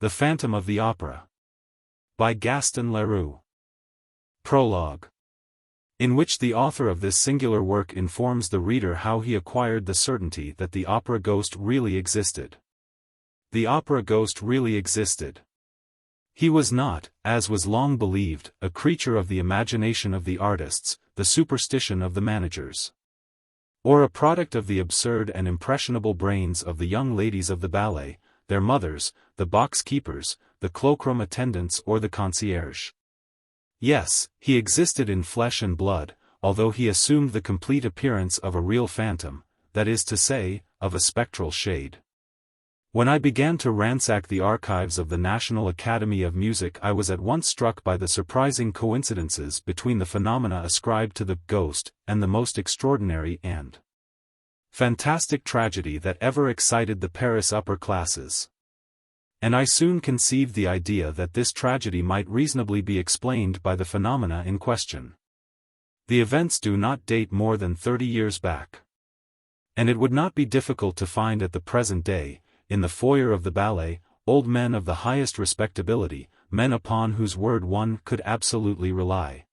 The Phantom of the Opera. By Gaston Leroux. Prologue. In which the author of this singular work informs the reader how he acquired the certainty that the opera ghost really existed. The opera ghost really existed. He was not, as was long believed, a creature of the imagination of the artists, the superstition of the managers, or a product of the absurd and impressionable brains of the young ladies of the ballet, their mothers, the box-keepers, the cloakroom attendants or the concierge. Yes, he existed in flesh and blood, although he assumed the complete appearance of a real phantom, that is to say, of a spectral shade. When I began to ransack the archives of the National Academy of Music, I was at once struck by the surprising coincidences between the phenomena ascribed to the ghost and the most extraordinary and fantastic tragedy that ever excited the Paris upper classes. And I soon conceived the idea that this tragedy might reasonably be explained by the phenomena in question. The events do not date more than 30 years back. And it would not be difficult to find at the present day, in the foyer of the ballet, old men of the highest respectability, men upon whose word one could absolutely rely,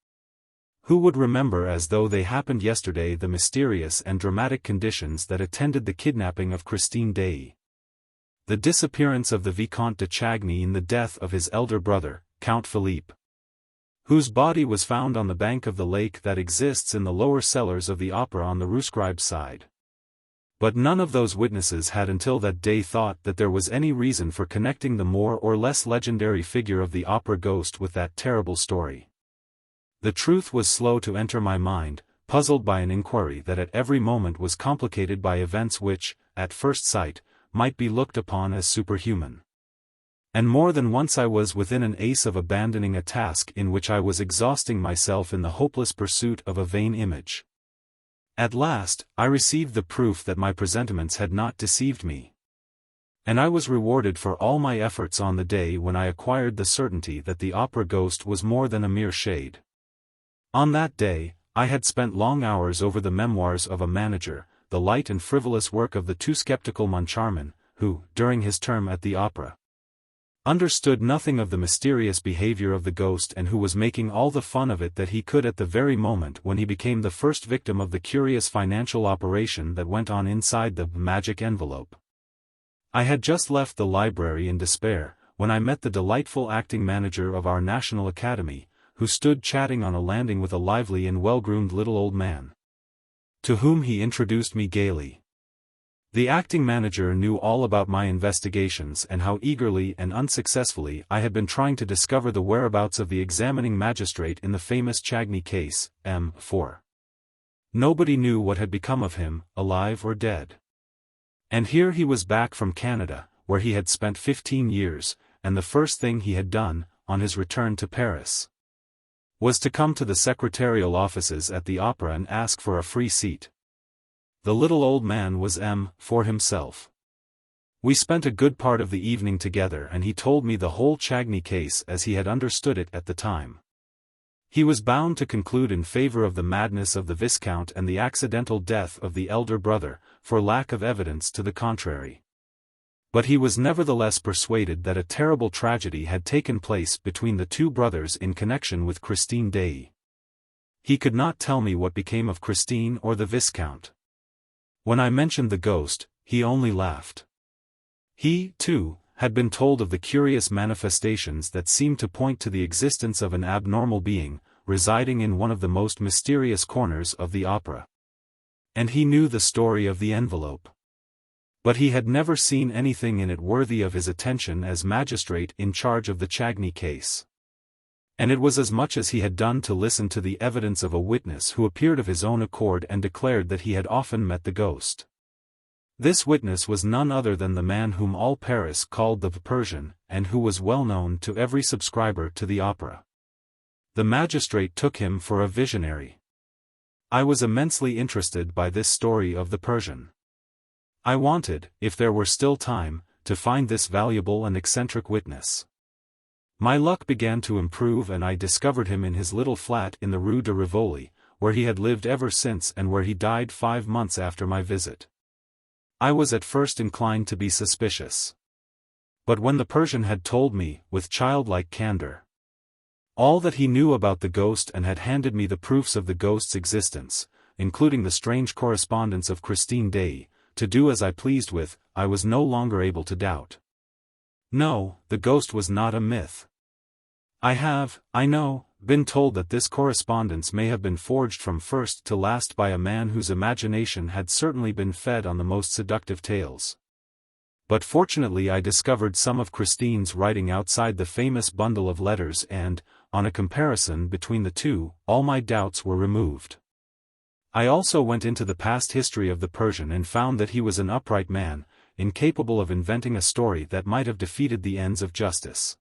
who would remember as though they happened yesterday the mysterious and dramatic conditions that attended the kidnapping of Christine Daae, the disappearance of the Vicomte de Chagny and the death of his elder brother, Count Philippe, whose body was found on the bank of the lake that exists in the lower cellars of the opera on the Rue Scribe side. But none of those witnesses had until that day thought that there was any reason for connecting the more or less legendary figure of the opera ghost with that terrible story. The truth was slow to enter my mind, puzzled by an inquiry that at every moment was complicated by events which, at first sight, might be looked upon as superhuman. And more than once I was within an ace of abandoning a task in which I was exhausting myself in the hopeless pursuit of a vain image. At last, I received the proof that my presentiments had not deceived me. And I was rewarded for all my efforts on the day when I acquired the certainty that the opera ghost was more than a mere shade. On that day, I had spent long hours over the memoirs of a manager, the light and frivolous work of the too skeptical Moncharmin, who, during his term at the opera, understood nothing of the mysterious behavior of the ghost and who was making all the fun of it that he could at the very moment when he became the first victim of the curious financial operation that went on inside the magic envelope. I had just left the library in despair, when I met the delightful acting manager of our National Academy, who stood chatting on a landing with a lively and well-groomed little old man, to whom he introduced me gaily. The acting manager knew all about my investigations and how eagerly and unsuccessfully I had been trying to discover the whereabouts of the examining magistrate in the famous Chagny case, M4. Nobody knew what had become of him, alive or dead. And here he was back from Canada, where he had spent 15 years, and the first thing he had done, on his return to Paris, was to come to the secretarial offices at the opera and ask for a free seat. The little old man was M4 himself. We spent a good part of the evening together and he told me the whole Chagny case as he had understood it at the time. He was bound to conclude in favor of the madness of the Viscount and the accidental death of the elder brother, for lack of evidence to the contrary. But he was nevertheless persuaded that a terrible tragedy had taken place between the two brothers in connection with Christine Daae. He could not tell me what became of Christine or the Viscount. When I mentioned the ghost, he only laughed. He, too, had been told of the curious manifestations that seemed to point to the existence of an abnormal being, residing in one of the most mysterious corners of the opera. And he knew the story of the envelope. But he had never seen anything in it worthy of his attention as magistrate in charge of the Chagny case. And it was as much as he had done to listen to the evidence of a witness who appeared of his own accord and declared that he had often met the ghost. This witness was none other than the man whom all Paris called the Persian, and who was well known to every subscriber to the opera. The magistrate took him for a visionary. I was immensely interested by this story of the Persian. I wanted, if there were still time, to find this valuable and eccentric witness. My luck began to improve and I discovered him in his little flat in the Rue de Rivoli, where he had lived ever since and where he died 5 months after my visit. I was at first inclined to be suspicious. But when the Persian had told me, with childlike candor, all that he knew about the ghost and had handed me the proofs of the ghost's existence, including the strange correspondence of Christine Daae, to do as I pleased with, I was no longer able to doubt. No, the ghost was not a myth. I have, I know, been told that this correspondence may have been forged from first to last by a man whose imagination had certainly been fed on the most seductive tales. But fortunately I discovered some of Christine's writing outside the famous bundle of letters and, on a comparison between the two, all my doubts were removed. I also went into the past history of the Persian and found that he was an upright man, incapable of inventing a story that might have defeated the ends of justice.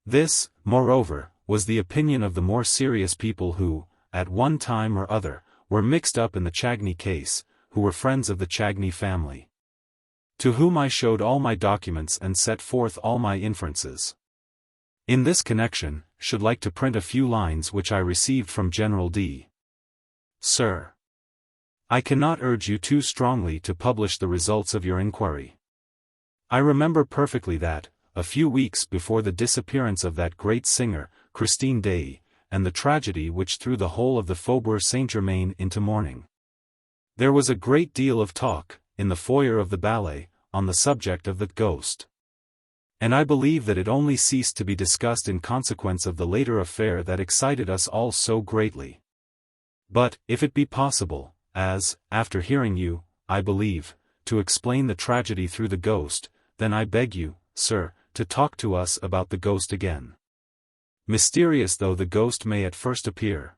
This, moreover, was the opinion of the more serious people who, at one time or other, were mixed up in the Chagny case, who were friends of the Chagny family, to whom I showed all my documents and set forth all my inferences. In this connection, should like to print a few lines which I received from General D. Sir, I cannot urge you too strongly to publish the results of your inquiry. I remember perfectly that, a few weeks before the disappearance of that great singer, Christine Daae, and the tragedy which threw the whole of the Faubourg Saint-Germain into mourning, there was a great deal of talk, in the foyer of the ballet, on the subject of the ghost. And I believe that it only ceased to be discussed in consequence of the later affair that excited us all so greatly. But, if it be possible, as, after hearing you, I believe, to explain the tragedy through the ghost, then I beg you, sir, to talk to us about the ghost again. Mysterious though the ghost may at first appear,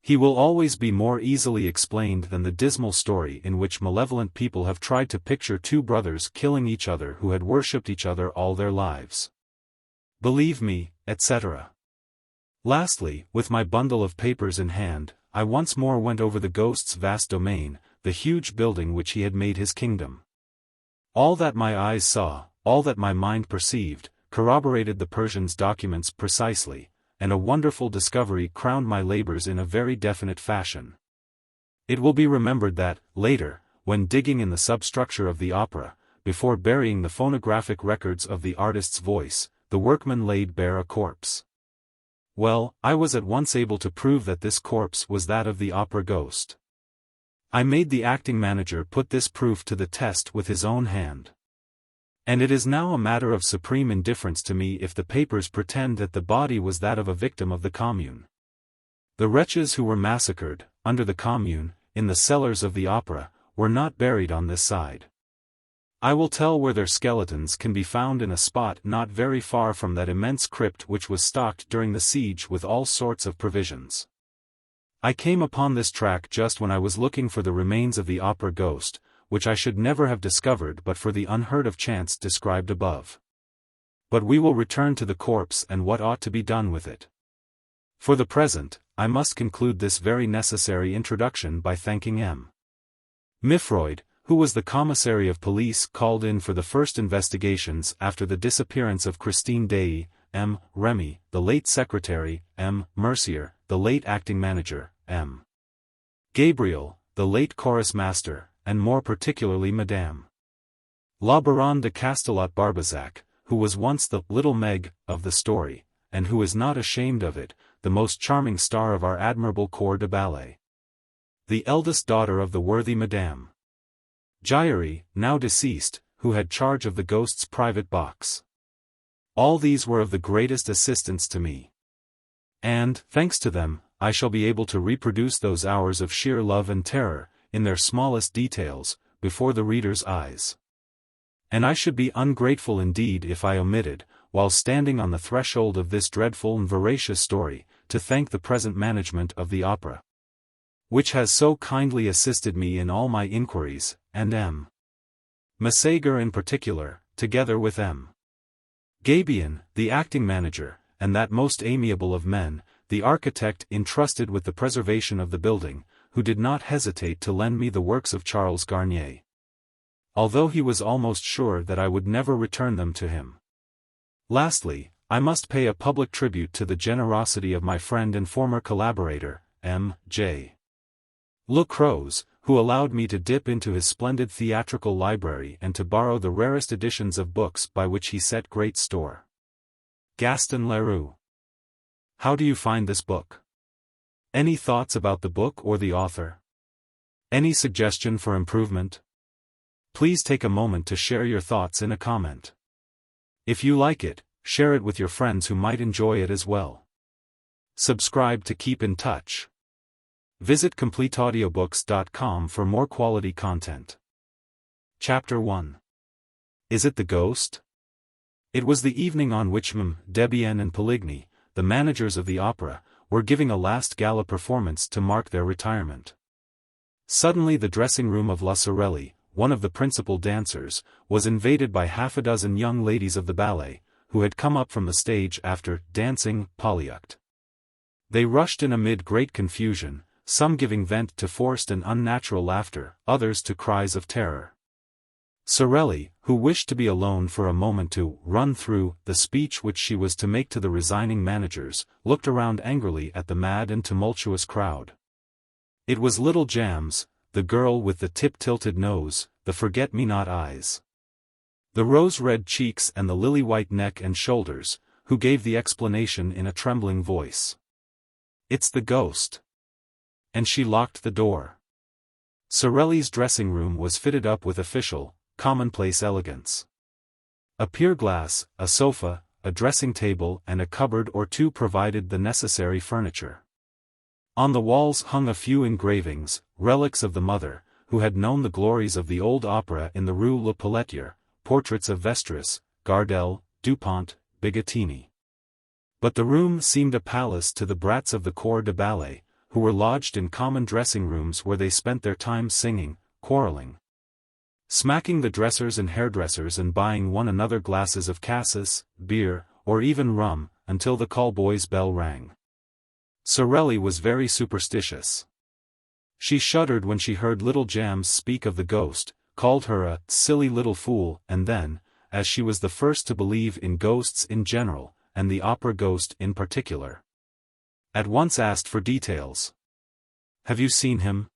he will always be more easily explained than the dismal story in which malevolent people have tried to picture two brothers killing each other who had worshipped each other all their lives. Believe me, etc. Lastly, with my bundle of papers in hand, I once more went over the ghost's vast domain, the huge building which he had made his kingdom. All that my eyes saw, all that my mind perceived, corroborated the Persian's documents precisely, and a wonderful discovery crowned my labors in a very definite fashion. It will be remembered that, later, when digging in the substructure of the opera, before burying the phonographic records of the artist's voice, the workman laid bare a corpse. Well, I was at once able to prove that this corpse was that of the opera ghost. I made the acting manager put this proof to the test with his own hand. And it is now a matter of supreme indifference to me if the papers pretend that the body was that of a victim of the Commune. The wretches who were massacred, under the Commune, in the cellars of the opera, were not buried on this side. I will tell where their skeletons can be found in a spot not very far from that immense crypt which was stocked during the siege with all sorts of provisions. I came upon this track just when I was looking for the remains of the opera ghost, which I should never have discovered but for the unheard-of chance described above. But we will return to the corpse and what ought to be done with it. For the present, I must conclude this very necessary introduction by thanking M. Mifroid, who was the commissary of police called in for the first investigations after the disappearance of Christine Daae, M. Remy, the late secretary, M. Mercier, the late acting manager, M. Gabriel, the late chorus master, and more particularly Madame La Baronne de Castelot-Barbazac, who was once the little Meg of the story, and who is not ashamed of it, the most charming star of our admirable corps de ballet. The eldest daughter of the worthy Madame Giry, now deceased, who had charge of the ghost's private box. All these were of the greatest assistance to me. And, thanks to them, I shall be able to reproduce those hours of sheer love and terror, in their smallest details, before the reader's eyes. And I should be ungrateful indeed if I omitted, while standing on the threshold of this dreadful and veracious story, to thank the present management of the opera, which has so kindly assisted me in all my inquiries, and M. Massager in particular, together with M. Gabian, the acting manager, and that most amiable of men, the architect entrusted with the preservation of the building, who did not hesitate to lend me the works of Charles Garnier, although he was almost sure that I would never return them to him. Lastly, I must pay a public tribute to the generosity of my friend and former collaborator, M. J. Le Croze, who allowed me to dip into his splendid theatrical library and to borrow the rarest editions of books by which he set great store. Gaston Leroux. How do you find this book? Any thoughts about the book or the author? Any suggestion for improvement? Please take a moment to share your thoughts in a comment. If you like it, share it with your friends who might enjoy it as well. Subscribe to keep in touch. Visit CompleteAudiobooks.com for more quality content. Chapter 1. Is it the ghost? It was the evening on which Debienne and Poligny, the managers of the opera, were giving a last gala performance to mark their retirement. Suddenly the dressing room of La Sorelli, one of the principal dancers, was invaded by half a dozen young ladies of the ballet, who had come up from the stage after dancing Polyuct. They rushed in amid great confusion, some giving vent to forced and unnatural laughter, others to cries of terror. Sorelli, who wished to be alone for a moment to run through the speech which she was to make to the resigning managers, looked around angrily at the mad and tumultuous crowd. It was little Jams, the girl with the tip-tilted nose, the forget-me-not eyes, the rose-red cheeks and the lily-white neck and shoulders, who gave the explanation in a trembling voice. "It's the ghost." And she locked the door. Sorelli's dressing room was fitted up with official, commonplace elegance. A pier glass, a sofa, a dressing table and a cupboard or two provided the necessary furniture. On the walls hung a few engravings, relics of the mother, who had known the glories of the old opera in the Rue Le Pelletier, portraits of Vestris, Gardel, Dupont, Bigottini. But the room seemed a palace to the brats of the corps de ballet, who were lodged in common dressing rooms where they spent their time singing, quarreling, smacking the dressers and hairdressers and buying one another glasses of cassis, beer, or even rum, until the call-boy's bell rang. Sorelli was very superstitious. She shuddered when she heard little Jams speak of the ghost, called her a silly little fool, and then, as she was the first to believe in ghosts in general, and the opera ghost in particular, at once asked for details. "Have you seen him?"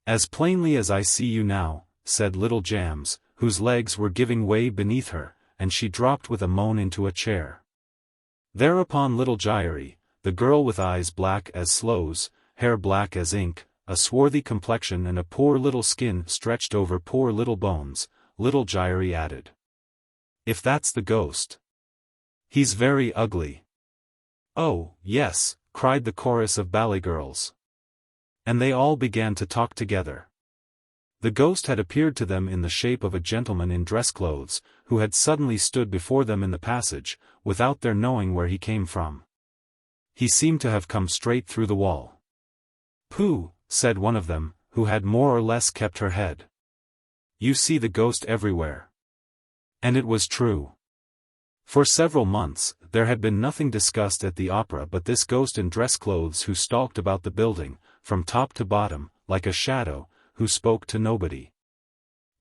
"As plainly as I see you now," said little Jams, whose legs were giving way beneath her, and she dropped with a moan into a chair. Thereupon little Giry, the girl with eyes black as sloes, hair black as ink, a swarthy complexion and a poor little skin stretched over poor little bones, little Giry added, "If that's the ghost. He's very ugly." "Oh, yes," cried the chorus of ballet girls. And they all began to talk together. The ghost had appeared to them in the shape of a gentleman in dress clothes, who had suddenly stood before them in the passage, without their knowing where he came from. He seemed to have come straight through the wall. "Pooh," said one of them, who had more or less kept her head. "You see the ghost everywhere." And it was true. For several months, there had been nothing discussed at the opera but this ghost in dress clothes who stalked about the building, from top to bottom, like a shadow, who spoke to nobody,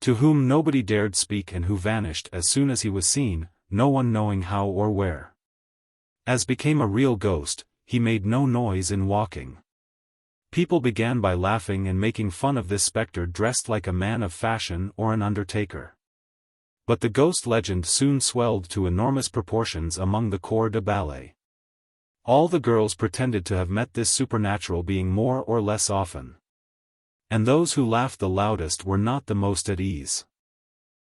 to whom nobody dared speak and who vanished as soon as he was seen, no one knowing how or where. As became a real ghost, he made no noise in walking. People began by laughing and making fun of this spectre dressed like a man of fashion or an undertaker. But the ghost legend soon swelled to enormous proportions among the corps de ballet. All the girls pretended to have met this supernatural being more or less often. And those who laughed the loudest were not the most at ease.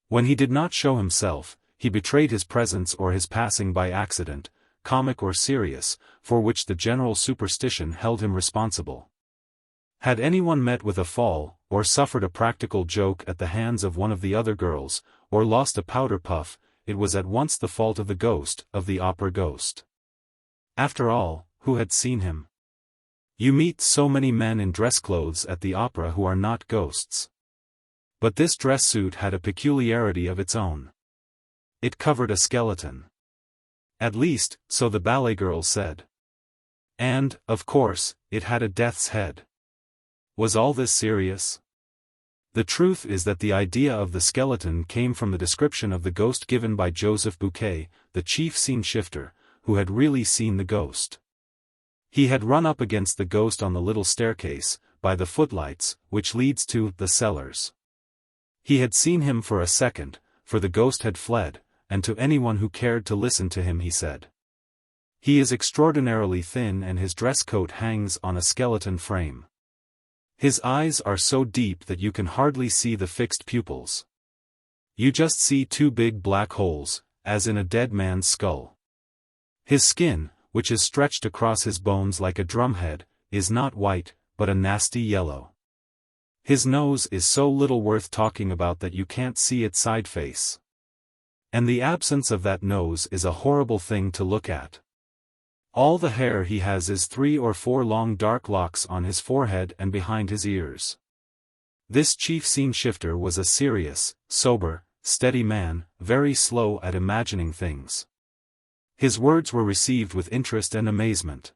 When he did not show himself, he betrayed his presence or his passing by accident, comic or serious, for which the general superstition held him responsible. Had anyone met with a fall, or suffered a practical joke at the hands of one of the other girls, or lost a powder puff, it was at once the fault of the ghost, of the opera ghost. After all, who had seen him? You meet so many men in dress clothes at the opera who are not ghosts. But this dress suit had a peculiarity of its own. It covered a skeleton. At least, so the ballet girls said. And, of course, it had a death's head. Was all this serious? The truth is that the idea of the skeleton came from the description of the ghost given by Joseph Buquet, the chief scene shifter, who had really seen the ghost. He had run up against the ghost on the little staircase, by the footlights, which leads to the cellars. He had seen him for a second, for the ghost had fled, and to anyone who cared to listen to him he said, "He is extraordinarily thin and his dress coat hangs on a skeleton frame. His eyes are so deep that you can hardly see the fixed pupils. You just see two big black holes, as in a dead man's skull. His skin, which is stretched across his bones like a drumhead, is not white, but a nasty yellow. His nose is so little worth talking about that you can't see its side face. And the absence of that nose is a horrible thing to look at. All the hair he has is 3 or 4 long dark locks on his forehead and behind his ears." This chief scene shifter was a serious, sober, steady man, very slow at imagining things. His words were received with interest and amazement.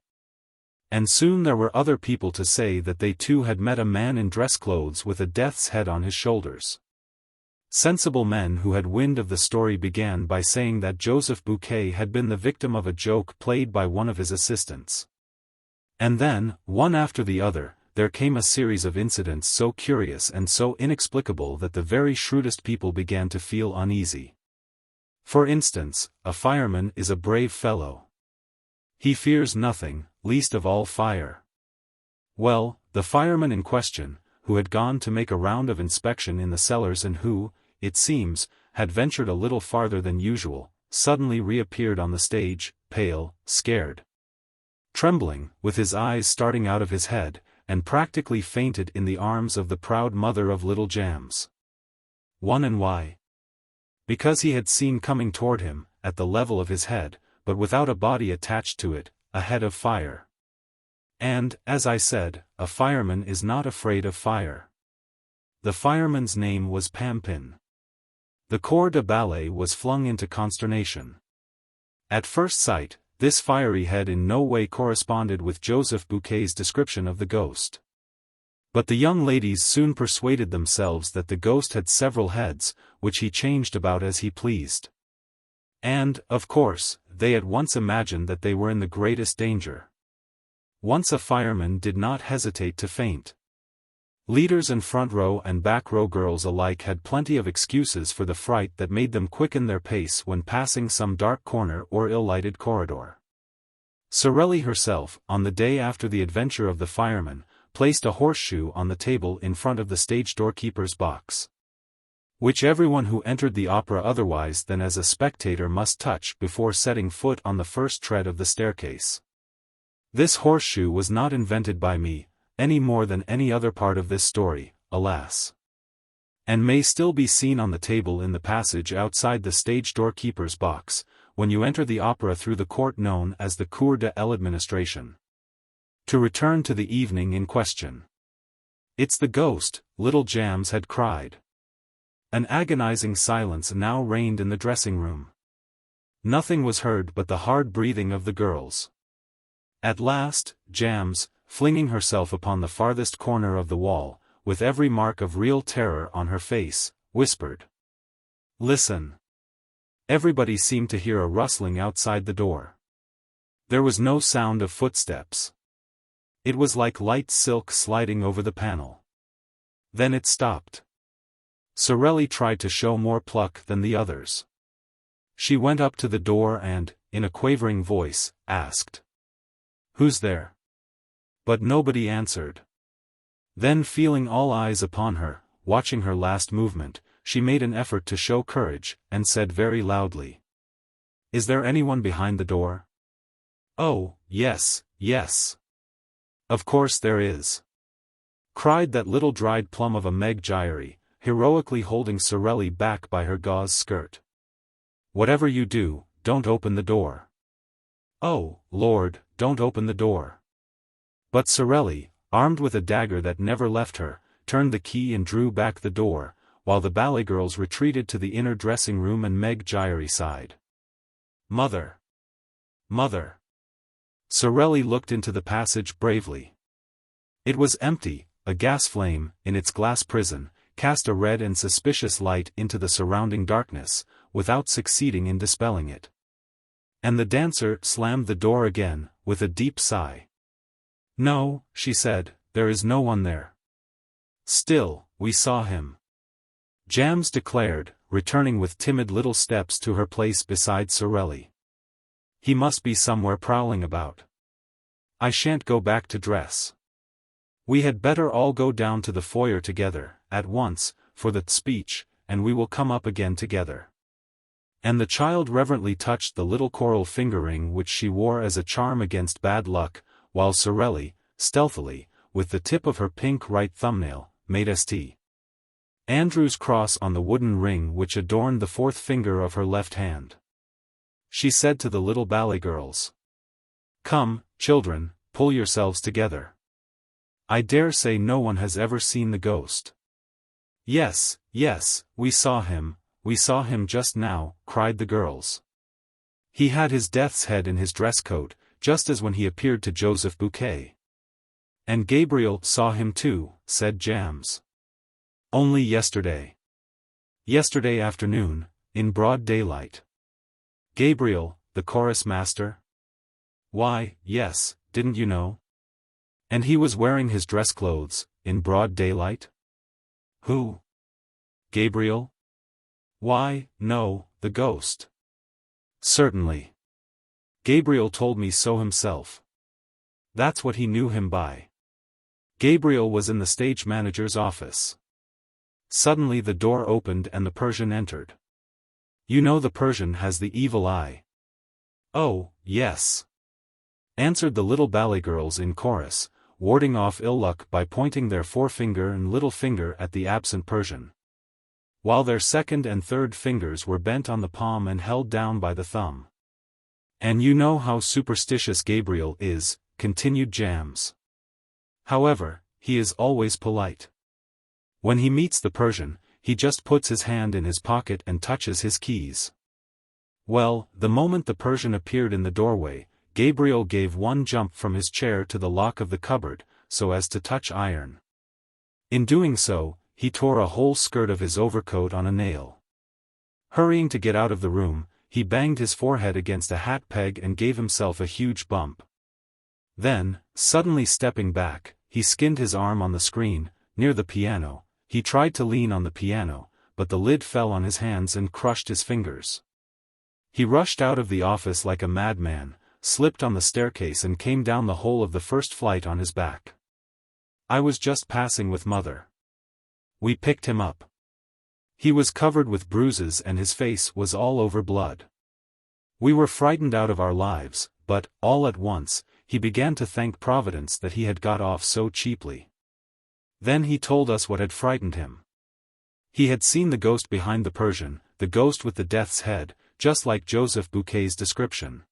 And soon there were other people to say that they too had met a man in dress clothes with a death's head on his shoulders. Sensible men who had wind of the story began by saying that Joseph Buquet had been the victim of a joke played by one of his assistants. And then, one after the other, there came a series of incidents so curious and so inexplicable that the very shrewdest people began to feel uneasy. For instance, a fireman is a brave fellow. He fears nothing, least of all fire. Well, the fireman in question, who had gone to make a round of inspection in the cellars and who, it seems, had ventured a little farther than usual, suddenly reappeared on the stage, pale, scared, trembling, with his eyes starting out of his head, and practically fainted in the arms of the proud mother of little Jams. And why? Because he had seen coming toward him, at the level of his head, but without a body attached to it, a head of fire. And, as I said, a fireman is not afraid of fire. The fireman's name was Pampin. The corps de ballet was flung into consternation. At first sight, this fiery head in no way corresponded with Joseph Buquet's description of the ghost. But the young ladies soon persuaded themselves that the ghost had several heads, which he changed about as he pleased. And, of course, they at once imagined that they were in the greatest danger. Once a fireman did not hesitate to faint. Leaders and front row and back row girls alike had plenty of excuses for the fright that made them quicken their pace when passing some dark corner or ill-lighted corridor. Sorelli herself, on the day after the adventure of the fireman, placed a horseshoe on the table in front of the stage doorkeeper's box, which everyone who entered the opera otherwise than as a spectator must touch before setting foot on the first tread of the staircase. This horseshoe was not invented by me, any more than any other part of this story, alas, and may still be seen on the table in the passage outside the stage doorkeeper's box, when you enter the opera through the court known as the Cour de l'Administration. To return to the evening in question. "It's the ghost," little Jams had cried. An agonizing silence now reigned in the dressing room. Nothing was heard but the hard breathing of the girls. At last, Jams, flinging herself upon the farthest corner of the wall, with every mark of real terror on her face, whispered, "Listen." Everybody seemed to hear a rustling outside the door. There was no sound of footsteps. It was like light silk sliding over the panel. Then it stopped. Sorelli tried to show more pluck than the others. She went up to the door and, in a quavering voice, asked, "Who's there?" But nobody answered. Then, feeling all eyes upon her, watching her last movement, she made an effort to show courage, and said very loudly, "Is there anyone behind the door?" "Oh, yes, yes. Of course there is," cried that little dried plum of a Meg Giry, heroically holding Sorelli back by her gauze skirt. "Whatever you do, don't open the door. Oh, Lord, don't open the door." But Sorelli, armed with a dagger that never left her, turned the key and drew back the door, while the ballet girls retreated to the inner dressing room and Meg Giry sighed, "Mother! Mother!" Sorelli looked into the passage bravely. It was empty. A gas flame, in its glass prison, cast a red and suspicious light into the surrounding darkness, without succeeding in dispelling it. And the dancer slammed the door again, with a deep sigh. "No," she said, there is no one there. Still, we saw him. Jams declared, returning with timid little steps to her place beside Sorelli. He must be somewhere prowling about. I shan't go back to dress. We had better all go down to the foyer together, at once, for the speech, and we will come up again together. And the child reverently touched the little coral finger ring which she wore as a charm against bad luck, while Sorelli, stealthily, with the tip of her pink right thumbnail, made St. Andrew's cross on the wooden ring which adorned the fourth finger of her left hand. She said to the little ballet girls, "Come, children, pull yourselves together. I dare say no one has ever seen the ghost." "Yes, yes, we saw him just now," cried the girls. "He had his death's head in his dress coat, just as when he appeared to Joseph Buquet." "And Gabriel saw him too," said Jams. "Only yesterday. Yesterday afternoon, in broad daylight." "Gabriel, the chorus master?" "Why, yes, didn't you know? And he was wearing his dress clothes, in broad daylight?" "Who? Gabriel?" "Why, no, the ghost." "Certainly. Gabriel told me so himself. That's what he knew him by." Gabriel was in the stage manager's office. Suddenly the door opened and the Persian entered. "You know the Persian has the evil eye." "Oh, yes," answered the little ballet girls in chorus, warding off ill luck by pointing their forefinger and little finger at the absent Persian, while their second and third fingers were bent on the palm and held down by the thumb. "And you know how superstitious Gabriel is," continued Jams. "However, he is always polite. When he meets the Persian, he just puts his hand in his pocket and touches his keys. Well, the moment the Persian appeared in the doorway, Gabriel gave one jump from his chair to the lock of the cupboard, so as to touch iron. In doing so, he tore a whole skirt of his overcoat on a nail. Hurrying to get out of the room, he banged his forehead against a hat peg and gave himself a huge bump. Then, suddenly stepping back, he skinned his arm on the screen, near the piano. He tried to lean on the piano, but the lid fell on his hands and crushed his fingers. He rushed out of the office like a madman, slipped on the staircase and came down the whole of the first flight on his back. I was just passing with Mother. We picked him up. He was covered with bruises and his face was all over blood. We were frightened out of our lives, but, all at once, he began to thank Providence that he had got off so cheaply. Then he told us what had frightened him. He had seen the ghost behind the Persian, the ghost with the death's head, just like Joseph Buquet's description.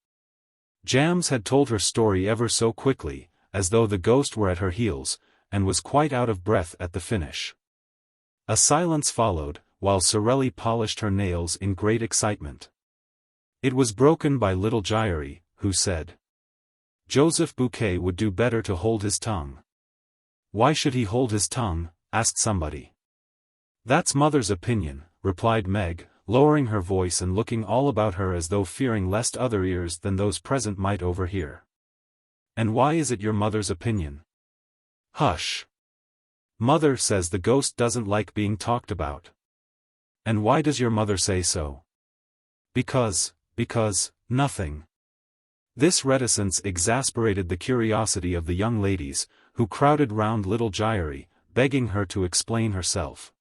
Jams had told her story ever so quickly, as though the ghost were at her heels, and was quite out of breath at the finish. A silence followed, while Sorelli polished her nails in great excitement. It was broken by little Giry, who said, "Joseph Buquet would do better to hold his tongue." "Why should he hold his tongue?" asked somebody. "That's Mother's opinion," replied Meg, lowering her voice and looking all about her as though fearing lest other ears than those present might overhear. "And why is it your mother's opinion?" "Hush. Mother says the ghost doesn't like being talked about." "And why does your mother say so?" Because, nothing." This reticence exasperated the curiosity of the young ladies, who crowded round little Giry, begging her to explain herself.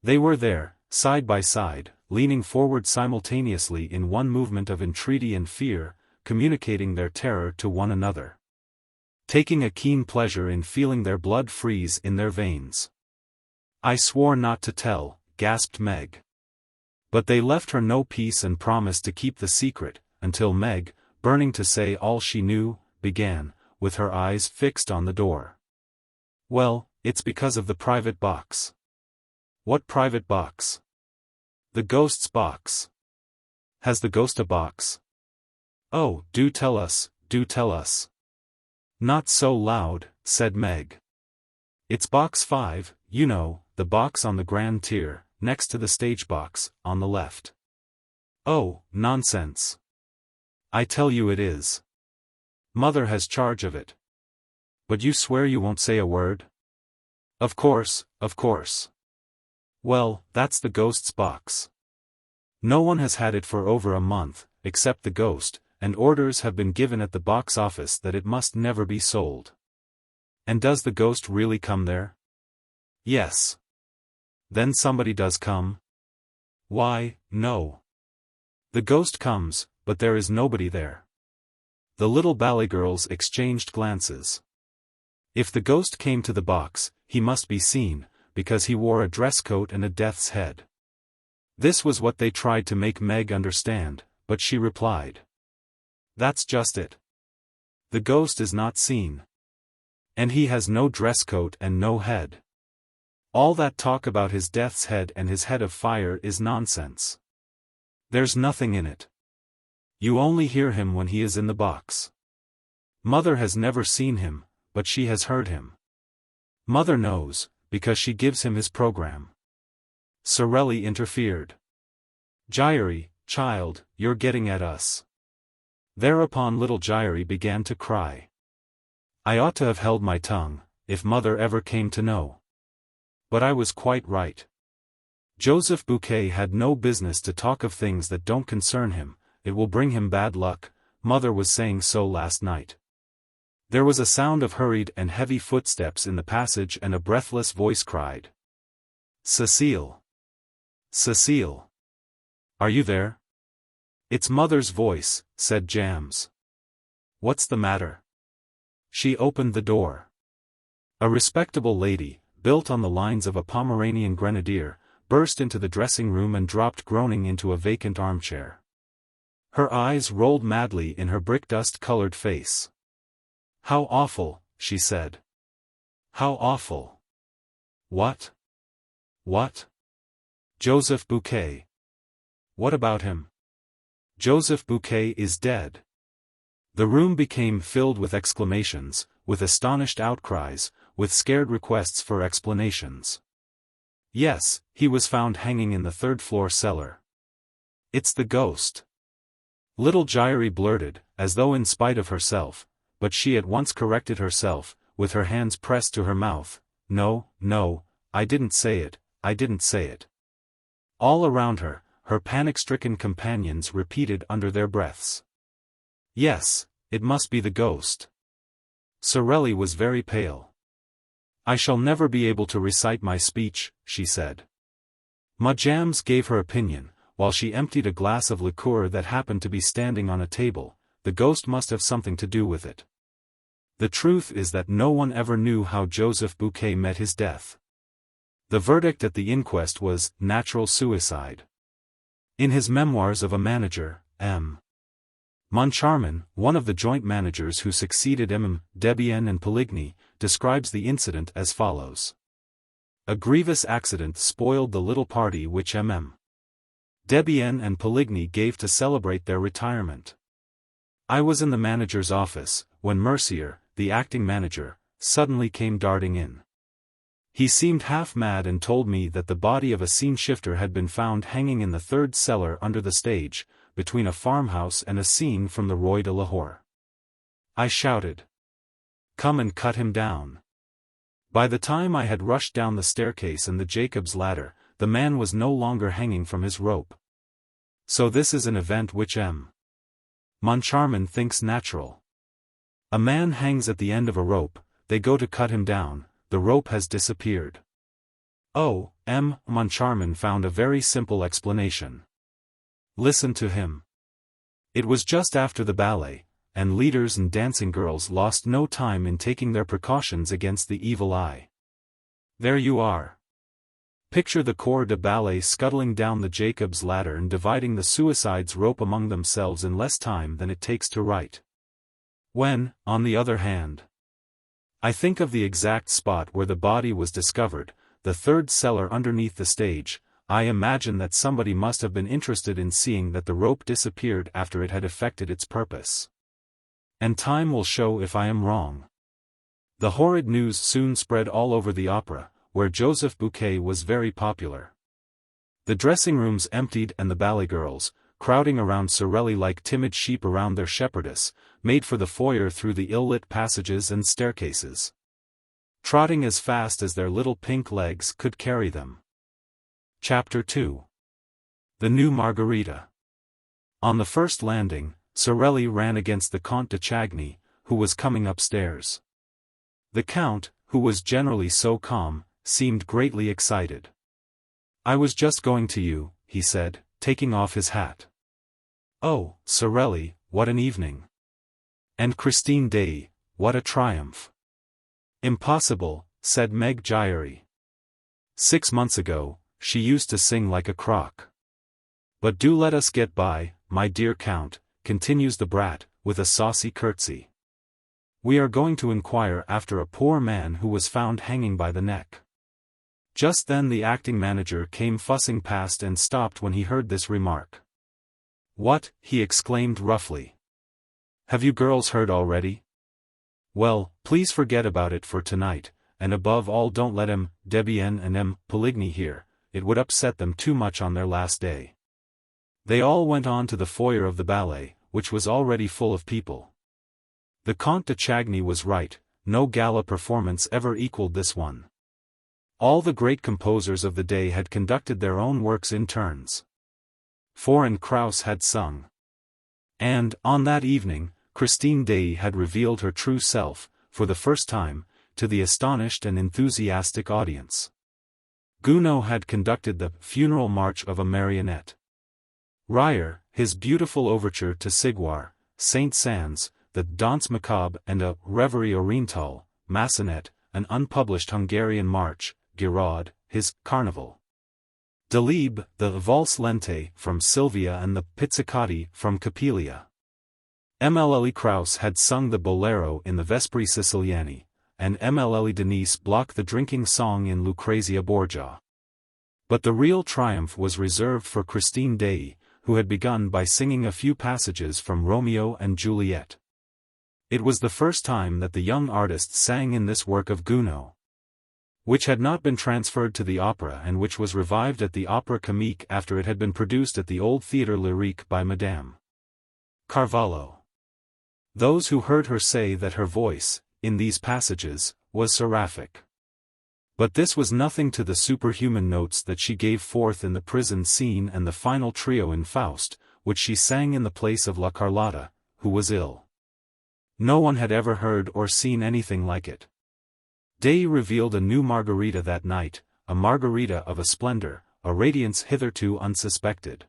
They were there, side by side, leaning forward simultaneously in one movement of entreaty and fear, communicating their terror to one another, taking a keen pleasure in feeling their blood freeze in their veins. "I swore not to tell," gasped Meg. But they left her no peace and promised to keep the secret, until Meg, burning to say all she knew, began, with her eyes fixed on the door. "Well, it's because of the private box." "What private box?" "The ghost's box." "Has the ghost a box?" "Oh, do tell us, do tell us." "Not so loud," said Meg. "It's box 5, you know, the box on the grand tier, next to the stage box, on the left." "Oh, nonsense. I tell you it is. Mother has charge of it." But you swear you won't say a word? Of course, of course. Well, that's the ghost's box. No one has had it for over a month, except the ghost, and orders have been given at the box office that it must never be sold. And does the ghost really come there? Yes. Then somebody does come? Why, no. The ghost comes, but there is nobody there. The little ballet girls exchanged glances. If the ghost came to the box, he must be seen, because he wore a dress coat and a death's head. This was what they tried to make Meg understand, but she replied. That's just it. The ghost is not seen. And he has no dress coat and no head. All that talk about his death's head and his head of fire is nonsense. There's nothing in it. You only hear him when he is in the box. Mother has never seen him, but she has heard him. Mother knows, because she gives him his program. Sorelli interfered. Giry, child, you're getting at us. Thereupon little Giry began to cry. I ought to have held my tongue, if mother ever came to know. But I was quite right. Joseph Buquet had no business to talk of things that don't concern him, it will bring him bad luck, mother was saying so last night. There was a sound of hurried and heavy footsteps in the passage and a breathless voice cried. Cecile! Cecile! Are you there? It's mother's voice, said Jams. What's the matter? She opened the door. A respectable lady, built on the lines of a Pomeranian grenadier, burst into the dressing room and dropped groaning into a vacant armchair. Her eyes rolled madly in her brick-dust-colored face. How awful, she said. How awful. What? What? Joseph Buquet. What about him? Joseph Buquet is dead. The room became filled with exclamations, with astonished outcries, with scared requests for explanations. Yes, he was found hanging in the third-floor cellar. It's the ghost. Little Giry blurted, as though in spite of herself, but she at once corrected herself, with her hands pressed to her mouth. No, no, I didn't say it, I didn't say it. All around her, her panic-stricken companions repeated under their breaths. Yes, it must be the ghost. Sorelli was very pale. I shall never be able to recite my speech, she said. Jams gave her opinion, while she emptied a glass of liqueur that happened to be standing on a table. The ghost must have something to do with it. The truth is that no one ever knew how Joseph Buquet met his death. The verdict at the inquest was natural suicide. In his Memoirs of a Manager, M. Moncharmin, one of the joint managers who succeeded Debienne and Poligny, describes the incident as follows. A grievous accident spoiled the little party which Debienne and Poligny gave to celebrate their retirement. I was in the manager's office, when Mercier, the acting manager, suddenly came darting in. He seemed half mad and told me that the body of a scene shifter had been found hanging in the third cellar under the stage, between a farmhouse and a scene from the Roi de Lahore. I shouted. Come and cut him down. By the time I had rushed down the staircase and the Jacob's ladder, the man was no longer hanging from his rope. So this is an event which Moncharmin thinks natural. A man hangs at the end of a rope, they go to cut him down, the rope has disappeared. Oh, Moncharmin found a very simple explanation. Listen to him. It was just after the ballet, and leaders and dancing girls lost no time in taking their precautions against the evil eye. There you are. Picture the corps de ballet scuttling down the Jacob's ladder and dividing the suicide's rope among themselves in less time than it takes to write. When, on the other hand, I think of the exact spot where the body was discovered, the third cellar underneath the stage, I imagine that somebody must have been interested in seeing that the rope disappeared after it had effected its purpose. And time will show if I am wrong. The horrid news soon spread all over the opera, where Joseph Buquet was very popular. The dressing rooms emptied and the ballet girls, crowding around Sorelli like timid sheep around their shepherdess, made for the foyer through the ill-lit passages and staircases, trotting as fast as their little pink legs could carry them. Chapter 2. The New Margarita. On the first landing, Sorelli ran against the Comte de Chagny, who was coming upstairs. The Count, who was generally so calm, seemed greatly excited. "I was just going to you," he said, taking off his hat. "Oh, Sorelli, what an evening! And Christine Daae, what a triumph!" "Impossible," said Meg Giry. "6 months ago, she used to sing like a crock. But do let us get by, my dear Count," continues the brat, with a saucy curtsy. "We are going to inquire after a poor man who was found hanging by the neck." Just then the acting manager came fussing past and stopped when he heard this remark. "What?" he exclaimed roughly. "Have you girls heard already? Well, please forget about it for tonight, and above all don't let Debienne and Poligny hear, it would upset them too much on their last day." They all went on to the foyer of the ballet, which was already full of people. The Comte de Chagny was right, no gala performance ever equaled this one. All the great composers of the day had conducted their own works in turns. Faust and Krauss had sung. And, on that evening, Christine Daae had revealed her true self, for the first time, to the astonished and enthusiastic audience. Gounod had conducted the funeral march of a marionette. Lyre, his beautiful overture to Sigouar, Saint-Saëns, the Danse Macabre and a Reverie Orientale, Massenet, an unpublished Hungarian march, Giry, his Carnival. Delibes, the Valse Lente from Sylvia and the Pizzicati from Capelia. Mlle Krauss had sung the Bolero in the Vespri Siciliani, and Mlle Denise blocked the drinking song in Lucrezia Borgia. But the real triumph was reserved for Christine Daae, who had begun by singing a few passages from Romeo and Juliet. It was the first time that the young artist sang in this work of Gounod, which had not been transferred to the opera and which was revived at the Opera Comique after it had been produced at the Old Theatre Lyrique by Madame Carvalho. Those who heard her say that her voice, in these passages, was seraphic. But this was nothing to the superhuman notes that she gave forth in the prison scene and the final trio in Faust, which she sang in the place of La Carlotta, who was ill. No one had ever heard or seen anything like it. Daae revealed a new Margarita that night, a Margarita of a splendor, a radiance hitherto unsuspected.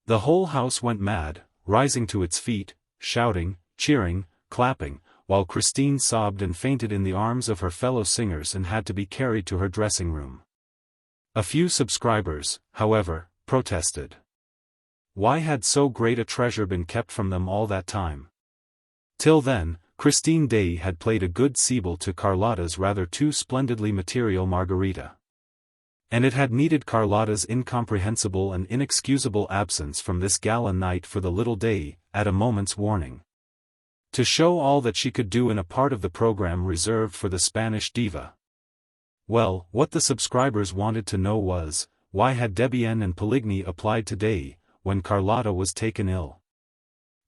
The whole house went mad, rising to its feet, shouting, cheering, clapping, while Christine sobbed and fainted in the arms of her fellow singers and had to be carried to her dressing room. A few subscribers, however, protested. Why had so great a treasure been kept from them all that time? Till then, Christine Daae had played a good Sibyl to Carlotta's rather too splendidly material Margarita. And it had needed Carlotta's incomprehensible and inexcusable absence from this gala night for the little Daae, at a moment's warning, to show all that she could do in a part of the program reserved for the Spanish diva. Well, what the subscribers wanted to know was, why had Debienne and Poligny applied to Daae, when Carlotta was taken ill?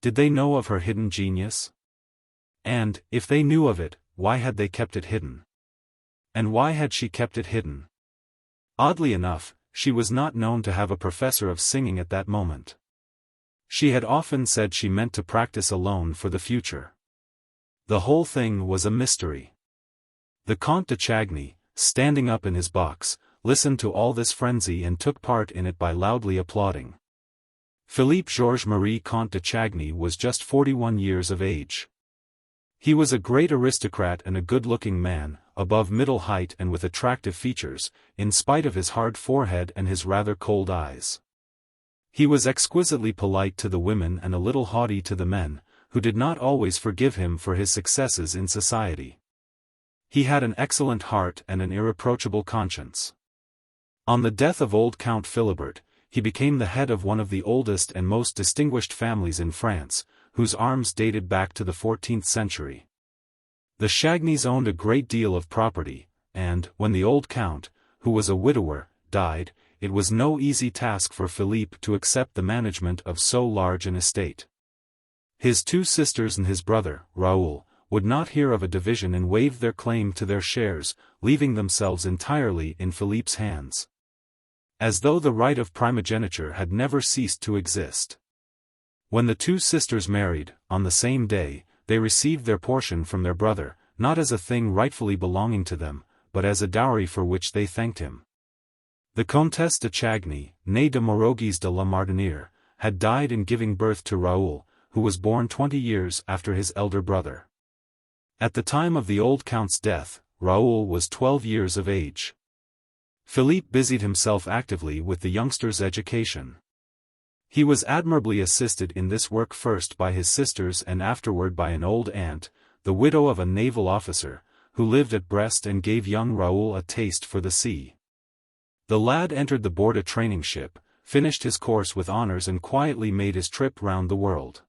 Did they know of her hidden genius? And, if they knew of it, why had they kept it hidden? And why had she kept it hidden? Oddly enough, she was not known to have a professor of singing at that moment. She had often said she meant to practice alone for the future. The whole thing was a mystery. The Comte de Chagny, standing up in his box, listened to all this frenzy and took part in it by loudly applauding. Philippe Georges-Marie Comte de Chagny was just 41 years of age. He was a great aristocrat and a good-looking man, above middle height and with attractive features, in spite of his hard forehead and his rather cold eyes. He was exquisitely polite to the women and a little haughty to the men, who did not always forgive him for his successes in society. He had an excellent heart and an irreproachable conscience. On the death of old Count Philibert, he became the head of one of the oldest and most distinguished families in France, whose arms dated back to the 14th century. The Chagnys owned a great deal of property, and, when the old count, who was a widower, died, it was no easy task for Philippe to accept the management of so large an estate. His two sisters and his brother, Raoul, would not hear of a division and waived their claim to their shares, leaving themselves entirely in Philippe's hands. As though the right of primogeniture had never ceased to exist. When the two sisters married, on the same day, they received their portion from their brother, not as a thing rightfully belonging to them, but as a dowry for which they thanked him. The Comtesse de Chagny, née de Morogis de la Martinière, had died in giving birth to Raoul, who was born 20 years after his elder brother. At the time of the old count's death, Raoul was 12 years of age. Philippe busied himself actively with the youngster's education. He was admirably assisted in this work first by his sisters and afterward by an old aunt, the widow of a naval officer, who lived at Brest and gave young Raoul a taste for the sea. The lad entered the board a training ship, finished his course with honors and quietly made his trip round the world.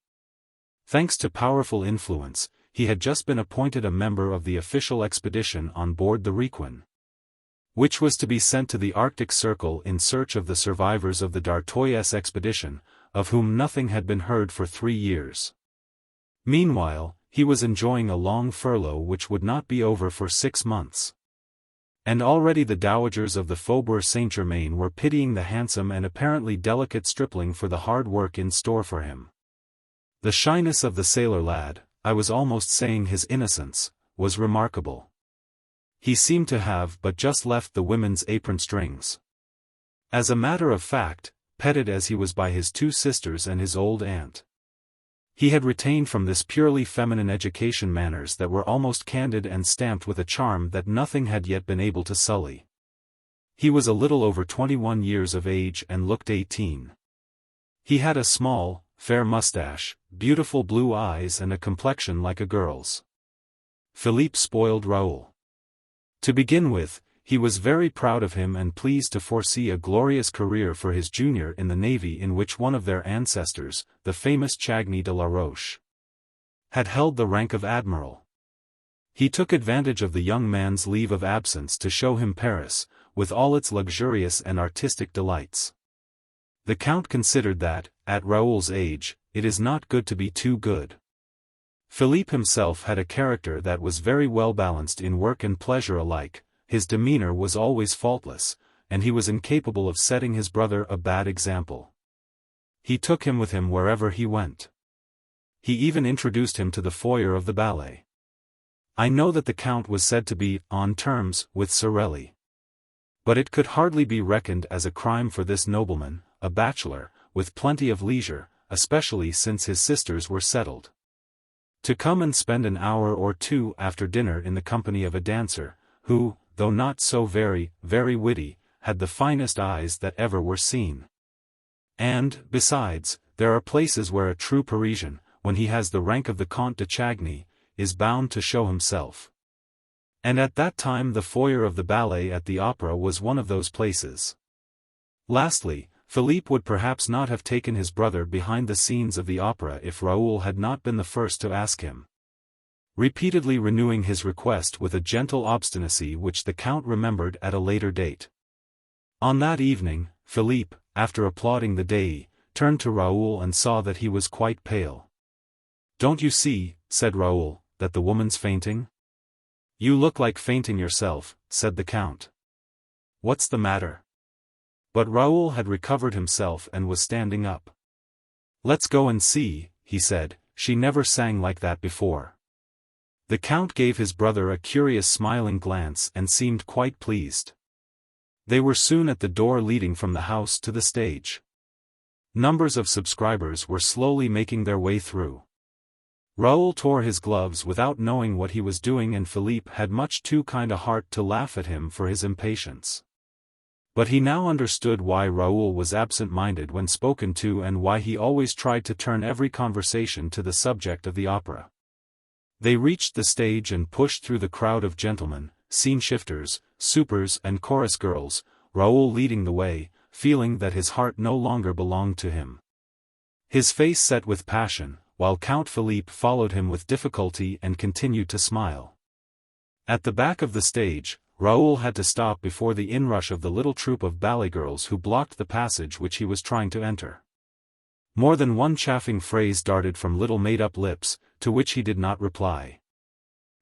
Thanks to powerful influence, he had just been appointed a member of the official expedition on board the Requin, which was to be sent to the Arctic Circle in search of the survivors of the d'Artois expedition, of whom nothing had been heard for 3 years. Meanwhile, he was enjoying a long furlough which would not be over for 6 months. And already the dowagers of the Faubourg Saint-Germain were pitying the handsome and apparently delicate stripling for the hard work in store for him. The shyness of the sailor lad, I was almost saying his innocence, was remarkable. He seemed to have but just left the women's apron strings. As a matter of fact, petted as he was by his two sisters and his old aunt, he had retained from this purely feminine education manners that were almost candid and stamped with a charm that nothing had yet been able to sully. He was a little over 21 years of age and looked 18. He had a small, fair mustache, beautiful blue eyes and a complexion like a girl's. Philippe spoiled Raoul. To begin with, he was very proud of him and pleased to foresee a glorious career for his junior in the navy in which one of their ancestors, the famous Chagny de la Roche, had held the rank of admiral. He took advantage of the young man's leave of absence to show him Paris, with all its luxurious and artistic delights. The Count considered that, at Raoul's age, it is not good to be too good. Philippe himself had a character that was very well balanced in work and pleasure alike, his demeanor was always faultless, and he was incapable of setting his brother a bad example. He took him with him wherever he went. He even introduced him to the foyer of the ballet. I know that the Count was said to be on terms with Sorelli. But it could hardly be reckoned as a crime for this nobleman, a bachelor, with plenty of leisure, especially since his sisters were settled, to come and spend an hour or two after dinner in the company of a dancer, who, though not so very, very witty, had the finest eyes that ever were seen. And, besides, there are places where a true Parisian, when he has the rank of the Comte de Chagny, is bound to show himself. And at that time the foyer of the ballet at the opera was one of those places. Lastly, Philippe would perhaps not have taken his brother behind the scenes of the opera if Raoul had not been the first to ask him, repeatedly renewing his request with a gentle obstinacy which the Count remembered at a later date. On that evening, Philippe, after applauding the Dei, turned to Raoul and saw that he was quite pale. "Don't you see," said Raoul, "that the woman's fainting?" "You look like fainting yourself," said the Count. "What's the matter?" But Raoul had recovered himself and was standing up. "Let's go and see," he said, "she never sang like that before." The Count gave his brother a curious smiling glance and seemed quite pleased. They were soon at the door leading from the house to the stage. Numbers of subscribers were slowly making their way through. Raoul tore his gloves without knowing what he was doing, and Philippe had much too kind a heart to laugh at him for his impatience. But he now understood why Raoul was absent-minded when spoken to and why he always tried to turn every conversation to the subject of the opera. They reached the stage and pushed through the crowd of gentlemen, scene-shifters, supers and chorus girls, Raoul leading the way, feeling that his heart no longer belonged to him. His face set with passion, while Count Philippe followed him with difficulty and continued to smile. At the back of the stage, Raoul had to stop before the inrush of the little troop of ballet girls who blocked the passage which he was trying to enter. More than one chaffing phrase darted from little made-up lips, to which he did not reply.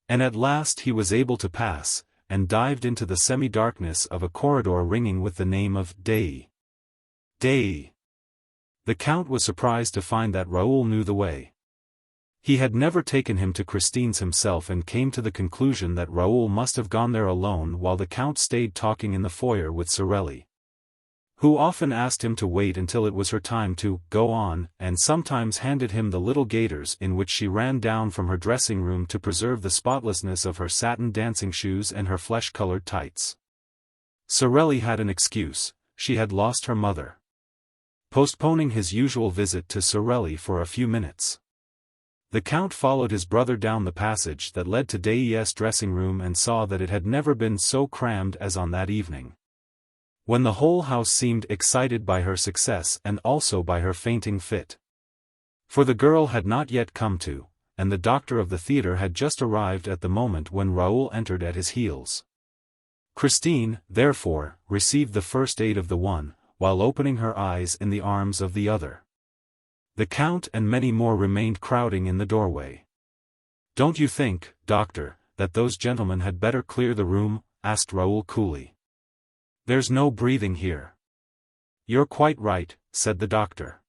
And at last he was able to pass, and dived into the semi-darkness of a corridor ringing with the name of Dei. Dei. The Count was surprised to find that Raoul knew the way. He had never taken him to Christine's himself and came to the conclusion that Raoul must have gone there alone while the Count stayed talking in the foyer with Sorelli, who often asked him to wait until it was her time to go on, and sometimes handed him the little gaiters in which she ran down from her dressing room to preserve the spotlessness of her satin dancing shoes and her flesh-colored tights. Sorelli had an excuse: she had lost her mother. Postponing his usual visit to Sorelli for a few minutes, the Count followed his brother down the passage that led to Dei's dressing room and saw that it had never been so crammed as on that evening, when the whole house seemed excited by her success and also by her fainting fit. For the girl had not yet come to, and the doctor of the theatre had just arrived at the moment when Raoul entered at his heels. Christine, therefore, received the first aid of the one, while opening her eyes in the arms of the other. The Count and many more remained crowding in the doorway. "Don't you think, doctor, that those gentlemen had better clear the room?" asked Raoul coolly. "There's no breathing here." "You're quite right," said the doctor.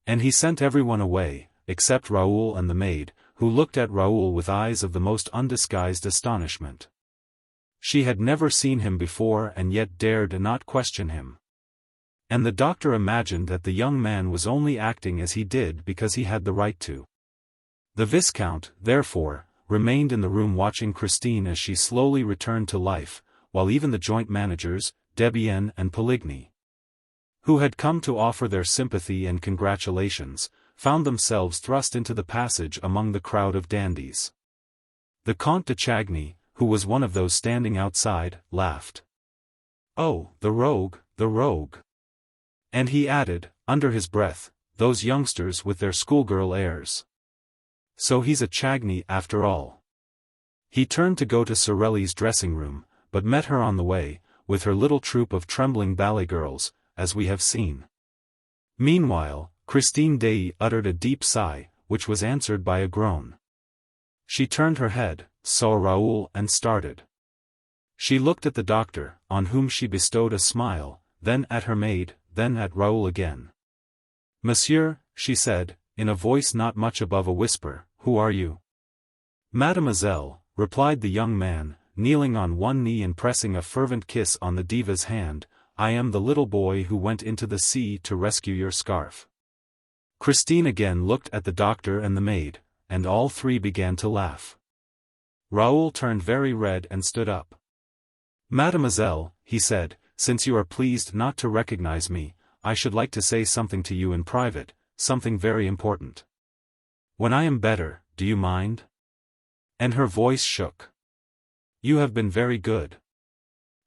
And he sent everyone away, except Raoul and the maid, who looked at Raoul with eyes of the most undisguised astonishment. She had never seen him before and yet dared not question him. And the doctor imagined that the young man was only acting as he did because he had the right to. The Viscount, therefore, remained in the room watching Christine as she slowly returned to life, while even the joint managers, Debienne and Poligny, who had come to offer their sympathy and congratulations, found themselves thrust into the passage among the crowd of dandies. The Comte de Chagny, who was one of those standing outside, laughed. "Oh, the rogue, the rogue." And he added, under his breath, "Those youngsters with their schoolgirl airs. So he's a Chagny after all." He turned to go to Sorelli's dressing room, but met her on the way, with her little troop of trembling ballet girls, as we have seen. Meanwhile, Christine Daae uttered a deep sigh, which was answered by a groan. She turned her head, saw Raoul and started. She looked at the doctor, on whom she bestowed a smile, then at her maid, then at Raoul again. "Monsieur," she said, in a voice not much above a whisper, "who are you?" "Mademoiselle," replied the young man, kneeling on one knee and pressing a fervent kiss on the diva's hand, "I am the little boy who went into the sea to rescue your scarf." Christine again looked at the doctor and the maid, and all three began to laugh. Raoul turned very red and stood up. "Mademoiselle," he said, "since you are pleased not to recognize me, I should like to say something to you in private, something very important. When I am better, do you mind?" And her voice shook. "You have been very good."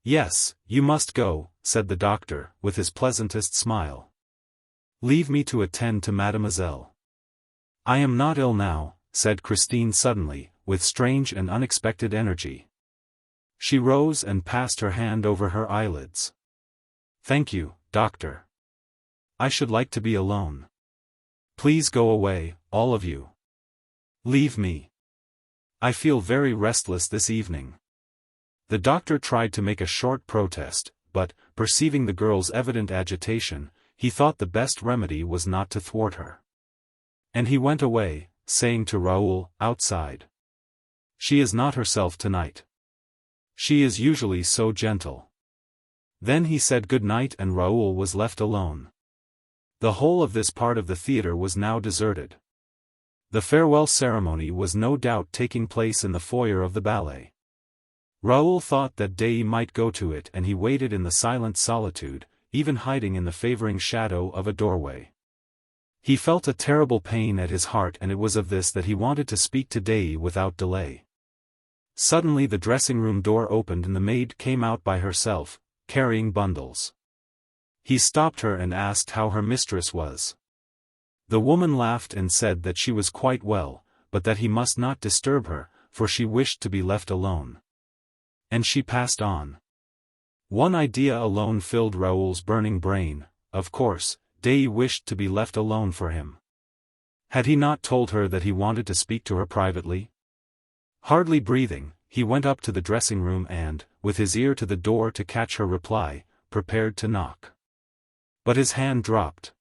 "Yes, you must go," said the doctor, with his pleasantest smile. "Leave me to attend to mademoiselle." "I am not ill now," said Christine suddenly, with strange and unexpected energy. She rose and passed her hand over her eyelids. "Thank you, doctor. I should like to be alone. Please go away, all of you. Leave me. I feel very restless this evening." The doctor tried to make a short protest, but, perceiving the girl's evident agitation, he thought the best remedy was not to thwart her. And he went away, saying to Raoul, outside, "She is not herself tonight. She is usually so gentle." Then he said good night and Raoul was left alone. The whole of this part of the theatre was now deserted. The farewell ceremony was no doubt taking place in the foyer of the ballet. Raoul thought that Daae might go to it and he waited in the silent solitude, even hiding in the favoring shadow of a doorway. He felt a terrible pain at his heart and it was of this that he wanted to speak to Daae without delay. Suddenly the dressing-room door opened and the maid came out by herself, carrying bundles. He stopped her and asked how her mistress was. The woman laughed and said that she was quite well, but that he must not disturb her, for she wished to be left alone. And she passed on. One idea alone filled Raoul's burning brain. Of course, Daae wished to be left alone for him. Had he not told her that he wanted to speak to her privately? Hardly breathing, he went up to the dressing room and, with his ear to the door to catch her reply, prepared to knock. But his hand dropped.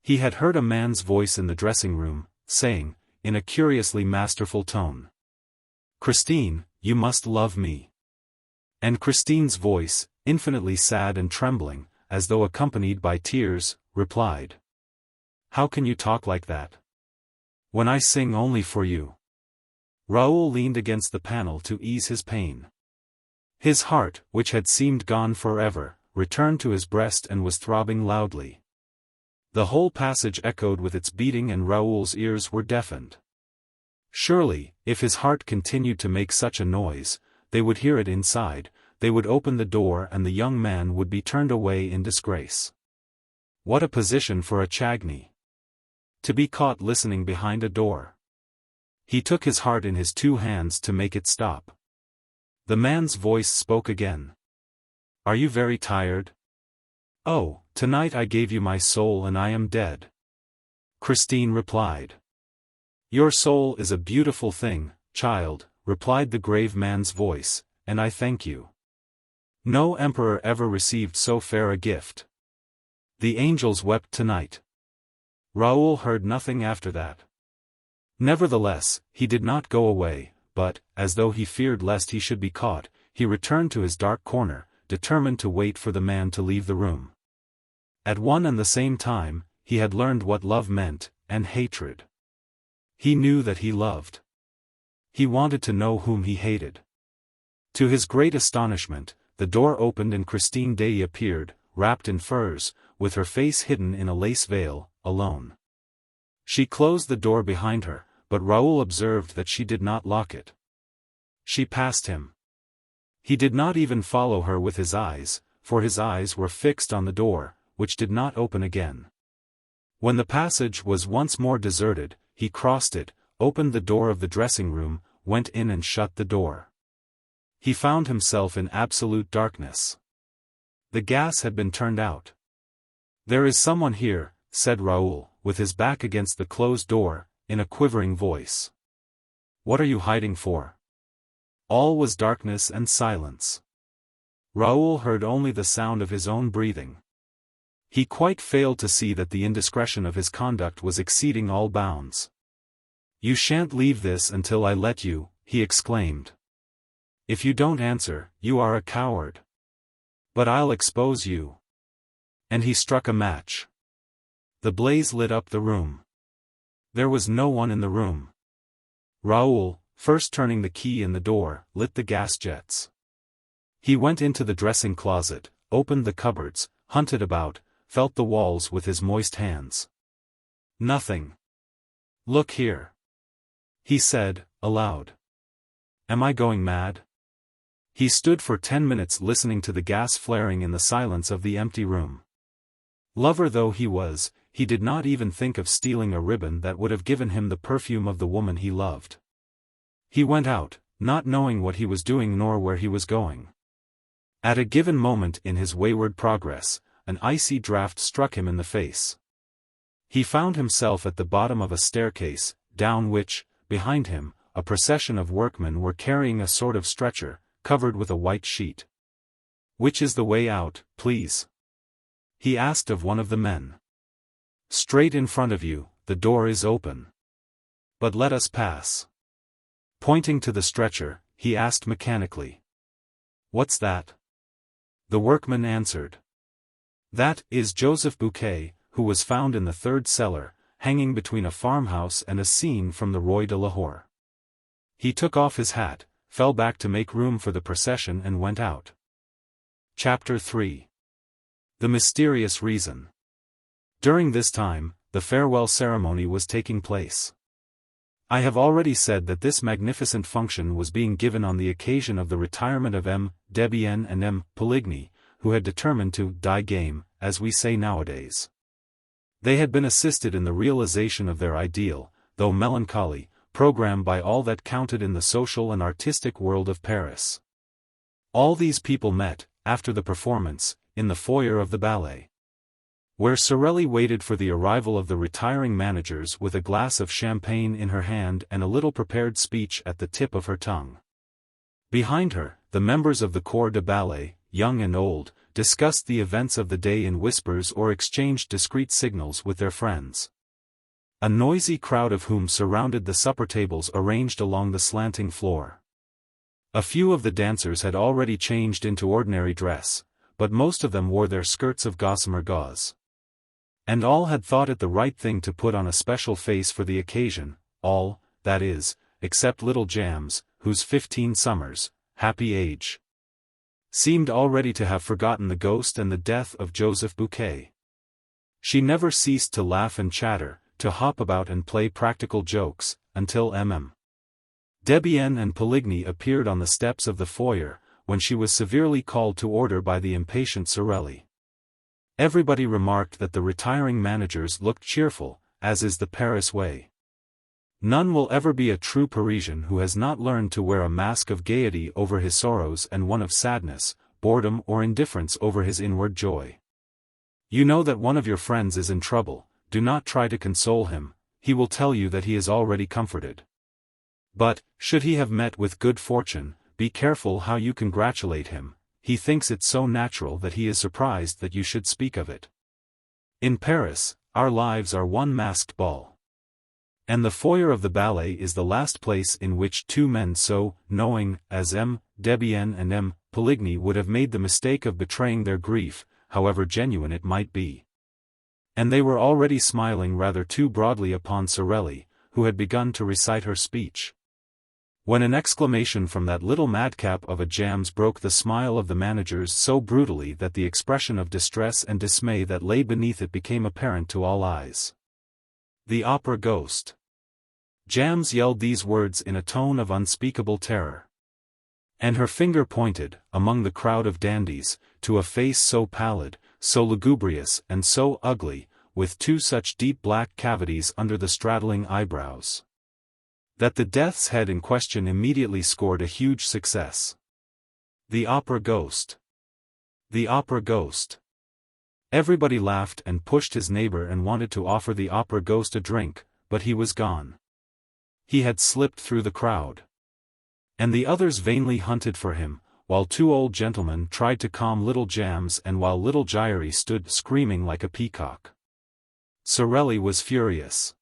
He had heard a man's voice in the dressing room, saying, in a curiously masterful tone, "Christine, you must love me." And Christine's voice, infinitely sad and trembling, as though accompanied by tears, replied, "How can you talk like that? When I sing only for you." Raoul leaned against the panel to ease his pain. His heart, which had seemed gone forever, returned to his breast and was throbbing loudly. The whole passage echoed with its beating and Raoul's ears were deafened. Surely, if his heart continued to make such a noise, they would hear it inside, they would open the door and the young man would be turned away in disgrace. What a position for a Chagny! To be caught listening behind a door. He took his heart in his two hands to make it stop. The man's voice spoke again. "Are you very tired?" "Oh, tonight I gave you my soul and I am dead," Christine replied. "Your soul is a beautiful thing, child," replied the grave man's voice, "and I thank you. No emperor ever received so fair a gift. The angels wept tonight." Raoul heard nothing after that. Nevertheless, he did not go away, but, as though he feared lest he should be caught, he returned to his dark corner, determined to wait for the man to leave the room. At one and the same time, he had learned what love meant, and hatred. He knew that he loved. He wanted to know whom he hated. To his great astonishment, the door opened and Christine Daae appeared, wrapped in furs, with her face hidden in a lace veil, alone. She closed the door behind her, but Raoul observed that she did not lock it. She passed him. He did not even follow her with his eyes, for his eyes were fixed on the door, which did not open again. When the passage was once more deserted, he crossed it, opened the door of the dressing room, went in and shut the door. He found himself in absolute darkness. The gas had been turned out. "There is someone here," said Raoul, with his back against the closed door, in a quivering voice. "What are you hiding for?" All was darkness and silence. Raoul heard only the sound of his own breathing. He quite failed to see that the indiscretion of his conduct was exceeding all bounds. "You shan't leave this until I let you," he exclaimed. "If you don't answer, you are a coward. But I'll expose you." And he struck a match. The blaze lit up the room. There was no one in the room. Raoul, first turning the key in the door, lit the gas jets. He went into the dressing closet, opened the cupboards, hunted about, felt the walls with his moist hands. Nothing. "Look here," he said, aloud. "Am I going mad?" He stood for 10 minutes listening to the gas flaring in the silence of the empty room. Lover though he was, he did not even think of stealing a ribbon that would have given him the perfume of the woman he loved. He went out, not knowing what he was doing nor where he was going. At a given moment in his wayward progress, an icy draught struck him in the face. He found himself at the bottom of a staircase, down which, behind him, a procession of workmen were carrying a sort of stretcher, covered with a white sheet. "Which is the way out, please?" he asked of one of the men. "Straight in front of you, the door is open. But let us pass." Pointing to the stretcher, he asked mechanically, "What's that?" The workman answered. "That is Joseph Buquet, who was found in the third cellar, hanging between a farmhouse and a scene from the Roi de Lahore." He took off his hat, fell back to make room for the procession and went out. Chapter 3. The Mysterious Reason. During this time, the farewell ceremony was taking place. I have already said that this magnificent function was being given on the occasion of the retirement of Debienne and Poligny, who had determined to die game, as we say nowadays. They had been assisted in the realization of their ideal, though melancholy, program by all that counted in the social and artistic world of Paris. All these people met, after the performance, in the foyer of the ballet, where Sorelli waited for the arrival of the retiring managers with a glass of champagne in her hand and a little prepared speech at the tip of her tongue. Behind her, the members of the corps de ballet, young and old, discussed the events of the day in whispers or exchanged discreet signals with their friends. A noisy crowd of whom surrounded the supper tables arranged along the slanting floor. A few of the dancers had already changed into ordinary dress, but most of them wore their skirts of gossamer gauze. And all had thought it the right thing to put on a special face for the occasion, all, that is, except little Jams, whose 15 summers, happy age, seemed already to have forgotten the ghost and the death of Joseph Buquet. She never ceased to laugh and chatter, to hop about and play practical jokes, until Debienne and Poligny appeared on the steps of the foyer, when she was severely called to order by the impatient Sorelli. Everybody remarked that the retiring managers looked cheerful, as is the Paris way. None will ever be a true Parisian who has not learned to wear a mask of gaiety over his sorrows and one of sadness, boredom or indifference over his inward joy. You know that one of your friends is in trouble, do not try to console him, he will tell you that he is already comforted. But, should he have met with good fortune, be careful how you congratulate him, he thinks it so natural that he is surprised that you should speak of it. In Paris, our lives are one masked ball. And the foyer of the ballet is the last place in which two men so knowing as Debienne and Poligny would have made the mistake of betraying their grief, however genuine it might be. And they were already smiling rather too broadly upon Sorelli, who had begun to recite her speech, when an exclamation from that little madcap of a Jams broke the smile of the managers so brutally that the expression of distress and dismay that lay beneath it became apparent to all eyes. The opera ghost. Jams yelled these words in a tone of unspeakable terror. And her finger pointed, among the crowd of dandies, to a face so pallid, so lugubrious and so ugly, with two such deep black cavities under the straddling eyebrows, that the death's head in question immediately scored a huge success. The opera ghost. The opera ghost. Everybody laughed and pushed his neighbor and wanted to offer the opera ghost a drink, but he was gone. He had slipped through the crowd. And the others vainly hunted for him, while two old gentlemen tried to calm little Jams and while little Giry stood screaming like a peacock. Sorelli was furious.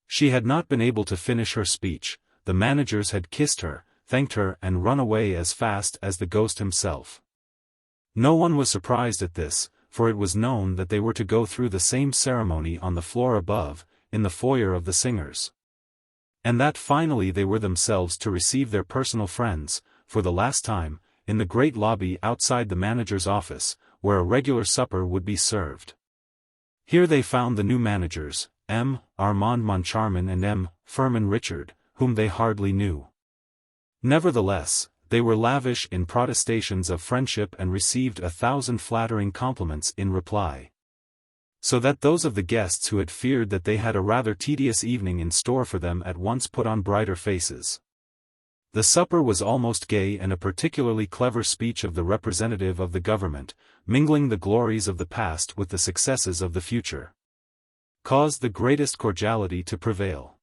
She had not been able to finish her speech, the managers had kissed her, thanked her and run away as fast as the ghost himself. No one was surprised at this, for it was known that they were to go through the same ceremony on the floor above, in the foyer of the singers. And that finally they were themselves to receive their personal friends, for the last time, in the great lobby outside the manager's office, where a regular supper would be served. Here they found the new managers, Armand Moncharmin and Firmin Richard, whom they hardly knew. Nevertheless, they were lavish in protestations of friendship and received 1,000 flattering compliments in reply. So that those of the guests who had feared that they had a rather tedious evening in store for them at once put on brighter faces. The supper was almost gay, and a particularly clever speech of the representative of the government, mingling the glories of the past with the successes of the future, caused the greatest cordiality to prevail.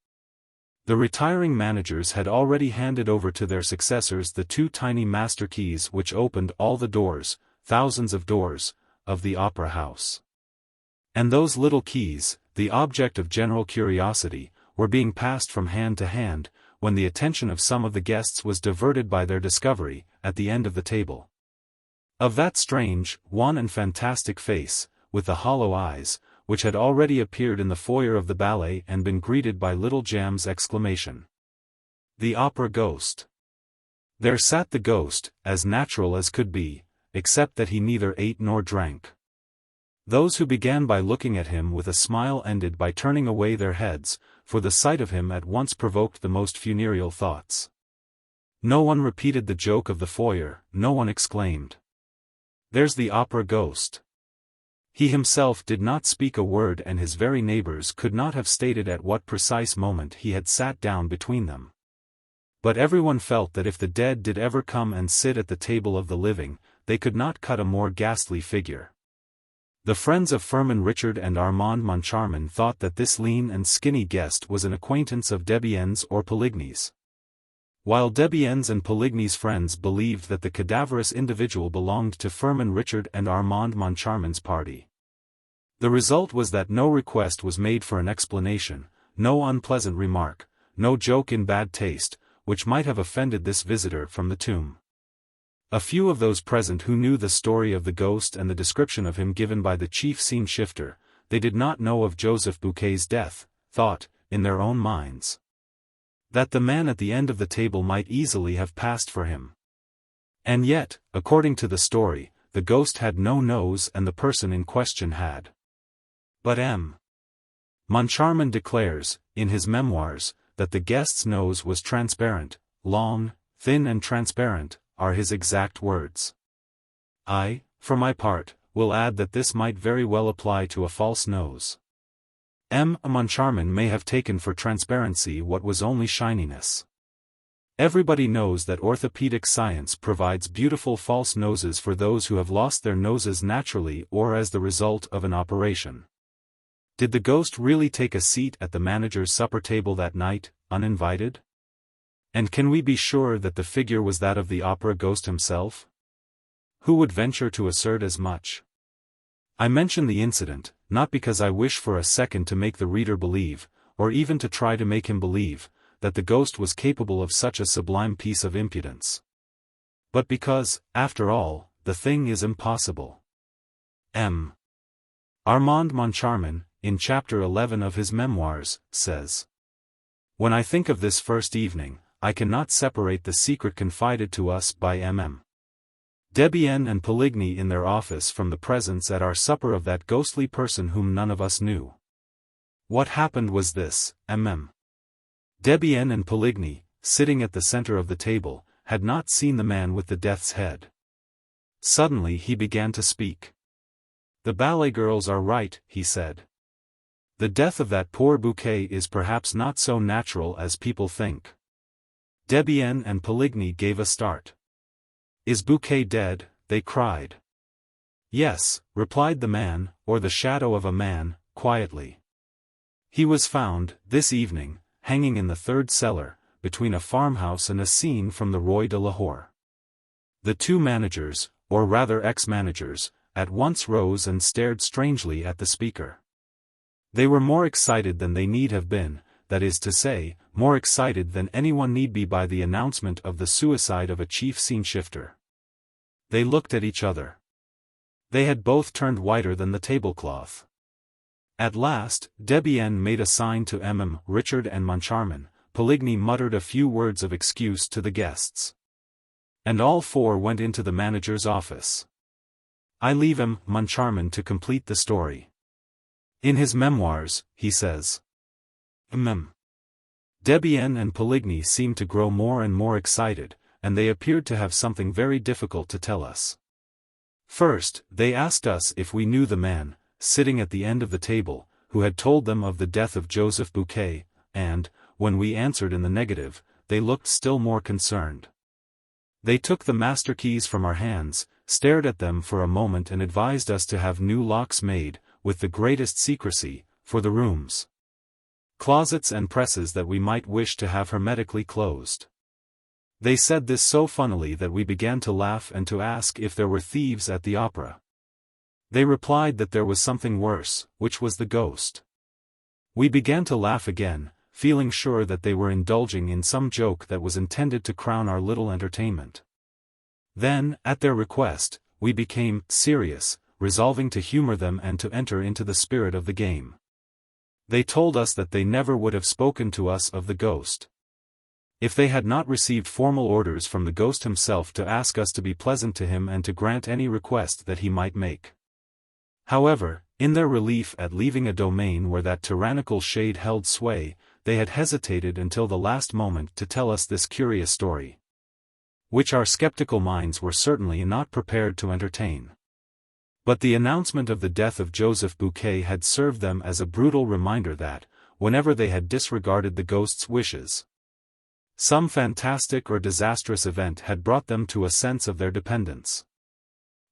The retiring managers had already handed over to their successors the two tiny master keys which opened all the doors, thousands of doors, of the opera house. And those little keys, the object of general curiosity, were being passed from hand to hand, when the attention of some of the guests was diverted by their discovery, at the end of the table, of that strange, wan and fantastic face, with the hollow eyes, which had already appeared in the foyer of the ballet and been greeted by little Jam's exclamation. The opera ghost. There sat the ghost, as natural as could be, except that he neither ate nor drank. Those who began by looking at him with a smile ended by turning away their heads, for the sight of him at once provoked the most funereal thoughts. No one repeated the joke of the foyer, no one exclaimed, "There's the opera ghost." He himself did not speak a word, and his very neighbors could not have stated at what precise moment he had sat down between them. But everyone felt that if the dead did ever come and sit at the table of the living, they could not cut a more ghastly figure. The friends of Firmin Richard and Armand Moncharmin thought that this lean and skinny guest was an acquaintance of Debienne's or Poligny's, while Debienne's and Poligny's friends believed that the cadaverous individual belonged to Firmin Richard and Armand Moncharmin's party. The result was that no request was made for an explanation, no unpleasant remark, no joke in bad taste, which might have offended this visitor from the tomb. A few of those present who knew the story of the ghost and the description of him given by the chief scene shifter, they did not know of Joseph Buquet's death, thought, in their own minds, that the man at the end of the table might easily have passed for him. And yet, according to the story, the ghost had no nose and the person in question had. But M. Moncharmin declares, in his memoirs, that the guest's nose was transparent, long, thin and transparent, are his exact words. I, for my part, will add that this might very well apply to a false nose. M. Moncharmin may have taken for transparency what was only shininess. Everybody knows that orthopedic science provides beautiful false noses for those who have lost their noses naturally or as the result of an operation. Did the ghost really take a seat at the manager's supper table that night, uninvited? And can we be sure that the figure was that of the opera ghost himself? Who would venture to assert as much? I mention the incident, not because I wish for a second to make the reader believe, or even to try to make him believe, that the ghost was capable of such a sublime piece of impudence, but because, after all, the thing is impossible. M. Armand Moncharmin, in Chapter 11 of his memoirs, says, "When I think of this first evening, I cannot separate the secret confided to us by M.M. Debienne and Poligny in their office from the presence at our supper of that ghostly person whom none of us knew. What happened was this: M.M. Debienne and Poligny, sitting at the center of the table, had not seen the man with the death's head. Suddenly he began to speak. The ballet girls are right, he said. The death of that poor Buquet is perhaps not so natural as people think. Debienne and Poligny gave a start. Is Buquet dead? They cried. Yes, replied the man, or the shadow of a man, quietly. He was found, this evening, hanging in the third cellar, between a farmhouse and a scene from the Roi de Lahore. The two managers, or rather ex-managers, at once rose and stared strangely at the speaker. They were more excited than they need have been, that is to say, more excited than anyone need be by the announcement of the suicide of a chief scene shifter. They looked at each other. They had both turned whiter than the tablecloth. At last, Debienne made a sign to M. Richard and Moncharmin. Poligny muttered a few words of excuse to the guests. And all four went into the manager's office. I leave M. Moncharmin to complete the story. In his memoirs, he says, M. Debienne and Poligny seemed to grow more and more excited, and they appeared to have something very difficult to tell us. First, they asked us if we knew the man, sitting at the end of the table, who had told them of the death of Joseph Buquet, and, when we answered in the negative, they looked still more concerned. They took the master keys from our hands, stared at them for a moment and advised us to have new locks made, with the greatest secrecy, for the rooms, closets and presses that we might wish to have hermetically closed. They said this so funnily that we began to laugh and to ask if there were thieves at the opera. They replied that there was something worse, which was the ghost. We began to laugh again, feeling sure that they were indulging in some joke that was intended to crown our little entertainment. Then, at their request, we became serious, resolving to humor them and to enter into the spirit of the game. They told us that they never would have spoken to us of the ghost, if they had not received formal orders from the ghost himself to ask us to be pleasant to him and to grant any request that he might make. However, in their relief at leaving a domain where that tyrannical shade held sway, they had hesitated until the last moment to tell us this curious story, which our skeptical minds were certainly not prepared to entertain. But the announcement of the death of Joseph Buquet had served them as a brutal reminder that, whenever they had disregarded the ghost's wishes, Some fantastic or disastrous event had brought them to a sense of their dependence.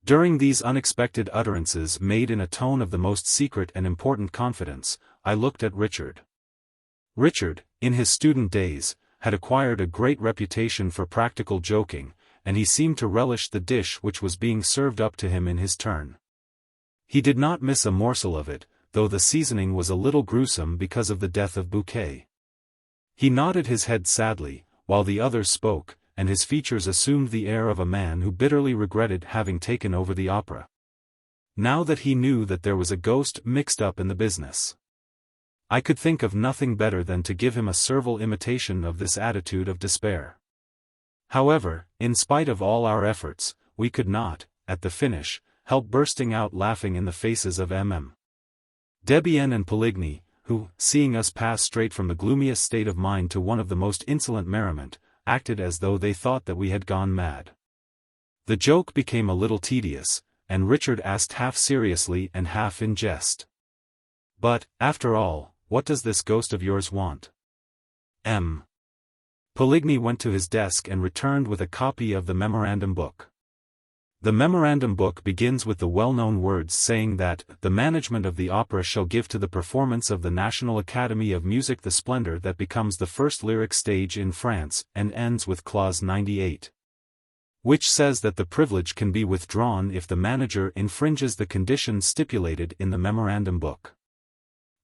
During these unexpected utterances made in a tone of the most secret and important confidence, I looked at Richard. Richard, in his student days, had acquired a great reputation for practical joking, and he seemed to relish the dish which was being served up to him in his turn. He did not miss a morsel of it, though the seasoning was a little gruesome because of the death of Buquet. He nodded his head sadly, while the others spoke, and his features assumed the air of a man who bitterly regretted having taken over the opera. Now that he knew that there was a ghost mixed up in the business, I could think of nothing better than to give him a servile imitation of this attitude of despair. However, in spite of all our efforts, we could not, at the finish, help bursting out laughing in the faces of Debienne and Poligny, who, seeing us pass straight from the gloomiest state of mind to one of the most insolent merriment, acted as though they thought that we had gone mad. The joke became a little tedious, and Richard asked half seriously and half in jest. "But, after all, what does this ghost of yours want?" Poligny went to his desk and returned with a copy of the memorandum book. The memorandum book begins with the well-known words saying that the management of the opera shall give to the performance of the National Academy of Music the splendor that becomes the first lyric stage in France, and ends with clause 98, which says that the privilege can be withdrawn if the manager infringes the conditions stipulated in the memorandum book.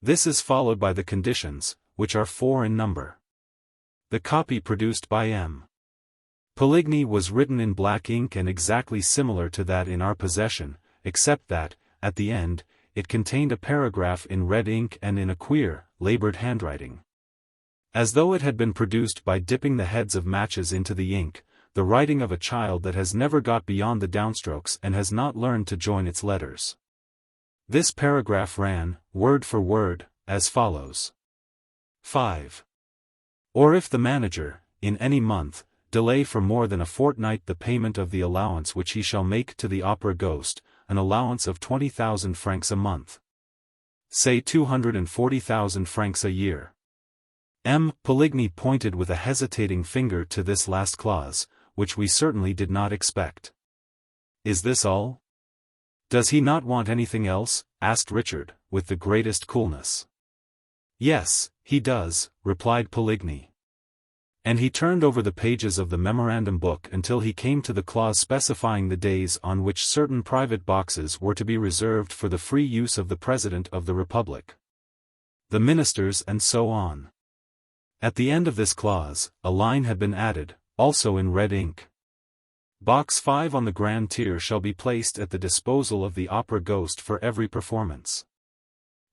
This is followed by the conditions, which are 4 in number. The copy produced by Poligny was written in black ink and exactly similar to that in our possession, except that, at the end, it contained a paragraph in red ink and in a queer, labored handwriting. As though it had been produced by dipping the heads of matches into the ink, the writing of a child that has never got beyond the downstrokes and has not learned to join its letters. This paragraph ran, word for word, as follows. 5. Or if the manager, in any month, delay for more than a fortnight the payment of the allowance which he shall make to the opera ghost, an allowance of 20,000 francs a month. Say 240,000 francs a year. Poligny pointed with a hesitating finger to this last clause, which we certainly did not expect. "Is this all? Does he not want anything else?" asked Richard, with the greatest coolness. "Yes, he does," replied Poligny. And he turned over the pages of the memorandum book until he came to the clause specifying the days on which certain private boxes were to be reserved for the free use of the President of the Republic, the ministers and so on. At the end of this clause, a line had been added, also in red ink. Box 5 on the grand tier shall be placed at the disposal of the opera ghost for every performance.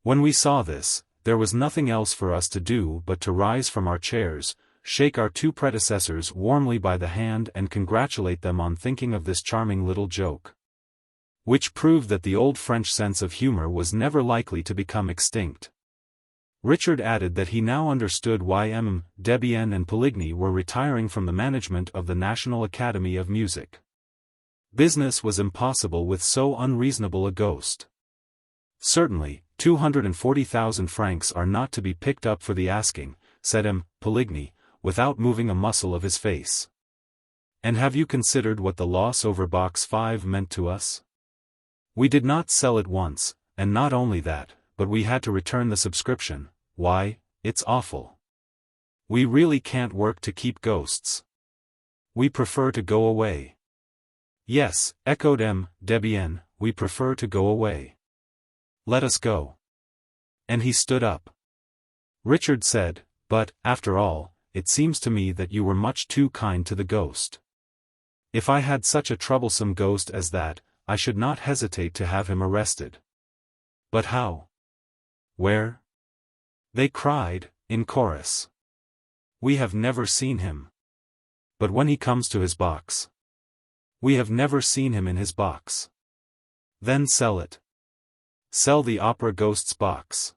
When we saw this, there was nothing else for us to do but to rise from our chairs, shake our 2 predecessors warmly by the hand and congratulate them on thinking of this charming little joke, which proved that the old French sense of humor was never likely to become extinct. Richard added that he now understood why Debienne and Poligny were retiring from the management of the National Academy of Music. Business was impossible with so unreasonable a ghost. Certainly, 240,000 francs are not to be picked up for the asking, said Poligny, without moving a muscle of his face. "And have you considered what the loss over box 5 meant to us? We did not sell it once, and not only that, but we had to return the subscription. Why, it's awful. We really can't work to keep ghosts. We prefer to go away." "Yes," echoed Debienne, "we prefer to go away. Let us go." And he stood up. Richard said, "But, after all, it seems to me that you were much too kind to the ghost. If I had such a troublesome ghost as that, I should not hesitate to have him arrested." "But how? Where?" they cried, in chorus. "We have never seen him. But when he comes to his box?" "We have never seen him in his box." "Then sell it. Sell the opera ghost's box."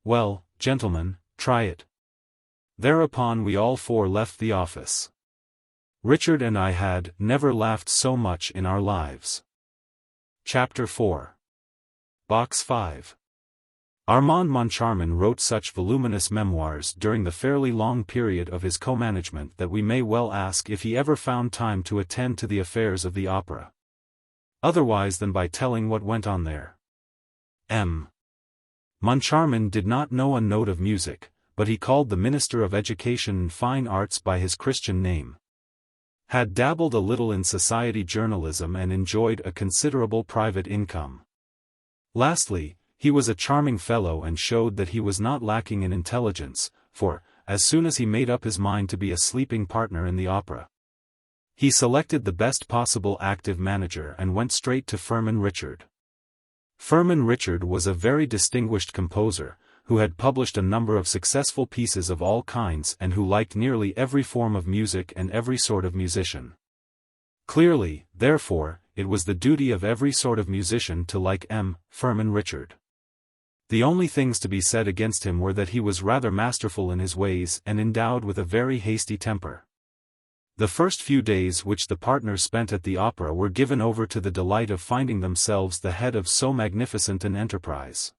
"Well, gentlemen, try it." Thereupon we all 4 left the office. Richard and I had never laughed so much in our lives. Chapter 4. Box 5. Armand Moncharmin wrote such voluminous memoirs during the fairly long period of his co-management that we may well ask if he ever found time to attend to the affairs of the opera. Otherwise than by telling what went on there. Moncharmin did not know a note of music, but he called the Minister of Education and Fine Arts by his Christian name. Had dabbled a little in society journalism and enjoyed a considerable private income. Lastly, he was a charming fellow and showed that he was not lacking in intelligence, for, as soon as he made up his mind to be a sleeping partner in the opera, he selected the best possible active manager and went straight to Firmin Richard. Firmin Richard was a very distinguished composer, who had published a number of successful pieces of all kinds and who liked nearly every form of music and every sort of musician. Clearly, therefore, it was the duty of every sort of musician to like Firmin Richard. The only things to be said against him were that he was rather masterful in his ways and endowed with a very hasty temper. The first few days which the partners spent at the opera were given over to the delight of finding themselves the head of so magnificent an enterprise.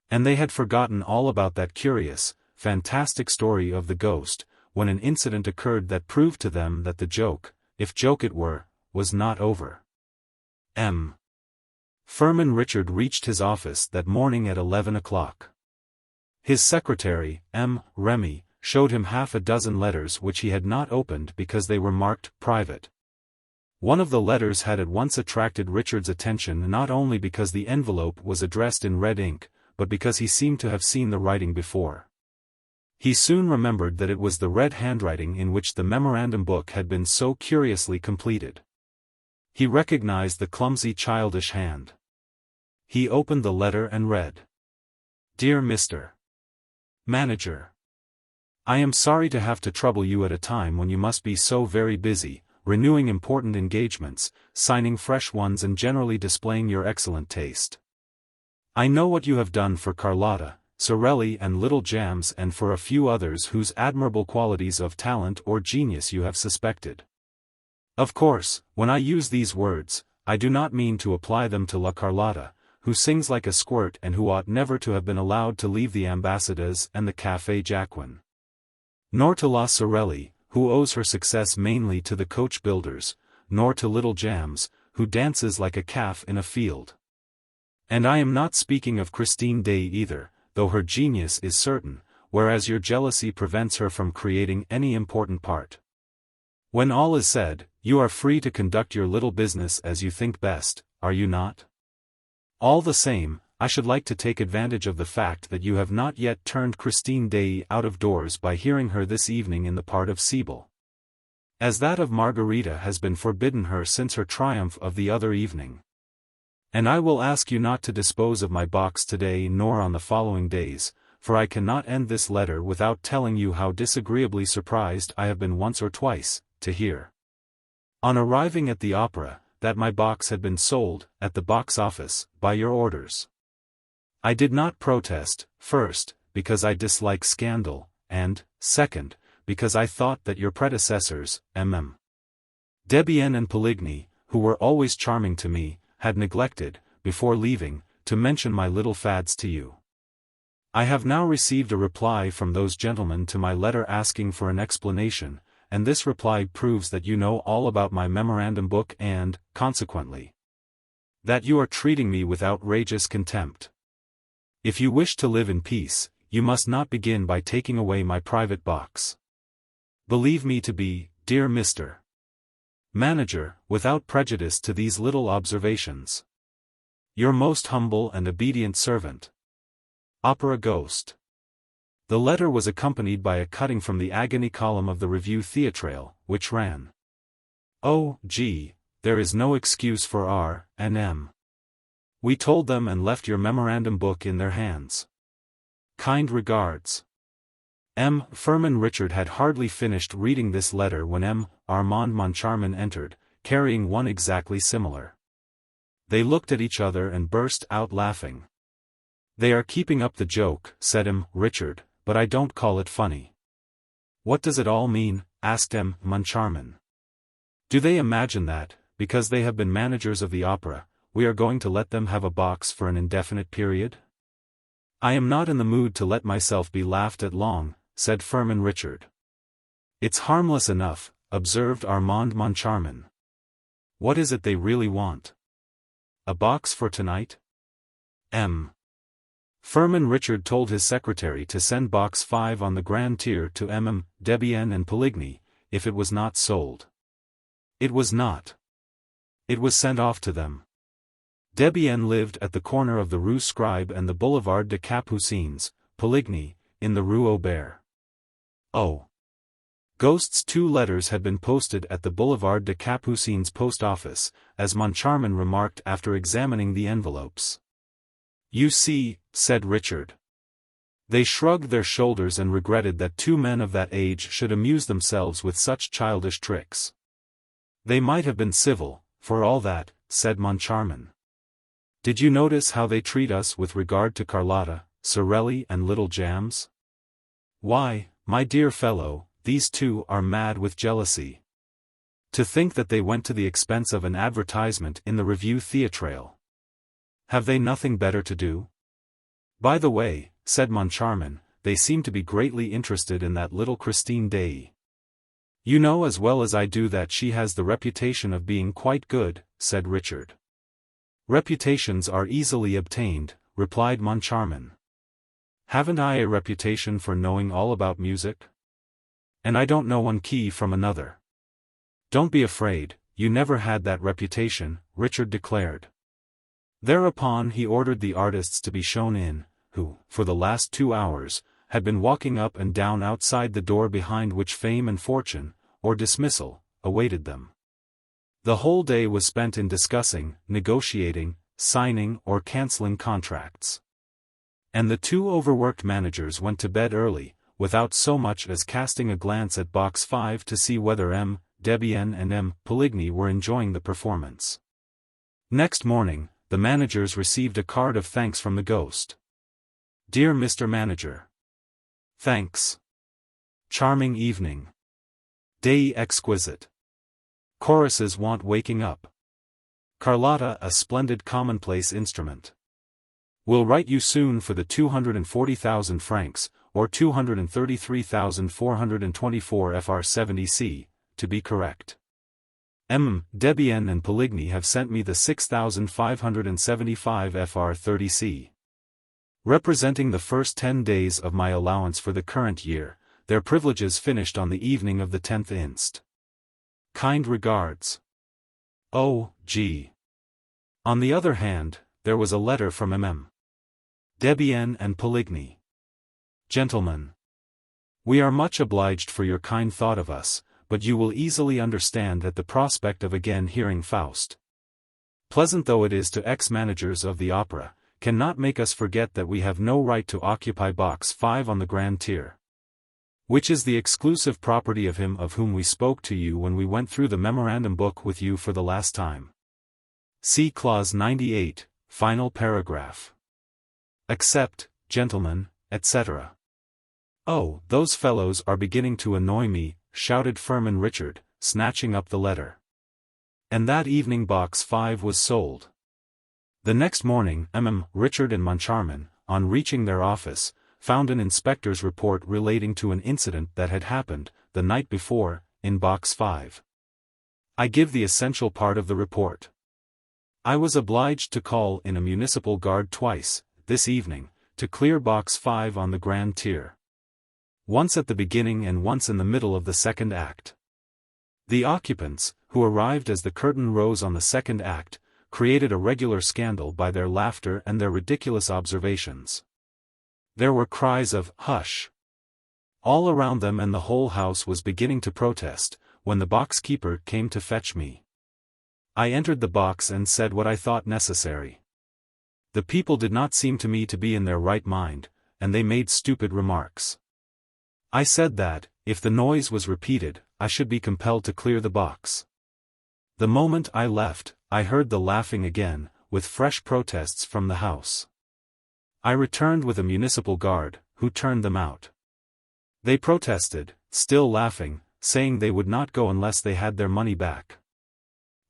And they had forgotten all about that curious, fantastic story of the ghost, when an incident occurred that proved to them that the joke, if joke it were, was not over. Firmin Richard reached his office that morning at 11 o'clock. His secretary, Remy, showed him half a dozen letters which he had not opened because they were marked private. One of the letters had at once attracted Richard's attention not only because the envelope was addressed in red ink, but because he seemed to have seen the writing before. He soon remembered that it was the red handwriting in which the memorandum book had been so curiously completed. He recognized the clumsy childish hand. He opened the letter and read. Dear Mr. Manager, I am sorry to have to trouble you at a time when you must be so very busy, renewing important engagements, signing fresh ones and generally displaying your excellent taste. I know what you have done for Carlotta, Sorelli and Little Jams and for a few others whose admirable qualities of talent or genius you have suspected. Of course, when I use these words, I do not mean to apply them to La Carlotta, who sings like a squirt and who ought never to have been allowed to leave the Ambassadors and the Café Jacquin. Nor to La Sorelli, who owes her success mainly to the coach builders, nor to Little Jams, who dances like a calf in a field. And I am not speaking of Christine Day either, though her genius is certain, whereas your jealousy prevents her from creating any important part. When all is said, you are free to conduct your little business as you think best, are you not? All the same, I should like to take advantage of the fact that you have not yet turned Christine Day out of doors by hearing her this evening in the part of Sibyl, as that of Margarita has been forbidden her since her triumph of the other evening. And I will ask you not to dispose of my box today nor on the following days, for I cannot end this letter without telling you how disagreeably surprised I have been once or twice, to hear, on arriving at the opera, that my box had been sold, at the box office, by your orders. I did not protest, first, because I dislike scandal, and, second, because I thought that your predecessors, Debienne and Poligny, who were always charming to me, had neglected, before leaving, to mention my little fads to you. I have now received a reply from those gentlemen to my letter asking for an explanation, and this reply proves that you know all about my memorandum book and, consequently, that you are treating me with outrageous contempt. If you wish to live in peace, you must not begin by taking away my private box. Believe me to be, dear Mr. Manager, without prejudice to these little observations, your most humble and obedient servant, Opera Ghost. The letter was accompanied by a cutting from the agony column of the Revue Theatrale, which ran, "Oh, gee, there is no excuse for R&M. We told them and left your memorandum book in their hands. Kind regards." Firmin Richard had hardly finished reading this letter when Armand Moncharmin entered, carrying one exactly similar. They looked at each other and burst out laughing. "They are keeping up the joke," said Richard, "but I don't call it funny." "What does it all mean?" asked Moncharmin. "Do they imagine that, because they have been managers of the opera, we are going to let them have a box for an indefinite period? "I am not in the mood to let myself be laughed at long," said Firmin Richard. "It's harmless enough," observed Armand Moncharmin. "What is it they really want? A box for tonight?" Firmin Richard told his secretary to send box 5 on the grand tier to Debienne and Poligny, if it was not sold. It was not. It was sent off to them. Debienne lived at the corner of the Rue Scribe and the Boulevard des Capucines, Poligny, in the Rue Aubert. Oh. Ghost's 2 letters had been posted at the Boulevard des Capucines post office, as Moncharmin remarked after examining the envelopes. "You see," said Richard. They shrugged their shoulders and regretted that 2 men of that age should amuse themselves with such childish tricks. "They might have been civil, for all that," said Moncharmin. "Did you notice how they treat us with regard to Carlotta, Sorelli and Little Jams? Why, my dear fellow, these 2 are mad with jealousy. To think that they went to the expense of an advertisement in the Revue Théâtrale. Have they nothing better to do? By the way," said Moncharmin, "they seem to be greatly interested in that little Christine Daae." "You know as well as I do that she has the reputation of being quite good," said Richard. "Reputations are easily obtained," replied Moncharmin. "Haven't I a reputation for knowing all about music? And I don't know one key from another." "Don't be afraid, you never had that reputation," Richard declared. Thereupon he ordered the artists to be shown in, who, for the last 2 hours, had been walking up and down outside the door behind which fame and fortune, or dismissal, awaited them. The whole day was spent in discussing, negotiating, signing or cancelling contracts. And the 2 overworked managers went to bed early, without so much as casting a glance at box 5 to see whether Debienne and Poligny were enjoying the performance. Next morning, the managers received a card of thanks from the ghost. "Dear Mr. Manager. Thanks. Charming evening. Day exquisite. Choruses want waking up. Carlotta a splendid commonplace instrument. Will write you soon for the 240,000 francs, or 233,424 Fr 70C, to be correct. Debienne and Poligny have sent me the 6,575 Fr 30C. Representing the first 10 days of my allowance for the current year, their privileges finished on the evening of the 10th inst. Kind regards. O.G." On the other hand, there was a letter from Debienne and Poligny. "Gentlemen. We are much obliged for your kind thought of us, but you will easily understand that the prospect of again hearing Faust, pleasant though it is to ex-managers of the opera, cannot make us forget that we have no right to occupy box 5 on the grand tier, which is the exclusive property of him of whom we spoke to you when we went through the memorandum book with you for the last time. See clause 98, final paragraph. Accept, gentlemen, etc." "Oh, those fellows are beginning to annoy me," shouted Firmin Richard, snatching up the letter. And that evening box 5 was sold. The next morning, Richard and Moncharmin, on reaching their office, found an inspector's report relating to an incident that had happened, the night before, in box 5. I give the essential part of the report. "I was obliged to call in a municipal guard twice, this evening, to clear box 5 on the grand tier. Once at the beginning and once in the middle of the second act. The occupants, who arrived as the curtain rose on the second act, created a regular scandal by their laughter and their ridiculous observations. There were cries of 'Hush!' all around them, and the whole house was beginning to protest, when the box-keeper came to fetch me. I entered the box and said what I thought necessary. The people did not seem to me to be in their right mind, and they made stupid remarks. I said that, if the noise was repeated, I should be compelled to clear the box. The moment I left, I heard the laughing again, with fresh protests from the house. I returned with a municipal guard, who turned them out. They protested, still laughing, saying they would not go unless they had their money back.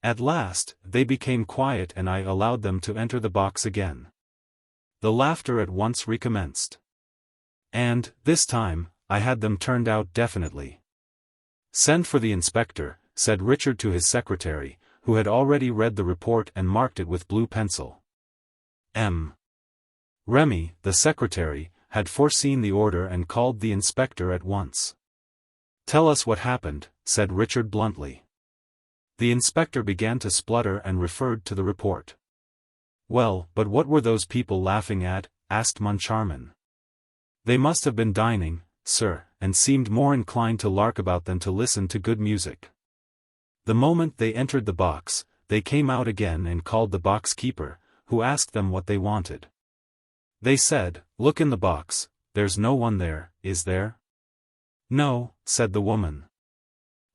At last, they became quiet and I allowed them to enter the box again. The laughter at once recommenced. And, this time, I had them turned out definitely. "Send for the inspector," said Richard to his secretary, who had already read the report and marked it with blue pencil. Remy, the secretary, had foreseen the order and called the inspector at once. "Tell us what happened," said Richard bluntly. The inspector began to splutter and referred to the report. "Well, but what were those people laughing at?" asked Moncharmin. "They must have been dining, sir, and seemed more inclined to lark about than to listen to good music. The moment they entered the box, they came out again and called the box keeper, who asked them what they wanted. They said, 'Look in the box, there's no one there, is there?' 'No,' said the woman.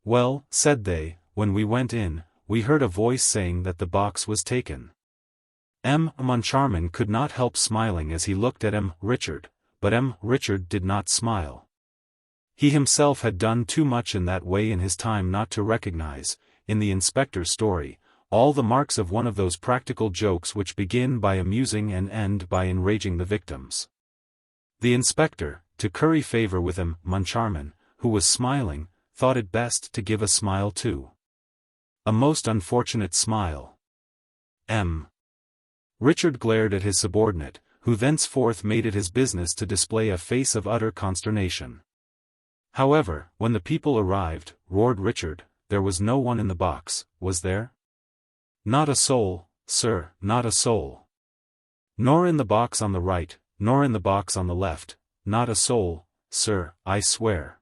'Well,' said they, 'when we went in, we heard a voice saying that the box was taken.'" Moncharmin could not help smiling as he looked at Richard, but Richard did not smile. He himself had done too much in that way in his time not to recognize, in the inspector's story, all the marks of one of those practical jokes which begin by amusing and end by enraging the victims. The inspector, to curry favor with Moncharmin, who was smiling, thought it best to give a smile too. A most unfortunate smile. Richard glared at his subordinate, who thenceforth made it his business to display a face of utter consternation. However, when the people arrived, roared Richard, there was no one in the box, was there? "Not a soul, sir, not a soul. Nor in the box on the right, nor in the box on the left, not a soul, sir, I swear.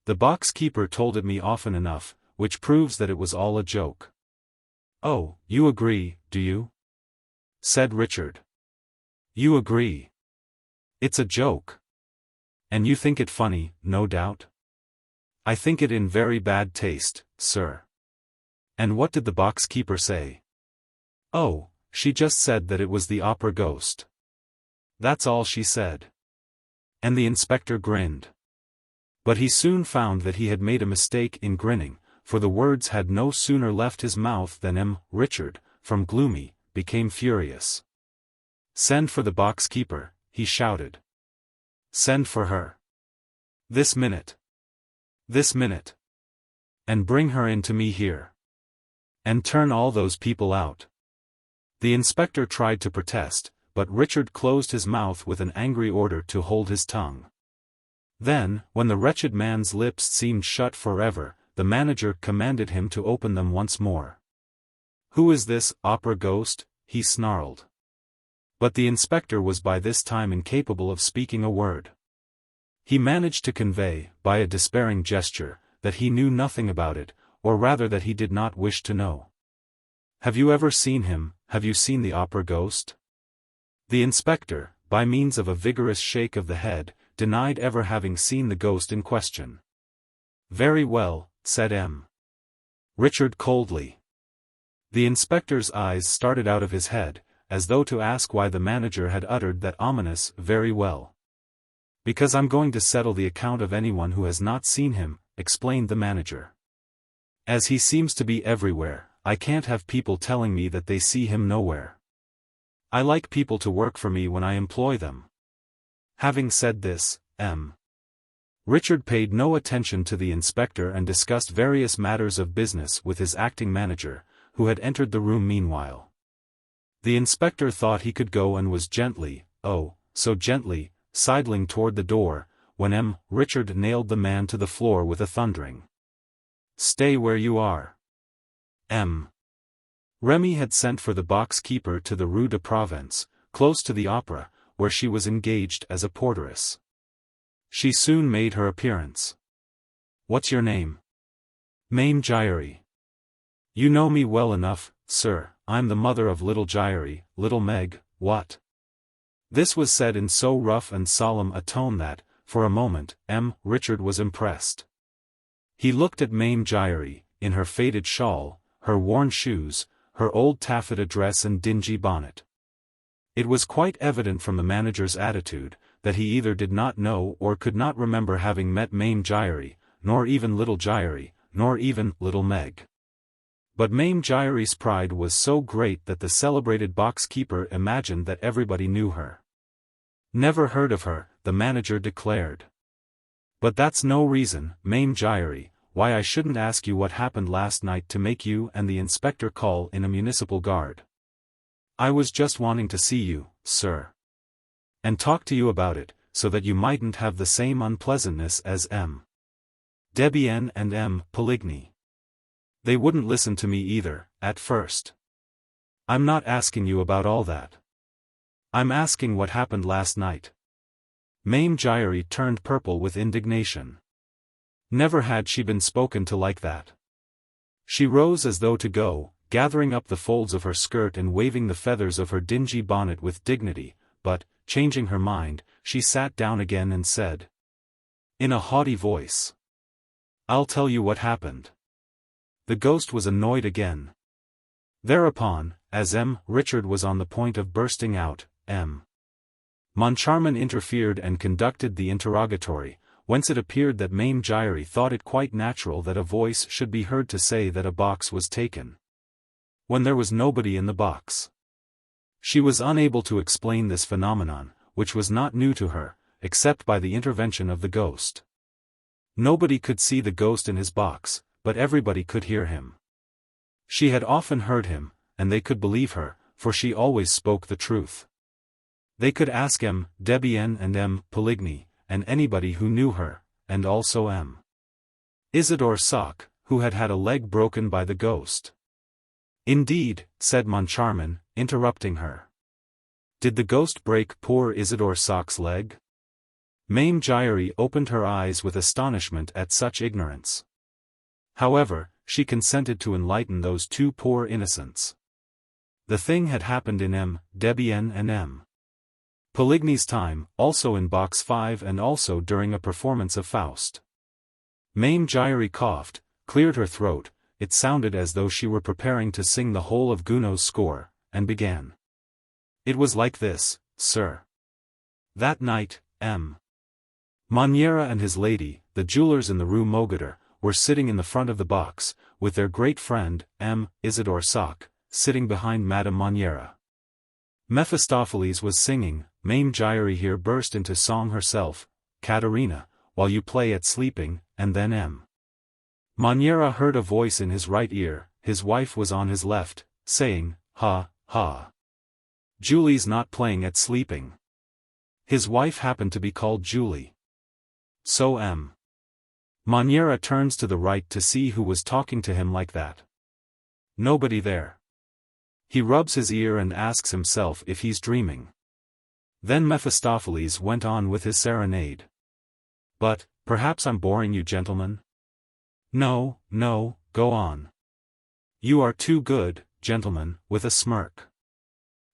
The box keeper told it me often enough, which proves that it was all a joke." "Oh, you agree, do you?" said Richard. "You agree? It's a joke. And you think it funny, no doubt?" "I think it in very bad taste, sir." "And what did the box keeper say?" "Oh, she just said that it was the opera ghost. That's all she said." And the inspector grinned. But he soon found that he had made a mistake in grinning, for the words had no sooner left his mouth than Richard, from gloomy, became furious. "Send for the box keeper," he shouted. "Send for her. This minute. This minute. And bring her in to me here. And turn all those people out." The inspector tried to protest, but Richard closed his mouth with an angry order to hold his tongue. Then, when the wretched man's lips seemed shut forever, the manager commanded him to open them once more. "Who is this opera ghost?" he snarled. But the inspector was by this time incapable of speaking a word. He managed to convey, by a despairing gesture, that he knew nothing about it, or rather that he did not wish to know. "Have you ever seen him? Have you seen the opera ghost?" The inspector, by means of a vigorous shake of the head, denied ever having seen the ghost in question. "Very well," said Richard coldly. The inspector's eyes started out of his head, as though to ask why the manager had uttered that ominous "very well." "Because I'm going to settle the account of anyone who has not seen him," explained the manager. "As he seems to be everywhere, I can't have people telling me that they see him nowhere. I like people to work for me when I employ them." Having said this, Richard paid no attention to the inspector and discussed various matters of business with his acting manager, who had entered the room meanwhile. The inspector thought he could go and was gently, oh, so gently, sidling toward the door, when Richard nailed the man to the floor with a thundering, "Stay where you are." Remy had sent for the box keeper to the Rue de Provence, close to the opera, where she was engaged as a porteress. She soon made her appearance. "What's your name?" "Mame Giry." "You know me well enough, sir, I'm the mother of little Giry, little Meg, what?" This was said in so rough and solemn a tone that, for a moment, Richard was impressed. He looked at Mame Giry, in her faded shawl, her worn shoes, her old taffeta dress and dingy bonnet. It was quite evident from the manager's attitude, that he either did not know or could not remember having met Mame Giry, nor even little Giry, nor even little Meg. But Mame Giry's pride was so great that the celebrated box-keeper imagined that everybody knew her. "Never heard of her," the manager declared. "But that's no reason, Mame Giry, why I shouldn't ask you what happened last night to make you and the inspector call in a municipal guard. I was just wanting to see you, sir. And talk to you about it, so that you mightn't have the same unpleasantness as Debienne and Poligny. They wouldn't listen to me either, at first. I'm not asking you about all that. I'm asking what happened last night." Mame Giry turned purple with indignation. Never had she been spoken to like that. She rose as though to go, gathering up the folds of her skirt and waving the feathers of her dingy bonnet with dignity, but, changing her mind, she sat down again and said, in a haughty voice, "I'll tell you what happened." The ghost was annoyed again. Thereupon, as Richard was on the point of bursting out, Moncharmin interfered and conducted the interrogatory, whence it appeared that Mame Giry thought it quite natural that a voice should be heard to say that a box was taken, when there was nobody in the box. She was unable to explain this phenomenon, which was not new to her, except by the intervention of the ghost. Nobody could see the ghost in his box, but everybody could hear him. She had often heard him, and they could believe her, for she always spoke the truth. They could ask Debienne and Poligny, and anybody who knew her, and also Isidore Sock, who had had a leg broken by the ghost. "Indeed," said Moncharmin, interrupting her. "Did the ghost break poor Isidore Sock's leg?" Mame Giry opened her eyes with astonishment at such ignorance. However, she consented to enlighten those two poor innocents. The thing had happened in Debienne and Poligny's time, also in Box 5 and also during a performance of Faust. Mame Giry coughed, cleared her throat, it sounded as though she were preparing to sing the whole of Gounod's score, and began. "It was like this, sir. That night, Maniera and his lady, the jewelers in the Rue Mogador, were sitting in the front of the box, with their great friend, Isidore Sock, sitting behind Madame Maniera. Mephistopheles was singing. Mame Giry here burst into song herself, "Caterina, while you play at sleeping," and then Maniera heard a voice in his right ear, his wife was on his left, saying, "Ha, ha. Julie's not playing at sleeping." His wife happened to be called Julie. So Maniera turns to the right to see who was talking to him like that. Nobody there. He rubs his ear and asks himself if he's dreaming. Then Mephistopheles went on with his serenade. "But, perhaps I'm boring you gentlemen?" "No, no, go on. You are too good, gentlemen," with a smirk.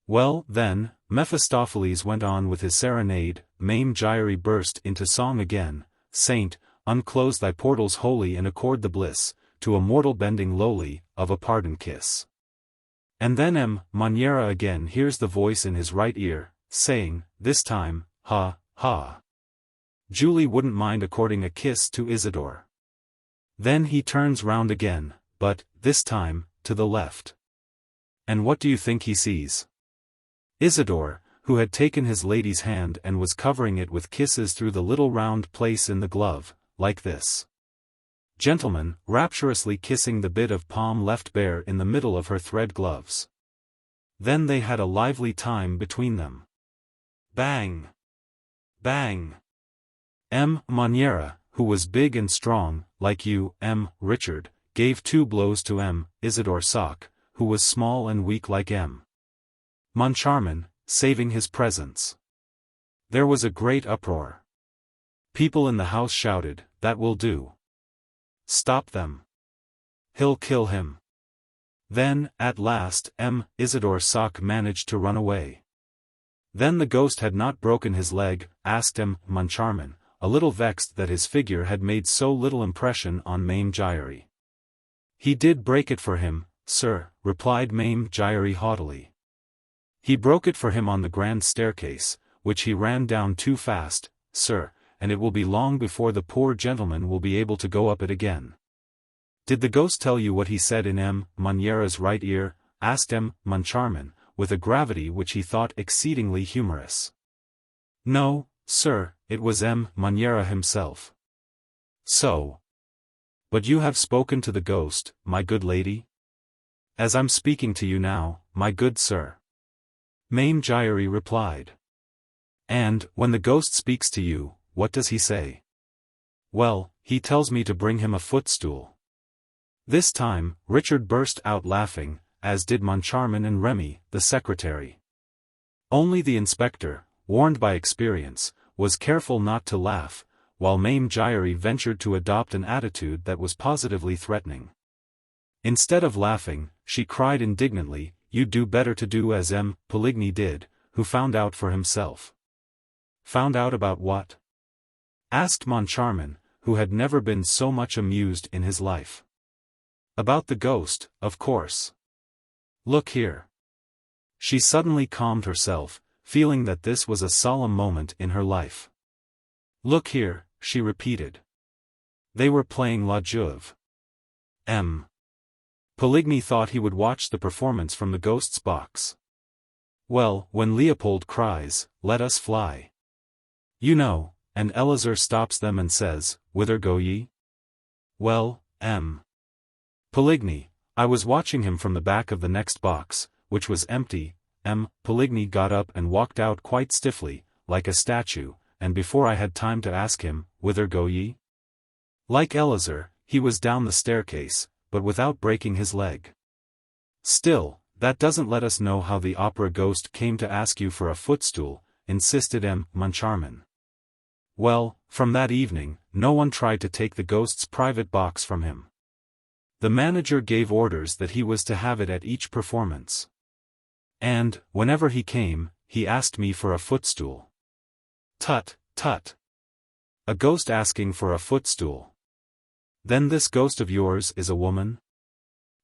"Well, then," Mephistopheles went on with his serenade, Mame Giry burst into song again, "Saint, unclose thy portals holy and accord the bliss, to a mortal bending lowly, of a pardon kiss." And then Maniera again hears the voice in his right ear, saying, this time, "Ha, ha. Julie wouldn't mind according a kiss to Isidore." Then he turns round again, but, this time, to the left. And what do you think he sees? Isidore, who had taken his lady's hand and was covering it with kisses through the little round place in the glove, like this. Gentlemen, rapturously kissing the bit of palm left bare in the middle of her thread gloves. Then they had a lively time between them. Bang! Bang! Maniera, who was big and strong, like you, Richard, gave 2 blows to Isidore Sock, who was small and weak like Moncharmin, saving his presence. There was a great uproar. People in the house shouted, "That will do. Stop them. He'll kill him." Then, at last, Isidore Sock managed to run away. Then the ghost had not broken his leg, asked Moncharmin, a little vexed that his figure had made so little impression on Mame Giry. "He did break it for him, sir," replied Mame Giry haughtily. "He broke it for him on the grand staircase, which he ran down too fast, sir, and it will be long before the poor gentleman will be able to go up it again." Did the ghost tell you what he said in M. Monniera's right ear? Asked M. Moncharmin, with a gravity which he thought exceedingly humorous. No, sir, it was M. Monniera himself. So. But you have spoken to the ghost, my good lady? As I'm speaking to you now, my good sir. Mame Giry replied. And, when the ghost speaks to you, what does he say? Well, he tells me to bring him a footstool. This time, Richard burst out laughing, as did Moncharmin and Remy, the secretary. Only the inspector, warned by experience, was careful not to laugh, while Mame Giry ventured to adopt an attitude that was positively threatening. Instead of laughing, she cried indignantly, "You'd do better to do as M. Poligny did, who found out for himself." Found out about what? Asked Moncharmin, who had never been so much amused in his life. About the ghost, of course. Look here. She suddenly calmed herself, feeling that this was a solemn moment in her life. Look here, she repeated. They were playing La Juive. M. Poligny thought he would watch the performance from the ghost's box. Well, when Leopold cries, "Let us fly," you know, and Eleazar stops them and says, "Whither go ye?" Well, M. Poligny, I was watching him from the back of the next box, which was empty. M. Poligny got up and walked out quite stiffly, like a statue, and before I had time to ask him, "Whither go ye?" Like Eleazar, he was down the staircase, but without breaking his leg. Still, that doesn't let us know how the opera ghost came to ask you for a footstool, insisted M. Moncharmin. Well, from that evening, no one tried to take the ghost's private box from him. The manager gave orders that he was to have it at each performance. And, whenever he came, he asked me for a footstool. Tut, tut. A ghost asking for a footstool. Then this ghost of yours is a woman?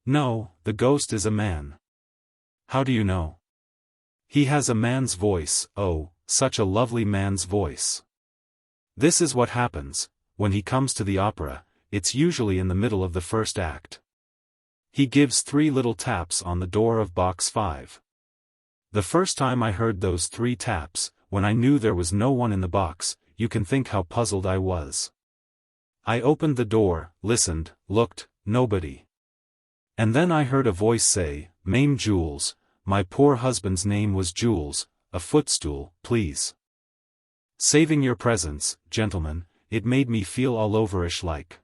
No, the ghost is a man. How do you know? He has a man's voice, oh, such a lovely man's voice. This is what happens, when he comes to the opera, it's usually in the middle of the first act. He gives 3 little taps on the door of box 5. The first time I heard those 3 taps, when I knew there was no one in the box, you can think how puzzled I was. I opened the door, listened, looked, nobody. And then I heard a voice say, "Mame Jules, my poor husband's name was Jules, a footstool, please." Saving your presence, gentlemen, it made me feel all overish like.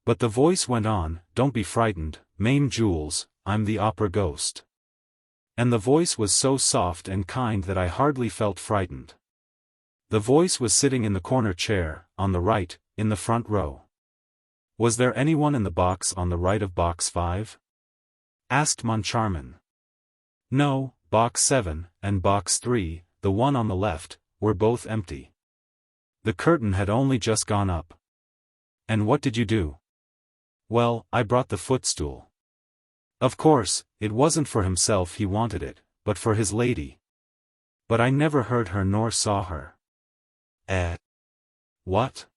But the voice went on, "Don't be frightened, Mame Jules, I'm the opera ghost." And the voice was so soft and kind that I hardly felt frightened. The voice was sitting in the corner chair, on the right, in the front row. Was there anyone in the box on the right of box 5? Asked Moncharmin. No, box 7, and box 3, the one on the left, were both empty. The curtain had only just gone up. And what did you do? Well, I brought the footstool. Of course, it wasn't for himself he wanted it, but for his lady. But I never heard her nor saw her. What?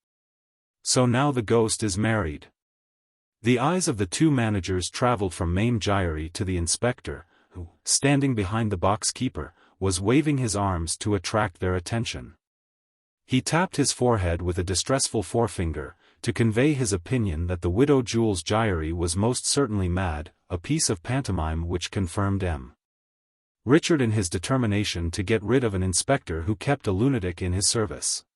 So now the ghost is married. The eyes of the 2 managers traveled from Mame Giry to the inspector, who, standing behind the box keeper, was waving his arms to attract their attention. He tapped his forehead with a distressful forefinger, to convey his opinion that the widow Jules Giry was most certainly mad, a piece of pantomime which confirmed M. Richard in his determination to get rid of an inspector who kept a lunatic in his service.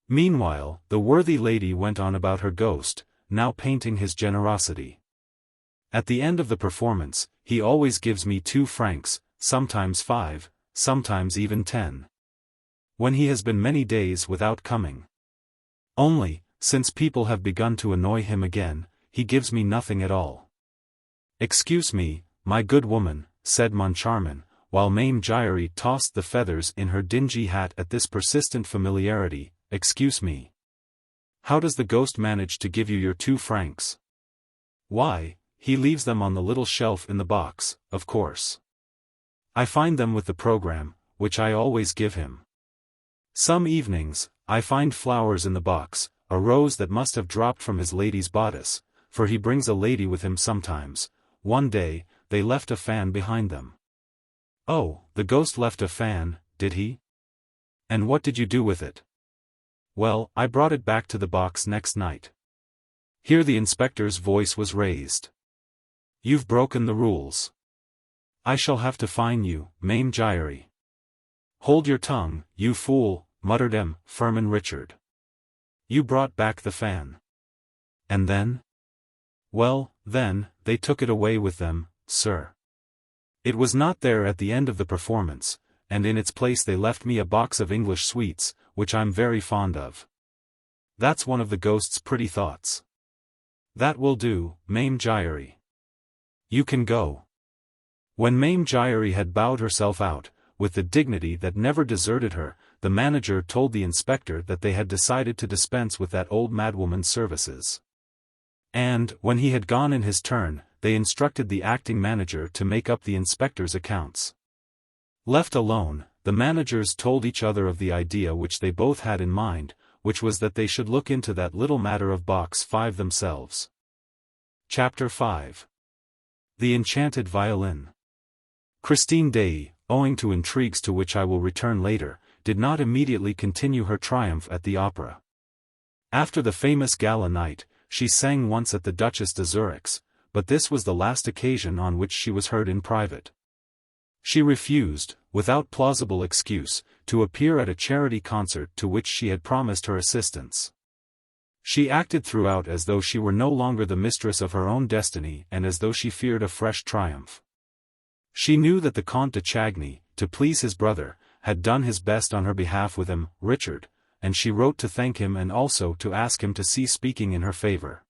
Meanwhile, the worthy lady went on about her ghost, now painting his generosity. At the end of the performance, he always gives me 2 francs, sometimes 5, sometimes even 10. When he has been many days without coming. Only, since people have begun to annoy him again, he gives me nothing at all. Excuse me, my good woman, said Moncharmin, while Mame Giry tossed the feathers in her dingy hat at this persistent familiarity. Excuse me. How does the ghost manage to give you your 2 francs? Why, he leaves them on the little shelf in the box, of course. I find them with the program, which I always give him. Some evenings, I find flowers in the box, a rose that must have dropped from his lady's bodice, for he brings a lady with him sometimes. One day, they left a fan behind them. Oh, the ghost left a fan, did he? And what did you do with it? Well, I brought it back to the box next night. Here the inspector's voice was raised. You've broken the rules. I shall have to fine you, Mame Giry. Hold your tongue, you fool, muttered Firmin Richard. You brought back the fan. And then? Well, then, they took it away with them, sir. It was not there at the end of the performance, and in its place they left me a box of English sweets, which I'm very fond of. That's one of the ghost's pretty thoughts. That will do, Mame Giry. You can go. When Mame Giry had bowed herself out, with the dignity that never deserted her, the manager told the inspector that they had decided to dispense with that old madwoman's services. And, when he had gone in his turn, they instructed the acting manager to make up the inspector's accounts. Left alone, the managers told each other of the idea which they both had in mind, which was that they should look into that little matter of Box 5 themselves. Chapter 5. The Enchanted Violin. Christine Daae, owing to intrigues to which I will return later, did not immediately continue her triumph at the opera. After the famous gala night, she sang once at the Duchess de Zurich's, but this was the last occasion on which she was heard in private. She refused, without plausible excuse, to appear at a charity concert to which she had promised her assistance. She acted throughout as though she were no longer the mistress of her own destiny and as though she feared a fresh triumph. She knew that the Comte de Chagny, to please his brother, had done his best on her behalf with him, Richard, and she wrote to thank him and also to ask him to cease speaking in her favor.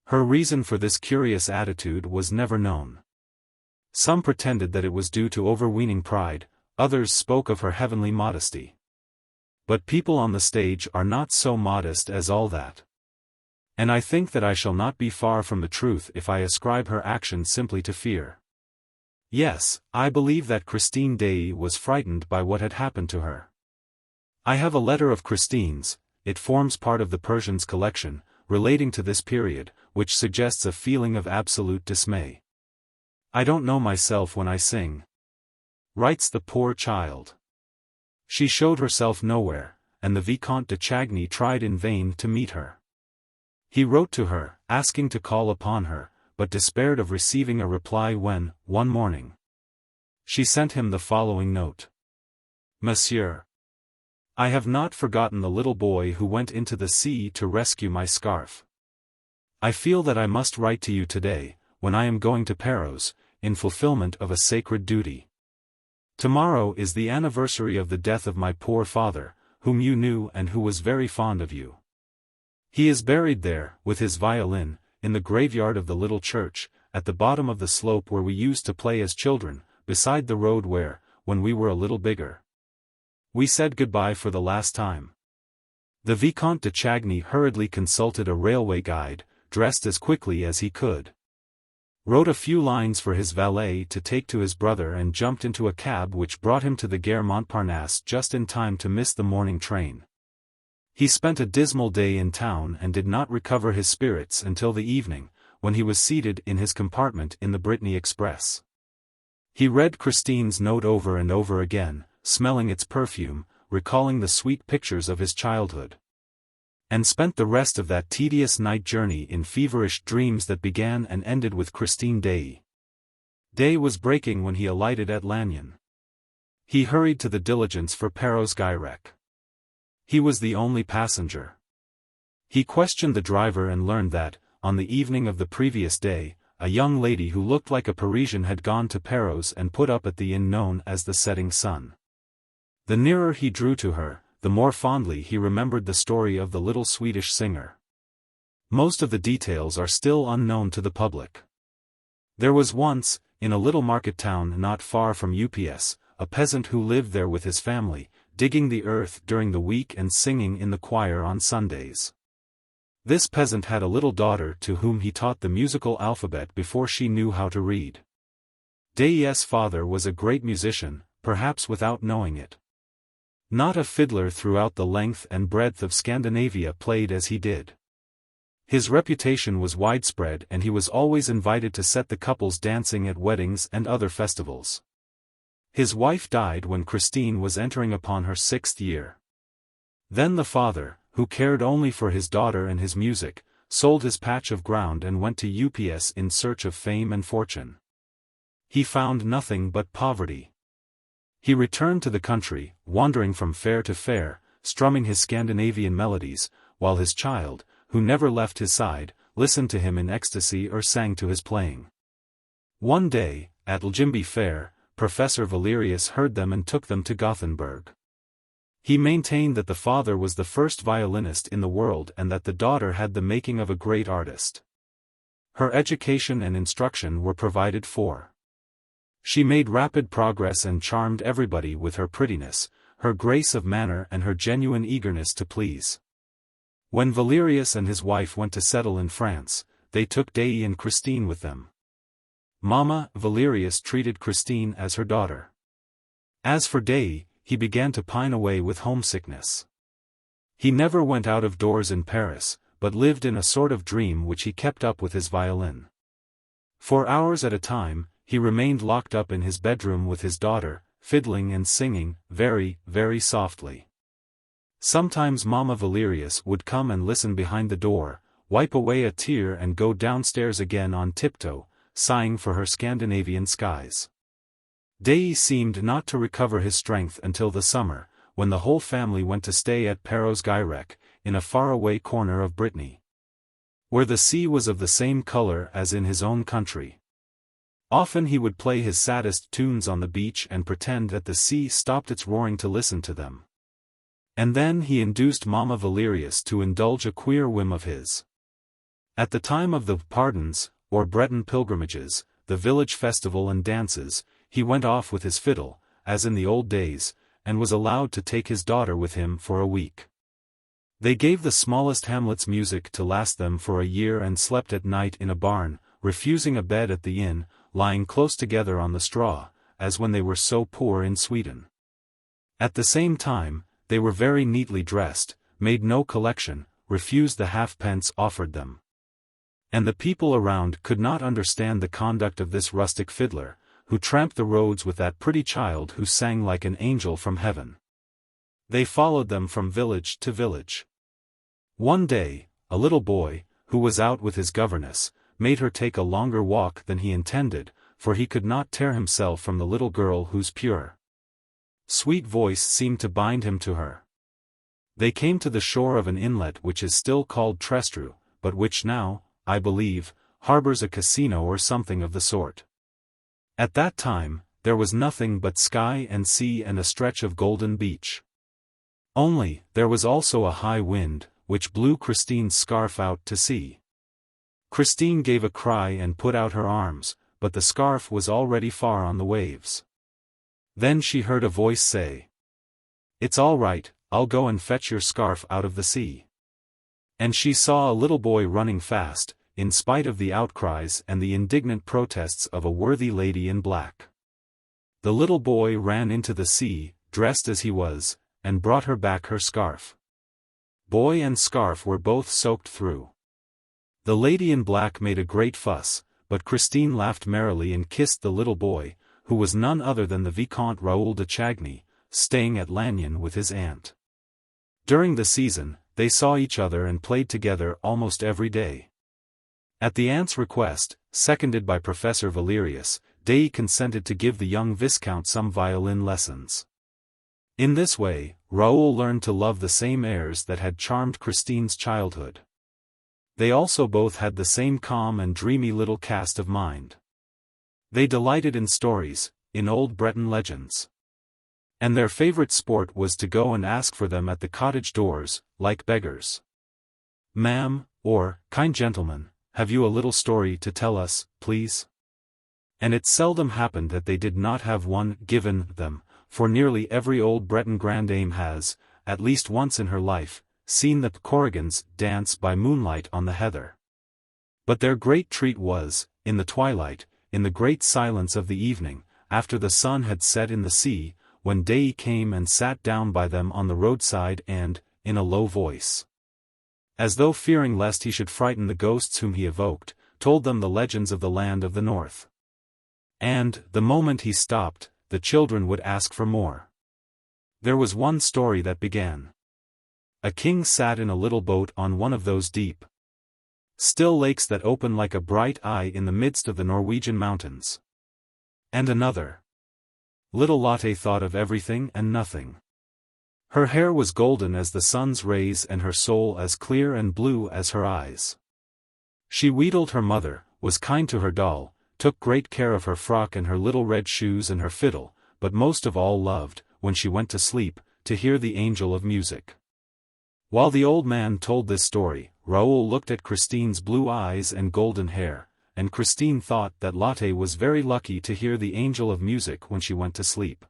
Her reason for this curious attitude was never known. Some pretended that it was due to overweening pride, others spoke of her heavenly modesty. But people on the stage are not so modest as all that. And I think that I shall not be far from the truth if I ascribe her action simply to fear. Yes, I believe that Christine Daae was frightened by what had happened to her. I have a letter of Christine's, it forms part of the Persian's collection, relating to this period, which suggests a feeling of absolute dismay. I don't know myself when I sing. Writes the poor child. She showed herself nowhere, and the Vicomte de Chagny tried in vain to meet her. He wrote to her, asking to call upon her, but despaired of receiving a reply when, one morning, she sent him the following note. Monsieur, I have not forgotten the little boy who went into the sea to rescue my scarf. I feel that I must write to you today, when I am going to Paros, in fulfillment of a sacred duty. Tomorrow is the anniversary of the death of my poor father, whom you knew and who was very fond of you. He is buried there, with his violin, in the graveyard of the little church, at the bottom of the slope where we used to play as children, beside the road where, when we were a little bigger, we said goodbye for the last time. The Vicomte de Chagny hurriedly consulted a railway guide, dressed as quickly as he could. Wrote a few lines for his valet to take to his brother and jumped into a cab which brought him to the Gare Montparnasse just in time to miss the morning train. He spent a dismal day in town and did not recover his spirits until the evening, when he was seated in his compartment in the Brittany Express. He read Christine's note over and over again, smelling its perfume, recalling the sweet pictures of his childhood. And spent the rest of that tedious night journey in feverish dreams that began and ended with Christine Daae. Day was breaking when he alighted at Lannion. He hurried to the diligence for Paros-Guirec. He was the only passenger. He questioned the driver and learned that, on the evening of the previous day, a young lady who looked like a Parisian had gone to Paros and put up at the inn known as the Setting Sun. The nearer he drew to her, the more fondly he remembered the story of the little Swedish singer. Most of the details are still unknown to the public. There was once, in a little market town not far from Ups, a peasant who lived there with his family, digging the earth during the week and singing in the choir on Sundays. This peasant had a little daughter to whom he taught the musical alphabet before she knew how to read. Daae's father was a great musician, perhaps without knowing it. Not a fiddler throughout the length and breadth of Scandinavia played as he did. His reputation was widespread and he was always invited to set the couples dancing at weddings and other festivals. His wife died when Christine was entering upon her 6th year. Then the father, who cared only for his daughter and his music, sold his patch of ground and went to UPS in search of fame and fortune. He found nothing but poverty. He returned to the country, wandering from fair to fair, strumming his Scandinavian melodies, while his child, who never left his side, listened to him in ecstasy or sang to his playing. One day, at Ljimby Fair, Professor Valerius heard them and took them to Gothenburg. He maintained that the father was the first violinist in the world and that the daughter had the making of a great artist. Her education and instruction were provided for. She made rapid progress and charmed everybody with her prettiness, her grace of manner and her genuine eagerness to please. When Valerius and his wife went to settle in France, they took Dei and Christine with them. Mama Valerius treated Christine as her daughter. As for Dei, he began to pine away with homesickness. He never went out of doors in Paris, but lived in a sort of dream which he kept up with his violin. For hours at a time, he remained locked up in his bedroom with his daughter, fiddling and singing, very, very softly. Sometimes Mama Valerius would come and listen behind the door, wipe away a tear and go downstairs again on tiptoe, sighing for her Scandinavian skies. Dei seemed not to recover his strength until the summer, when the whole family went to stay at Perros Guirec, in a faraway corner of Brittany, where the sea was of the same color as in his own country. Often he would play his saddest tunes on the beach and pretend that the sea stopped its roaring to listen to them. And then he induced Mama Valerius to indulge a queer whim of his. At the time of the pardons, or Breton pilgrimages, the village festival and dances, he went off with his fiddle, as in the old days, and was allowed to take his daughter with him for a week. They gave the smallest hamlets music to last them for a year and slept at night in a barn, refusing a bed at the inn, lying close together on the straw, as when they were so poor in Sweden. At the same time, they were very neatly dressed, made no collection, refused the halfpence offered them. And the people around could not understand the conduct of this rustic fiddler, who tramped the roads with that pretty child who sang like an angel from heaven. They followed them from village to village. One day, a little boy, who was out with his governess, made her take a longer walk than he intended, for he could not tear himself from the little girl whose pure, sweet voice seemed to bind him to her. They came to the shore of an inlet which is still called Trestru, but which now, I believe, harbors a casino or something of the sort. At that time, there was nothing but sky and sea and a stretch of golden beach. Only, there was also a high wind, which blew Christine's scarf out to sea. Christine gave a cry and put out her arms, but the scarf was already far on the waves. Then she heard a voice say, "It's all right, I'll go and fetch your scarf out of the sea." And she saw a little boy running fast, in spite of the outcries and the indignant protests of a worthy lady in black. The little boy ran into the sea, dressed as he was, and brought her back her scarf. Boy and scarf were both soaked through. The lady in black made a great fuss, but Christine laughed merrily and kissed the little boy, who was none other than the Viscount Raoul de Chagny, staying at Lannion with his aunt. During the season, they saw each other and played together almost every day. At the aunt's request, seconded by Professor Valerius, Dei consented to give the young Viscount some violin lessons. In this way, Raoul learned to love the same airs that had charmed Christine's childhood. They also both had the same calm and dreamy little cast of mind. They delighted in stories, in old Breton legends. And their favorite sport was to go and ask for them at the cottage doors, like beggars. "Ma'am," or, "Kind gentleman, have you a little story to tell us, please?" And it seldom happened that they did not have one given them, for nearly every old Breton grandame has, at least once in her life, seen the Corrigans dance by moonlight on the heather. But their great treat was, in the twilight, in the great silence of the evening, after the sun had set in the sea, when Dei came and sat down by them on the roadside and, in a low voice, as though fearing lest he should frighten the ghosts whom he evoked, told them the legends of the land of the north. And, the moment he stopped, the children would ask for more. There was one story that began. A king sat in a little boat on one of those deep, still lakes that open like a bright eye in the midst of the Norwegian mountains. And another. Little Lotte thought of everything and nothing. Her hair was golden as the sun's rays and her soul as clear and blue as her eyes. She wheedled her mother, was kind to her doll, took great care of her frock and her little red shoes and her fiddle, but most of all loved, when she went to sleep, to hear the angel of music. While the old man told this story, Raoul looked at Christine's blue eyes and golden hair, and Christine thought that Lotte was very lucky to hear the angel of music when she went to sleep.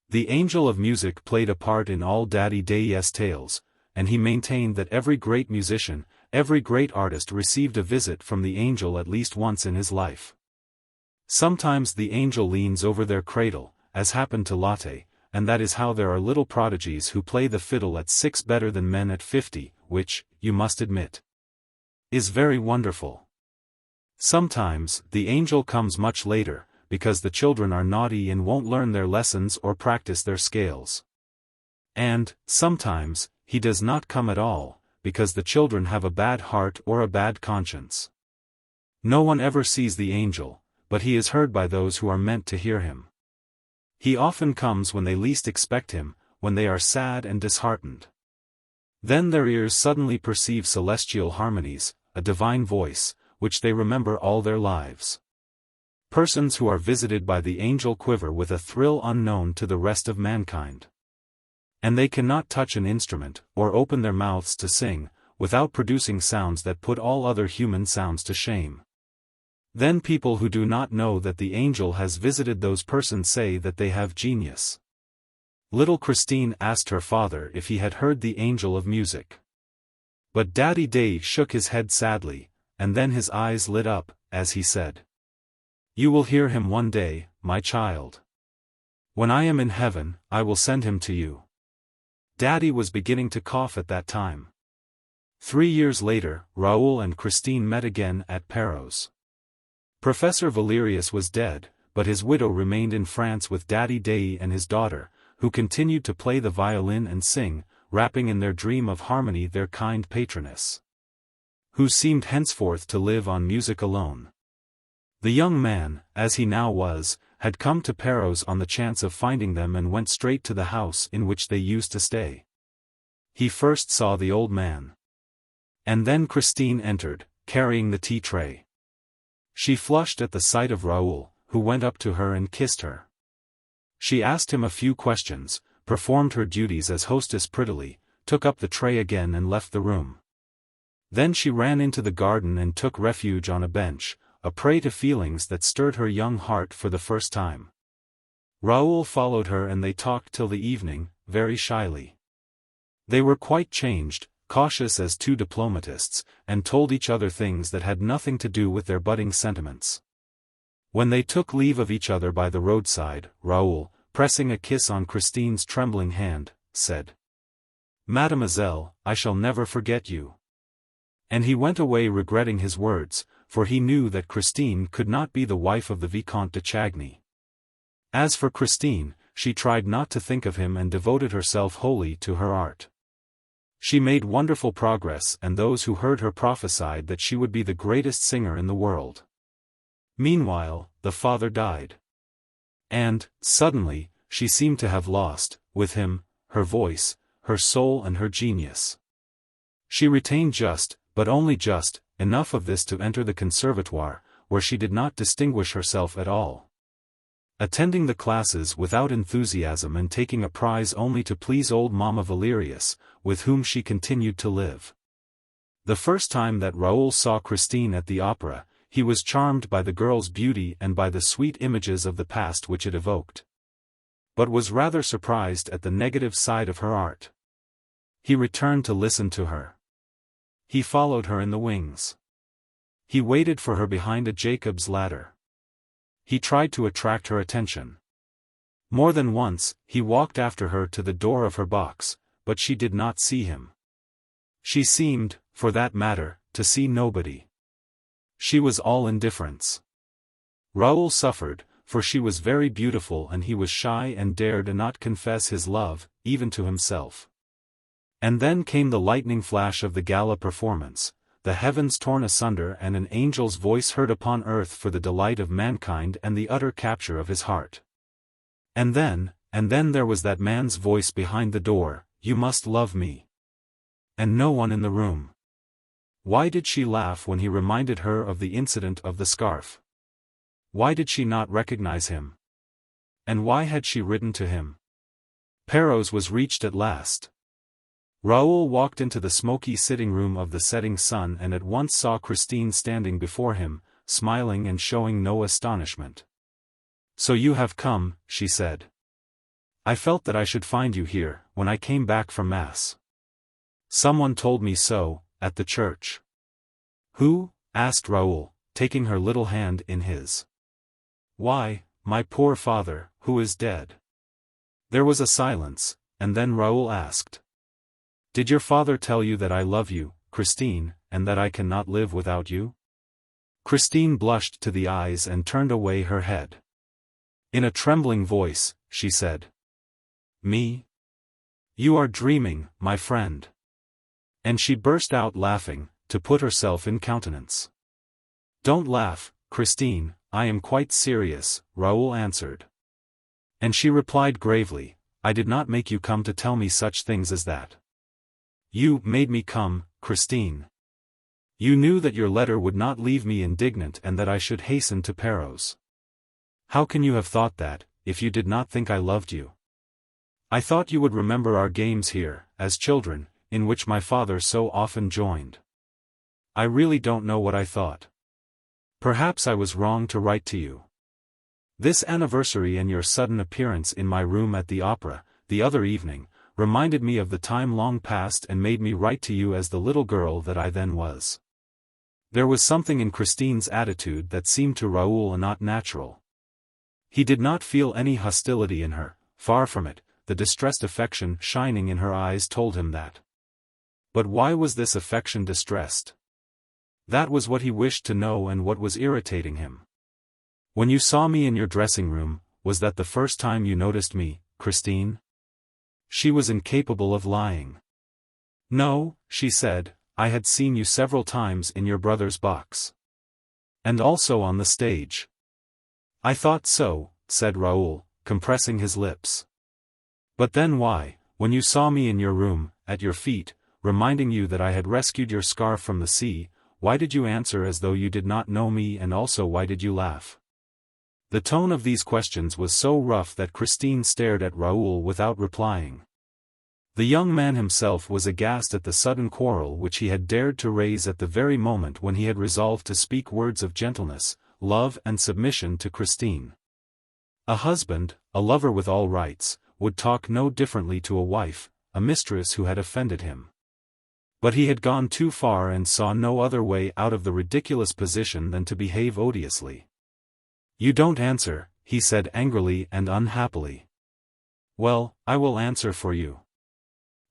The angel of music played a part in all Daddy Day's tales, and he maintained that every great musician, every great artist received a visit from the angel at least once in his life. Sometimes the angel leans over their cradle, as happened to Lotte, and that is how there are little prodigies who play the fiddle at 6 better than men at 50, which, you must admit, is very wonderful. Sometimes, the angel comes much later, because the children are naughty and won't learn their lessons or practice their scales. And, sometimes, he does not come at all, because the children have a bad heart or a bad conscience. No one ever sees the angel, but he is heard by those who are meant to hear him. He often comes when they least expect him, when they are sad and disheartened. Then their ears suddenly perceive celestial harmonies, a divine voice, which they remember all their lives. Persons who are visited by the angel quiver with a thrill unknown to the rest of mankind. And they cannot touch an instrument, or open their mouths to sing, without producing sounds that put all other human sounds to shame. Then people who do not know that the angel has visited those persons say that they have genius. Little Christine asked her father if he had heard the angel of music. But Daddy Day shook his head sadly, and then his eyes lit up, as he said, "You will hear him one day, my child. When I am in heaven, I will send him to you." Daddy was beginning to cough at that time. 3 years later, Raoul and Christine met again at Perros. Professor Valerius was dead, but his widow remained in France with Daddy Day and his daughter, who continued to play the violin and sing, wrapping in their dream of harmony their kind patroness, who seemed henceforth to live on music alone. The young man, as he now was, had come to Perros on the chance of finding them and went straight to the house in which they used to stay. He first saw the old man. And then Christine entered, carrying the tea tray. She flushed at the sight of Raoul, who went up to her and kissed her. She asked him a few questions, performed her duties as hostess prettily, took up the tray again and left the room. Then she ran into the garden and took refuge on a bench, a prey to feelings that stirred her young heart for the first time. Raoul followed her and they talked till the evening, very shyly. They were quite changed, cautious as two diplomatists, and told each other things that had nothing to do with their budding sentiments. When they took leave of each other by the roadside, Raoul, pressing a kiss on Christine's trembling hand, said, "Mademoiselle, I shall never forget you." And he went away regretting his words, for he knew that Christine could not be the wife of the Vicomte de Chagny. As for Christine, she tried not to think of him and devoted herself wholly to her art. She made wonderful progress, and those who heard her prophesied that she would be the greatest singer in the world. Meanwhile, the father died. And, suddenly, she seemed to have lost, with him, her voice, her soul and her genius. She retained just, but only just, enough of this to enter the conservatoire, where she did not distinguish herself at all. Attending the classes without enthusiasm and taking a prize only to please old Mamma Valerius, with whom she continued to live. The first time that Raoul saw Christine at the opera, he was charmed by the girl's beauty and by the sweet images of the past which it evoked, but was rather surprised at the negative side of her art. He returned to listen to her. He followed her in the wings. He waited for her behind a Jacob's ladder. He tried to attract her attention. More than once, he walked after her to the door of her box, but she did not see him. She seemed, for that matter, to see nobody. She was all indifference. Raoul suffered, for she was very beautiful and he was shy and dared not confess his love, even to himself. And then came the lightning flash of the gala performance, the heavens torn asunder and an angel's voice heard upon earth for the delight of mankind and the utter capture of his heart. And then there was that man's voice behind the door, "You must love me." And no one in the room. Why did she laugh when he reminded her of the incident of the scarf? Why did she not recognize him? And why had she written to him? Perros was reached at last. Raoul walked into the smoky sitting room of the setting sun and at once saw Christine standing before him, smiling and showing no astonishment. "So you have come," she said. "I felt that I should find you here, when I came back from Mass. Someone told me so, at the church." "Who?" asked Raoul, taking her little hand in his. "Why, my poor father, who is dead." There was a silence, and then Raoul asked. "Did your father tell you that I love you, Christine, and that I cannot live without you?" Christine blushed to the eyes and turned away her head. In a trembling voice, she said. "Me? You are dreaming, my friend." And she burst out laughing, to put herself in countenance. "Don't laugh, Christine, I am quite serious," Raoul answered. And she replied gravely, "I did not make you come to tell me such things as that. You made me come, Christine. You knew that your letter would not leave me indignant and that I should hasten to Perros. How can you have thought that, if you did not think I loved you? I thought you would remember our games here, as children, in which my father so often joined. I really don't know what I thought. Perhaps I was wrong to write to you. This anniversary and your sudden appearance in my room at the opera, the other evening, reminded me of the time long past and made me write to you as the little girl that I then was." There was something in Christine's attitude that seemed to Raoul not natural. He did not feel any hostility in her, far from it, the distressed affection shining in her eyes told him that. But why was this affection distressed? That was what he wished to know and what was irritating him. "When you saw me in your dressing room, was that the first time you noticed me, Christine?" She was incapable of lying. "No," she said, "I had seen you several times in your brother's box. And also on the stage." "I thought so," said Raoul, compressing his lips. "But then why, when you saw me in your room, at your feet, reminding you that I had rescued your scarf from the sea, why did you answer as though you did not know me and also why did you laugh?" The tone of these questions was so rough that Christine stared at Raoul without replying. The young man himself was aghast at the sudden quarrel which he had dared to raise at the very moment when he had resolved to speak words of gentleness, love and submission to Christine. A husband, a lover with all rights, would talk no differently to a wife, a mistress who had offended him. But he had gone too far and saw no other way out of the ridiculous position than to behave odiously. "You don't answer," he said angrily and unhappily. "Well, I will answer for you.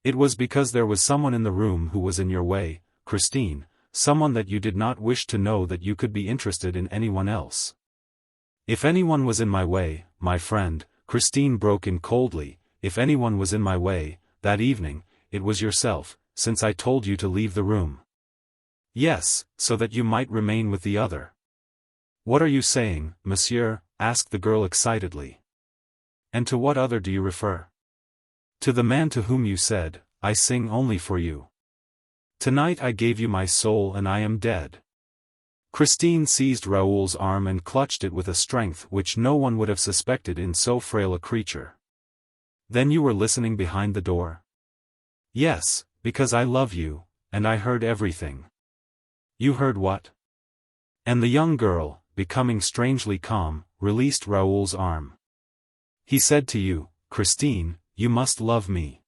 It was because there was someone in the room who was in your way, Christine, someone that you did not wish to know that you could be interested in anyone else." "If anyone was in my way, my friend," Christine broke in coldly, "if anyone was in my way, that evening, it was yourself, since I told you to leave the room." "Yes, so that you might remain with the other." "What are you saying, monsieur?" asked the girl excitedly. "And to what other do you refer?" "To the man to whom you said, 'I sing only for you.' Tonight I gave you my soul and I am dead." Christine seized Raoul's arm and clutched it with a strength which no one would have suspected in so frail a creature. "Then you were listening behind the door?" "Yes, because I love you, and I heard everything." "You heard what?" And the young girl, becoming strangely calm, released Raoul's arm. "He said to you, Christine, you must love me."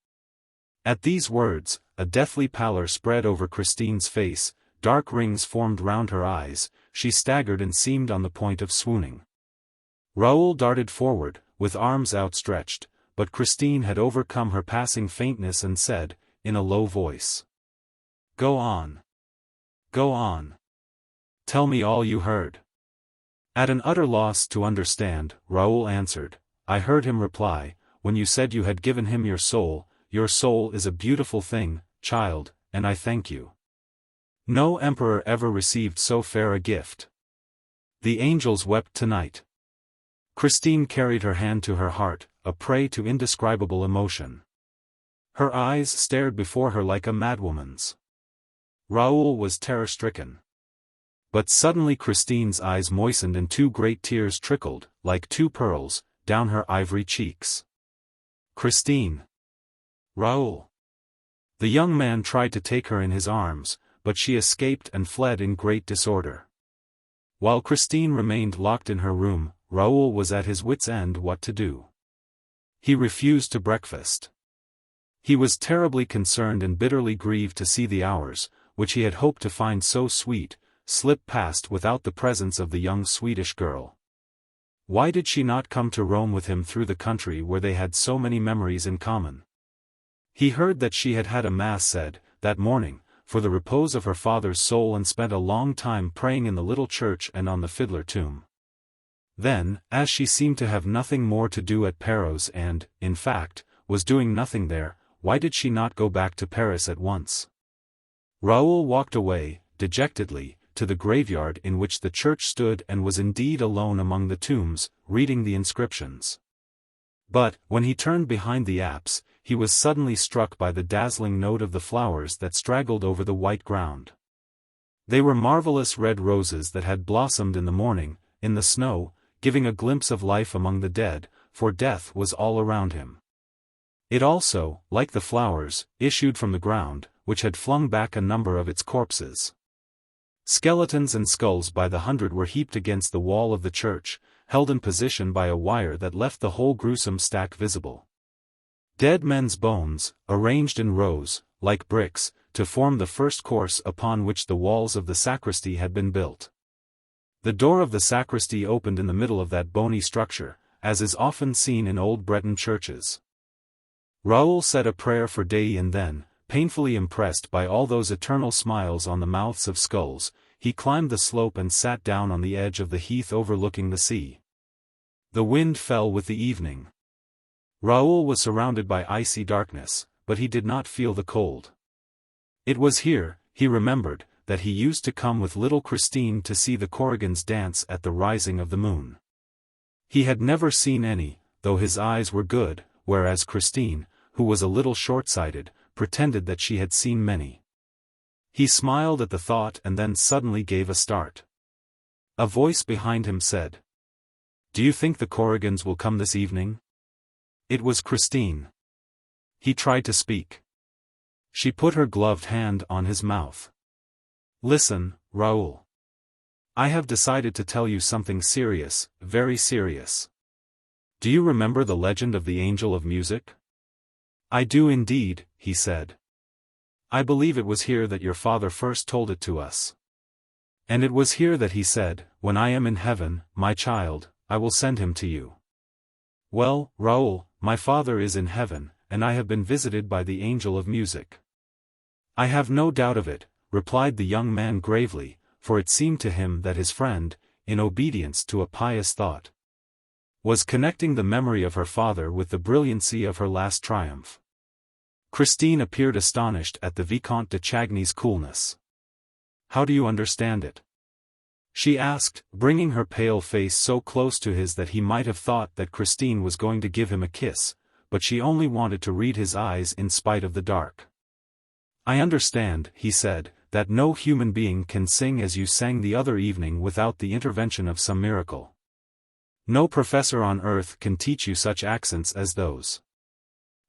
At these words, a deathly pallor spread over Christine's face, dark rings formed round her eyes, she staggered and seemed on the point of swooning. Raoul darted forward, with arms outstretched, but Christine had overcome her passing faintness and said, in a low voice, Go on. Go on. Tell me all you heard. At an utter loss to understand, Raoul answered, I heard him reply, when you said you had given him your soul is a beautiful thing, child, and I thank you. No emperor ever received so fair a gift. The angels wept tonight. Christine carried her hand to her heart, a prey to indescribable emotion. Her eyes stared before her like a madwoman's. Raoul was terror-stricken. But suddenly Christine's eyes moistened and two great tears trickled, like two pearls, down her ivory cheeks. Christine! Raoul! The young man tried to take her in his arms, but she escaped and fled in great disorder. While Christine remained locked in her room, Raoul was at his wits' end what to do. He refused to breakfast. He was terribly concerned and bitterly grieved to see the hours, which he had hoped to find so sweet, slip past without the presence of the young Swedish girl. Why did she not come to roam with him through the country where they had so many memories in common? He heard that she had had a mass said, that morning, for the repose of her father's soul and spent a long time praying in the little church and on the fiddler tomb. Then, as she seemed to have nothing more to do at Perros and, in fact, was doing nothing there, why did she not go back to Paris at once? Raoul walked away, dejectedly, to the graveyard in which the church stood and was indeed alone among the tombs, reading the inscriptions. But, when he turned behind the apse, he was suddenly struck by the dazzling note of the flowers that straggled over the white ground. They were marvelous red roses that had blossomed in the morning, in the snow, giving a glimpse of life among the dead, for death was all around him. It also, like the flowers, issued from the ground, which had flung back a number of its corpses. Skeletons and skulls by the hundred were heaped against the wall of the church, held in position by a wire that left the whole gruesome stack visible. Dead men's bones, arranged in rows, like bricks, to form the first course upon which the walls of the sacristy had been built. The door of the sacristy opened in the middle of that bony structure, as is often seen in old Breton churches. Raoul said a prayer for Dei and then, painfully impressed by all those eternal smiles on the mouths of skulls, he climbed the slope and sat down on the edge of the heath overlooking the sea. The wind fell with the evening. Raoul was surrounded by icy darkness, but he did not feel the cold. It was here, he remembered, that he used to come with little Christine to see the Korrigans dance at the rising of the moon. He had never seen any, though his eyes were good, whereas Christine, who was a little short-sighted, pretended that she had seen many. He smiled at the thought and then suddenly gave a start. A voice behind him said, "Do you think the Korrigans will come this evening?" It was Christine. He tried to speak. She put her gloved hand on his mouth. "Listen, Raoul. I have decided to tell you something serious, very serious. Do you remember the legend of the Angel of Music?" "I do indeed," he said. "I believe it was here that your father first told it to us. And it was here that he said, 'When I am in heaven, my child, I will send him to you.' Well, Raoul, my father is in heaven, and I have been visited by the Angel of Music." "I have no doubt of it," replied the young man gravely, for it seemed to him that his friend, in obedience to a pious thought, was connecting the memory of her father with the brilliancy of her last triumph. Christine appeared astonished at the Vicomte de Chagny's coolness. "How do you understand it?" she asked, bringing her pale face so close to his that he might have thought that Christine was going to give him a kiss, but she only wanted to read his eyes in spite of the dark. "I understand," he said, "that no human being can sing as you sang the other evening without the intervention of some miracle. No professor on earth can teach you such accents as those.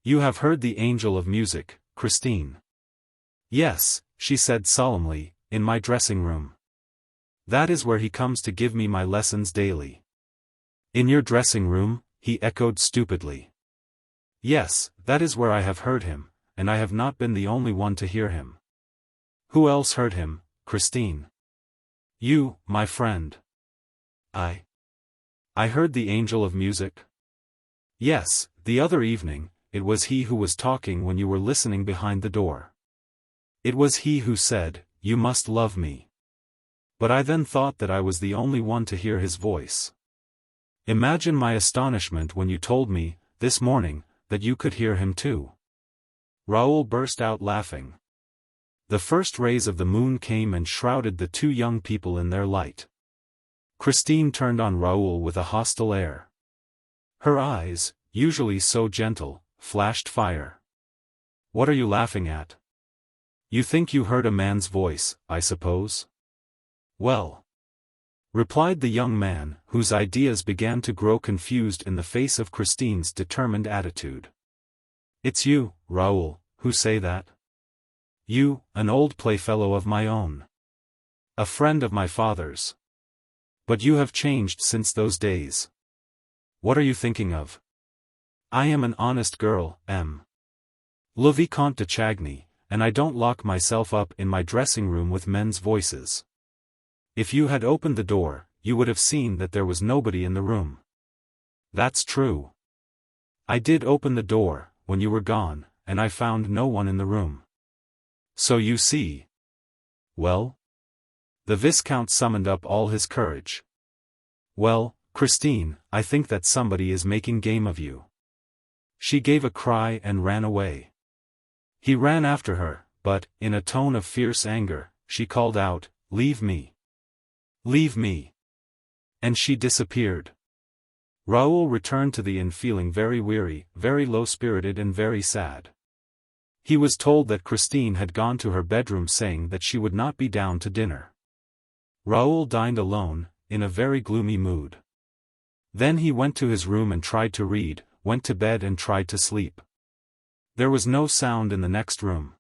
You have heard the Angel of Music, Christine." "Yes," she said solemnly, "in my dressing room. That is where he comes to give me my lessons daily." "In your dressing room?" he echoed stupidly. "Yes, that is where I have heard him, and I have not been the only one to hear him." "Who else heard him, Christine?" "You, my friend." I heard the Angel of Music?" "Yes, the other evening, it was he who was talking when you were listening behind the door." It was he who said, "You must love me." But I then thought that I was the only one to hear his voice. Imagine my astonishment when you told me, this morning, that you could hear him too. Raoul burst out laughing. The first rays of the moon came and shrouded the two young people in their light. Christine turned on Raoul with a hostile air. Her eyes, usually so gentle, flashed fire. "What are you laughing at? You think you heard a man's voice, I suppose?" "Well," replied the young man, whose ideas began to grow confused in the face of Christine's determined attitude. "It's you, Raoul, who say that? You, an old playfellow of my own. A friend of my father's. But you have changed since those days. What are you thinking of?" "I am an honest girl, Le Vicomte de Chagny, and I don't lock myself up in my dressing room with men's voices. If you had opened the door, you would have seen that there was nobody in the room." "That's true. I did open the door, when you were gone, and I found no one in the room. So you see." "Well?" The Viscount summoned up all his courage. "Well, Christine, I think that somebody is making game of you." She gave a cry and ran away. He ran after her, but, in a tone of fierce anger, she called out, "Leave me! Leave me!" And she disappeared. Raoul returned to the inn feeling very weary, very low-spirited and very sad. He was told that Christine had gone to her bedroom saying that she would not be down to dinner. Raoul dined alone, in a very gloomy mood. Then he went to his room and tried to read, went to bed and tried to sleep. There was no sound in the next room.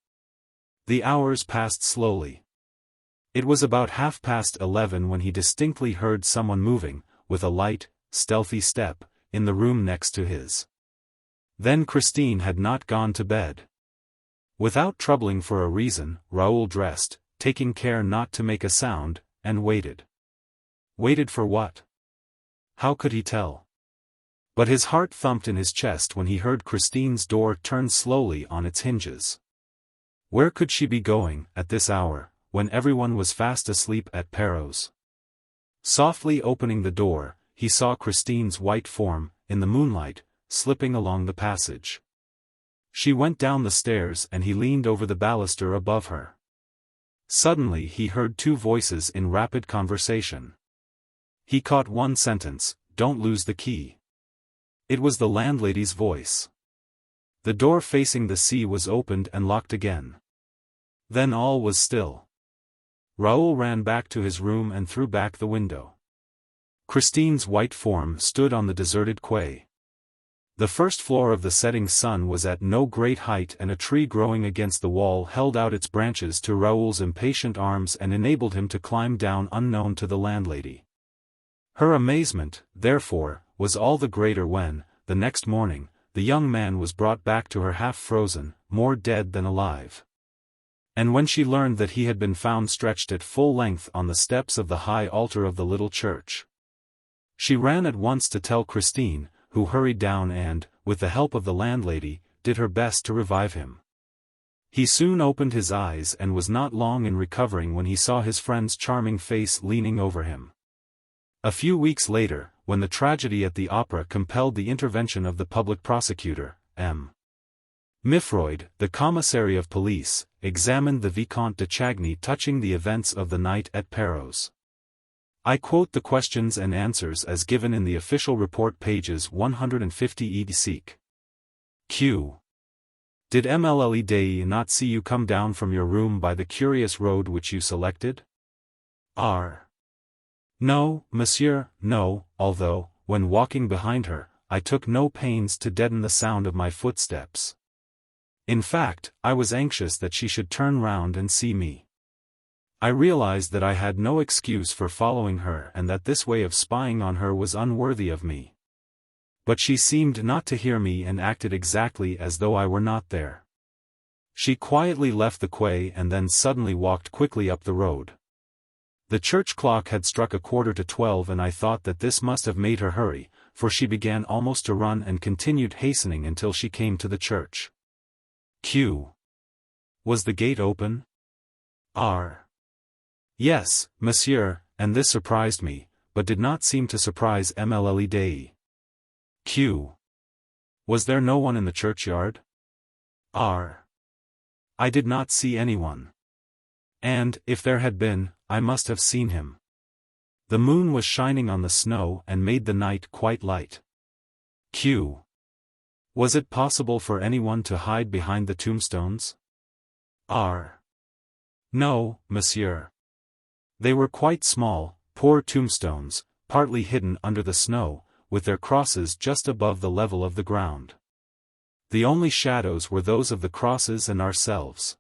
The hours passed slowly. It was about 11:30 when he distinctly heard someone moving, with a light, stealthy step, in the room next to his. Then Christine had not gone to bed. Without troubling for a reason, Raoul dressed, taking care not to make a sound, and waited. Waited for what? How could he tell? But his heart thumped in his chest when he heard Christine's door turn slowly on its hinges. Where could she be going, at this hour, when everyone was fast asleep at Perros? Softly opening the door, he saw Christine's white form, in the moonlight, slipping along the passage. She went down the stairs and he leaned over the baluster above her. Suddenly he heard two voices in rapid conversation. He caught one sentence, "Don't lose the key." It was the landlady's voice. The door facing the sea was opened and locked again. Then all was still. Raoul ran back to his room and threw back the window. Christine's white form stood on the deserted quay. The first floor of the setting sun was at no great height and a tree growing against the wall held out its branches to Raoul's impatient arms and enabled him to climb down unknown to the landlady. Her amazement, therefore, was all the greater when, the next morning, the young man was brought back to her half-frozen, more dead than alive. And when she learned that he had been found stretched at full length on the steps of the high altar of the little church, she ran at once to tell Christine, who hurried down and, with the help of the landlady, did her best to revive him. He soon opened his eyes and was not long in recovering when he saw his friend's charming face leaning over him. A few weeks later, when the tragedy at the opera compelled the intervention of the public prosecutor, M. Mifroid, the commissary of police, examined the Vicomte de Chagny touching the events of the night at Perros. I quote the questions and answers as given in the official report pages 150 et. Q. Did MLLE not see you come down from your room by the curious road which you selected? R. No, monsieur, no, although, when walking behind her, I took no pains to deaden the sound of my footsteps. In fact, I was anxious that she should turn round and see me. I realized that I had no excuse for following her and that this way of spying on her was unworthy of me. But she seemed not to hear me and acted exactly as though I were not there. She quietly left the quay and then suddenly walked quickly up the road. The church clock had struck 11:45 and I thought that this must have made her hurry, for she began almost to run and continued hastening until she came to the church. Q. Was the gate open? R. Yes, monsieur, and this surprised me, but did not seem to surprise Mlle Dei. Q. Was there no one in the churchyard? R. I did not see anyone. And, if there had been, I must have seen him. The moon was shining on the snow and made the night quite light. Q. Was it possible for anyone to hide behind the tombstones? R. No, monsieur. They were quite small, poor tombstones, partly hidden under the snow, with their crosses just above the level of the ground. The only shadows were those of the crosses and ourselves.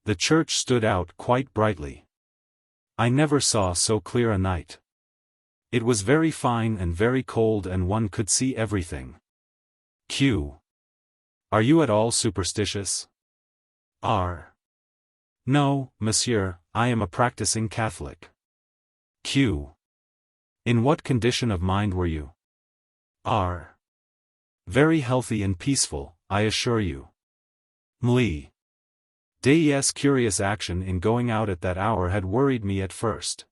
The church stood out quite brightly. I never saw so clear a night. It was very fine and very cold and one could see everything. Q. Are you at all superstitious? R. No, monsieur, I am a practicing Catholic. Q. In what condition of mind were you? R. Very healthy and peaceful, I assure you. Mlle. Dei's curious action in going out at that hour had worried me at first.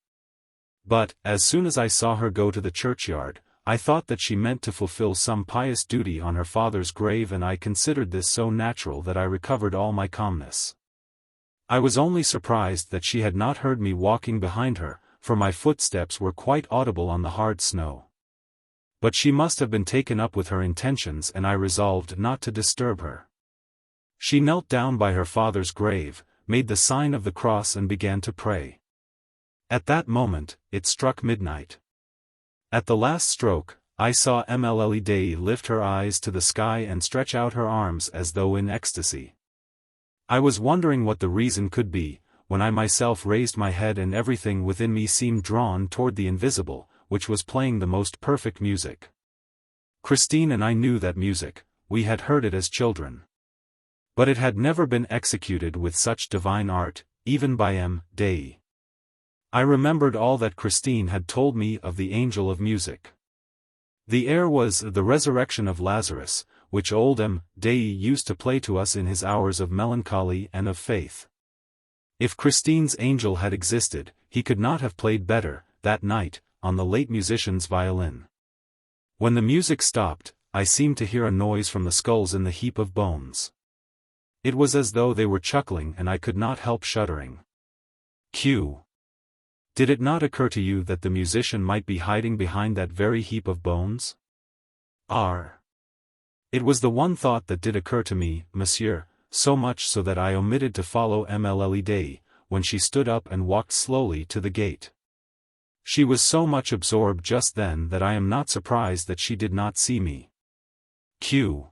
But, as soon as I saw her go to the churchyard, I thought that she meant to fulfill some pious duty on her father's grave, and I considered this so natural that I recovered all my calmness. I was only surprised that she had not heard me walking behind her, for my footsteps were quite audible on the hard snow. But she must have been taken up with her intentions, and I resolved not to disturb her. She knelt down by her father's grave, made the sign of the cross and began to pray. At that moment, it struck midnight. At the last stroke, I saw Mlle Dei lift her eyes to the sky and stretch out her arms as though in ecstasy. I was wondering what the reason could be, when I myself raised my head and everything within me seemed drawn toward the invisible, which was playing the most perfect music. Christine and I knew that music, we had heard it as children. But it had never been executed with such divine art, even by M. Dei. I remembered all that Christine had told me of the angel of music. The air was The Resurrection of Lazarus, which old M. Dei used to play to us in his hours of melancholy and of faith. If Christine's angel had existed, he could not have played better, that night, on the late musician's violin. When the music stopped, I seemed to hear a noise from the skulls in the heap of bones. It was as though they were chuckling and I could not help shuddering. Q. Did it not occur to you that the musician might be hiding behind that very heap of bones? R. It was the one thought that did occur to me, monsieur, so much so that I omitted to follow Mlle Dei, when she stood up and walked slowly to the gate. She was so much absorbed just then that I am not surprised that she did not see me. Q.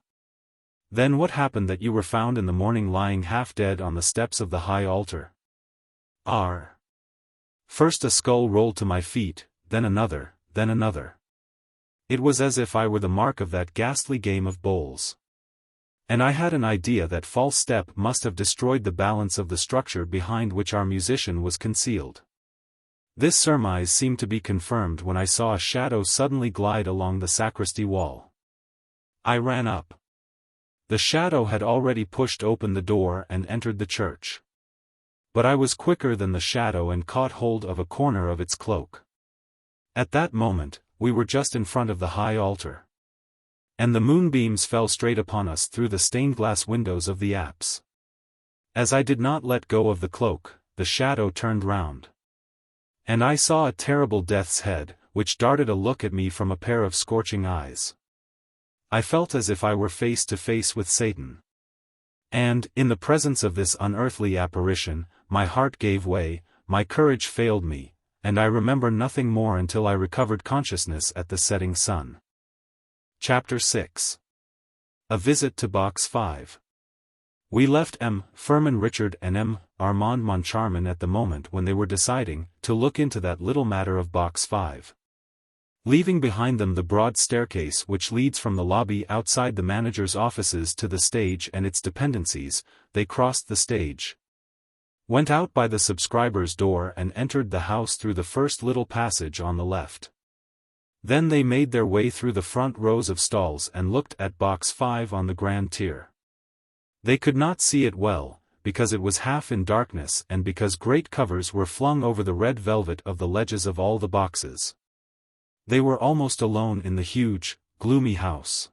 Then what happened that you were found in the morning lying half dead on the steps of the high altar? R. First a skull rolled to my feet, then another, then another. It was as if I were the mark of that ghastly game of bowls. And I had an idea that false step must have destroyed the balance of the structure behind which our musician was concealed. This surmise seemed to be confirmed when I saw a shadow suddenly glide along the sacristy wall. I ran up. The shadow had already pushed open the door and entered the church. But I was quicker than the shadow and caught hold of a corner of its cloak. At that moment, we were just in front of the high altar. And the moonbeams fell straight upon us through the stained-glass windows of the apse. As I did not let go of the cloak, the shadow turned round. And I saw a terrible death's head, which darted a look at me from a pair of scorching eyes. I felt as if I were face to face with Satan. And, in the presence of this unearthly apparition, my heart gave way, my courage failed me, and I remember nothing more until I recovered consciousness at the setting sun. Chapter 6. A Visit to Box 5. We left M. Firmin Richard and M. Armand Moncharmin at the moment when they were deciding to look into that little matter of Box 5. Leaving behind them the broad staircase which leads from the lobby outside the manager's offices to the stage and its dependencies, they crossed the stage, went out by the subscriber's door and entered the house through the first little passage on the left. Then they made their way through the front rows of stalls and looked at Box 5 on the grand tier. They could not see it well, because it was half in darkness and because great covers were flung over the red velvet of the ledges of all the boxes. They were almost alone in the huge, gloomy house.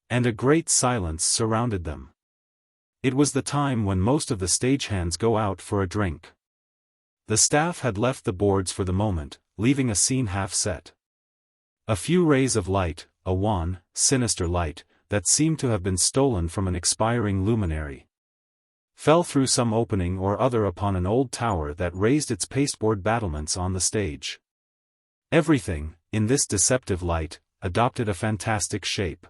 And a great silence surrounded them. It was the time when most of the stagehands go out for a drink. The staff had left the boards for the moment, leaving a scene half set. A few rays of light, a wan, sinister light, that seemed to have been stolen from an expiring luminary, fell through some opening or other upon an old tower that raised its pasteboard battlements on the stage. Everything, in this deceptive light, adopted a fantastic shape.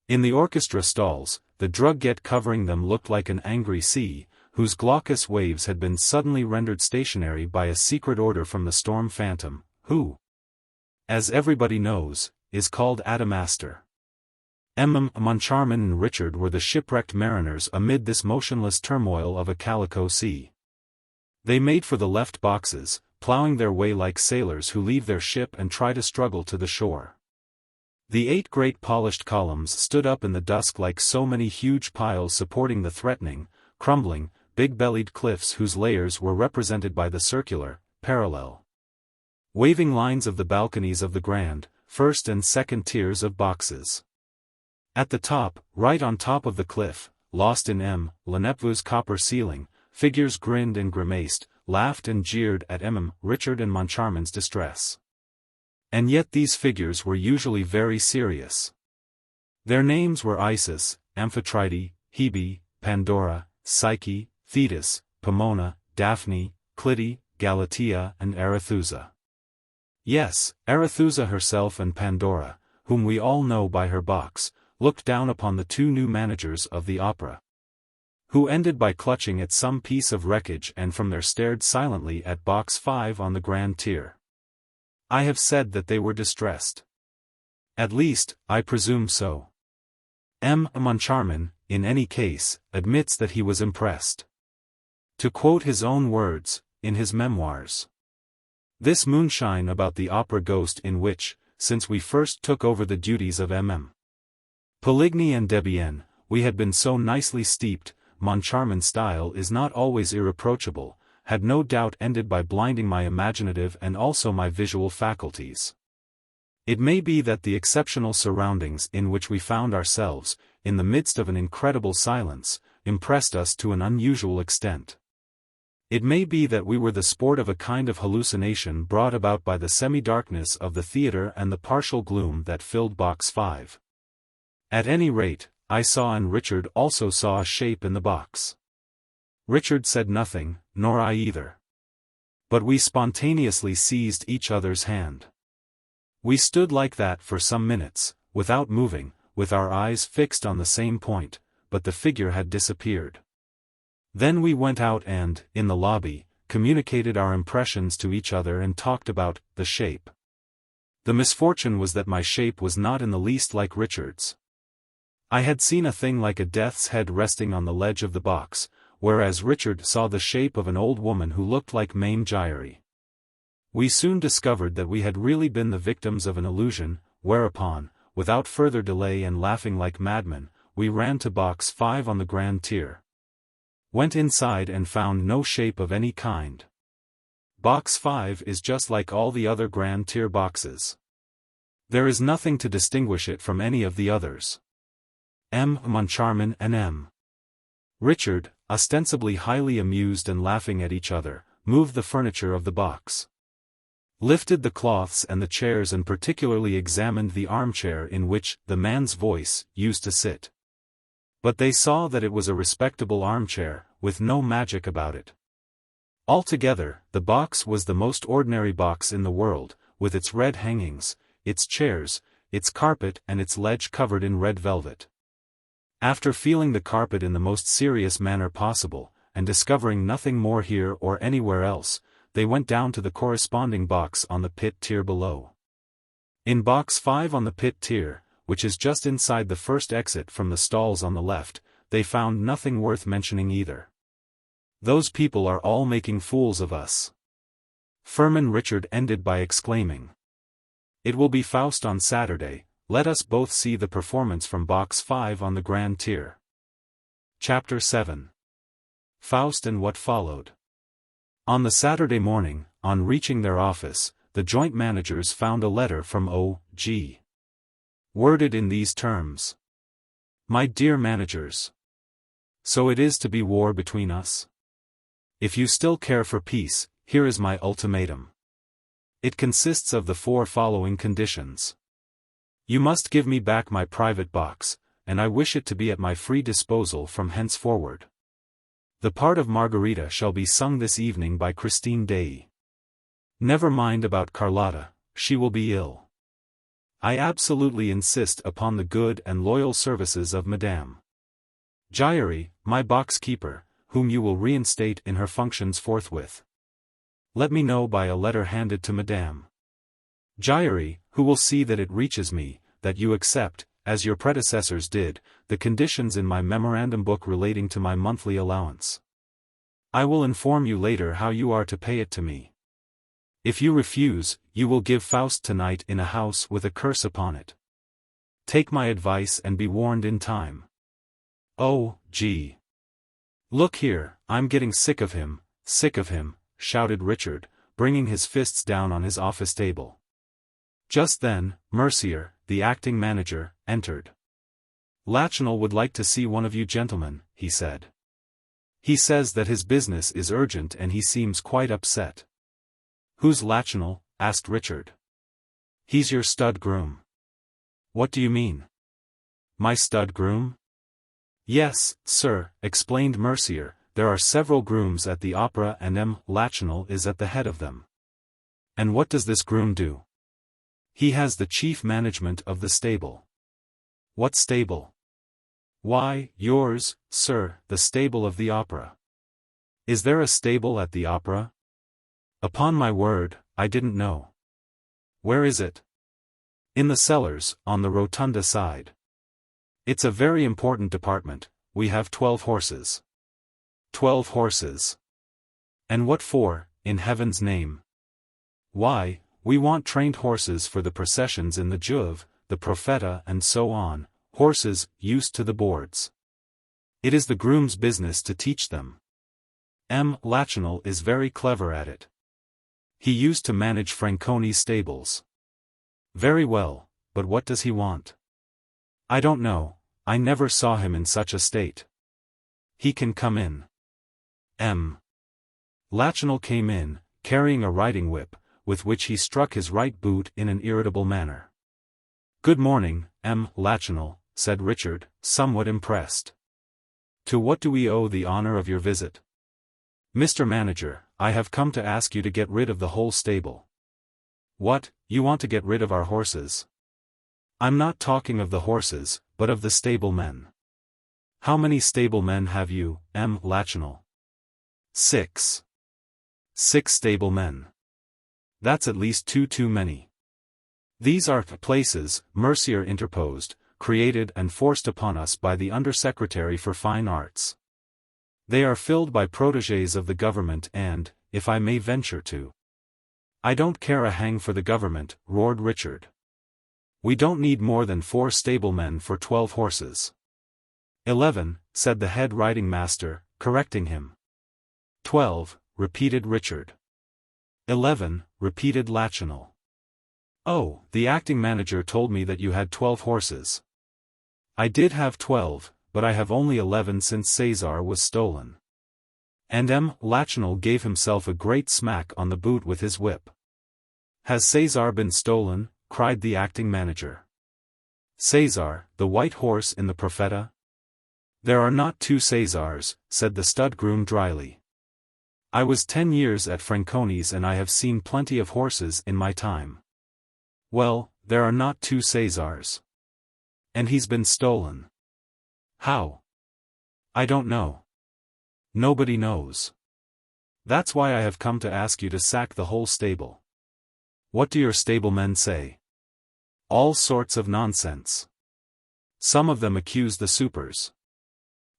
In the orchestra stalls, the drugget covering them looked like an angry sea, whose glaucous waves had been suddenly rendered stationary by a secret order from the storm phantom, who, as everybody knows, is called Adamastor. Moncharmin and Richard were the shipwrecked mariners amid this motionless turmoil of a calico sea. They made for the left boxes, ploughing their way like sailors who leave their ship and try to struggle to the shore. The 8 great polished columns stood up in the dusk like so many huge piles supporting the threatening, crumbling, big-bellied cliffs whose layers were represented by the circular, parallel, waving lines of the balconies of the grand, first and second tiers of boxes. At the top, right on top of the cliff, lost in Lenepveu's copper ceiling, figures grinned and grimaced, laughed and jeered at Richard and Moncharmin's distress. And yet these figures were usually very serious. Their names were Isis, Amphitrite, Hebe, Pandora, Psyche, Thetis, Pomona, Daphne, Clytie, Galatea and Arethusa. Yes, Arethusa herself and Pandora, whom we all know by her box, looked down upon the 2 new managers of the opera, who ended by clutching at some piece of wreckage and from there stared silently at box 5 on the grand tier. I have said that they were distressed. At least, I presume so. Moncharmin, in any case, admits that he was impressed. To quote his own words, in his memoirs, "This moonshine about the opera ghost in which, since we first took over the duties of Poligny and Debienne, we had been so nicely steeped, Moncharmin's style is not always irreproachable, had no doubt ended by blinding my imaginative and also my visual faculties. It may be that the exceptional surroundings in which we found ourselves, in the midst of an incredible silence, impressed us to an unusual extent. It may be that we were the sport of a kind of hallucination brought about by the semi-darkness of the theatre and the partial gloom that filled box 5. At any rate, I saw and Richard also saw a shape in the box. Richard said nothing, nor I either. But we spontaneously seized each other's hand. We stood like that for some minutes, without moving, with our eyes fixed on the same point, but the figure had disappeared. Then we went out and, in the lobby, communicated our impressions to each other and talked about the shape. The misfortune was that my shape was not in the least like Richard's. I had seen a thing like a death's head resting on the ledge of the box, whereas Richard saw the shape of an old woman who looked like Mame Giry. We soon discovered that we had really been the victims of an illusion, whereupon, without further delay and laughing like madmen, we ran to box 5 on the grand tier. Went inside and found no shape of any kind. Box 5 is just like all the other grand tier boxes. There is nothing to distinguish it from any of the others. Moncharmin and Richard, ostensibly highly amused and laughing at each other, moved the furniture of the box, lifted the cloths and the chairs and particularly examined the armchair in which the man's voice used to sit. But they saw that it was a respectable armchair, with no magic about it. Altogether, the box was the most ordinary box in the world, with its red hangings, its chairs, its carpet and its ledge covered in red velvet. After feeling the carpet in the most serious manner possible, and discovering nothing more here or anywhere else, they went down to the corresponding box on the pit tier below. In box 5 on the pit tier, which is just inside the first exit from the stalls on the left, they found nothing worth mentioning either. Those people are all making fools of us. Firmin Richard ended by exclaiming. It will be Faust on Saturday, let us both see the performance from box 5 on the grand tier. Chapter 7. Faust and what followed. On the Saturday morning, on reaching their office, the joint managers found a letter from O.G. worded in these terms. My dear managers. So it is to be war between us? If you still care for peace, here is my ultimatum. It consists of the 4 following conditions. You must give me back my private box, and I wish it to be at my free disposal from henceforward. The part of Margarita shall be sung this evening by Christine Daae. Never mind about Carlotta, she will be ill. I absolutely insist upon the good and loyal services of Madame Giry, my box-keeper, whom you will reinstate in her functions forthwith. Let me know by a letter handed to Madame Giry, who will see that it reaches me, that you accept, as your predecessors did, the conditions in my memorandum book relating to my monthly allowance. I will inform you later how you are to pay it to me. If you refuse, you will give Faust tonight in a house with a curse upon it. Take my advice and be warned in time. Oh, gee. Look here, I'm getting sick of him, shouted Richard, bringing his fists down on his office table. Just then, Mercier, the acting manager, entered. Lachenal would like to see one of you gentlemen, he said. He says that his business is urgent and he seems quite upset. Who's Lachenal? Asked Richard. He's your stud groom. What do you mean? My stud groom? Yes, sir, explained Mercier, there are several grooms at the opera and Lachenal is at the head of them. And what does this groom do? He has the chief management of the stable. What stable? Why, yours, sir, the stable of the opera. Is there a stable at the opera? Upon my word, I didn't know. Where is it? In the cellars, on the rotunda side. It's a very important department, we have 12 horses. 12 horses. And what for, in heaven's name? Why, we want trained horses for the processions in the Juve, the Profeta and so on, horses, used to the boards. It is the groom's business to teach them. Lachenal is very clever at it. He used to manage Franconi's stables. Very well, but what does he want? I don't know, I never saw him in such a state. He can come in. Lachenal came in, carrying a riding whip, with which he struck his right boot in an irritable manner. Good morning, Lachenal, said Richard, somewhat impressed. To what do we owe the honor of your visit? Mr. Manager, I have come to ask you to get rid of the whole stable. What, you want to get rid of our horses? I'm not talking of the horses, but of the stablemen. How many stablemen have you, Lachenal? 6. 6 stablemen. That's at least 2 too many. These are places, Mercier interposed, created and forced upon us by the Undersecretary for Fine Arts. They are filled by protégés of the government and, if I may venture to. I don't care a hang for the government, roared Richard. We don't need more than 4 stablemen for 12 horses. 11, said the head riding master, correcting him. 12, repeated Richard. 11, repeated Lachenal. Oh, the acting manager told me that you had 12 horses. I did have 12, but I have only 11 since César was stolen. And Lachenal gave himself a great smack on the boot with his whip. Has César been stolen? Cried the acting manager. César, the white horse in the Profeta? There are not 2 Césars, said the stud groom dryly. I was 10 years at Franconi's and I have seen plenty of horses in my time. Well, there are not 2 Césars. And he's been stolen. How? I don't know. Nobody knows. That's why I have come to ask you to sack the whole stable. What do your stablemen say? All sorts of nonsense. Some of them accuse the supers.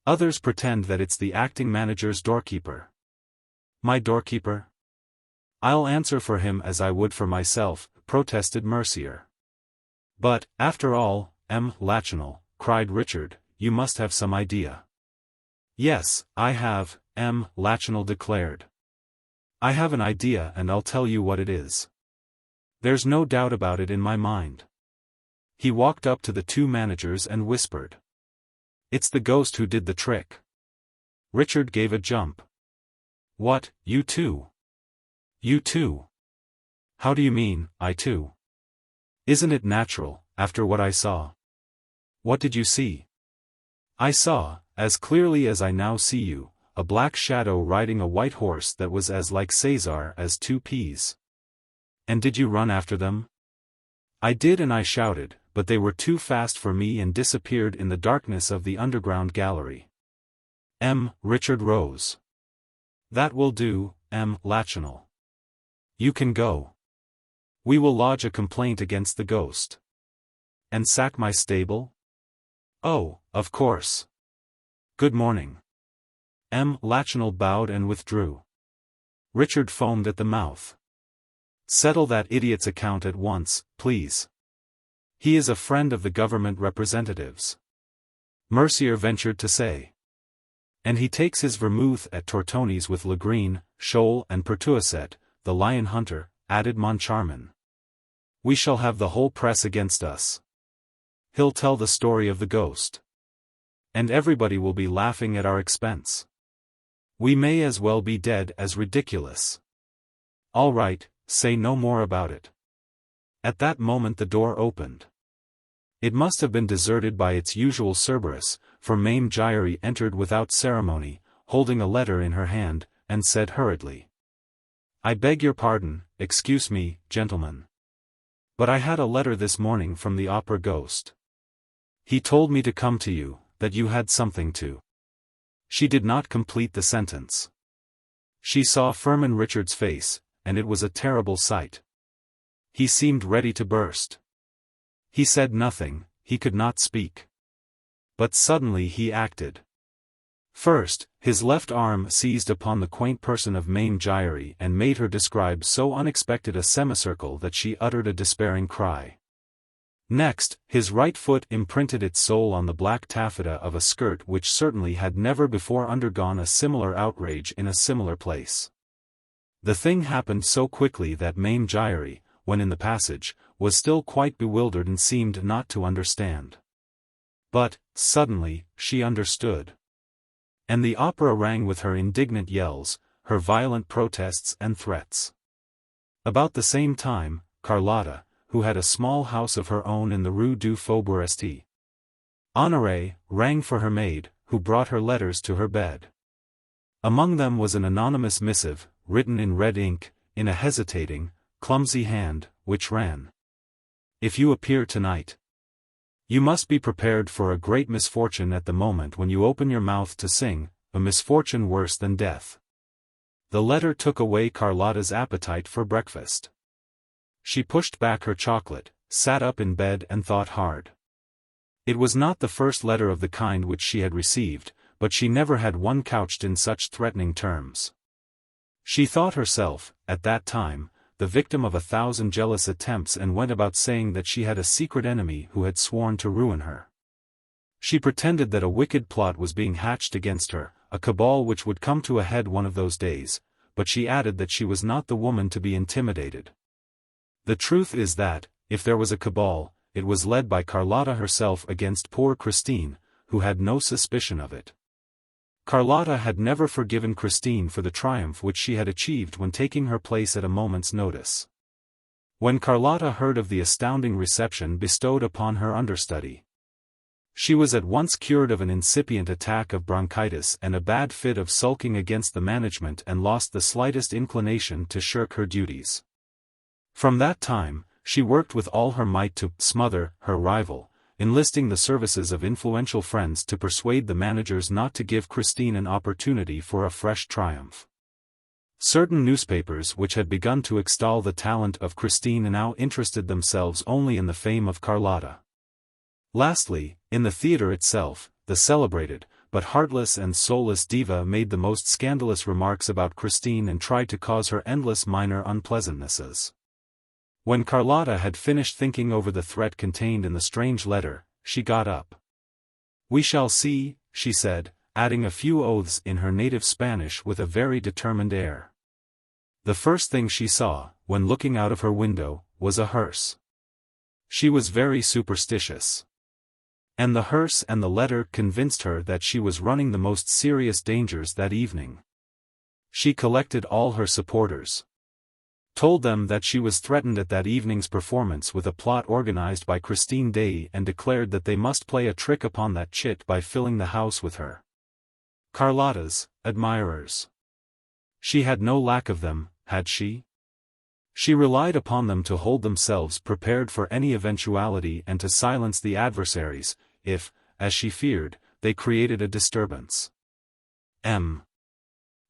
Others pretend that it's the acting manager's doorkeeper. My doorkeeper? I'll answer for him as I would for myself, protested Mercier. But, after all, Lachenal, cried Richard, you must have some idea. Yes, I have, Lachenal declared. "I have an idea and I'll tell you what it is. There's no doubt about it in my mind." He walked up to the two managers and whispered. "It's the ghost who did the trick." Richard gave a jump. "What, you too? You too? How do you mean, I too? Isn't it natural, after what I saw?" "What did you see?" "I saw, as clearly as I now see you, a black shadow riding a white horse that was as like Caesar as two peas." "And did you run after them?" "I did, and I shouted, but they were too fast for me and disappeared in the darkness of the underground gallery." Richard rose. "That will do, Lachenal. You can go. We will lodge a complaint against the ghost." "And sack my stable?" "Oh, of course. Good morning." Lachenal bowed and withdrew. Richard foamed at the mouth. "Settle that idiot's account at once, please. He is a friend of the government representatives," Mercier ventured to say. "And he takes his vermouth at Tortoni's with Legreen, Scholl and Pertuiset, the lion hunter," added Moncharmin. "We shall have the whole press against us. He'll tell the story of the ghost. And everybody will be laughing at our expense. We may as well be dead as ridiculous. All right, say no more about it." At that moment the door opened. It must have been deserted by its usual Cerberus, for Mame Giry entered without ceremony, holding a letter in her hand, and said hurriedly, "I beg your pardon, excuse me, gentlemen. But I had a letter this morning from the opera ghost. He told me to come to you, that you had something to—" She did not complete the sentence. She saw Firmin Richard's face, and it was a terrible sight. He seemed ready to burst. He said nothing, he could not speak. But suddenly he acted. First, his left arm seized upon the quaint person of Mame Giry and made her describe so unexpected a semicircle that she uttered a despairing cry. Next, his right foot imprinted its sole on the black taffeta of a skirt which certainly had never before undergone a similar outrage in a similar place. The thing happened so quickly that Mame Giry, when in the passage, was still quite bewildered and seemed not to understand. But, suddenly, she understood. And the opera rang with her indignant yells, her violent protests and threats. About the same time, Carlotta, who had a small house of her own in the Rue du Faubourg St. Honoré, rang for her maid, who brought her letters to her bed. Among them was an anonymous missive, written in red ink, in a hesitating, clumsy hand, which ran: "If you appear tonight, you must be prepared for a great misfortune at the moment when you open your mouth to sing, a misfortune worse than death." The letter took away Carlotta's appetite for breakfast. She pushed back her chocolate, sat up in bed and thought hard. It was not the first letter of the kind which she had received, but she never had one couched in such threatening terms. She thought herself, at that time, the victim of 1,000 jealous attempts and went about saying that she had a secret enemy who had sworn to ruin her. She pretended that a wicked plot was being hatched against her, a cabal which would come to a head one of those days, but she added that she was not the woman to be intimidated. The truth is that, if there was a cabal, it was led by Carlotta herself against poor Christine, who had no suspicion of it. Carlotta had never forgiven Christine for the triumph which she had achieved when taking her place at a moment's notice. When Carlotta heard of the astounding reception bestowed upon her understudy, she was at once cured of an incipient attack of bronchitis and a bad fit of sulking against the management and lost the slightest inclination to shirk her duties. From that time, she worked with all her might to smother her rival, enlisting the services of influential friends to persuade the managers not to give Christine an opportunity for a fresh triumph. Certain newspapers which had begun to extol the talent of Christine now interested themselves only in the fame of Carlotta. Lastly, in the theatre itself, the celebrated, but heartless and soulless diva made the most scandalous remarks about Christine and tried to cause her endless minor unpleasantnesses. When Carlotta had finished thinking over the threat contained in the strange letter, she got up. "We shall see," she said, adding a few oaths in her native Spanish with a very determined air. The first thing she saw, when looking out of her window, was a hearse. She was very superstitious. And the hearse and the letter convinced her that she was running the most serious dangers that evening. She collected all her supporters, told them that she was threatened at that evening's performance with a plot organized by Christine Daae, and declared that they must play a trick upon that chit by filling the house with her Carlotta's admirers. She had no lack of them, had she? She relied upon them to hold themselves prepared for any eventuality and to silence the adversaries, if, as she feared, they created a disturbance.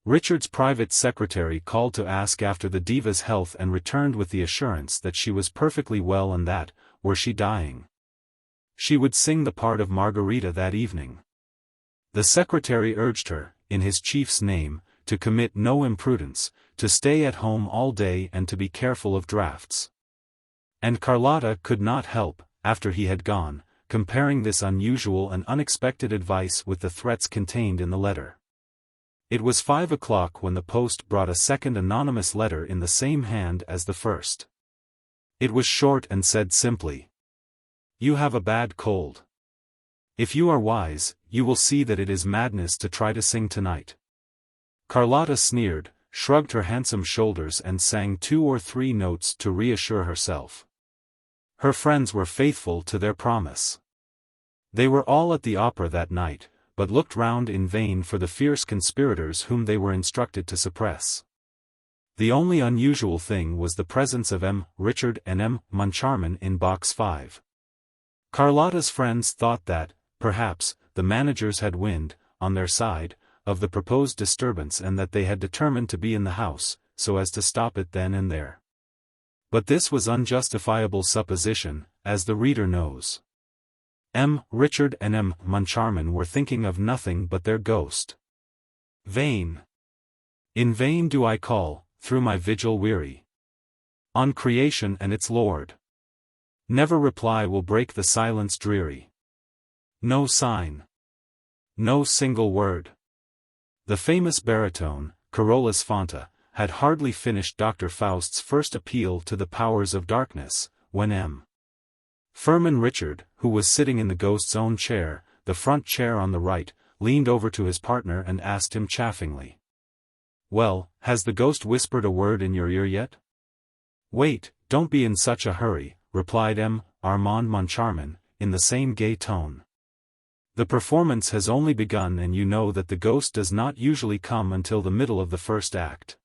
Richard's private secretary called to ask after the diva's health and returned with the assurance that she was perfectly well and that, were she dying, she would sing the part of Margarita that evening. The secretary urged her, in his chief's name, to commit no imprudence, to stay at home all day and to be careful of draughts. And Carlotta could not help, after he had gone, comparing this unusual and unexpected advice with the threats contained in the letter. It was 5 o'clock when the post brought a second anonymous letter in the same hand as the first. It was short and said simply, "You have a bad cold. If you are wise, you will see that it is madness to try to sing tonight." Carlotta sneered, shrugged her handsome shoulders and sang 2 or 3 notes to reassure herself. Her friends were faithful to their promise. They were all at the opera that night, but looked round in vain for the fierce conspirators whom they were instructed to suppress. The only unusual thing was the presence of Richard and Moncharmin in box 5. Carlotta's friends thought that, perhaps, the managers had wind, on their side, of the proposed disturbance and that they had determined to be in the house, so as to stop it then and there. But this was unjustifiable supposition, as the reader knows. Richard and Moncharmin were thinking of nothing but their ghost. Vain. In vain do I call, through my vigil weary, on creation and its Lord. Never reply will break the silence dreary. No sign. No single word. The famous baritone, Carolus Fonta, had hardly finished Dr. Faust's first appeal to the powers of darkness, when Firmin Richard, who was sitting in the ghost's own chair, the front chair on the right, leaned over to his partner and asked him chaffingly, "Well, has the ghost whispered a word in your ear yet?" "Wait, don't be in such a hurry," replied Armand Moncharmin, in the same gay tone. "The performance has only begun and you know that the ghost does not usually come until the middle of the first act."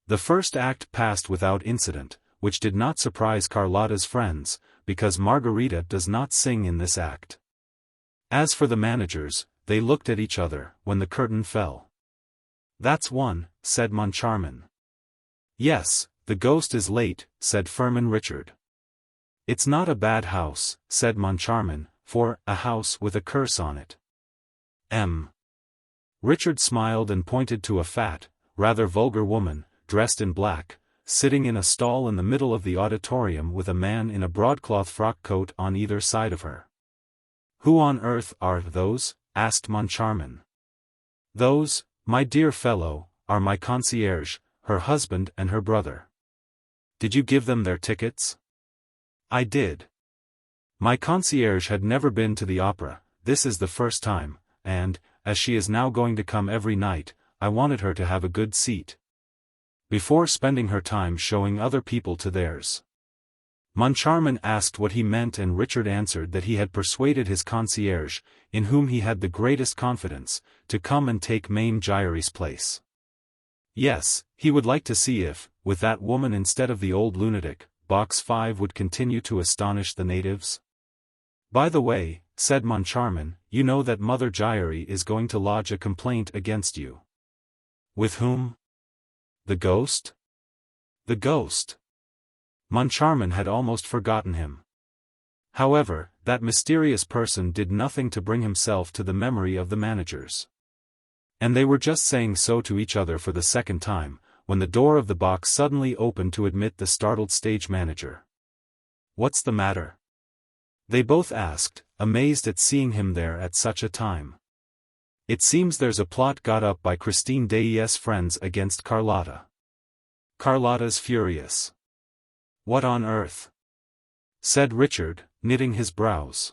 The first act passed without incident, which did not surprise Carlotta's friends, because Margarita does not sing in this act. As for the managers, they looked at each other, when the curtain fell. "That's one," said Moncharmin. "Yes, the ghost is late," said Firmin Richard. "It's not a bad house," said Moncharmin, "for a house with a curse on it." Richard smiled and pointed to a fat, rather vulgar woman, dressed in black, sitting in a stall in the middle of the auditorium with a man in a broadcloth frock coat on either side of her. "Who on earth are those?" asked Moncharmin. "Those, my dear fellow, are my concierge, her husband and her brother." "Did you give them their tickets?" "I did. My concierge had never been to the opera, this is the first time, and, as she is now going to come every night, I wanted her to have a good seat, before spending her time showing other people to theirs." Moncharmin asked what he meant and Richard answered that he had persuaded his concierge, in whom he had the greatest confidence, to come and take Mame Giry's place. Yes, he would like to see if, with that woman instead of the old lunatic, box 5 would continue to astonish the natives. "By the way," said Moncharmin, "you know that Mother Giry is going to lodge a complaint against you." "With whom?" "The ghost?" "The ghost." Moncharmin had almost forgotten him. However, that mysterious person did nothing to bring himself to the memory of the managers. And they were just saying so to each other for the second time, when the door of the box suddenly opened to admit the startled stage manager. "What's the matter?" they both asked, amazed at seeing him there at such a time. It seems there's a plot got up by Christine Daae's friends against Carlotta. Carlotta's furious. What on earth? Said Richard, knitting his brows.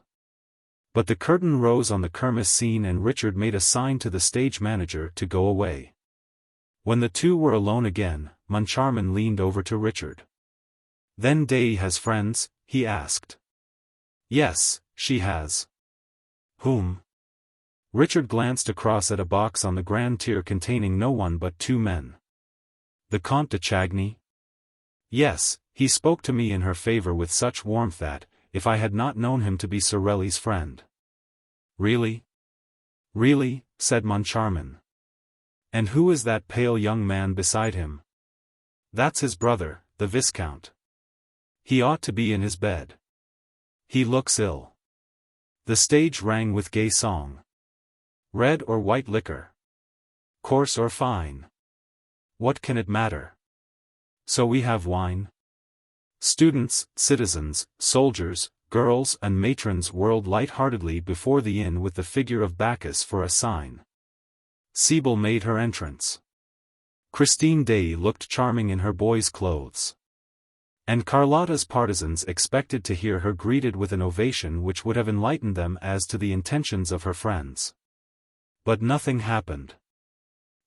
But the curtain rose on the Kermesse scene and Richard made a sign to the stage manager to go away. When the two were alone again, Moncharmin leaned over to Richard. Then Daae has friends? He asked. Yes, she has. Whom? Richard glanced across at a box on the grand tier containing no one but two men. The Comte de Chagny? Yes, he spoke to me in her favor with such warmth that, if I had not known him to be Sorelli's friend. Really? Really, said Moncharmin. And who is that pale young man beside him? That's his brother, the Viscount. He ought to be in his bed. He looks ill. The stage rang with gay song. Red or white liquor? Coarse or fine? What can it matter? So we have wine? Students, citizens, soldiers, girls and matrons whirled light-heartedly before the inn with the figure of Bacchus for a sign. Sibyl made her entrance. Christine Daae looked charming in her boy's clothes. And Carlotta's partisans expected to hear her greeted with an ovation which would have enlightened them as to the intentions of her friends. But nothing happened.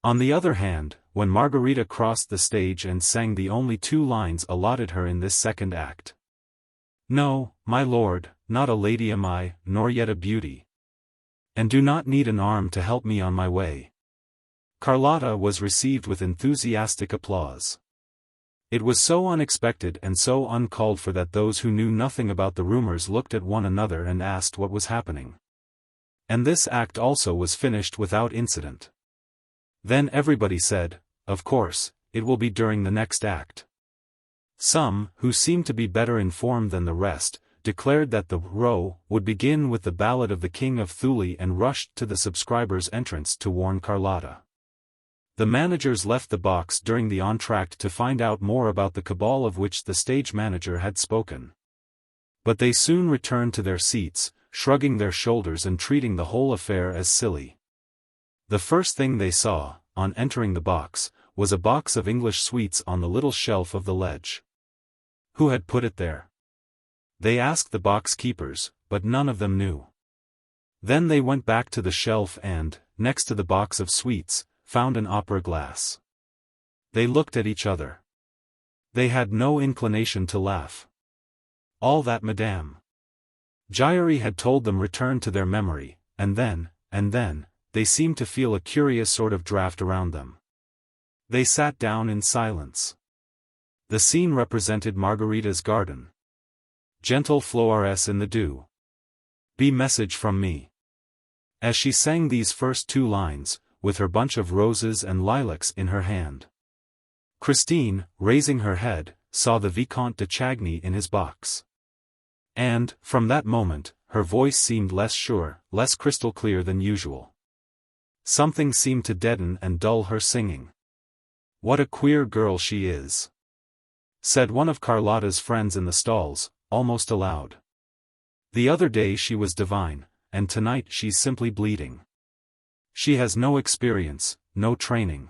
On the other hand, when Margarita crossed the stage and sang the only 2 lines allotted her in this second act. No, my lord, not a lady am I, nor yet a beauty. And do not need an arm to help me on my way. Carlotta was received with enthusiastic applause. It was so unexpected and so uncalled for that those who knew nothing about the rumors looked at one another and asked what was happening. And this act also was finished without incident. Then everybody said, of course, it will be during the next act. Some, who seemed to be better informed than the rest, declared that the row would begin with the Ballad of the King of Thule and rushed to the subscriber's entrance to warn Carlotta. The managers left the box during the entr'acte to find out more about the cabal of which the stage manager had spoken. But they soon returned to their seats, shrugging their shoulders and treating the whole affair as silly. The first thing they saw, on entering the box, was a box of English sweets on the little shelf of the ledge. Who had put it there? They asked the box keepers, but none of them knew. Then they went back to the shelf and, next to the box of sweets, found an opera glass. They looked at each other. They had no inclination to laugh. All that Madame Giry had told them returned to their memory, and then, they seemed to feel a curious sort of draught around them. They sat down in silence. The scene represented Margarita's garden. Gentle flores in the dew. Be message from me. As she sang these first 2 lines, with her bunch of roses and lilacs in her hand, Christine, raising her head, saw the Vicomte de Chagny in his box. And, from that moment, her voice seemed less sure, less crystal clear than usual. Something seemed to deaden and dull her singing. What a queer girl she is, said one of Carlotta's friends in the stalls, almost aloud. The other day she was divine, and tonight she's simply bleeding. She has no experience, no training.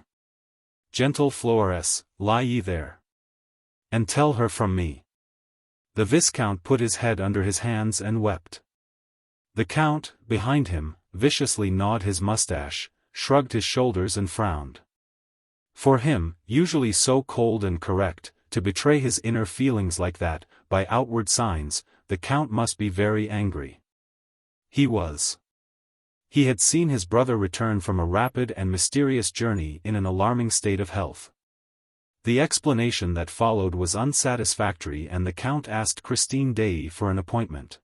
Gentle Flores, lie ye there. And tell her from me. The Viscount put his head under his hands and wept. The Count, behind him, viciously gnawed his mustache, shrugged his shoulders and frowned. For him, usually so cold and correct, to betray his inner feelings like that, by outward signs, the Count must be very angry. He was. He had seen his brother return from a rapid and mysterious journey in an alarming state of health. The explanation that followed was unsatisfactory and the Count asked Christine Daae for an appointment.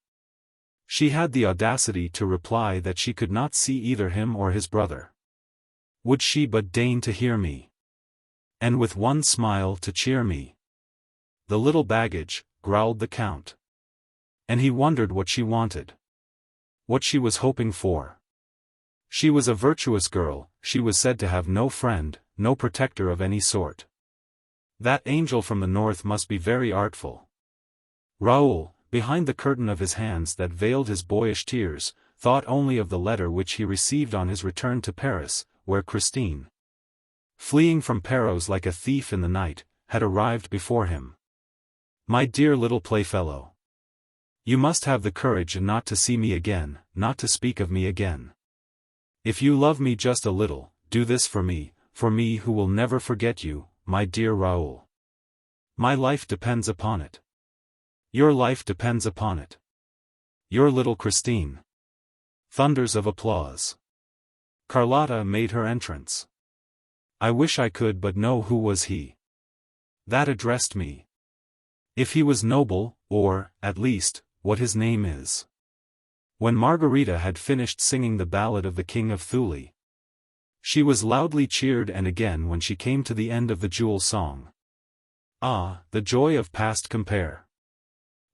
She had the audacity to reply that she could not see either him or his brother. Would she but deign to hear me? And with one smile to cheer me. The little baggage, growled the Count. And he wondered what she wanted. What she was hoping for. She was a virtuous girl, she was said to have no friend, no protector of any sort. That angel from the north must be very artful. Raoul, behind the curtain of his hands that veiled his boyish tears, thought only of the letter which he received on his return to Paris, where Christine, fleeing from Perros like a thief in the night, had arrived before him. "My dear little playfellow. You must have the courage not to see me again, not to speak of me again. If you love me just a little, do this for me who will never forget you, my dear Raoul. My life depends upon it. Your life depends upon it. Your little Christine." Thunders of applause. Carlotta made her entrance. I wish I could but know who was he that addressed me. If he was noble, or, at least, what his name is. When Margarita had finished singing the ballad of the King of Thule, she was loudly cheered, and again when she came to the end of the jewel song. Ah, the joy of past compare.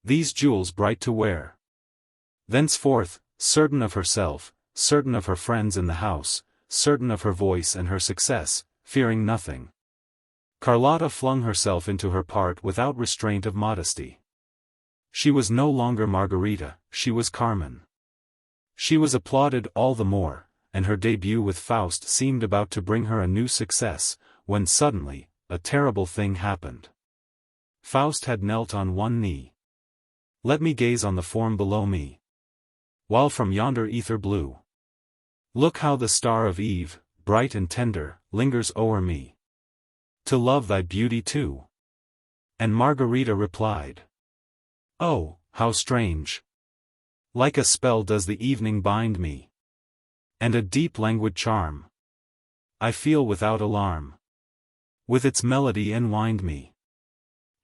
These jewels bright to wear. Thenceforth, certain of herself, certain of her friends in the house, certain of her voice and her success, fearing nothing, Carlotta flung herself into her part without restraint of modesty. She was no longer Margarita, she was Carmen. She was applauded all the more, and her debut with Faust seemed about to bring her a new success, when suddenly, a terrible thing happened. Faust had knelt on one knee. "Let me gaze on the form below me, while from yonder ether blue, look how the star of eve, bright and tender, lingers o'er me. To love thy beauty too." And Margarita replied, "Oh, how strange! Like a spell does the evening bind me, and a deep languid charm I feel without alarm, with its melody enwind me,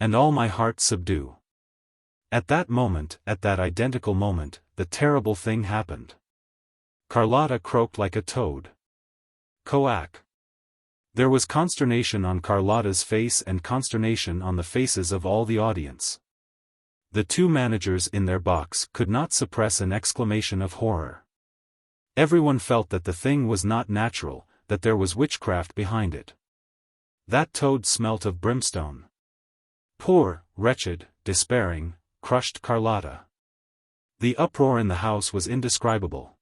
and all my heart subdue." At that moment, at that identical moment, the terrible thing happened. Carlotta croaked like a toad. Coac. There was consternation on Carlotta's face and consternation on the faces of all the audience. The two managers in their box could not suppress an exclamation of horror. Everyone felt that the thing was not natural, that there was witchcraft behind it. That toad smelt of brimstone. Poor, wretched, despairing, crushed Carlotta. The uproar in the house was indescribable.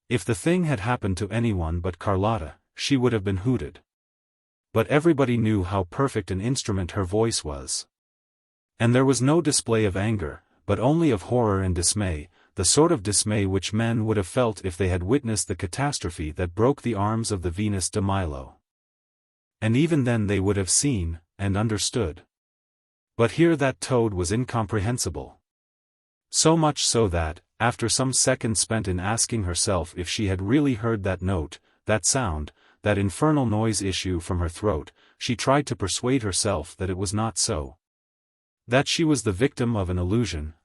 If the thing had happened to anyone but Carlotta, she would have been hooted. But everybody knew how perfect an instrument her voice was. And there was no display of anger, but only of horror and dismay, the sort of dismay which men would have felt if they had witnessed the catastrophe that broke the arms of the Venus de Milo. And even then they would have seen, and understood. But here that toad was incomprehensible. So much so that, after some seconds spent in asking herself if she had really heard that note, that sound, that infernal noise issue from her throat, she tried to persuade herself that it was not so. That she was the victim of an illusion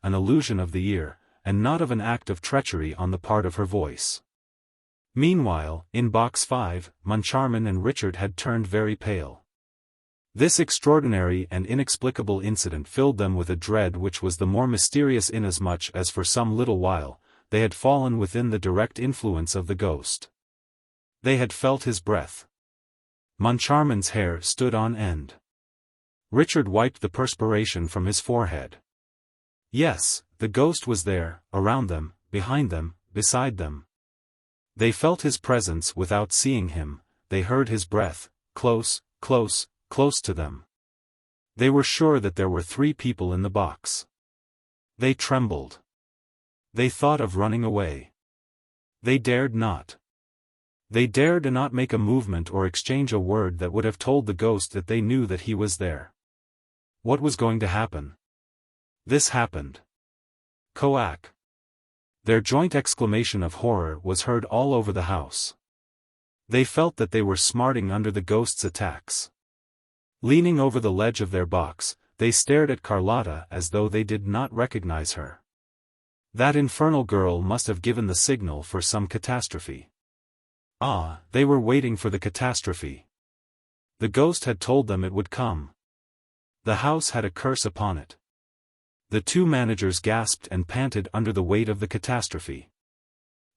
of the ear, and not of an act of treachery on the part of her voice. Meanwhile, in Box 5, Moncharmin and Richard had turned very pale. This extraordinary and inexplicable incident filled them with a dread which was the more mysterious inasmuch as for some little while, they had fallen within the direct influence of the ghost. They had felt his breath. Moncharmin's hair stood on end. Richard wiped the perspiration from his forehead. Yes, the ghost was there, around them, behind them, beside them. They felt his presence without seeing him, they heard his breath, close, close, close to them. They were sure that there were 3 people in the box. They trembled. They thought of running away. They dared not. They dared not make a movement or exchange a word that would have told the ghost that they knew that he was there. What was going to happen? This happened. Coac. Their joint exclamation of horror was heard all over the house. They felt that they were smarting under the ghost's attacks. Leaning over the ledge of their box, they stared at Carlotta as though they did not recognize her. That infernal girl must have given the signal for some catastrophe. Ah, they were waiting for the catastrophe. The ghost had told them it would come. The house had a curse upon it. The 2 managers gasped and panted under the weight of the catastrophe.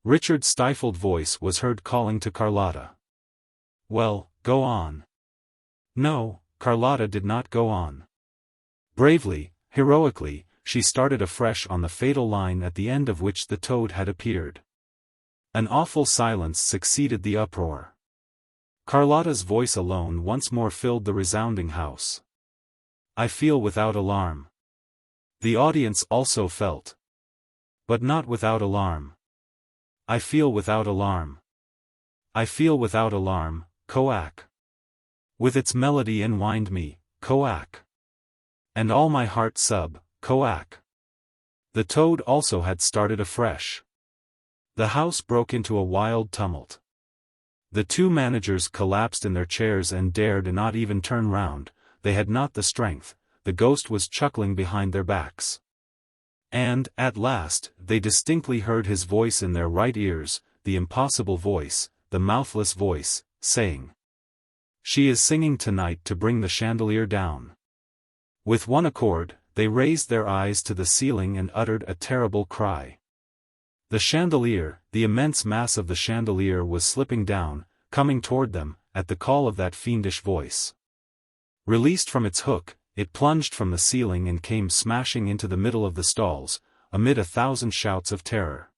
Richard's stifled voice was heard calling to Carlotta. Well, go on. No, Carlotta did not go on. Bravely, heroically, she started afresh on the fatal line at the end of which the toad had appeared. An awful silence succeeded the uproar. Carlotta's voice alone once more filled the resounding house. I feel without alarm. The audience also felt. But not without alarm. I feel without alarm. I feel without alarm, Coac. With its melody enwind me, Coac. And all my heart sub, Coac. The toad also had started afresh. The house broke into a wild tumult. The two managers collapsed in their chairs and dared not even turn round. They had not the strength. The ghost was chuckling behind their backs. And, at last, they distinctly heard his voice in their right ears, the impossible voice, the mouthless voice, saying, "She is singing tonight to bring the chandelier down." With one accord, they raised their eyes to the ceiling and uttered a terrible cry. The chandelier, the immense mass of the chandelier was slipping down, coming toward them, at the call of that fiendish voice. Released from its hook, it plunged from the ceiling and came smashing into the middle of the stalls, amid 1,000 shouts of terror.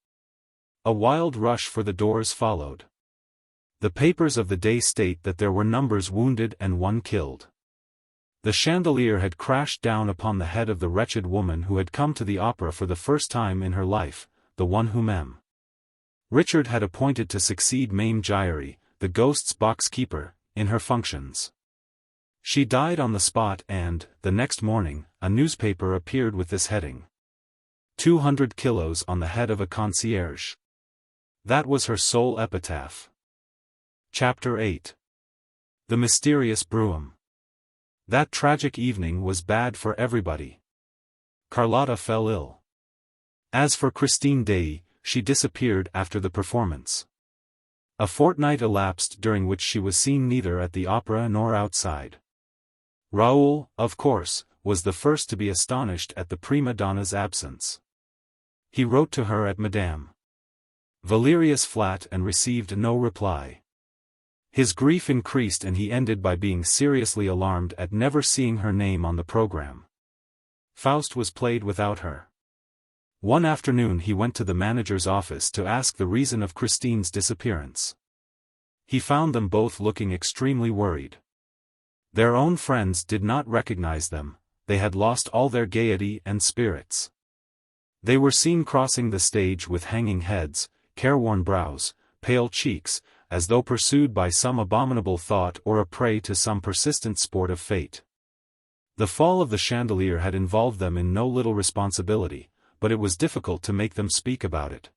A wild rush for the doors followed. The papers of the day state that there were numbers wounded and 1 killed. The chandelier had crashed down upon the head of the wretched woman who had come to the opera for the first time in her life, the one whom M. Richard had appointed to succeed Mame Giry, the ghost's box-keeper, in her functions. She died on the spot and, the next morning, a newspaper appeared with this heading: 200 kilos on the head of a concierge. That was her sole epitaph. Chapter 8. The Mysterious Brougham. That tragic evening was bad for everybody. Carlotta fell ill. As for Christine Daae, she disappeared after the performance. A fortnight elapsed during which she was seen neither at the opera nor outside. Raoul, of course, was the first to be astonished at the prima donna's absence. He wrote to her at Madame Valerius' flat and received no reply. His grief increased and he ended by being seriously alarmed at never seeing her name on the program. Faust was played without her. One afternoon he went to the manager's office to ask the reason of Christine's disappearance. He found them both looking extremely worried. Their own friends did not recognize them, they had lost all their gaiety and spirits. They were seen crossing the stage with hanging heads, careworn brows, pale cheeks, as though pursued by some abominable thought or a prey to some persistent sport of fate. The fall of the chandelier had involved them in no little responsibility, but it was difficult to make them speak about it.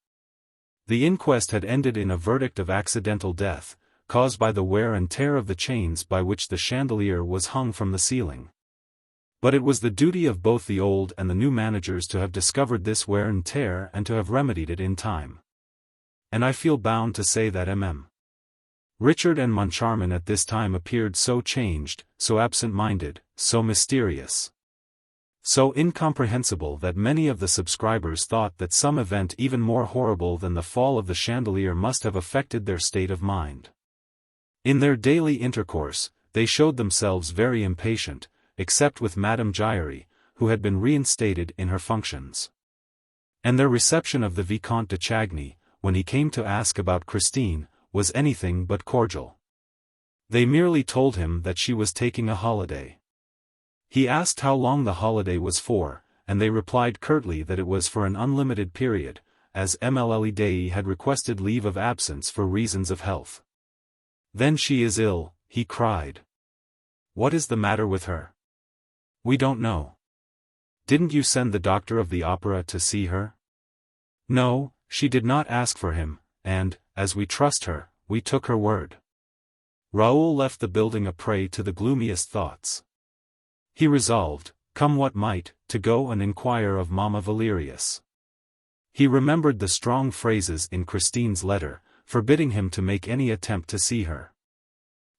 The inquest had ended in a verdict of accidental death, caused by the wear and tear of the chains by which the chandelier was hung from the ceiling. But it was the duty of both the old and the new managers to have discovered this wear and tear and to have remedied it in time. And I feel bound to say that M.M. Richard and Moncharmin at this time appeared so changed, so absent-minded, so mysterious, so incomprehensible that many of the subscribers thought that some event even more horrible than the fall of the chandelier must have affected their state of mind. In their daily intercourse, they showed themselves very impatient, except with Madame Giry, who had been reinstated in her functions. And their reception of the Vicomte de Chagny, when he came to ask about Christine, was anything but cordial. They merely told him that she was taking a holiday. He asked how long the holiday was for, and they replied curtly that it was for an unlimited period, as Mlle Daae had requested leave of absence for reasons of health. "Then she is ill," he cried. "What is the matter with her?" "We don't know." "Didn't you send the doctor of the opera to see her?" "No, she did not ask for him, and, as we trust her, we took her word." Raoul left the building a prey to the gloomiest thoughts. He resolved, come what might, to go and inquire of Mamma Valerius. He remembered the strong phrases in Christine's letter, forbidding him to make any attempt to see her.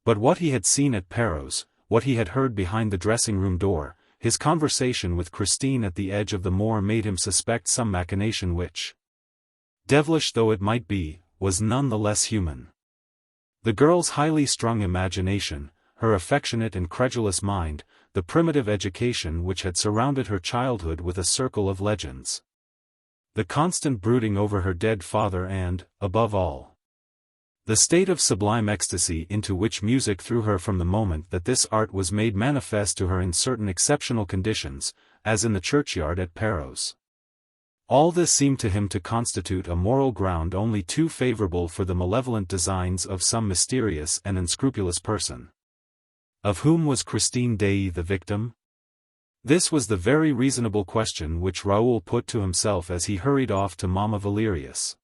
But what he had seen at Perros, what he had heard behind the dressing-room door, his conversation with Christine at the edge of the moor made him suspect some machination which, devilish though it might be, was none the less human. The girl's highly strung imagination, her affectionate and credulous mind, the primitive education which had surrounded her childhood with a circle of legends. The constant brooding over her dead father and, above all, the state of sublime ecstasy into which music threw her from the moment that this art was made manifest to her in certain exceptional conditions, as in the churchyard at Perros. All this seemed to him to constitute a moral ground only too favorable for the malevolent designs of some mysterious and unscrupulous person. Of whom was Christine Daae the victim? This was the very reasonable question which Raoul put to himself as he hurried off to Mamma Valerius.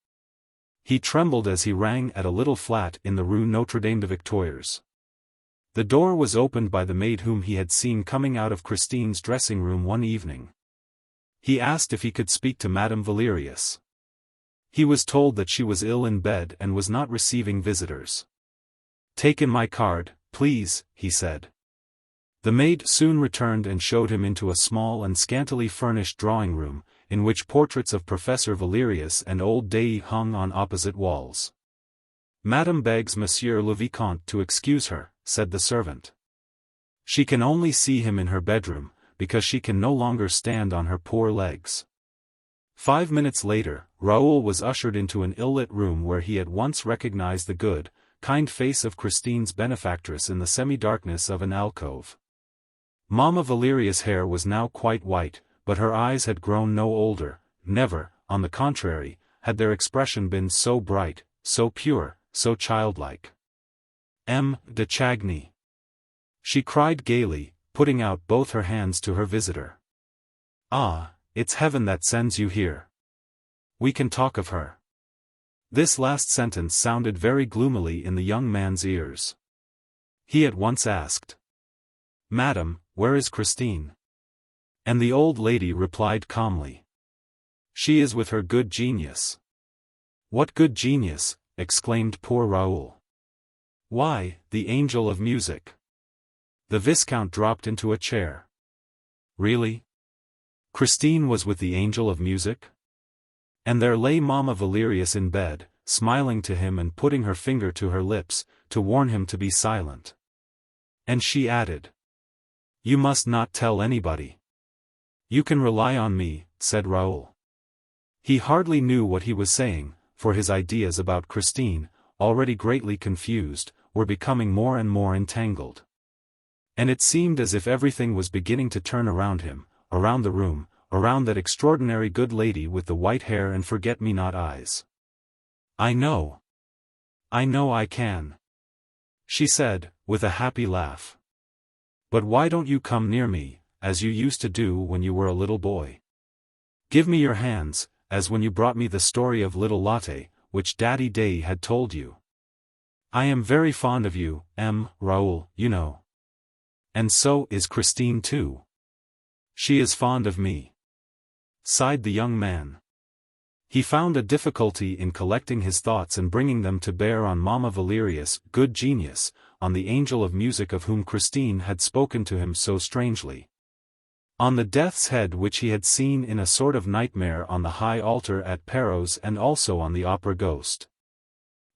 He trembled as he rang at a little flat in the Rue Notre-Dame de Victoires. The door was opened by the maid whom he had seen coming out of Christine's dressing room one evening. He asked if he could speak to Madame Valerius. He was told that she was ill in bed and was not receiving visitors. "Take in my card, please," he said. The maid soon returned and showed him into a small and scantily furnished drawing room, in which portraits of Professor Valerius and old Daae hung on opposite walls. "Madame begs Monsieur le Vicomte to excuse her," said the servant. "She can only see him in her bedroom, because she can no longer stand on her poor legs." 5 minutes later, Raoul was ushered into an ill-lit room where he at once recognized the good, kind face of Christine's benefactress in the semi-darkness of an alcove. Mamma Valerius' hair was now quite white, but her eyes had grown no older, never, on the contrary, had their expression been so bright, so pure, so childlike. De Chagny!" she cried gaily, putting out both her hands to her visitor. "Ah, it's heaven that sends you here. We can talk of her." This last sentence sounded very gloomily in the young man's ears. He at once asked, "Madam, where is Christine?" And the old lady replied calmly, "She is with her good genius." "What good genius?" exclaimed poor Raoul. "Why, the angel of music." The Viscount dropped into a chair. Really? Christine was with the angel of music? And there lay Mamma Valerius in bed, smiling to him and putting her finger to her lips, to warn him to be silent. And she added, "You must not tell anybody." "You can rely on me," said Raoul. He hardly knew what he was saying, for his ideas about Christine, already greatly confused, were becoming more and more entangled. And it seemed as if everything was beginning to turn around him, around the room, around that extraordinary good lady with the white hair and forget-me-not eyes. I know I can," she said, with a happy laugh. "But why don't you come near me, as you used to do when you were a little boy? Give me your hands, as when you brought me the story of little Lotte, which Daddy Daae had told you. I am very fond of you, Raoul, you know. And so is Christine too." "She is fond of me," sighed the young man. He found a difficulty in collecting his thoughts and bringing them to bear on Mamma Valerius' good genius, on the angel of music of whom Christine had spoken to him so strangely. On the death's head which he had seen in a sort of nightmare on the high altar at Perros, and also on the opera ghost,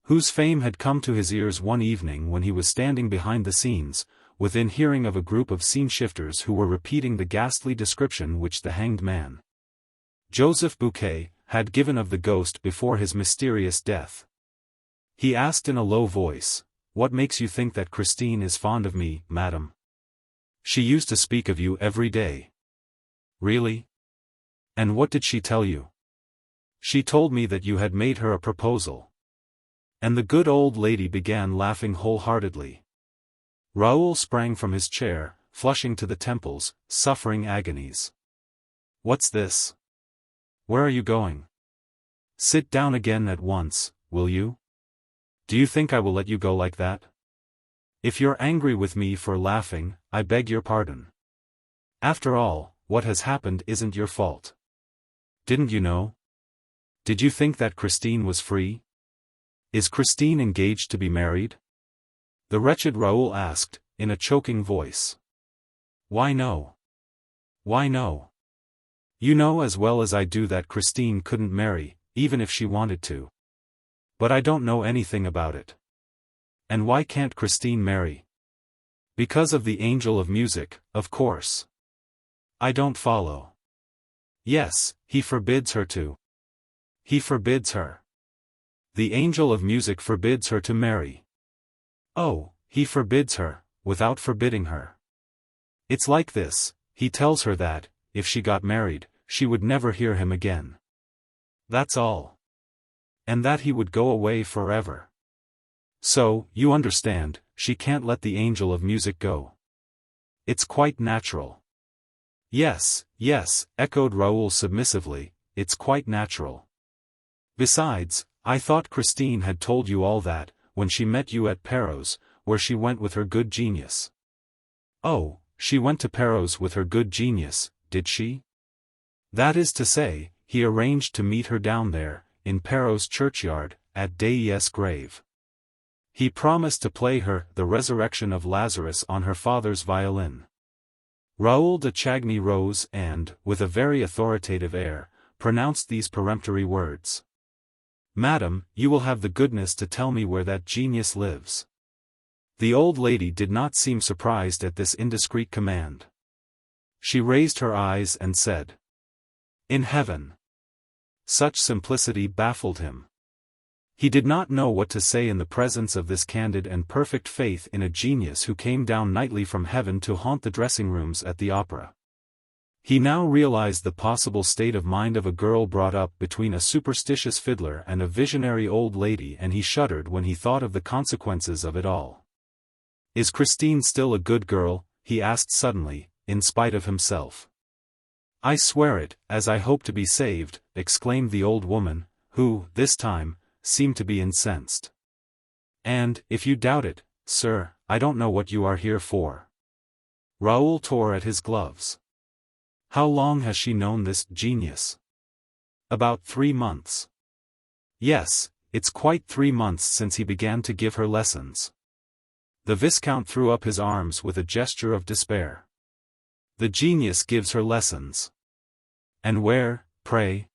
whose fame had come to his ears one evening when he was standing behind the scenes, within hearing of a group of scene-shifters who were repeating the ghastly description which the hanged man, Joseph Buquet, had given of the ghost before his mysterious death. He asked in a low voice, "What makes you think that Christine is fond of me, madam? She used to speak of you every day." "Really? And what did she tell you?" "She told me that you had made her a proposal." And the good old lady began laughing wholeheartedly. Raoul sprang from his chair, flushing to the temples, suffering agonies. "What's this? Where are you going? Sit down again at once, will you? Do you think I will let you go like that? If you're angry with me for laughing, I beg your pardon. After all, what has happened isn't your fault. Didn't you know? Did you think that Christine was free? Is Christine engaged to be married?" the wretched Raoul asked, in a choking voice. "Why no? Why no? You know as well as I do that Christine couldn't marry, even if she wanted to. But I don't know anything about it. And why can't Christine marry? Because of the angel of music, of course. I don't follow." "Yes, he forbids her to." He forbids her. The angel of music forbids her to marry. Oh, he forbids her, without forbidding her. It's like this, he tells her that, if she got married, she would never hear him again. That's all. And that he would go away forever. So, you understand, she can't let the angel of music go. It's quite natural. Yes, yes, echoed Raoul submissively, it's quite natural. Besides, I thought Christine had told you all that, when she met you at Perros, where she went with her good genius. Oh, she went to Perros with her good genius, did she? That is to say, he arranged to meet her down there, in Perros churchyard, at Dei's grave. He promised to play her The Resurrection of Lazarus on her father's violin. Raoul de Chagny rose and, with a very authoritative air, pronounced these peremptory words. Madam, you will have the goodness to tell me where that genius lives. The old lady did not seem surprised at this indiscreet command. She raised her eyes and said, In heaven. Such simplicity baffled him. He did not know what to say in the presence of this candid and perfect faith in a genius who came down nightly from heaven to haunt the dressing rooms at the opera. He now realized the possible state of mind of a girl brought up between a superstitious fiddler and a visionary old lady, and he shuddered when he thought of the consequences of it all. Is Christine still a good girl? He asked suddenly, in spite of himself. I swear it, as I hope to be saved, exclaimed the old woman, who, this time, seemed to be incensed. And, if you doubt it, sir, I don't know what you are here for. Raoul tore at his gloves. How long has she known this genius? About 3 months. Yes, it's quite 3 months since he began to give her lessons. The Viscount threw up his arms with a gesture of despair. The genius gives her lessons. And where, pray?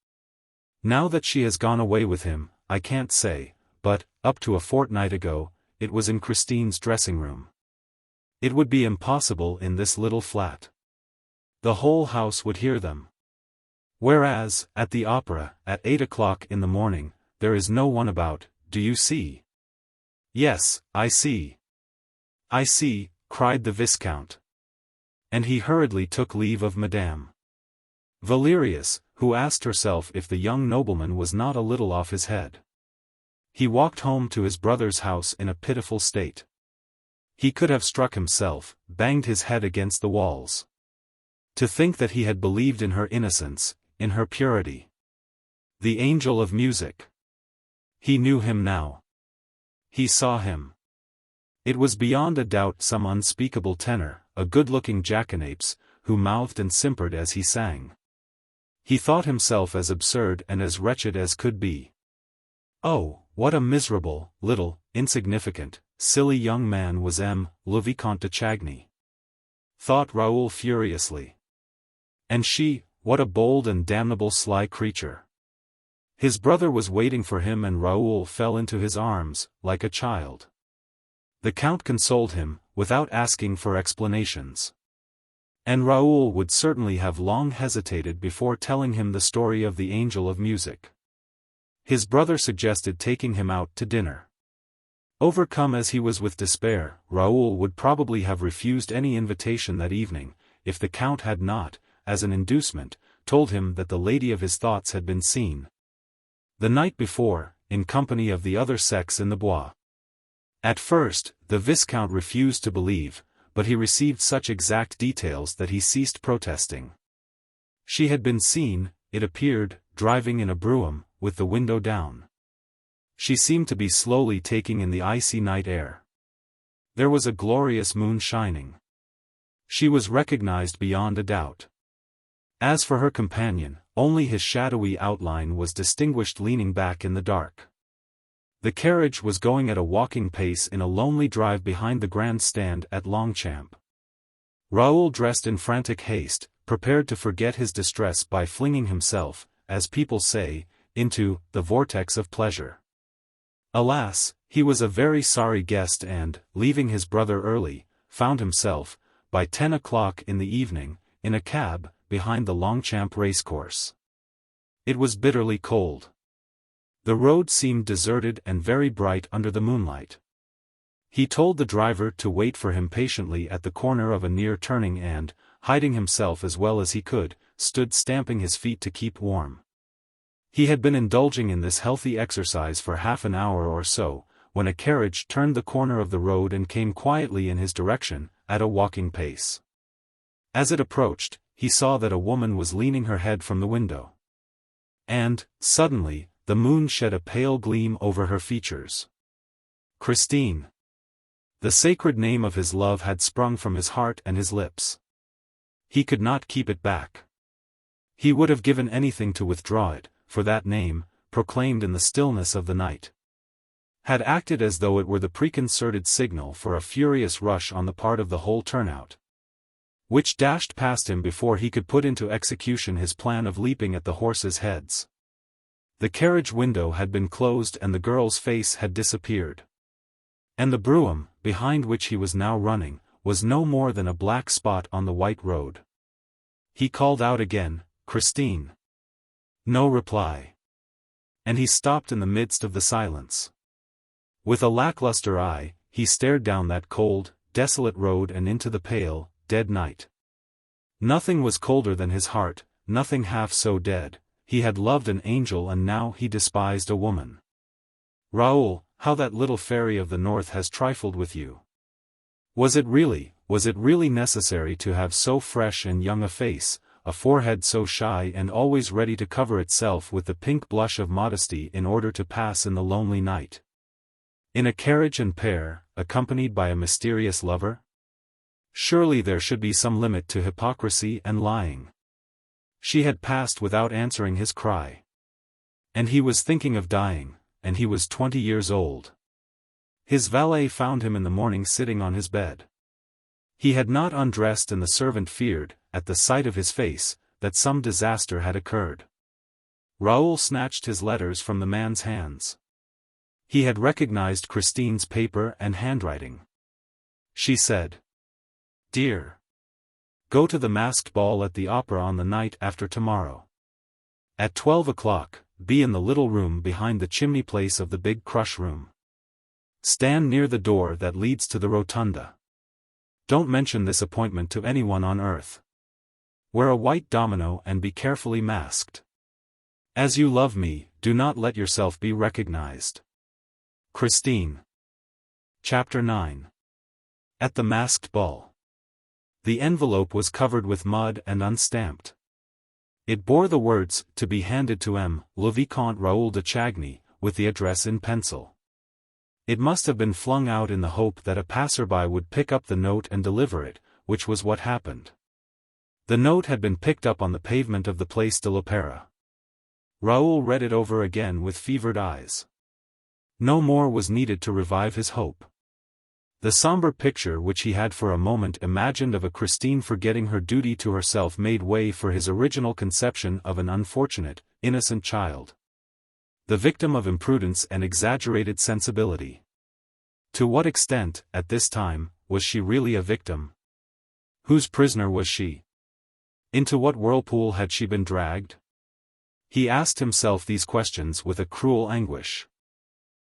Now that she has gone away with him, I can't say, but, up to a fortnight ago, it was in Christine's dressing room. It would be impossible in this little flat. The whole house would hear them. Whereas, at the opera, at 8 o'clock in the morning, there is no one about, do you see? Yes, I see. I see, cried the Viscount. And he hurriedly took leave of Madame Valerius, who asked herself if the young nobleman was not a little off his head. He walked home to his brother's house in a pitiful state. He could have struck himself, banged his head against the walls. To think that he had believed in her innocence, in her purity. The angel of music. He knew him now. He saw him. It was beyond a doubt some unspeakable tenor, a good-looking jackanapes, who mouthed and simpered as he sang. He thought himself as absurd and as wretched as could be. Oh, what a miserable, little, insignificant, silly young man was le Vicomte de Chagny. Thought Raoul furiously. And she, what a bold and damnable sly creature. His brother was waiting for him, and Raoul fell into his arms, like a child. The Count consoled him, without asking for explanations. And Raoul would certainly have long hesitated before telling him the story of the angel of music. His brother suggested taking him out to dinner. Overcome as he was with despair, Raoul would probably have refused any invitation that evening, if the Count had not, as an inducement, told him that the lady of his thoughts had been seen the night before, in company of the other sex in the Bois. At first, the Viscount refused to believe, but he received such exact details that he ceased protesting. She had been seen, it appeared, driving in a brougham, with the window down. She seemed to be slowly taking in the icy night air. There was a glorious moon shining. She was recognized beyond a doubt. As for her companion, only his shadowy outline was distinguished leaning back in the dark. The carriage was going at a walking pace in a lonely drive behind the grand stand at Longchamp. Raoul dressed in frantic haste, prepared to forget his distress by flinging himself, as people say, into the vortex of pleasure. Alas, he was a very sorry guest and, leaving his brother early, found himself, by 10 o'clock in the evening, in a cab, behind the Longchamp racecourse. It was bitterly cold. The road seemed deserted and very bright under the moonlight. He told the driver to wait for him patiently at the corner of a near turning and, hiding himself as well as he could, stood stamping his feet to keep warm. He had been indulging in this healthy exercise for half an hour or so, when a carriage turned the corner of the road and came quietly in his direction, at a walking pace. As it approached, he saw that a woman was leaning her head from the window. And, suddenly, the moon shed a pale gleam over her features. Christine! The sacred name of his love had sprung from his heart and his lips. He could not keep it back. He would have given anything to withdraw it, for that name, proclaimed in the stillness of the night, had acted as though it were the preconcerted signal for a furious rush on the part of the whole turnout, which dashed past him before he could put into execution his plan of leaping at the horses' heads. The carriage window had been closed and the girl's face had disappeared. And the brougham, behind which he was now running, was no more than a black spot on the white road. He called out again, "Christine!" No reply. And he stopped in the midst of the silence. With a lackluster eye, he stared down that cold, desolate road and into the pale, dead night. Nothing was colder than his heart, nothing half so dead. He had loved an angel and now he despised a woman. Raoul, how that little fairy of the north has trifled with you. Was it really necessary to have so fresh and young a face, a forehead so shy and always ready to cover itself with the pink blush of modesty in order to pass in the lonely night in a carriage and pair, accompanied by a mysterious lover? Surely there should be some limit to hypocrisy and lying. She had passed without answering his cry. And he was thinking of dying, and he was 20 years old. His valet found him in the morning sitting on his bed. He had not undressed and the servant feared, at the sight of his face, that some disaster had occurred. Raoul snatched his letters from the man's hands. He had recognized Christine's paper and handwriting. She said, "Dear, go to the masked ball at the opera on the night after tomorrow. At 12 o'clock, be in the little room behind the chimney place of the big crush room. Stand near the door that leads to the rotunda. Don't mention this appointment to anyone on earth. Wear a white domino and be carefully masked. As you love me, do not let yourself be recognized. Christine." Chapter 9. At the masked ball. The envelope was covered with mud and unstamped. It bore the words, "To be handed to le Vicomte Raoul de Chagny," with the address in pencil. It must have been flung out in the hope that a passerby would pick up the note and deliver it, which was what happened. The note had been picked up on the pavement of the Place de l'Opéra. Raoul read it over again with fevered eyes. No more was needed to revive his hope. The somber picture which he had for a moment imagined of a Christine forgetting her duty to herself made way for his original conception of an unfortunate, innocent child, the victim of imprudence and exaggerated sensibility. To what extent, at this time, was she really a victim? Whose prisoner was she? Into what whirlpool had she been dragged? He asked himself these questions with a cruel anguish.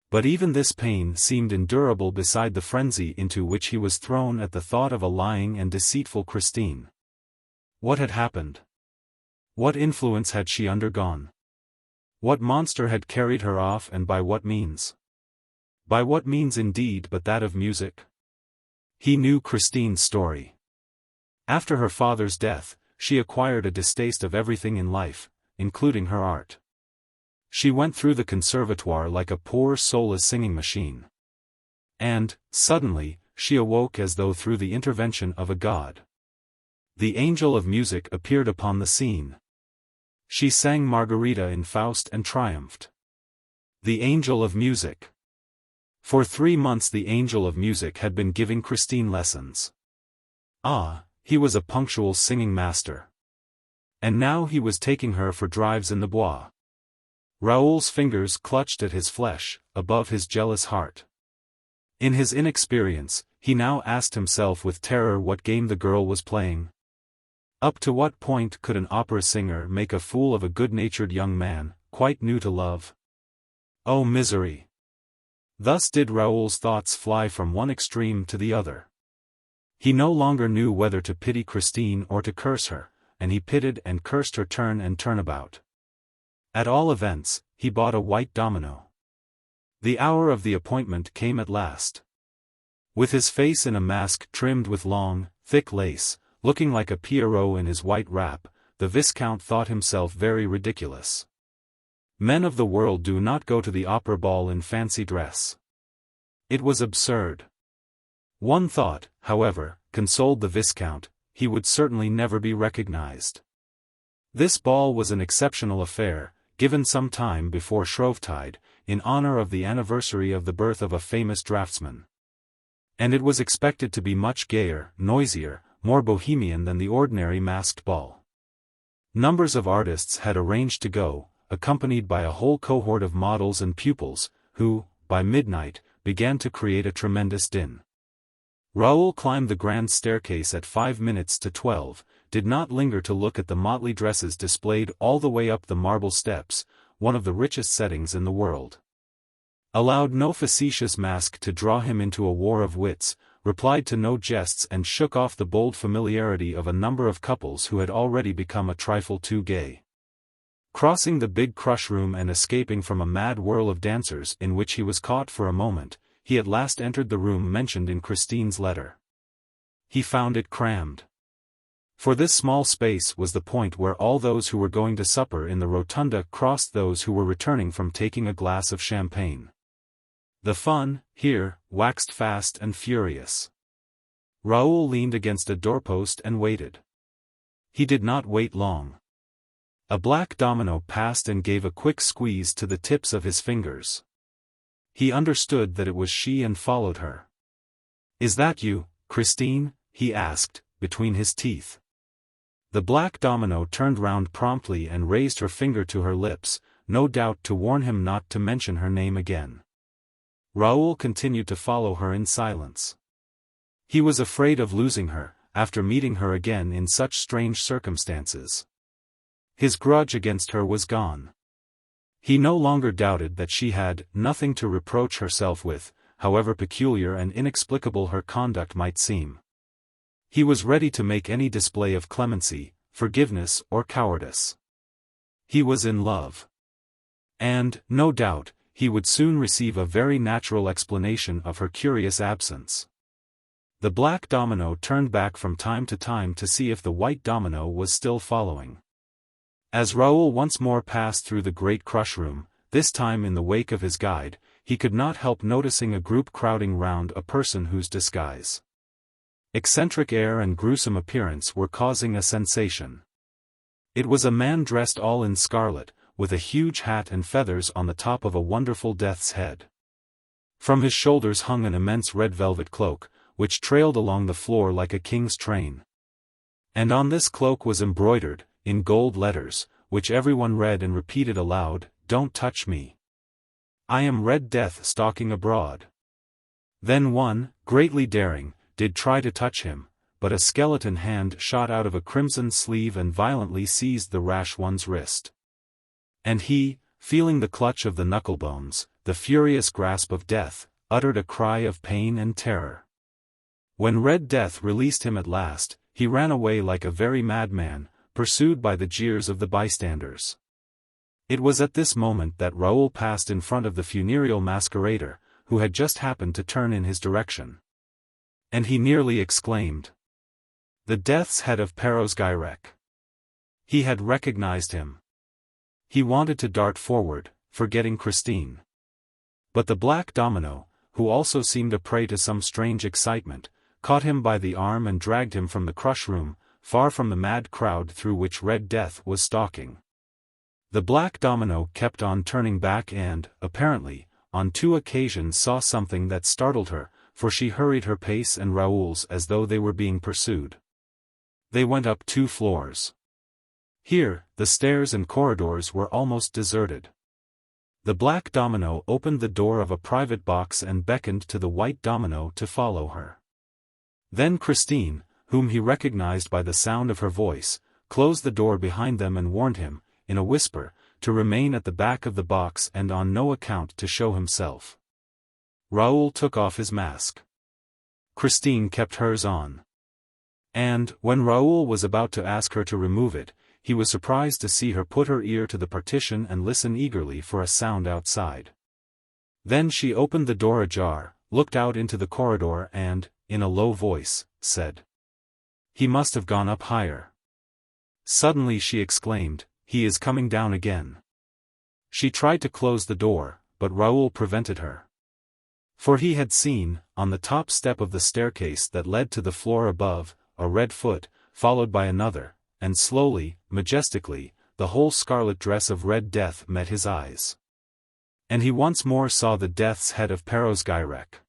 But even this pain seemed endurable beside the frenzy into which he was thrown at the thought of a lying and deceitful Christine. What had happened? What influence had she undergone? What monster had carried her off and by what means? By what means indeed but that of music? He knew Christine's story. After her father's death, she acquired a distaste of everything in life, including her art. She went through the conservatoire like a poor soulless singing machine. And, suddenly, she awoke as though through the intervention of a god. The angel of music appeared upon the scene. She sang Margarita in Faust and triumphed. The angel of music. For 3 months the angel of music had been giving Christine lessons. Ah, he was a punctual singing master. And now he was taking her for drives in the bois. Raoul's fingers clutched at his flesh, above his jealous heart. In his inexperience, he now asked himself with terror what game the girl was playing. Up to what point could an opera singer make a fool of a good-natured young man, quite new to love? Oh misery! Thus did Raoul's thoughts fly from one extreme to the other. He no longer knew whether to pity Christine or to curse her, and he pitied and cursed her turn and turnabout. At all events, he bought a white domino. The hour of the appointment came at last. With his face in a mask trimmed with long, thick lace, looking like a Pierrot in his white wrap, the Viscount thought himself very ridiculous. Men of the world do not go to the opera ball in fancy dress. It was absurd. One thought, however, consoled the Viscount: he would certainly never be recognized. This ball was an exceptional affair, given some time before Shrovetide, in honor of the anniversary of the birth of a famous draftsman. And it was expected to be much gayer, noisier, more bohemian than the ordinary masked ball. Numbers of artists had arranged to go, accompanied by a whole cohort of models and pupils, who, by midnight, began to create a tremendous din. Raoul climbed the grand staircase at 11:55, did not linger to look at the motley dresses displayed all the way up the marble steps, one of the richest settings in the world. Allowed no facetious mask to draw him into a war of wits, replied to no jests and shook off the bold familiarity of a number of couples who had already become a trifle too gay. Crossing the big crush room and escaping from a mad whirl of dancers in which he was caught for a moment, he at last entered the room mentioned in Christine's letter. He found it crammed. For this small space was the point where all those who were going to supper in the rotunda crossed those who were returning from taking a glass of champagne. The fun, here, waxed fast and furious. Raoul leaned against a doorpost and waited. He did not wait long. A black domino passed and gave a quick squeeze to the tips of his fingers. He understood that it was she and followed her. "Is that you, Christine?" he asked, between his teeth. The black domino turned round promptly and raised her finger to her lips, no doubt to warn him not to mention her name again. Raoul continued to follow her in silence. He was afraid of losing her, after meeting her again in such strange circumstances. His grudge against her was gone. He no longer doubted that she had nothing to reproach herself with, however peculiar and inexplicable her conduct might seem. He was ready to make any display of clemency, forgiveness or cowardice. He was in love. And, no doubt, he would soon receive a very natural explanation of her curious absence. The black domino turned back from time to see if the white domino was still following. As Raoul once more passed through the great crush room, this time in the wake of his guide, he could not help noticing a group crowding round a person whose disguise, eccentric air and gruesome appearance were causing a sensation. It was a man dressed all in scarlet, with a huge hat and feathers on the top of a wonderful death's head. From his shoulders hung an immense red velvet cloak, which trailed along the floor like a king's train. And on this cloak was embroidered, in gold letters, which everyone read and repeated aloud, "Don't touch me. I am Red Death stalking abroad." Then one, greatly daring, did try to touch him, but a skeleton hand shot out of a crimson sleeve and violently seized the rash one's wrist. And he, feeling the clutch of the knucklebones, the furious grasp of death, uttered a cry of pain and terror. When Red Death released him at last, he ran away like a very madman, pursued by the jeers of the bystanders. It was at this moment that Raoul passed in front of the funereal masquerader, who had just happened to turn in his direction. And he nearly exclaimed, "The death's head of Perros Guirec." He had recognized him. He wanted to dart forward, forgetting Christine. But the black domino, who also seemed a prey to some strange excitement, caught him by the arm and dragged him from the crush room, far from the mad crowd through which Red Death was stalking. The black domino kept on turning back and, apparently, on 2 occasions saw something that startled her, for she hurried her pace and Raoul's as though they were being pursued. They went up 2 floors. Here, the stairs and corridors were almost deserted. The black domino opened the door of a private box and beckoned to the white domino to follow her. Then Christine, whom he recognized by the sound of her voice, closed the door behind them and warned him, in a whisper, to remain at the back of the box and on no account to show himself. Raoul took off his mask. Christine kept hers on. And, when Raoul was about to ask her to remove it, he was surprised to see her put her ear to the partition and listen eagerly for a sound outside. Then she opened the door ajar, looked out into the corridor and, in a low voice, said, "He must have gone up higher." Suddenly she exclaimed, "He is coming down again." She tried to close the door, but Raoul prevented her. For he had seen, on the top step of the staircase that led to the floor above, a red foot, followed by another, and slowly, majestically, the whole scarlet dress of Red Death met his eyes. And he once more saw the death's head of Perros Guirec.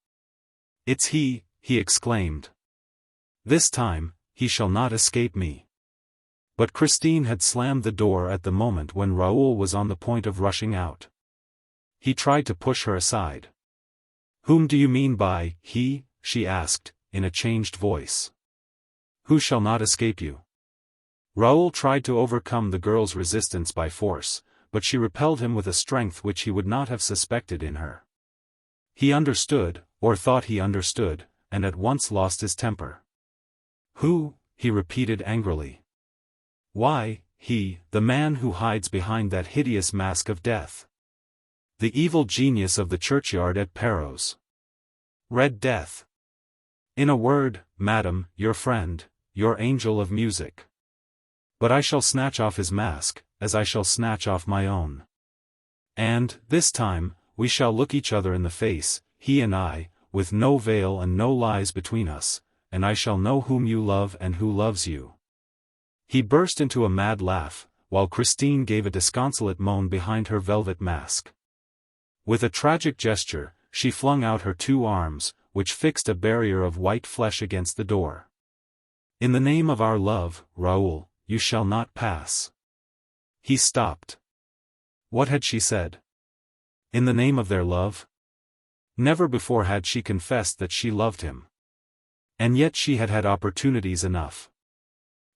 "It's he," he exclaimed. "This time, he shall not escape me." But Christine had slammed the door at the moment when Raoul was on the point of rushing out. He tried to push her aside. "Whom do you mean by he?" she asked, in a changed voice. "Who shall not escape you?" Raoul tried to overcome the girl's resistance by force, but she repelled him with a strength which he would not have suspected in her. He understood, or thought he understood, and at once lost his temper. "Who?" he repeated angrily. "Why, he, the man who hides behind that hideous mask of death. The evil genius of the churchyard at Perros. Red Death. In a word, madam, your friend, your angel of music. But I shall snatch off his mask, as I shall snatch off my own. And, this time, we shall look each other in the face, he and I, with no veil and no lies between us, and I shall know whom you love and who loves you." He burst into a mad laugh, while Christine gave a disconsolate moan behind her velvet mask. With a tragic gesture, she flung out her two arms, which fixed a barrier of white flesh against the door. "In the name of our love, Raoul, you shall not pass." He stopped. What had she said? In the name of their love? Never before had she confessed that she loved him. And yet she had had opportunities enough.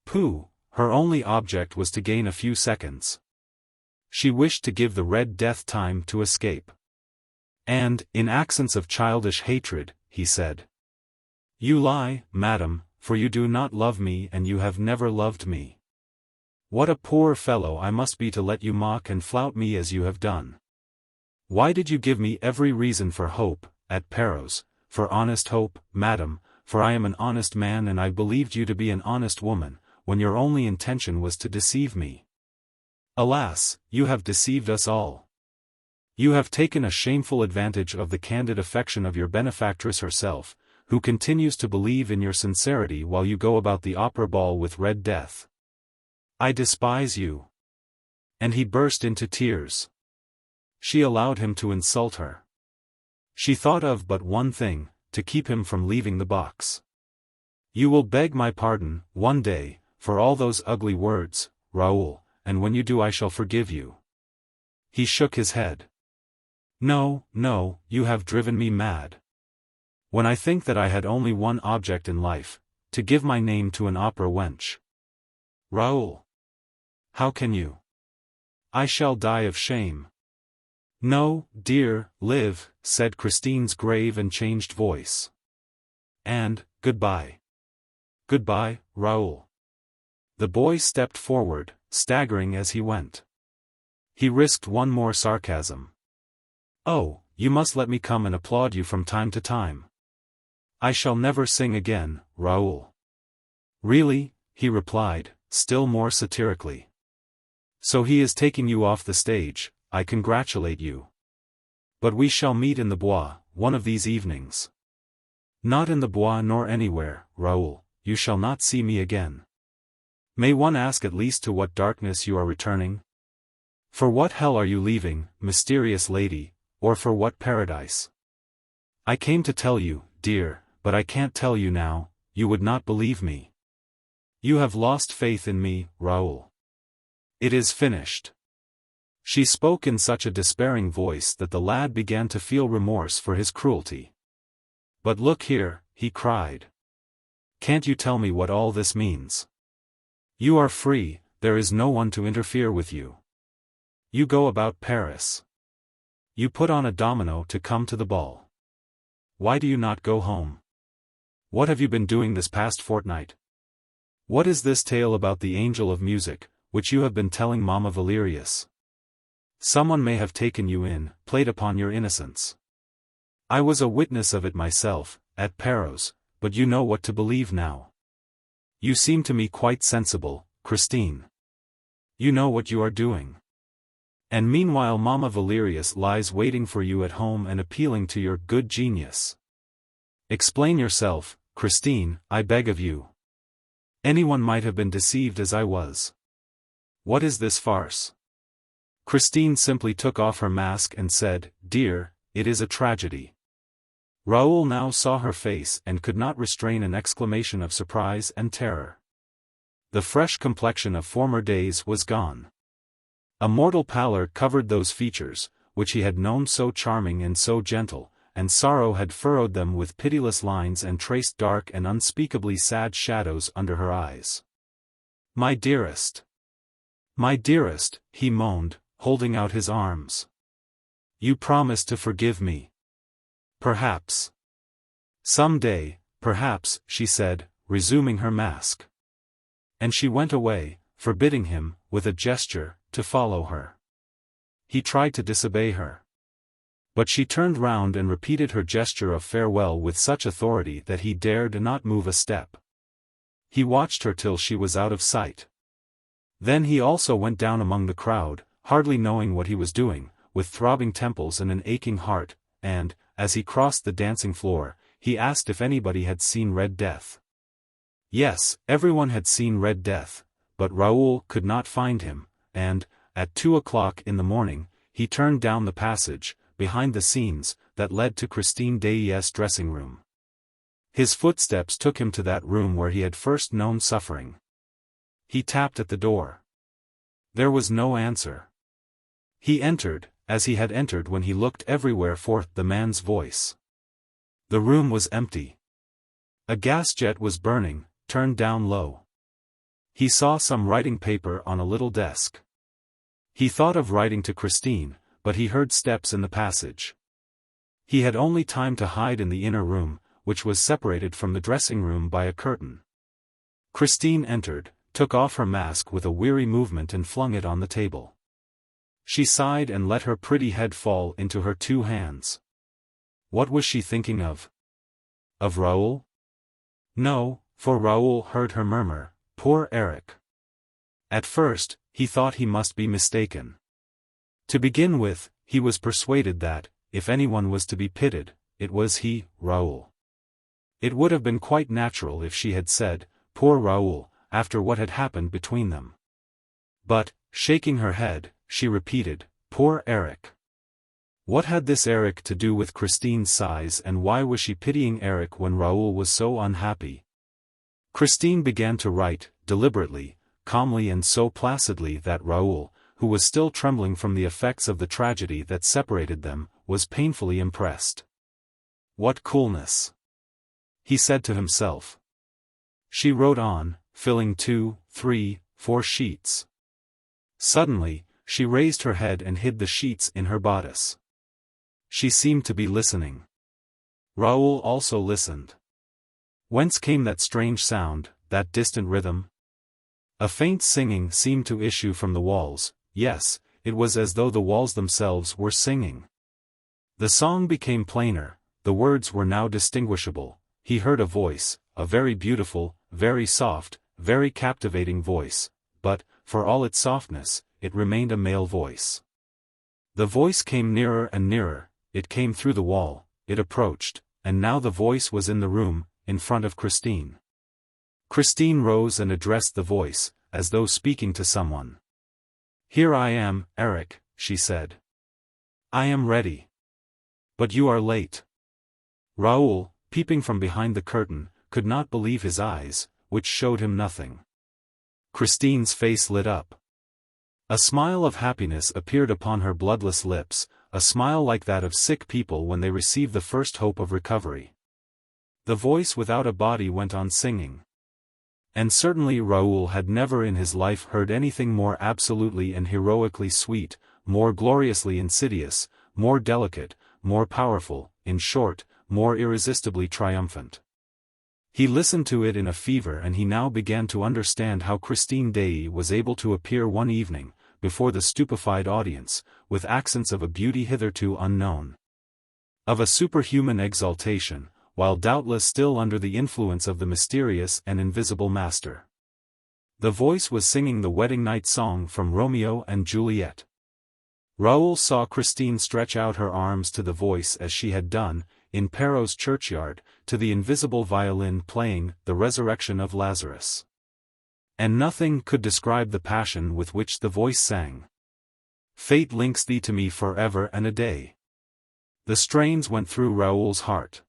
Pooh, her only object was to gain a few seconds. She wished to give the Red Death time to escape. And, in accents of childish hatred, he said, "You lie, madam, for you do not love me and you have never loved me. What a poor fellow I must be to let you mock and flout me as you have done. Why did you give me every reason for hope, at Perros, for honest hope, madam, for I am an honest man and I believed you to be an honest woman, when your only intention was to deceive me? Alas, you have deceived us all. You have taken a shameful advantage of the candid affection of your benefactress herself, who continues to believe in your sincerity while you go about the opera ball with Red Death. I despise you." And he burst into tears. She allowed him to insult her. She thought of but one thing, to keep him from leaving the box. "You will beg my pardon, one day, for all those ugly words, Raoul, and when you do I shall forgive you." He shook his head. "No, no, you have driven me mad. When I think that I had only one object in life, to give my name to an opera wench. Raoul. How can you? I shall die of shame." "No, dear, live," said Christine's grave and changed voice. "And, goodbye. Goodbye, Raoul." The boy stepped forward, staggering as he went. He risked one more sarcasm. "Oh, you must let me come and applaud you from time to time." "I shall never sing again, Raoul." "Really?" he replied, still more satirically. "So he is taking you off the stage, I congratulate you. But we shall meet in the Bois, one of these evenings." "Not in the Bois nor anywhere, Raoul, you shall not see me again." "May one ask at least to what darkness you are returning? For what hell are you leaving, mysterious lady, or for what paradise?" "I came to tell you, dear, but I can't tell you now, you would not believe me. You have lost faith in me, Raoul. It is finished." She spoke in such a despairing voice that the lad began to feel remorse for his cruelty. "But look here," he cried. "Can't you tell me what all this means? You are free, there is no one to interfere with you. You go about Paris. You put on a domino to come to the ball. Why do you not go home? What have you been doing this past fortnight? What is this tale about the angel of music, which you have been telling Mamma Valerius? Someone may have taken you in, played upon your innocence. I was a witness of it myself, at Perros, but you know what to believe now. You seem to me quite sensible, Christine. You know what you are doing. And meanwhile Mamma Valerius lies waiting for you at home and appealing to your good genius. Explain yourself, Christine, I beg of you. Anyone might have been deceived as I was. What is this farce? Christine simply took off her mask and said, Dear, it is a tragedy. Raoul now saw her face and could not restrain an exclamation of surprise and terror. The fresh complexion of former days was gone. A mortal pallor covered those features, which he had known so charming and so gentle, and sorrow had furrowed them with pitiless lines and traced dark and unspeakably sad shadows under her eyes. My dearest! My dearest, he moaned, holding out his arms. You promised to forgive me. Perhaps. Some day, perhaps, she said, resuming her mask. And she went away, forbidding him, with a gesture, to follow her. He tried to disobey her. But she turned round and repeated her gesture of farewell with such authority that he dared not move a step. He watched her till she was out of sight. Then he also went down among the crowd, hardly knowing what he was doing, with throbbing temples and an aching heart, and, as he crossed the dancing floor, he asked if anybody had seen Red Death. Yes, everyone had seen Red Death, but Raoul could not find him, and, at 2 o'clock in the morning, he turned down the passage, behind the scenes, that led to Christine Daae's dressing room. His footsteps took him to that room where he had first known suffering. He tapped at the door. There was no answer. He entered, as he had entered when he looked everywhere for the man's voice. The room was empty. A gas jet was burning, turned down low. He saw some writing paper on a little desk. He thought of writing to Christine, but he heard steps in the passage. He had only time to hide in the inner room, which was separated from the dressing room by a curtain. Christine entered, took off her mask with a weary movement and flung it on the table. She sighed and let her pretty head fall into her two hands. What was she thinking of? Of Raoul? No, for Raoul heard her murmur, Poor Eric. At first, he thought he must be mistaken. To begin with, he was persuaded that, if anyone was to be pitied, it was he, Raoul. It would have been quite natural if she had said, Poor Raoul, after what had happened between them. But, shaking her head, she repeated, Poor Eric. What had this Eric to do with Christine's sighs, and why was she pitying Eric when Raoul was so unhappy? Christine began to write, deliberately, calmly and so placidly that Raoul, who was still trembling from the effects of the tragedy that separated them, was painfully impressed. What coolness! He said to himself. She wrote on, filling 2, 3, 4 sheets. Suddenly, she raised her head and hid the sheets in her bodice. She seemed to be listening. Raoul also listened. Whence came that strange sound, that distant rhythm? A faint singing seemed to issue from the walls. Yes, it was as though the walls themselves were singing. The song became plainer, the words were now distinguishable. He heard a voice, a very beautiful, very soft, very captivating voice, but, for all its softness, it remained a male voice. The voice came nearer and nearer, it came through the wall, it approached, and now the voice was in the room, in front of Christine. Christine rose and addressed the voice, as though speaking to someone. Here I am, Eric, she said. I am ready. But you are late. Raoul, peeping from behind the curtain, could not believe his eyes, which showed him nothing. Christine's face lit up. A smile of happiness appeared upon her bloodless lips, a smile like that of sick people when they receive the first hope of recovery. The voice without a body went on singing. And certainly Raoul had never in his life heard anything more absolutely and heroically sweet, more gloriously insidious, more delicate, more powerful, in short, more irresistibly triumphant. He listened to it in a fever, and he now began to understand how Christine Daae was able to appear one evening, before the stupefied audience, with accents of a beauty hitherto unknown, of a superhuman exaltation, while doubtless still under the influence of the mysterious and invisible master. The voice was singing the wedding night song from Romeo and Juliet. Raoul saw Christine stretch out her arms to the voice as she had done, in Perrault's churchyard, to the invisible violin playing the Resurrection of Lazarus. And nothing could describe the passion with which the voice sang. Fate links thee to me forever and a day. The strains went through Raoul's heart,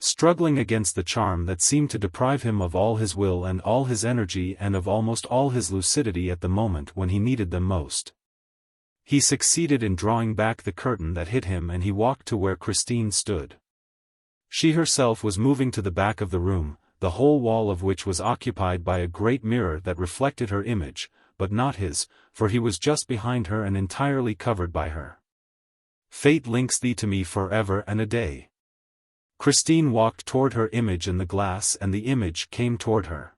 struggling against the charm that seemed to deprive him of all his will and all his energy and of almost all his lucidity at the moment when he needed them most. He succeeded in drawing back the curtain that hid him, and he walked to where Christine stood. She herself was moving to the back of the room, the whole wall of which was occupied by a great mirror that reflected her image, but not his, for he was just behind her and entirely covered by her. Fate links thee to me forever and a day. Christine walked toward her image in the glass, and the image came toward her.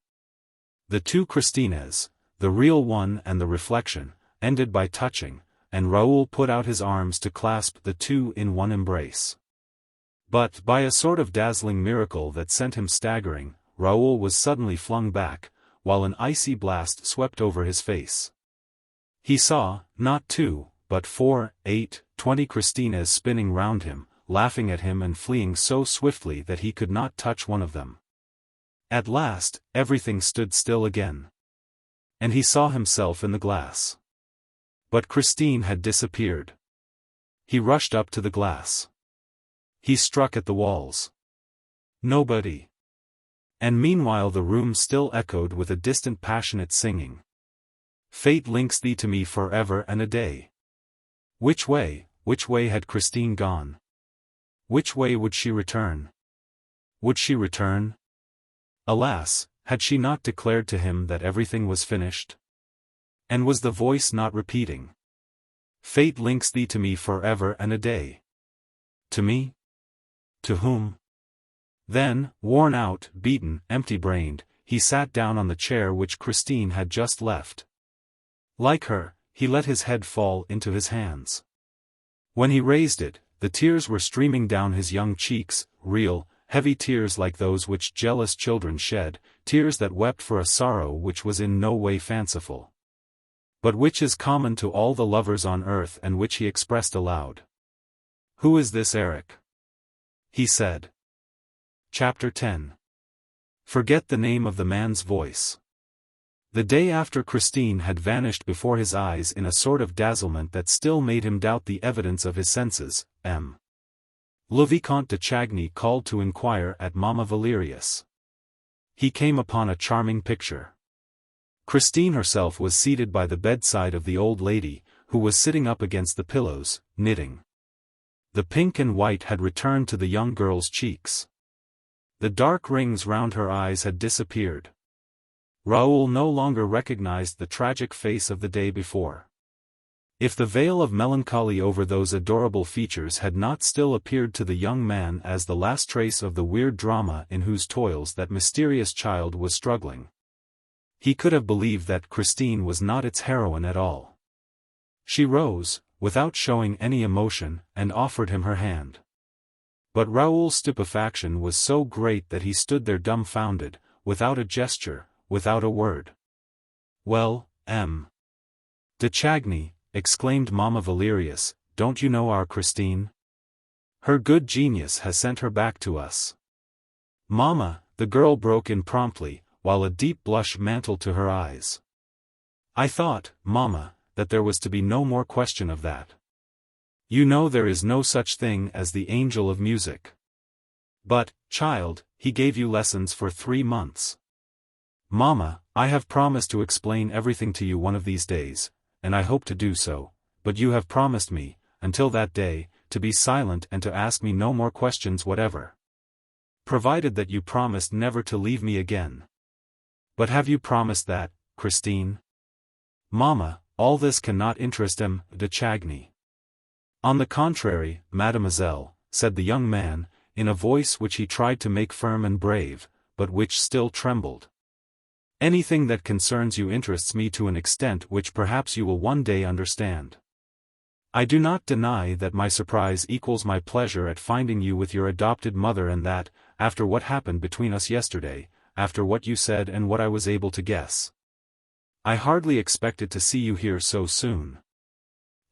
The two Christines, the real one and the reflection, ended by touching, and Raoul put out his arms to clasp the two in one embrace. But, by a sort of dazzling miracle that sent him staggering, Raoul was suddenly flung back, while an icy blast swept over his face. He saw, not 2, but 4, 8, 20 Christines spinning round him, laughing at him and fleeing so swiftly that he could not touch one of them. At last, everything stood still again. And he saw himself in the glass. But Christine had disappeared. He rushed up to the glass. He struck at the walls. Nobody. And meanwhile the room still echoed with a distant passionate singing. Fate links thee to me forever and a day. Which way had Christine gone? Which way would she return? Would she return? Alas, had she not declared to him that everything was finished? And was the voice not repeating? Fate links thee to me forever and a day. To me? To whom? Then, worn out, beaten, empty-brained, he sat down on the chair which Christine had just left. Like her, he let his head fall into his hands. When he raised it, the tears were streaming down his young cheeks, real, heavy tears like those which jealous children shed, tears that wept for a sorrow which was in no way fanciful, but which is common to all the lovers on earth, and which he expressed aloud. Who is this Eric? He said. Chapter 10. Forget the name of the man's voice. The day after Christine had vanished before his eyes in a sort of dazzlement that still made him doubt the evidence of his senses, Le Vicomte de Chagny called to inquire at Mamma Valerius. He came upon a charming picture. Christine herself was seated by the bedside of the old lady, who was sitting up against the pillows, knitting. The pink and white had returned to the young girl's cheeks. The dark rings round her eyes had disappeared. Raoul no longer recognized the tragic face of the day before. If the veil of melancholy over those adorable features had not still appeared to the young man as the last trace of the weird drama in whose toils that mysterious child was struggling, he could have believed that Christine was not its heroine at all. She rose, without showing any emotion, and offered him her hand. But Raoul's stupefaction was so great that he stood there dumbfounded, without a gesture, without a word. Well, de Chagny, exclaimed Mamma Valerius, don't you know our Christine? Her good genius has sent her back to us. Mamma, the girl broke in promptly, while a deep blush mantled to her eyes. I thought, Mamma, that there was to be no more question of that. You know there is no such thing as the angel of music. But, child, he gave you lessons for 3 months. Mamma, I have promised to explain everything to you one of these days, and I hope to do so, but you have promised me, until that day, to be silent and to ask me no more questions whatever. Provided that you promised never to leave me again. But have you promised that, Christine? Mamma, all this cannot interest M. de Chagny. On the contrary, mademoiselle, said the young man, in a voice which he tried to make firm and brave, but which still trembled. Anything that concerns you interests me to an extent which perhaps you will one day understand. I do not deny that my surprise equals my pleasure at finding you with your adopted mother, and that, after what happened between us yesterday, after what you said and what I was able to guess, I hardly expected to see you here so soon.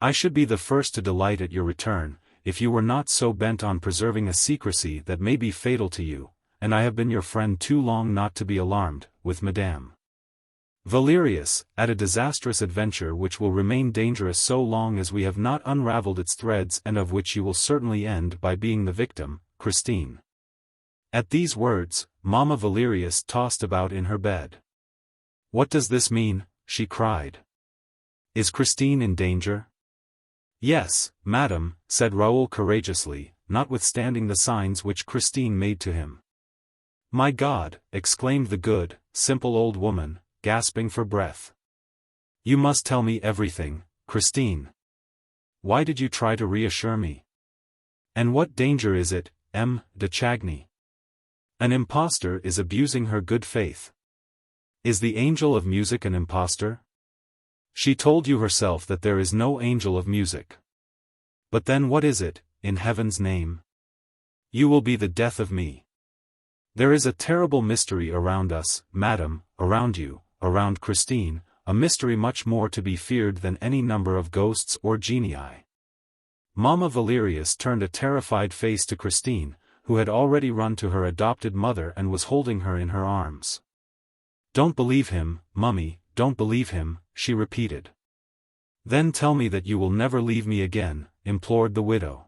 I should be the first to delight at your return, if you were not so bent on preserving a secrecy that may be fatal to you, and I have been your friend too long not to be alarmed, with Madame Valerius, at a disastrous adventure which will remain dangerous so long as we have not unraveled its threads, and of which you will certainly end by being the victim, Christine. At these words, Mamma Valerius tossed about in her bed. What does this mean? She cried. Is Christine in danger? Yes, madam, said Raoul courageously, notwithstanding the signs which Christine made to him. My God, exclaimed the good, simple old woman, gasping for breath. You must tell me everything, Christine. Why did you try to reassure me? And what danger is it, M. de Chagny? An impostor is abusing her good faith. Is the angel of music an impostor? She told you herself that there is no angel of music. But then what is it, in heaven's name? You will be the death of me. There is a terrible mystery around us, madam, around you, around Christine, a mystery much more to be feared than any number of ghosts or genii. Mamma Valerius turned a terrified face to Christine, who had already run to her adopted mother and was holding her in her arms. Don't believe him, mummy, don't believe him, she repeated. Then tell me that you will never leave me again, implored the widow.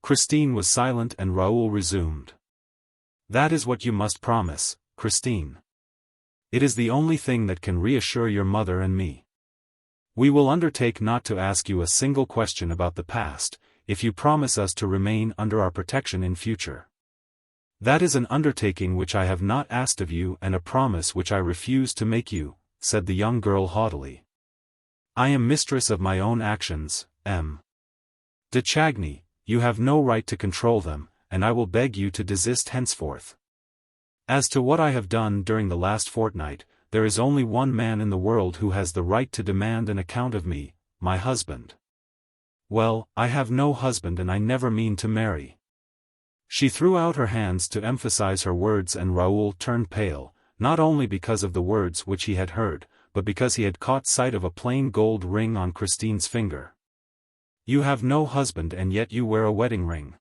Christine was silent and Raoul resumed. That is what you must promise, Christine. It is the only thing that can reassure your mother and me. We will undertake not to ask you a single question about the past, if you promise us to remain under our protection in future. That is an undertaking which I have not asked of you and a promise which I refuse to make you, said the young girl haughtily. I am mistress of my own actions, M. de Chagny, you have no right to control them, and I will beg you to desist henceforth. As to what I have done during the last fortnight, there is only one man in the world who has the right to demand an account of me, my husband. Well, I have no husband and I never mean to marry. She threw out her hands to emphasize her words, and Raoul turned pale, not only because of the words which he had heard, but because he had caught sight of a plain gold ring on Christine's finger. You have no husband and yet you wear a wedding ring.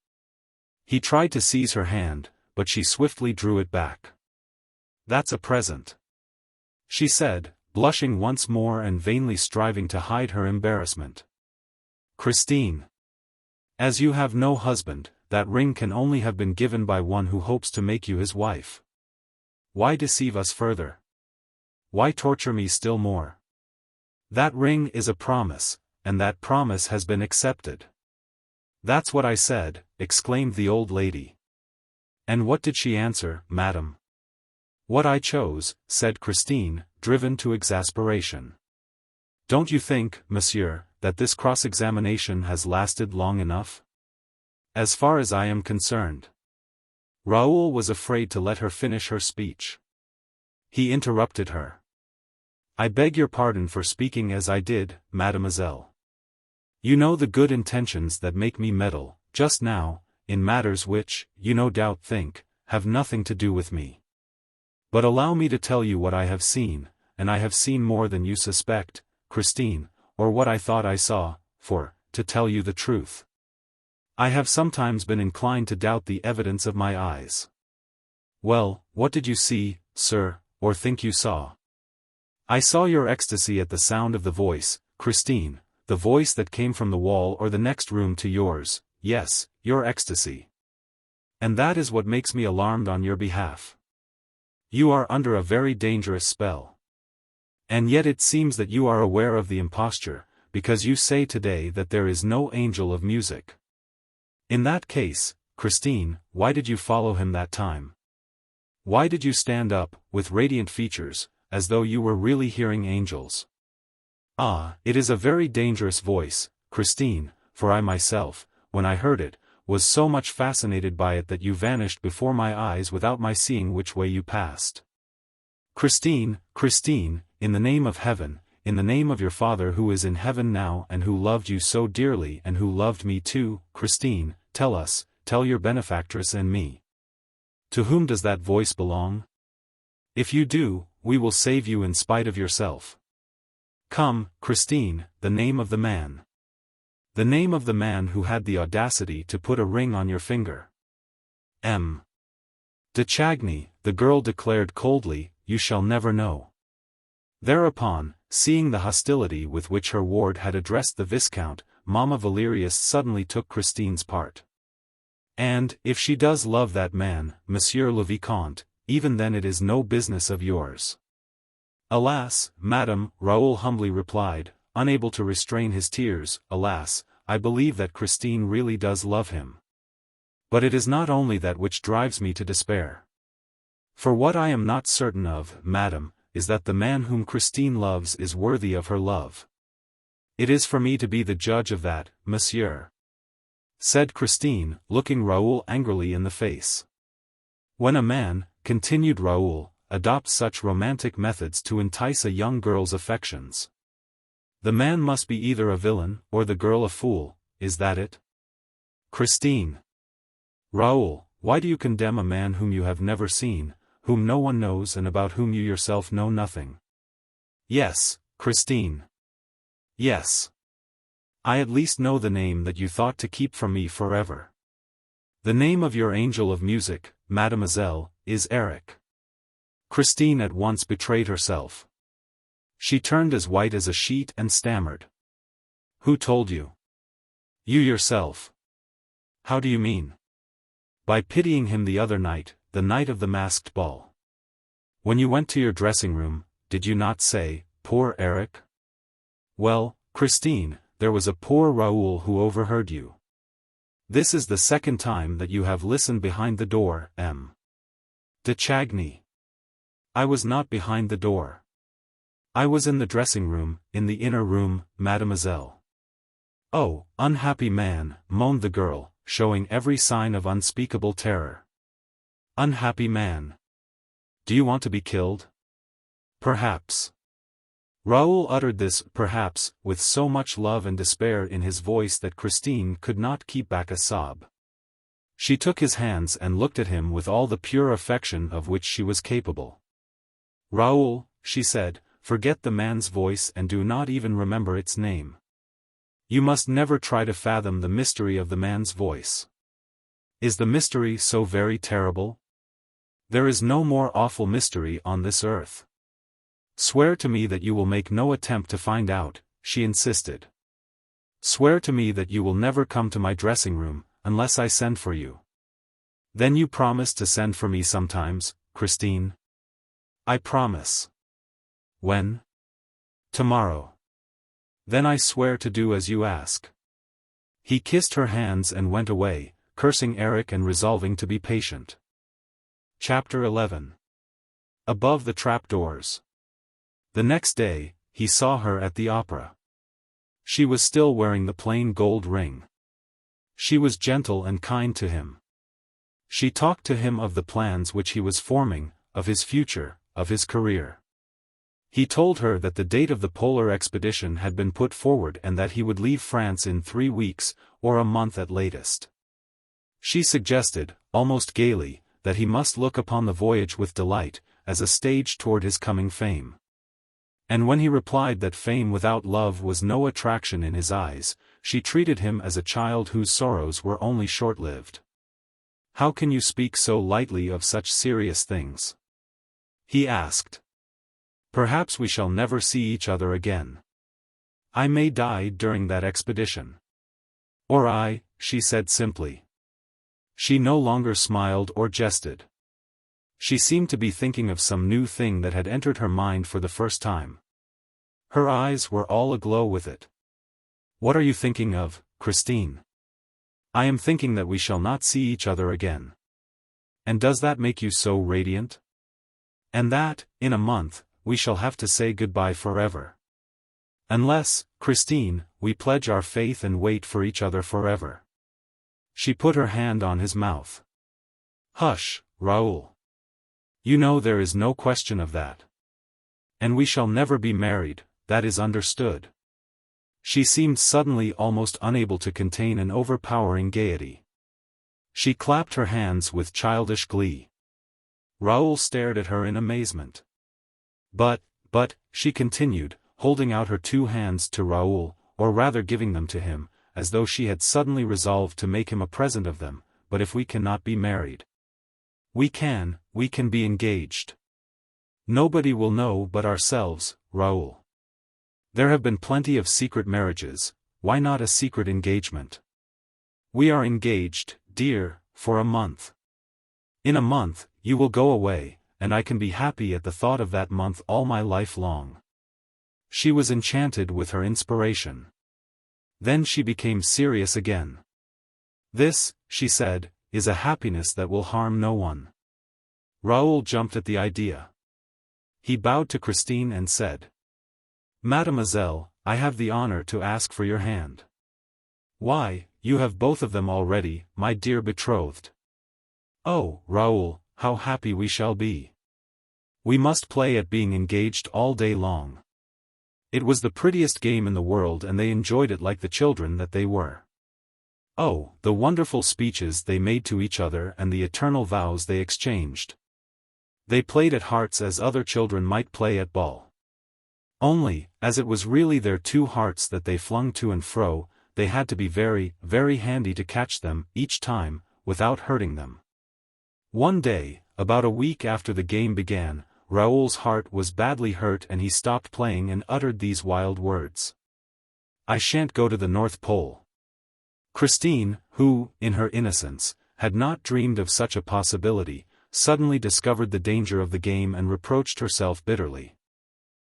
He tried to seize her hand, but she swiftly drew it back. That's a present, she said, blushing once more and vainly striving to hide her embarrassment. Christine, as you have no husband, that ring can only have been given by one who hopes to make you his wife. Why deceive us further? Why torture me still more? That ring is a promise, and that promise has been accepted. That's what I said, exclaimed the old lady. And what did she answer, madam? What I chose, said Christine, driven to exasperation. Don't you think, monsieur, that this cross-examination has lasted long enough? As far as I am concerned. Raoul was afraid to let her finish her speech. He interrupted her. I beg your pardon for speaking as I did, mademoiselle. You know the good intentions that make me meddle, just now, in matters which, you no doubt think, have nothing to do with me. But allow me to tell you what I have seen, and I have seen more than you suspect, Christine, or what I thought I saw, for, to tell you the truth, I have sometimes been inclined to doubt the evidence of my eyes. Well, what did you see, sir, or think you saw? I saw your ecstasy at the sound of the voice, Christine, the voice that came from the wall or the next room to yours, yes, your ecstasy. And that is what makes me alarmed on your behalf. You are under a very dangerous spell. And yet it seems that you are aware of the imposture, because you say today that there is no angel of music. In that case, Christine, why did you follow him that time? Why did you stand up, with radiant features, as though you were really hearing angels? Ah, it is a very dangerous voice, Christine, for I myself, when I heard it, was so much fascinated by it that you vanished before my eyes without my seeing which way you passed. Christine, Christine, in the name of heaven, in the name of your Father who is in heaven now and who loved you so dearly and who loved me too, Christine, tell us, tell your benefactress and me. To whom does that voice belong? If you do, we will save you in spite of yourself. Come, Christine, the name of the man. The name of the man who had the audacity to put a ring on your finger. M. de Chagny, the girl declared coldly, you shall never know. Thereupon, seeing the hostility with which her ward had addressed the Viscount, Mamma Valerius suddenly took Christine's part. And, if she does love that man, Monsieur le Vicomte, even then it is no business of yours. Alas, madam, Raoul humbly replied, unable to restrain his tears, alas, I believe that Christine really does love him. But it is not only that which drives me to despair. For what I am not certain of, madam, is that the man whom Christine loves is worthy of her love. It is for me to be the judge of that, monsieur, said Christine, looking Raoul angrily in the face. When a man, continued Raoul, adopts such romantic methods to entice a young girl's affections, the man must be either a villain, or the girl a fool, is that it? Christine. Raoul, why do you condemn a man whom you have never seen, whom no one knows and about whom you yourself know nothing? Yes, Christine. Yes. I at least know the name that you thought to keep from me forever. The name of your angel of music, mademoiselle, is Eric. Christine at once betrayed herself. She turned as white as a sheet and stammered. Who told you? You yourself. How do you mean? By pitying him the other night, the night of the masked ball. When you went to your dressing room, did you not say, poor Eric? Well, Christine, there was a poor Raoul who overheard you. This is the second time that you have listened behind the door, M. de Chagny. I was not behind the door. I was in the dressing room, in the inner room, mademoiselle. Oh, unhappy man, moaned the girl, showing every sign of unspeakable terror. Unhappy man. Do you want to be killed? Perhaps. Raoul uttered this perhaps with so much love and despair in his voice that Christine could not keep back a sob. She took his hands and looked at him with all the pure affection of which she was capable. Raoul, she said, forget the man's voice and do not even remember its name. You must never try to fathom the mystery of the man's voice. Is the mystery so very terrible? There is no more awful mystery on this earth. Swear to me that you will make no attempt to find out, she insisted. Swear to me that you will never come to my dressing room, unless I send for you. Then you promise to send for me sometimes, Christine? I promise. When? Tomorrow. Then I swear to do as you ask. He kissed her hands and went away, cursing Eric and resolving to be patient. Chapter 11. Above the trapdoors. The next day, he saw her at the opera. She was still wearing the plain gold ring. She was gentle and kind to him. She talked to him of the plans which he was forming, of his future, of his career. He told her that the date of the polar expedition had been put forward and that he would leave France in 3 weeks, or a month at latest. She suggested, almost gaily, that he must look upon the voyage with delight, as a stage toward his coming fame. And when he replied that fame without love was no attraction in his eyes, she treated him as a child whose sorrows were only short-lived. How can you speak so lightly of such serious things? He asked. Perhaps we shall never see each other again. I may die during that expedition. Or I, she said simply. She no longer smiled or jested. She seemed to be thinking of some new thing that had entered her mind for the first time. Her eyes were all aglow with it. What are you thinking of, Christine? I am thinking that we shall not see each other again. And does that make you so radiant? And that, in a month, we shall have to say goodbye forever. Unless, Christine, we pledge our faith and wait for each other forever. She put her hand on his mouth. Hush, Raoul. You know there is no question of that. And we shall never be married, that is understood. She seemed suddenly almost unable to contain an overpowering gaiety. She clapped her hands with childish glee. Raoul stared at her in amazement. But, she continued, holding out her two hands to Raoul, or rather giving them to him, as though she had suddenly resolved to make him a present of them, but if we cannot be married. We can be engaged. Nobody will know but ourselves, Raoul. There have been plenty of secret marriages, why not a secret engagement? We are engaged, dear, for a month. In a month, you will go away, and I can be happy at the thought of that month all my life long. She was enchanted with her inspiration. Then she became serious again. This, she said, is a happiness that will harm no one. Raoul jumped at the idea. He bowed to Christine and said, Mademoiselle, I have the honor to ask for your hand. Why, you have both of them already, my dear betrothed. Oh, Raoul, how happy we shall be. We must play at being engaged all day long. It was the prettiest game in the world and they enjoyed it like the children that they were. Oh, the wonderful speeches they made to each other and the eternal vows they exchanged. They played at hearts as other children might play at ball. Only, as it was really their two hearts that they flung to and fro, they had to be very, very handy to catch them, each time, without hurting them. One day, about a week after the game began, Raoul's heart was badly hurt and he stopped playing and uttered these wild words. I shan't go to the North Pole. Christine, who, in her innocence, had not dreamed of such a possibility, suddenly discovered the danger of the game and reproached herself bitterly.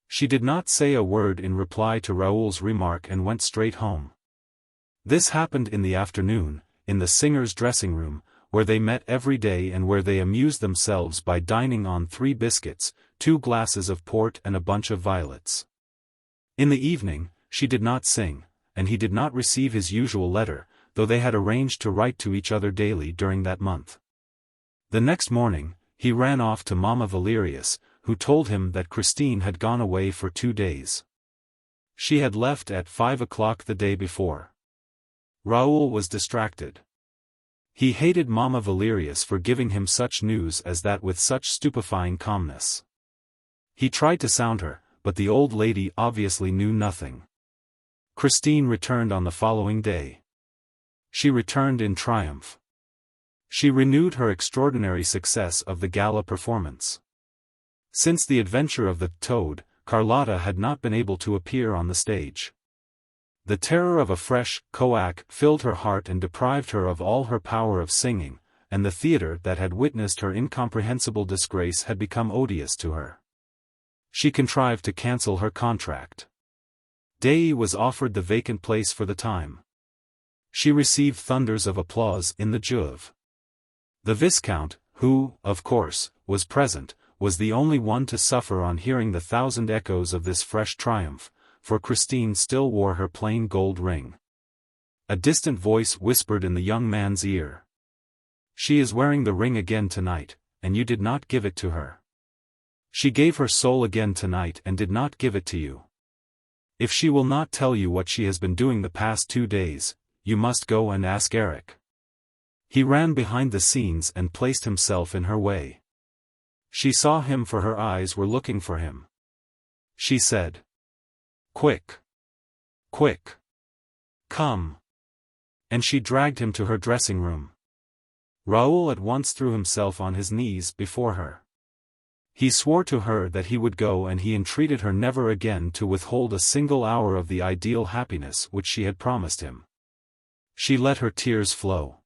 She did not say a word in reply to Raoul's remark and went straight home. This happened in the afternoon, in the singer's dressing room, where they met every day and where they amused themselves by dining on 3 biscuits, 2 glasses of port and a bunch of violets. In the evening, she did not sing, and he did not receive his usual letter, though they had arranged to write to each other daily during that month. The next morning, he ran off to Mamma Valerius, who told him that Christine had gone away for 2 days. She had left at 5 o'clock the day before. Raoul was distracted. He hated Mamma Valerius for giving him such news as that with such stupefying calmness. He tried to sound her, but the old lady obviously knew nothing. Christine returned on the following day. She returned in triumph. She renewed her extraordinary success of the gala performance. Since the adventure of the Toad, Carlotta had not been able to appear on the stage. The terror of a fresh coac filled her heart and deprived her of all her power of singing, and the theatre that had witnessed her incomprehensible disgrace had become odious to her. She contrived to cancel her contract. Dei was offered the vacant place for the time. She received thunders of applause in the Juve. The Viscount, who, of course, was present, was the only one to suffer on hearing the 1,000 echoes of this fresh triumph, for Christine still wore her plain gold ring. A distant voice whispered in the young man's ear. She is wearing the ring again tonight, and you did not give it to her. She gave her soul again tonight and did not give it to you. If she will not tell you what she has been doing the past 2 days, you must go and ask Eric. He ran behind the scenes and placed himself in her way. She saw him for her eyes were looking for him. She said, Quick! Quick! Come! And she dragged him to her dressing room. Raoul at once threw himself on his knees before her. He swore to her that he would go and he entreated her never again to withhold a single hour of the ideal happiness which she had promised him. She let her tears flow.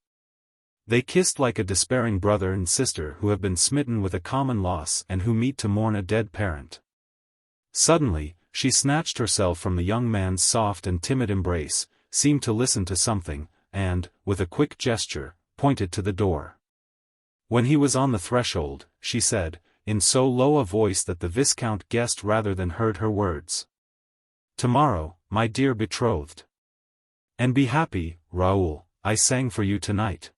They kissed like a despairing brother and sister who have been smitten with a common loss and who meet to mourn a dead parent. Suddenly, she snatched herself from the young man's soft and timid embrace, seemed to listen to something, and, with a quick gesture, pointed to the door. When he was on the threshold, she said, in so low a voice that the Viscount guessed rather than heard her words. Tomorrow, my dear betrothed. And be happy, Raoul, I sang for you tonight.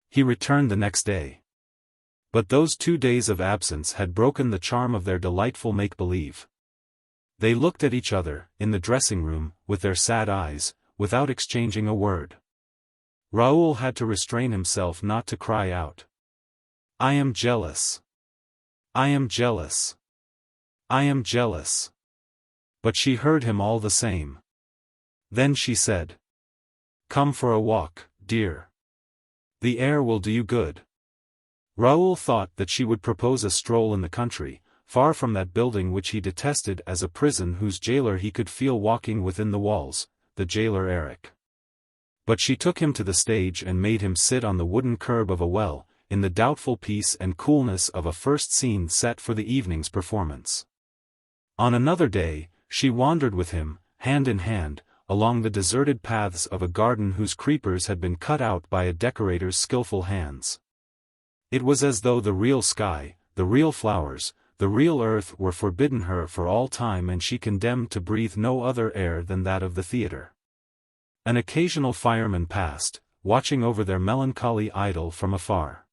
He returned the next day. But those 2 days of absence had broken the charm of their delightful make-believe. They looked at each other, in the dressing-room, with their sad eyes, without exchanging a word. Raoul had to restrain himself not to cry out. I am jealous. I am jealous. I am jealous. But she heard him all the same. Then she said. Come for a walk, dear. The air will do you good. Raoul thought that she would propose a stroll in the country, far from that building which he detested as a prison whose jailer he could feel walking within the walls, the jailer Eric. But she took him to the stage and made him sit on the wooden curb of a well, in the doubtful peace and coolness of a first scene set for the evening's performance. On another day, she wandered with him, hand in hand, along the deserted paths of a garden whose creepers had been cut out by a decorator's skillful hands. It was as though the real sky, the real flowers, the real earth were forbidden her for all time and she condemned to breathe no other air than that of the theatre. An occasional fireman passed, watching over their melancholy idyll from afar.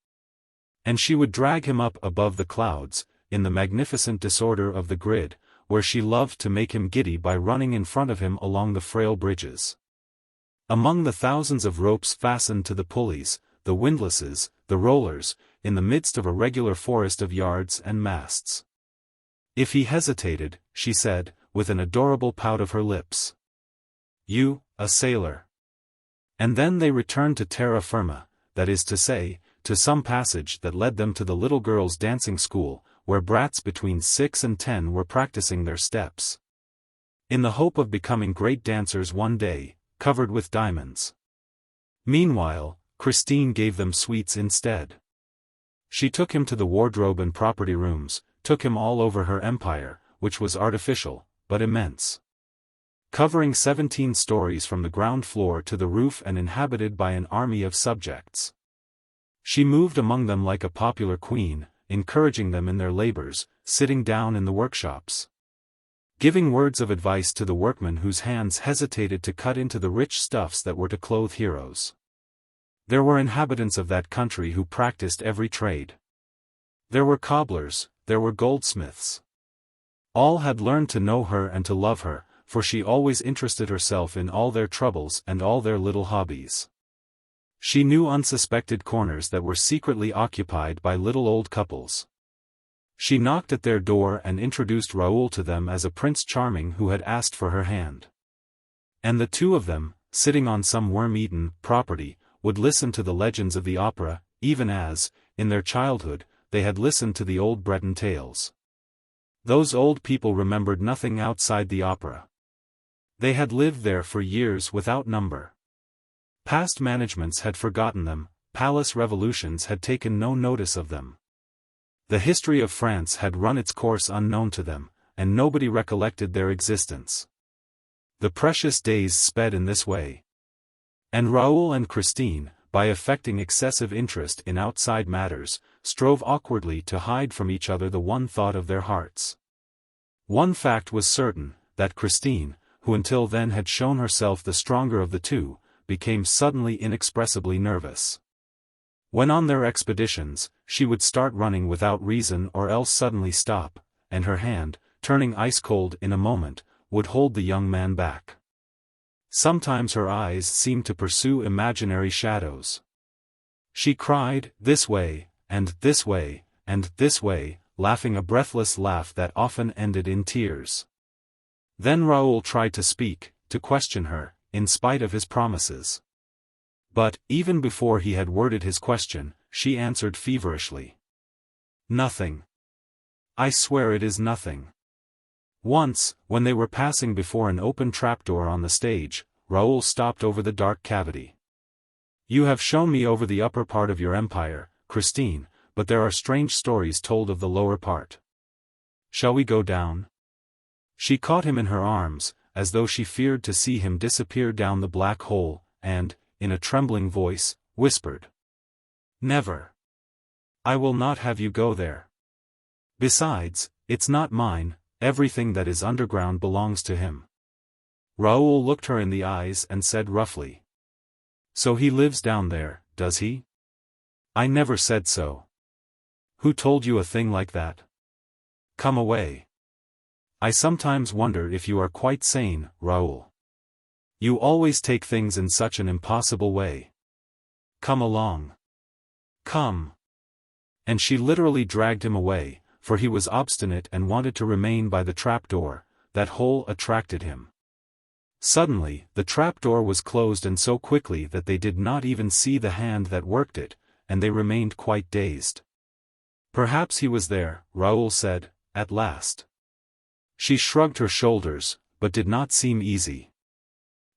And she would drag him up above the clouds, in the magnificent disorder of the grid, where she loved to make him giddy by running in front of him along the frail bridges. Among the thousands of ropes fastened to the pulleys, the windlasses, the rollers, in the midst of a regular forest of yards and masts. If he hesitated, she said, with an adorable pout of her lips. You, a sailor. And then they returned to terra firma, that is to say, to some passage that led them to the little girls' dancing school, where brats between 6 and 10 were practicing their steps. In the hope of becoming great dancers one day, covered with diamonds. Meanwhile, Christine gave them sweets instead. She took him to the wardrobe and property rooms, took him all over her empire, which was artificial, but immense. Covering 17 stories from the ground floor to the roof and inhabited by an army of subjects. She moved among them like a popular queen, encouraging them in their labors, sitting down in the workshops. Giving words of advice to the workmen whose hands hesitated to cut into the rich stuffs that were to clothe heroes. There were inhabitants of that country who practiced every trade. There were cobblers, there were goldsmiths. All had learned to know her and to love her, for she always interested herself in all their troubles and all their little hobbies. She knew unsuspected corners that were secretly occupied by little old couples. She knocked at their door and introduced Raoul to them as a Prince Charming who had asked for her hand. And the two of them, sitting on some worm-eaten property, would listen to the legends of the opera, even as, in their childhood, they had listened to the old Breton tales. Those old people remembered nothing outside the opera. They had lived there for years without number. Past managements had forgotten them, palace revolutions had taken no notice of them. The history of France had run its course unknown to them, and nobody recollected their existence. The precious days sped in this way. And Raoul and Christine, by affecting excessive interest in outside matters, strove awkwardly to hide from each other the one thought of their hearts. One fact was certain, that Christine, who until then had shown herself the stronger of the two, became suddenly inexpressibly nervous. When on their expeditions, she would start running without reason or else suddenly stop, and her hand, turning ice-cold in a moment, would hold the young man back. Sometimes her eyes seemed to pursue imaginary shadows. She cried, this way, and this way, and this way, laughing a breathless laugh that often ended in tears. Then Raoul tried to speak, to question her, in spite of his promises. But, even before he had worded his question, she answered feverishly. Nothing. I swear it is nothing. Once, when they were passing before an open trapdoor on the stage, Raoul stopped over the dark cavity. You have shown me over the upper part of your empire, Christine, but there are strange stories told of the lower part. Shall we go down? She caught him in her arms, as though she feared to see him disappear down the black hole, and, in a trembling voice, whispered. Never. I will not have you go there. Besides, it's not mine, everything that is underground belongs to him. Raoul looked her in the eyes and said roughly. So he lives down there, does he? I never said so. Who told you a thing like that? Come away. I sometimes wonder if you are quite sane, Raoul. You always take things in such an impossible way. Come along. Come. And she literally dragged him away, for he was obstinate and wanted to remain by the trapdoor. That hole attracted him. Suddenly, the trapdoor was closed and so quickly that they did not even see the hand that worked it, and they remained quite dazed. Perhaps he was there, Raoul said, at last. She shrugged her shoulders, but did not seem easy.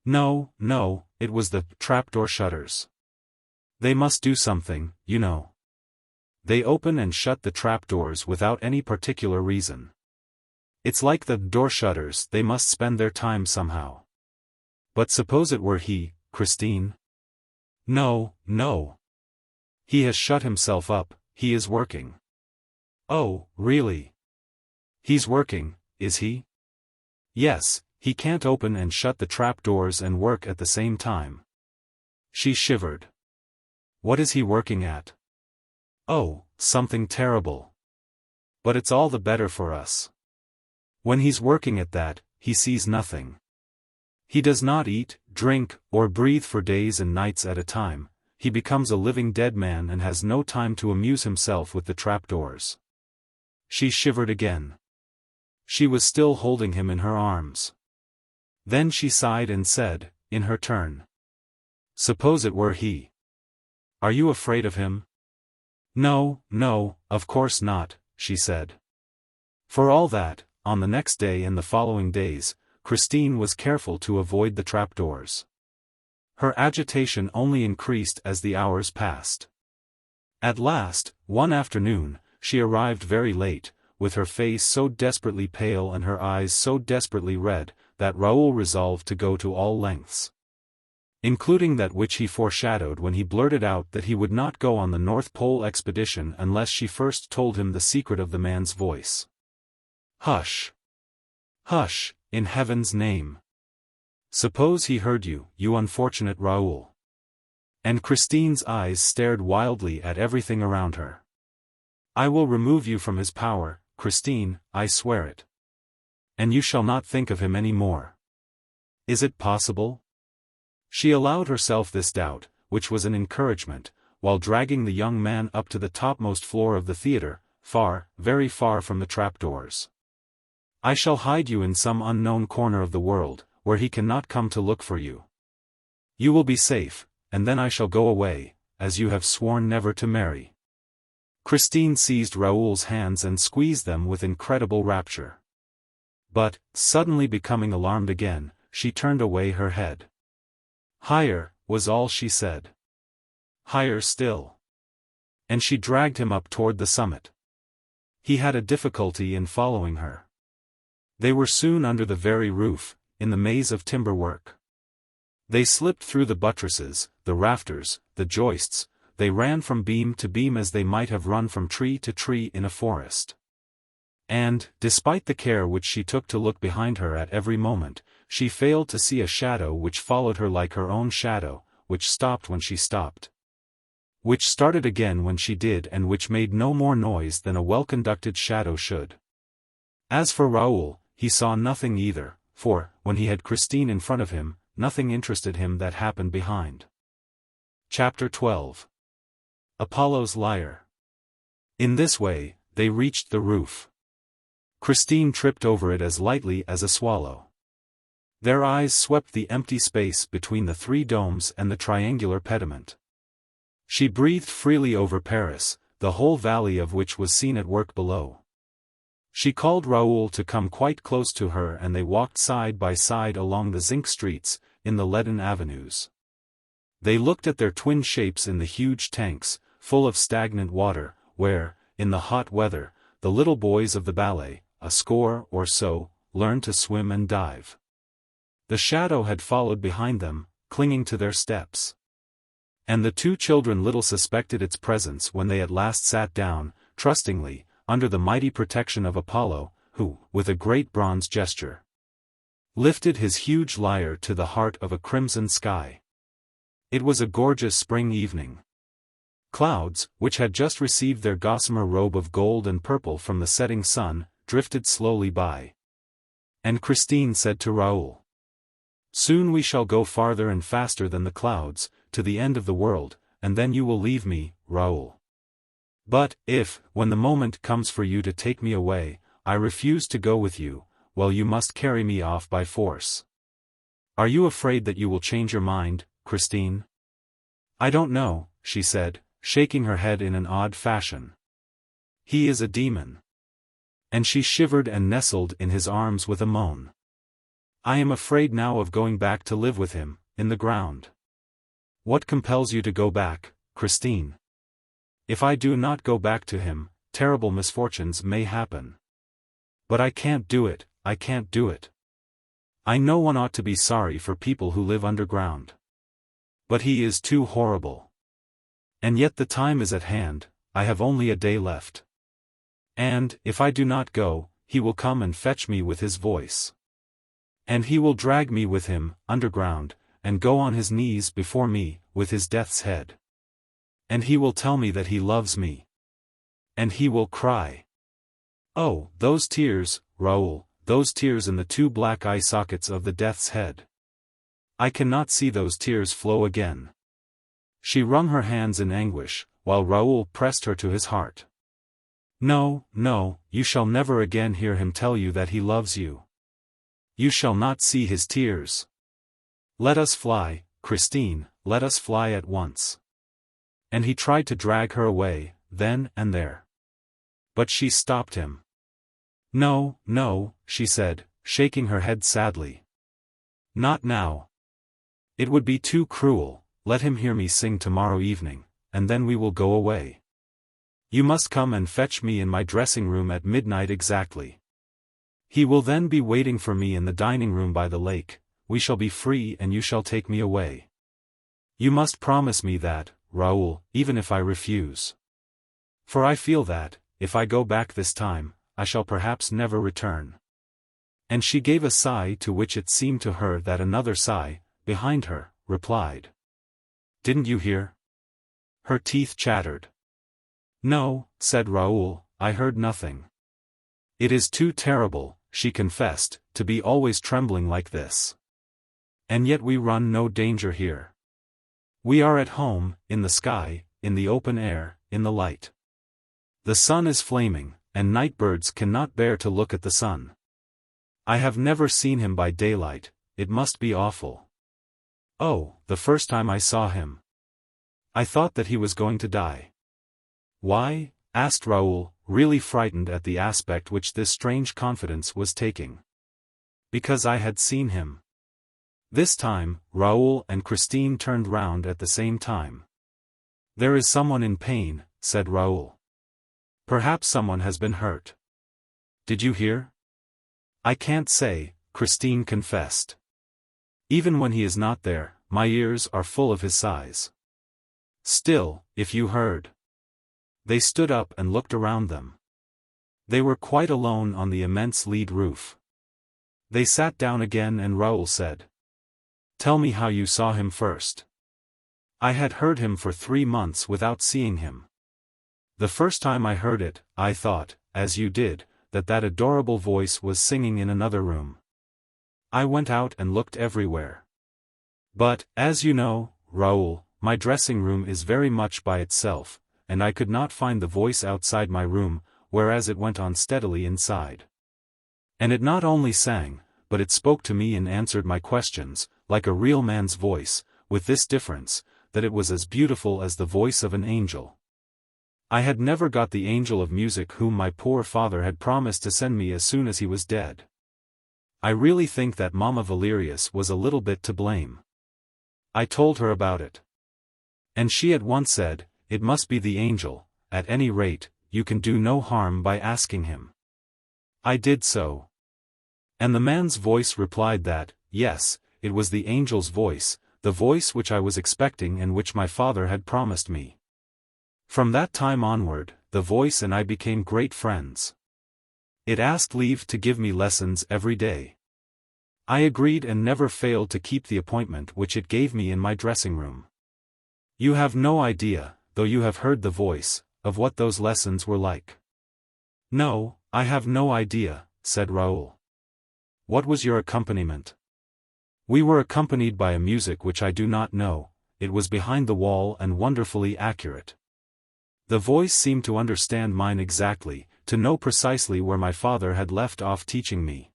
No, no, it was the trapdoor shutters. They must do something, you know. They open and shut the trapdoors without any particular reason. It's like the door shutters, they must spend their time somehow. But suppose it were he, Christine? No, no. He has shut himself up, he is working. Oh, really? He's working, is he? Yes, he can't open and shut the trapdoors and work at the same time. She shivered. What is he working at? Oh, something terrible. But it's all the better for us. When he's working at that, he sees nothing. He does not eat, drink, or breathe for days and nights at a time. He becomes a living dead man and has no time to amuse himself with the trapdoors. She shivered again. She was still holding him in her arms. Then she sighed and said, in her turn. Suppose it were he. Are you afraid of him? No, no, of course not, she said. For all that, on the next day and the following days, Christine was careful to avoid the trapdoors. Her agitation only increased as the hours passed. At last, one afternoon, she arrived very late, with her face so desperately pale and her eyes so desperately red, that Raoul resolved to go to all lengths. Including that which he foreshadowed when he blurted out that he would not go on the North Pole expedition unless she first told him the secret of the man's voice. Hush! Hush, in heaven's name! Suppose he heard you, you unfortunate Raoul. And Christine's eyes stared wildly at everything around her. I will remove you from his power, Christine, I swear it. And you shall not think of him any more. Is it possible? She allowed herself this doubt, which was an encouragement, while dragging the young man up to the topmost floor of the theatre, far, very far from the trapdoors. I shall hide you in some unknown corner of the world, where he cannot come to look for you. You will be safe, and then I shall go away, as you have sworn never to marry. Christine seized Raoul's hands and squeezed them with incredible rapture. But, suddenly becoming alarmed again, she turned away her head. Higher, was all she said. Higher still. And she dragged him up toward the summit. He had a difficulty in following her. They were soon under the very roof, in the maze of timber work. They slipped through the buttresses, the rafters, the joists, they ran from beam to beam as they might have run from tree to tree in a forest. And, despite the care which she took to look behind her at every moment, she failed to see a shadow which followed her like her own shadow, which stopped when she stopped. Which started again when she did and which made no more noise than a well-conducted shadow should. As for Raoul, he saw nothing either, for, when he had Christine in front of him, nothing interested him that happened behind. Chapter 12. Apollo's Lyre. In this way, they reached the roof. Christine tripped over it as lightly as a swallow. Their eyes swept the empty space between the three domes and the triangular pediment. She breathed freely over Paris, the whole valley of which was seen at work below. She called Raoul to come quite close to her and they walked side by side along the zinc streets, in the leaden avenues. They looked at their twin shapes in the huge tanks, full of stagnant water, where, in the hot weather, the little boys of the ballet, a score or so, learned to swim and dive. The shadow had followed behind them, clinging to their steps. And the two children little suspected its presence when they at last sat down, trustingly, under the mighty protection of Apollo, who, with a great bronze gesture, lifted his huge lyre to the heart of a crimson sky. It was a gorgeous spring evening. Clouds, which had just received their gossamer robe of gold and purple from the setting sun, drifted slowly by. And Christine said to Raoul, "Soon we shall go farther and faster than the clouds, to the end of the world, and then you will leave me, Raoul. But, if, when the moment comes for you to take me away, I refuse to go with you, well, you must carry me off by force. Are you afraid that you will change your mind, Christine?" "I don't know," she said, shaking her head in an odd fashion. "He is a demon." And she shivered and nestled in his arms with a moan. "I am afraid now of going back to live with him, in the ground." "What compels you to go back, Christine?" "If I do not go back to him, terrible misfortunes may happen. But I can't do it, I can't do it. I know one ought to be sorry for people who live underground. But he is too horrible. And yet the time is at hand, I have only a day left. And, if I do not go, he will come and fetch me with his voice. And he will drag me with him, underground, and go on his knees before me, with his death's head. And he will tell me that he loves me. And he will cry. Oh, those tears, Raoul, those tears in the two black eye sockets of the death's head. I cannot see those tears flow again." She wrung her hands in anguish, while Raoul pressed her to his heart. "No, no, you shall never again hear him tell you that he loves you. You shall not see his tears. Let us fly, Christine, let us fly at once." And he tried to drag her away, then and there. But she stopped him. "No, no," she said, shaking her head sadly. "Not now. It would be too cruel. Let him hear me sing tomorrow evening, and then we will go away. You must come and fetch me in my dressing room at midnight exactly. He will then be waiting for me in the dining room by the lake, we shall be free and you shall take me away. You must promise me that, Raoul, even if I refuse. For I feel that, if I go back this time, I shall perhaps never return." And she gave a sigh to which it seemed to her that another sigh, behind her, replied. "Didn't you hear?" Her teeth chattered. "No," said Raoul, "I heard nothing." "It is too terrible," she confessed, "to be always trembling like this. And yet we run no danger here. We are at home, in the sky, in the open air, in the light. The sun is flaming, and night birds cannot bear to look at the sun. I have never seen him by daylight, it must be awful. Oh, the first time I saw him, I thought that he was going to die." "Why?" asked Raoul, really frightened at the aspect which this strange confidence was taking. "Because I had seen him." This time, Raoul and Christine turned round at the same time. "There is someone in pain," said Raoul. "Perhaps someone has been hurt." "Did you hear?" "I can't say," Christine confessed. "Even when he is not there, my ears are full of his sighs. Still, if you heard." They stood up and looked around them. They were quite alone on the immense lead roof. They sat down again and Raoul said, "Tell me how you saw him first." "I had heard him for 3 months without seeing him. The first time I heard it, I thought, as you did, that adorable voice was singing in another room. I went out and looked everywhere. But, as you know, Raoul, my dressing room is very much by itself, and I could not find the voice outside my room, whereas it went on steadily inside. And it not only sang, but it spoke to me and answered my questions, like a real man's voice, with this difference, that it was as beautiful as the voice of an angel. I had never got the angel of music whom my poor father had promised to send me as soon as he was dead. I really think that Mamma Valerius was a little bit to blame. I told her about it. And she at once said, 'It must be the angel, at any rate, you can do no harm by asking him.' I did so. And the man's voice replied that, yes, it was the angel's voice, the voice which I was expecting and which my father had promised me. From that time onward, the voice and I became great friends. It asked leave to give me lessons every day. I agreed and never failed to keep the appointment which it gave me in my dressing room. You have no idea, though you have heard the voice, of what those lessons were like. No, I have no idea, said Raoul. What was your accompaniment? We were accompanied by a music which I do not know. It was behind the wall and wonderfully accurate. The voice seemed to understand mine exactly, to know precisely where my father had left off teaching me.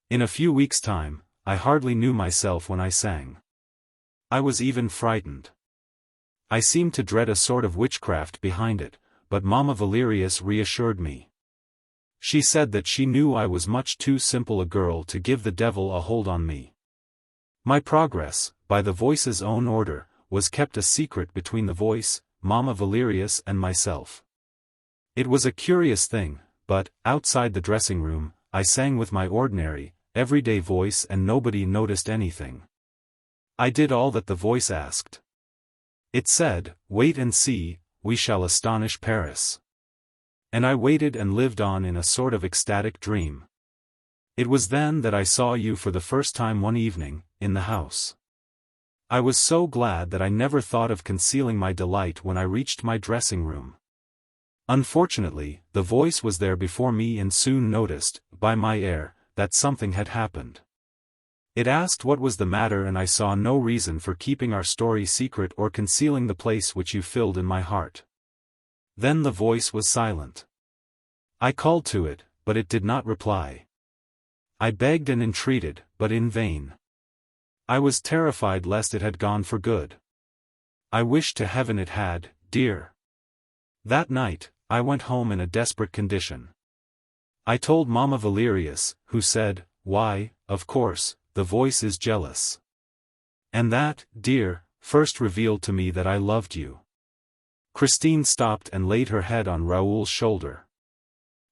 In a few weeks' time, I hardly knew myself when I sang. I was even frightened. I seemed to dread a sort of witchcraft behind it, but Mamma Valerius reassured me. She said that she knew I was much too simple a girl to give the devil a hold on me. My progress, by the voice's own order, was kept a secret between the voice, Mamma Valerius and myself. It was a curious thing, but, outside the dressing room, I sang with my ordinary, everyday voice and nobody noticed anything. I did all that the voice asked. It said, "Wait and see, we shall astonish Paris." And I waited and lived on in a sort of ecstatic dream. It was then that I saw you for the first time one evening, in the house. I was so glad that I never thought of concealing my delight when I reached my dressing room. Unfortunately, the voice was there before me and soon noticed, by my air, that something had happened. It asked what was the matter and I saw no reason for keeping our story secret or concealing the place which you filled in my heart. Then the voice was silent. I called to it, but it did not reply. I begged and entreated, but in vain. I was terrified lest it had gone for good. I wished to heaven it had, dear. That night, I went home in a desperate condition. I told Mamma Valerius, who said, "Why, of course, the voice is jealous." And that, dear, first revealed to me that I loved you. Christine stopped and laid her head on Raoul's shoulder.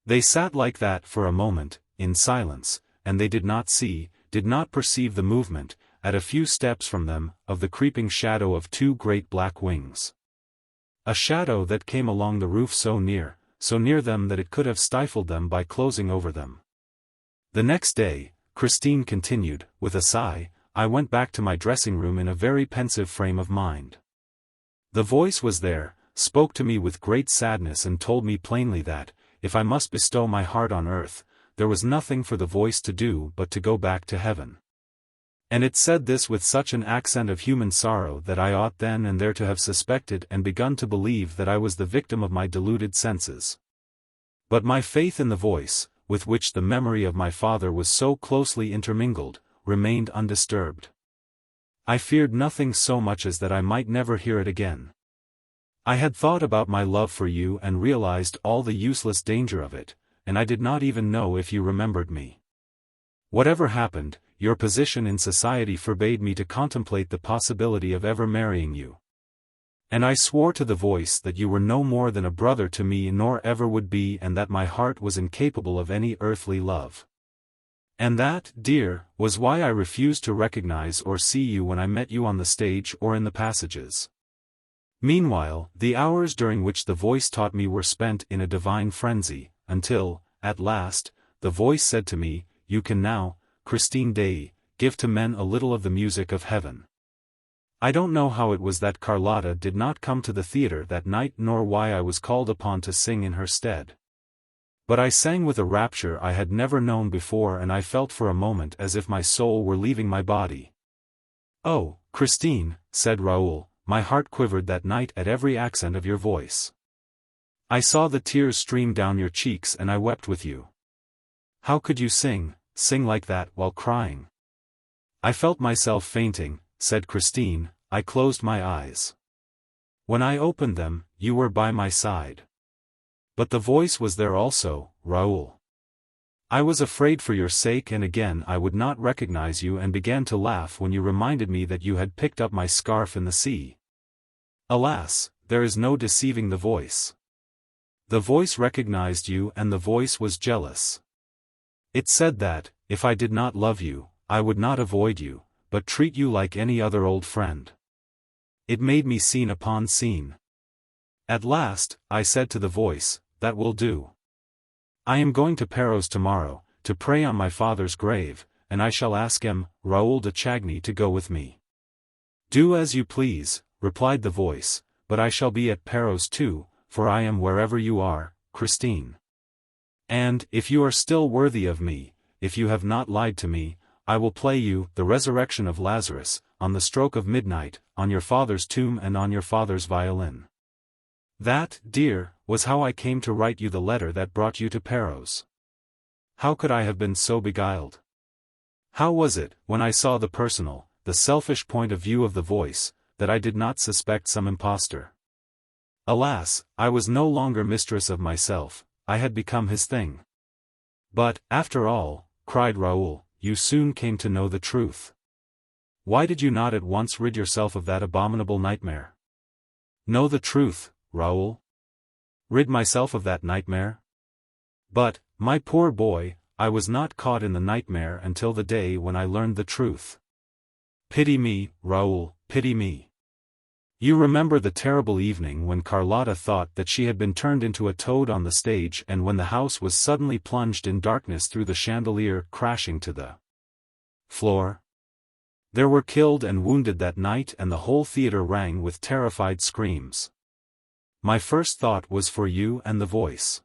They sat like that for a moment, in silence, and they did not see, did not perceive the movement, at a few steps from them, of the creeping shadow of two great black wings. A shadow that came along the roof so near them that it could have stifled them by closing over them. The next day, Christine continued, with a sigh, I went back to my dressing room in a very pensive frame of mind. The voice was there, spoke to me with great sadness and told me plainly that, if I must bestow my heart on earth, there was nothing for the voice to do but to go back to heaven. And it said this with such an accent of human sorrow that I ought then and there to have suspected and begun to believe that I was the victim of my deluded senses. But my faith in the voice, with which the memory of my father was so closely intermingled, remained undisturbed. I feared nothing so much as that I might never hear it again. I had thought about my love for you and realized all the useless danger of it, and I did not even know if you remembered me. Whatever happened, your position in society forbade me to contemplate the possibility of ever marrying you. And I swore to the voice that you were no more than a brother to me nor ever would be and that my heart was incapable of any earthly love. And that, dear, was why I refused to recognize or see you when I met you on the stage or in the passages. Meanwhile, the hours during which the voice taught me were spent in a divine frenzy, until, at last, the voice said to me, you can now, Christine Dei, give to men a little of the music of heaven. I don't know how it was that Carlotta did not come to the theater that night nor why I was called upon to sing in her stead. But I sang with a rapture I had never known before and I felt for a moment as if my soul were leaving my body. Oh, Christine, said Raoul, my heart quivered that night at every accent of your voice. I saw the tears stream down your cheeks and I wept with you. How could you sing like that while crying? I felt myself fainting, said Christine. I closed my eyes. When I opened them, you were by my side. But the voice was there also, Raoul. I was afraid for your sake and again I would not recognize you and began to laugh when you reminded me that you had picked up my scarf in the sea. Alas, there is no deceiving the voice. The voice recognized you and the voice was jealous. It said that, if I did not love you, I would not avoid you, but treat you like any other old friend. It made me scene upon scene. At last, I said to the voice, that will do. I am going to Paros tomorrow, to pray on my father's grave, and I shall ask M. Raoul de Chagny to go with me. Do as you please, replied the voice, but I shall be at Perros too, for I am wherever you are, Christine. And, if you are still worthy of me, if you have not lied to me, I will play you The Resurrection of Lazarus, on the stroke of midnight, on your father's tomb and on your father's violin. That, dear, was how I came to write you the letter that brought you to Perros. How could I have been so beguiled? How was it, when I saw the personal, the selfish point of view of the voice, that I did not suspect some impostor? Alas, I was no longer mistress of myself, I had become his thing. But, after all, cried Raoul, you soon came to know the truth. Why did you not at once rid yourself of that abominable nightmare? Know the truth, Raoul? Rid myself of that nightmare? But, my poor boy, I was not caught in the nightmare until the day when I learned the truth. Pity me, Raoul, pity me. You remember the terrible evening when Carlotta thought that she had been turned into a toad on the stage and when the house was suddenly plunged in darkness through the chandelier crashing to the floor? There were killed and wounded that night and the whole theater rang with terrified screams. My first thought was for you and the voice.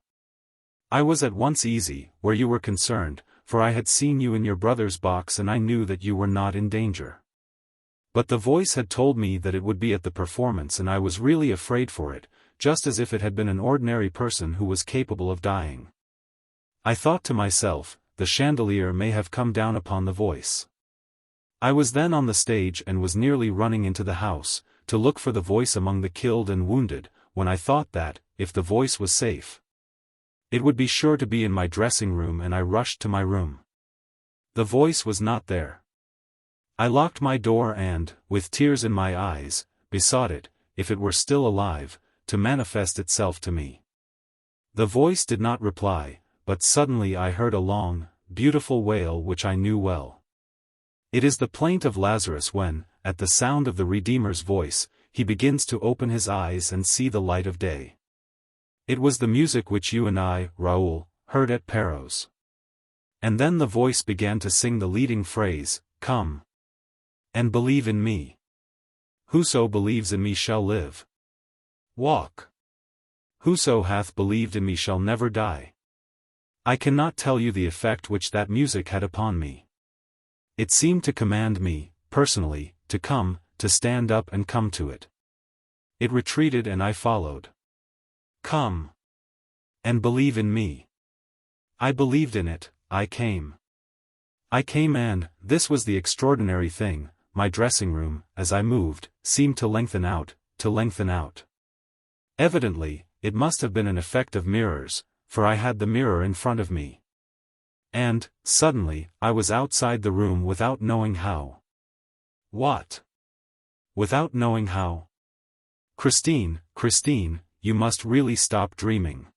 I was at once easy, where you were concerned, for I had seen you in your brother's box and I knew that you were not in danger. But the voice had told me that it would be at the performance and I was really afraid for it, just as if it had been an ordinary person who was capable of dying. I thought to myself, the chandelier may have come down upon the voice. I was then on the stage and was nearly running into the house, to look for the voice among the killed and wounded, when I thought that, if the voice was safe, it would be sure to be in my dressing room and I rushed to my room. The voice was not there. I locked my door and, with tears in my eyes, besought it, if it were still alive, to manifest itself to me. The voice did not reply, but suddenly I heard a long, beautiful wail which I knew well. It is the plaint of Lazarus when, at the sound of the Redeemer's voice, he begins to open his eyes and see the light of day. It was the music which you and I, Raoul, heard at Perros. And then the voice began to sing the leading phrase, "Come and believe in me. Whoso believes in me shall live. Walk. Whoso hath believed in me shall never die." I cannot tell you the effect which that music had upon me. It seemed to command me, personally, to stand up and come to it. It retreated and I followed. Come and believe in me. I believed in it, I came. I came and, this was the extraordinary thing, my dressing room, as I moved, seemed to lengthen out, to lengthen out. Evidently, it must have been an effect of mirrors, for I had the mirror in front of me. And, suddenly, I was outside the room without knowing how. What? Without knowing how? Christine, you must really stop dreaming.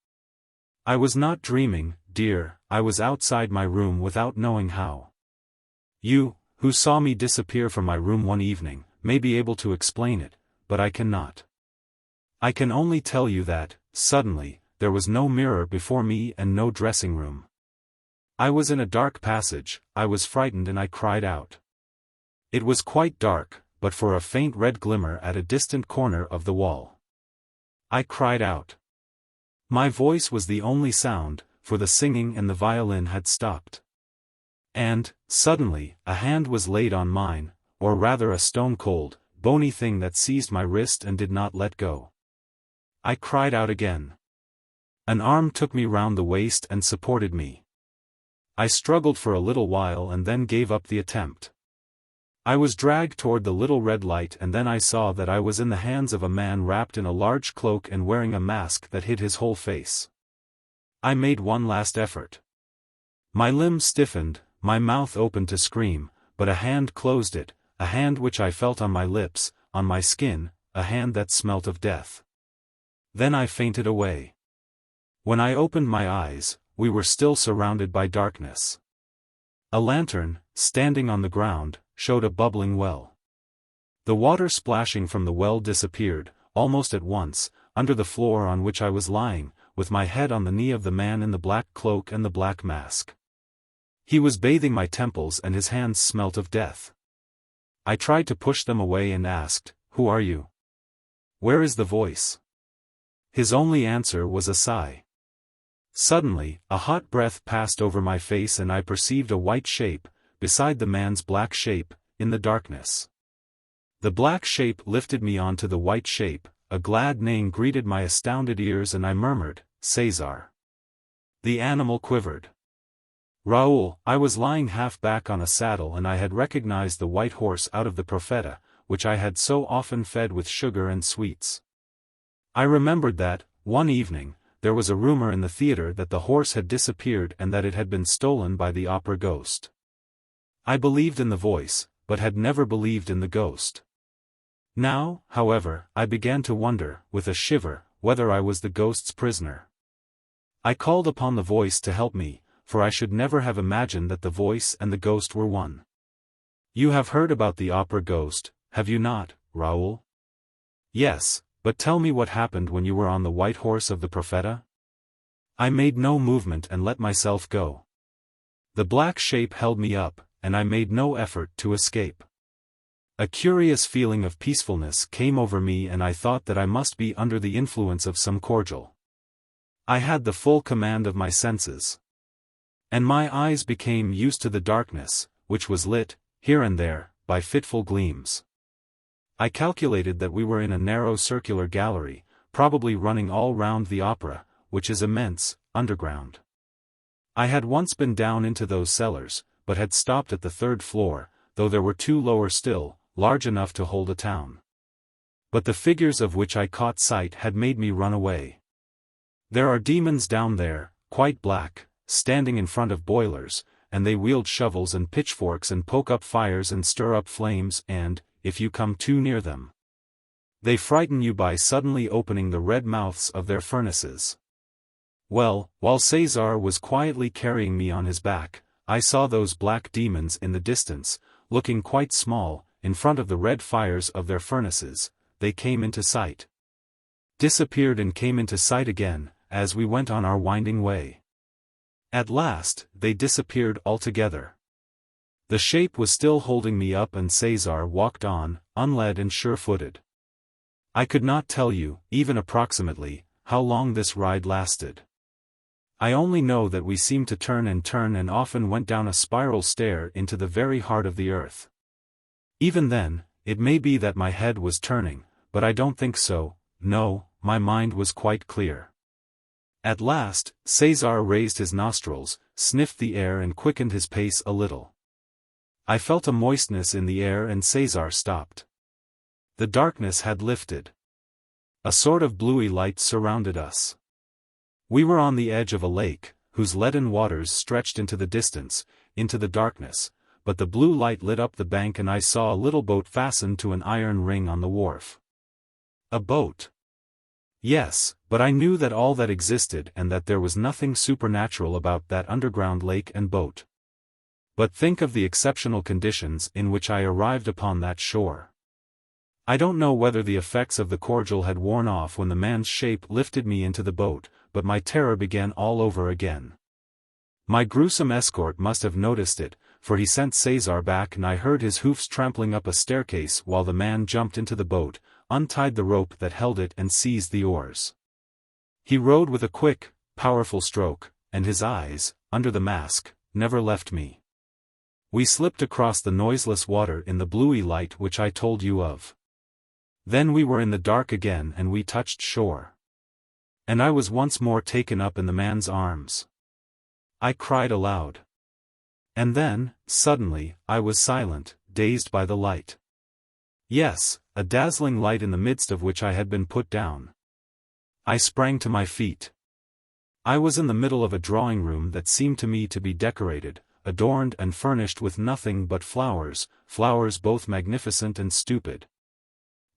I was not dreaming, dear, I was outside my room without knowing how. You, who saw me disappear from my room one evening, may be able to explain it, but I cannot. I can only tell you that, suddenly, there was no mirror before me and no dressing room. I was in a dark passage, I was frightened and I cried out. It was quite dark, but for a faint red glimmer at a distant corner of the wall. I cried out. My voice was the only sound, for the singing and the violin had stopped. And, suddenly, a hand was laid on mine, or rather a stone-cold, bony thing that seized my wrist and did not let go. I cried out again. An arm took me round the waist and supported me. I struggled for a little while and then gave up the attempt. I was dragged toward the little red light and then I saw that I was in the hands of a man wrapped in a large cloak and wearing a mask that hid his whole face. I made one last effort. My limbs stiffened, my mouth opened to scream, but a hand closed it, a hand which I felt on my lips, on my skin, a hand that smelt of death. Then I fainted away. When I opened my eyes, we were still surrounded by darkness. A lantern, standing on the ground, showed a bubbling well. The water splashing from the well disappeared, almost at once, under the floor on which I was lying, with my head on the knee of the man in the black cloak and the black mask. He was bathing my temples and his hands smelt of death. I tried to push them away and asked, "Who are you? Where is the voice?" His only answer was a sigh. Suddenly, a hot breath passed over my face and I perceived a white shape, beside the man's black shape, in the darkness. The black shape lifted me onto the white shape, a glad neighing greeted my astounded ears and I murmured, "César." The animal quivered. Raoul, I was lying half back on a saddle and I had recognized the white horse out of the Profeta, which I had so often fed with sugar and sweets. I remembered that, one evening, there was a rumor in the theater that the horse had disappeared and that it had been stolen by the opera ghost. I believed in the voice, but had never believed in the ghost. Now, however, I began to wonder, with a shiver, whether I was the ghost's prisoner. I called upon the voice to help me, for I should never have imagined that the voice and the ghost were one. You have heard about the opera ghost, have you not, Raoul? Yes, but tell me what happened when you were on the white horse of the Profeta? I made no movement and let myself go. The black shape held me up, and I made no effort to escape. A curious feeling of peacefulness came over me and I thought that I must be under the influence of some cordial. I had the full command of my senses. And my eyes became used to the darkness, which was lit, here and there, by fitful gleams. I calculated that we were in a narrow circular gallery, probably running all round the opera, which is immense, underground. I had once been down into those cellars, but had stopped at the third floor, though there were two lower still, large enough to hold a town. But the figures of which I caught sight had made me run away. There are demons down there, quite black, standing in front of boilers, and they wield shovels and pitchforks and poke up fires and stir up flames and, if you come too near them, they frighten you by suddenly opening the red mouths of their furnaces. Well, while César was quietly carrying me on his back, I saw those black demons in the distance, looking quite small, in front of the red fires of their furnaces. They came into sight, disappeared and came into sight again, as we went on our winding way. At last, they disappeared altogether. The shape was still holding me up and César walked on, unled and sure-footed. I could not tell you, even approximately, how long this ride lasted. I only know that we seemed to turn and often went down a spiral stair into the very heart of the earth. Even then, it may be that my head was turning, but I don't think so. No, my mind was quite clear. At last, César raised his nostrils, sniffed the air and quickened his pace a little. I felt a moistness in the air and César stopped. The darkness had lifted. A sort of bluey light surrounded us. We were on the edge of a lake, whose leaden waters stretched into the distance, into the darkness, but the blue light lit up the bank and I saw a little boat fastened to an iron ring on the wharf. A boat. Yes, but I knew that all that existed and that there was nothing supernatural about that underground lake and boat. But think of the exceptional conditions in which I arrived upon that shore. I don't know whether the effects of the cordial had worn off when the man's shape lifted me into the boat, but my terror began all over again. My gruesome escort must have noticed it, for he sent César back and I heard his hoofs trampling up a staircase while the man jumped into the boat, untied the rope that held it and seized the oars. He rowed with a quick, powerful stroke, and his eyes, under the mask, never left me. We slipped across the noiseless water in the bluey light which I told you of. Then we were in the dark again and we touched shore. And I was once more taken up in the man's arms. I cried aloud. And then, suddenly, I was silent, dazed by the light. Yes, a dazzling light in the midst of which I had been put down. I sprang to my feet. I was in the middle of a drawing room that seemed to me to be decorated, adorned and furnished with nothing but flowers, flowers both magnificent and stupid.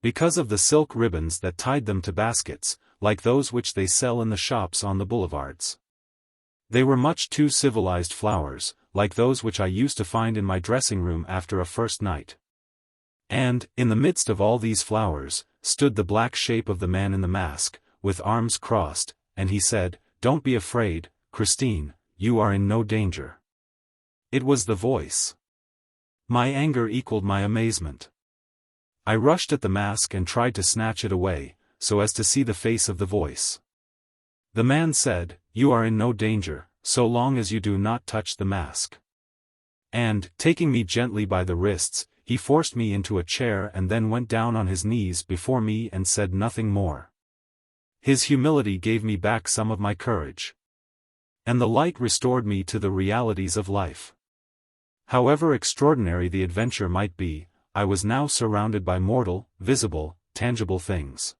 Because of the silk ribbons that tied them to baskets, like those which they sell in the shops on the boulevards. They were much too civilized flowers, like those which I used to find in my dressing room after a first night. And, in the midst of all these flowers, stood the black shape of the man in the mask, with arms crossed, and he said, "Don't be afraid, Christine, you are in no danger. It was the voice. My anger equaled my amazement. I rushed at the mask and tried to snatch it away, so as to see the face of the voice. The man said, "You are in no danger, so long as you do not touch the mask." And, taking me gently by the wrists, he forced me into a chair and then went down on his knees before me and said nothing more. His humility gave me back some of my courage. And the light restored me to the realities of life. However extraordinary the adventure might be, I was now surrounded by mortal, visible, tangible things.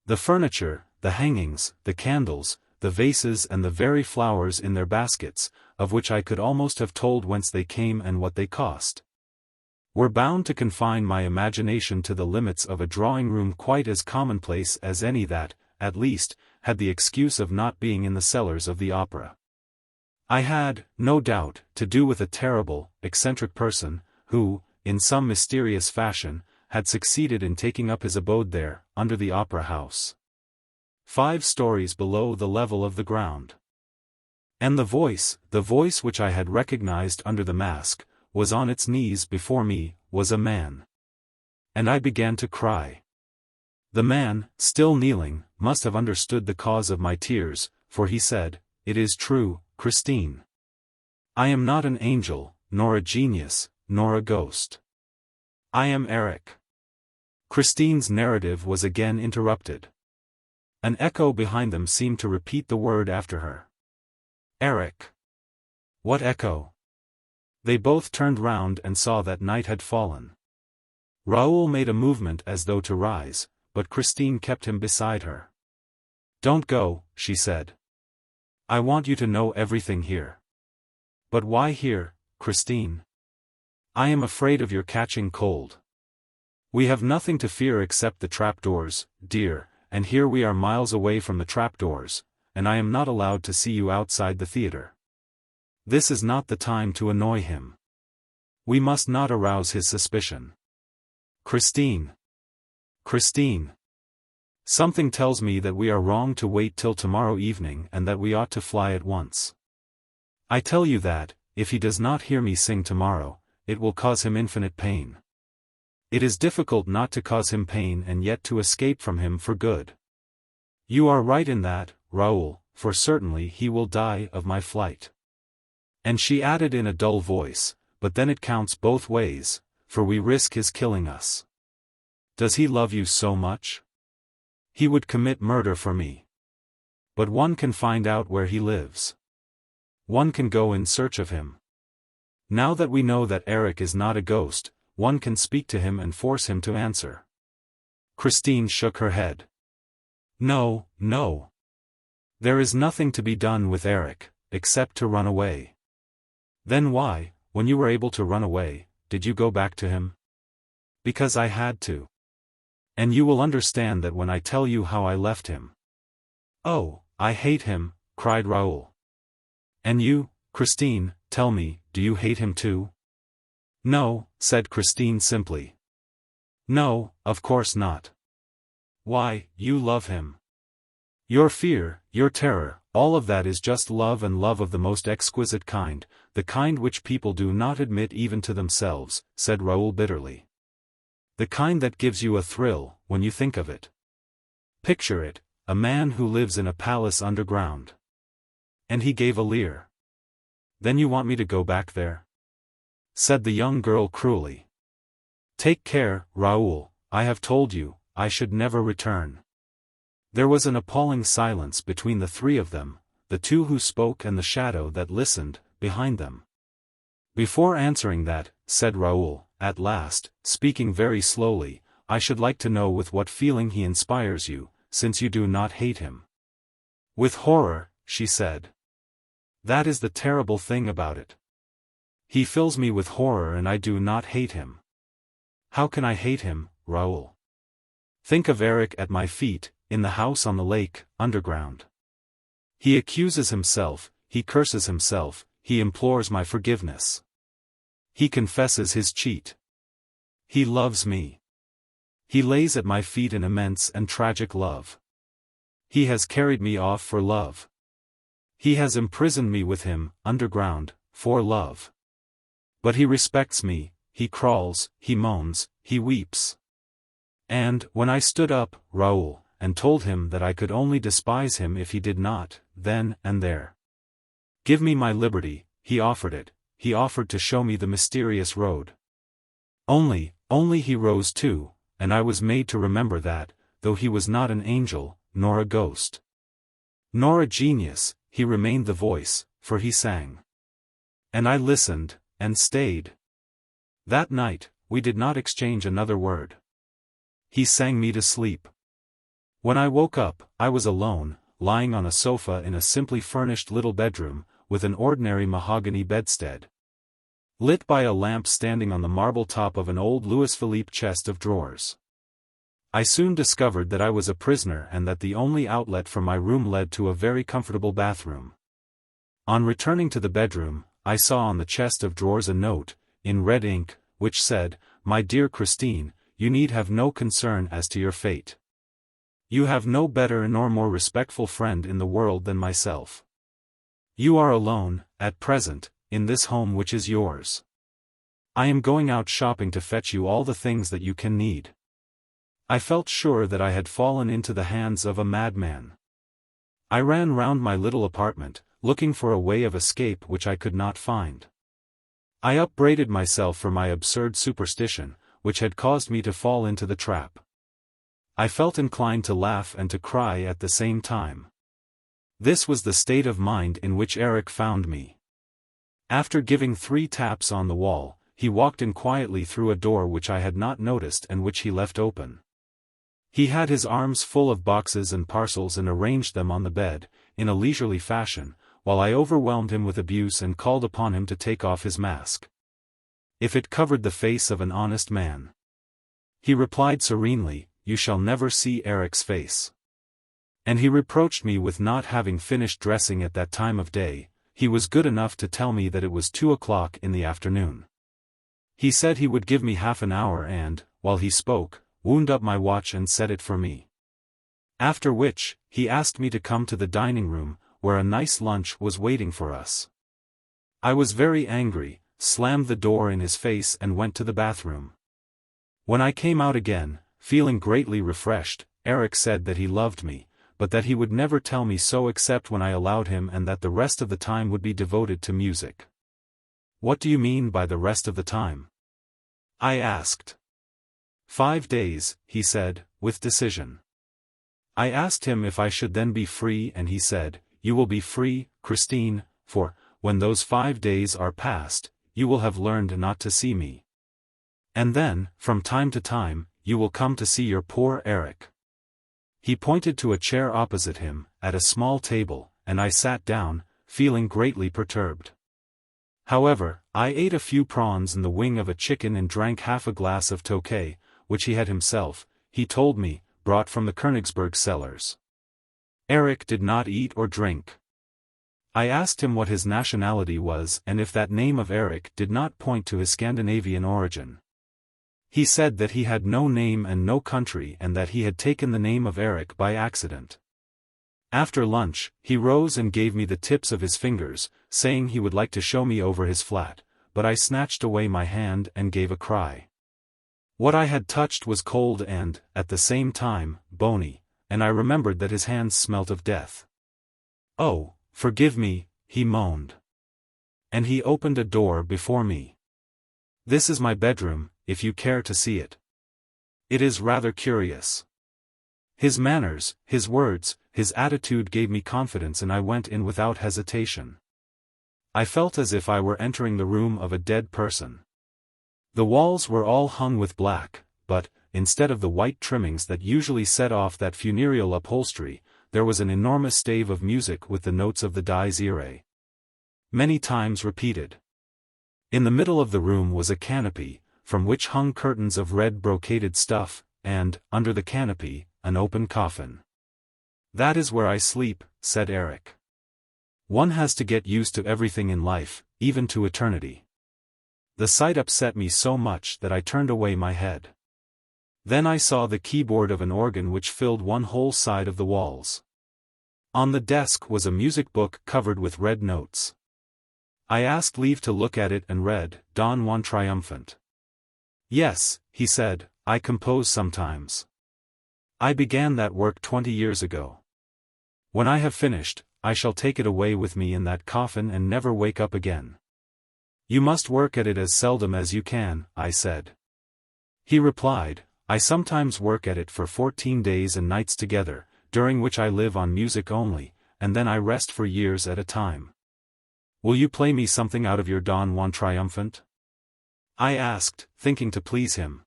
The furniture, the hangings, the candles, the vases and the very flowers in their baskets, of which I could almost have told whence they came and what they cost, were bound to confine my imagination to the limits of a drawing-room quite as commonplace as any that, at least, had the excuse of not being in the cellars of the opera. I had, no doubt, to do with a terrible, eccentric person, who, in some mysterious fashion, had succeeded in taking up his abode there, under the opera house, 5 stories below the level of the ground. And the voice which I had recognized under the mask, was on its knees before me, was a man. And I began to cry. The man, still kneeling, must have understood the cause of my tears, for he said, "It is true, Christine. I am not an angel, nor a genius, nor a ghost. I am Eric." Christine's narrative was again interrupted. An echo behind them seemed to repeat the word after her. Eric. What echo? They both turned round and saw that night had fallen. Raoul made a movement as though to rise, but Christine kept him beside her. "Don't go," she said. "I want you to know everything here." "But why here, Christine?" "I am afraid of your catching cold. We have nothing to fear except the trapdoors, dear, and here we are miles away from the trapdoors, and I am not allowed to see you outside the theater. This is not the time to annoy him. We must not arouse his suspicion. Christine. Christine. Something tells me that we are wrong to wait till tomorrow evening and that we ought to fly at once. I tell you that, if he does not hear me sing tomorrow, it will cause him infinite pain. It is difficult not to cause him pain and yet to escape from him for good. You are right in that, Raoul, for certainly he will die of my flight. And she added in a dull voice, but then it counts both ways, for we risk his killing us. Does he love you so much? He would commit murder for me. But one can find out where he lives. One can go in search of him. Now that we know that Eric is not a ghost, one can speak to him and force him to answer. Christine shook her head. No, no. There is nothing to be done with Eric, except to run away. Then why, when you were able to run away, did you go back to him? Because I had to. And you will understand that when I tell you how I left him. Oh, I hate him, cried Raoul. And you, Christine, tell me, do you hate him too? No, said Christine simply. No, of course not. Why, you love him. Your fear, your terror, all of that is just love, and love of the most exquisite kind, the kind which people do not admit even to themselves, said Raoul bitterly. The kind that gives you a thrill, when you think of it. Picture it, a man who lives in a palace underground. And he gave a Lyre. Then you want me to go back there? Said the young girl cruelly. Take care, Raoul, I have told you, I should never return. There was an appalling silence between the three of them, the two who spoke and the shadow that listened, behind them. Before answering that, said Raoul, at last, speaking very slowly, I should like to know with what feeling he inspires you, since you do not hate him. With horror, she said. That is the terrible thing about it. He fills me with horror and I do not hate him. How can I hate him, Raoul? Think of Eric at my feet, in the house on the lake, underground. He accuses himself, he curses himself, he implores my forgiveness. He confesses his cheat. He loves me. He lays at my feet an immense and tragic love. He has carried me off for love. He has imprisoned me with him, underground, for love. But he respects me, he crawls, he moans, he weeps. And, when I stood up, Raoul, and told him that I could only despise him if he did not, then and there, give me my liberty, he offered it, he offered to show me the mysterious road. Only he rose too, and I was made to remember that, though he was not an angel, nor a ghost, nor a genius, he remained the voice, for he sang. And I listened, and stayed. That night, we did not exchange another word. He sang me to sleep. When I woke up, I was alone, lying on a sofa in a simply furnished little bedroom, with an ordinary mahogany bedstead, lit by a lamp standing on the marble top of an old Louis-Philippe chest of drawers. I soon discovered that I was a prisoner and that the only outlet from my room led to a very comfortable bathroom. On returning to the bedroom, I saw on the chest of drawers a note, in red ink, which said, "My dear Christine, you need have no concern as to your fate. You have no better nor more respectful friend in the world than myself. You are alone, at present, in this home which is yours. I am going out shopping to fetch you all the things that you can need." I felt sure that I had fallen into the hands of a madman. I ran round my little apartment, looking for a way of escape which I could not find. I upbraided myself for my absurd superstition, which had caused me to fall into the trap. I felt inclined to laugh and to cry at the same time. This was the state of mind in which Eric found me. After giving 3 taps on the wall, he walked in quietly through a door which I had not noticed and which he left open. He had his arms full of boxes and parcels and arranged them on the bed, in a leisurely fashion, while I overwhelmed him with abuse and called upon him to take off his mask, if it covered the face of an honest man. He replied serenely, "You shall never see Eric's face." And he reproached me with not having finished dressing at that time of day. He was good enough to tell me that it was 2 o'clock in the afternoon. He said he would give me half an hour and, while he spoke, wound up my watch and set it for me. After which, he asked me to come to the dining room, where a nice lunch was waiting for us. I was very angry, slammed the door in his face and went to the bathroom. When I came out again, feeling greatly refreshed, Eric said that he loved me, but that he would never tell me so except when I allowed him and that the rest of the time would be devoted to music. "What do you mean by the rest of the time?" I asked. 5 days, he said, with decision. I asked him if I should then be free and he said, "You will be free, Christine, for, when those 5 days are past, you will have learned not to see me. And then, from time to time, you will come to see your poor Eric." He pointed to a chair opposite him, at a small table, and I sat down, feeling greatly perturbed. However, I ate a few prawns and the wing of a chicken and drank half a glass of Tokay, which he had himself, he told me, brought from the Königsberg cellars. Eric did not eat or drink. I asked him what his nationality was and if that name of Eric did not point to his Scandinavian origin. He said that he had no name and no country and that he had taken the name of Eric by accident. After lunch, he rose and gave me the tips of his fingers, saying he would like to show me over his flat, but I snatched away my hand and gave a cry. What I had touched was cold and, at the same time, bony, and I remembered that his hands smelt of death. "Oh, forgive me," he moaned. And he opened a door before me. "This is my bedroom, if you care to see it. It is rather curious." His manners, his words, his attitude gave me confidence and I went in without hesitation. I felt as if I were entering the room of a dead person. The walls were all hung with black, but, instead of the white trimmings that usually set off that funereal upholstery, there was an enormous stave of music with the notes of the dies irae, many times repeated. In the middle of the room was a canopy, from which hung curtains of red brocaded stuff, and, under the canopy, an open coffin. "That is where I sleep," said Eric. "One has to get used to everything in life, even to eternity." The sight upset me so much that I turned away my head. Then I saw the keyboard of an organ which filled one whole side of the walls. On the desk was a music book covered with red notes. I asked leave to look at it and read, Don Juan Triumphant. Yes, he said, I compose sometimes. I began that work 20 years ago. When I have finished, I shall take it away with me in that coffin and never wake up again. You must work at it as seldom as you can, I said. He replied, I sometimes work at it for 14 days and nights together, during which I live on music only, and then I rest for years at a time. Will you play me something out of your Don Juan Triumphant? I asked, thinking to please him.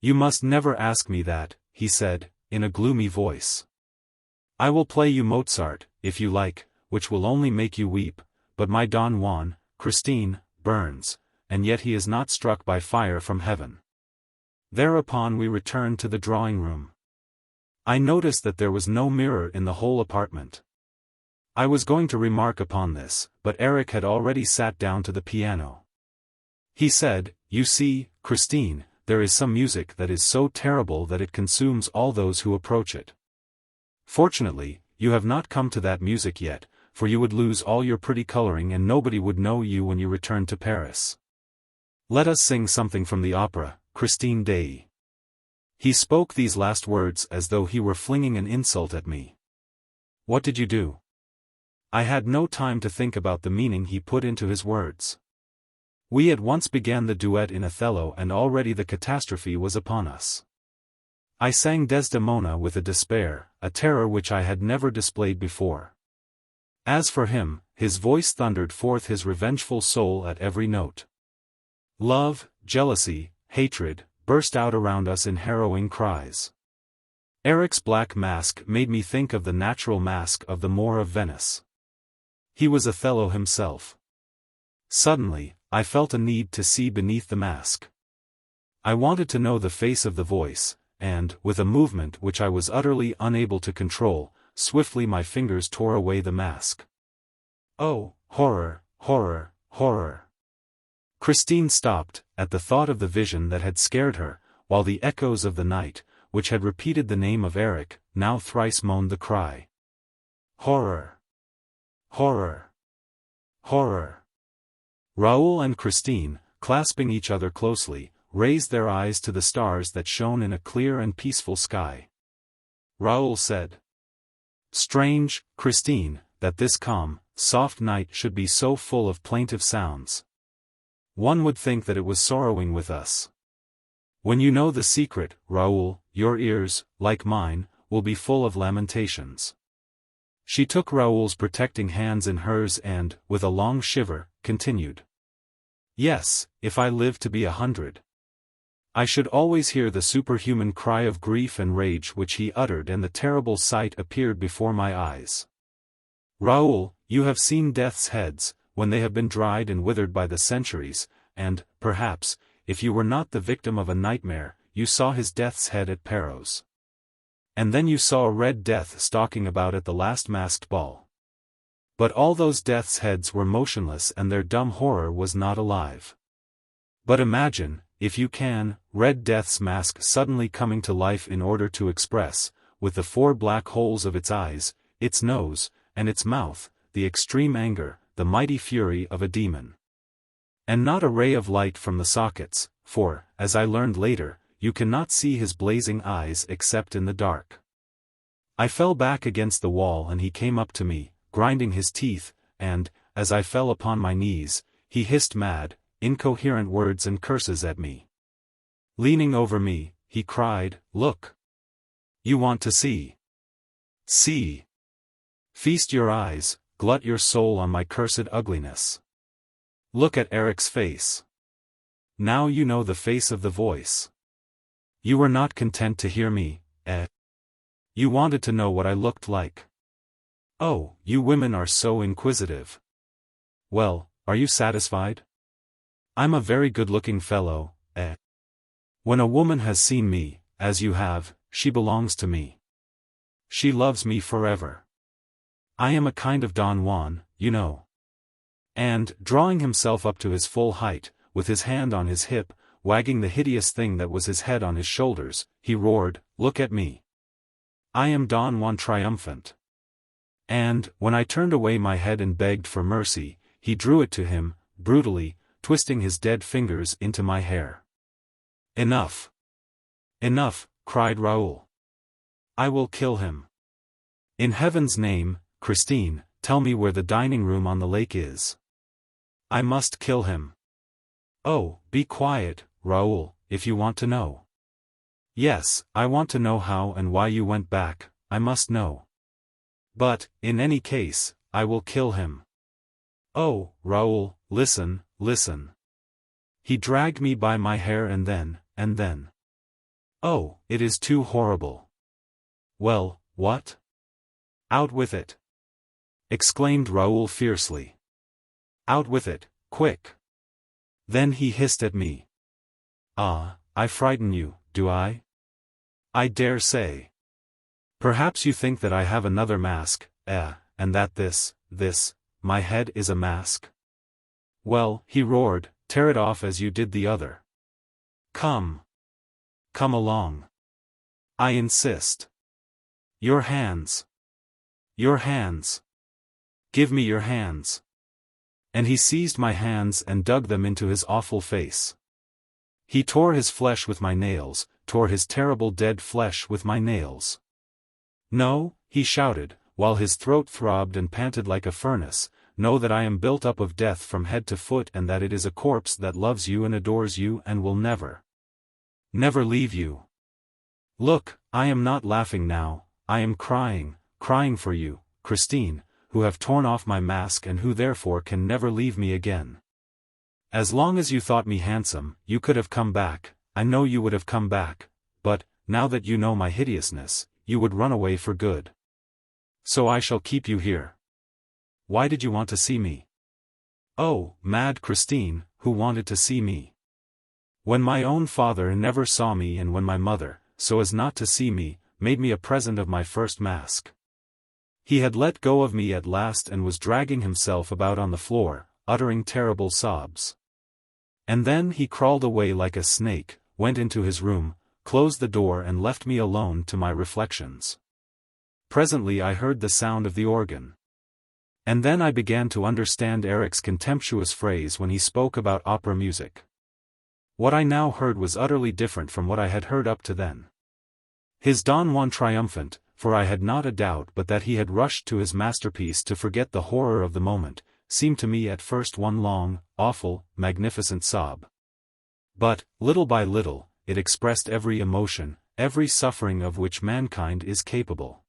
You must never ask me that, he said, in a gloomy voice. I will play you Mozart, if you like, which will only make you weep, but my Don Juan, Christine, burns, and yet he is not struck by fire from heaven. Thereupon we returned to the drawing-room. I noticed that there was no mirror in the whole apartment. I was going to remark upon this, but Eric had already sat down to the piano. He said, You see, Christine, there is some music that is so terrible that it consumes all those who approach it. Fortunately, you have not come to that music yet, for you would lose all your pretty coloring and nobody would know you when you return to Paris. Let us sing something from the opera, Christine Dei. He spoke these last words as though he were flinging an insult at me. What did you do? I had no time to think about the meaning he put into his words. We at once began the duet in Othello and already the catastrophe was upon us. I sang Desdemona with a despair, a terror which I had never displayed before. As for him, his voice thundered forth his revengeful soul at every note. Love, jealousy, hatred, burst out around us in harrowing cries. Eric's black mask made me think of the natural mask of the Moor of Venice. He was Othello himself. Suddenly, I felt a need to see beneath the mask. I wanted to know the face of the voice, and, with a movement which I was utterly unable to control, swiftly my fingers tore away the mask. Oh, horror, horror, horror! Christine stopped, at the thought of the vision that had scared her, while the echoes of the night, which had repeated the name of Eric, now thrice moaned the cry. Horror! Horror! Horror! Raoul and Christine, clasping each other closely, raised their eyes to the stars that shone in a clear and peaceful sky. Raoul said, Strange, Christine, that this calm, soft night should be so full of plaintive sounds. One would think that it was sorrowing with us. When you know the secret, Raoul, your ears, like mine, will be full of lamentations. She took Raoul's protecting hands in hers and, with a long shiver, continued. Yes, if I live to be 100. I should always hear the superhuman cry of grief and rage which he uttered and the terrible sight appeared before my eyes. Raoul, you have seen death's heads, when they have been dried and withered by the centuries, and, perhaps, if you were not the victim of a nightmare, you saw his death's head at Perros. And then you saw a Red Death stalking about at the last masked ball. But all those death's heads were motionless and their dumb horror was not alive. But imagine, if you can, Red Death's mask suddenly coming to life in order to express, with the 4 black holes of its eyes, its nose, and its mouth, the extreme anger, the mighty fury of a demon. And not a ray of light from the sockets, for, as I learned later, you cannot see his blazing eyes except in the dark. I fell back against the wall and he came up to me, grinding his teeth, and, as I fell upon my knees, he hissed mad, incoherent words and curses at me. Leaning over me, he cried, Look! You want to see. See! Feast your eyes, glut your soul on my cursed ugliness. Look at Eric's face. Now you know the face of the voice. You were not content to hear me, eh? You wanted to know what I looked like. Oh, you women are so inquisitive. Well, are you satisfied? I'm a very good-looking fellow, eh? When a woman has seen me, as you have, she belongs to me. She loves me forever. I am a kind of Don Juan, you know. And, drawing himself up to his full height, with his hand on his hip, wagging the hideous thing that was his head on his shoulders, he roared, Look at me. I am Don Juan triumphant. And, when I turned away my head and begged for mercy, he drew it to him, brutally, twisting his dead fingers into my hair. "Enough! Enough!" cried Raoul. "I will kill him. In heaven's name, Christine, tell me where the dining room on the lake is. I must kill him." "Oh, be quiet, Raoul, if you want to know." "Yes, I want to know how and why you went back, I must know. But, in any case, I will kill him." "Oh, Raoul, listen, listen." He dragged me by my hair and then. "Oh, it is too horrible." "Well, what?" "Out with it!" exclaimed Raoul fiercely. "Out with it, quick!" Then he hissed at me. "Ah, I frighten you, do I? I dare say. Perhaps you think that I have another mask, and that this, my head is a mask? Well," he roared, "tear it off as you did the other. Come. Come along. I insist. Your hands. Your hands. Give me your hands." And he seized my hands and dug them into his awful face. He tore his flesh with my nails, tore his terrible dead flesh with my nails. "No," he shouted, while his throat throbbed and panted like a furnace, "know that I am built up of death from head to foot and that it is a corpse that loves you and adores you and will never leave you. Look, I am not laughing now, I am crying for you, Christine, who have torn off my mask and who therefore can never leave me again. As long as you thought me handsome, you could have come back, I know you would have come back, but, now that you know my hideousness, you would run away for good. So I shall keep you here. Why did you want to see me?" "Oh, mad Christine, who wanted to see me? When my own father never saw me and when my mother, so as not to see me, made me a present of my first mask." He had let go of me at last and was dragging himself about on the floor, uttering terrible sobs. And then he crawled away like a snake, went into his room, closed the door and left me alone to my reflections. Presently I heard the sound of the organ. And then I began to understand Eric's contemptuous phrase when he spoke about opera music. What I now heard was utterly different from what I had heard up to then. His Don Juan triumphant, for I had not a doubt but that he had rushed to his masterpiece to forget the horror of the moment, seemed to me at first one long, awful, magnificent sob. But, little by little, it expressed every emotion, every suffering of which mankind is capable.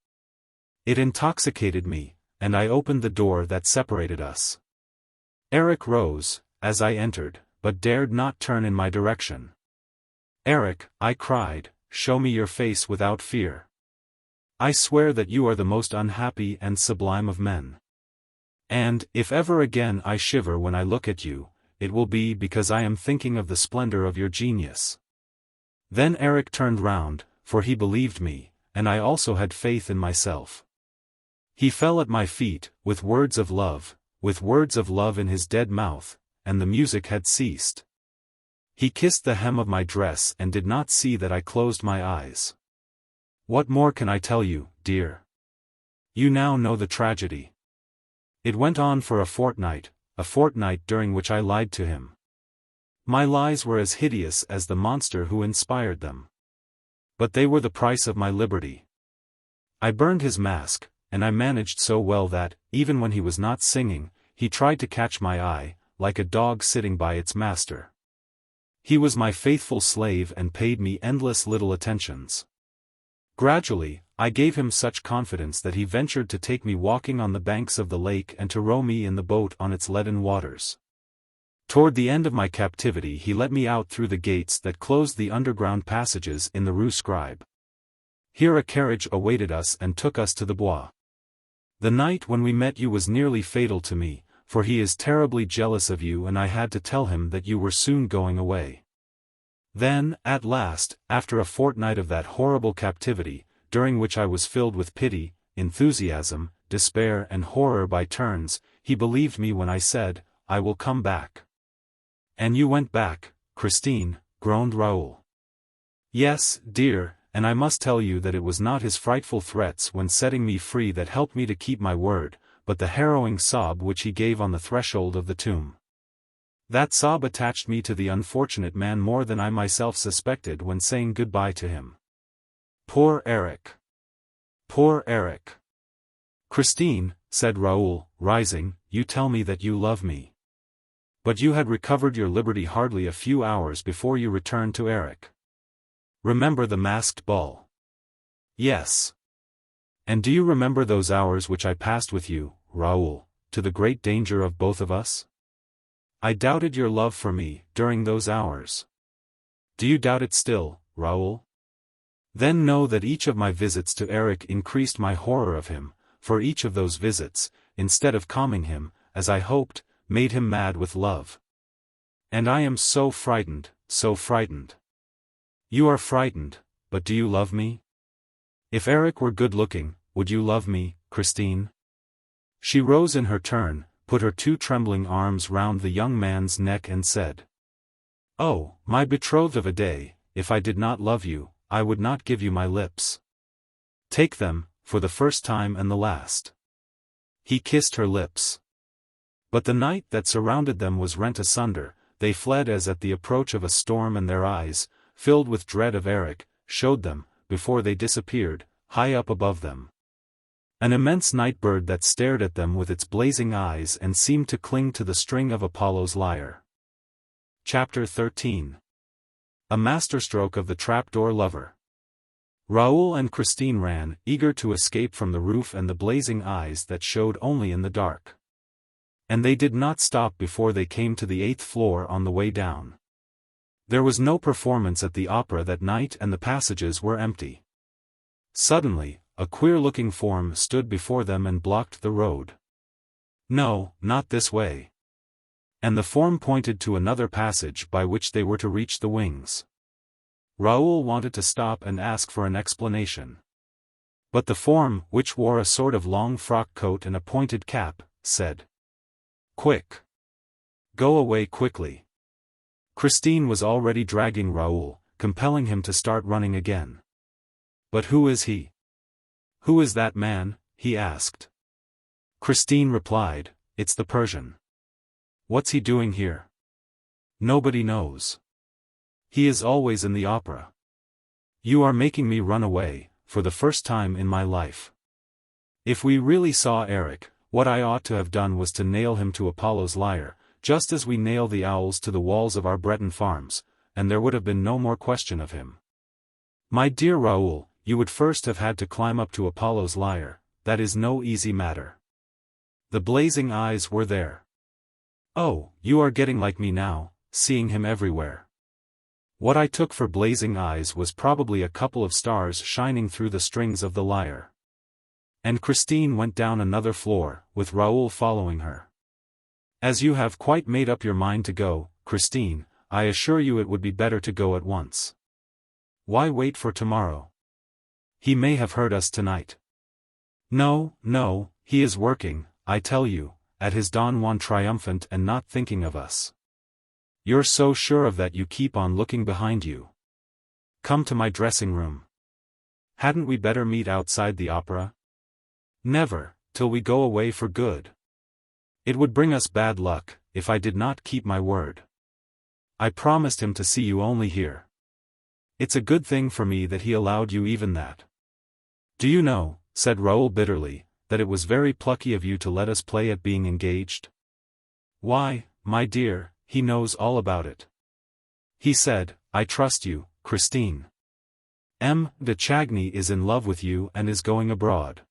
It intoxicated me, and I opened the door that separated us. Eric rose, as I entered, but dared not turn in my direction. "Eric," I cried, "show me your face without fear. I swear that you are the most unhappy and sublime of men. And, if ever again I shiver when I look at you, it will be because I am thinking of the splendor of your genius." Then Eric turned round, for he believed me, and I also had faith in myself. He fell at my feet, with words of love in his dead mouth, and the music had ceased. He kissed the hem of my dress and did not see that I closed my eyes. What more can I tell you, dear? You now know the tragedy. It went on for a fortnight during which I lied to him. My lies were as hideous as the monster who inspired them. But they were the price of my liberty. I burned his mask, and I managed so well that, even when he was not singing, he tried to catch my eye, like a dog sitting by its master. He was my faithful slave and paid me endless little attentions. Gradually, I gave him such confidence that he ventured to take me walking on the banks of the lake and to row me in the boat on its leaden waters. Toward the end of my captivity he let me out through the gates that closed the underground passages in the Rue Scribe. Here a carriage awaited us and took us to the Bois. The night when we met you was nearly fatal to me, for he is terribly jealous of you and I had to tell him that you were soon going away. Then, at last, after a fortnight of that horrible captivity, during which I was filled with pity, enthusiasm, despair and horror by turns, he believed me when I said, "I will come back." "And you went back, Christine," groaned Raoul. "Yes, dear, and I must tell you that it was not his frightful threats when setting me free that helped me to keep my word, but the harrowing sob which he gave on the threshold of the tomb. That sob attached me to the unfortunate man more than I myself suspected when saying goodbye to him. Poor Eric! Poor Eric! Christine, said Raoul, rising, you tell me that you love me. But you had recovered your liberty hardly a few hours before you returned to Eric. Remember the masked ball? Yes. And do you remember those hours which I passed with you, Raoul, to the great danger of both of us? I doubted your love for me, during those hours. Do you doubt it still, Raoul? Then know that each of my visits to Eric increased my horror of him, for each of those visits, instead of calming him, as I hoped, made him mad with love. And I am so frightened, so frightened. You are frightened, but do you love me? If Eric were good-looking, would you love me, Christine? She rose in her turn, put her two trembling arms round the young man's neck and said, Oh, my betrothed of a day, if I did not love you, I would not give you my lips. Take them, for the first time and the last. He kissed her lips. But the night that surrounded them was rent asunder, they fled as at the approach of a storm, and their eyes, filled with dread of Eric, showed them, before they disappeared, high up above them. An immense night-bird that stared at them with its blazing eyes and seemed to cling to the string of Apollo's lyre. Chapter 13. A masterstroke of the trapdoor lover. Raoul and Christine ran, eager to escape from the roof and the blazing eyes that showed only in the dark. And they did not stop before they came to the 8th floor on the way down. There was no performance at the opera that night and the passages were empty. Suddenly, a queer-looking form stood before them and blocked the road. No, not this way. And the form pointed to another passage by which they were to reach the wings. Raoul wanted to stop and ask for an explanation. But the form, which wore a sort of long frock coat and a pointed cap, said, Quick! Go away quickly. Christine was already dragging Raoul, compelling him to start running again. But who is he? Who is that man? He asked. Christine replied, It's the Persian. What's he doing here? Nobody knows. He is always in the opera. You are making me run away, for the first time in my life. If we really saw Eric, what I ought to have done was to nail him to Apollo's lyre, just as we nail the owls to the walls of our Breton farms, and there would have been no more question of him. My dear Raoul, you would first have had to climb up to Apollo's lyre, that is no easy matter. The blazing eyes were there. Oh, you are getting like me now, seeing him everywhere. What I took for blazing eyes was probably a couple of stars shining through the strings of the lyre. And Christine went down another floor, with Raoul following her. As you have quite made up your mind to go, Christine, I assure you it would be better to go at once. Why wait for tomorrow? He may have heard us tonight. No, no, he is working, I tell you, at his Don Juan triumphant and not thinking of us. You're so sure of that you keep on looking behind you. Come to my dressing room. Hadn't we better meet outside the opera? Never, till we go away for good. It would bring us bad luck, if I did not keep my word. I promised him to see you only here. It's a good thing for me that he allowed you even that. Do you know, said Raoul bitterly, that it was very plucky of you to let us play at being engaged? Why, my dear, he knows all about it. He said, I trust you, Christine. M. de Chagny is in love with you and is going abroad.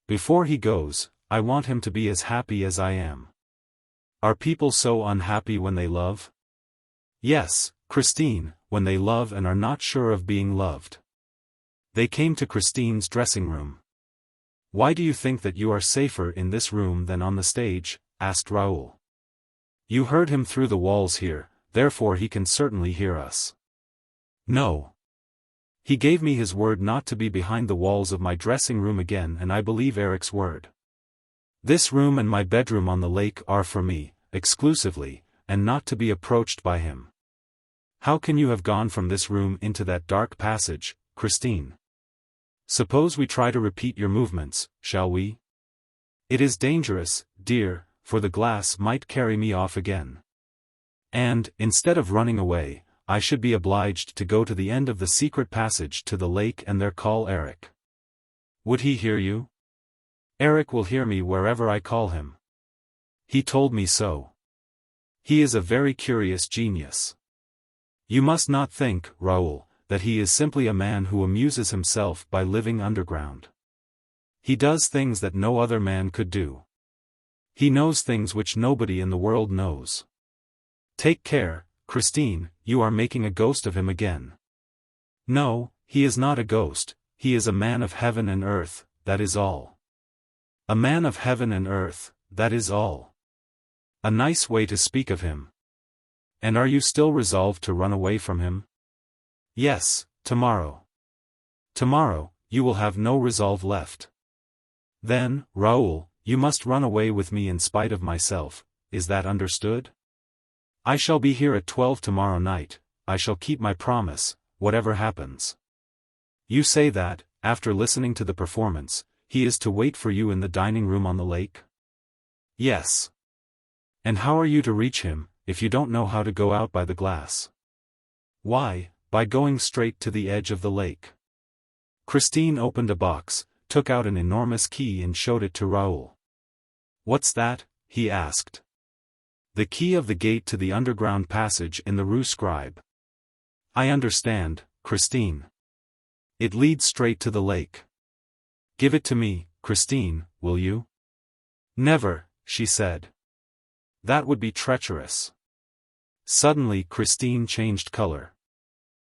Before he goes, I want him to be as happy as I am. Are people so unhappy when they love? Yes, Christine, when they love and are not sure of being loved. They came to Christine's dressing room. Why do you think that you are safer in this room than on the stage? Asked Raoul. You heard him through the walls here, therefore he can certainly hear us. No. He gave me his word not to be behind the walls of my dressing room again, and I believe Eric's word. This room and my bedroom on the lake are for me, exclusively, and not to be approached by him. How can you have gone from this room into that dark passage, Christine? Suppose we try to repeat your movements, shall we? It is dangerous, dear, for the glass might carry me off again. And, instead of running away, I should be obliged to go to the end of the secret passage to the lake and there call Eric. Would he hear you? Eric will hear me wherever I call him. He told me so. He is a very curious genius. You must not think, Raoul, that he is simply a man who amuses himself by living underground. He does things that no other man could do. He knows things which nobody in the world knows. Take care, Christine, you are making a ghost of him again. No, he is not a ghost, he is a man of heaven and earth, that is all. A man of heaven and earth, that is all. A nice way to speak of him. And are you still resolved to run away from him? Yes, tomorrow. Tomorrow, you will have no resolve left. Then, Raoul, you must run away with me in spite of myself, is that understood? I shall be here at 12 tomorrow night, I shall keep my promise, whatever happens. You say that, after listening to the performance, he is to wait for you in the dining room on the lake? Yes. And how are you to reach him, if you don't know how to go out by the glass? Why, by going straight to the edge of the lake. Christine opened a box, took out an enormous key and showed it to Raoul. What's that? He asked. The key of the gate to the underground passage in the Rue Scribe. I understand, Christine. It leads straight to the lake. Give it to me, Christine, will you? Never, she said. That would be treacherous. Suddenly Christine changed color.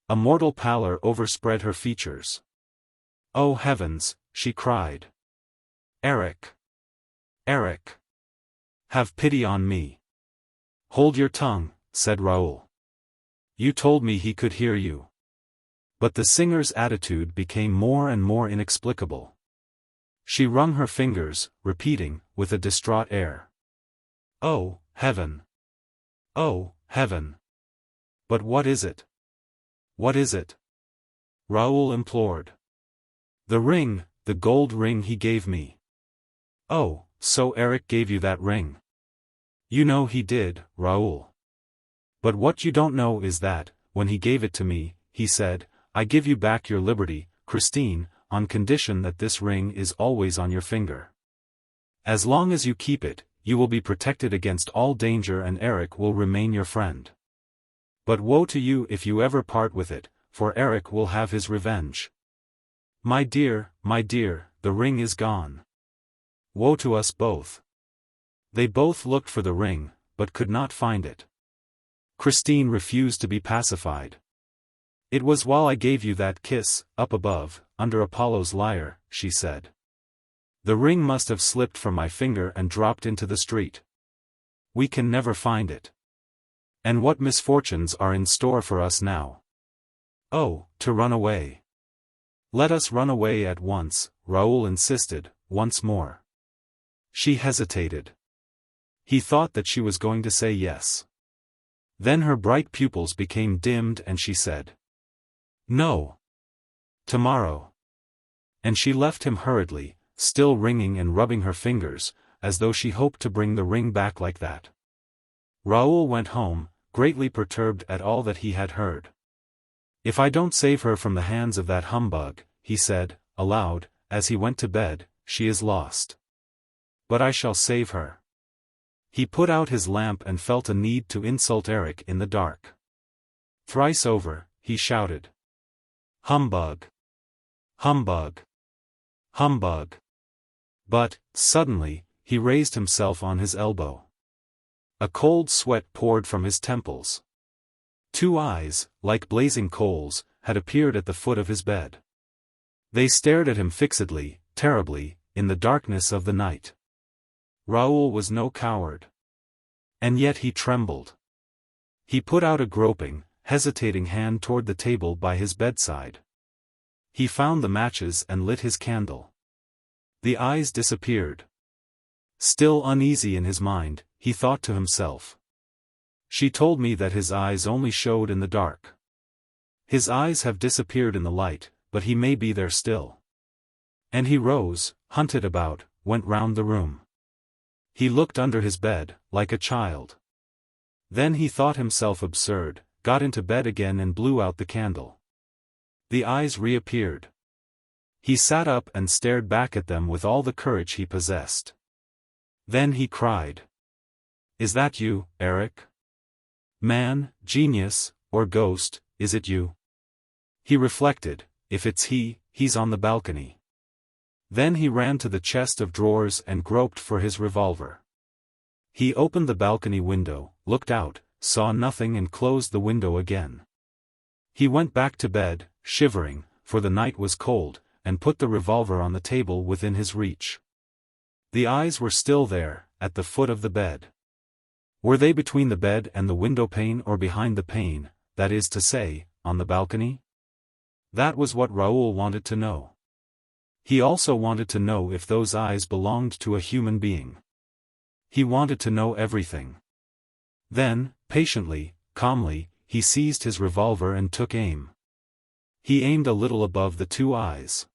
A mortal pallor overspread her features. Oh heavens, she cried. Eric! Eric! Have pity on me. Hold your tongue, said Raoul. You told me he could hear you. But the singer's attitude became more and more inexplicable. She wrung her fingers, repeating, with a distraught air. Oh, heaven! Oh, heaven! But what is it? What is it? Raoul implored. The ring, the gold ring he gave me. Oh, so Eric gave you that ring. You know he did, Raoul. But what you don't know is that, when he gave it to me, he said, I give you back your liberty, Christine, on condition that this ring is always on your finger. As long as you keep it, you will be protected against all danger and Eric will remain your friend. But woe to you if you ever part with it, for Eric will have his revenge. My dear, the ring is gone. Woe to us both. They both looked for the ring, but could not find it. Christine refused to be pacified. It was while I gave you that kiss, up above, under Apollo's lyre, she said. The ring must have slipped from my finger and dropped into the street. We can never find it. And what misfortunes are in store for us now? Oh, to run away. Let us run away at once, Raoul insisted, once more. She hesitated. He thought that she was going to say yes. Then her bright pupils became dimmed and she said, No. Tomorrow. And she left him hurriedly, still ringing and rubbing her fingers, as though she hoped to bring the ring back like that. Raoul went home, greatly perturbed at all that he had heard. If I don't save her from the hands of that humbug, he said, aloud, as he went to bed, she is lost. But I shall save her. He put out his lamp and felt a need to insult Eric in the dark. Thrice over, he shouted. Humbug! Humbug! Humbug! But, suddenly, he raised himself on his elbow. A cold sweat poured from his temples. Two eyes, like blazing coals, had appeared at the foot of his bed. They stared at him fixedly, terribly, in the darkness of the night. Raoul was no coward. And yet he trembled. He put out a groping, hesitating hand toward the table by his bedside. He found the matches and lit his candle. The eyes disappeared. Still uneasy in his mind, he thought to himself. She told me that his eyes only showed in the dark. His eyes have disappeared in the light, but he may be there still. And he rose, hunted about, went round the room. He looked under his bed, like a child. Then he thought himself absurd, got into bed again and blew out the candle. The eyes reappeared. He sat up and stared back at them with all the courage he possessed. Then he cried. "Is that you, Eric? Man, genius, or ghost, is it you?" He reflected, if it's he, he's on the balcony. Then he ran to the chest of drawers and groped for his revolver. He opened the balcony window, looked out, saw nothing and closed the window again. He went back to bed, shivering, for the night was cold, and put the revolver on the table within his reach. The eyes were still there, at the foot of the bed. Were they between the bed and the window pane or behind the pane, that is to say, on the balcony? That was what Raoul wanted to know. He also wanted to know if those eyes belonged to a human being. He wanted to know everything. Then, patiently, calmly, he seized his revolver and took aim. He aimed a little above the two eyes.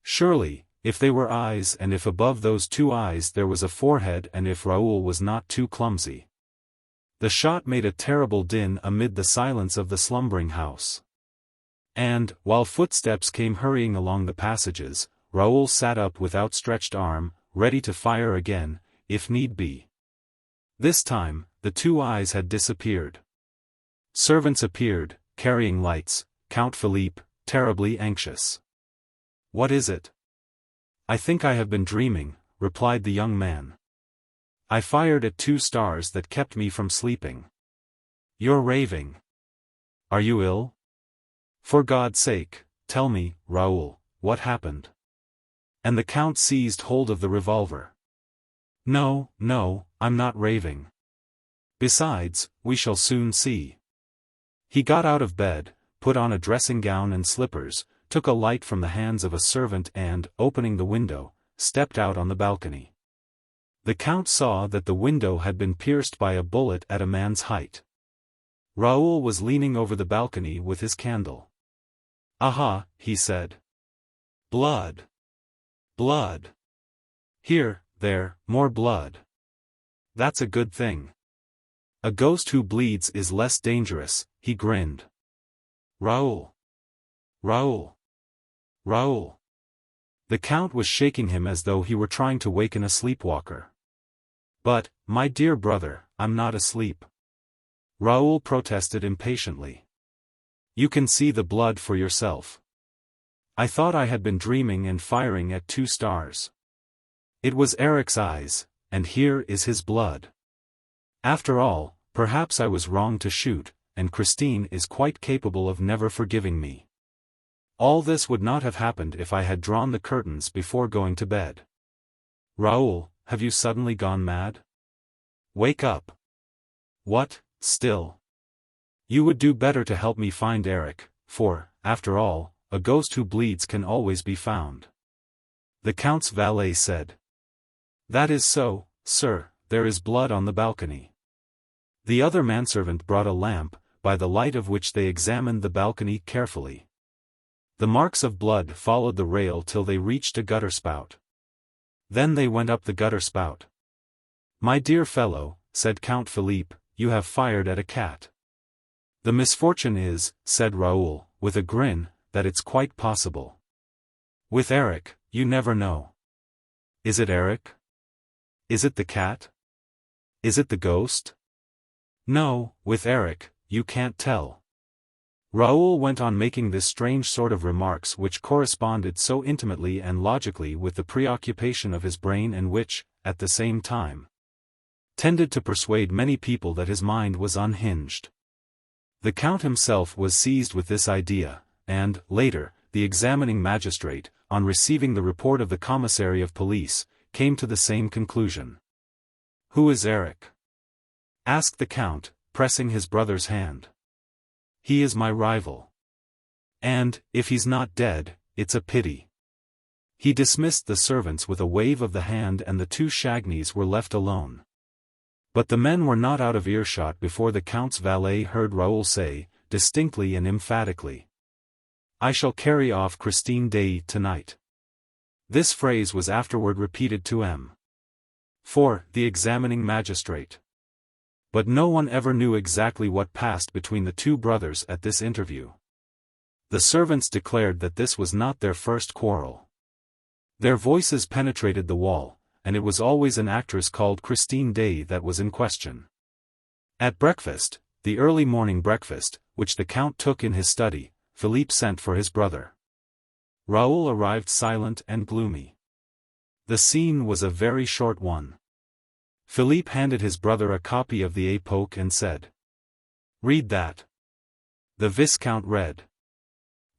Surely, if they were eyes and if above those two eyes there was a forehead and if Raoul was not too clumsy. The shot made a terrible din amid the silence of the slumbering house. And, while footsteps came hurrying along the passages, Raoul sat up with outstretched arm, ready to fire again, if need be. This time, the two eyes had disappeared. Servants appeared, carrying lights, Count Philippe, terribly anxious. "What is it?" "I think I have been dreaming," replied the young man. "I fired at 2 stars that kept me from sleeping." "You're raving. Are you ill? For God's sake, tell me, Raoul, what happened?" And the count seized hold of the revolver. "No, no, I'm not raving. Besides, we shall soon see." He got out of bed, put on a dressing gown and slippers, took a light from the hands of a servant and, opening the window, stepped out on the balcony. The count saw that the window had been pierced by a bullet at a man's height. Raoul was leaning over the balcony with his candle. "Aha," he said. "Blood. Blood. Here, there, more blood. That's a good thing. A ghost who bleeds is less dangerous," he grinned. "Raoul. Raoul. Raoul." The count was shaking him as though he were trying to waken a sleepwalker. "But, my dear brother, I'm not asleep," Raoul protested impatiently. "You can see the blood for yourself. I thought I had been dreaming and firing at 2 stars. It was Eric's eyes, and here is his blood. After all, perhaps I was wrong to shoot, and Christine is quite capable of never forgiving me. All this would not have happened if I had drawn the curtains before going to bed. Raoul, have you suddenly gone mad? Wake up. What, still? You would do better to help me find Eric, for, after all, a ghost who bleeds can always be found." The count's valet said. "That is so, sir, there is blood on the balcony." The other manservant brought a lamp, by the light of which they examined the balcony carefully. The marks of blood followed the rail till they reached a gutter spout. Then they went up the gutter spout. "My dear fellow," said Count Philippe, "you have fired at a cat." "The misfortune is," said Raoul, with a grin, "that it's quite possible. With Eric, you never know. Is it Eric? Is it the cat? Is it the ghost? No, with Eric, you can't tell." Raoul went on making this strange sort of remarks which corresponded so intimately and logically with the preoccupation of his brain and which, at the same time, tended to persuade many people that his mind was unhinged. The count himself was seized with this idea, and, later, the examining magistrate, on receiving the report of the Commissary of Police, came to the same conclusion. "Who is Eric?" asked the count, pressing his brother's hand. "He is my rival. And, if he's not dead, it's a pity." He dismissed the servants with a wave of the hand and the 2 Chagny's were left alone. But the men were not out of earshot before the count's valet heard Raoul say, distinctly and emphatically, "I shall carry off Christine Daae tonight." This phrase was afterward repeated to M.4, the examining magistrate. But no one ever knew exactly what passed between the two brothers at this interview. The servants declared that this was not their first quarrel. Their voices penetrated the wall, and it was always an actress called Christine Daae that was in question. At breakfast, the early morning breakfast, which the Count took in his study, Philippe sent for his brother. Raoul arrived silent and gloomy. The scene was a very short one. Philippe handed his brother a copy of the Époque and said, "Read that." The Viscount read.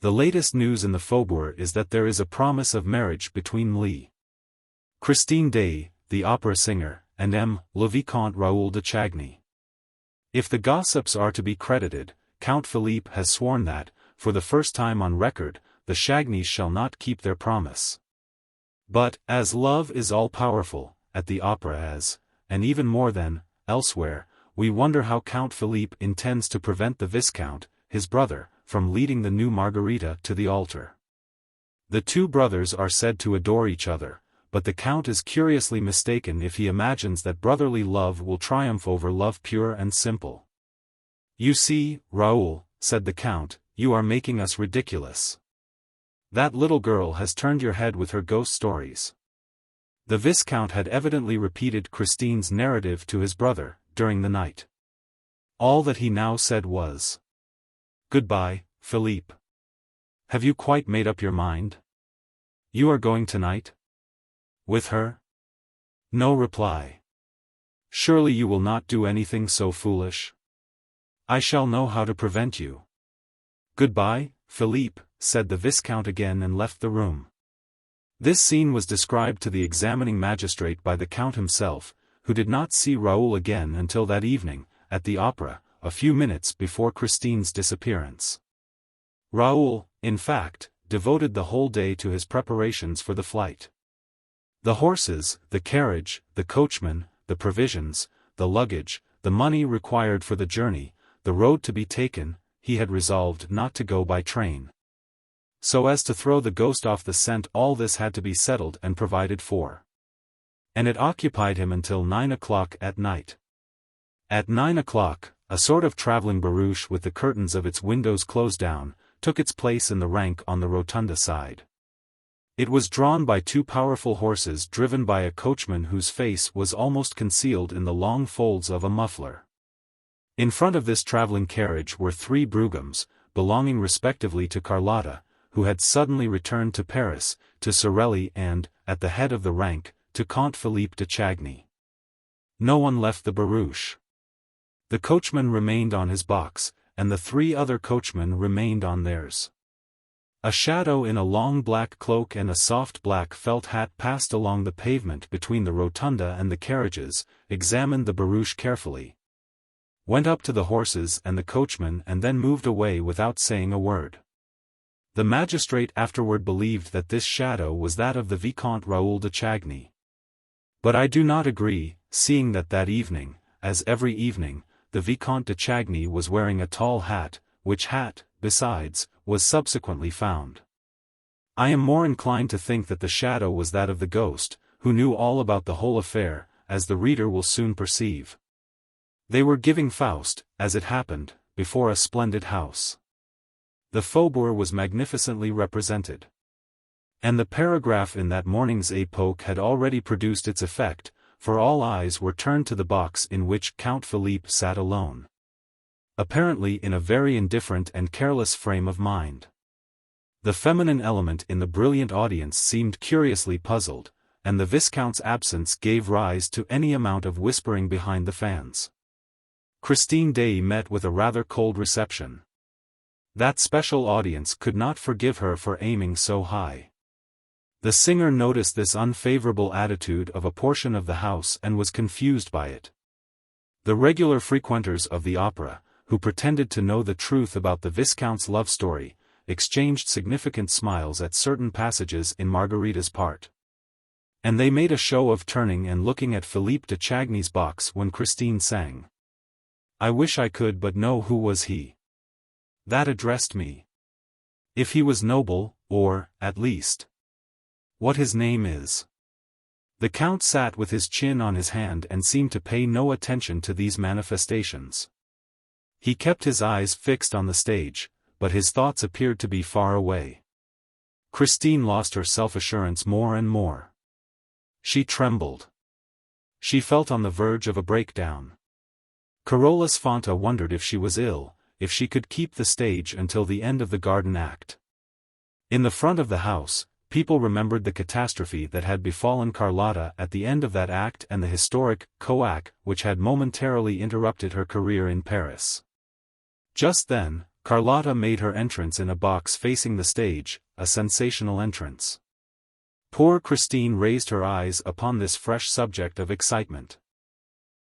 "The latest news in the Faubourg is that there is a promise of marriage between Christine Daae, the opera singer, and le Vicomte Raoul de Chagny. If the gossips are to be credited, Count Philippe has sworn that, for the first time on record, the Chagnys shall not keep their promise. But, as love is all-powerful, at the opera as, and even more than, elsewhere, we wonder how Count Philippe intends to prevent the Viscount, his brother, from leading the new Margarita to the altar. The two brothers are said to adore each other, but the Count is curiously mistaken if he imagines that brotherly love will triumph over love pure and simple. You see, Raoul, said the Count, you are making us ridiculous. That little girl has turned your head with her ghost stories. The Viscount had evidently repeated Christine's narrative to his brother, during the night. All that he now said was, "Goodbye, Philippe. Have you quite made up your mind? You are going tonight? With her?" No reply. "Surely you will not do anything so foolish? I shall know how to prevent you." "Goodbye, Philippe," said the Viscount again and left the room. This scene was described to the examining magistrate by the Count himself, who did not see Raoul again until that evening, at the opera, a few minutes before Christine's disappearance. Raoul, in fact, devoted the whole day to his preparations for the flight. The horses, the carriage, the coachman, the provisions, the luggage, the money required for the journey, the road to be taken, he had resolved not to go by train. So as to throw the ghost off the scent, all this had to be settled and provided for. And it occupied him until 9 o'clock at night. At 9 o'clock, a sort of travelling barouche with the curtains of its windows closed down, took its place in the rank on the rotunda side. It was drawn by two powerful horses driven by a coachman whose face was almost concealed in the long folds of a muffler. In front of this travelling carriage were three broughams, belonging respectively to Carlotta, who had suddenly returned to Paris, to Sorelli and, at the head of the rank, to Comte Philippe de Chagny. No one left the barouche. The coachman remained on his box, and the three other coachmen remained on theirs. A shadow in a long black cloak and a soft black felt hat passed along the pavement between the rotunda and the carriages, examined the barouche carefully, went up to the horses and the coachman and then moved away without saying a word. The magistrate afterward believed that this shadow was that of the Vicomte Raoul de Chagny. But I do not agree, seeing that evening, as every evening, the Vicomte de Chagny was wearing a tall hat, which hat, besides, was subsequently found. I am more inclined to think that the shadow was that of the ghost, who knew all about the whole affair, as the reader will soon perceive. They were giving Faust, as it happened, before a splendid house. The Faubourg was magnificently represented. And the paragraph in that morning's Époque had already produced its effect, for all eyes were turned to the box in which Count Philippe sat alone. Apparently in a very indifferent and careless frame of mind. The feminine element in the brilliant audience seemed curiously puzzled, and the Viscount's absence gave rise to any amount of whispering behind the fans. Christine Daae met with a rather cold reception. That special audience could not forgive her for aiming so high. The singer noticed this unfavorable attitude of a portion of the house and was confused by it. The regular frequenters of the opera, who pretended to know the truth about the Viscount's love story, exchanged significant smiles at certain passages in Margarita's part. And they made a show of turning and looking at Philippe de Chagny's box when Christine sang. I wish I could but know who was he that addressed me. If he was noble, or, at least, What his name is. The Count sat with his chin on his hand and seemed to pay no attention to these manifestations. He kept his eyes fixed on the stage, but his thoughts appeared to be far away. Christine lost her self-assurance more and more. She trembled. She felt on the verge of a breakdown. Carolus Fanta wondered if she was ill, if she could keep the stage until the end of the garden act. In the front of the house, people remembered the catastrophe that had befallen Carlotta at the end of that act and the historic coac which had momentarily interrupted her career in Paris. Just then, Carlotta made her entrance in a box facing the stage, a sensational entrance. Poor Christine raised her eyes upon this fresh subject of excitement.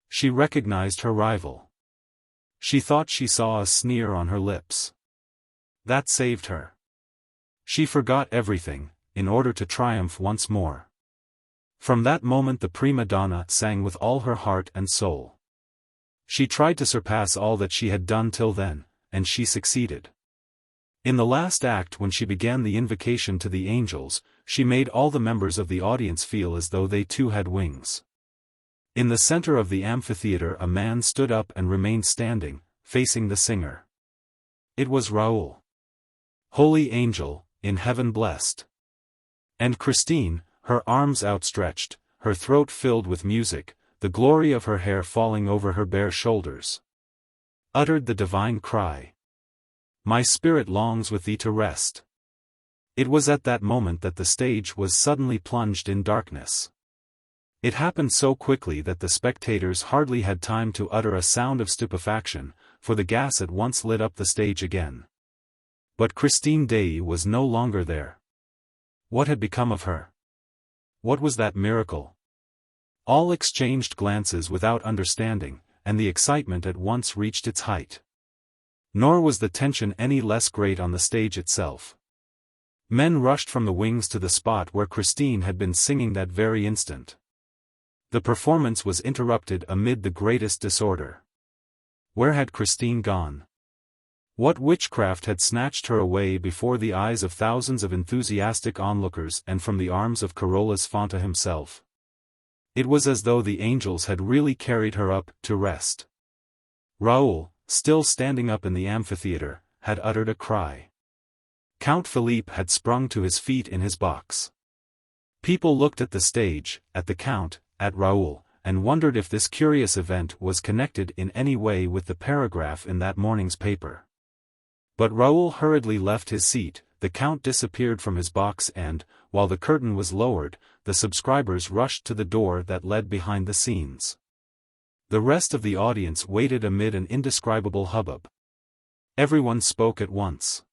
She recognized her rival. She thought she saw a sneer on her lips. That saved her. She forgot everything, in order to triumph once more. From that moment the prima donna sang with all her heart and soul. She tried to surpass all that she had done till then, and she succeeded. In the last act, when she began the invocation to the angels, she made all the members of the audience feel as though they too had wings. In the center of the amphitheater a man stood up and remained standing, facing the singer. It was Raoul. Holy angel, in heaven blessed. And Christine, her arms outstretched, her throat filled with music, the glory of her hair falling over her bare shoulders, uttered the divine cry. My spirit longs with thee to rest. It was at that moment that the stage was suddenly plunged in darkness. It happened so quickly that the spectators hardly had time to utter a sound of stupefaction, for the gas at once lit up the stage again. But Christine Daae was no longer there. What had become of her? What was that miracle? All exchanged glances without understanding, and the excitement at once reached its height. Nor was the tension any less great on the stage itself. Men rushed from the wings to the spot where Christine had been singing that very instant. The performance was interrupted amid the greatest disorder. Where had Christine gone? What witchcraft had snatched her away before the eyes of thousands of enthusiastic onlookers and from the arms of Carolus Fanta himself? It was as though the angels had really carried her up to rest. Raoul, still standing up in the amphitheater, had uttered a cry. Count Philippe had sprung to his feet in his box. People looked at the stage, at the Count, at Raoul, and wondered if this curious event was connected in any way with the paragraph in that morning's paper. But Raoul hurriedly left his seat, the Count disappeared from his box and, while the curtain was lowered, the subscribers rushed to the door that led behind the scenes. The rest of the audience waited amid an indescribable hubbub. Everyone spoke at once.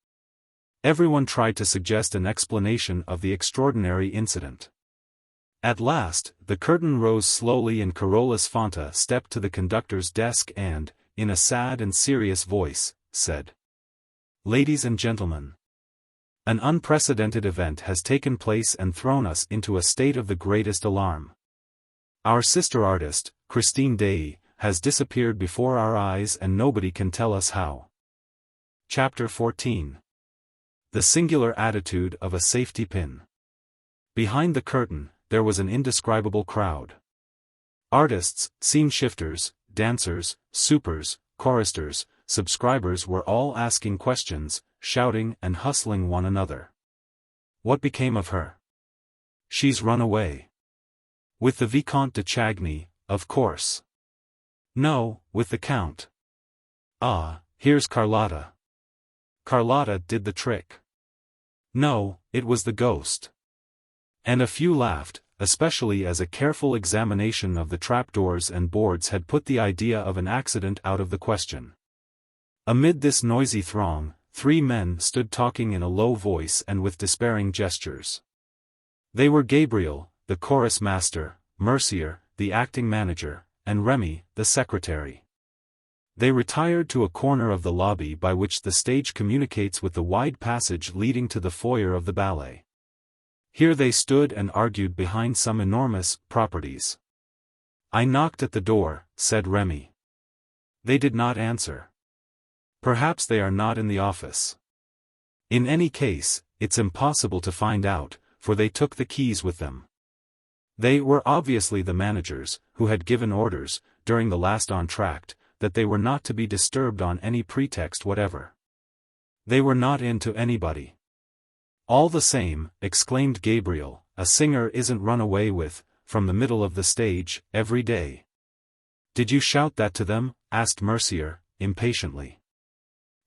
Everyone tried to suggest an explanation of the extraordinary incident. At last, the curtain rose slowly and Carolus Fanta stepped to the conductor's desk and, in a sad and serious voice, said, "Ladies and gentlemen, an unprecedented event has taken place and thrown us into a state of the greatest alarm. Our sister artist, Christine Daae, has disappeared before our eyes and nobody can tell us how." Chapter 14. The singular attitude of a safety pin. Behind the curtain, there was an indescribable crowd. Artists, scene shifters, dancers, supers, choristers, subscribers were all asking questions, shouting and hustling one another. What became of her? She's run away. With the Vicomte de Chagny, of course. No, with the Count. Ah, here's Carlotta. Carlotta did the trick. No, it was the ghost. And a few laughed, especially as a careful examination of the trapdoors and boards had put the idea of an accident out of the question. Amid this noisy throng, 3 men stood talking in a low voice and with despairing gestures. They were Gabriel, the chorus master, Mercier, the acting manager, and Remy, the secretary. They retired to a corner of the lobby by which the stage communicates with the wide passage leading to the foyer of the ballet. Here they stood and argued behind some enormous properties. "I knocked at the door," said Remy. "They did not answer. Perhaps they are not in the office. In any case, it's impossible to find out, for they took the keys with them. They were obviously the managers, who had given orders, during the last entr'acte, that they were not to be disturbed on any pretext whatever. They were not into anybody. All the same, exclaimed Gabriel, a singer isn't run away with, from the middle of the stage, every day. Did you shout that to them? Asked Mercier, impatiently.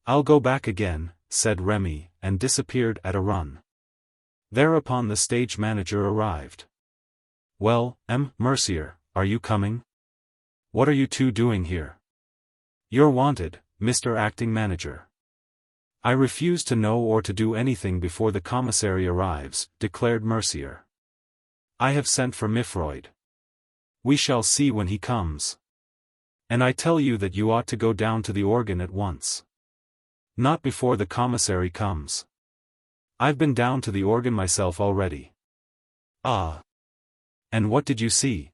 I'll go back again, said Remy, and disappeared at a run. Thereupon the stage manager arrived. Well, Mercier, are you coming? What are you two doing here? You're wanted, Mr. Acting Manager. I refuse to know or to do anything before the commissary arrives, declared Mercier. I have sent for Mifroid. We shall see when he comes. And I tell you that you ought to go down to the organ at once. Not before the commissary comes. I've been down to the organ myself already. Ah. And what did you see?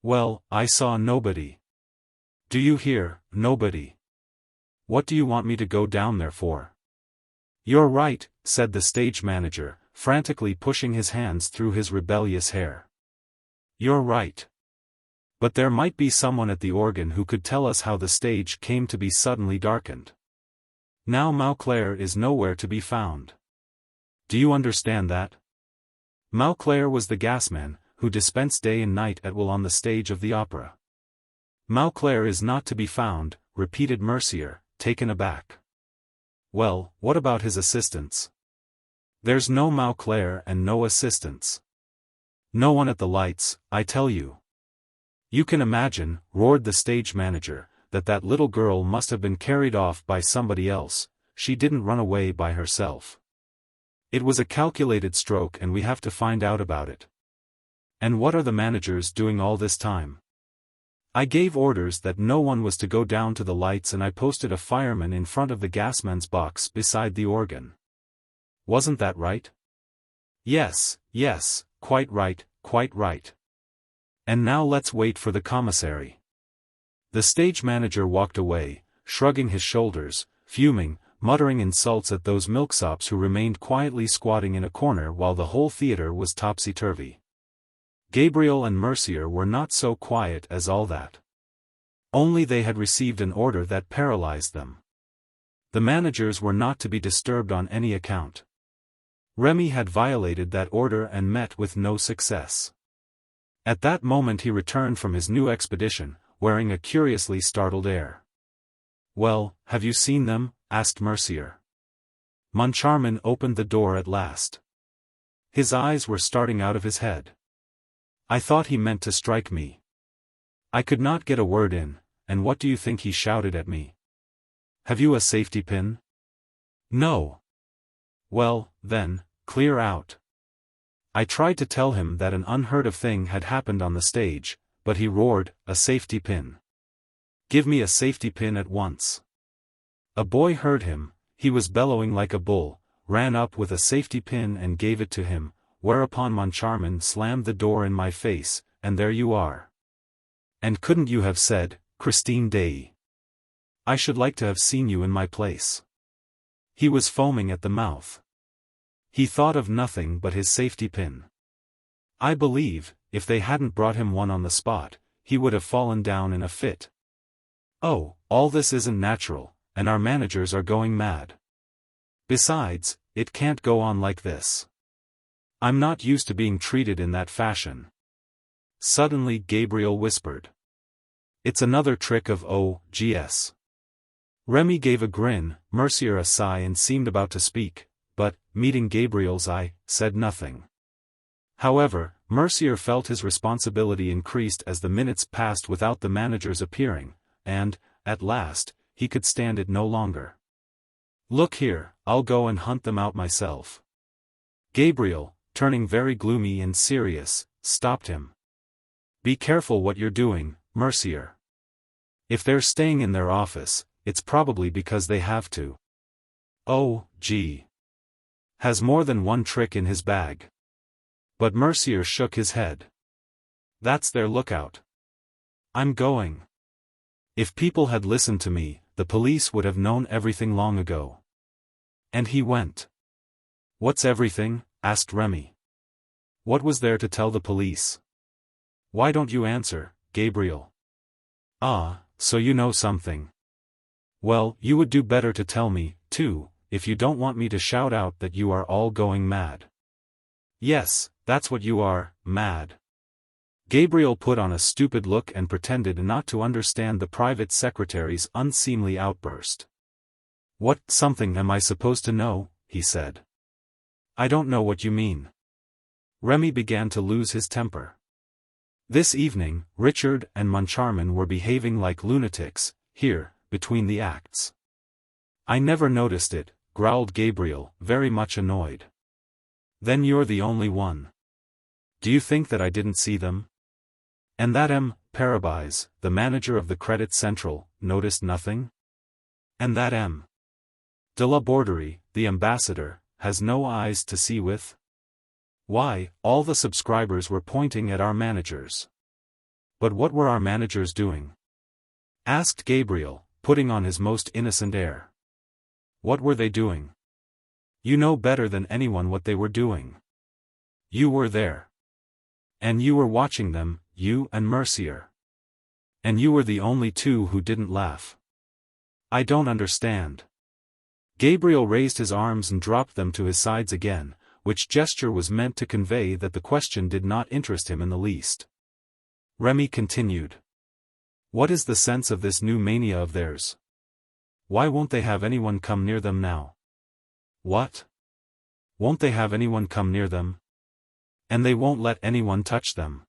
Well, I saw nobody. Do you hear, nobody? What do you want me to go down there for? You're right, said the stage manager, frantically pushing his hands through his rebellious hair. You're right. But there might be someone at the organ who could tell us how the stage came to be suddenly darkened. Now Mauclair is nowhere to be found. Do you understand that? Mauclair was the gasman, who dispensed day and night at will on the stage of the opera. Mauclair is not to be found, repeated Mercier, taken aback. Well, what about his assistants? There's no Mauclair and no assistants. No one at the lights, I tell you. You can imagine, roared the stage manager, that little girl must have been carried off by somebody else. She didn't run away by herself. It was a calculated stroke and we have to find out about it. And what are the managers doing all this time? I gave orders that no one was to go down to the lights and I posted a fireman in front of the gasman's box beside the organ. Wasn't that right? Yes, quite right, quite right. And now let's wait for the commissary. The stage manager walked away, shrugging his shoulders, fuming, muttering insults at those milksops who remained quietly squatting in a corner while the whole theatre was topsy-turvy. Gabriel and Mercier were not so quiet as all that. Only they had received an order that paralyzed them. The managers were not to be disturbed on any account. Remy had violated that order and met with no success. At that moment he returned from his new expedition, wearing a curiously startled air. Well, have you seen them? Asked Mercier. Moncharmin opened the door at last. His eyes were starting out of his head. I thought he meant to strike me. I could not get a word in, and what do you think he shouted at me? Have you a safety pin? No. Well, then, clear out. I tried to tell him that an unheard of thing had happened on the stage, but he roared, a safety pin. Give me a safety pin at once. A boy heard him, he was bellowing like a bull, ran up with a safety pin and gave it to him, whereupon Moncharmin slammed the door in my face, and there you are. And couldn't you have said, Christine Daae? I should like to have seen you in my place. He was foaming at the mouth. He thought of nothing but his safety pin. I believe, if they hadn't brought him one on the spot, he would have fallen down in a fit. Oh, all this isn't natural, and our managers are going mad. Besides, it can't go on like this. I'm not used to being treated in that fashion. Suddenly Gabriel whispered. It's another trick of OGS. Remy gave a grin, Mercier a sigh and seemed about to speak, but, meeting Gabriel's eye, said nothing. However, Mercier felt his responsibility increased as the minutes passed without the managers appearing, and, at last, he could stand it no longer. Look here, I'll go and hunt them out myself. Gabriel, turning very gloomy and serious, stopped him. Be careful what you're doing, Mercier. If they're staying in their office, it's probably because they have to. Oh, gee. Has more than one trick in his bag. But Mercier shook his head. That's their lookout. I'm going. If people had listened to me, the police would have known everything long ago. And he went. What's everything? Asked Remy. What was there to tell the police? Why don't you answer, Gabriel? Ah, so you know something. Well, you would do better to tell me, too, if you don't want me to shout out that you are all going mad. Yes, that's what you are, mad. Gabriel put on a stupid look and pretended not to understand the private secretary's unseemly outburst. What something am I supposed to know, he said. I don't know what you mean. Remy began to lose his temper. This evening, Richard and Moncharmin were behaving like lunatics, here, between the acts. I never noticed it, growled Gabriel, very much annoyed. Then you're the only one. Do you think that I didn't see them? And that M. Parabise, the manager of the Credit Central, noticed nothing? And that M. de la Borderie, the ambassador, has no eyes to see with? Why, all the subscribers were pointing at our managers. But what were our managers doing? Asked Gabriel, putting on his most innocent air. What were they doing? You know better than anyone what they were doing. You were there. And you were watching them, you and Mercier. And you were the only two who didn't laugh. I don't understand. Gabriel raised his arms and dropped them to his sides again, which gesture was meant to convey that the question did not interest him in the least. Remy continued. What is the sense of this new mania of theirs? Why won't they have anyone come near them now? What? Won't they have anyone come near them? And they won't let anyone touch them.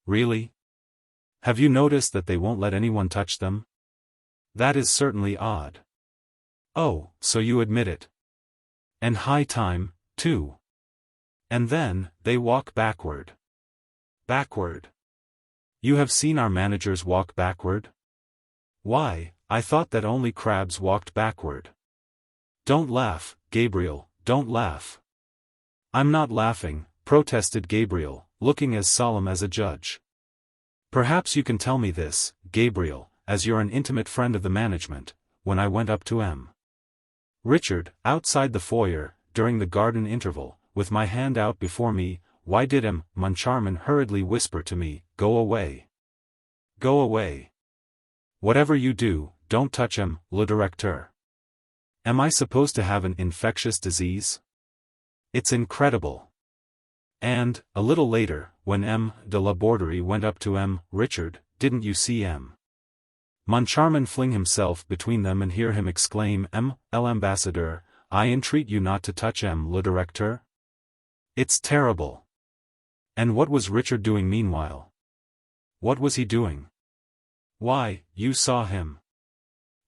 Really? Have you noticed that they won't let anyone touch them? That is certainly odd. Oh, so you admit it. And high time, too. And then, they walk backward. Backward. You have seen our managers walk backward? Why, I thought that only crabs walked backward. Don't laugh, Gabriel, don't laugh. I'm not laughing, protested Gabriel, looking as solemn as a judge. Perhaps you can tell me this, Gabriel, as you're an intimate friend of the management, when I went up to M. Richard, outside the foyer, during the garden interval, with my hand out before me, why did M. Moncharmin hurriedly whisper to me, go away. Go away. Whatever you do, don't touch M. le directeur. Am I supposed to have an infectious disease? It's incredible. And, a little later, when M. de la Borderie went up to M. Richard, didn't you see M. Moncharmin fling himself between them and hear him exclaim, M. l'ambassadeur, I entreat you not to touch M. le directeur? It's terrible. And what was Richard doing meanwhile? What was he doing? Why, you saw him.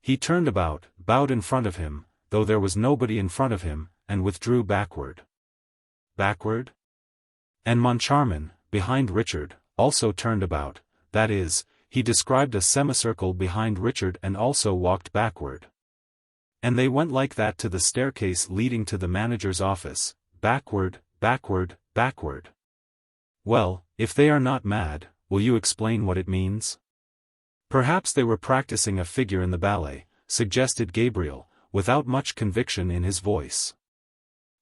He turned about, bowed in front of him, though there was nobody in front of him, and withdrew backward. Backward? And Moncharmin, behind Richard, also turned about, that is, he described a semicircle behind Richard and also walked backward. And they went like that to the staircase leading to the manager's office, backward, backward, backward. Well, if they are not mad, will you explain what it means? Perhaps they were practicing a figure in the ballet, suggested Gabriel, without much conviction in his voice.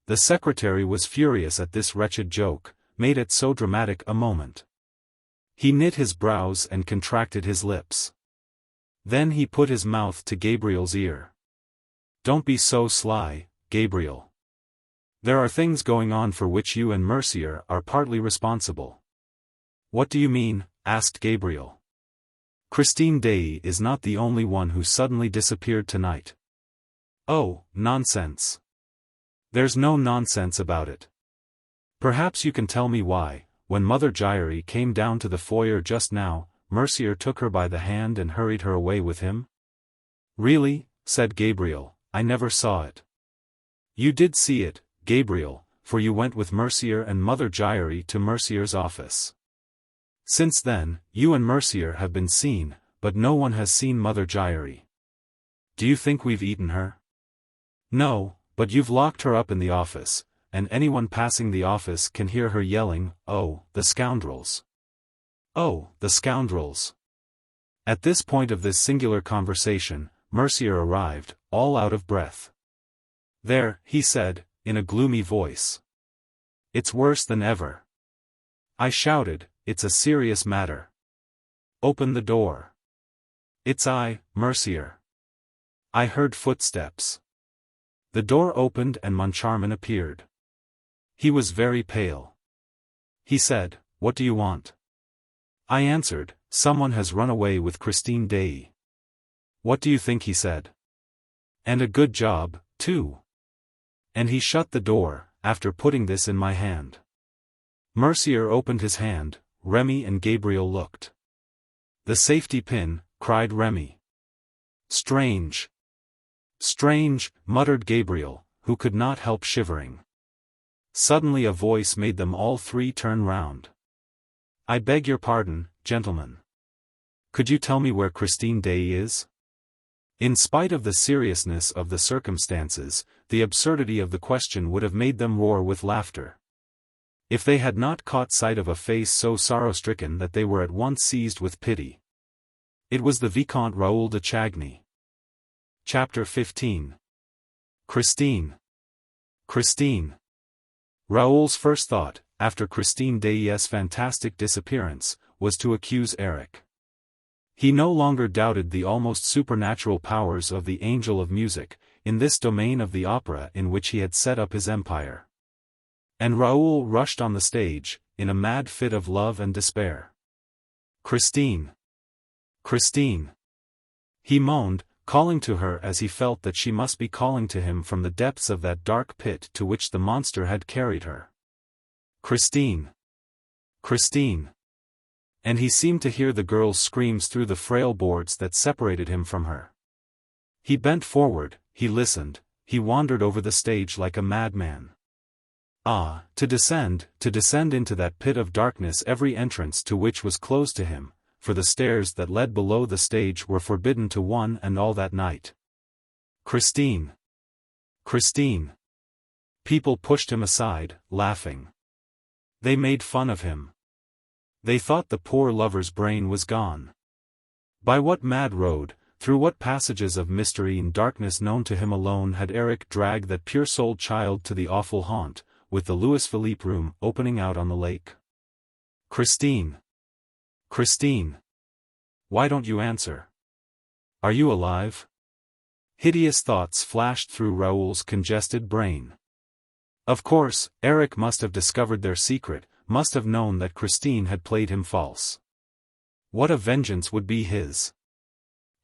The secretary was furious at this wretched joke, made at so dramatic a moment. He knit his brows and contracted his lips. Then he put his mouth to Gabriel's ear. Don't be so sly, Gabriel. There are things going on for which you and Mercier are partly responsible. What do you mean? Asked Gabriel. Christine Daae is not the only one who suddenly disappeared tonight. Oh, nonsense. There's no nonsense about it. Perhaps you can tell me why, when Mother Giry came down to the foyer just now, Mercier took her by the hand and hurried her away with him? Really, said Gabriel, I never saw it. You did see it, Gabriel, for you went with Mercier and Mother Giry to Mercier's office. Since then, you and Mercier have been seen, but no one has seen Mother Giry. Do you think we've eaten her? No, but you've locked her up in the office, and anyone passing the office can hear her yelling, oh, the scoundrels. Oh, the scoundrels. At this point of this singular conversation, Mercier arrived, all out of breath. There, he said, in a gloomy voice. It's worse than ever. I shouted, "It's a serious matter. Open the door." "It's I, Mercier." I heard footsteps. The door opened and Moncharmin appeared. He was very pale. He said, "What do you want?" I answered, "Someone has run away with Christine Daae." "What do you think?" he said. "And a good job, too." And he shut the door, after putting this in my hand. Mercier opened his hand. Remy and Gabriel looked. "The safety pin," cried Remy. "Strange. Strange," muttered Gabriel, who could not help shivering. Suddenly a voice made them all three turn round. "I beg your pardon, gentlemen. Could you tell me where Christine Daae is?" In spite of the seriousness of the circumstances, the absurdity of the question would have made them roar with laughter, if they had not caught sight of a face so sorrow-stricken that they were at once seized with pity. It was the Vicomte Raoul de Chagny. Chapter 15. Christine. Christine. Raoul's first thought, after Christine Daae's fantastic disappearance, was to accuse Eric. He no longer doubted the almost supernatural powers of the Angel of Music, in this domain of the opera in which he had set up his empire. And Raoul rushed on the stage, in a mad fit of love and despair. "Christine! Christine!" he moaned, calling to her as he felt that she must be calling to him from the depths of that dark pit to which the monster had carried her. "Christine! Christine!" And he seemed to hear the girl's screams through the frail boards that separated him from her. He bent forward, he listened, he wandered over the stage like a madman. Ah, to descend into that pit of darkness, every entrance to which was closed to him, for the stairs that led below the stage were forbidden to one and all that night. "Christine! Christine!" People pushed him aside, laughing. They made fun of him. They thought the poor lover's brain was gone. By what mad road, through what passages of mystery and darkness known to him alone had Eric dragged that pure-souled child to the awful haunt, with the Louis Philippe room opening out on the lake? "Christine! Christine! Why don't you answer? Are you alive?" Hideous thoughts flashed through Raoul's congested brain. Of course, Eric must have discovered their secret, must have known that Christine had played him false. What a vengeance would be his!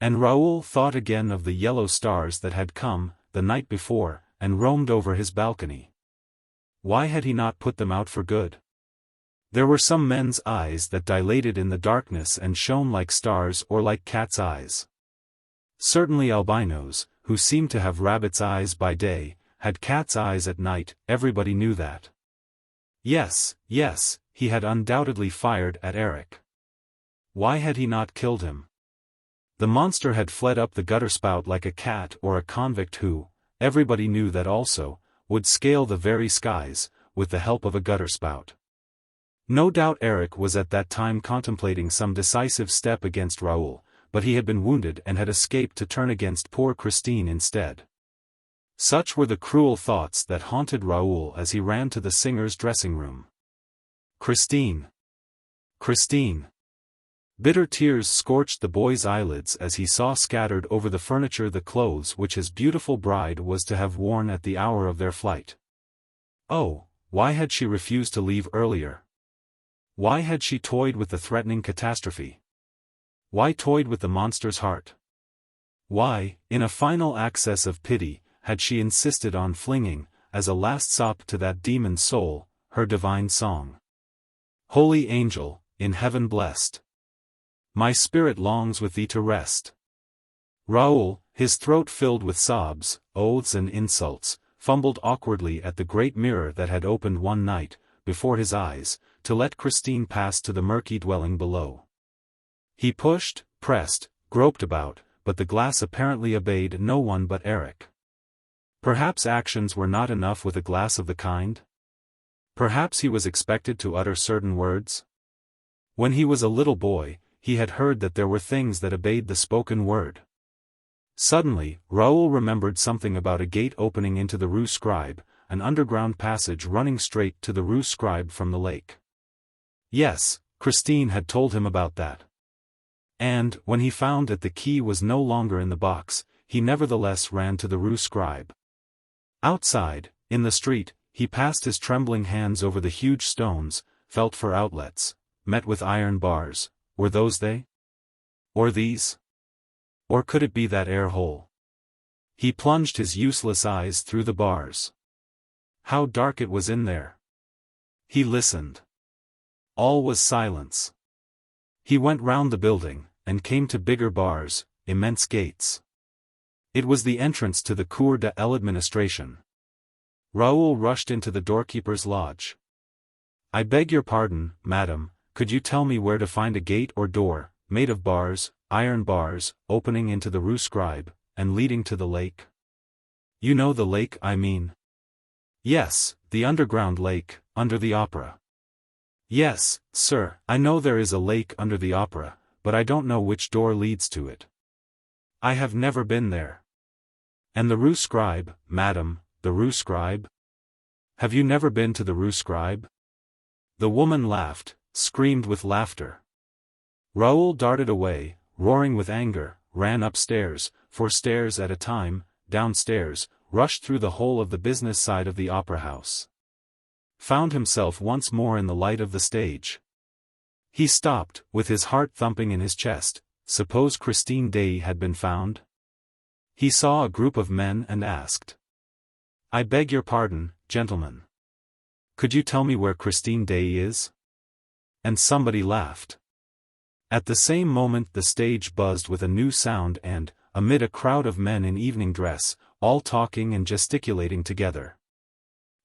And Raoul thought again of the yellow stars that had come, the night before, and roamed over his balcony. Why had he not put them out for good? There were some men's eyes that dilated in the darkness and shone like stars or like cat's eyes. Certainly albinos, who seemed to have rabbit's eyes by day, had cat's eyes at night. Everybody knew that. Yes, he had undoubtedly fired at Eric. Why had he not killed him? The monster had fled up the gutter spout like a cat or a convict who, everybody knew that also, would scale the very skies, with the help of a gutter spout. No doubt Eric was at that time contemplating some decisive step against Raoul, but he had been wounded and had escaped to turn against poor Christine instead. Such were the cruel thoughts that haunted Raoul as he ran to the singer's dressing room. Christine! Christine! Bitter tears scorched the boy's eyelids as he saw scattered over the furniture the clothes which his beautiful bride was to have worn at the hour of their flight. Oh, why had she refused to leave earlier? Why had she toyed with the threatening catastrophe? Why toyed with the monster's heart? Why, in a final access of pity, had she insisted on flinging, as a last sop to that demon's soul, her divine song? Holy angel, in heaven blessed, my spirit longs with thee to rest. Raoul, his throat filled with sobs, oaths and insults, fumbled awkwardly at the great mirror that had opened one night, before his eyes, to let Christine pass to the murky dwelling below. He pushed, pressed, groped about, but the glass apparently obeyed no one but Eric. Perhaps actions were not enough with a glass of the kind? Perhaps he was expected to utter certain words? When he was a little boy, he had heard that there were things that obeyed the spoken word. Suddenly, Raoul remembered something about a gate opening into the Rue Scribe, an underground passage running straight to the Rue Scribe from the lake. Yes, Christine had told him about that. And, when he found that the key was no longer in the box, he nevertheless ran to the Rue Scribe. Outside, in the street, he passed his trembling hands over the huge stones, felt for outlets, met with iron bars. Were those they? Or these? Or could it be that air hole? He plunged his useless eyes through the bars. How dark it was in there! He listened. All was silence. He went round the building, and came to bigger bars, immense gates. It was the entrance to the Cour de l'Administration. Raoul rushed into the doorkeeper's lodge. "I beg your pardon, madam, could you tell me where to find a gate or door, made of bars, iron bars, opening into the Rue Scribe, and leading to the lake?" "You know the lake, I mean?" "Yes, the underground lake, under the opera." "Yes, sir, I know there is a lake under the opera, but I don't know which door leads to it. I have never been there." "And the Rue Scribe, madam, the Rue Scribe? Have you never been to the Rue Scribe?" The woman laughed, screamed with laughter. Raoul darted away, roaring with anger, ran upstairs, 4 stairs at a time, downstairs, rushed through the whole of the business side of the opera house. Found himself once more in the light of the stage. He stopped, with his heart thumping in his chest. Suppose Christine Daae had been found? He saw a group of men and asked, "I beg your pardon, gentlemen. Could you tell me where Christine Daae is?" And somebody laughed. At the same moment the stage buzzed with a new sound and, amid a crowd of men in evening dress, all talking and gesticulating together,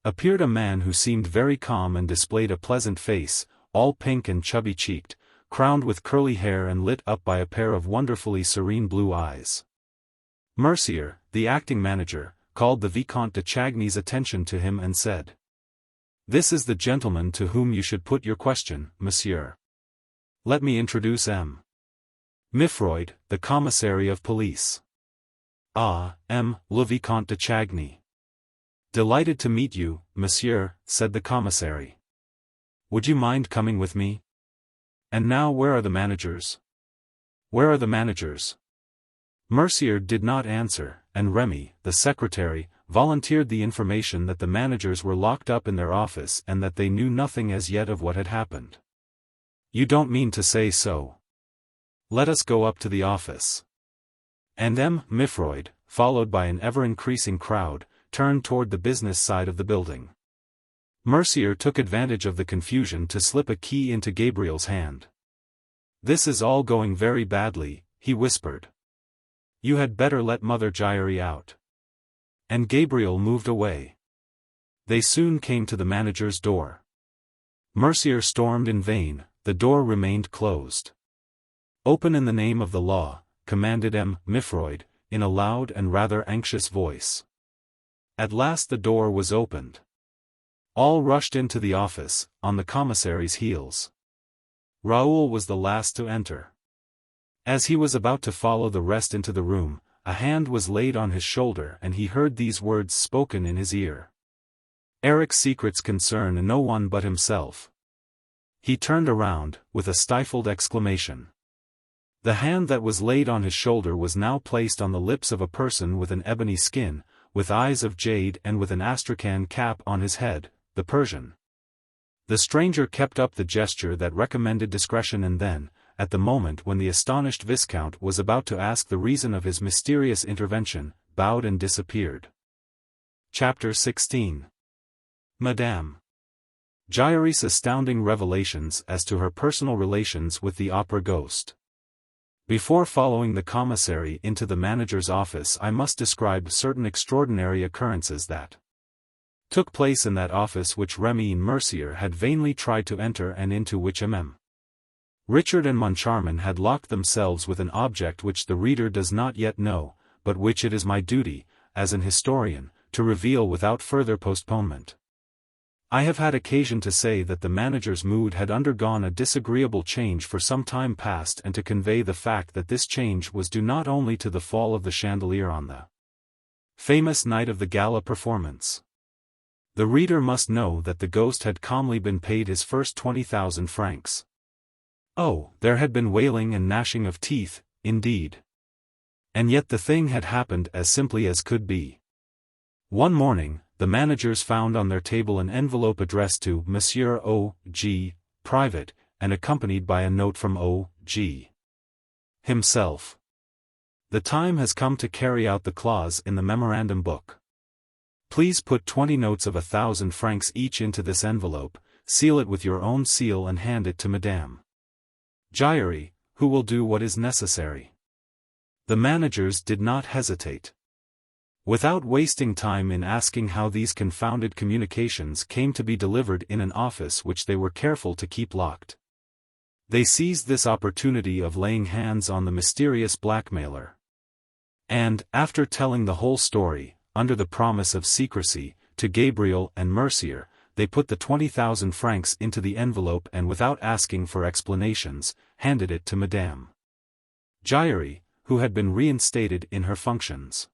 appeared a man who seemed very calm and displayed a pleasant face, all pink and chubby-cheeked, crowned with curly hair and lit up by a pair of wonderfully serene blue eyes. Mercier, the acting manager, called the Vicomte de Chagny's attention to him and said, "This is the gentleman to whom you should put your question, monsieur. Let me introduce M. Mifroid, the Commissary of Police." "Ah, le Vicomte de Chagny." "Delighted to meet you, monsieur," said the commissary. "Would you mind coming with me? And now where are the managers? Where are the managers?" Mercier did not answer, and Remy, the secretary, volunteered the information that the managers were locked up in their office and that they knew nothing as yet of what had happened. "You don't mean to say so? Let us go up to the office." And M. Mifroid, followed by an ever-increasing crowd, turned toward the business side of the building. Mercier took advantage of the confusion to slip a key into Gabriel's hand. "This is all going very badly," he whispered. "You had better let Mother Giry out." And Gabriel moved away. They soon came to the manager's door. Mercier stormed in vain, the door remained closed. "Open in the name of the law," commanded M. Mifroid, in a loud and rather anxious voice. At last the door was opened. All rushed into the office, on the commissary's heels. Raoul was the last to enter. As he was about to follow the rest into the room, a hand was laid on his shoulder and he heard these words spoken in his ear. "Eric's secrets concern no one but himself." He turned around, with a stifled exclamation. The hand that was laid on his shoulder was now placed on the lips of a person with an ebony skin, with eyes of jade and with an astrakhan cap on his head, the Persian. The stranger kept up the gesture that recommended discretion and then, at the moment when the astonished Viscount was about to ask the reason of his mysterious intervention, bowed and disappeared. Chapter 16. Madame Giry's astounding revelations as to her personal relations with the opera ghost. Before following the commissary into the manager's office, I must describe certain extraordinary occurrences that took place in that office which Remy and Mercier had vainly tried to enter and into which M. Richard and Moncharmin had locked themselves with an object which the reader does not yet know, but which it is my duty, as an historian, to reveal without further postponement. I have had occasion to say that the manager's mood had undergone a disagreeable change for some time past and to convey the fact that this change was due not only to the fall of the chandelier on the famous night of the gala performance. The reader must know that the ghost had calmly been paid his first 20,000 francs. Oh, there had been wailing and gnashing of teeth, indeed. And yet the thing had happened as simply as could be. One morning, the managers found on their table an envelope addressed to Monsieur O.G., private, and accompanied by a note from O.G. himself. The time has come to carry out the clause in the memorandum book. Please put 20 notes of 1,000 francs each into this envelope, seal it with your own seal and hand it to Madame Giry, who will do what is necessary. The managers did not hesitate. Without wasting time in asking how these confounded communications came to be delivered in an office which they were careful to keep locked, they seized this opportunity of laying hands on the mysterious blackmailer. And, after telling the whole story, under the promise of secrecy, to Gabriel and Mercier, they put the 20,000 francs into the envelope and without asking for explanations, handed it to Madame Giry, who had been reinstated in her functions.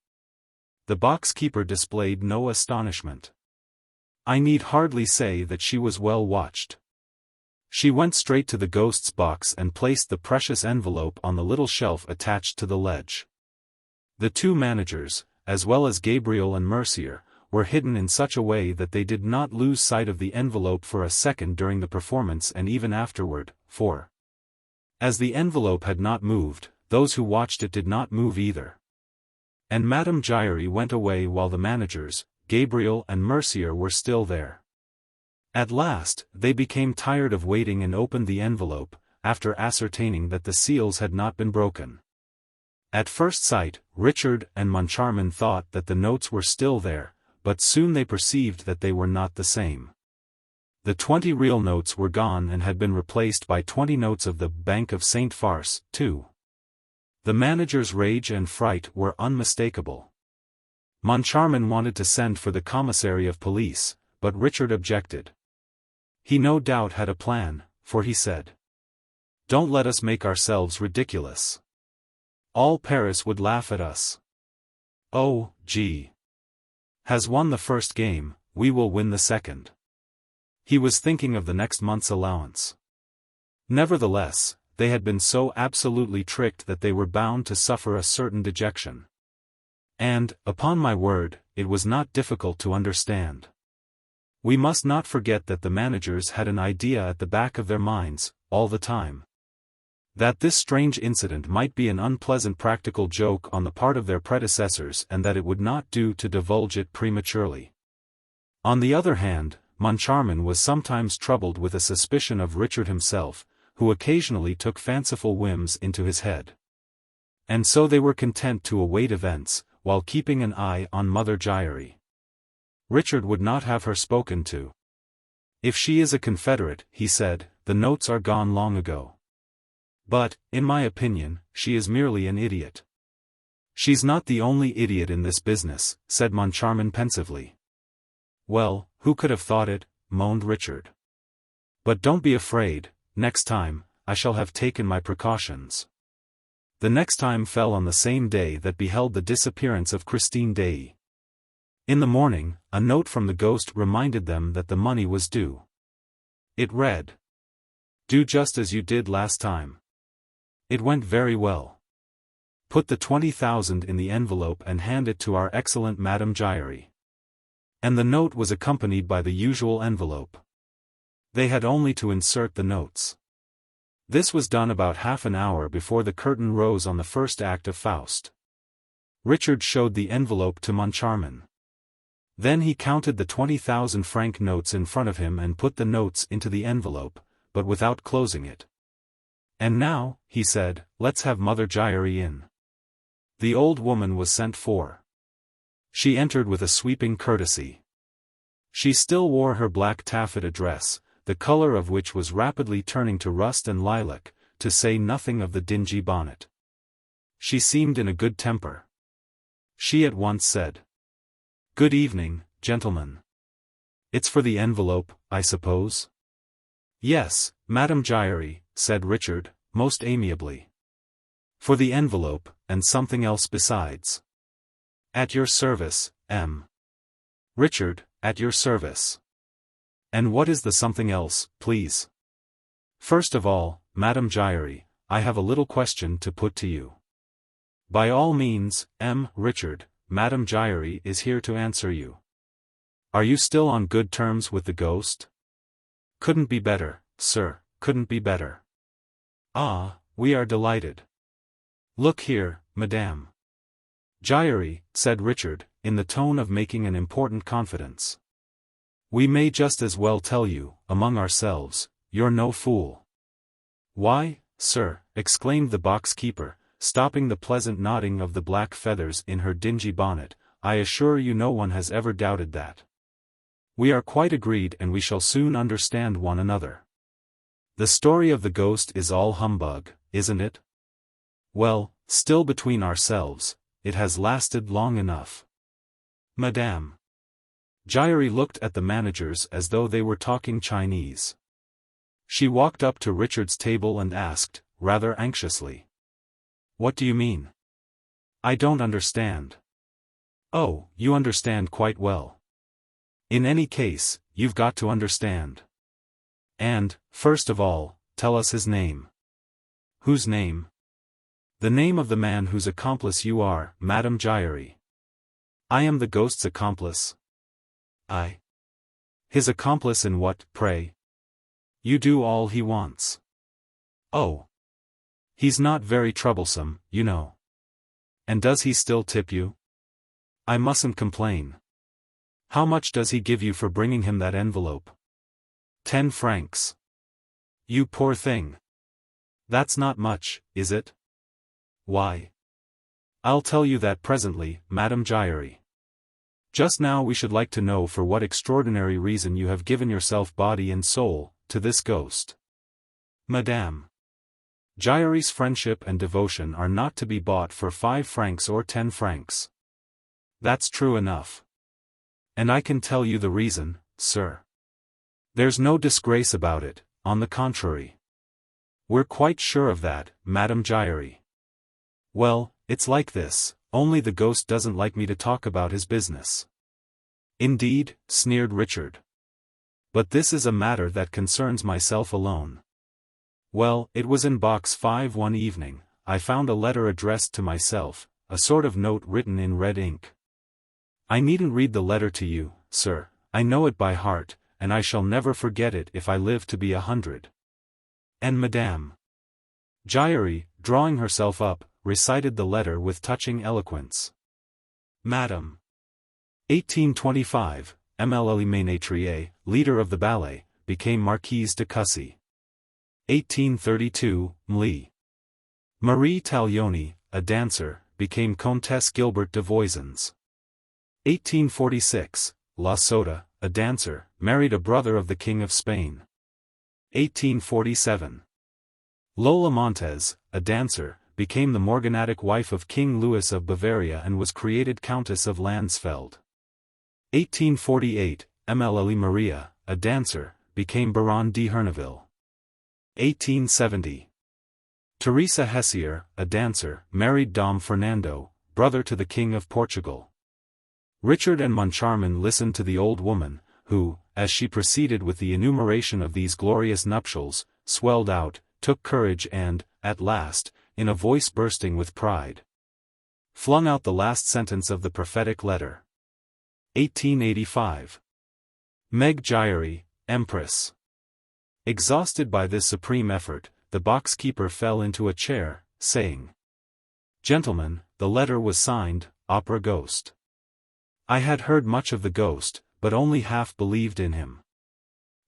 The box-keeper displayed no astonishment. I need hardly say that she was well watched. She went straight to the ghost's box and placed the precious envelope on the little shelf attached to the ledge. The two managers, as well as Gabriel and Mercier, were hidden in such a way that they did not lose sight of the envelope for a second during the performance and even afterward, for, as the envelope had not moved, those who watched it did not move either. And Madame Giry went away while the managers, Gabriel and Mercier, were still there. At last, they became tired of waiting and opened the envelope, after ascertaining that the seals had not been broken. At first sight, Richard and Moncharmin thought that the notes were still there, but soon they perceived that they were not the same. The 20 real notes were gone and had been replaced by 20 notes of the Bank of St. Farce, too. The manager's rage and fright were unmistakable. Moncharmin wanted to send for the Commissary of Police, but Richard objected. He no doubt had a plan, for he said, "Don't let us make ourselves ridiculous. All Paris would laugh at us. O.G. has won the first game, we will win the second." He was thinking of the next month's allowance. Nevertheless, they had been so absolutely tricked that they were bound to suffer a certain dejection. And, upon my word, it was not difficult to understand. We must not forget that the managers had an idea at the back of their minds, all the time, that this strange incident might be an unpleasant practical joke on the part of their predecessors and that it would not do to divulge it prematurely. On the other hand, Moncharmin was sometimes troubled with a suspicion of Richard himself, who occasionally took fanciful whims into his head. And so they were content to await events, while keeping an eye on Mother Giry. Richard would not have her spoken to. "If she is a confederate," he said, "the notes are gone long ago. But, in my opinion, she is merely an idiot." "She's not the only idiot in this business," said Moncharmin pensively. "Well, who could have thought it?" moaned Richard. "But don't be afraid, next time, I shall have taken my precautions." The next time fell on the same day that beheld the disappearance of Christine Daae. In the morning, a note from the ghost reminded them that the money was due. It read, "Do just as you did last time. It went very well. Put the 20,000 in the envelope and hand it to our excellent Madame Giry." And the note was accompanied by the usual envelope. They had only to insert the notes. This was done about half an hour before the curtain rose on the first act of Faust. Richard showed the envelope to Moncharmin. Then he counted the 20,000 franc notes in front of him and put the notes into the envelope, but without closing it. "And now," he said, "let's have Mother Giry in." The old woman was sent for. She entered with a sweeping courtesy. She still wore her black taffeta dress, the color of which was rapidly turning to rust and lilac, to say nothing of the dingy bonnet. She seemed in a good temper. She at once said, "Good evening, gentlemen. It's for the envelope, I suppose?" "Yes, Madame Giry," said Richard, most amiably. "For the envelope, and something else besides." "At your service, M. Richard, At your service. And what is the something else, please? First of all, Madame Giry, I have a little question to put to you. By all means, Richard, Madame Giry is here to answer you. Are you still on good terms with the ghost? Couldn't be better, sir, couldn't be better. Ah, we are delighted. Look here, Madame Giry, said Richard, in the tone of making an important confidence. We may just as well tell you, among ourselves, you're no fool. Why, sir, exclaimed the box-keeper, stopping the pleasant nodding of the black feathers in her dingy bonnet, I assure you no one has ever doubted that. We are quite agreed and we shall soon understand one another. The story of the ghost is all humbug, isn't it? Well, still between ourselves, it has lasted long enough. Madame Giry looked at the managers as though they were talking Chinese. She walked up to Richard's table and asked, rather anxiously. What do you mean? I don't understand. Oh, you understand quite well. In any case, you've got to understand. And, first of all, tell us his name. Whose name? The name of the man whose accomplice you are, Madame Giry. I am the ghost's accomplice. I. His accomplice in what, pray? You do all he wants. Oh. He's not very troublesome, you know. And does he still tip you? I mustn't complain. How much does he give you for bringing him that envelope? 10 francs. You poor thing. That's not much, is it? Why? I'll tell you that presently, Madame Giry. Just now we should like to know for what extraordinary reason you have given yourself body and soul, to this ghost. Madame Giry's friendship and devotion are not to be bought for 5 francs or 10 francs. That's true enough. And I can tell you the reason, sir. There's no disgrace about it, on the contrary. We're quite sure of that, Madame Giry. Well, it's like this, only the ghost doesn't like me to talk about his business. Indeed, sneered Richard. But this is a matter that concerns myself alone. Well, it was in box 5 one evening, I found a letter addressed to myself, a sort of note written in red ink. I needn't read the letter to you, sir, I know it by heart, and I shall never forget it if I live to be 100. And Madame Giry, drawing herself up, recited the letter with touching eloquence. Madame 1825, Mlle Ménétrier, leader of the ballet, became Marquise de Cussy. 1832, Mlle Marie Taglioni, a dancer, became Comtesse Gilbert de Voisins. 1846, La Sota, a dancer, married a brother of the King of Spain. 1847. Lola Montez, a dancer, became the morganatic wife of King Louis of Bavaria and was created Countess of Landsfeld. 1848, Mlle Maria, a dancer, became Baronne de Herneville. 1870. Teresa Hessier, a dancer, married Dom Fernando, brother to the King of Portugal. Richard and Moncharmin listened to the old woman, who, as she proceeded with the enumeration of these glorious nuptials, swelled out, took courage and, at last, in a voice bursting with pride, flung out the last sentence of the prophetic letter. 1885. Meg Giry, Empress. Exhausted by this supreme effort, the box-keeper fell into a chair, saying, Gentlemen, the letter was signed, Opera Ghost. I had heard much of the ghost, but only half believed in him.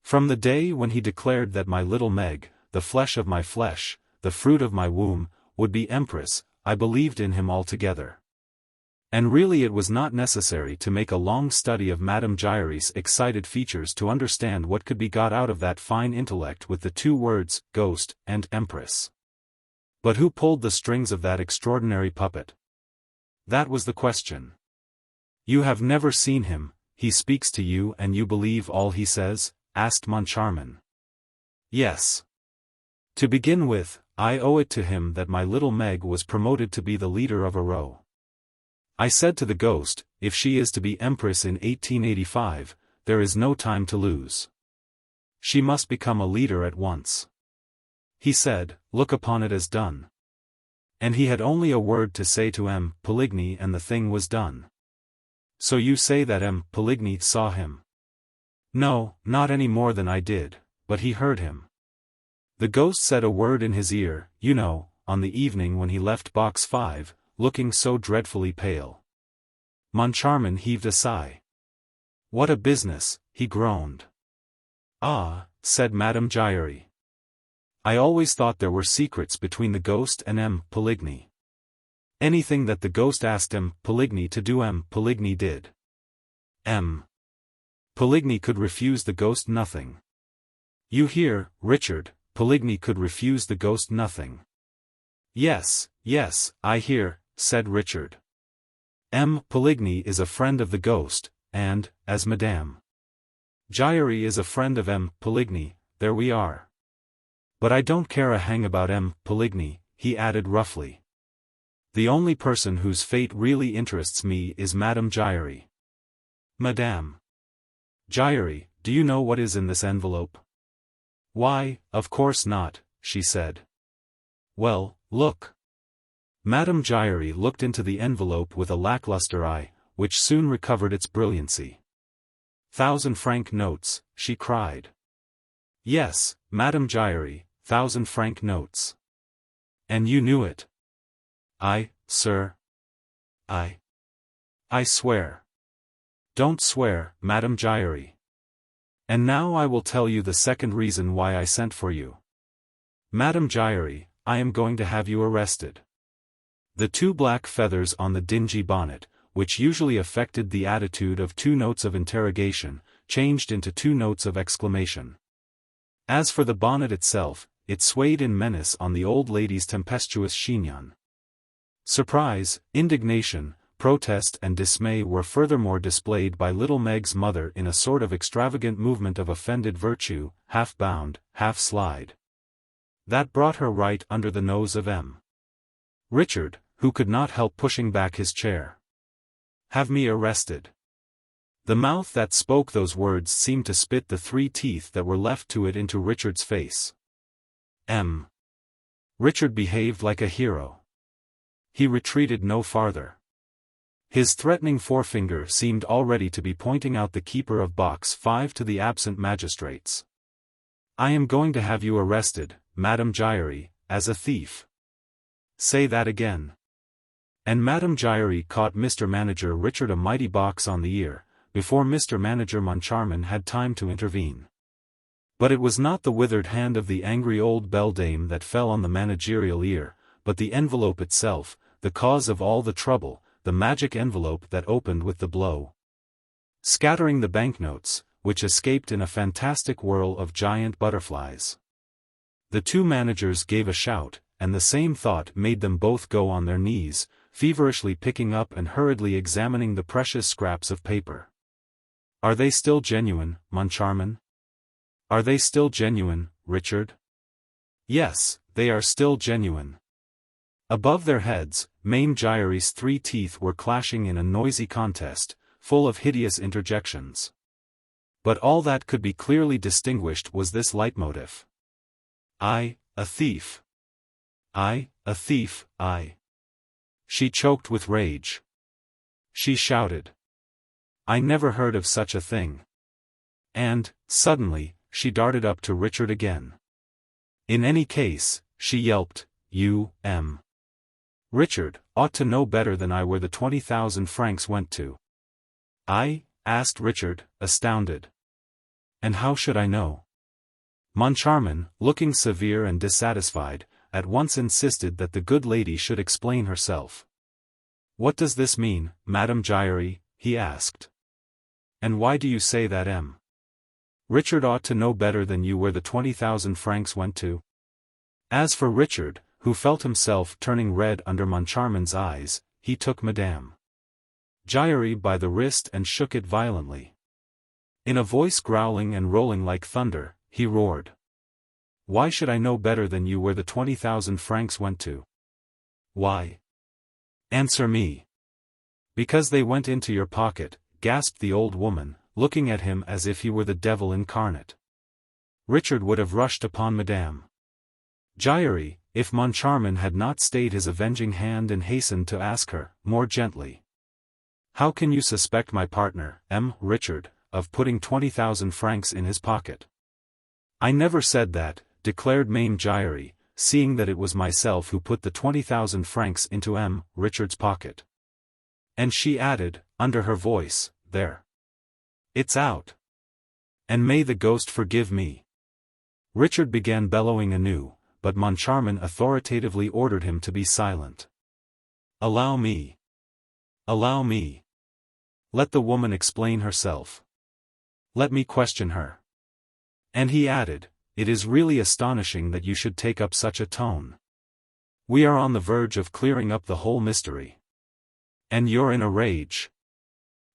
From the day when he declared that my little Meg, the flesh of my flesh, the fruit of my womb, would be Empress, I believed in him altogether. And really it was not necessary to make a long study of Madame Giry's excited features to understand what could be got out of that fine intellect with the 2 words, ghost, and Empress. But who pulled the strings of that extraordinary puppet? That was the question. You have never seen him, he speaks to you and you believe all he says? Asked Moncharmin. Yes. To begin with, I owe it to him that my little Meg was promoted to be the leader of a row. I said to the ghost, if she is to be Empress in 1885, there is no time to lose. She must become a leader at once. He said, look upon it as done. And he had only a word to say to Poligny and the thing was done. So you say that Poligny saw him? No, not any more than I did, but he heard him. The ghost said a word in his ear, you know, on the evening when he left box 5, looking so dreadfully pale. Moncharmin heaved a sigh. What a business, he groaned. Ah, said Madame Giry. I always thought there were secrets between the ghost and Poligny. Anything that the ghost asked Poligny to do Poligny did. Poligny could refuse the ghost nothing. You hear, Richard, Poligny could refuse the ghost nothing. Yes, yes, I hear, said Richard. Poligny is a friend of the ghost, and, as Madame Giry is a friend of Poligny, there we are. But I don't care a hang about Poligny, he added roughly. The only person whose fate really interests me is Madame Giry. Madame Giry, do you know what is in this envelope? Why, of course not, she said. Well, look. Madame Giry looked into the envelope with a lackluster eye, which soon recovered its brilliancy. 1,000-franc notes, she cried. Yes, Madame Giry, 1,000-franc notes. And you knew it? Sir. I swear. Don't swear, Madame Giry. And now I will tell you the second reason why I sent for you. Madame Giry, I am going to have you arrested. The 2 black feathers on the dingy bonnet, which usually affected the attitude of 2 notes of interrogation, changed into 2 notes of exclamation. As for the bonnet itself, it swayed in menace on the old lady's tempestuous chignon. Surprise, indignation, protest and dismay were furthermore displayed by little Meg's mother in a sort of extravagant movement of offended virtue, half bound, half slide. That brought her right under the nose of Richard, who could not help pushing back his chair. Have me arrested. The mouth that spoke those words seemed to spit the 3 teeth that were left to it into Richard's face. Richard behaved like a hero. He retreated no farther. His threatening forefinger seemed already to be pointing out the keeper of box 5 to the absent magistrates. I am going to have you arrested, Madame Giry, as a thief. Say that again. And Madame Giry caught Mr. Manager Richard a mighty box on the ear, before Mr. Manager Moncharmin had time to intervene. But it was not the withered hand of the angry old beldame that fell on the managerial ear, but the envelope itself, the cause of all the trouble, the magic envelope that opened with the blow. Scattering the banknotes, which escaped in a fantastic whirl of giant butterflies. The 2 managers gave a shout, and the same thought made them both go on their knees, feverishly picking up and hurriedly examining the precious scraps of paper. Are they still genuine, Moncharmin? Are they still genuine, Richard? Yes, they are still genuine. Above their heads, Mame Giry's 3 teeth were clashing in a noisy contest, full of hideous interjections. But all that could be clearly distinguished was this leitmotif. I, a thief. I, a thief, I. She choked with rage. She shouted. I never heard of such a thing. And, suddenly, she darted up to Richard again. In any case, she yelped, you, Richard, ought to know better than I where the 20,000 francs went to. I? Asked Richard, astounded. And how should I know? Moncharmin, looking severe and dissatisfied, at once insisted that the good lady should explain herself. What does this mean, Madame Giry? He asked. And why do you say that Richard ought to know better than you where the 20,000 francs went to? As for Richard, who felt himself turning red under Moncharmin's eyes, he took Madame Giry by the wrist and shook it violently. In a voice growling and rolling like thunder, he roared. Why should I know better than you where the 20,000 francs went to? Why? Answer me. Because they went into your pocket, gasped the old woman, looking at him as if he were the devil incarnate. Richard would have rushed upon Madame Giry, if Moncharmin had not stayed his avenging hand and hastened to ask her, more gently. "How can you suspect my partner, Richard, of putting 20,000 francs in his pocket?" "I never said that," declared Mame Giry, seeing that it was myself who put the 20,000 francs into Richard's pocket. And she added, under her voice, "There. It's out. And may the ghost forgive me." Richard began bellowing anew, but Moncharmin authoritatively ordered him to be silent. "Allow me. Allow me. Let the woman explain herself. Let me question her." And he added, "It is really astonishing that you should take up such a tone. We are on the verge of clearing up the whole mystery. And you're in a rage.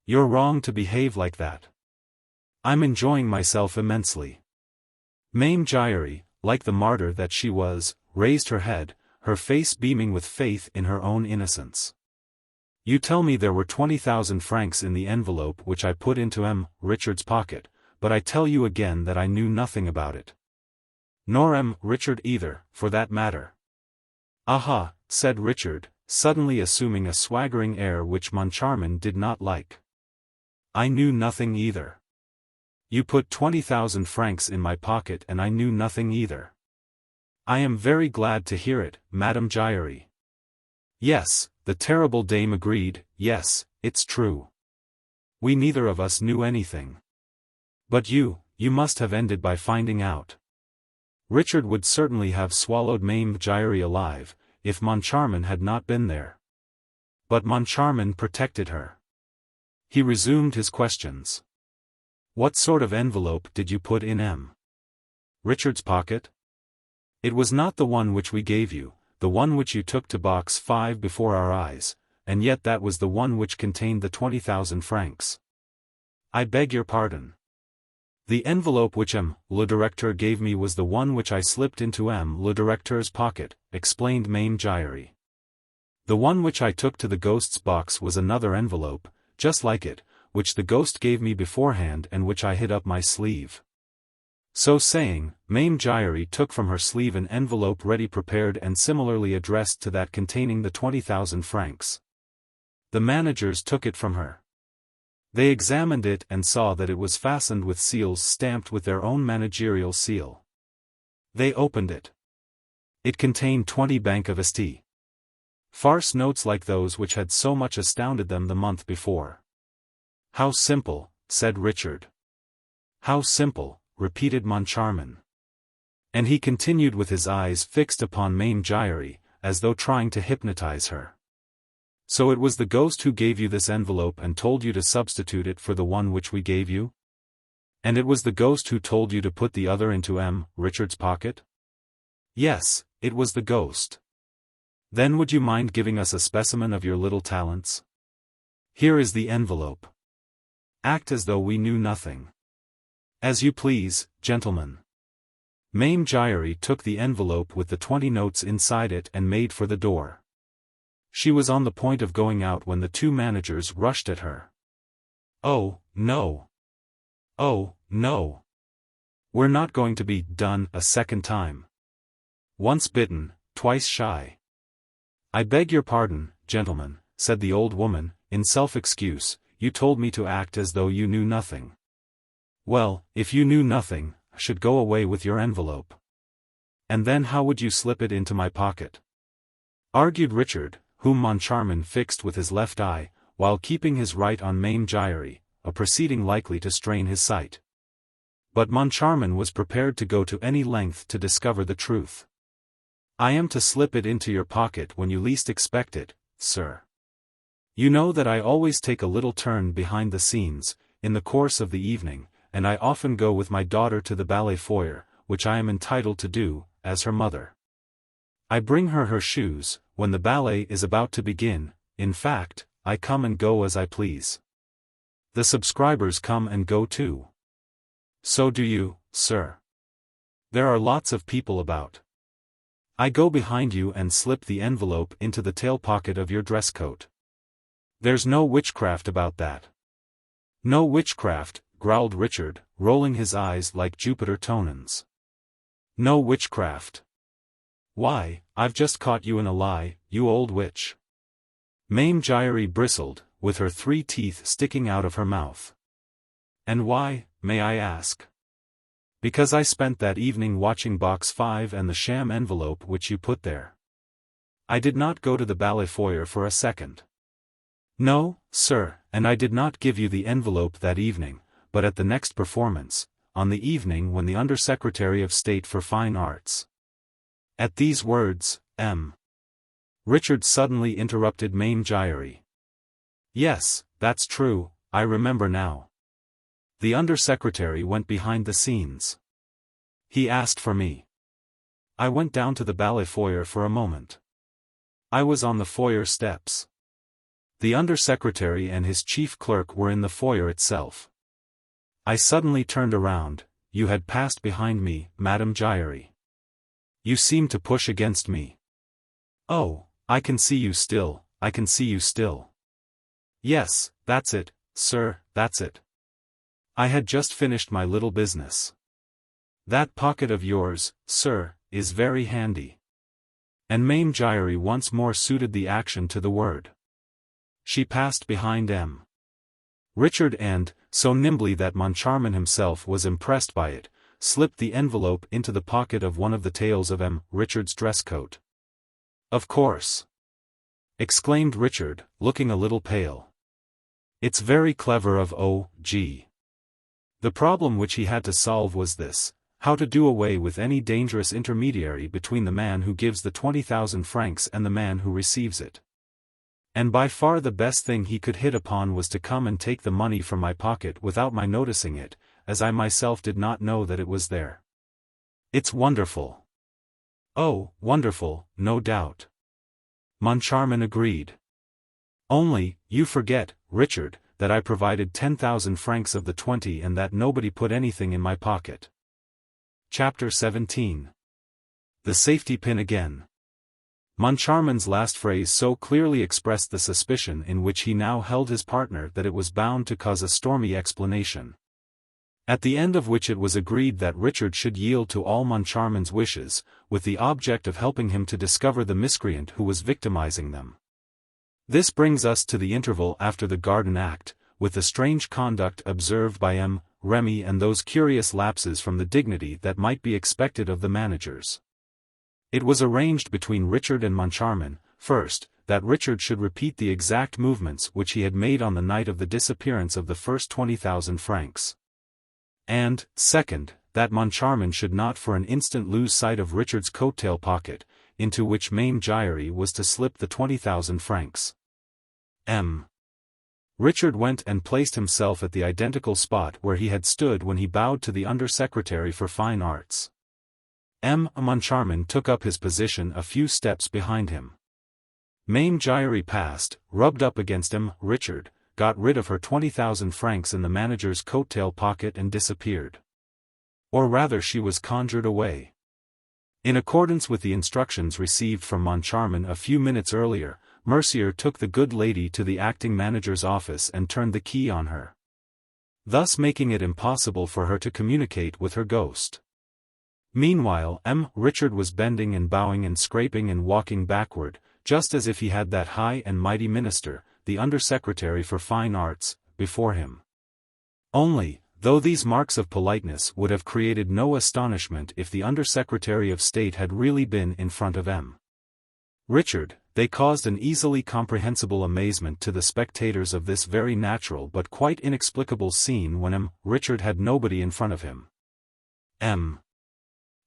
You're wrong to behave like that. I'm enjoying myself immensely." Mame Giry, like the martyr that she was, raised her head, her face beaming with faith in her own innocence. "You tell me there were 20,000 francs in the envelope which I put into Richard's pocket, but I tell you again that I knew nothing about it. Nor Richard either, for that matter." "Aha," said Richard, suddenly assuming a swaggering air which Moncharmin did not like. "I knew nothing either. You put 20,000 francs in my pocket and I knew nothing either." "I am very glad to hear it, Madame Giry." "Yes," the terrible dame agreed, "yes, it's true. We neither of us knew anything. But you must have ended by finding out." Richard would certainly have swallowed Mame Giry alive, if Moncharmin had not been there. But Moncharmin protected her. He resumed his questions. "What sort of envelope did you put in Richard's pocket?" "It was not the one which we gave you, the one which you took to box 5 before our eyes, and yet that was the one which contained the 20,000 francs." "I beg your pardon. The envelope which le directeur gave me was the one which I slipped into le directeur's pocket," explained Mame Giry. "The one which I took to the ghost's box was another envelope, just like it, which the ghost gave me beforehand and which I hid up my sleeve." So saying, Mame Giry took from her sleeve an envelope ready prepared and similarly addressed to that containing the 20,000 francs. The managers took it from her. They examined it and saw that it was fastened with seals stamped with their own managerial seal. They opened it. It contained 20 Bank of St. Farce notes like those which had so much astounded them the month before. "How simple," said Richard. "How simple," repeated Moncharmin. And he continued with his eyes fixed upon Mame Giry, as though trying to hypnotize her. "So it was the ghost who gave you this envelope and told you to substitute it for the one which we gave you? And it was the ghost who told you to put the other into Richard's pocket?" "Yes, it was the ghost." "Then would you mind giving us a specimen of your little talents? Here is the envelope. Act as though we knew nothing." "As you please, gentlemen." Mame Giry took the envelope with the 20 notes inside it and made for the door. She was on the point of going out when the two managers rushed at her. "Oh, no. Oh, no. We're not going to be done a second time. Once bitten, twice shy." "I beg your pardon, gentlemen," said the old woman, in self-excuse, "you told me to act as though you knew nothing." "Well, if you knew nothing, I should go away with your envelope. And then how would you slip it into my pocket?" argued Richard, whom Moncharmin fixed with his left eye, while keeping his right on Mame Giry, a proceeding likely to strain his sight. But Moncharmin was prepared to go to any length to discover the truth. "I am to slip it into your pocket when you least expect it, sir. You know that I always take a little turn behind the scenes, in the course of the evening, and I often go with my daughter to the ballet foyer, which I am entitled to do, as her mother. I bring her shoes, when the ballet is about to begin. In fact, I come and go as I please. The subscribers come and go too. So do you, sir. There are lots of people about. I go behind you and slip the envelope into the tail pocket of your dress coat. There's no witchcraft about that." "No witchcraft," growled Richard, rolling his eyes like Jupiter Tonans. No witchcraft. Why, I've just caught you in a lie, you old witch. Mame Giry bristled, with her 3 teeth sticking out of her mouth. And why, may I ask? Because I spent that evening watching Box 5 and the sham envelope which you put there. I did not go to the ballet foyer for a second. No, sir, and I did not give you the envelope that evening, but at the next performance, on the evening when the Under-Secretary of State for Fine Arts. At these words, Richard suddenly interrupted Mame Giry. Yes, that's true, I remember now. The Under-Secretary went behind the scenes. He asked for me. I went down to the ballet foyer for a moment. I was on the foyer steps. The Under-Secretary and his chief clerk were in the foyer itself. I suddenly turned around. You had passed behind me, Madame Giry. You seemed to push against me. Oh, I can see you still, I can see you still. Yes, that's it, sir, that's it. I had just finished my little business. That pocket of yours, sir, is very handy. And Mame Giry once more suited the action to the word. She passed behind Richard and, so nimbly that Moncharmin himself was impressed by it, slipped the envelope into the pocket of one of the tails of Richard's dress coat. Of course! Exclaimed Richard, looking a little pale. It's very clever of O.G. The problem which he had to solve was this: how to do away with any dangerous intermediary between the man who gives the 20,000 francs and the man who receives it. And by far the best thing he could hit upon was to come and take the money from my pocket without my noticing it, as I myself did not know that it was there. It's wonderful. Oh, wonderful, no doubt. Moncharmin agreed. Only, you forget, Richard, that I provided 10,000 francs of the 20 and that nobody put anything in my pocket. Chapter 17. The safety pin again. Moncharmin's last phrase so clearly expressed the suspicion in which he now held his partner that it was bound to cause a stormy explanation. At the end of which it was agreed that Richard should yield to all Moncharmin's wishes, with the object of helping him to discover the miscreant who was victimizing them. This brings us to the interval after the garden act, with the strange conduct observed by Remy and those curious lapses from the dignity that might be expected of the managers. It was arranged between Richard and Moncharmin, first, that Richard should repeat the exact movements which he had made on the night of the disappearance of the first 20,000 francs. And, second, that Moncharmin should not for an instant lose sight of Richard's coat-tail pocket, into which Mame Giry was to slip the 20,000 francs. Richard went and placed himself at the identical spot where he had stood when he bowed to the Under-Secretary for Fine Arts. Moncharmin took up his position a few steps behind him. Mame Giry passed, rubbed up against Richard, got rid of her 20,000 francs in the manager's coat-tail pocket and disappeared. Or rather she was conjured away. In accordance with the instructions received from Moncharmin a few minutes earlier, Mercier took the good lady to the acting manager's office and turned the key on her, thus making it impossible for her to communicate with her ghost. Meanwhile, Richard was bending and bowing and scraping and walking backward, just as if he had that high and mighty minister, the Under-Secretary for Fine Arts, before him. Only, though these marks of politeness would have created no astonishment if the Under-Secretary of State had really been in front of Richard, they caused an easily comprehensible amazement to the spectators of this very natural but quite inexplicable scene when Richard had nobody in front of him.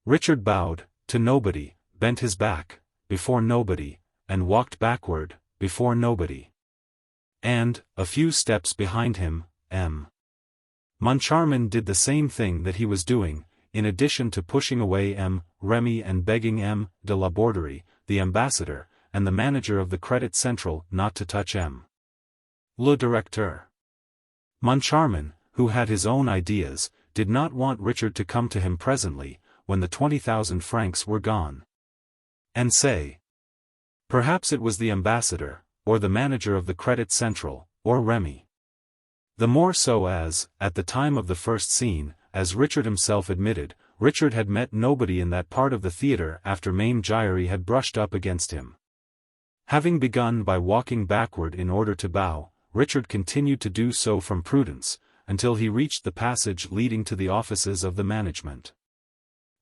Richard bowed, to nobody, bent his back, before nobody, and walked backward, before nobody. And, a few steps behind him, Moncharmin did the same thing that he was doing, in addition to pushing away Remy and begging de la Borderie, the ambassador, and the manager of the Credit Central not to touch le directeur. Moncharmin, who had his own ideas, did not want Richard to come to him presently, when the 20,000 francs were gone, and say, perhaps it was the ambassador, or the manager of the Credit Central, or Remy. The more so as, at the time of the first scene, as Richard himself admitted, Richard had met nobody in that part of the theatre after Mame Giry had brushed up against him. Having begun by walking backward in order to bow, Richard continued to do so from prudence, until he reached the passage leading to the offices of the management.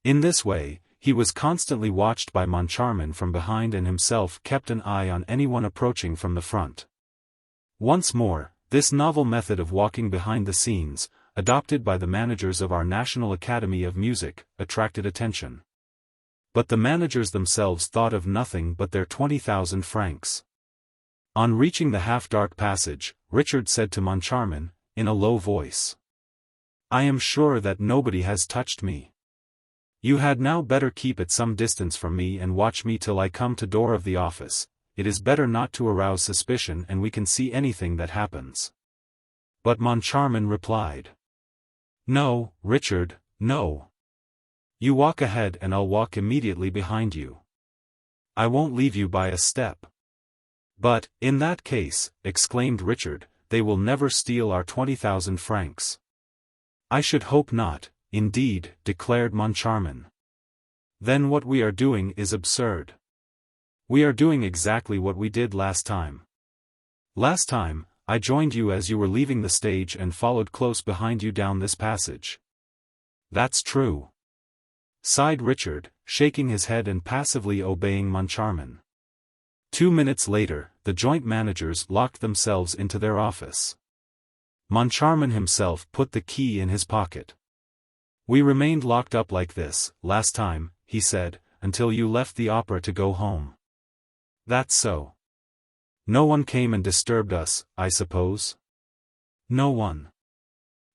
In this way, he was constantly watched by Moncharmin from behind and himself kept an eye on anyone approaching from the front. Once more, this novel method of walking behind the scenes, adopted by the managers of our National Academy of Music, attracted attention. But the managers themselves thought of nothing but their 20,000 francs. On reaching the half-dark passage, Richard said to Moncharmin, in a low voice, "I am sure that nobody has touched me. You had now better keep at some distance from me and watch me till I come to door of the office. It is better not to arouse suspicion and we can see anything that happens." But Moncharmin replied, "No, Richard, no. You walk ahead and I'll walk immediately behind you. I won't leave you by a step." "But, in that case," exclaimed Richard, "they will never steal our 20,000 francs." "I should hope not, indeed," declared Moncharmin. "Then what we are doing is absurd. We are doing exactly what we did last time. Last time, I joined you as you were leaving the stage and followed close behind you down this passage." "That's true," sighed Richard, shaking his head and passively obeying Moncharmin. 2 minutes later, the joint managers locked themselves into their office. Moncharmin himself put the key in his pocket. "We remained locked up like this, last time," he said, "until you left the opera to go home." "That's so. No one came and disturbed us, I suppose?" "No one."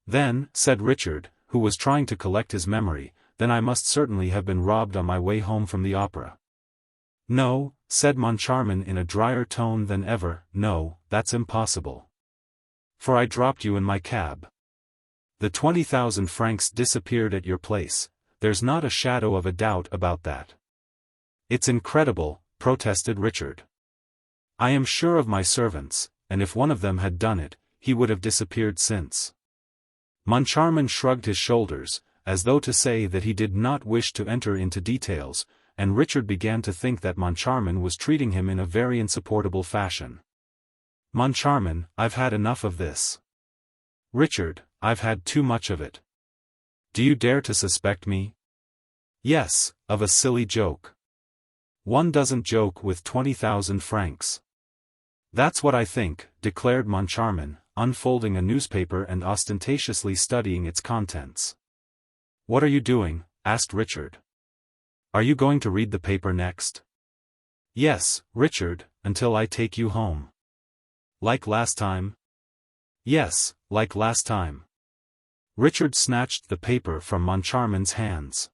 "Then," said Richard, who was trying to collect his memory, "then I must certainly have been robbed on my way home from the opera." "No," said Moncharmin in a drier tone than ever, "no, that's impossible. For I dropped you in my cab. The 20,000 francs disappeared at your place, there's not a shadow of a doubt about that." "It's incredible," protested Richard. "I am sure of my servants, and if one of them had done it, he would have disappeared since." Moncharmin shrugged his shoulders, as though to say that he did not wish to enter into details, and Richard began to think that Moncharmin was treating him in a very insupportable fashion. "Moncharmin, I've had enough of this." "Richard, I've had too much of it." "Do you dare to suspect me?" "Yes, of a silly joke." "One doesn't joke with 20,000 francs." "That's what I think," declared Moncharmin, unfolding a newspaper and ostentatiously studying its contents. "What are you doing?" asked Richard. "Are you going to read the paper next?" "Yes, Richard, until I take you home." "Like last time?" "Yes, like last time." Richard snatched the paper from Moncharmin's hands.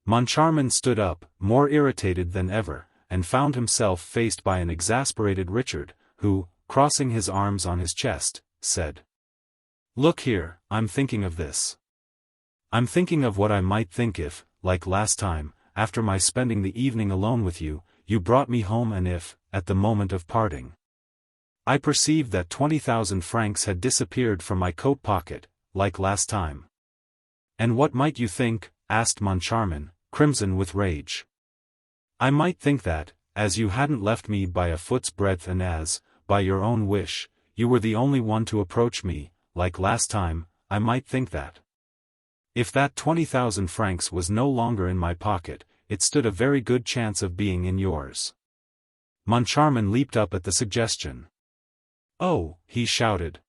Moncharmin stood up, more irritated than ever, and found himself faced by an exasperated Richard, who, crossing his arms on his chest, said, "Look here, I'm thinking of this. I'm thinking of what I might think if, like last time, after my spending the evening alone with you, you brought me home and if, at the moment of parting, I perceived that 20,000 francs had disappeared from my coat pocket, like last time." "And what might you think?" asked Moncharmin, crimson with rage. "I might think that, as you hadn't left me by a foot's breadth and as, by your own wish, you were the only one to approach me, like last time, I might think that. If that 20,000 francs was no longer in my pocket, it stood a very good chance of being in yours." Moncharmin leaped up at the suggestion. "Oh," he shouted.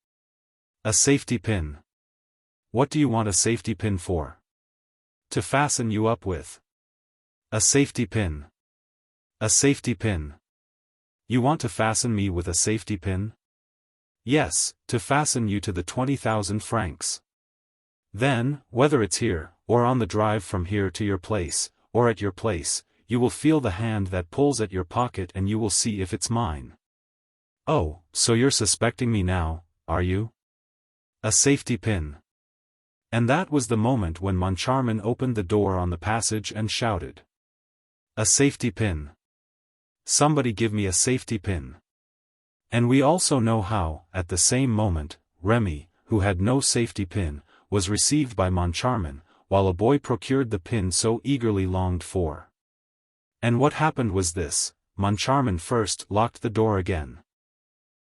"A safety pin. What do you want a safety pin for?" "To fasten you up with." "A safety pin. A safety pin. You want to fasten me with a safety pin?" "Yes, to fasten you to the 20,000 francs. Then, whether it's here, or on the drive from here to your place, or at your place, you will feel the hand that pulls at your pocket and you will see if it's mine." "Oh, so you're suspecting me now, are you?" "A safety pin." And that was the moment when Moncharmin opened the door on the passage and shouted, "A safety pin. Somebody give me a safety pin." And we also know how, at the same moment, Remy, who had no safety pin, was received by Moncharmin, while a boy procured the pin so eagerly longed for. And what happened was this: Moncharmin first locked the door again.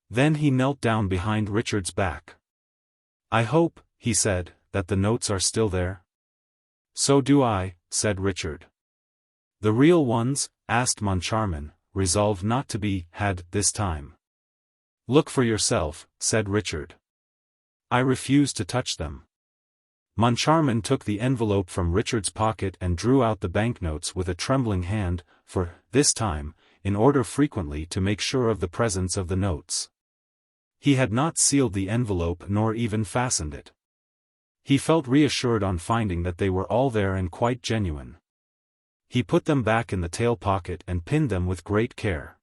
Then he knelt down behind Richard's back. "I hope," he said, "that the notes are still there?" "So do I," said Richard. "The real ones?" asked Moncharmin, resolved not to be had this time. "Look for yourself," said Richard. "I refuse to touch them." Moncharmin took the envelope from Richard's pocket and drew out the banknotes with a trembling hand, for, this time, in order frequently to make sure of the presence of the notes. He had not sealed the envelope nor even fastened it. He felt reassured on finding that they were all there and quite genuine. He put them back in the tail pocket and pinned them with great care.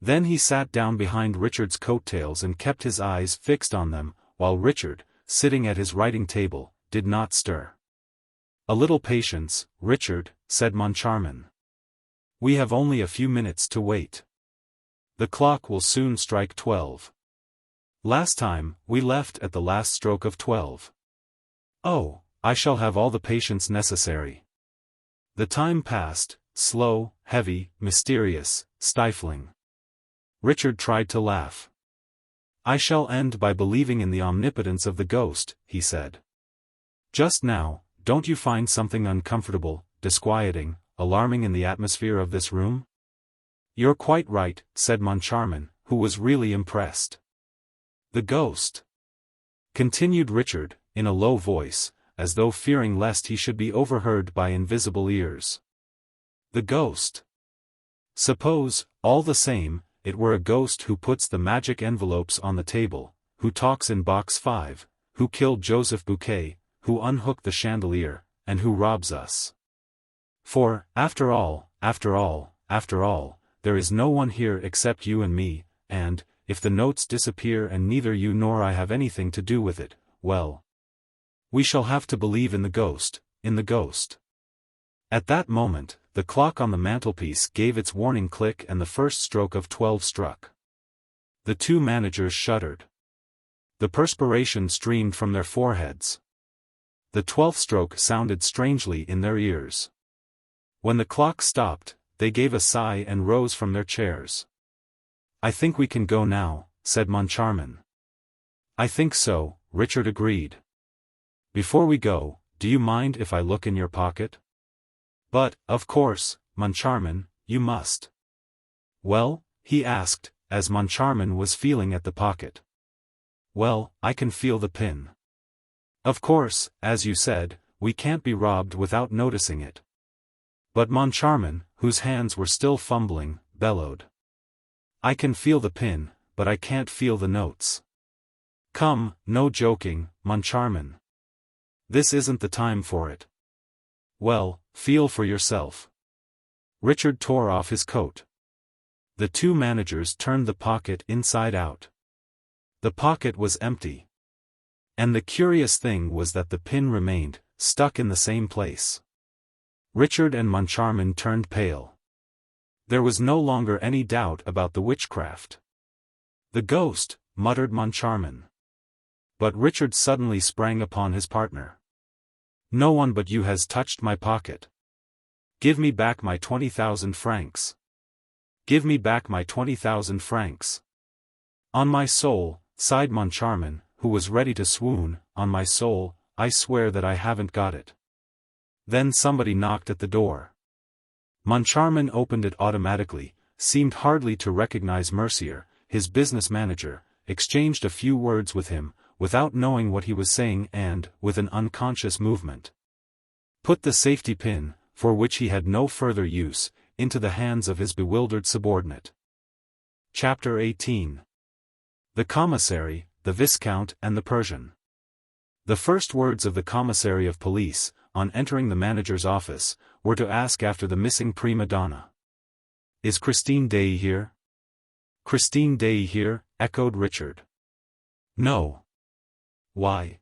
Then he sat down behind Richard's coattails and kept his eyes fixed on them, while Richard, sitting at his writing table, did not stir. "A little patience, Richard," said Moncharmin. "We have only a few minutes to wait. The clock will soon strike 12. Last time, we left at the last stroke of 12. Oh, I shall have all the patience necessary." The time passed, slow, heavy, mysterious, stifling. Richard tried to laugh. "I shall end by believing in the omnipotence of the ghost," he said. "Just now, don't you find something uncomfortable, disquieting, alarming in the atmosphere of this room?" "You're quite right," said Moncharmin, who was really impressed. "The ghost," continued Richard, in a low voice, as though fearing lest he should be overheard by invisible ears. "The ghost. Suppose, all the same, it were a ghost who puts the magic envelopes on the table, who talks in box 5, who killed Joseph Buquet, who unhooked the chandelier, and who robs us. For, after all, there is no one here except you and me, and, if the notes disappear and neither you nor I have anything to do with it, well, we shall have to believe in the ghost, in the ghost." At that moment, the clock on the mantelpiece gave its warning click and the first stroke of 12 struck. The two managers shuddered. The perspiration streamed from their foreheads. The 12th stroke sounded strangely in their ears. When the clock stopped, they gave a sigh and rose from their chairs. "I think we can go now," said Moncharmin. "I think so," Richard agreed. "Before we go, do you mind if I look in your pocket?" "But, of course, Moncharmin, you must." "Well?" he asked, as Moncharmin was feeling at the pocket. "Well, I can feel the pin. Of course, as you said, we can't be robbed without noticing it." But Moncharmin, whose hands were still fumbling, bellowed. "I can feel the pin, but I can't feel the notes. Come, no joking, Moncharmin. This isn't the time for it." "Well, feel for yourself." Richard tore off his coat. The two managers turned the pocket inside out. The pocket was empty. And the curious thing was that the pin remained, stuck in the same place. Richard and Moncharmin turned pale. There was no longer any doubt about the witchcraft. "The ghost," muttered Moncharmin. But Richard suddenly sprang upon his partner. "No one but you has touched my pocket. Give me back my 20,000 francs. Give me back my 20,000 francs. On my soul," sighed Moncharmin, who was ready to swoon, "on my soul, I swear that I haven't got it." Then somebody knocked at the door. Moncharmin opened it automatically, seemed hardly to recognize Mercier, his business manager, exchanged a few words with him, without knowing what he was saying and, with an unconscious movement, put the safety pin, for which he had no further use, into the hands of his bewildered subordinate. Chapter 18. The Commissary, the Viscount and the Persian. The first words of the Commissary of Police, on entering the manager's office, were to ask after the missing prima donna. "Is Christine Daae here?" "Christine Daae here?" echoed Richard. "No." "Why?"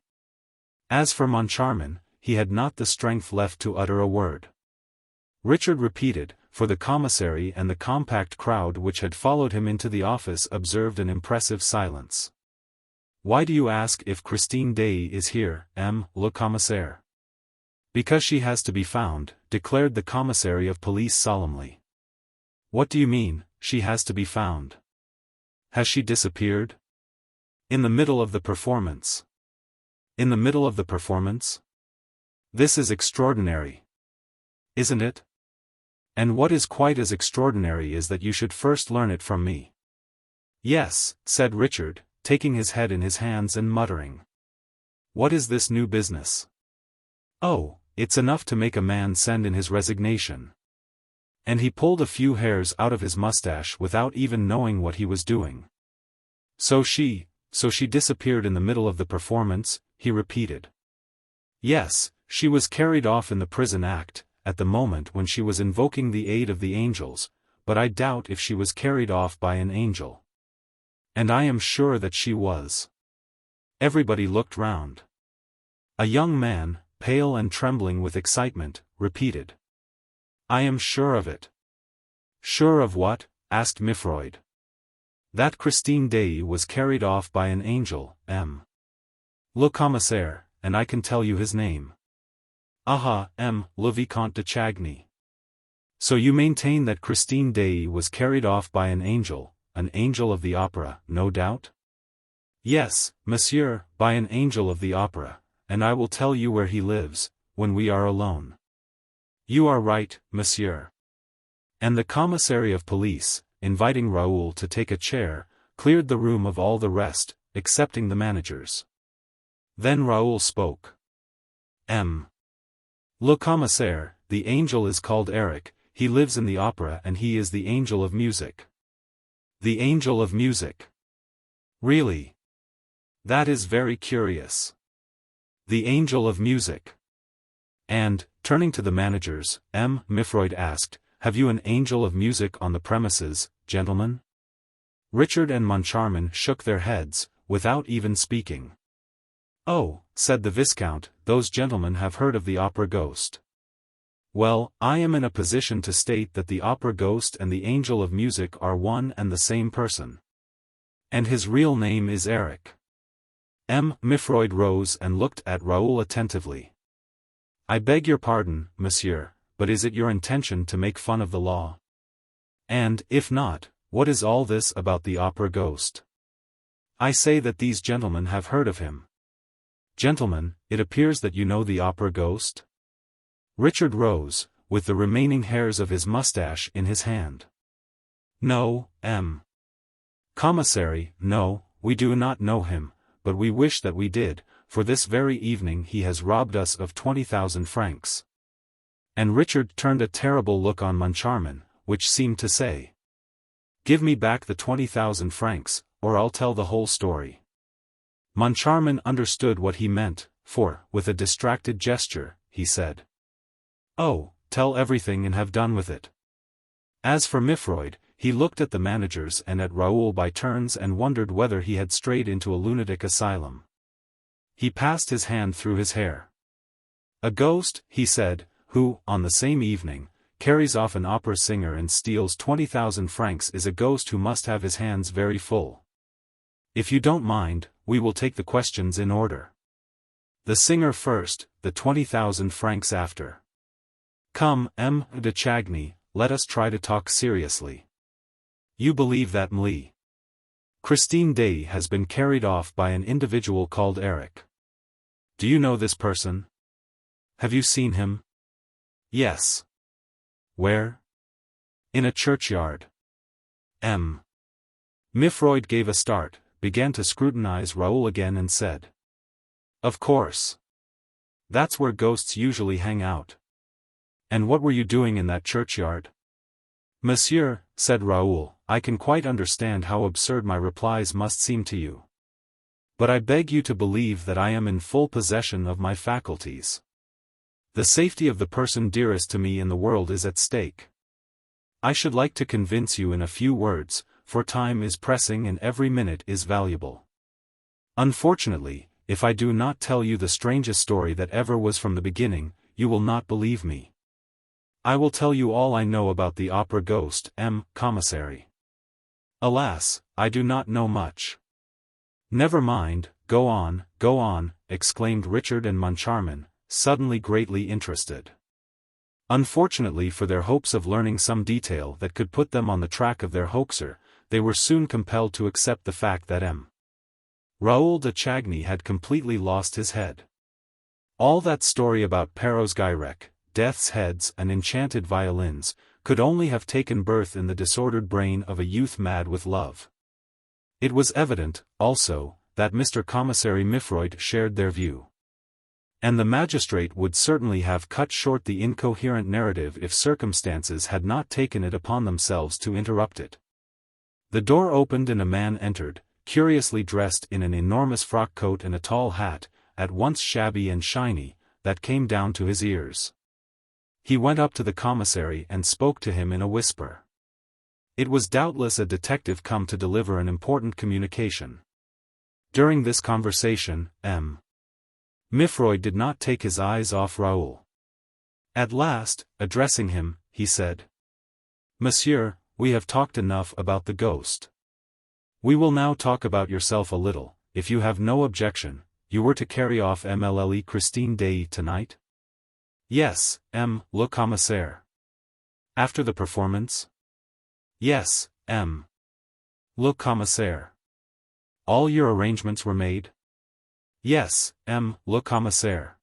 As for Moncharmin, he had not the strength left to utter a word. Richard repeated, for the commissary and the compact crowd which had followed him into the office observed an impressive silence. Why do you ask if Christine Daae is here, le commissaire? Because she has to be found, declared the commissary of police solemnly. What do you mean, she has to be found? Has she disappeared? In the middle of the performance. In the middle of the performance? This is extraordinary. Isn't it? And what is quite as extraordinary is that you should first learn it from me. Yes, said Richard, taking his head in his hands and muttering. What is this new business? Oh, it's enough to make a man send in his resignation. And he pulled a few hairs out of his mustache without even knowing what he was doing. So she disappeared in the middle of the performance, he repeated. Yes, she was carried off in the prison act, at the moment when she was invoking the aid of the angels, but I doubt if she was carried off by an angel. And I am sure that she was. Everybody looked round. A young man, pale and trembling with excitement, repeated. I am sure of it. Sure of what? Asked Mifroid. That Christine Daae was carried off by an angel, le commissaire, and I can tell you his name. Aha, le Vicomte de Chagny. So you maintain that Christine Daae was carried off by an angel of the opera, no doubt? Yes, monsieur, by an angel of the opera, and I will tell you where he lives, when we are alone. You are right, monsieur. And the commissary of police, inviting Raoul to take a chair, cleared the room of all the rest, excepting the managers. Then Raoul spoke. Le commissaire, the angel is called Eric, he lives in the opera and he is the angel of music. The angel of music. Really? That is very curious. The angel of music. And, turning to the managers, Mifroid asked, have you an angel of music on the premises, gentlemen? Richard and Moncharmin shook their heads, without even speaking. Oh, said the Viscount, those gentlemen have heard of the opera ghost. Well, I am in a position to state that the opera ghost and the angel of music are one and the same person. And his real name is Eric. Mifroid rose and looked at Raoul attentively. I beg your pardon, monsieur, but is it your intention to make fun of the law? And, if not, what is all this about the opera ghost? I say that these gentlemen have heard of him. Gentlemen, it appears that you know the opera ghost? Richard rose, with the remaining hairs of his mustache in his hand. No, Commissary, no, we do not know him, but we wish that we did, for this very evening he has robbed us of 20,000 francs. And Richard turned a terrible look on Moncharmin, which seemed to say, give me back the 20,000 francs, or I'll tell the whole story. Moncharmin understood what he meant, for, with a distracted gesture, he said, oh, tell everything and have done with it. As for Mifroid, he looked at the managers and at Raoul by turns and wondered whether he had strayed into a lunatic asylum. He passed his hand through his hair. A ghost, he said, who, on the same evening, carries off an opera singer and steals 20,000 francs is a ghost who must have his hands very full. If you don't mind, we will take the questions in order. The singer first, the 20,000 francs after. Come, de Chagny, let us try to talk seriously. You believe that Christine Daae has been carried off by an individual called Eric. Do you know this person? Have you seen him? Yes. Where? In a churchyard. Mifroid gave a start, began to scrutinize Raoul again and said. Of course. That's where ghosts usually hang out. And what were you doing in that churchyard? Monsieur, said Raoul, I can quite understand how absurd my replies must seem to you. But I beg you to believe that I am in full possession of my faculties. The safety of the person dearest to me in the world is at stake. I should like to convince you in a few words, for time is pressing and every minute is valuable. Unfortunately, if I do not tell you the strangest story that ever was from the beginning, you will not believe me. I will tell you all I know about the opera ghost, Commissary. Alas, I do not know much. Never mind, go on, exclaimed Richard and Moncharmin, suddenly greatly interested. Unfortunately for their hopes of learning some detail that could put them on the track of their hoaxer, they were soon compelled to accept the fact that Raoul de Chagny had completely lost his head. All that story about Perrault's Gyrec, death's heads and enchanted violins, could only have taken birth in the disordered brain of a youth mad with love. It was evident, also, that Mr. Commissary Mifroid shared their view. And the magistrate would certainly have cut short the incoherent narrative if circumstances had not taken it upon themselves to interrupt it. The door opened and a man entered, curiously dressed in an enormous frock coat and a tall hat, at once shabby and shiny, that came down to his ears. He went up to the commissary and spoke to him in a whisper. It was doubtless a detective come to deliver an important communication. During this conversation, Mifroid did not take his eyes off Raoul. At last, addressing him, he said, "Monsieur, we have talked enough about the ghost. We will now talk about yourself a little. If you have no objection, you were to carry off MLLE Christine Daae tonight?" "Yes, le commissaire." "After the performance?" "Yes, le commissaire." "All your arrangements were made?" "Yes, le commissaire."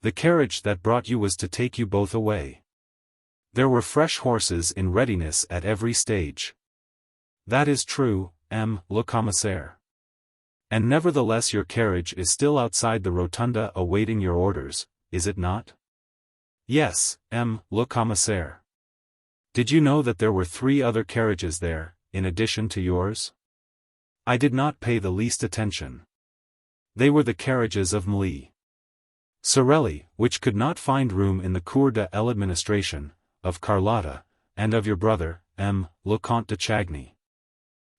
"The carriage that brought you was to take you both away?" "There were fresh horses in readiness at every stage." "That is true, le commissaire." "And nevertheless your carriage is still outside the rotunda awaiting your orders, is it not?" "Yes, le commissaire." "Did you know that there were 3 other carriages there, in addition to yours?" "I did not pay the least attention." "They were the carriages of Mlle. Sorelli, which could not find room in the Cour de l'Administration, of Carlotta, and of your brother, le Comte de Chagny."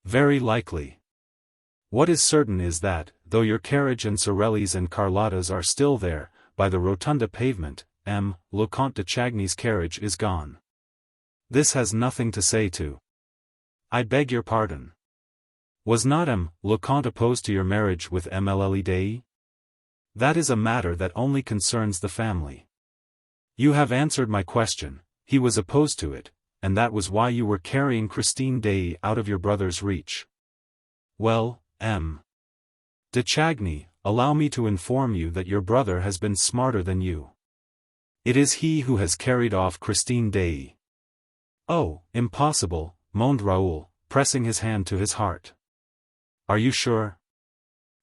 "Very likely. What is certain is that, though your carriage and Sorelli's and Carlotta's are still there, by the rotunda pavement, le Comte de Chagny's carriage is gone." "This has nothing to say to." "I beg your pardon. Was not le Comte opposed to your marriage with MLLE Daae?" "That is a matter that only concerns the family." "You have answered my question. He was opposed to it, and that was why you were carrying Christine Daae out of your brother's reach." "Well, de Chagny, allow me to inform you that your brother has been smarter than you. It is he who has carried off Christine Daae." "Oh, impossible," moaned Raoul, pressing his hand to his heart. "Are you sure?"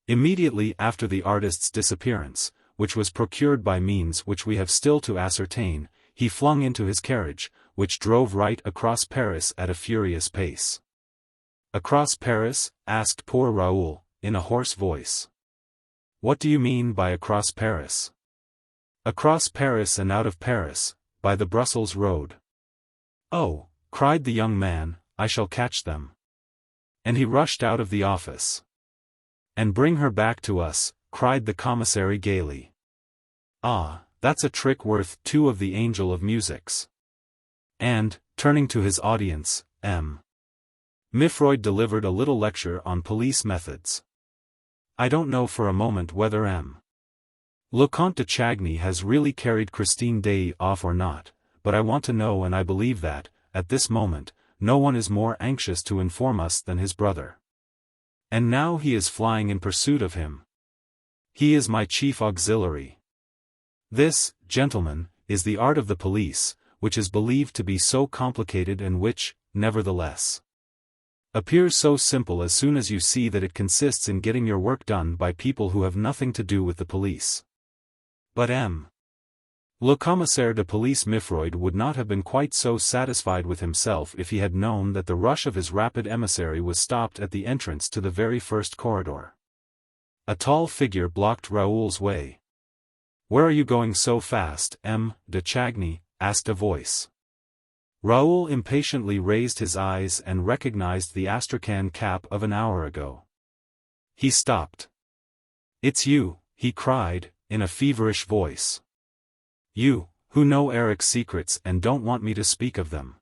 "Immediately after the artist's disappearance, which was procured by means which we have still to ascertain, he flung into his carriage, which drove right across Paris at a furious pace." "Across Paris?" asked poor Raoul, in a hoarse voice. "What do you mean by across Paris?" "Across Paris and out of Paris, by the Brussels road." "Oh," cried the young man, "I shall catch them." And he rushed out of the office. "And bring her back to us," cried the commissary gaily. "Ah, that's a trick worth 2 of the Angel of Music's." And, turning to his audience, Mifroid delivered a little lecture on police methods. "I don't know for a moment whether le Comte de Chagny has really carried Christine Daae off or not, but I want to know, and I believe that, at this moment, no one is more anxious to inform us than his brother. And now he is flying in pursuit of him. He is my chief auxiliary. This, gentlemen, is the art of the police, which is believed to be so complicated and which, nevertheless, appears so simple as soon as you see that it consists in getting your work done by people who have nothing to do with the police." But le commissaire de police Mifroid would not have been quite so satisfied with himself if he had known that the rush of his rapid emissary was stopped at the entrance to the very first corridor. A tall figure blocked Raoul's way. "Where are you going so fast, de Chagny?" asked a voice. Raoul impatiently raised his eyes and recognized the Astrakhan cap of an hour ago. He stopped. "It's you," he cried, in a feverish voice. "You, who know Eric's secrets and don't want me to speak of them.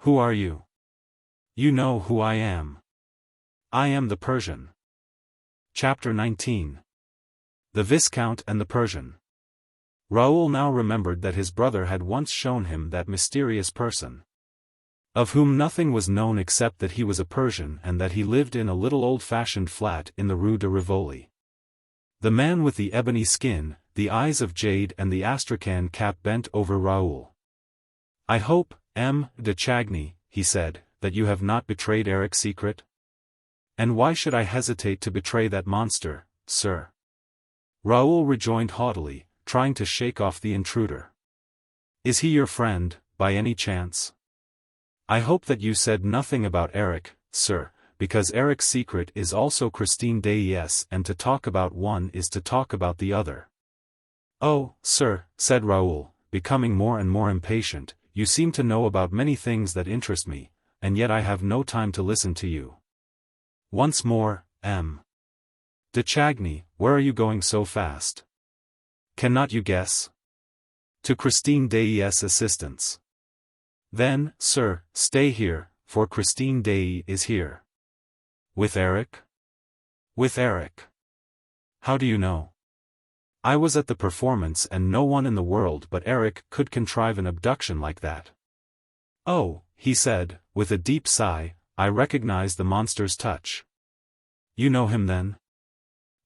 Who are you?" "You know who I am. I am the Persian." Chapter 19. The Viscount and the Persian. Raoul now remembered that his brother had once shown him that mysterious person, of whom nothing was known except that he was a Persian and that he lived in a little old-fashioned flat in the Rue de Rivoli. The man with the ebony skin, the eyes of jade and the astrakhan cap bent over Raoul. "I hope, M. de Chagny," he said, "that you have not betrayed Eric's secret?" "And why should I hesitate to betray that monster, sir?" Raoul rejoined haughtily, trying to shake off the intruder. "Is he your friend, by any chance?" "I hope that you said nothing about Eric, sir, because Eric's secret is also Christine Daae's, and to talk about one is to talk about the other." "Oh, sir," said Raoul, becoming more and more impatient, "you seem to know about many things that interest me, and yet I have no time to listen to you. Once more, M. de Chagny, where are you going so fast? Cannot you guess?" "To Christine Daae's assistance." "Then, sir, stay here, for Christine Daae is here." "With Eric?" "With Eric." "How do you know?" "I was at the performance and no one in the world but Eric could contrive an abduction like that." "Oh," he said, with a deep sigh, "I recognize the monster's touch." "You know him then?"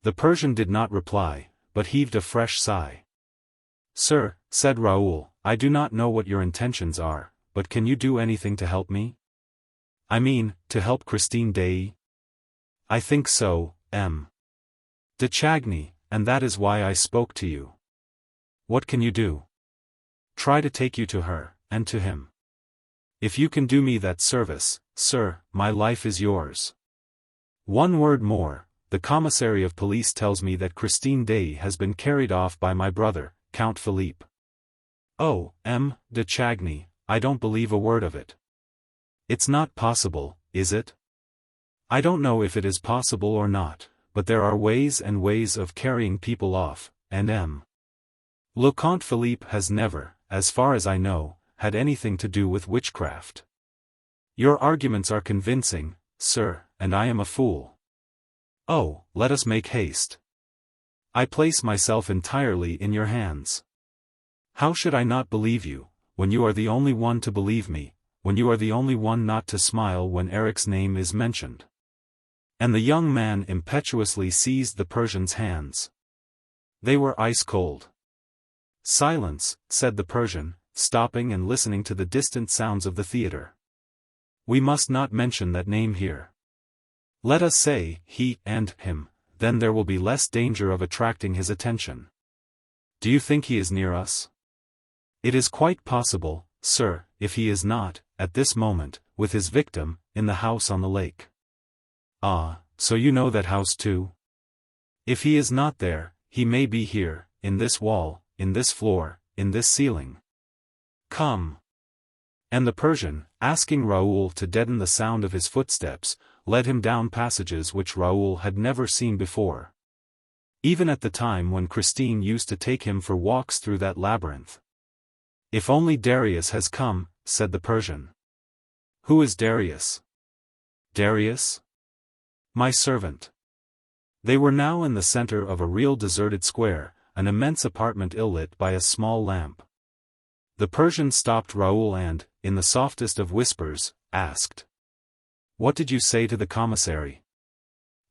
The Persian did not reply, but heaved a fresh sigh. "Sir," said Raoul, "I do not know what your intentions are, but can you do anything to help me? I mean, to help Christine Daae?" "I think so, M. de Chagny, and that is why I spoke to you." "What can you do?" "Try to take you to her, and to him. If you can do me that service, sir, my life is yours. One word more, the Commissary of Police tells me that Christine Daae has been carried off by my brother, Count Philippe." "Oh, M. de Chagny, I don't believe a word of it." "It's not possible, is it?" "I don't know if it is possible or not, but there are ways and ways of carrying people off, and M. Le Count Philippe has never, as far as I know, had anything to do with witchcraft." "Your arguments are convincing, sir, and I am a fool." "Oh, let us make haste. I place myself entirely in your hands." "How should I not believe you, when you are the only one to believe me, when you are the only one not to smile when Eric's name is mentioned?" And the young man impetuously seized the Persian's hands. They were ice-cold. "Silence," said the Persian, stopping and listening to the distant sounds of the theater. "We must not mention that name here. Let us say, he and him, then there will be less danger of attracting his attention. Do you think he is near us?" "It is quite possible, sir, if he is not, at this moment, with his victim, in the house on the lake." "Ah, so you know that house too?" "If he is not there, he may be here, in this wall, in this floor, in this ceiling. Come." And the Persian, asking Raoul to deaden the sound of his footsteps, led him down passages which Raoul had never seen before. Even at the time when Christine used to take him for walks through that labyrinth. "If only Darius has come," said the Persian. "Who is Darius?" "Darius? My servant." They were now in the center of a real deserted square, an immense apartment ill-lit by a small lamp. The Persian stopped Raoul and, in the softest of whispers, asked, "What did you say to the commissary?"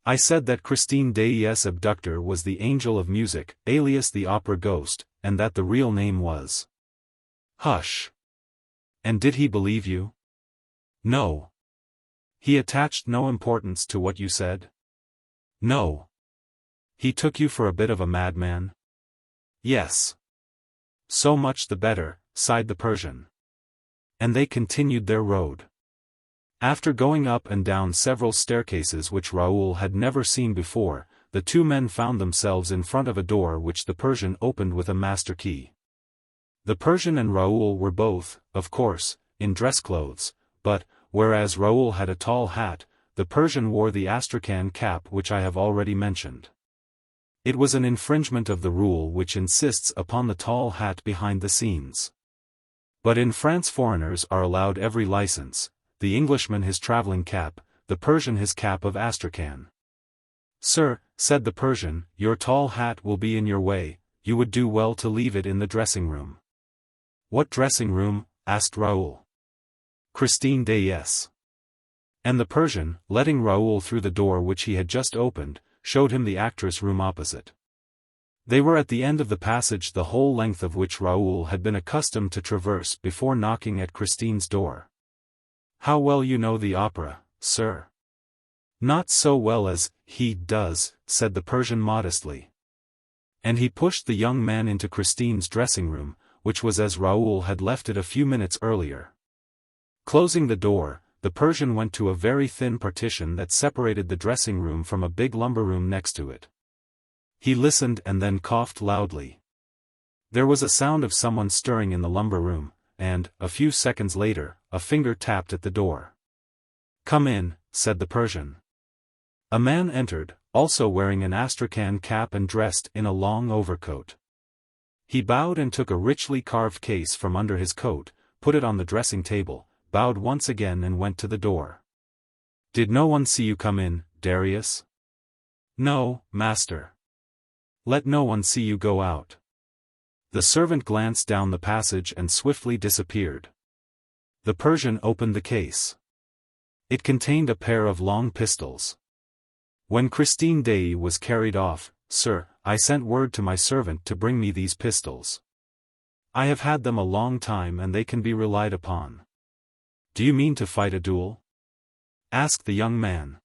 "I said that Christine Daae's abductor was the angel of music, alias the opera ghost, and that the real name was—" "Hush! And did he believe you?" "No." "He attached no importance to what you said?" "No." "He took you for a bit of a madman?" "Yes." "So much the better," sighed the Persian. And they continued their road. After going up and down several staircases which Raoul had never seen before, the two men found themselves in front of a door which the Persian opened with a master key. The Persian and Raoul were both, of course, in dress clothes, but, whereas Raoul had a tall hat, the Persian wore the astrakhan cap which I have already mentioned. It was an infringement of the rule which insists upon the tall hat behind the scenes. But in France foreigners are allowed every license, the Englishman his traveling cap, the Persian his cap of astrakhan. "Sir," said the Persian, your tall hat will be in your way, you would do well to leave it in the dressing-room. What dressing-room? Asked Raoul. Christine Daae's. And the Persian, letting Raoul through the door which he had just opened, showed him the actress room opposite. They were at the end of the passage the whole length of which Raoul had been accustomed to traverse before knocking at Christine's door. How well you know the opera, sir? Not so well as he does, said the Persian modestly. And he pushed the young man into Christine's dressing-room, which was as Raoul had left it a few minutes earlier. Closing the door, the Persian went to a very thin partition that separated the dressing-room from a big lumber-room next to it. He listened and then coughed loudly. There was a sound of someone stirring in the lumber-room, and, a few seconds later, a finger tapped at the door. Come in, said the Persian. A man entered, also wearing an astrakhan cap and dressed in a long overcoat. He bowed and took a richly carved case from under his coat, put it on the dressing table, bowed once again and went to the door. Did no one see you come in, Darius? No, master. Let no one see you go out. The servant glanced down the passage and swiftly disappeared. The Persian opened the case. It contained a pair of long pistols. When Christine Daae was carried off, sir, I sent word to my servant to bring me these pistols. I have had them a long time and they can be relied upon. Do you mean to fight a duel? Asked the young man.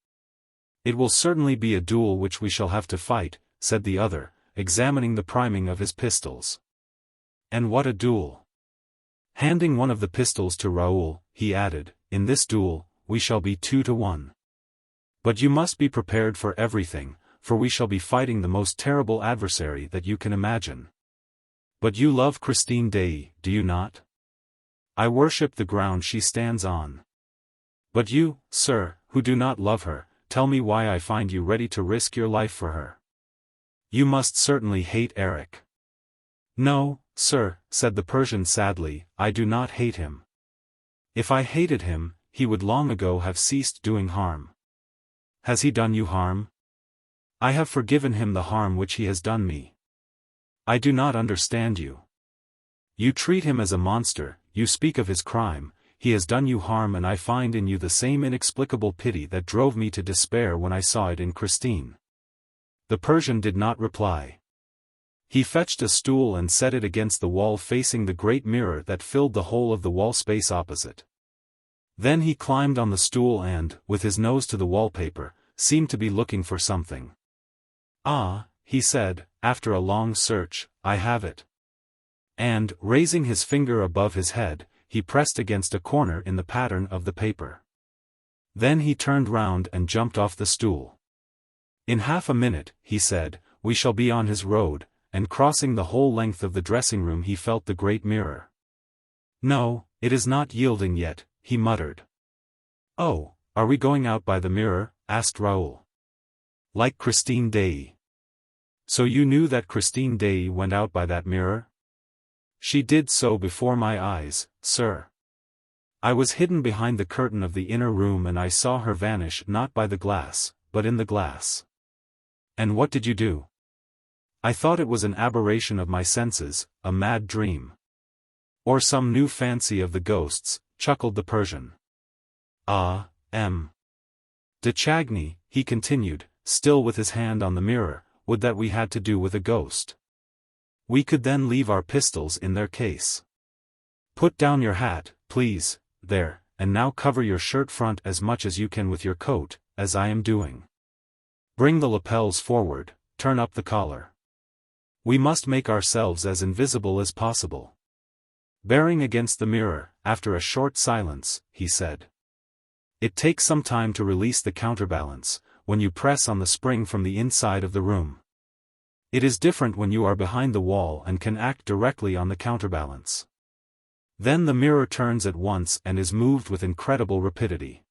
It will certainly be a duel which we shall have to fight, said the other, examining the priming of his pistols. And what a duel! Handing one of the pistols to Raoul, he added, in this duel, we shall be 2-1. But you must be prepared for everything, for we shall be fighting the most terrible adversary that you can imagine. But you love Christine Daae, do you not? I worship the ground she stands on. But you, sir, who do not love her, tell me why I find you ready to risk your life for her. You must certainly hate Eric. No, sir, said the Persian sadly, I do not hate him. If I hated him, he would long ago have ceased doing harm. Has he done you harm? I have forgiven him the harm which he has done me. I do not understand you. You treat him as a monster, you speak of his crime, he has done you harm and I find in you the same inexplicable pity that drove me to despair when I saw it in Christine. The Persian did not reply. He fetched a stool and set it against the wall facing the great mirror that filled the whole of the wall space opposite. Then he climbed on the stool and, with his nose to the wallpaper, seemed to be looking for something. Ah, he said, after a long search, I have it. And, raising his finger above his head, he pressed against a corner in the pattern of the paper. Then he turned round and jumped off the stool. In half a minute, he said, we shall be on his road, and crossing the whole length of the dressing-room he felt the great mirror. No, it is not yielding yet, he muttered. Oh, are we going out by the mirror? Asked Raoul. Like Christine Daae. So you knew that Christine Daae went out by that mirror? She did so before my eyes, sir. I was hidden behind the curtain of the inner room and I saw her vanish not by the glass, but in the glass. And what did you do? I thought it was an aberration of my senses, a mad dream. Or some new fancy of the ghosts, chuckled the Persian. Ah, de Chagny, he continued, still with his hand on the mirror, would that we had to do with a ghost. We could then leave our pistols in their case. Put down your hat, please, there, and now cover your shirt front as much as you can with your coat, as I am doing. Bring the lapels forward, turn up the collar. We must make ourselves as invisible as possible. Bearing against the mirror, after a short silence, he said. It takes some time to release the counterbalance, when you press on the spring from the inside of the room. It is different when you are behind the wall and can act directly on the counterbalance. Then the mirror turns at once and is moved with incredible rapidity.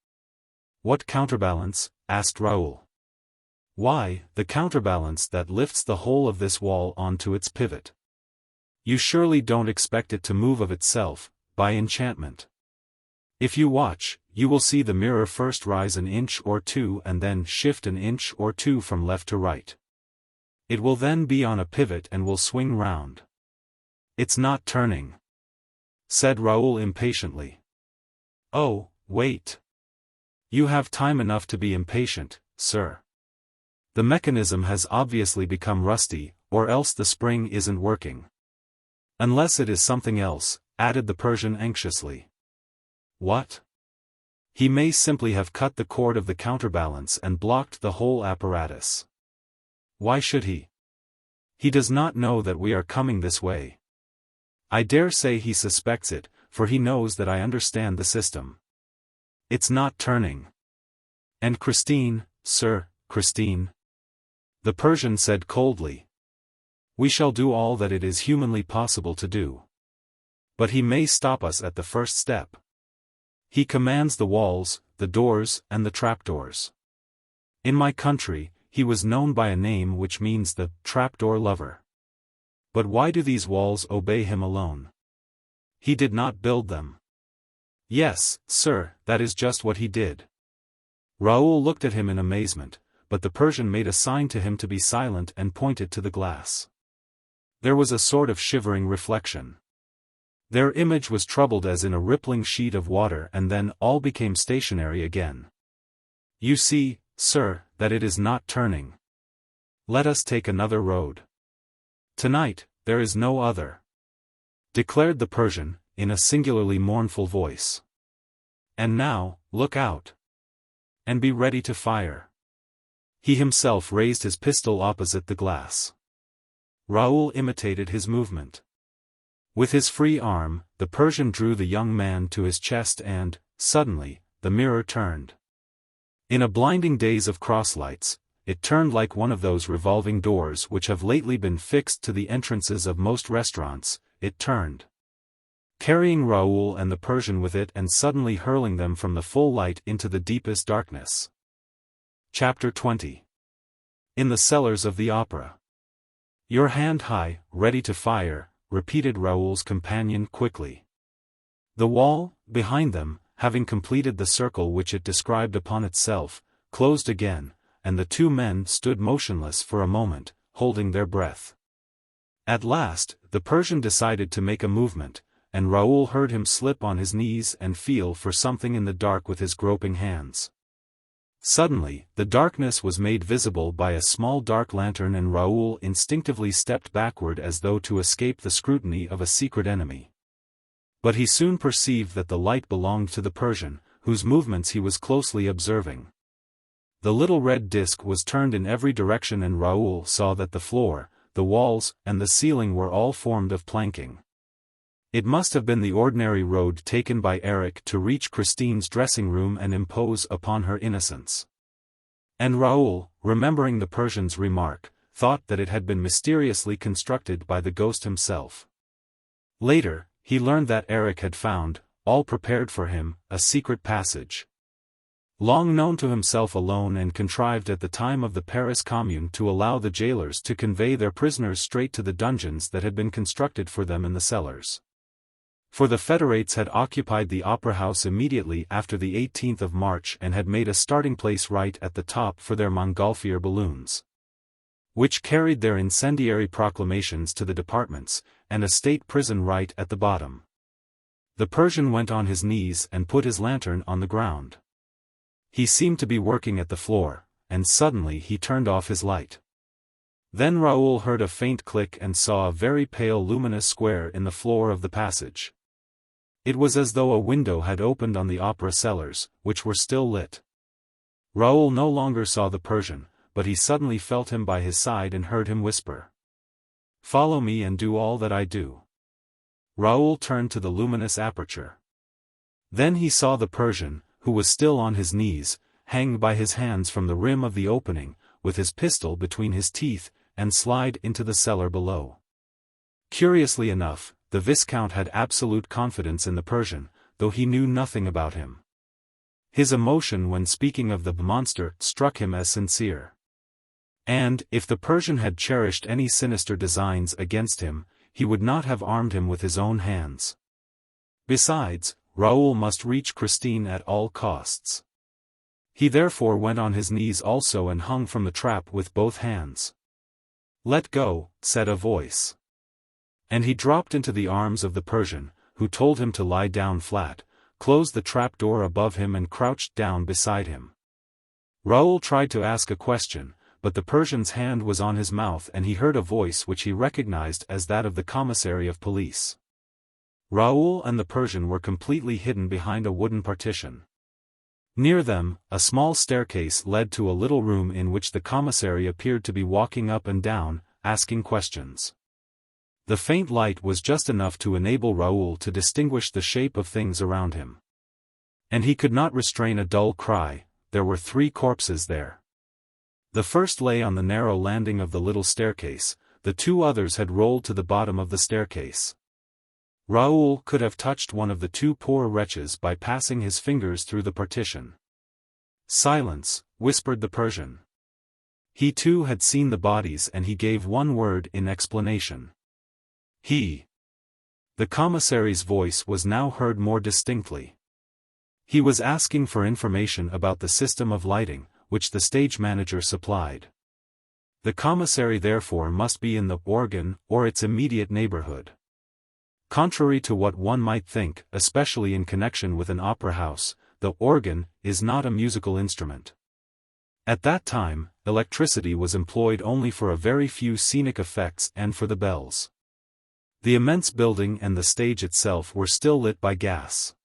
What counterbalance? Asked Raoul. Why, the counterbalance that lifts the whole of this wall onto its pivot. You surely don't expect it to move of itself, by enchantment. If you watch, you will see the mirror first rise an inch or two and then shift an inch or two from left to right. It will then be on a pivot and will swing round. It's not turning," said Raoul impatiently. "Oh, wait. You have time enough to be impatient, sir. The mechanism has obviously become rusty, or else the spring isn't working. Unless it is something else," added the Persian anxiously. "What? He may simply have cut the cord of the counterbalance and blocked the whole apparatus. Why should he? He does not know that we are coming this way. I dare say he suspects it, for he knows that I understand the system. It's not turning." "And Christine, sir, Christine?" the Persian said coldly. "We shall do all that it is humanly possible to do. But he may stop us at the first step. He commands the walls, the doors, and the trapdoors. In my country, he was known by a name which means the trapdoor lover. But why do these walls obey him alone? He did not build them." "Yes, sir, that is just what he did." Raoul looked at him in amazement, but the Persian made a sign to him to be silent and pointed to the glass. There was a sort of shivering reflection. Their image was troubled as in a rippling sheet of water and then all became stationary again. "You see, sir, that it is not turning. Let us take another road. Tonight, there is no other," declared the Persian, in a singularly mournful voice. "And now, look out. And be ready to fire." He himself raised his pistol opposite the glass. Raoul imitated his movement. With his free arm, the Persian drew the young man to his chest and, suddenly, the mirror turned. In a blinding daze of crosslights, it turned like one of those revolving doors which have lately been fixed to the entrances of most restaurants. It turned, carrying Raoul and the Persian with it and suddenly hurling them from the full light into the deepest darkness. Chapter 20. In the cellars of the opera. "Your hand high, ready to fire," repeated Raoul's companion quickly. The wall, behind them, having completed the circle which it described upon itself, closed again, and the two men stood motionless for a moment, holding their breath. At last, the Persian decided to make a movement, and Raoul heard him slip on his knees and feel for something in the dark with his groping hands. Suddenly, the darkness was made visible by a small dark lantern and Raoul instinctively stepped backward as though to escape the scrutiny of a secret enemy. But he soon perceived that the light belonged to the Persian, whose movements he was closely observing. The little red disc was turned in every direction and Raoul saw that the floor, the walls, and the ceiling were all formed of planking. It must have been the ordinary road taken by Eric to reach Christine's dressing room and impose upon her innocence. And Raoul, remembering the Persian's remark, thought that it had been mysteriously constructed by the ghost himself. Later, he learned that Eric had found, all prepared for him, a secret passage. Long known to himself alone and contrived at the time of the Paris Commune to allow the jailers to convey their prisoners straight to the dungeons that had been constructed for them in the cellars. For the Federates had occupied the Opera House immediately after the 18th of March and had made a starting place right at the top for their Montgolfier balloons, which carried their incendiary proclamations to the departments, and a state prison right at the bottom. The Persian went on his knees and put his lantern on the ground. He seemed to be working at the floor, and suddenly he turned off his light. Then Raoul heard a faint click and saw a very pale luminous square in the floor of the passage. It was as though a window had opened on the opera cellars, which were still lit. Raoul no longer saw the Persian, but he suddenly felt him by his side and heard him whisper, "Follow me and do all that I do." Raoul turned to the luminous aperture. Then he saw the Persian, who was still on his knees, hang by his hands from the rim of the opening, with his pistol between his teeth, and slide into the cellar below. Curiously enough, the Viscount had absolute confidence in the Persian, though he knew nothing about him. His emotion when speaking of the monster struck him as sincere. And, if the Persian had cherished any sinister designs against him, he would not have armed him with his own hands. Besides, Raoul must reach Christine at all costs. He therefore went on his knees also and hung from the trap with both hands. "Let go," said a voice. And he dropped into the arms of the Persian, who told him to lie down flat, closed the trap door above him and crouched down beside him. Raoul tried to ask a question, but the Persian's hand was on his mouth and he heard a voice which he recognized as that of the Commissary of Police. Raoul and the Persian were completely hidden behind a wooden partition. Near them, a small staircase led to a little room in which the Commissary appeared to be walking up and down, asking questions. The faint light was just enough to enable Raoul to distinguish the shape of things around him. And he could not restrain a dull cry. There were 3 corpses there. The first lay on the narrow landing of the little staircase, the 2 others had rolled to the bottom of the staircase. Raoul could have touched one of the 2 poor wretches by passing his fingers through the partition. "Silence," whispered the Persian. He too had seen the bodies and he gave one word in explanation. "He." The Commissary's voice was now heard more distinctly. He was asking for information about the system of lighting, which the stage manager supplied. The Commissary therefore must be in the organ or its immediate neighborhood. Contrary to what one might think, especially in connection with an opera house, the organ is not a musical instrument. At that time, electricity was employed only for a very few scenic effects and for the bells. The immense building and the stage itself were still lit by gas.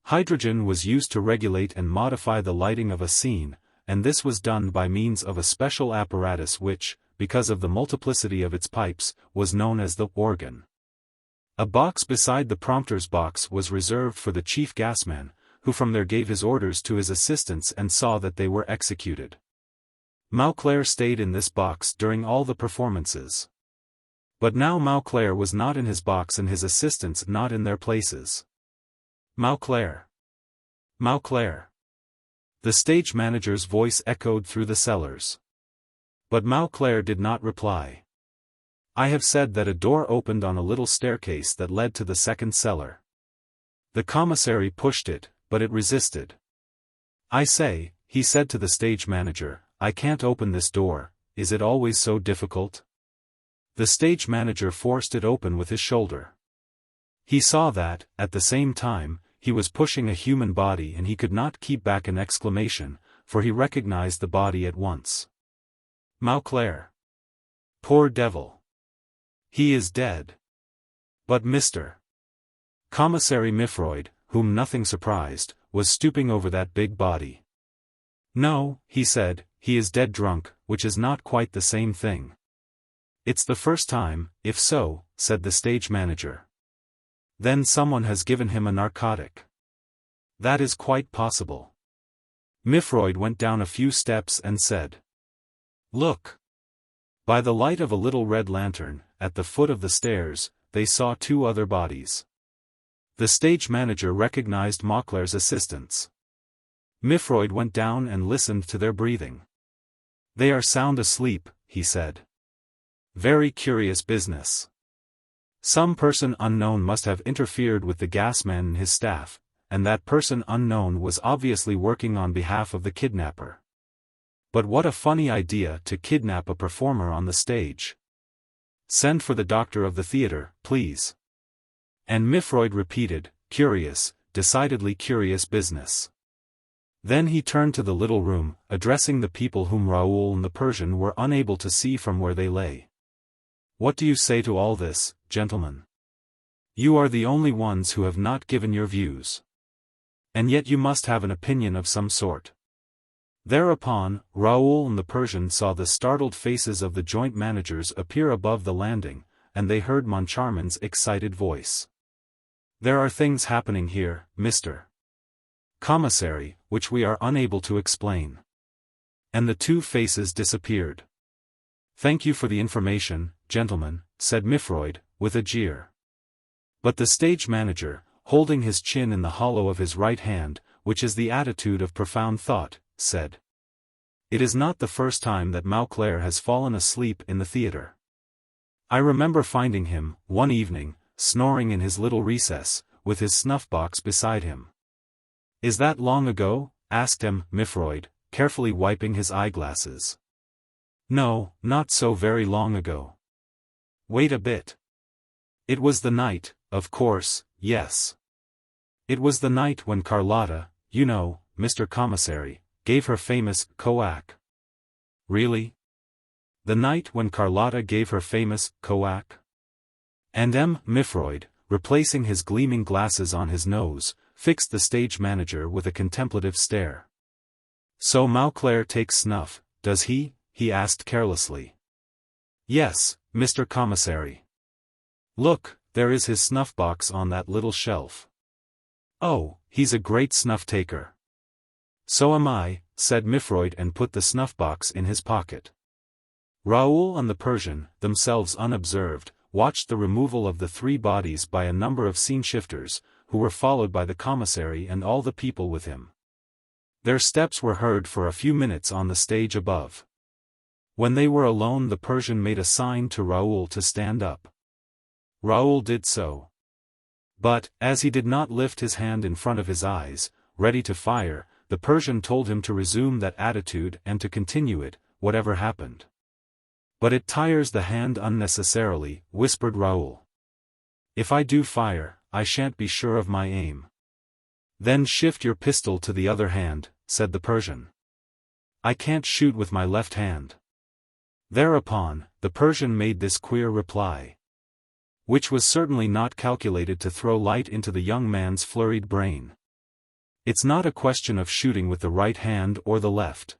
Hydrogen was used to regulate and modify the lighting of a scene, and this was done by means of a special apparatus which, because of the multiplicity of its pipes, was known as the organ. A box beside the prompter's box was reserved for the chief gasman, who from there gave his orders to his assistants and saw that they were executed. Mauclair stayed in this box during all the performances. But now Mauclair was not in his box and his assistants not in their places. "Mauclair! Mauclair!" The stage manager's voice echoed through the cellars. But Mauclair did not reply. I have said that a door opened on a little staircase that led to the second cellar. The Commissary pushed it, but it resisted. "I say," he said to the stage manager, "I can't open this door, is it always so difficult?" The stage manager forced it open with his shoulder. He saw that, at the same time, he was pushing a human body and he could not keep back an exclamation, for he recognized the body at once. "Mauclair! Poor devil! He is dead." But Mr. Commissary Mifroid, whom nothing surprised, was stooping over that big body. "No," he said, "he is dead drunk, which is not quite the same thing." "It's the first time, if so," said the stage manager. "Then someone has given him a narcotic." "That is quite possible." Mifroid went down a few steps and said, "Look." By the light of a little red lantern, at the foot of the stairs, they saw 2 other bodies. The stage manager recognized Mauclair's assistants. Mifroid went down and listened to their breathing. "They are sound asleep," he said. "Very curious business. Some person unknown must have interfered with the gasman and his staff, and that person unknown was obviously working on behalf of the kidnapper. But what a funny idea to kidnap a performer on the stage. Send for the doctor of the theater, please." And Mifroid repeated, "Curious, decidedly curious business." Then he turned to the little room, addressing the people whom Raoul and the Persian were unable to see from where they lay. "What do you say to all this, gentlemen? You are the only ones who have not given your views. And yet you must have an opinion of some sort." Thereupon, Raoul and the Persian saw the startled faces of the joint managers appear above the landing, and they heard Moncharmin's excited voice. "There are things happening here, Mr. Commissary, which we are unable to explain." And the 2 faces disappeared. "Thank you for the information, gentlemen," said Mifroid, with a jeer. But the stage manager, holding his chin in the hollow of his right hand, which is the attitude of profound thought, said, "It is not the first time that Mauclair has fallen asleep in the theater. I remember finding him, one evening, snoring in his little recess, with his snuff-box beside him. "Is that long ago?" asked M. Mifroid, carefully wiping his eyeglasses. "No, not so very long ago." "Wait a bit. It was the night, of course, yes. It was the night when Carlotta, you know, Mr. Commissary, gave her famous coac." "Really? The night when Carlotta gave her famous coac?" And M. Mifroid, replacing his gleaming glasses on his nose, fixed the stage manager with a contemplative stare. "So Mauclair takes snuff, does he?" he asked carelessly. "Yes, Mr. Commissary. Look, there is his snuff-box on that little shelf. Oh, he's a great snuff-taker." "So am I," said Mifroid, and put the snuff-box in his pocket. Raoul and the Persian, themselves unobserved, watched the removal of the three bodies by a number of scene-shifters, who were followed by the commissary and all the people with him. Their steps were heard for a few minutes on the stage above. When they were alone, the Persian made a sign to Raoul to stand up. Raoul did so. But, as he did not lift his hand in front of his eyes, ready to fire, the Persian told him to resume that attitude and to continue it, whatever happened. "But it tires the hand unnecessarily," whispered Raoul. "If I do fire, I shan't be sure of my aim." "Then shift your pistol to the other hand," said the Persian. "I can't shoot with my left hand." Thereupon, the Persian made this queer reply, which was certainly not calculated to throw light into the young man's flurried brain. "It's not a question of shooting with the right hand or the left.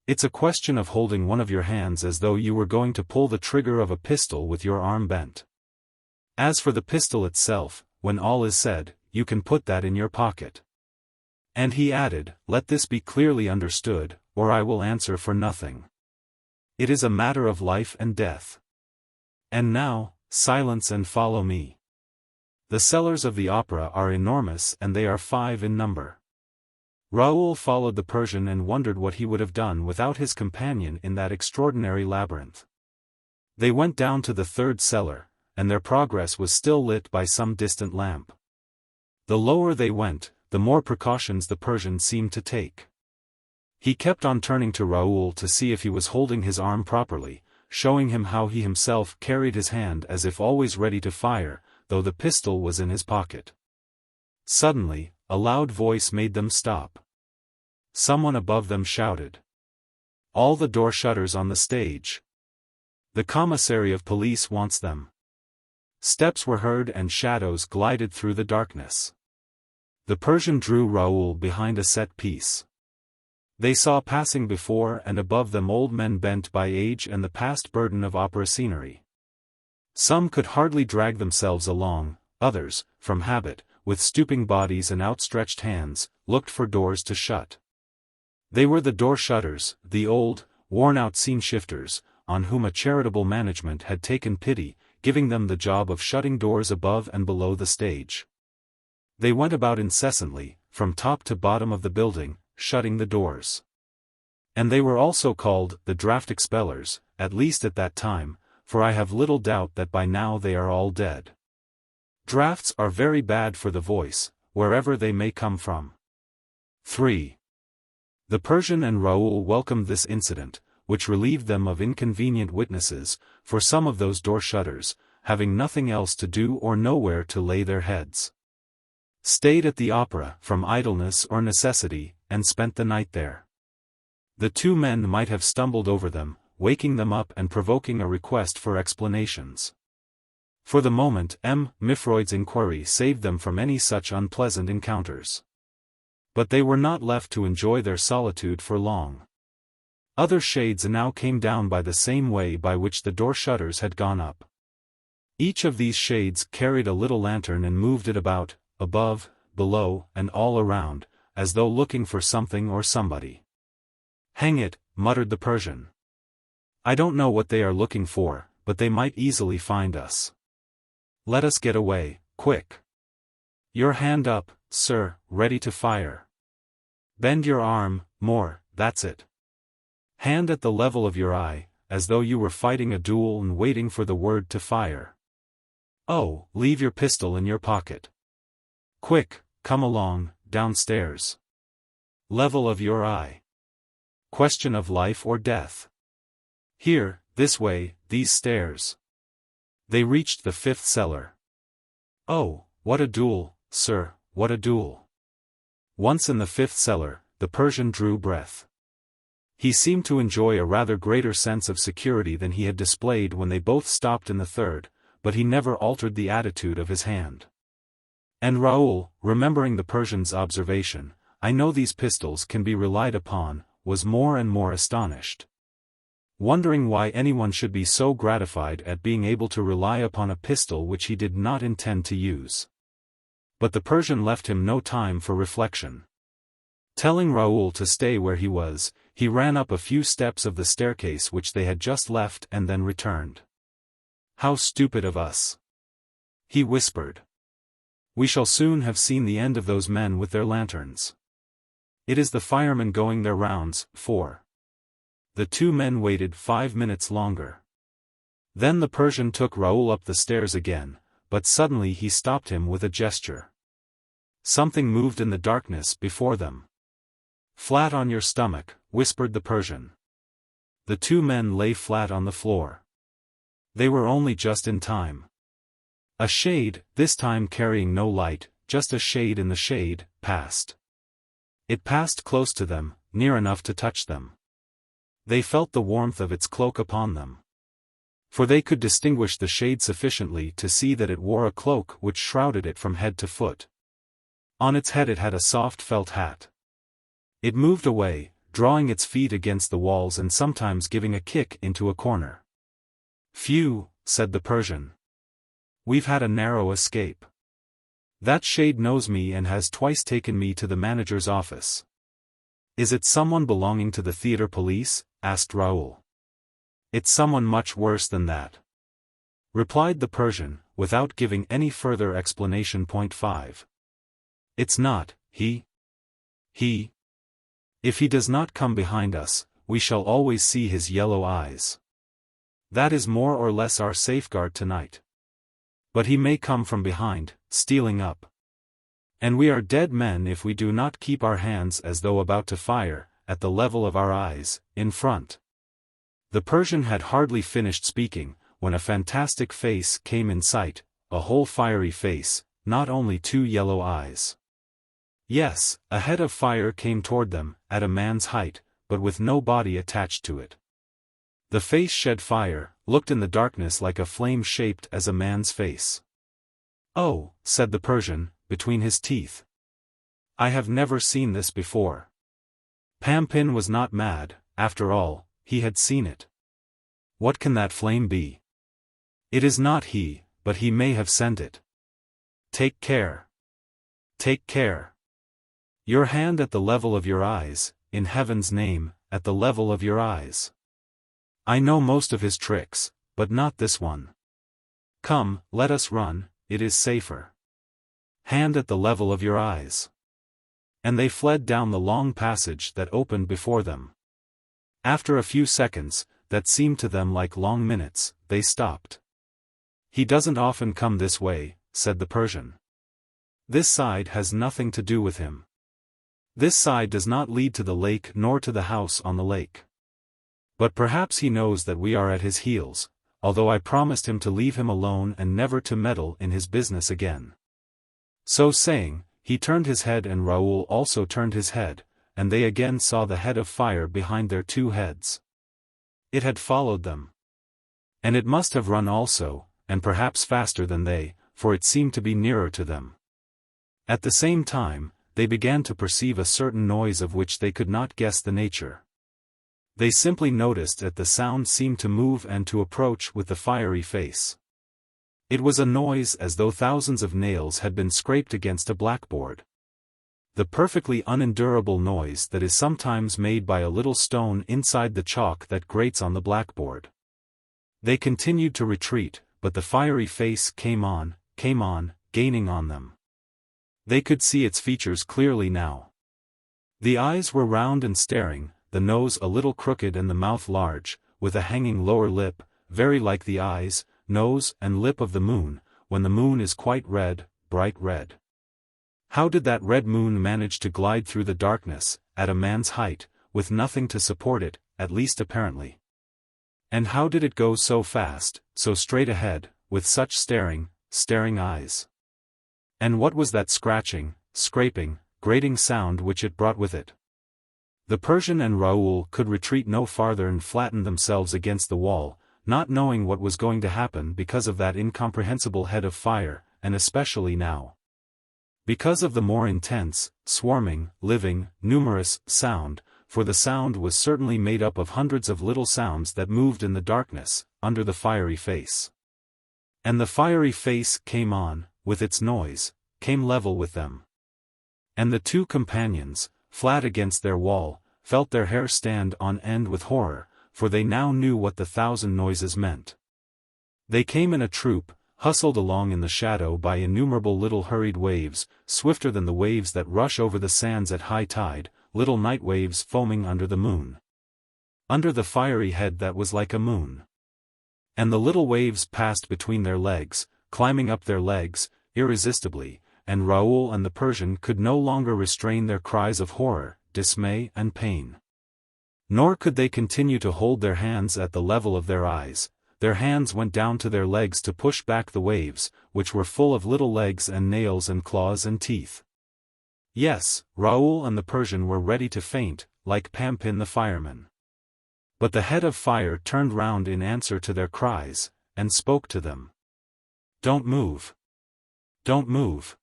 It's a question of holding one of your hands as though you were going to pull the trigger of a pistol with your arm bent. As for the pistol itself, when all is said, you can put that in your pocket." And he added, "Let this be clearly understood, or I will answer for nothing. It is a matter of life and death. And now, silence and follow me. The cellars of the opera are enormous and they are 5 in number." Raoul followed the Persian and wondered what he would have done without his companion in that extraordinary labyrinth. They went down to the 3rd cellar, and their progress was still lit by some distant lamp. The lower they went, the more precautions the Persian seemed to take. He kept on turning to Raoul to see if he was holding his arm properly, showing him how he himself carried his hand as if always ready to fire, though the pistol was in his pocket. Suddenly, a loud voice made them stop. Someone above them shouted, "All the door shutters on the stage. The commissary of police wants them." Steps were heard and shadows glided through the darkness. The Persian drew Raoul behind a set piece. They saw passing before and above them old men bent by age and the past burden of opera scenery. Some could hardly drag themselves along, others, from habit, with stooping bodies and outstretched hands, looked for doors to shut. They were the door shutters, the old, worn-out scene-shifters, on whom a charitable management had taken pity, giving them the job of shutting doors above and below the stage. They went about incessantly, from top to bottom of the building, shutting the doors. And they were also called the draft expellers, at least at that time, for I have little doubt that by now they are all dead. Drafts are very bad for the voice, wherever they may come from. 3. The Persian and Raoul welcomed this incident, which relieved them of inconvenient witnesses, for some of those door shutters, having nothing else to do or nowhere to lay their heads, stayed at the opera from idleness or necessity, and spent the night there. The 2 men might have stumbled over them, waking them up and provoking a request for explanations. For the moment M. Mifroid's inquiry saved them from any such unpleasant encounters. But they were not left to enjoy their solitude for long. Other shades now came down by the same way by which the door shutters had gone up. Each of these shades carried a little lantern and moved it about, above, below, and all around, as though looking for something or somebody. "Hang it," muttered the Persian. "I don't know what they are looking for, but they might easily find us. Let us get away, quick. Your hand up, sir, ready to fire. Bend your arm, more, that's it. Hand at the level of your eye, as though you were fighting a duel and waiting for the word to fire. Oh, leave your pistol in your pocket. Quick, come along, downstairs. Level of your eye. Question of life or death. Here, this way, these stairs. They reached the 5th cellar. Oh, what a duel, sir, what a duel. Once in the 5th cellar, the Persian drew breath. He seemed to enjoy a rather greater sense of security than he had displayed when they both stopped in the 3rd, but he never altered the attitude of his hand. And Raoul, remembering the Persian's observation, "I know these pistols can be relied upon," was more and more astonished. Wondering why anyone should be so gratified at being able to rely upon a pistol which he did not intend to use. But the Persian left him no time for reflection. Telling Raoul to stay where he was, he ran up a few steps of the staircase which they had just left and then returned. "How stupid of us!" he whispered. "We shall soon have seen the end of those men with their lanterns. It is the firemen going their rounds, for..." The two men waited 5 minutes longer. Then the Persian took Raoul up the stairs again, but suddenly he stopped him with a gesture. Something moved in the darkness before them. "Flat on your stomach," whispered the Persian. The two men lay flat on the floor. They were only just in time. A shade, this time carrying no light, just a shade in the shade, passed. It passed close to them, near enough to touch them. They felt the warmth of its cloak upon them. For they could distinguish the shade sufficiently to see that it wore a cloak which shrouded it from head to foot. On its head it had a soft felt hat. It moved away, drawing its feet against the walls and sometimes giving a kick into a corner. "Phew," said the Persian. "We've had a narrow escape. That shade knows me and has twice taken me to the manager's office." "Is it someone belonging to the theater police?" asked Raoul. "It's someone much worse than that," replied the Persian, without giving any further explanation. 5. "It's not, he. If he does not come behind us, we shall always see his yellow eyes. That is more or less our safeguard tonight. But he may come from behind, stealing up. And we are dead men if we do not keep our hands as though about to fire, at the level of our eyes, in front." The Persian had hardly finished speaking, when a fantastic face came in sight, a whole fiery face, not only 2 yellow eyes. Yes, a head of fire came toward them, at a man's height, but with no body attached to it. The face shed fire, looked in the darkness like a flame shaped as a man's face. "Oh," said the Persian, between his teeth. "I have never seen this before." Pampin was not mad, after all, he had seen it. "What can that flame be? It is not he, but he may have sent it. Take care. Take care. Your hand at the level of your eyes, in heaven's name, at the level of your eyes. I know most of his tricks, but not this one. Come, let us run, it is safer. Hand at the level of your eyes." And they fled down the long passage that opened before them. After a few seconds, that seemed to them like long minutes, they stopped. "He doesn't often come this way," said the Persian. "This side has nothing to do with him. This side does not lead to the lake nor to the house on the lake. But perhaps he knows that we are at his heels, although I promised him to leave him alone and never to meddle in his business again." So saying, he turned his head and Raoul also turned his head, and they again saw the head of fire behind their 2 heads. It had followed them. And it must have run also, and perhaps faster than they, for it seemed to be nearer to them. At the same time, they began to perceive a certain noise of which they could not guess the nature. They simply noticed that the sound seemed to move and to approach with the fiery face. It was a noise as though thousands of nails had been scraped against a blackboard. The perfectly unendurable noise that is sometimes made by a little stone inside the chalk that grates on the blackboard. They continued to retreat, but the fiery face came on, gaining on them. They could see its features clearly now. The eyes were round and staring, the nose a little crooked and the mouth large, with a hanging lower lip, very like the eyes, nose and lip of the moon, when the moon is quite red, bright red. How did that red moon manage to glide through the darkness, at a man's height, with nothing to support it, at least apparently? And how did it go so fast, so straight ahead, with such staring eyes? And what was that scratching, scraping, grating sound which it brought with it? The Persian and Raoul could retreat no farther and flattened themselves against the wall, not knowing what was going to happen because of that incomprehensible head of fire, and especially now, because of the more intense, swarming, living, numerous sound, for the sound was certainly made up of hundreds of little sounds that moved in the darkness, under the fiery face. And the fiery face came on, with its noise, came level with them. And the two companions, flat against their wall, felt their hair stand on end with horror, for they now knew what the thousand noises meant. They came in a troop, hustled along in the shadow by innumerable little hurried waves, swifter than the waves that rush over the sands at high tide, little night waves foaming under the moon. Under the fiery head that was like a moon. And the little waves passed between their legs, climbing up their legs, irresistibly, and Raoul and the Persian could no longer restrain their cries of horror, dismay and pain. Nor could they continue to hold their hands at the level of their eyes. Their hands went down to their legs to push back the waves, which were full of little legs and nails and claws and teeth. Yes, Raoul and the Persian were ready to faint, like Pampin the fireman. But the head of fire turned round in answer to their cries, and spoke to them. "Don't move. Don't move.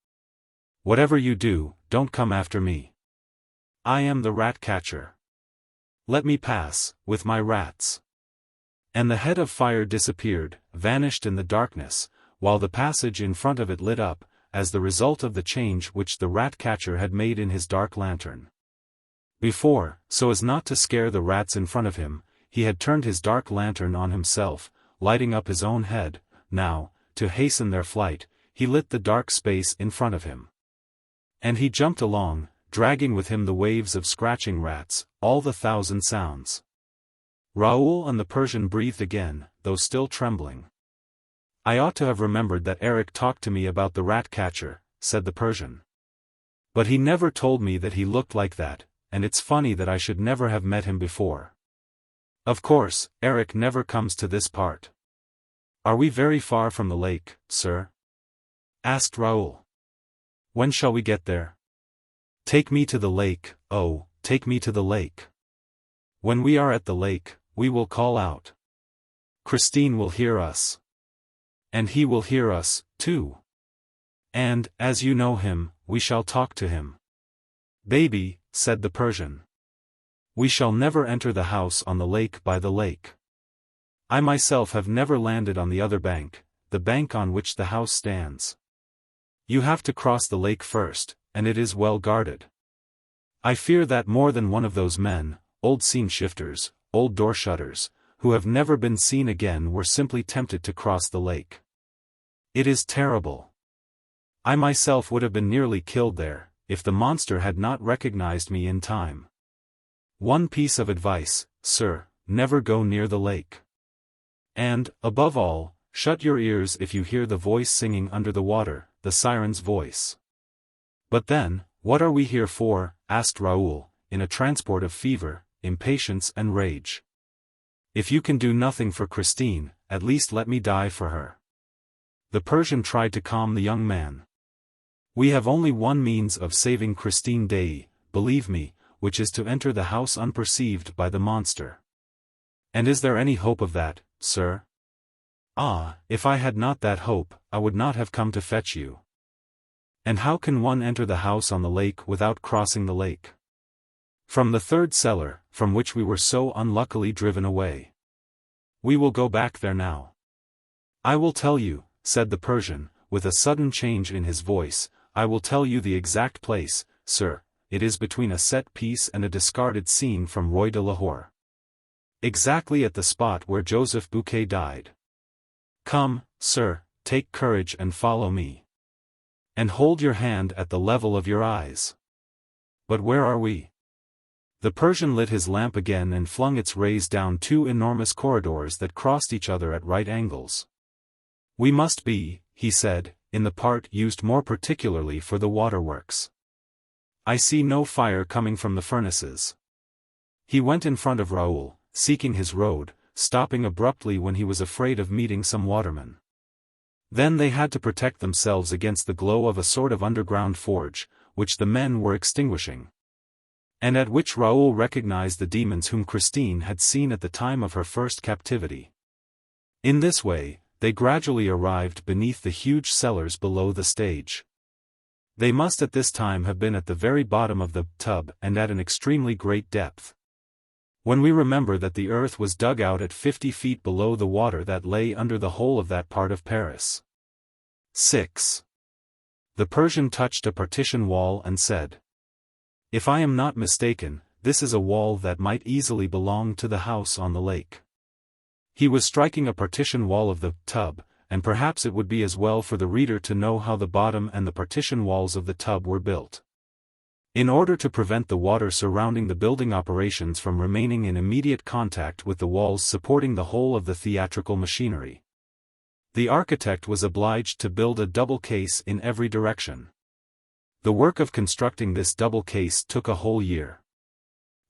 Whatever you do, don't come after me. I am the rat-catcher. Let me pass, with my rats." And the head of fire disappeared, vanished in the darkness, while the passage in front of it lit up, as the result of the change which the rat-catcher had made in his dark lantern. Before, so as not to scare the rats in front of him, he had turned his dark lantern on himself, lighting up his own head. Now, to hasten their flight, he lit the dark space in front of him. And he jumped along, dragging with him the waves of scratching rats, all the thousand sounds. Raoul and the Persian breathed again, though still trembling. "I ought to have remembered that Eric talked to me about the rat-catcher," said the Persian. "But he never told me that he looked like that, and it's funny that I should never have met him before. Of course, Eric never comes to this part." "Are we very far from the lake, sir?" asked Raoul. "When shall we get there?" "Take me to the lake, oh, take me to the lake. When we are at the lake, we will call out. Christine will hear us. And he will hear us, too. And, as you know him, we shall talk to him." "Baby," said the Persian. "We shall never enter the house on the lake by the lake. I myself have never landed on the other bank, the bank on which the house stands. You have to cross the lake first, and it is well guarded. I fear that more than one of those men, old scene-shifters, old door-shutters, who have never been seen again were simply tempted to cross the lake. It is terrible. I myself would have been nearly killed there, if the monster had not recognized me in time. One piece of advice, sir, never go near the lake. And, above all, shut your ears if you hear the voice singing under the water, the siren's voice." "But then, what are we here for?" asked Raoul, in a transport of fever, impatience and rage. "If you can do nothing for Christine, at least let me die for her." The Persian tried to calm the young man. "We have only one means of saving Christine Daae, believe me, which is to enter the house unperceived by the monster." "And is there any hope of that, sir?" "Ah, if I had not that hope, I would not have come to fetch you." "And how can one enter the house on the lake without crossing the lake?" "From the third cellar, from which we were so unluckily driven away. We will go back there now." "I will tell you," said the Persian, with a sudden change in his voice, "I will tell you the exact place, sir. It is between a set piece and a discarded scene from Roy de Lahore. Exactly at the spot where Joseph Buquet died. Come, sir, take courage and follow me. And hold your hand at the level of your eyes." "But where are we?" The Persian lit his lamp again and flung its rays down two enormous corridors that crossed each other at right angles. "We must be," he said, in the part used more particularly for the waterworks. I see no fire coming from the furnaces. He went in front of Raoul, seeking his road, stopping abruptly when he was afraid of meeting some watermen. Then they had to protect themselves against the glow of a sort of underground forge, which the men were extinguishing, and at which Raoul recognized the demons whom Christine had seen at the time of her first captivity. In this way, they gradually arrived beneath the huge cellars below the stage. They must at this time have been at the very bottom of the tub and at an extremely great depth. When we remember that the earth was dug out at 50 feet below the water that lay under the whole of that part of Paris. 6. The Persian touched a partition wall and said, "If I am not mistaken, this is a wall that might easily belong to the house on the lake." He was striking a partition wall of the tub, and perhaps it would be as well for the reader to know how the bottom and the partition walls of the tub were built. In order to prevent the water surrounding the building operations from remaining in immediate contact with the walls supporting the whole of the theatrical machinery, the architect was obliged to build a double case in every direction. The work of constructing this double case took a whole year.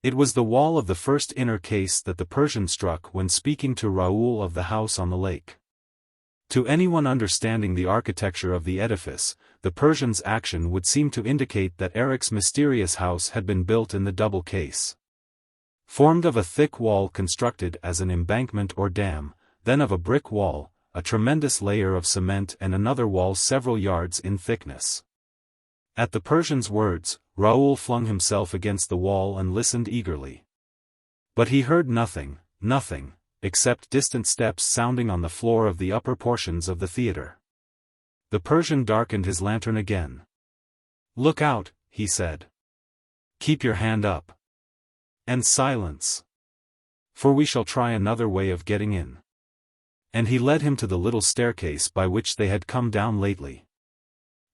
It was the wall of the first inner case that the Persian struck when speaking to Raoul of the house on the lake. To anyone understanding the architecture of the edifice, the Persian's action would seem to indicate that Eric's mysterious house had been built in the double case. Formed of a thick wall constructed as an embankment or dam, then of a brick wall, a tremendous layer of cement and another wall several yards in thickness. At the Persian's words, Raoul flung himself against the wall and listened eagerly. But he heard nothing, except distant steps sounding on the floor of the upper portions of the theater. The Persian darkened his lantern again. "Look out," he said. "Keep your hand up. And silence. For we shall try another way of getting in." And he led him to the little staircase by which they had come down lately.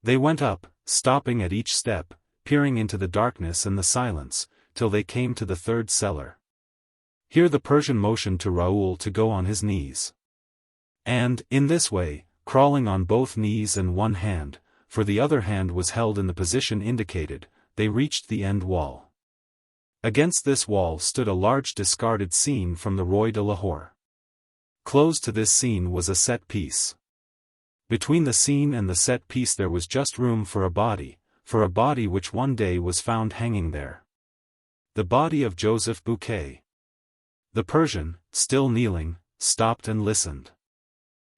They went up, stopping at each step, peering into the darkness and the silence, till they came to the third cellar. Here the Persian motioned to Raoul to go on his knees. And, in this way, crawling on both knees and one hand, for the other hand was held in the position indicated, they reached the end wall. Against this wall stood a large discarded scene from the Roi de Lahore. Close to this scene was a set piece. Between the scene and the set piece there was just room for a body which one day was found hanging there. The body of Joseph Buquet. The Persian, still kneeling, stopped and listened.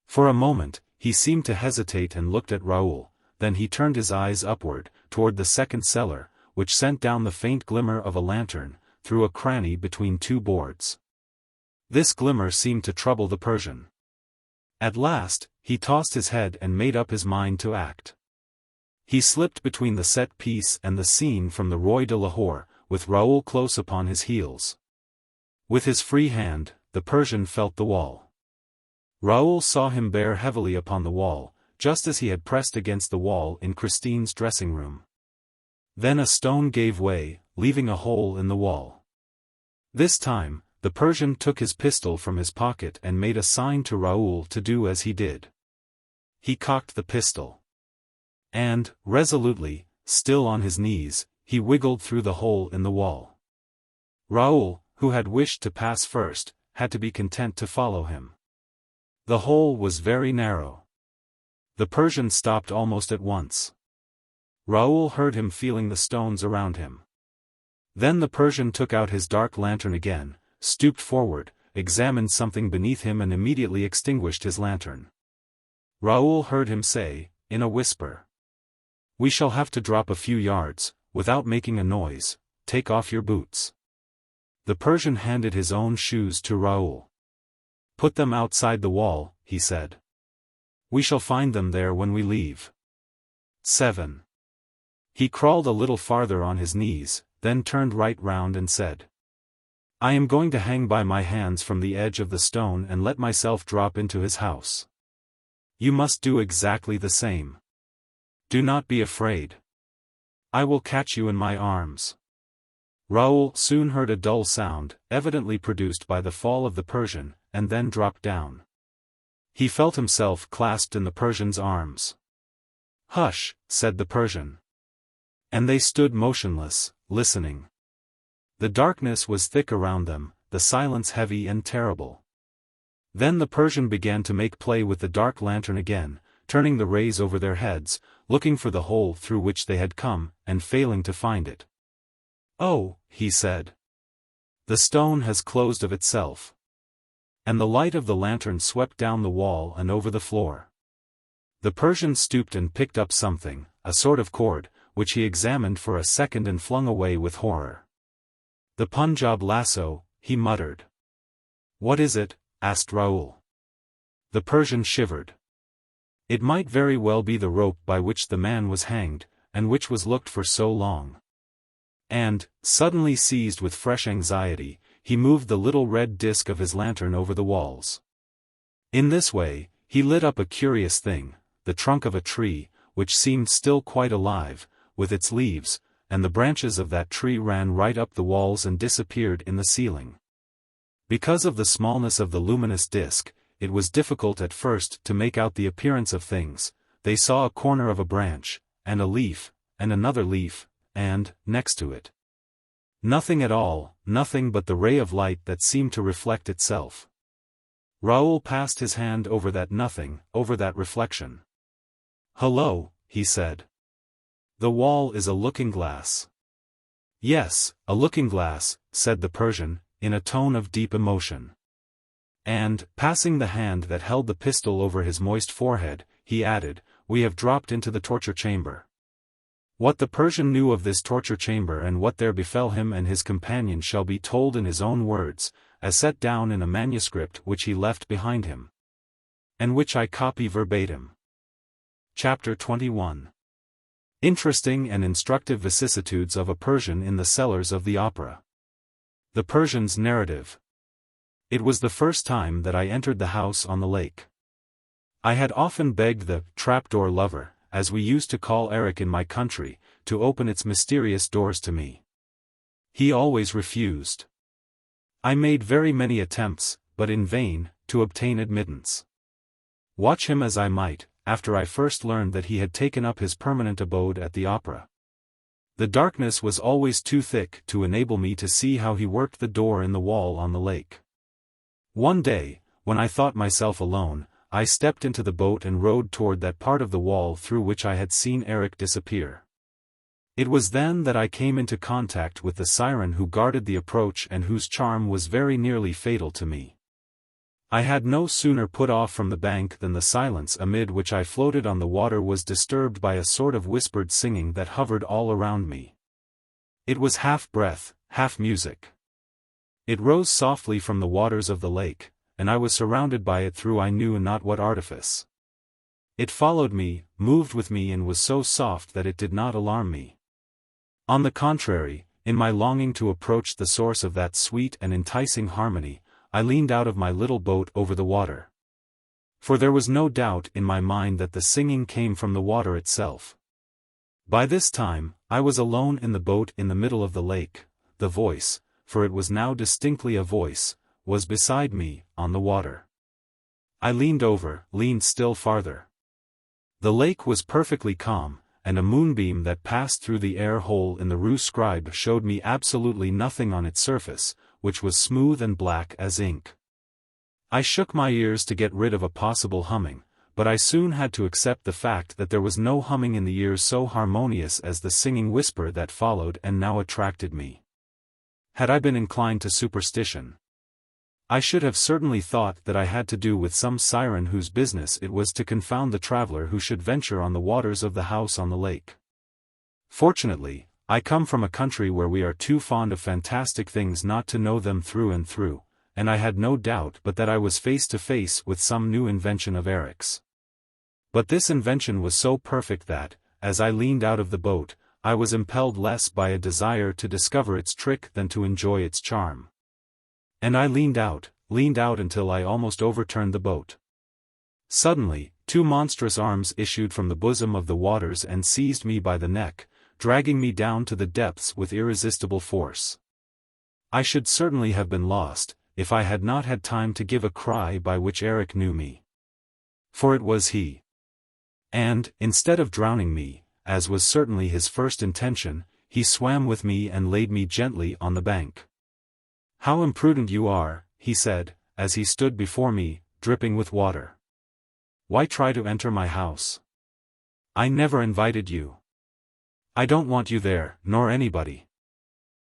For a moment, he seemed to hesitate and looked at Raoul, then he turned his eyes upward, toward the second cellar, which sent down the faint glimmer of a lantern, through a cranny between two boards. This glimmer seemed to trouble the Persian. At last, he tossed his head and made up his mind to act. He slipped between the set piece and the scene from the Roi de Lahore, with Raoul close upon his heels. With his free hand, the Persian felt the wall. Raoul saw him bear heavily upon the wall, just as he had pressed against the wall in Christine's dressing room. Then a stone gave way, leaving a hole in the wall. This time, the Persian took his pistol from his pocket and made a sign to Raoul to do as he did. He cocked the pistol. And, resolutely, still on his knees, he wiggled through the hole in the wall. Raoul, who had wished to pass first, had to be content to follow him. The hole was very narrow. The Persian stopped almost at once. Raoul heard him feeling the stones around him. Then the Persian took out his dark lantern again, stooped forward, examined something beneath him and immediately extinguished his lantern. Raoul heard him say, in a whisper, "We shall have to drop a few yards, without making a noise. Take off your boots." The Persian handed his own shoes to Raoul. "Put them outside the wall," he said. "We shall find them there when we leave." 7. He crawled a little farther on his knees, then turned right round and said, "I am going to hang by my hands from the edge of the stone and let myself drop into his house. You must do exactly the same. Do not be afraid. I will catch you in my arms." Raoul soon heard a dull sound, evidently produced by the fall of the Persian, and then dropped down. He felt himself clasped in the Persian's arms. "Hush," said the Persian. And they stood motionless, listening. The darkness was thick around them, the silence heavy and terrible. Then the Persian began to make play with the dark lantern again, turning the rays over their heads, looking for the hole through which they had come, and failing to find it. "Oh," he said. "The stone has closed of itself." And the light of the lantern swept down the wall and over the floor. The Persian stooped and picked up something, a sort of cord, which he examined for a second and flung away with horror. "The Punjab lasso," he muttered. "What is it?" asked Raoul. The Persian shivered. It might very well be the rope by which the man was hanged, and which was looked for so long. And, suddenly seized with fresh anxiety, he moved the little red disc of his lantern over the walls. In this way, he lit up a curious thing, the trunk of a tree, which seemed still quite alive, with its leaves, and the branches of that tree ran right up the walls and disappeared in the ceiling. Because of the smallness of the luminous disc, it was difficult at first to make out the appearance of things. They saw a corner of a branch, and a leaf, and another leaf, and, next to it, nothing at all, nothing but the ray of light that seemed to reflect itself. Raoul passed his hand over that nothing, over that reflection. "Hullo," he said. "The wall is a looking-glass." "Yes, a looking-glass," said the Persian, in a tone of deep emotion. And, passing the hand that held the pistol over his moist forehead, he added, "We have dropped into the torture chamber." What the Persian knew of this torture chamber and what there befell him and his companion shall be told in his own words, as set down in a manuscript which he left behind him, and which I copy verbatim. Chapter 21. Interesting and instructive vicissitudes of a Persian in the cellars of the opera. The Persian's narrative. It was the first time that I entered the house on the lake. I had often begged the trapdoor lover, as we used to call Eric in my country, to open its mysterious doors to me. He always refused. I made very many attempts, but in vain, to obtain admittance. Watch him as I might, after I first learned that he had taken up his permanent abode at the opera, the darkness was always too thick to enable me to see how he worked the door in the wall on the lake. One day, when I thought myself alone, I stepped into the boat and rowed toward that part of the wall through which I had seen Eric disappear. It was then that I came into contact with the siren who guarded the approach and whose charm was very nearly fatal to me. I had no sooner put off from the bank than the silence amid which I floated on the water was disturbed by a sort of whispered singing that hovered all around me. It was half breath, half music. It rose softly from the waters of the lake, and I was surrounded by it through I knew not what artifice. It followed me, moved with me and was so soft that it did not alarm me. On the contrary, in my longing to approach the source of that sweet and enticing harmony, I leaned out of my little boat over the water. For there was no doubt in my mind that the singing came from the water itself. By this time, I was alone in the boat in the middle of the lake. The voice, for it was now distinctly a voice, was beside me, on the water. I leaned over, leaned still farther. The lake was perfectly calm, and a moonbeam that passed through the air hole in the Rue Scribe showed me absolutely nothing on its surface, which was smooth and black as ink. I shook my ears to get rid of a possible humming, but I soon had to accept the fact that there was no humming in the ears so harmonious as the singing whisper that followed and now attracted me. Had I been inclined to superstition, I should have certainly thought that I had to do with some siren whose business it was to confound the traveler who should venture on the waters of the house on the lake. Fortunately, I come from a country where we are too fond of fantastic things not to know them through and through, and I had no doubt but that I was face to face with some new invention of Eric's. But this invention was so perfect that, as I leaned out of the boat, I was impelled less by a desire to discover its trick than to enjoy its charm. And I leaned out until I almost overturned the boat. Suddenly, two monstrous arms issued from the bosom of the waters and seized me by the neck, dragging me down to the depths with irresistible force. I should certainly have been lost, if I had not had time to give a cry by which Eric knew me. For it was he. And, instead of drowning me, as was certainly his first intention, he swam with me and laid me gently on the bank. "How imprudent you are," he said, as he stood before me, dripping with water. "Why try to enter my house? I never invited you. I don't want you there, nor anybody.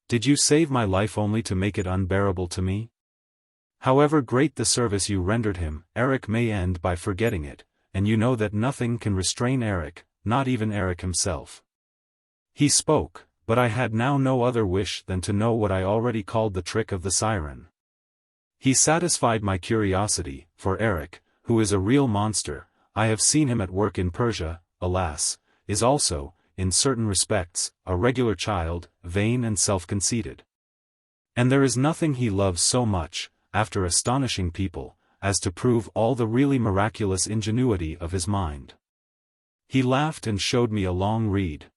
Did you save my life only to make it unbearable to me? However great the service you rendered him, Eric may end by forgetting it, and you know that nothing can restrain Eric, not even Eric himself." He spoke, but I had now no other wish than to know what I already called the trick of the siren. He satisfied my curiosity, for Eric, who is a real monster, I have seen him at work in Persia, alas, is also, in certain respects, a regular child, vain and self-conceited. And there is nothing he loves so much, after astonishing people, as to prove all the really miraculous ingenuity of his mind. He laughed and showed me a long reed.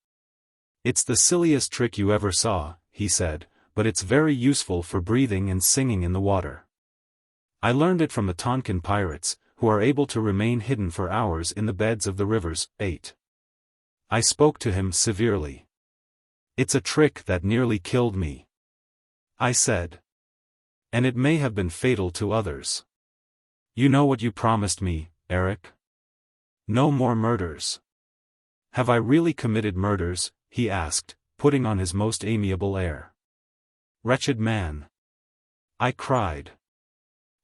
"It's the silliest trick you ever saw," he said, "but it's very useful for breathing and singing in the water. I learned it from the Tonkin pirates, who are able to remain hidden for hours in the beds of the rivers." VIII. I spoke to him severely. "It's a trick that nearly killed me," I said. "And it may have been fatal to others. You know what you promised me, Eric? No more murders." "Have I really committed murders?" he asked, putting on his most amiable air. "Wretched man!" I cried.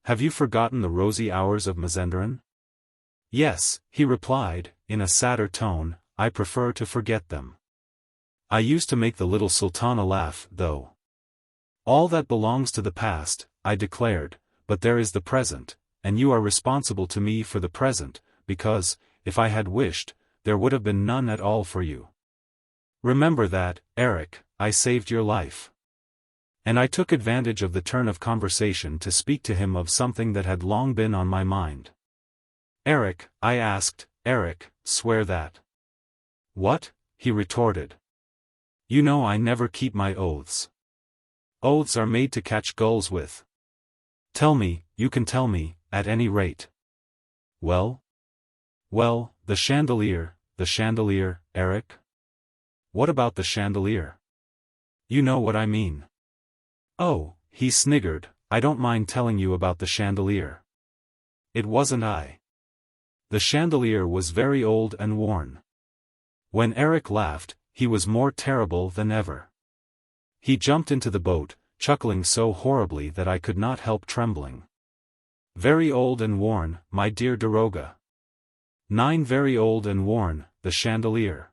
"Have you forgotten the rosy hours of Mazenderan?" "Yes," he replied, in a sadder tone, "I prefer to forget them. I used to make the little Sultana laugh, though." "All that belongs to the past," I declared, "but there is the present, and you are responsible to me for the present, because, if I had wished, there would have been none at all for you. Remember that, Eric, I saved your life." And I took advantage of the turn of conversation to speak to him of something that had long been on my mind. "Eric," I asked, "Eric, swear that." "What?" he retorted. "You know I never keep my oaths. Oaths are made to catch gulls with. Tell me, you can tell me, at any rate." "Well? Well, the chandelier, Eric?" "What about the chandelier?" "You know what I mean." "Oh," he sniggered, "I don't mind telling you about the chandelier. It wasn't I. The chandelier was very old and worn." When Eric laughed, he was more terrible than ever. He jumped into the boat, chuckling so horribly that I could not help trembling. "Very old and worn, my dear Daroga. 9 very old and worn, the chandelier.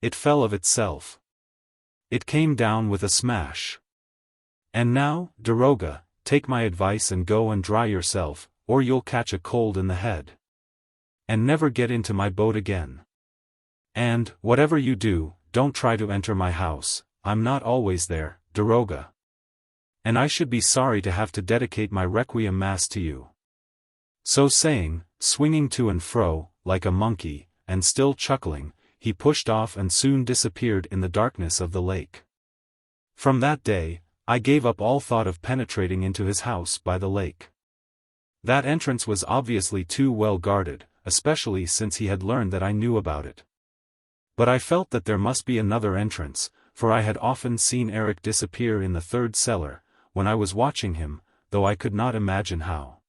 It fell of itself. It came down with a smash. And now, Daroga, take my advice and go and dry yourself, or you'll catch a cold in the head. And never get into my boat again. And, whatever you do, don't try to enter my house, I'm not always there, Daroga. And I should be sorry to have to dedicate my requiem mass to you." So saying, swinging to and fro, like a monkey, and still chuckling, he pushed off and soon disappeared in the darkness of the lake. From that day, I gave up all thought of penetrating into his house by the lake. That entrance was obviously too well guarded, especially since he had learned that I knew about it. But I felt that there must be another entrance, for I had often seen Eric disappear in the 3rd cellar, when I was watching him, though I could not imagine how.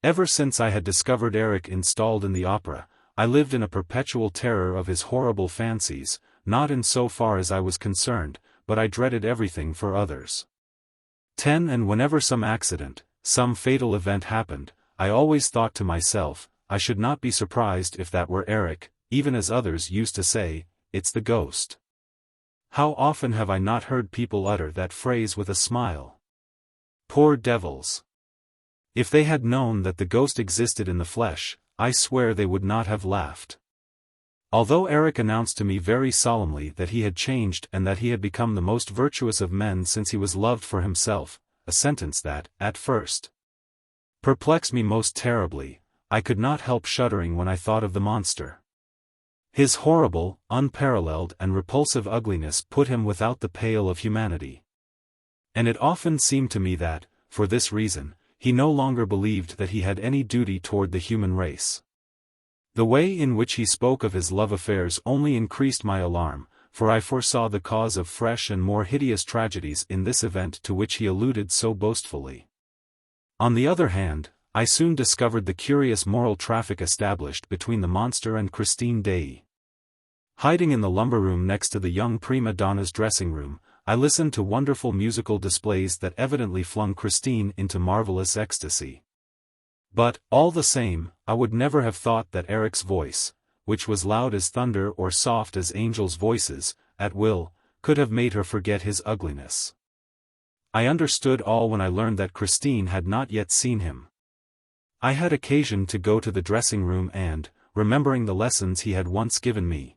Ever since I had discovered Eric installed in the opera, I lived in a perpetual terror of his horrible fancies, not in so far as I was concerned, but I dreaded everything for others. 10 And whenever some accident, some fatal event happened, I always thought to myself, I should not be surprised if that were Eric, even as others used to say, "It's the ghost." How often have I not heard people utter that phrase with a smile? Poor devils! If they had known that the ghost existed in the flesh, I swear they would not have laughed. Although Eric announced to me very solemnly that he had changed and that he had become the most virtuous of men since he was loved for himself, a sentence that, at first, perplexed me most terribly, I could not help shuddering when I thought of the monster. His horrible, unparalleled and repulsive ugliness put him without the pale of humanity. And it often seemed to me that, for this reason, he no longer believed that he had any duty toward the human race. The way in which he spoke of his love affairs only increased my alarm, for I foresaw the cause of fresh and more hideous tragedies in this event to which he alluded so boastfully. On the other hand, I soon discovered the curious moral traffic established between the monster and Christine Daae. Hiding in the lumber room next to the young prima donna's dressing room, I listened to wonderful musical displays that evidently flung Christine into marvelous ecstasy. But, all the same, I would never have thought that Eric's voice, which was loud as thunder or soft as angels' voices, at will, could have made her forget his ugliness. I understood all when I learned that Christine had not yet seen him. I had occasion to go to the dressing room and, remembering the lessons he had once given me,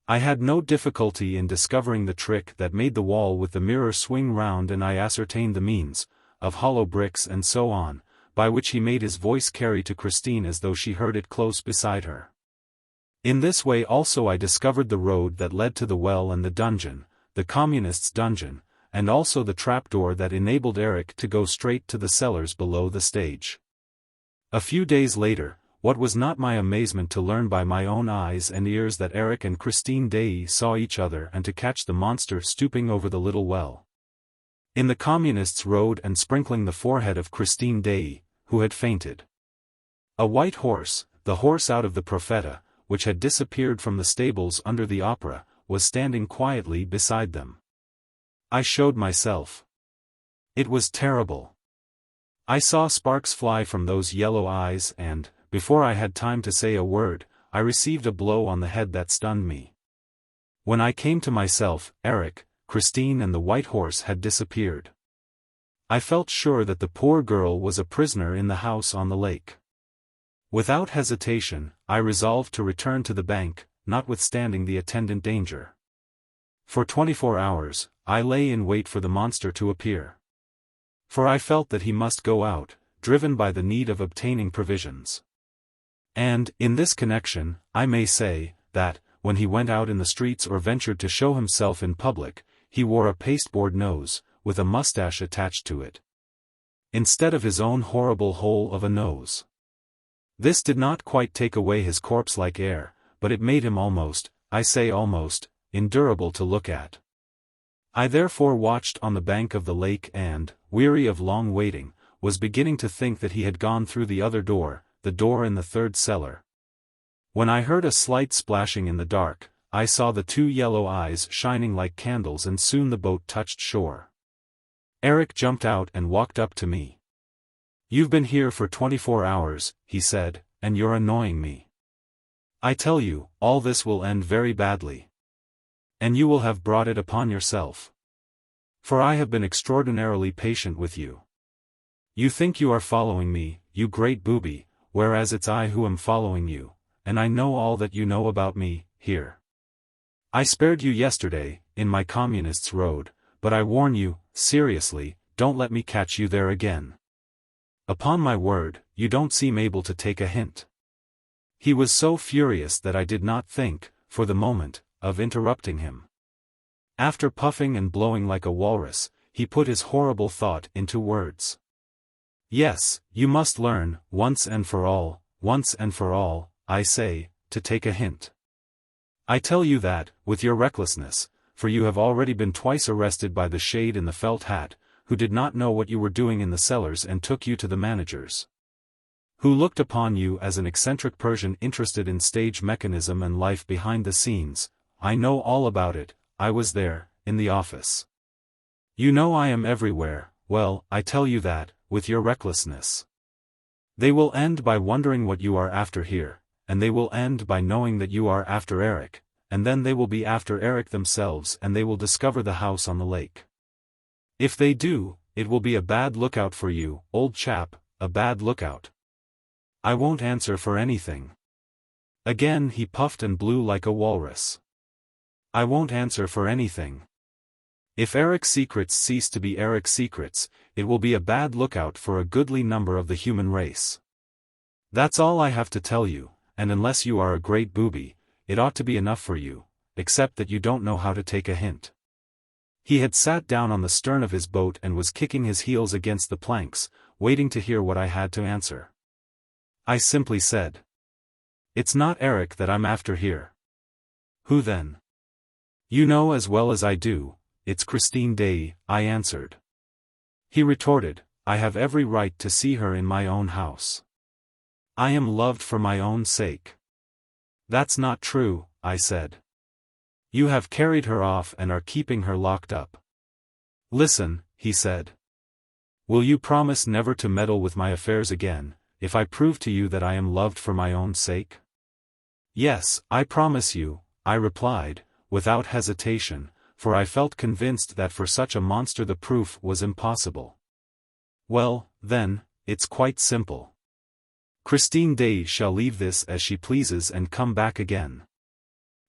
I had no difficulty in discovering the trick that made the wall with the mirror swing round, and I ascertained the means, of hollow bricks and so on, by which he made his voice carry to Christine as though she heard it close beside her. In this way also I discovered the road that led to the well and the dungeon, the communist's dungeon, and also the trapdoor that enabled Eric to go straight to the cellars below the stage. A few days later, what was not my amazement to learn by my own eyes and ears that Eric and Christine Daae saw each other and to catch the monster stooping over the little well in the communist's road and sprinkling the forehead of Christine Daae, who had fainted. A white horse, the horse out of the Profeta, which had disappeared from the stables under the opera, was standing quietly beside them. I showed myself. It was terrible. I saw sparks fly from those yellow eyes and, before I had time to say a word, I received a blow on the head that stunned me. When I came to myself, Eric, Christine and the white horse had disappeared. I felt sure that the poor girl was a prisoner in the house on the lake. Without hesitation, I resolved to return to the bank, notwithstanding the attendant danger. For 24 hours, I lay in wait for the monster to appear. For I felt that he must go out, driven by the need of obtaining provisions. And, in this connection, I may say, that, when he went out in the streets or ventured to show himself in public, he wore a pasteboard nose, with a mustache attached to it, instead of his own horrible hole of a nose. This did not quite take away his corpse-like air, but it made him almost, I say almost, endurable to look at. I therefore watched on the bank of the lake and, weary of long waiting, was beginning to think that he had gone through the other door, the door in the third cellar. When I heard a slight splashing in the dark, I saw the two yellow eyes shining like candles, and soon the boat touched shore. Eric jumped out and walked up to me. "You've been here for 24 hours, he said, "and you're annoying me. I tell you, all this will end very badly. And you will have brought it upon yourself. For I have been extraordinarily patient with you. You think you are following me, you great booby, whereas it's I who am following you, and I know all that you know about me, here. I spared you yesterday, in my communist's road, but I warn you, seriously, don't let me catch you there again. Upon my word, you don't seem able to take a hint." He was so furious that I did not think, for the moment, of interrupting him. After puffing and blowing like a walrus, he put his horrible thought into words. "Yes, you must learn, once and for all, I say, to take a hint. I tell you that, with your recklessness, for you have already been twice arrested by the shade in the felt hat, who did not know what you were doing in the cellars and took you to the managers, who looked upon you as an eccentric Persian interested in stage mechanism and life behind the scenes. I know all about it, I was there, in the office. You know I am everywhere. Well, I tell you that, with your recklessness, they will end by wondering what you are after here, and they will end by knowing that you are after Eric, and then they will be after Eric themselves, and they will discover the house on the lake. If they do, it will be a bad lookout for you, old chap, a bad lookout. I won't answer for anything." Again he puffed and blew like a walrus. "I won't answer for anything. If Eric's secrets cease to be Eric's secrets, it will be a bad lookout for a goodly number of the human race. That's all I have to tell you, and unless you are a great booby, it ought to be enough for you, except that you don't know how to take a hint." He had sat down on the stern of his boat and was kicking his heels against the planks, waiting to hear what I had to answer. I simply said, It's not Eric that I'm after here. Who then? You know as well as I do, it's Christine Daae, I answered. He retorted, I have every right to see her in my own house. I am loved for my own sake. That's not true, I said. You have carried her off and are keeping her locked up. Listen, he said. Will you promise never to meddle with my affairs again, if I prove to you that I am loved for my own sake? Yes, I promise you, I replied, without hesitation, for I felt convinced that for such a monster the proof was impossible. Well, then, it's quite simple. Christine Daae shall leave this as she pleases and come back again.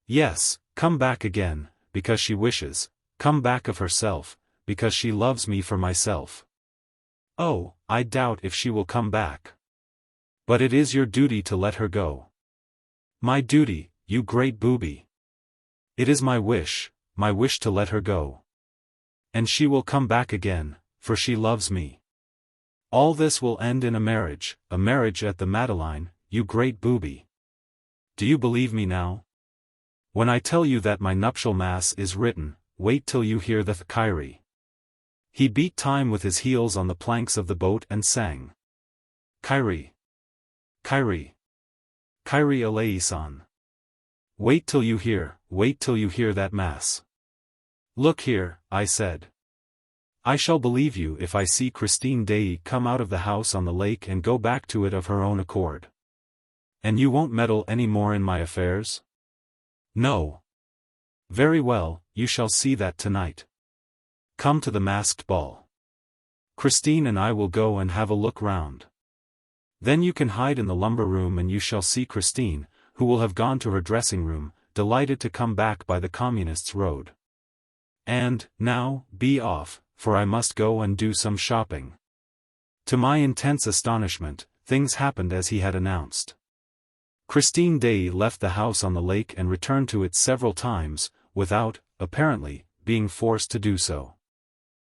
Yes, come back again, because she wishes, come back of herself, because she loves me for myself. Oh, I doubt if she will come back. But it is your duty to let her go. My duty, you great booby. It is my wish to let her go. And she will come back again, for she loves me. All this will end in a marriage at the Madeleine, you great booby. Do you believe me now? When I tell you that my nuptial mass is written, wait till you hear the Giry. He beat time with his heels on the planks of the boat and sang. Giry. Giry. Giry eleison. Wait till you hear that mass. Look here, I said. I shall believe you if I see Christine Daae come out of the house on the lake and go back to it of her own accord. And you won't meddle any more in my affairs? No. Very well, you shall see that tonight. Come to the masked ball. Christine and I will go and have a look round. Then you can hide in the lumber room and you shall see Christine, who will have gone to her dressing room, delighted to come back by the Communists' road. And, now, be off, for I must go and do some shopping. To my intense astonishment, things happened as he had announced. Christine Daae left the house on the lake and returned to it several times, without, apparently, being forced to do so.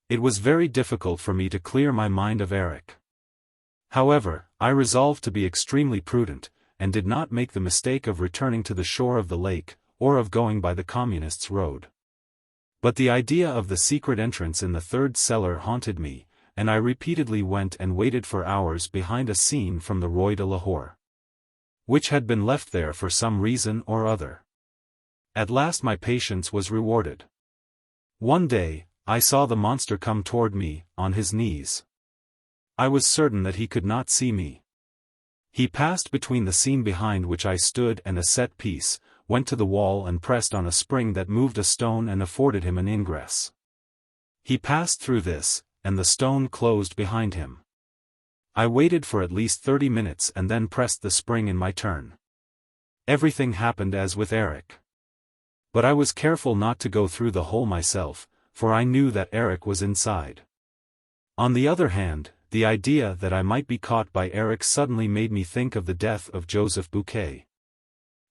It was very difficult for me to clear my mind of Eric. However, I resolved to be extremely prudent, and did not make the mistake of returning to the shore of the lake, or of going by the Communists' road. But the idea of the secret entrance in the third cellar haunted me, and I repeatedly went and waited for hours behind a scene from the Roi de Lahore, which had been left there for some reason or other. At last my patience was rewarded. One day, I saw the monster come toward me, on his knees. I was certain that he could not see me. He passed between the scene behind which I stood and a set piece, went to the wall and pressed on a spring that moved a stone and afforded him an ingress. He passed through this, and the stone closed behind him. I waited for at least 30 minutes and then pressed the spring in my turn. Everything happened as with Eric. But I was careful not to go through the hole myself, for I knew that Eric was inside. On the other hand, the idea that I might be caught by Eric suddenly made me think of the death of Joseph Buquet.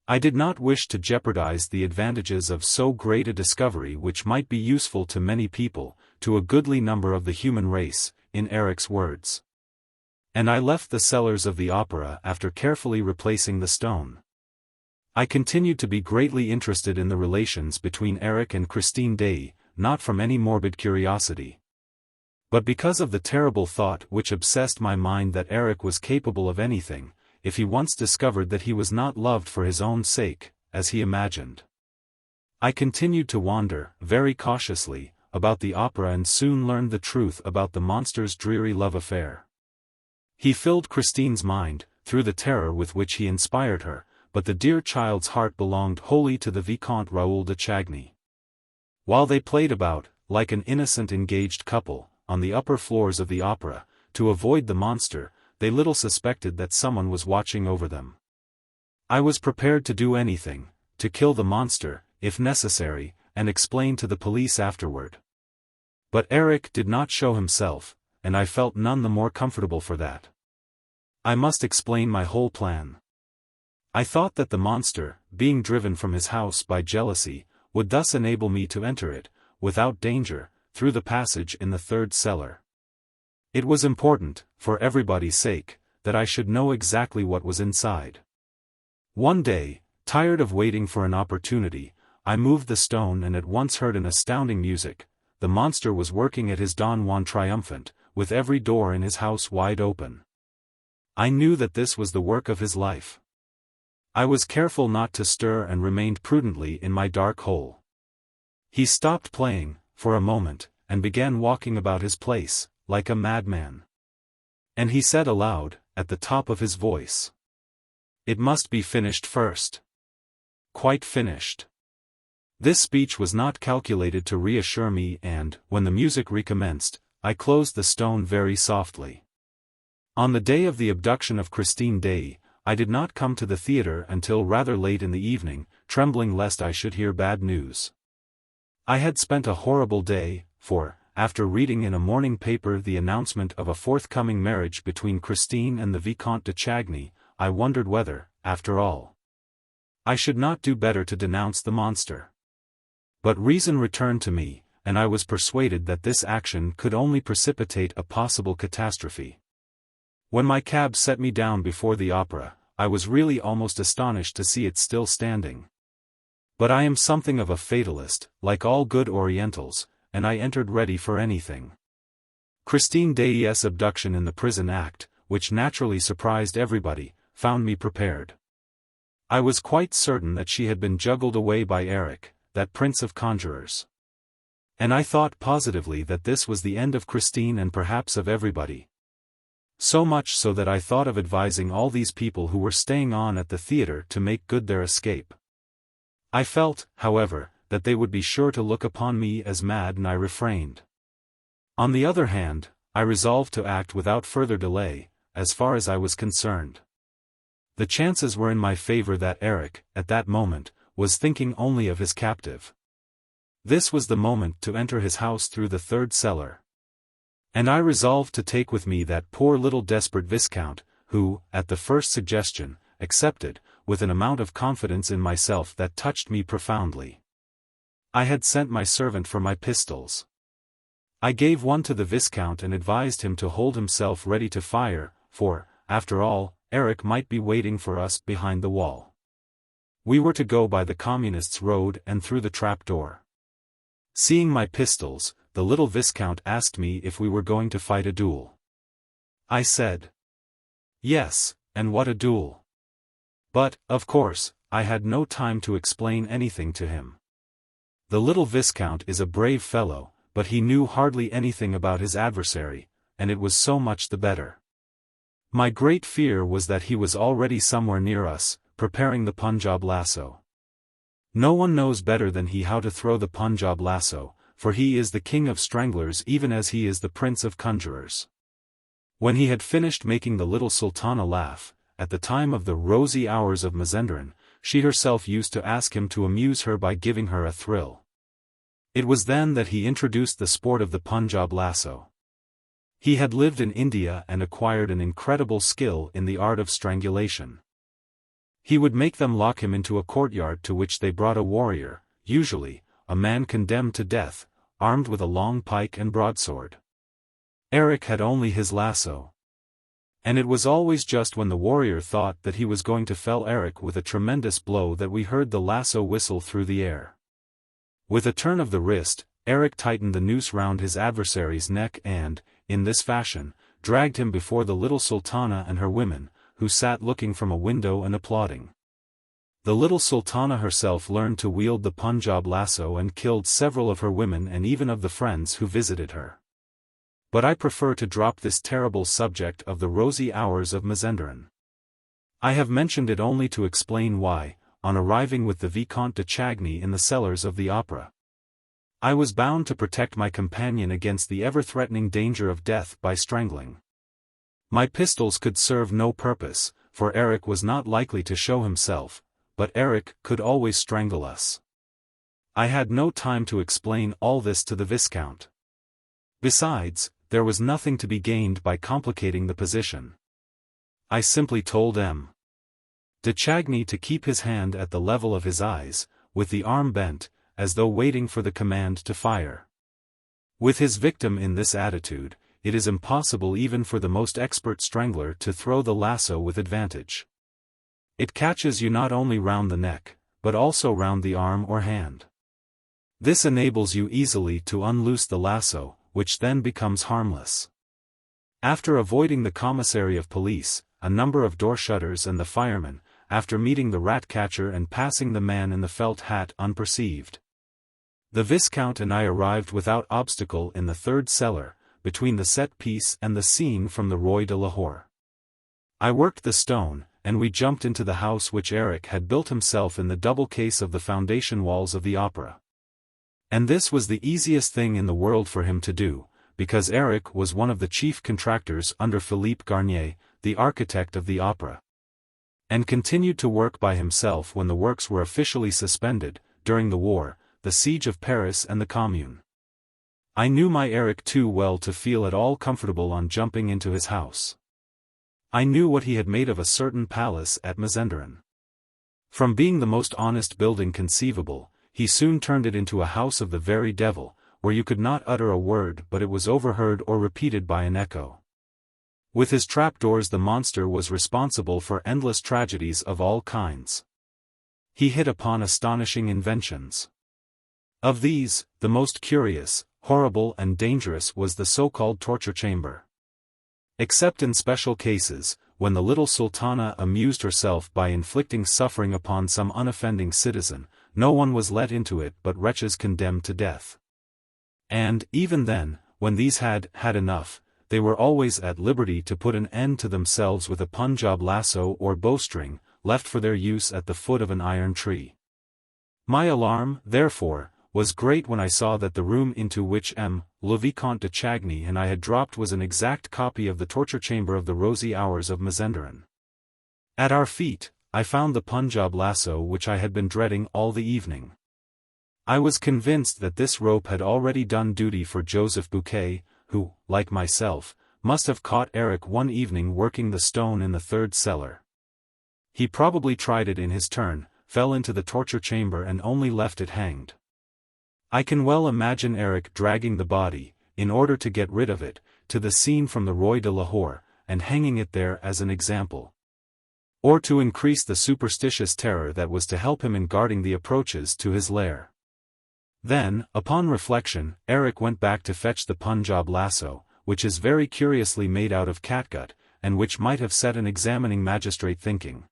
I did not wish to jeopardize the advantages of so great a discovery which might be useful to many people, to a goodly number of the human race, in Eric's words. And I left the cellars of the opera after carefully replacing the stone. I continued to be greatly interested in the relations between Eric and Christine Daae, not from any morbid curiosity, but because of the terrible thought which obsessed my mind that Eric was capable of anything, if he once discovered that he was not loved for his own sake, as he imagined. I continued to wander, very cautiously, about the opera and soon learned the truth about the monster's dreary love affair. He filled Christine's mind, through the terror with which he inspired her, but the dear child's heart belonged wholly to the Vicomte Raoul de Chagny. While they played about, like an innocent engaged couple, on the upper floors of the opera, to avoid the monster, they little suspected that someone was watching over them. I was prepared to do anything, to kill the monster, if necessary, and explain to the police afterward. But Eric did not show himself, and I felt none the more comfortable for that. I must explain my whole plan. I thought that the monster, being driven from his house by jealousy, would thus enable me to enter it, without danger, through the passage in the third cellar. It was important, for everybody's sake, that I should know exactly what was inside. One day, tired of waiting for an opportunity, I moved the stone and at once heard an astounding music. The monster was working at his Don Juan triumphant, with every door in his house wide open. I knew that this was the work of his life. I was careful not to stir and remained prudently in my dark hole. He stopped playing, for a moment, and began walking about his place, like a madman. And he said aloud, at the top of his voice, "It must be finished first. Quite finished." This speech was not calculated to reassure me and, when the music recommenced, I closed the stone very softly. On the day of the abduction of Christine Daae, I did not come to the theatre until rather late in the evening, trembling lest I should hear bad news. I had spent a horrible day, for, after reading in a morning paper the announcement of a forthcoming marriage between Christine and the Vicomte de Chagny, I wondered whether, after all, I should not do better to denounce the monster. But reason returned to me, and I was persuaded that this action could only precipitate a possible catastrophe. When my cab set me down before the opera, I was really almost astonished to see it still standing. But I am something of a fatalist, like all good Orientals, and I entered ready for anything. Christine Daae's abduction in the prison act, which naturally surprised everybody, found me prepared. I was quite certain that she had been juggled away by Eric, that prince of conjurers. And I thought positively that this was the end of Christine and perhaps of everybody. So much so that I thought of advising all these people who were staying on at the theatre to make good their escape. I felt, however, that they would be sure to look upon me as mad and I refrained. On the other hand, I resolved to act without further delay, as far as I was concerned. The chances were in my favor that Eric, at that moment, was thinking only of his captive. This was the moment to enter his house through the third cellar. And I resolved to take with me that poor little desperate Viscount, who, at the first suggestion, accepted, with an amount of confidence in myself that touched me profoundly. I had sent my servant for my pistols. I gave one to the Viscount and advised him to hold himself ready to fire, for, after all, Eric might be waiting for us behind the wall. We were to go by the Communists' road and through the trapdoor. Seeing my pistols, the little Viscount asked me if we were going to fight a duel. I said, "Yes, and what a duel." But, of course, I had no time to explain anything to him. The little Viscount is a brave fellow, but he knew hardly anything about his adversary, and it was so much the better. My great fear was that he was already somewhere near us, preparing the Punjab lasso. No one knows better than he how to throw the Punjab lasso, for he is the king of stranglers even as he is the prince of conjurers. When he had finished making the little Sultana laugh, at the time of the rosy hours of Mazenderan, she herself used to ask him to amuse her by giving her a thrill. It was then that he introduced the sport of the Punjab lasso. He had lived in India and acquired an incredible skill in the art of strangulation. He would make them lock him into a courtyard to which they brought a warrior, usually, a man condemned to death, armed with a long pike and broadsword. Eric had only his lasso. And it was always just when the warrior thought that he was going to fell Eric with a tremendous blow that we heard the lasso whistle through the air. With a turn of the wrist, Eric tightened the noose round his adversary's neck and, in this fashion, dragged him before the little Sultana and her women, who sat looking from a window and applauding. The little Sultana herself learned to wield the Punjab lasso and killed several of her women and even of the friends who visited her. But I prefer to drop this terrible subject of the rosy hours of Mazenderan. I have mentioned it only to explain why, on arriving with the Vicomte de Chagny in the cellars of the opera, I was bound to protect my companion against the ever-threatening danger of death by strangling. My pistols could serve no purpose, for Eric was not likely to show himself, but Eric could always strangle us. I had no time to explain all this to the Viscount. Besides, there was nothing to be gained by complicating the position. I simply told M. de Chagny to keep his hand at the level of his eyes, with the arm bent, as though waiting for the command to fire. With his victim in this attitude, it is impossible even for the most expert strangler to throw the lasso with advantage. It catches you not only round the neck, but also round the arm or hand. This enables you easily to unloose the lasso, which then becomes harmless. After avoiding the commissary of police, a number of door shutters and the fireman, after meeting the rat-catcher and passing the man in the felt hat unperceived, the Viscount and I arrived without obstacle in the third cellar, between the set-piece and the scene from the Roi de Lahore. I worked the stone, and we jumped into the house which Eric had built himself in the double case of the foundation walls of the opera. And this was the easiest thing in the world for him to do, because Eric was one of the chief contractors under Philippe Garnier, the architect of the opera, and continued to work by himself when the works were officially suspended, during the war, the siege of Paris and the Commune. I knew my Eric too well to feel at all comfortable on jumping into his house. I knew what he had made of a certain palace at Mazenderan. From being the most honest building conceivable, he soon turned it into a house of the very devil, where you could not utter a word but it was overheard or repeated by an echo. With his trapdoors the monster was responsible for endless tragedies of all kinds. He hit upon astonishing inventions. Of these, the most curious, horrible and dangerous was the so-called torture chamber. Except in special cases, when the little sultana amused herself by inflicting suffering upon some unoffending citizen, no one was let into it but wretches condemned to death. And, even then, when these had had enough, they were always at liberty to put an end to themselves with a Punjab lasso or bowstring, left for their use at the foot of an iron tree. My alarm, therefore, was great when I saw that the room into which le Vicomte de Chagny and I had dropped was an exact copy of the torture chamber of the rosy hours of Mazenderan. At our feet, I found the Punjab lasso which I had been dreading all the evening. I was convinced that this rope had already done duty for Joseph Buquet, who, like myself, must have caught Eric one evening working the stone in the third cellar. He probably tried it in his turn, fell into the torture chamber and only left it hanged. I can well imagine Eric dragging the body, in order to get rid of it, to the scene from the Roi de Lahore, and hanging it there as an example. Or to increase the superstitious terror that was to help him in guarding the approaches to his lair. Then, upon reflection, Eric went back to fetch the Punjab lasso, which is very curiously made out of catgut, and which might have set an examining magistrate thinking.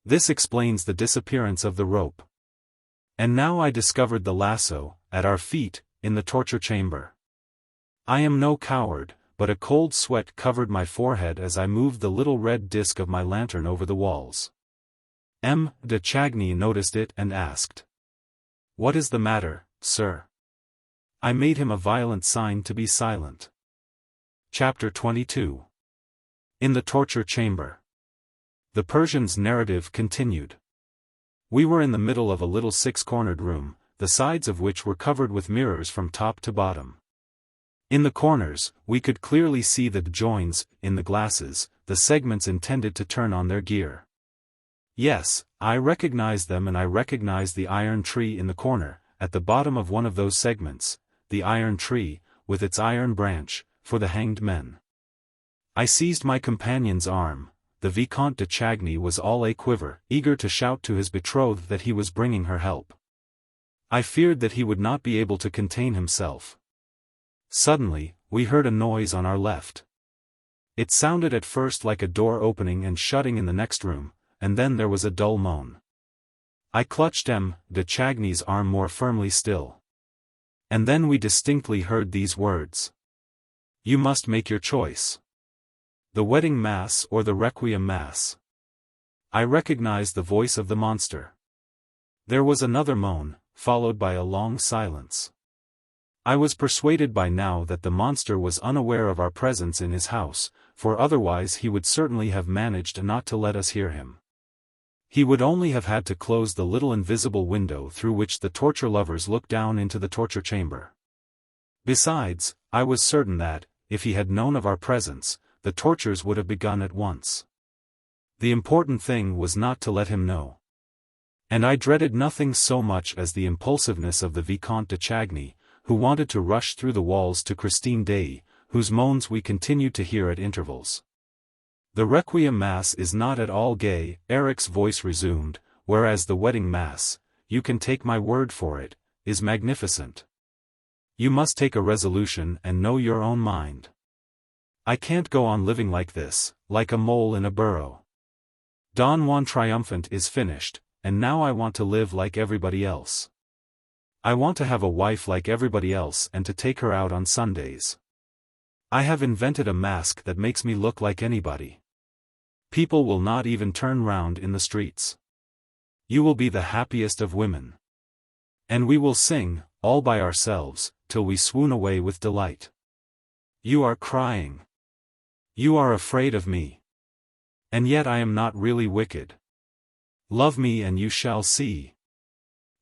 This explains the disappearance of the rope. And now I discovered the lasso, at our feet, in the torture chamber. I am no coward, but a cold sweat covered my forehead as I moved the little red disc of my lantern over the walls. De Chagny noticed it and asked, "What is the matter, sir?" I made him a violent sign to be silent. Chapter 22. In the torture chamber. The Persian's narrative continued. We were in the middle of a little six-cornered room, the sides of which were covered with mirrors from top to bottom. In the corners, we could clearly see the joins, in the glasses, the segments intended to turn on their gear. Yes, I recognized them, and I recognized the iron tree in the corner, at the bottom of one of those segments, the iron tree, with its iron branch, for the hanged men. I seized my companion's arm. The Vicomte de Chagny was all a quiver, eager to shout to his betrothed that he was bringing her help. I feared that he would not be able to contain himself. Suddenly, we heard a noise on our left. It sounded at first like a door opening and shutting in the next room, and then there was a dull moan. I clutched de Chagny's arm more firmly still. And then we distinctly heard these words. "You must make your choice. The wedding mass or the requiem mass." I recognized the voice of the monster. There was another moan, followed by a long silence. I was persuaded by now that the monster was unaware of our presence in his house, for otherwise he would certainly have managed not to let us hear him. He would only have had to close the little invisible window through which the torture lovers looked down into the torture chamber. Besides, I was certain that, if he had known of our presence, the tortures would have begun at once. The important thing was not to let him know. And I dreaded nothing so much as the impulsiveness of the Vicomte de Chagny, who wanted to rush through the walls to Christine Daae, whose moans we continued to hear at intervals. The Requiem Mass is not at all gay, Eric's voice resumed, whereas the Wedding Mass, you can take my word for it, is magnificent. You must take a resolution and know your own mind. I can't go on living like this, like a mole in a burrow. Don Juan Triumphant is finished, and now I want to live like everybody else. I want to have a wife like everybody else and to take her out on Sundays. I have invented a mask that makes me look like anybody. People will not even turn round in the streets. You will be the happiest of women. And we will sing, all by ourselves, till we swoon away with delight. You are crying. You are afraid of me. And yet I am not really wicked. Love me and you shall see.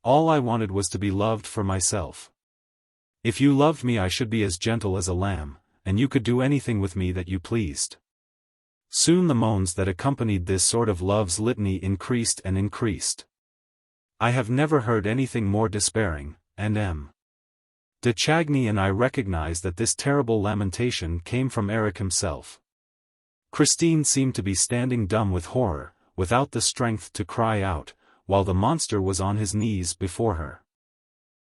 All I wanted was to be loved for myself. If you loved me I should be as gentle as a lamb, and you could do anything with me that you pleased. Soon the moans that accompanied this sort of love's litany increased and increased. I have never heard anything more despairing, and M. de Chagny and I recognized that this terrible lamentation came from Eric himself. Christine seemed to be standing dumb with horror, without the strength to cry out, while the monster was on his knees before her.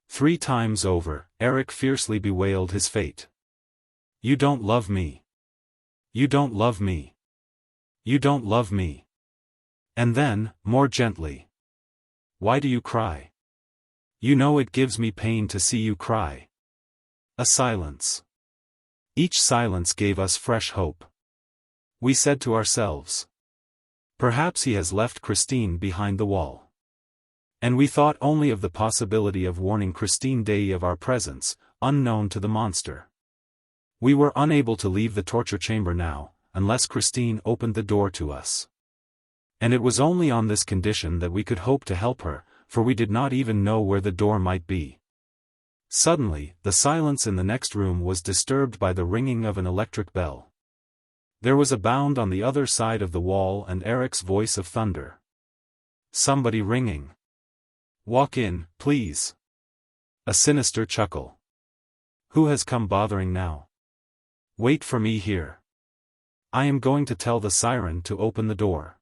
3 times over, Eric fiercely bewailed his fate. You don't love me. You don't love me. You don't love me. And then, more gently. Why do you cry? You know it gives me pain to see you cry. A silence. Each silence gave us fresh hope. We said to ourselves. Perhaps he has left Christine behind the wall. And we thought only of the possibility of warning Christine Day of our presence, unknown to the monster. We were unable to leave the torture chamber now, unless Christine opened the door to us. And it was only on this condition that we could hope to help her, for we did not even know where the door might be. Suddenly, the silence in the next room was disturbed by the ringing of an electric bell. There was a bound on the other side of the wall and Eric's voice of thunder. Somebody ringing. Walk in, please. A sinister chuckle. Who has come bothering now? Wait for me here. I am going to tell the siren to open the door.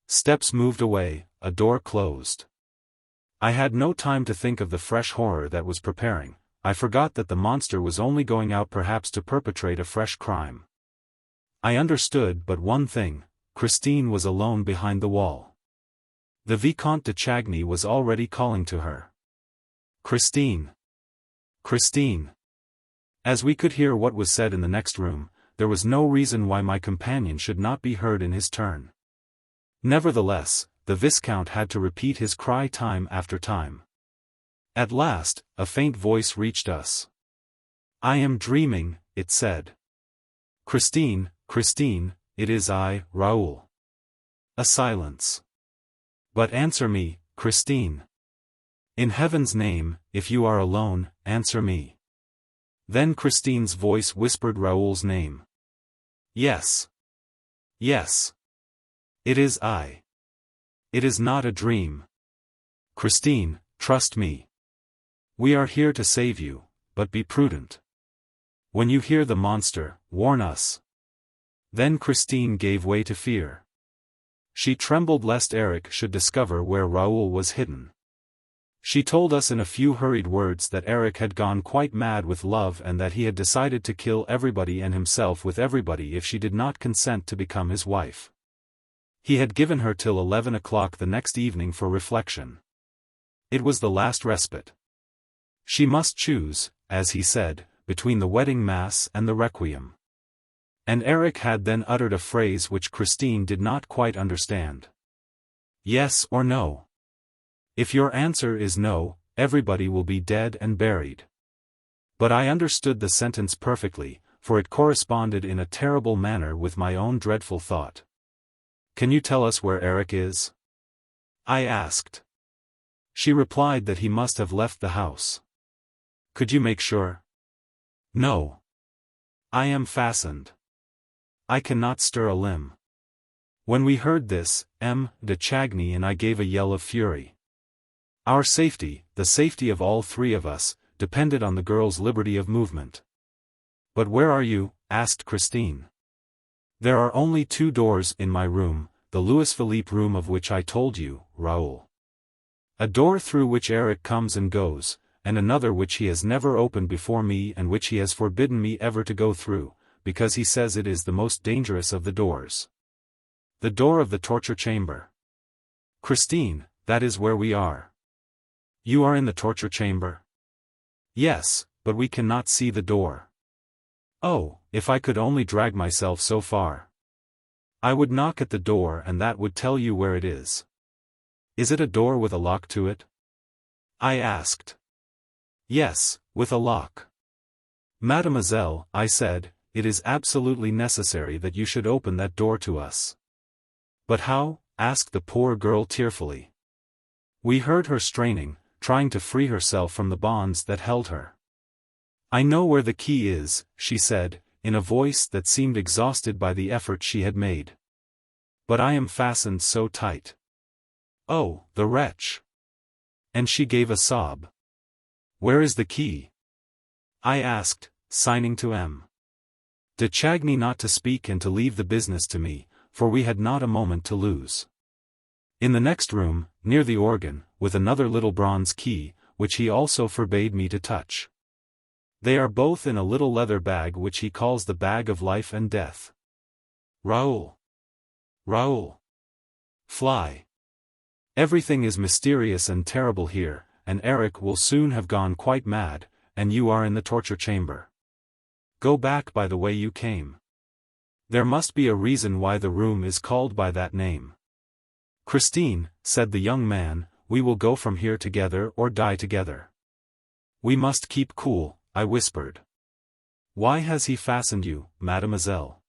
Steps moved away, a door closed. I had no time to think of the fresh horror that was preparing. I forgot that the monster was only going out perhaps to perpetrate a fresh crime. I understood but one thing, Christine was alone behind the wall. The Vicomte de Chagny was already calling to her. Christine! Christine! As we could hear what was said in the next room, there was no reason why my companion should not be heard in his turn. Nevertheless, the Viscount had to repeat his cry time after time. At last, a faint voice reached us. I am dreaming, it said. Christine, Christine, it is I, Raoul. A silence. But answer me, Christine. In heaven's name, if you are alone, answer me. Then Christine's voice whispered Raoul's name. Yes. Yes. It is I. It is not a dream. Christine, trust me. We are here to save you, but be prudent. When you hear the monster, warn us. Then Christine gave way to fear. She trembled lest Eric should discover where Raoul was hidden. She told us in a few hurried words that Eric had gone quite mad with love and that he had decided to kill everybody and himself with everybody if she did not consent to become his wife. He had given her till 11 o'clock the next evening for reflection. It was the last respite. She must choose, as he said, between the wedding mass and the requiem. And Eric had then uttered a phrase which Christine did not quite understand. Yes or no? If your answer is no, everybody will be dead and buried. But I understood the sentence perfectly, for it corresponded in a terrible manner with my own dreadful thought. Can you tell us where Eric is? I asked. She replied that he must have left the house. Could you make sure? No. I am fastened. I cannot stir a limb. When we heard this, M. de Chagny and I gave a yell of fury. Our safety, the safety of all 3 of us, depended on the girl's liberty of movement. But where are you? Asked Christine. There are only 2 doors in my room, the Louis Philippe room of which I told you, Raoul. A door through which Eric comes and goes, and another which he has never opened before me and which he has forbidden me ever to go through, because he says it is the most dangerous of the doors. The door of the torture chamber. Christine, that is where we are. You are in the torture chamber? Yes, but we cannot see the door. Oh, if I could only drag myself so far. I would knock at the door and that would tell you where it is. Is it a door with a lock to it? I asked. Yes, with a lock. Mademoiselle, I said, it is absolutely necessary that you should open that door to us. But how? Asked the poor girl tearfully. We heard her straining, trying to free herself from the bonds that held her. I know where the key is, she said, in a voice that seemed exhausted by the effort she had made. But I am fastened so tight. Oh, the wretch! And she gave a sob. Where is the key? I asked, signing to M. de Chagny not to speak and to leave the business to me, for we had not a moment to lose. In the next room, near the organ, with another little bronze key, which he also forbade me to touch. They are both in a little leather bag which he calls the bag of life and death. Raoul! Raoul! Fly! Everything is mysterious and terrible here, and Eric will soon have gone quite mad, and you are in the torture chamber. Go back by the way you came. There must be a reason why the room is called by that name. Christine, said the young man, we will go from here together or die together. We must keep cool, I whispered. Why has he fastened you, mademoiselle?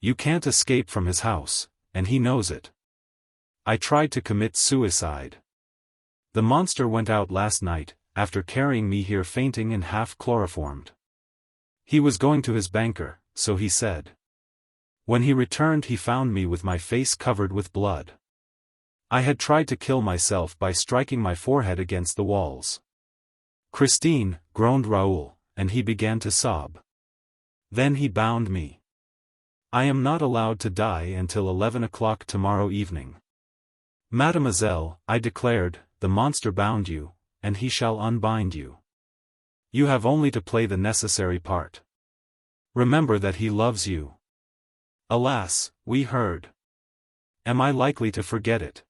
You can't escape from his house, and he knows it. I tried to commit suicide. The monster went out last night, after carrying me here fainting and half chloroformed. He was going to his banker, so he said. When he returned he found me with my face covered with blood. I had tried to kill myself by striking my forehead against the walls. Christine, groaned Raoul, and he began to sob. Then he bound me. I am not allowed to die until 11 o'clock tomorrow evening. Mademoiselle, I declared, the monster bound you, and he shall unbind you. You have only to play the necessary part. Remember that he loves you. Alas, we heard. Am I likely to forget it?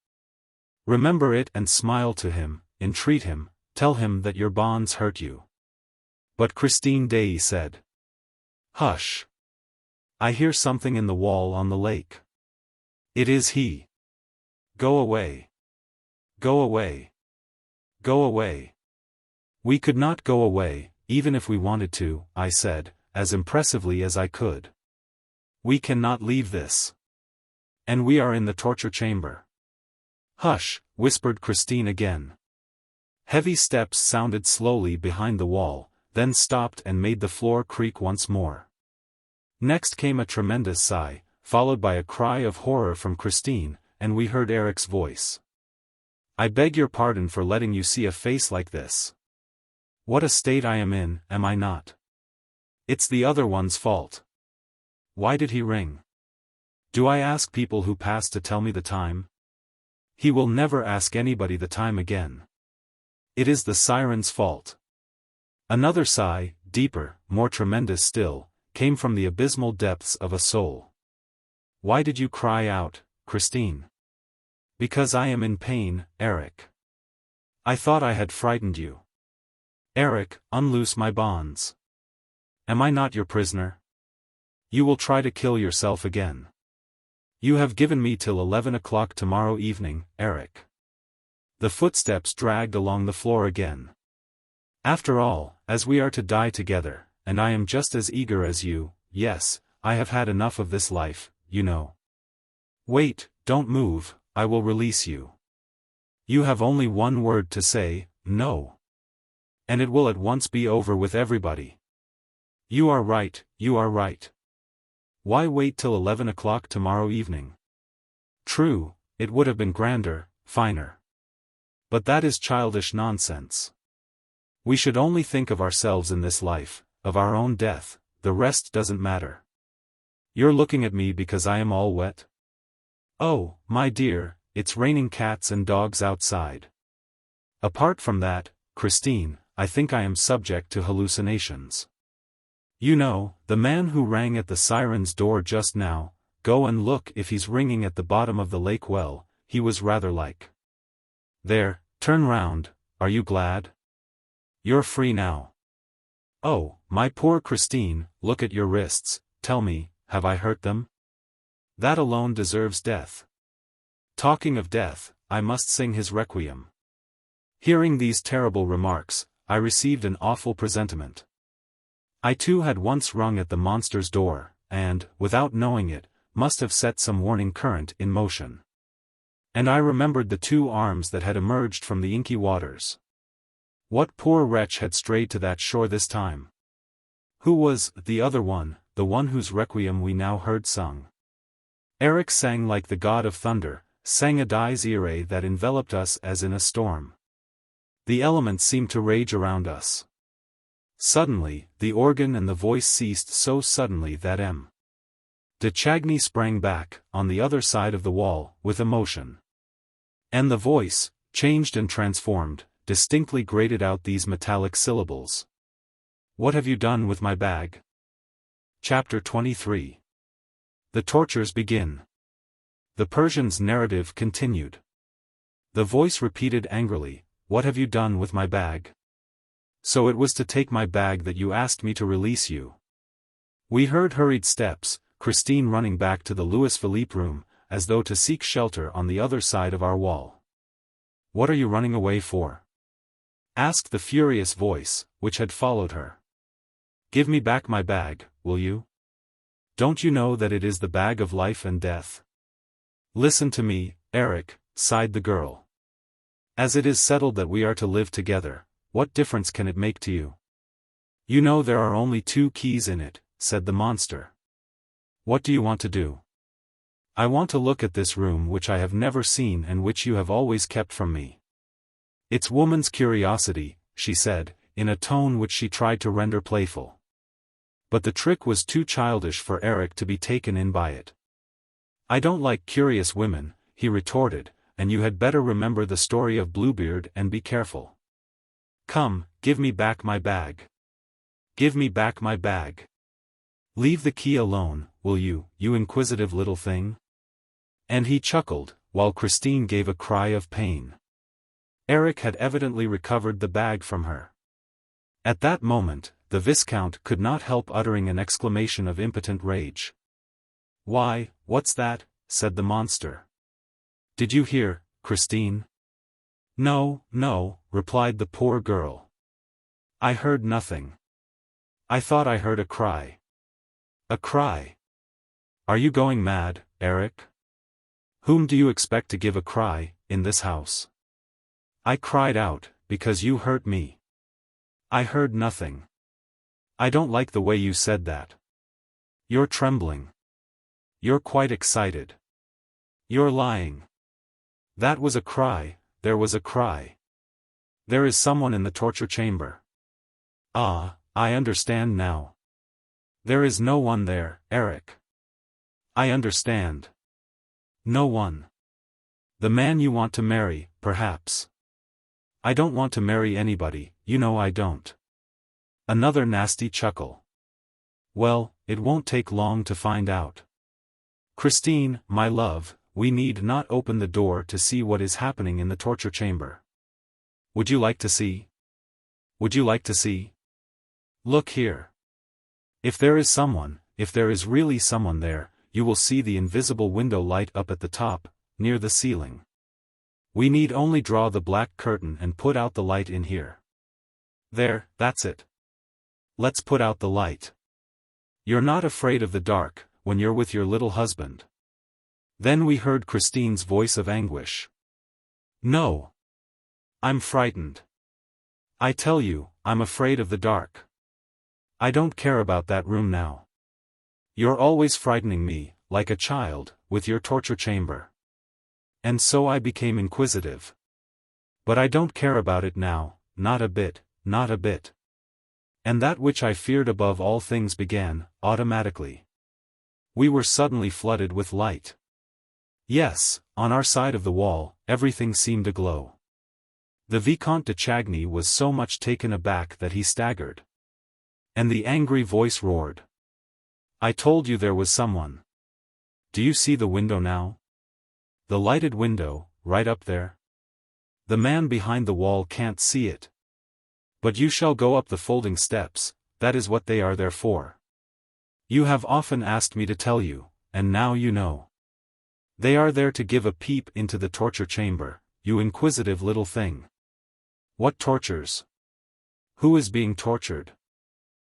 Remember it and smile to him, entreat him, tell him that your bonds hurt you. But Christine Daae said. Hush. I hear something in the wall on the lake. It is he. Go away. Go away. Go away. We could not go away, even if we wanted to, I said, as impressively as I could. We cannot leave this. And we are in the torture chamber. Hush, whispered Christine again. Heavy steps sounded slowly behind the wall, then stopped and made the floor creak once more. Next came a tremendous sigh, followed by a cry of horror from Christine, and we heard Eric's voice. I beg your pardon for letting you see a face like this. What a state I am in, am I not? It's the other one's fault. Why did he ring? Do I ask people who pass to tell me the time? He will never ask anybody the time again. It is the siren's fault. Another sigh, deeper, more tremendous still, came from the abysmal depths of a soul. Why did you cry out, Christine? Because I am in pain, Eric. I thought I had frightened you. Eric, unloose my bonds. Am I not your prisoner? You will try to kill yourself again. You have given me till 11 o'clock tomorrow evening, Eric. The footsteps dragged along the floor again. After all, as we are to die together, and I am just as eager as you, yes, I have had enough of this life, you know. Wait, don't move, I will release you. You have only one word to say, no. And it will at once be over with everybody. You are right, you are right. Why wait till 11 o'clock tomorrow evening? True, it would have been grander, finer. But that is childish nonsense. We should only think of ourselves in this life, of our own death, the rest doesn't matter. You're looking at me because I am all wet? Oh, my dear, it's raining cats and dogs outside. Apart from that, Christine, I think I am subject to hallucinations. You know, the man who rang at the siren's door just now, go and look if he's ringing at the bottom of the lake well, he was rather like. There, turn round, are you glad? You're free now. Oh, my poor Christine, look at your wrists, tell me, have I hurt them? That alone deserves death. Talking of death, I must sing his requiem. Hearing these terrible remarks, I received an awful presentiment. I too had once rung at the monster's door, and, without knowing it, must have set some warning current in motion. And I remembered the two arms that had emerged from the inky waters. What poor wretch had strayed to that shore this time? Who was the other one, the one whose requiem we now heard sung? Eric sang like the god of thunder, sang a dies irae that enveloped us as in a storm. The elements seemed to rage around us. Suddenly, the organ and the voice ceased so suddenly that M. de Chagny sprang back, on the other side of the wall, with emotion. And the voice, changed and transformed, distinctly grated out these metallic syllables. What have you done with my bag? Chapter 23. The tortures begin. The Persian's narrative continued. The voice repeated angrily, what have you done with my bag? So it was to take my bag that you asked me to release you. We heard hurried steps, Christine running back to the Louis Philippe room, as though to seek shelter on the other side of our wall. What are you running away for? Asked the furious voice, which had followed her. Give me back my bag, will you? Don't you know that it is the bag of life and death? Listen to me, Eric, sighed the girl. As it is settled that we are to live together, what difference can it make to you? You know there are only 2 keys in it, said the monster. What do you want to do? I want to look at this room which I have never seen and which you have always kept from me. It's woman's curiosity, she said, in a tone which she tried to render playful. But the trick was too childish for Eric to be taken in by it. I don't like curious women, he retorted, and you had better remember the story of Bluebeard and be careful. Come, give me back my bag. Give me back my bag. Leave the key alone, will you, you inquisitive little thing? And he chuckled, while Christine gave a cry of pain. Eric had evidently recovered the bag from her. At that moment, the Viscount could not help uttering an exclamation of impotent rage. Why, what's that? Said the monster. Did you hear, Christine? No, no, replied the poor girl. I heard nothing. I thought I heard a cry. A cry? Are you going mad, Eric? Whom do you expect to give a cry, in this house? I cried out, because you hurt me. I heard nothing. I don't like the way you said that. You're trembling. You're quite excited. You're lying. That was a cry, there was a cry. There is someone in the torture chamber. Ah, I understand now. There is no one there, Eric. I understand. No one. The man you want to marry, perhaps. I don't want to marry anybody, you know I don't. Another nasty chuckle. Well, it won't take long to find out. Christine, my love, we need not open the door to see what is happening in the torture chamber. Would you like to see? Would you like to see? Look here. If there is someone, if there is really someone there, you will see the invisible window light up at the top, near the ceiling. We need only draw the black curtain and put out the light in here. There, that's it. Let's put out the light. You're not afraid of the dark, when you're with your little husband. Then we heard Christine's voice of anguish. No. I'm frightened. I tell you, I'm afraid of the dark. I don't care about that room now. You're always frightening me, like a child, with your torture chamber. And so I became inquisitive. But I don't care about it now, not a bit, not a bit. And that which I feared above all things began, automatically. We were suddenly flooded with light. Yes, on our side of the wall, everything seemed aglow. The Vicomte de Chagny was so much taken aback that he staggered. And the angry voice roared. I told you there was someone. Do you see the window now? The lighted window, right up there? The man behind the wall can't see it. But you shall go up the folding steps, that is what they are there for. You have often asked me to tell you, and now you know. They are there to give a peep into the torture chamber, you inquisitive little thing. What tortures? Who is being tortured?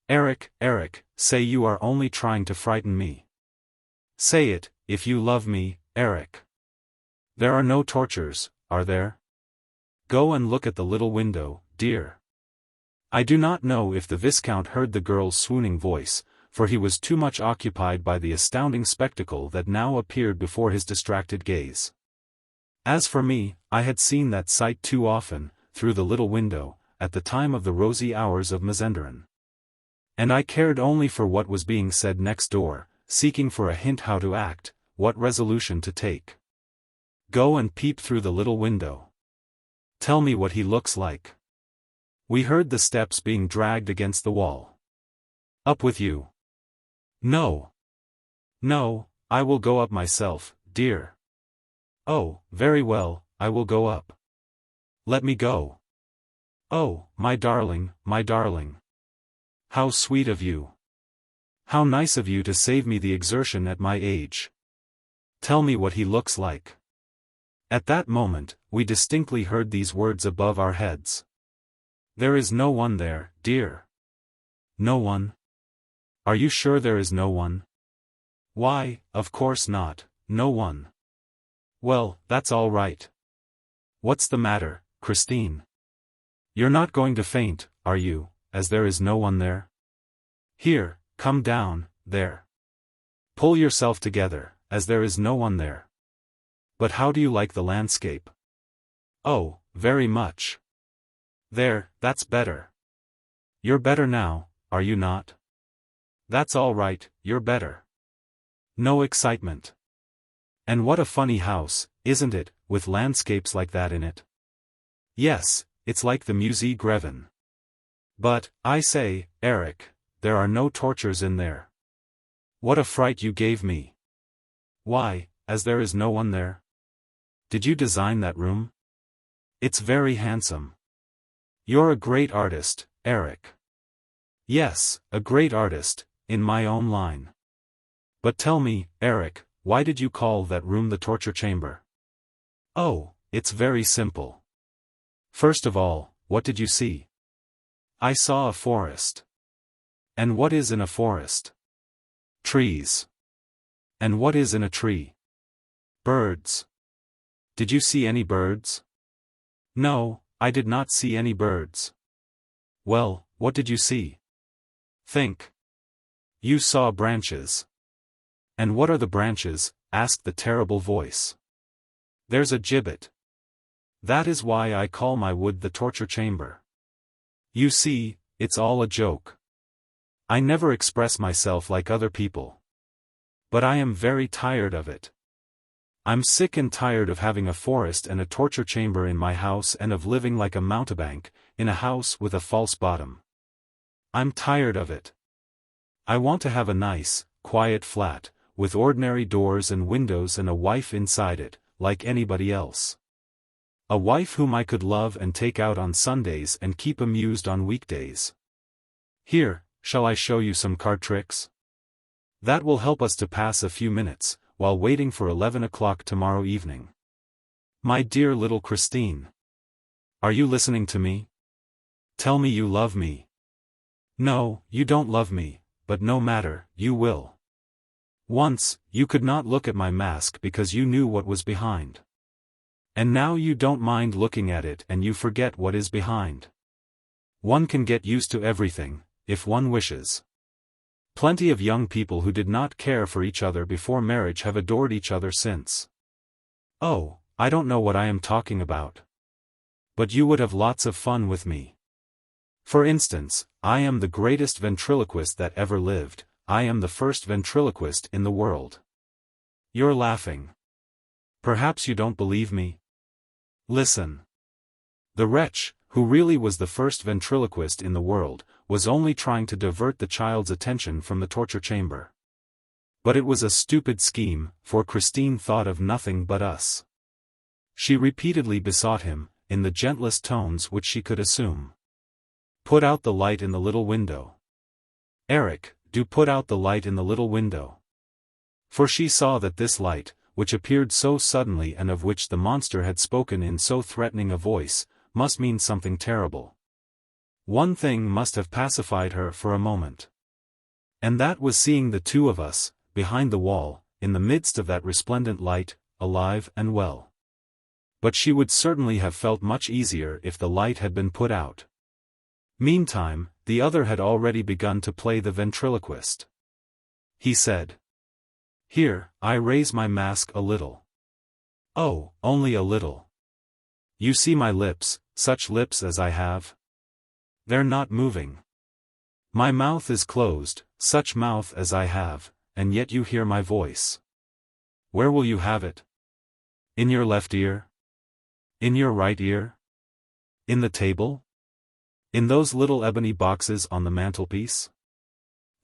Eric, say you are only trying to frighten me. Say it, if you love me, Eric. There are no tortures, are there? Go and look at the little window, dear. I do not know if the Viscount heard the girl's swooning voice, for he was too much occupied by the astounding spectacle that now appeared before his distracted gaze. As for me, I had seen that sight too often, through the little window, at the time of the rosy hours of Mazenderan. And I cared only for what was being said next door, seeking for a hint how to act, what resolution to take. Go and peep through the little window. Tell me what he looks like. We heard the steps being dragged against the wall. Up with you. No. No, I will go up myself, dear. Oh, very well, I will go up. Let me go. Oh, my darling, my darling. How sweet of you. How nice of you to save me the exertion at my age. Tell me what he looks like. At that moment, we distinctly heard these words above our heads. There is no one there, dear. No one? Are you sure there is no one? Why, of course not, no one. Well, that's all right. What's the matter, Christine? You're not going to faint, are you, as there is no one there? Here, come down, there. Pull yourself together, as there is no one there. But how do you like the landscape? Oh, very much. There, that's better. You're better now, are you not? That's all right, you're better. No excitement. And what a funny house, isn't it, with landscapes like that in it? Yes, it's like the Musée Grevin. But, I say, Eric, there are no tortures in there. What a fright you gave me. Why, as there is no one there? Did you design that room? It's very handsome. You're a great artist, Eric. Yes, a great artist, in my own line. But tell me, Eric, why did you call that room the torture chamber? Oh, it's very simple. First of all, what did you see? I saw a forest. And what is in a forest? Trees. And what is in a tree? Birds. Did you see any birds? No, I did not see any birds. Well, what did you see? Think. You saw branches. And what are the branches? Asked the terrible voice. There's a gibbet. That is why I call my wood the torture chamber. You see, it's all a joke. I never express myself like other people. But I am very tired of it. I'm sick and tired of having a forest and a torture chamber in my house and of living like a mountebank, in a house with a false bottom. I'm tired of it. I want to have a nice, quiet flat, with ordinary doors and windows and a wife inside it, like anybody else. A wife whom I could love and take out on Sundays and keep amused on weekdays. Here, shall I show you some card tricks? That will help us to pass a few minutes, while waiting for 11 o'clock tomorrow evening. My dear little Christine. Are you listening to me? Tell me you love me. No, you don't love me, but no matter, you will. Once, you could not look at my mask because you knew what was behind. And now you don't mind looking at it and you forget what is behind. One can get used to everything, if one wishes. Plenty of young people who did not care for each other before marriage have adored each other since. Oh, I don't know what I am talking about. But you would have lots of fun with me. For instance, I am the greatest ventriloquist that ever lived, I am the first ventriloquist in the world. You're laughing. Perhaps you don't believe me? Listen. The wretch, who really was the first ventriloquist in the world, was only trying to divert the child's attention from the torture chamber. But it was a stupid scheme, for Christine thought of nothing but us. She repeatedly besought him, in the gentlest tones which she could assume. Put out the light in the little window. Eric, do put out the light in the little window. For she saw that this light, which appeared so suddenly and of which the monster had spoken in so threatening a voice, must mean something terrible. One thing must have pacified her for a moment. And that was seeing the two of us, behind the wall, in the midst of that resplendent light, alive and well. But she would certainly have felt much easier if the light had been put out. Meantime, the other had already begun to play the ventriloquist. He said, "Here, I raise my mask a little. Oh, only a little. You see my lips, such lips as I have? They're not moving. My mouth is closed, such mouth as I have, and yet you hear my voice. Where will you have it? In your left ear? In your right ear? In the table? In those little ebony boxes on the mantelpiece?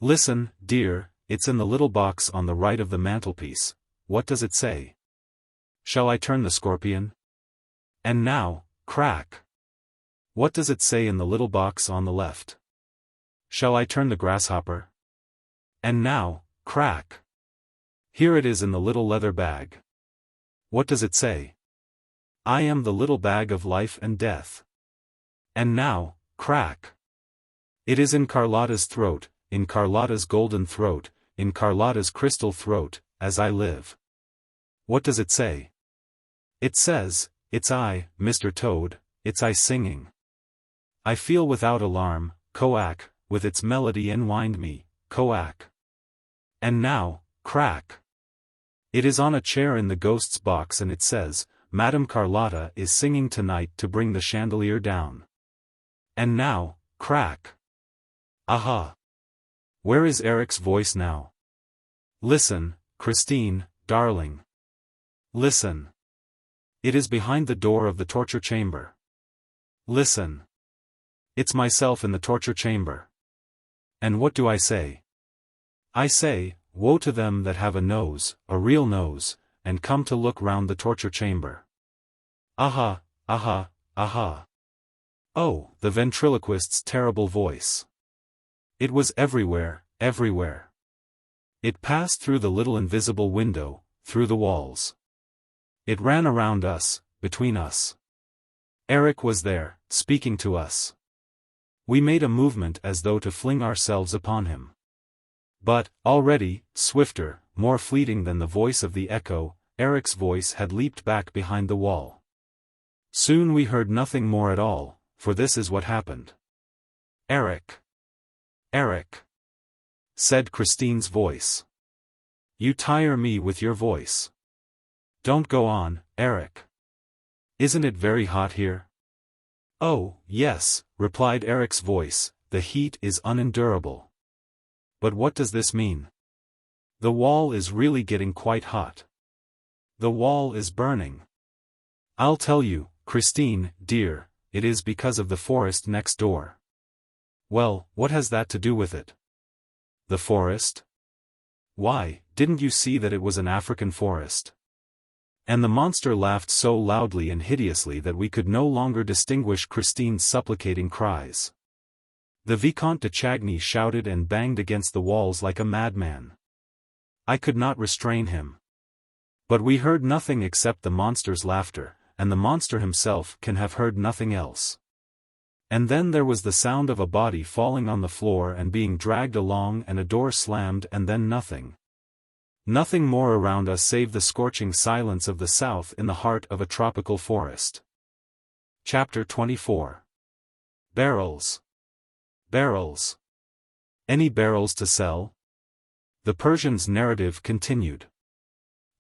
Listen, dear, it's in the little box on the right of the mantelpiece. What does it say? Shall I turn the scorpion? And now, crack! What does it say in the little box on the left? Shall I turn the grasshopper? And now, crack! Here it is in the little leather bag. What does it say? I am the little bag of life and death. And now, crack! It is in Carlotta's throat, in Carlotta's golden throat, in Carlotta's crystal throat, as I live. What does it say? It says, it's I, Mr. Toad, it's I singing. I feel without alarm, coac, with its melody enwind me, coac. And now, crack! It is on a chair in the ghost's box and it says, Madame Carlotta is singing tonight to bring the chandelier down. And now, crack! Aha! Where is Eric's voice now? Listen, Christine, darling. Listen. It is behind the door of the torture chamber. Listen. It's myself in the torture chamber. And what do I say? I say, woe to them that have a nose, a real nose, and come to look round the torture chamber. Aha, aha, aha. Oh, the ventriloquist's terrible voice. It was everywhere, everywhere. It passed through the little invisible window, through the walls. It ran around us, between us. Eric was there, speaking to us. We made a movement as though to fling ourselves upon him. But, already, swifter, more fleeting than the voice of the echo, Eric's voice had leaped back behind the wall. Soon we heard nothing more at all, for this is what happened. Eric. Eric. Said Christine's voice. You tire me with your voice. Don't go on, Eric. Isn't it very hot here? Oh, yes, replied Eric's voice, the heat is unendurable. But what does this mean? The wall is really getting quite hot. The wall is burning. I'll tell you, Christine, dear, it is because of the forest next door. Well, what has that to do with it? The forest? Why, didn't you see that it was an African forest? And the monster laughed so loudly and hideously that we could no longer distinguish Christine's supplicating cries. The Viscount de Chagny shouted and banged against the walls like a madman. I could not restrain him. But we heard nothing except the monster's laughter, and the monster himself can have heard nothing else. And then there was the sound of a body falling on the floor and being dragged along and a door slammed and then nothing. Nothing more around us save the scorching silence of the south in the heart of a tropical forest. Chapter 24. Barrels. Barrels. Any barrels to sell? The Persian's narrative continued.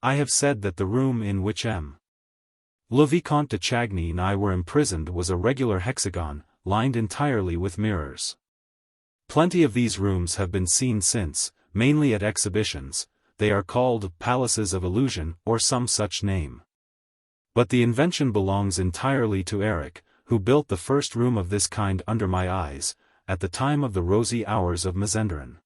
I have said that the room in which Le Vicomte de Chagny and I were imprisoned was a regular hexagon, lined entirely with mirrors. Plenty of these rooms have been seen since, mainly at exhibitions. They are called palaces of illusion or some such name. But the invention belongs entirely to Eric, who built the first room of this kind under my eyes, at the time of the rosy hours of Mazenderan.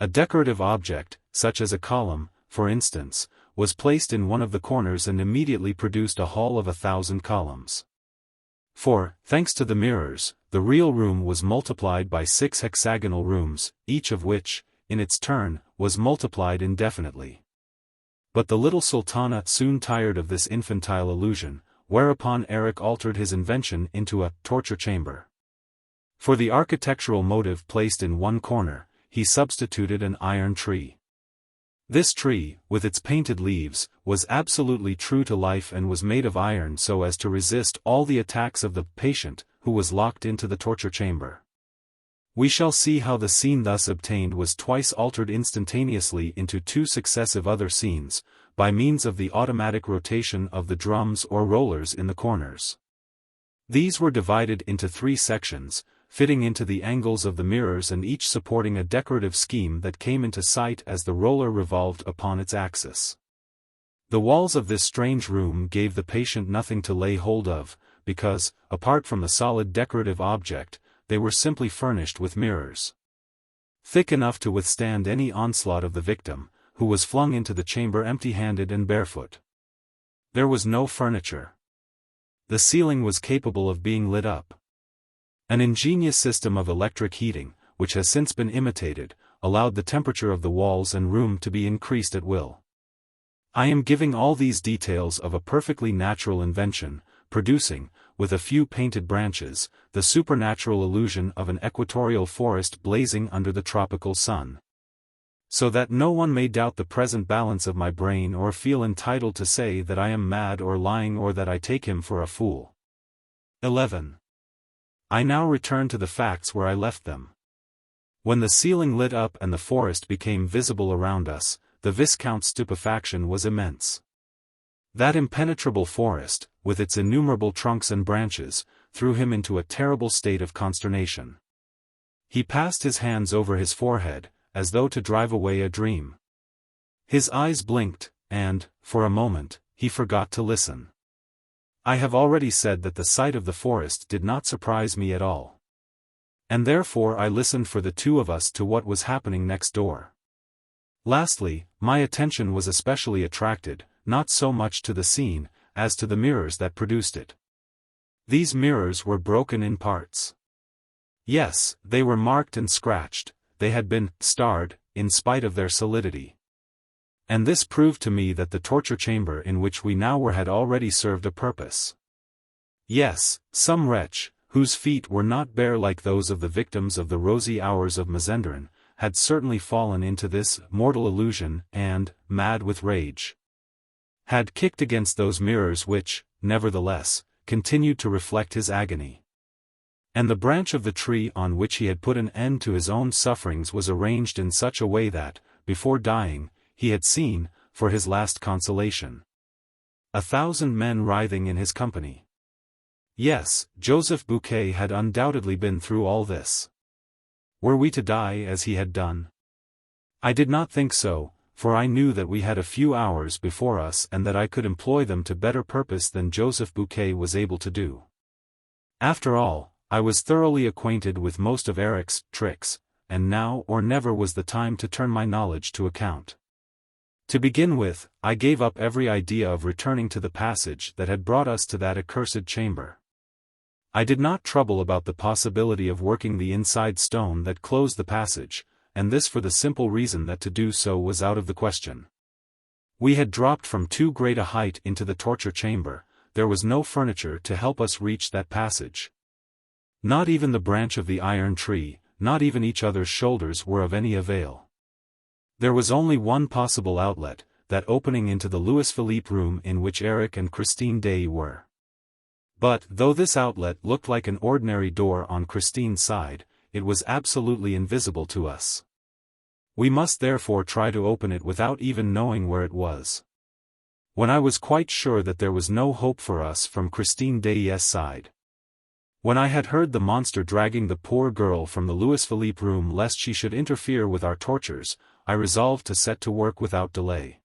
A decorative object, such as a column, for instance, was placed in one of the corners and immediately produced a hall of 1,000 columns. For, thanks to the mirrors, the real room was multiplied by 6 hexagonal rooms, each of which, in its turn, was multiplied indefinitely. But the little sultana soon tired of this infantile illusion, whereupon Eric altered his invention into a torture chamber. For the architectural motive placed in one corner, he substituted an iron tree. This tree, with its painted leaves, was absolutely true to life and was made of iron so as to resist all the attacks of the patient, who was locked into the torture chamber. We shall see how the scene thus obtained was twice altered instantaneously into 2 successive other scenes, by means of the automatic rotation of the drums or rollers in the corners. These were divided into 3 sections, fitting into the angles of the mirrors and each supporting a decorative scheme that came into sight as the roller revolved upon its axis. The walls of this strange room gave the patient nothing to lay hold of, because, apart from the solid decorative object, they were simply furnished with mirrors thick enough to withstand any onslaught of the victim, who was flung into the chamber empty-handed and barefoot. There was no furniture. The ceiling was capable of being lit up. An ingenious system of electric heating, which has since been imitated, allowed the temperature of the walls and room to be increased at will. I am giving all these details of a perfectly natural invention, producing, with a few painted branches, the supernatural illusion of an equatorial forest blazing under the tropical sun. So that no one may doubt the present balance of my brain or feel entitled to say that I am mad or lying or that I take him for a fool. 11. I now return to the facts where I left them. When the ceiling lit up and the forest became visible around us, the Viscount's stupefaction was immense. That impenetrable forest, with its innumerable trunks and branches, threw him into a terrible state of consternation. He passed his hands over his forehead, as though to drive away a dream. His eyes blinked, and, for a moment, he forgot to listen. I have already said that the sight of the forest did not surprise me at all. And therefore I listened for the 2 of us to what was happening next door. Lastly, my attention was especially attracted, not so much to the scene, as to the mirrors that produced it. These mirrors were broken in parts. Yes, they were marked and scratched, they had been starred, in spite of their solidity. And this proved to me that the torture chamber in which we now were had already served a purpose. Yes, some wretch, whose feet were not bare like those of the victims of the rosy hours of Mazenderan, had certainly fallen into this mortal illusion and, mad with rage, had kicked against those mirrors which, nevertheless, continued to reflect his agony. And the branch of the tree on which he had put an end to his own sufferings was arranged in such a way that, before dying, he had seen, for his last consolation, 1,000 men writhing in his company. Yes, Joseph Buquet had undoubtedly been through all this. Were we to die as he had done? I did not think so, for I knew that we had a few hours before us and that I could employ them to better purpose than Joseph Buquet was able to do. After all, I was thoroughly acquainted with most of Eric's tricks, and now or never was the time to turn my knowledge to account. To begin with, I gave up every idea of returning to the passage that had brought us to that accursed chamber. I did not trouble about the possibility of working the inside stone that closed the passage, and this for the simple reason that to do so was out of the question. We had dropped from too great a height into the torture chamber, there was no furniture to help us reach that passage. Not even the branch of the iron tree, not even each other's shoulders were of any avail. There was only one possible outlet, that opening into the Louis Philippe room in which Eric and Christine Daae were. But, though this outlet looked like an ordinary door on Christine's side, it was absolutely invisible to us. We must therefore try to open it without even knowing where it was. When I was quite sure that there was no hope for us from Christine Daae's side. When I had heard the monster dragging the poor girl from the Louis Philippe room lest she should interfere with our tortures, I resolved to set to work without delay.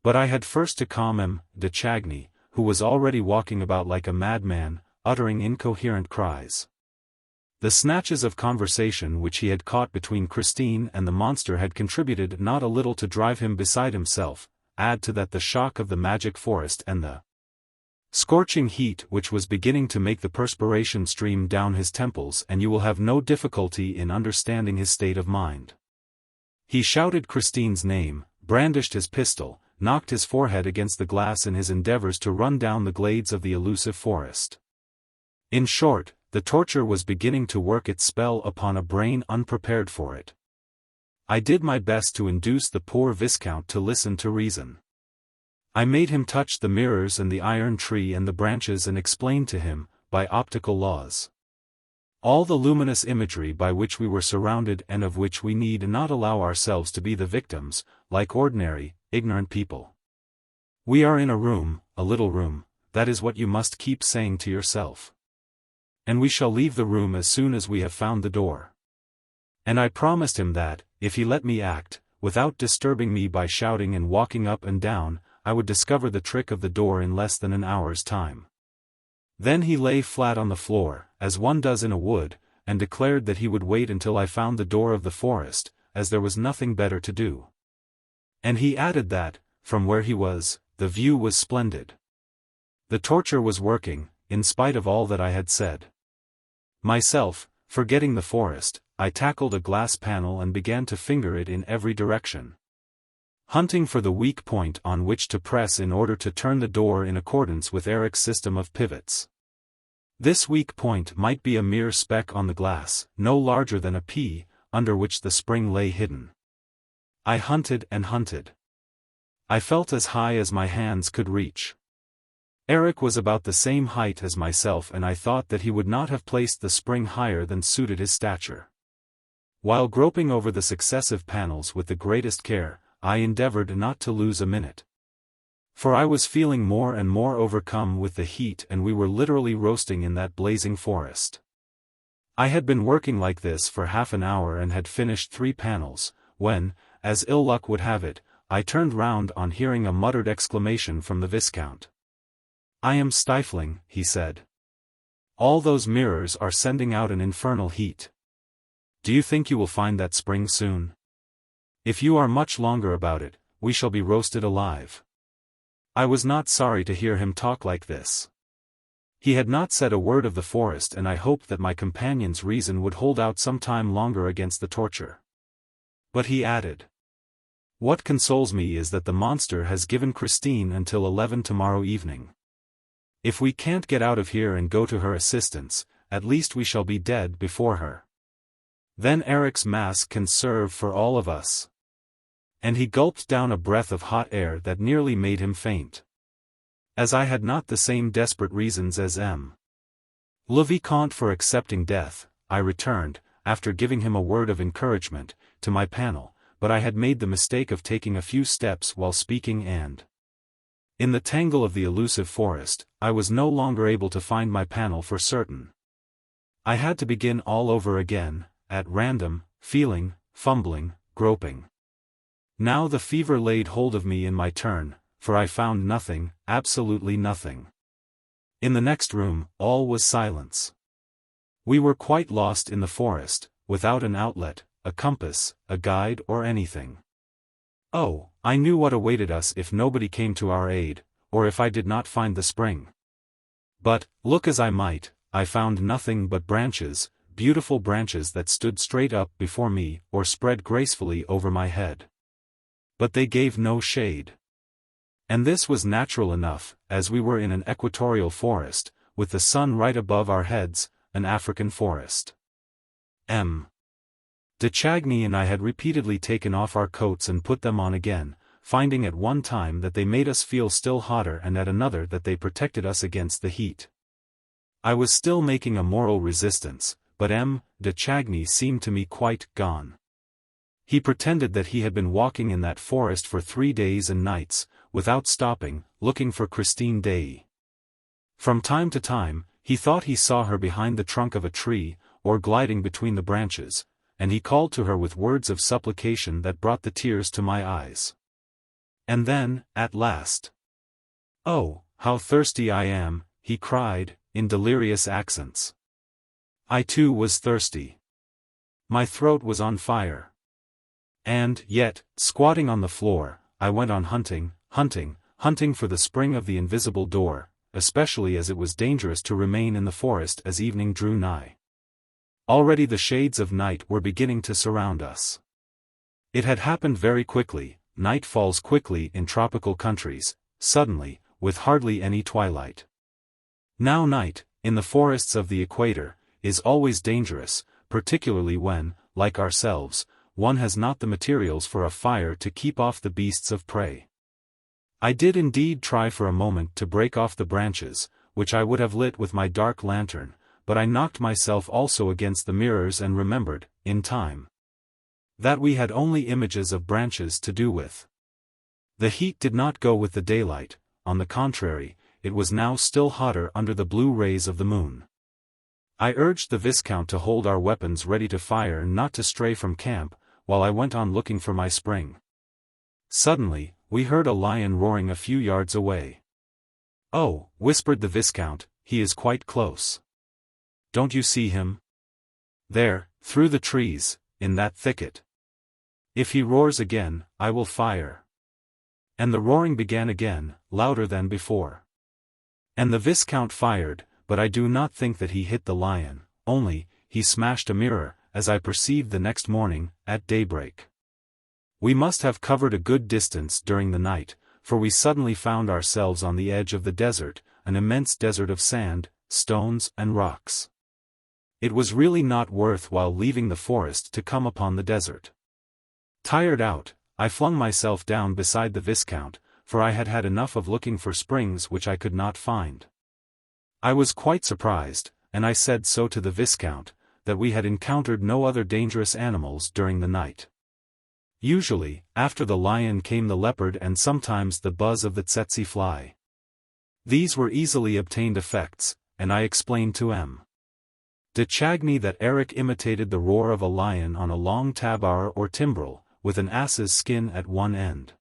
But I had first to calm M. de Chagny, who was already walking about like a madman, uttering incoherent cries. The snatches of conversation which he had caught between Christine and the monster had contributed not a little to drive him beside himself, add to that the shock of the magic forest and the scorching heat which was beginning to make the perspiration stream down his temples, and you will have no difficulty in understanding his state of mind. He shouted Christine's name, brandished his pistol, knocked his forehead against the glass in his endeavors to run down the glades of the elusive forest. In short, the torture was beginning to work its spell upon a brain unprepared for it. I did my best to induce the poor Viscount to listen to reason. I made him touch the mirrors and the iron tree and the branches and explain to him, by optical laws, all the luminous imagery by which we were surrounded and of which we need not allow ourselves to be the victims, like ordinary, ignorant people. We are in a room, a little room, that is what you must keep saying to yourself. And we shall leave the room as soon as we have found the door. And I promised him that, if he let me act, without disturbing me by shouting and walking up and down, I would discover the trick of the door in less than an hour's time. Then he lay flat on the floor, as one does in a wood, and declared that he would wait until I found the door of the forest, as there was nothing better to do. And he added that, from where he was, the view was splendid. The torture was working, in spite of all that I had said. Myself, forgetting the forest, I tackled a glass panel and began to finger it in every direction, hunting for the weak point on which to press in order to turn the door in accordance with Eric's system of pivots. This weak point might be a mere speck on the glass, no larger than a pea, under which the spring lay hidden. I hunted and hunted. I felt as high as my hands could reach. Eric was about the same height as myself, and I thought that he would not have placed the spring higher than suited his stature. While groping over the successive panels with the greatest care, I endeavored not to lose a minute. For I was feeling more and more overcome with the heat, and we were literally roasting in that blazing forest. I had been working like this for half an hour and had finished 3 panels, when, as ill luck would have it, I turned round on hearing a muttered exclamation from the Viscount. "I am stifling," he said. "All those mirrors are sending out an infernal heat. Do you think you will find that spring soon? If you are much longer about it, we shall be roasted alive." I was not sorry to hear him talk like this. He had not said a word of the forest, and I hoped that my companion's reason would hold out some time longer against the torture. But he added, "What consoles me is that the monster has given Christine until 11 tomorrow evening. If we can't get out of here and go to her assistance, at least we shall be dead before her. Then Eric's mask can serve for all of us." And he gulped down a breath of hot air that nearly made him faint. As I had not the same desperate reasons as M. le Vicomte for accepting death, I returned, after giving him a word of encouragement, to my panel, but I had made the mistake of taking a few steps while speaking, and in the tangle of the elusive forest, I was no longer able to find my panel for certain. I had to begin all over again, at random, feeling, fumbling, groping. Now the fever laid hold of me in my turn, for I found nothing, absolutely nothing. In the next room, all was silence. We were quite lost in the forest, without an outlet, a compass, a guide or anything. Oh, I knew what awaited us if nobody came to our aid, or if I did not find the spring. But, look as I might, I found nothing but branches, beautiful branches that stood straight up before me or spread gracefully over my head. But they gave no shade. And this was natural enough, as we were in an equatorial forest, with the sun right above our heads, an African forest. M. de Chagny and I had repeatedly taken off our coats and put them on again, finding at one time that they made us feel still hotter and at another that they protected us against the heat. I was still making a moral resistance, but M. de Chagny seemed to me quite gone. He pretended that he had been walking in that forest for 3 days and nights, without stopping, looking for Christine Daae. From time to time, he thought he saw her behind the trunk of a tree, or gliding between the branches, and he called to her with words of supplication that brought the tears to my eyes. And then, at last, "Oh, how thirsty I am," he cried, in delirious accents. I too was thirsty. My throat was on fire. And, yet, squatting on the floor, I went on hunting for the spring of the invisible door, especially as it was dangerous to remain in the forest as evening drew nigh. Already the shades of night were beginning to surround us. It had happened very quickly. Night falls quickly in tropical countries, suddenly, with hardly any twilight. Now night, in the forests of the equator, is always dangerous, particularly when, like ourselves, one has not the materials for a fire to keep off the beasts of prey. I did indeed try for a moment to break off the branches, which I would have lit with my dark lantern, but I knocked myself also against the mirrors and remembered, in time, that we had only images of branches to do with. The heat did not go with the daylight, on the contrary, it was now still hotter under the blue rays of the moon. I urged the Viscount to hold our weapons ready to fire and not to stray from camp, while I went on looking for my spring. Suddenly, we heard a lion roaring a few yards away. "Oh," whispered the Viscount, "he is quite close. Don't you see him? There, through the trees, in that thicket. If he roars again, I will fire." And the roaring began again, louder than before. And the Viscount fired, but I do not think that he hit the lion, only, he smashed a mirror, as I perceived the next morning, at daybreak. We must have covered a good distance during the night, for we suddenly found ourselves on the edge of the desert, an immense desert of sand, stones and rocks. It was really not worth while leaving the forest to come upon the desert. Tired out, I flung myself down beside the Viscount, for I had had enough of looking for springs which I could not find. I was quite surprised, and I said so to the Viscount, that we had encountered no other dangerous animals during the night. Usually, after the lion came the leopard and sometimes the buzz of the tsetse fly. These were easily obtained effects, and I explained to M. de Chagny that Eric imitated the roar of a lion on a long tabar or timbrel, with an ass's skin at one end.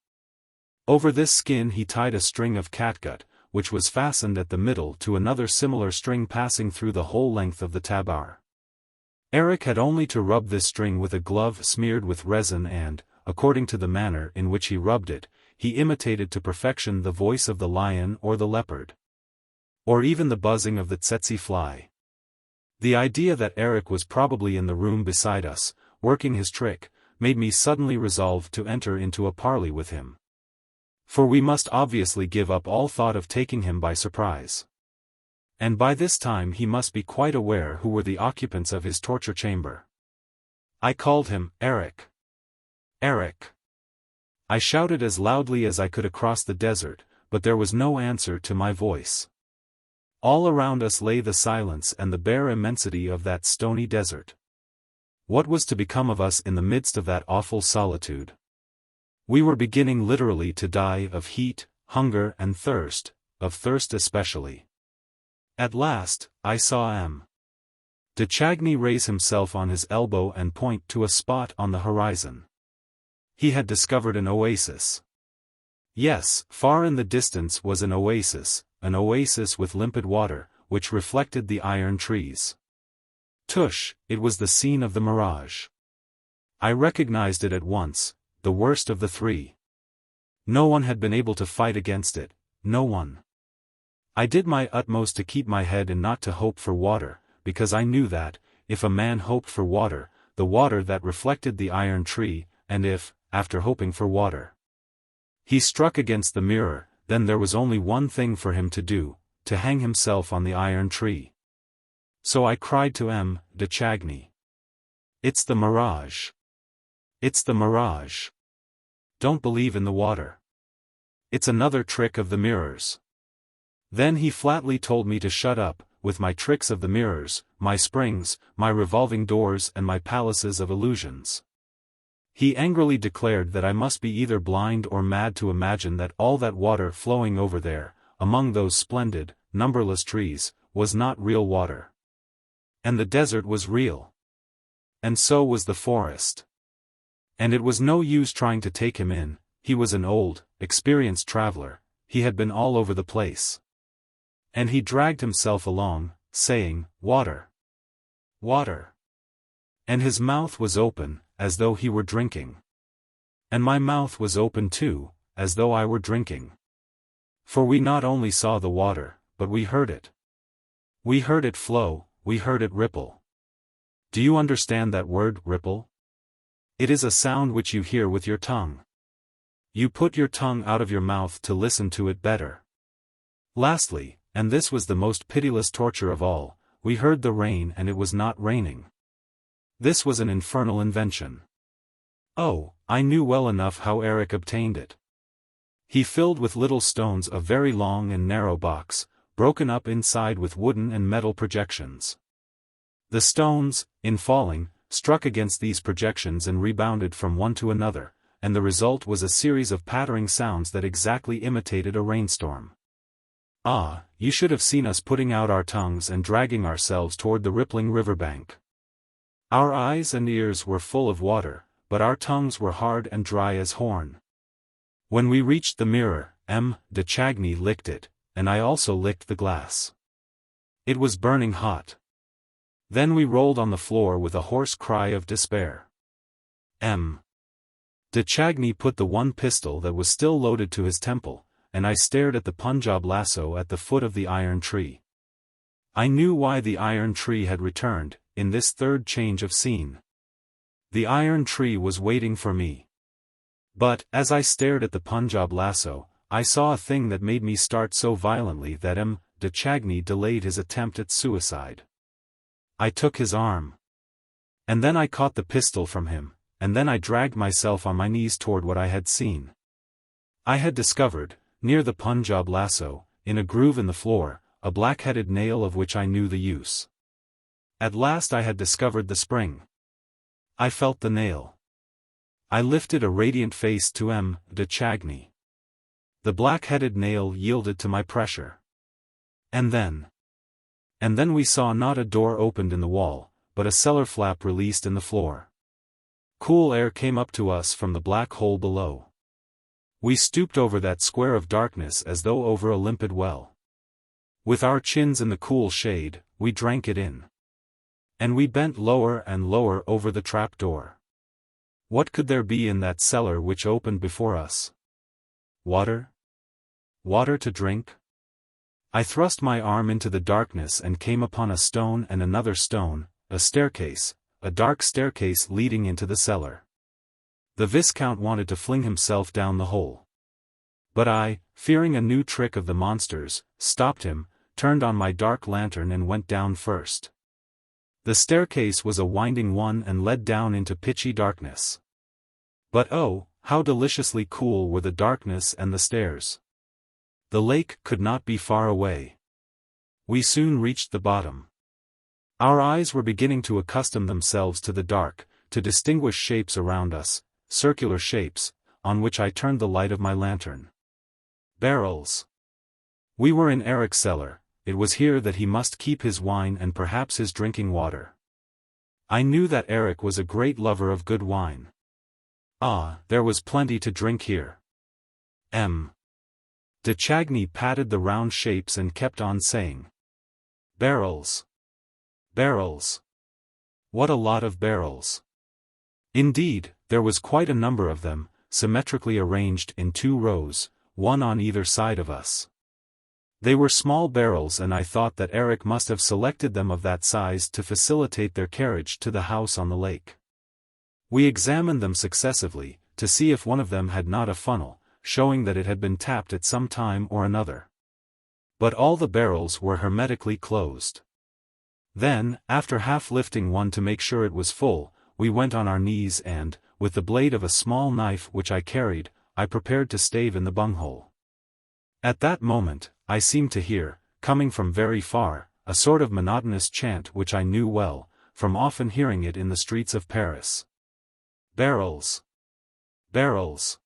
Over this skin he tied a string of catgut, which was fastened at the middle to another similar string passing through the whole length of the tabar. Eric had only to rub this string with a glove smeared with resin and, according to the manner in which he rubbed it, he imitated to perfection the voice of the lion or the leopard, or even the buzzing of the tsetse fly. The idea that Eric was probably in the room beside us, working his trick, made me suddenly resolve to enter into a parley with him. For we must obviously give up all thought of taking him by surprise. And by this time he must be quite aware who were the occupants of his torture chamber. I called him, "Eric! Eric!" I shouted as loudly as I could across the desert, but there was no answer to my voice. All around us lay the silence and the bare immensity of that stony desert. What was to become of us in the midst of that awful solitude? We were beginning literally to die of heat, hunger and thirst, of thirst especially. At last, I saw M. de Chagny raise himself on his elbow and point to a spot on the horizon. He had discovered an oasis. Yes, far in the distance was an oasis with limpid water, which reflected the iron trees. Tush, it was the scene of the mirage. I recognized it at once, the worst of the three. No one had been able to fight against it, no one. I did my utmost to keep my head and not to hope for water, because I knew that, if a man hoped for water, the water that reflected the iron tree, and if, after hoping for water, he struck against the mirror, then there was only one thing for him to do, to hang himself on the iron tree. So I cried to M. de Chagny. "It's the mirage. It's the mirage. Don't believe in the water. It's another trick of the mirrors." Then he flatly told me to shut up, with my tricks of the mirrors, my springs, my revolving doors and my palaces of illusions. He angrily declared that I must be either blind or mad to imagine that all that water flowing over there, among those splendid, numberless trees, was not real water. And the desert was real. And so was the forest. And it was no use trying to take him in, he was an old, experienced traveler, he had been all over the place. And he dragged himself along, saying, "Water. Water." And his mouth was open, as though he were drinking. And my mouth was open too, as though I were drinking. For we not only saw the water, but we heard it. We heard it flow, we heard it ripple. Do you understand that word, ripple? It is a sound which you hear with your tongue. You put your tongue out of your mouth to listen to it better. Lastly, and this was the most pitiless torture of all, we heard the rain and it was not raining. This was an infernal invention. Oh, I knew well enough how Eric obtained it. He filled with little stones a very long and narrow box, broken up inside with wooden and metal projections. The stones, in falling, struck against these projections and rebounded from one to another, and the result was a series of pattering sounds that exactly imitated a rainstorm. Ah, you should have seen us putting out our tongues and dragging ourselves toward the rippling riverbank. Our eyes and ears were full of water, but our tongues were hard and dry as horn. When we reached the mirror, de Chagny licked it, and I also licked the glass. It was burning hot. Then we rolled on the floor with a hoarse cry of despair. De Chagny put the one pistol that was still loaded to his temple, and I stared at the Punjab lasso at the foot of the iron tree. I knew why the iron tree had returned, in this third change of scene. The iron tree was waiting for me. But, as I stared at the Punjab lasso, I saw a thing that made me start so violently that de Chagny delayed his attempt at suicide. I took his arm. And then I caught the pistol from him, and then I dragged myself on my knees toward what I had seen. I had discovered, near the Punjab lasso, in a groove in the floor, a black-headed nail of which I knew the use. At last I had discovered the spring. I felt the nail. I lifted a radiant face to de Chagny. The black-headed nail yielded to my pressure. And then we saw not a door opened in the wall, but a cellar flap released in the floor. Cool air came up to us from the black hole below. We stooped over that square of darkness as though over a limpid well. With our chins in the cool shade, we drank it in. And we bent lower and lower over the trap-door. What could there be in that cellar which opened before us? Water? Water to drink? I thrust my arm into the darkness and came upon a stone and another stone, a staircase, a dark staircase leading into the cellar. The Viscount wanted to fling himself down the hole. But I, fearing a new trick of the monsters, stopped him, turned on my dark lantern and went down first. The staircase was a winding one and led down into pitchy darkness. But oh, how deliciously cool were the darkness and the stairs. The lake could not be far away. We soon reached the bottom. Our eyes were beginning to accustom themselves to the dark, to distinguish shapes around us, circular shapes, on which I turned the light of my lantern. Barrels. We were in Eric's cellar. It was here that he must keep his wine and perhaps his drinking water. I knew that Eric was a great lover of good wine. Ah, there was plenty to drink here. De Chagny patted the round shapes and kept on saying. Barrels. Barrels. What a lot of barrels. Indeed, there was quite a number of them, symmetrically arranged in 2 rows, one on either side of us. They were small barrels and I thought that Eric must have selected them of that size to facilitate their carriage to the house on the lake. We examined them successively, to see if one of them had not a funnel, showing that it had been tapped at some time or another. But all the barrels were hermetically closed. Then, after half lifting one to make sure it was full, we went on our knees and, with the blade of a small knife which I carried, I prepared to stave in the bunghole. At that moment, I seemed to hear, coming from very far, a sort of monotonous chant which I knew well, from often hearing it in the streets of Paris. Barrels. Barrels.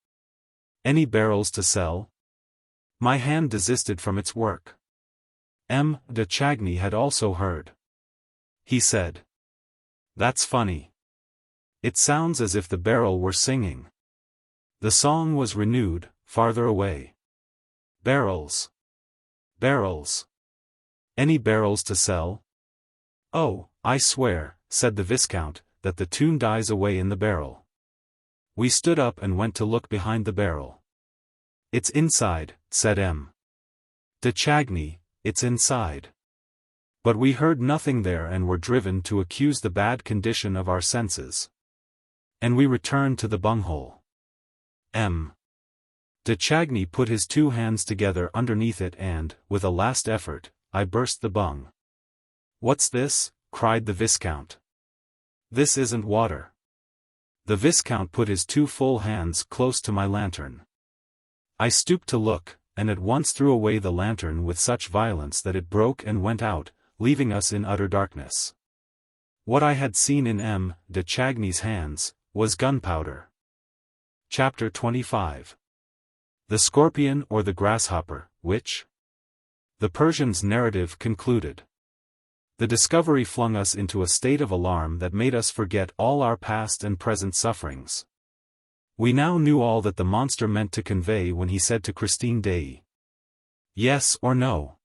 Any barrels to sell? My hand desisted from its work. De Chagny had also heard. He said. That's funny. It sounds as if the barrel were singing. The song was renewed, farther away. Barrels. Barrels. Any barrels to sell? Oh, I swear, said the Viscount, that the tune dies away in the barrel. We stood up and went to look behind the barrel. It's inside, said M. de Chagny, it's inside. But we heard nothing there and were driven to accuse the bad condition of our senses. And we returned to the bunghole. M. de Chagny put his 2 hands together underneath it and, with a last effort, I burst the bung. What's this? Cried the Viscount. This isn't water. The Viscount put his 2 full hands close to my lantern. I stooped to look, and at once threw away the lantern with such violence that it broke and went out, leaving us in utter darkness. What I had seen in M. de Chagny's hands was gunpowder. Chapter 25. The Scorpion or the Grasshopper, which? The Persian's narrative concluded. The discovery flung us into a state of alarm that made us forget all our past and present sufferings. We now knew all that the monster meant to convey when he said to Christine Daae, "Yes or no?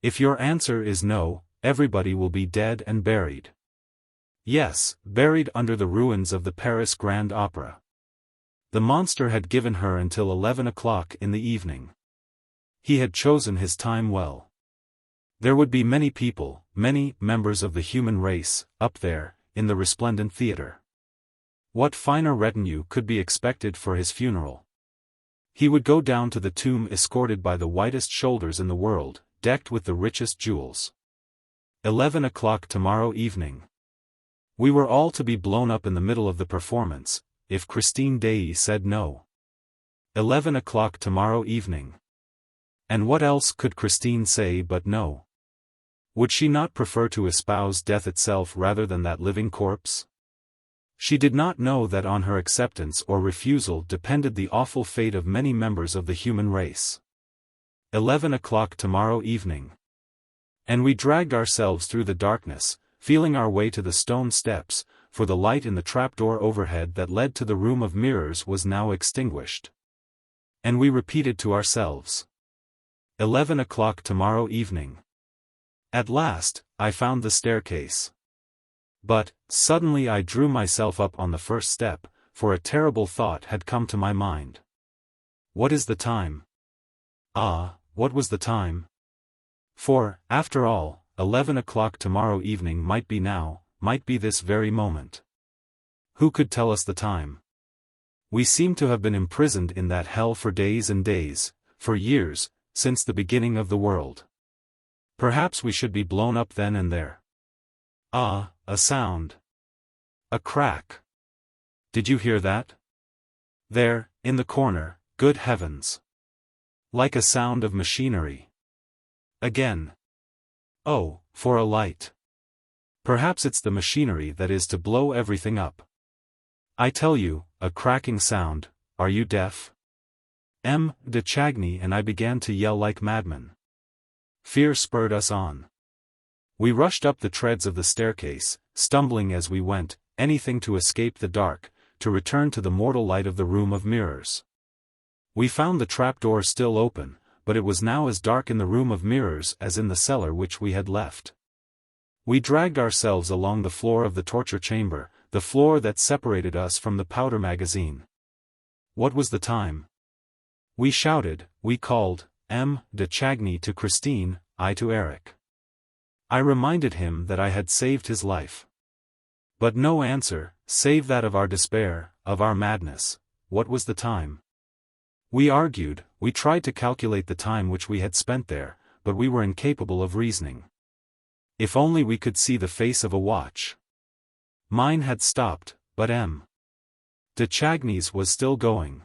If your answer is no, everybody will be dead and buried." Yes, buried under the ruins of the Paris Grand Opera. The monster had given her until 11 o'clock in the evening. He had chosen his time well. There would be many people, many members of the human race, up there, in the resplendent theater. What finer retinue could be expected for his funeral? He would go down to the tomb escorted by the whitest shoulders in the world, decked with the richest jewels. 11 o'clock tomorrow evening. We were all to be blown up in the middle of the performance, if Christine Daae said no. 11 o'clock tomorrow evening. And what else could Christine say but no? Would she not prefer to espouse death itself rather than that living corpse? She did not know that on her acceptance or refusal depended the awful fate of many members of the human race. 11 o'clock tomorrow evening. And we dragged ourselves through the darkness, feeling our way to the stone steps, for the light in the trapdoor overhead that led to the room of mirrors was now extinguished. And we repeated to ourselves, 11 o'clock tomorrow evening. At last, I found the staircase. But, suddenly I drew myself up on the first step, for a terrible thought had come to my mind. What is the time? Ah, what was the time? For, after all, 11 o'clock tomorrow evening might be now, might be this very moment. Who could tell us the time? We seemed to have been imprisoned in that hell for days and days, for years, since the beginning of the world. Perhaps we should be blown up then and there. Ah, a sound. A crack. Did you hear that? There, in the corner, good heavens. Like a sound of machinery. Again. Oh, for a light. Perhaps it's the machinery that is to blow everything up. I tell you, a cracking sound. Are you deaf? M. de Chagny and I began to yell like madmen. Fear spurred us on. We rushed up the treads of the staircase, stumbling as we went, anything to escape the dark, to return to the mortal light of the room of mirrors. We found the trapdoor still open, but it was now as dark in the room of mirrors as in the cellar which we had left. We dragged ourselves along the floor of the torture chamber, the floor that separated us from the powder magazine. What was the time? We shouted, we called, M. de Chagny to Christine, I to Eric. I reminded him that I had saved his life. But no answer, save that of our despair, of our madness. What was the time? We argued, we tried to calculate the time which we had spent there, but we were incapable of reasoning. If only we could see the face of a watch. Mine had stopped, but M. de Chagny's was still going.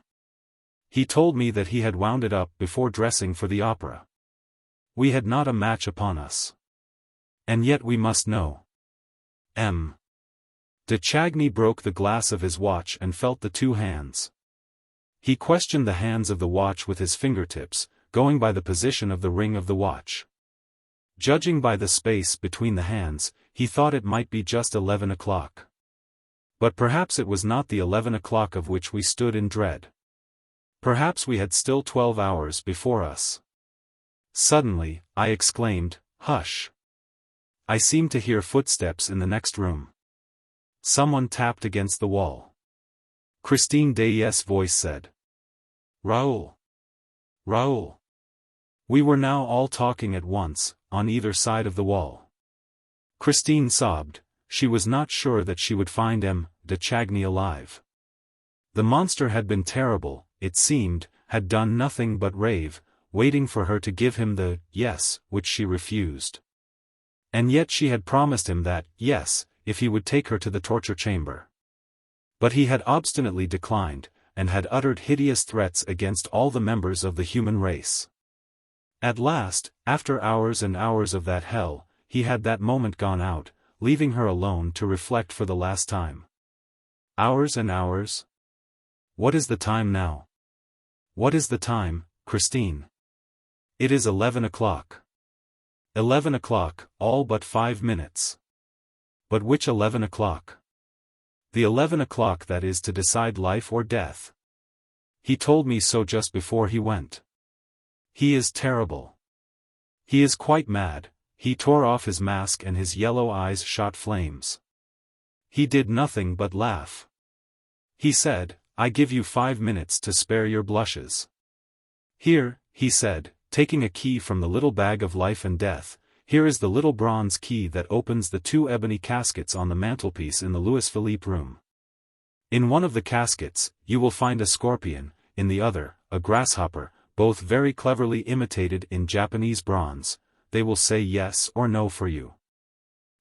He told me that he had wound it up before dressing for the opera. We had not a match upon us. And yet we must know. M. de Chagny broke the glass of his watch and felt the 2 hands. He questioned the hands of the watch with his fingertips, going by the position of the ring of the watch. Judging by the space between the hands, he thought it might be just 11 o'clock. But perhaps it was not the 11 o'clock of which we stood in dread. Perhaps we had still 12 hours before us. Suddenly, I exclaimed, "Hush!" I seemed to hear footsteps in the next room. Someone tapped against the wall. Christine Day's voice said, "Raoul! Raoul!" We were now all talking at once, on either side of the wall. Christine sobbed. She was not sure that she would find M. de Chagny alive. The monster had been terrible, it seemed, had done nothing but rave, waiting for her to give him the yes, which she refused. And yet she had promised him that yes, if he would take her to the torture chamber. But he had obstinately declined, and had uttered hideous threats against all the members of the human race. At last, after hours and hours of that hell, he had that moment gone out, leaving her alone to reflect for the last time. Hours and hours? What is the time now? What is the time, Christine? It is 11 o'clock. 11 o'clock, all but 5 minutes. But which 11 o'clock? The 11 o'clock that is to decide life or death. He told me so just before he went. He is terrible. He is quite mad. He tore off his mask and his yellow eyes shot flames. He did nothing but laugh. He said, "I give you 5 minutes to spare your blushes." "Here," he said, taking a key from the little bag of life and death, "here is the little bronze key that opens the 2 ebony caskets on the mantelpiece in the Louis-Philippe room. In one of the caskets, you will find a scorpion, in the other, a grasshopper, both very cleverly imitated in Japanese bronze. They will say yes or no for you.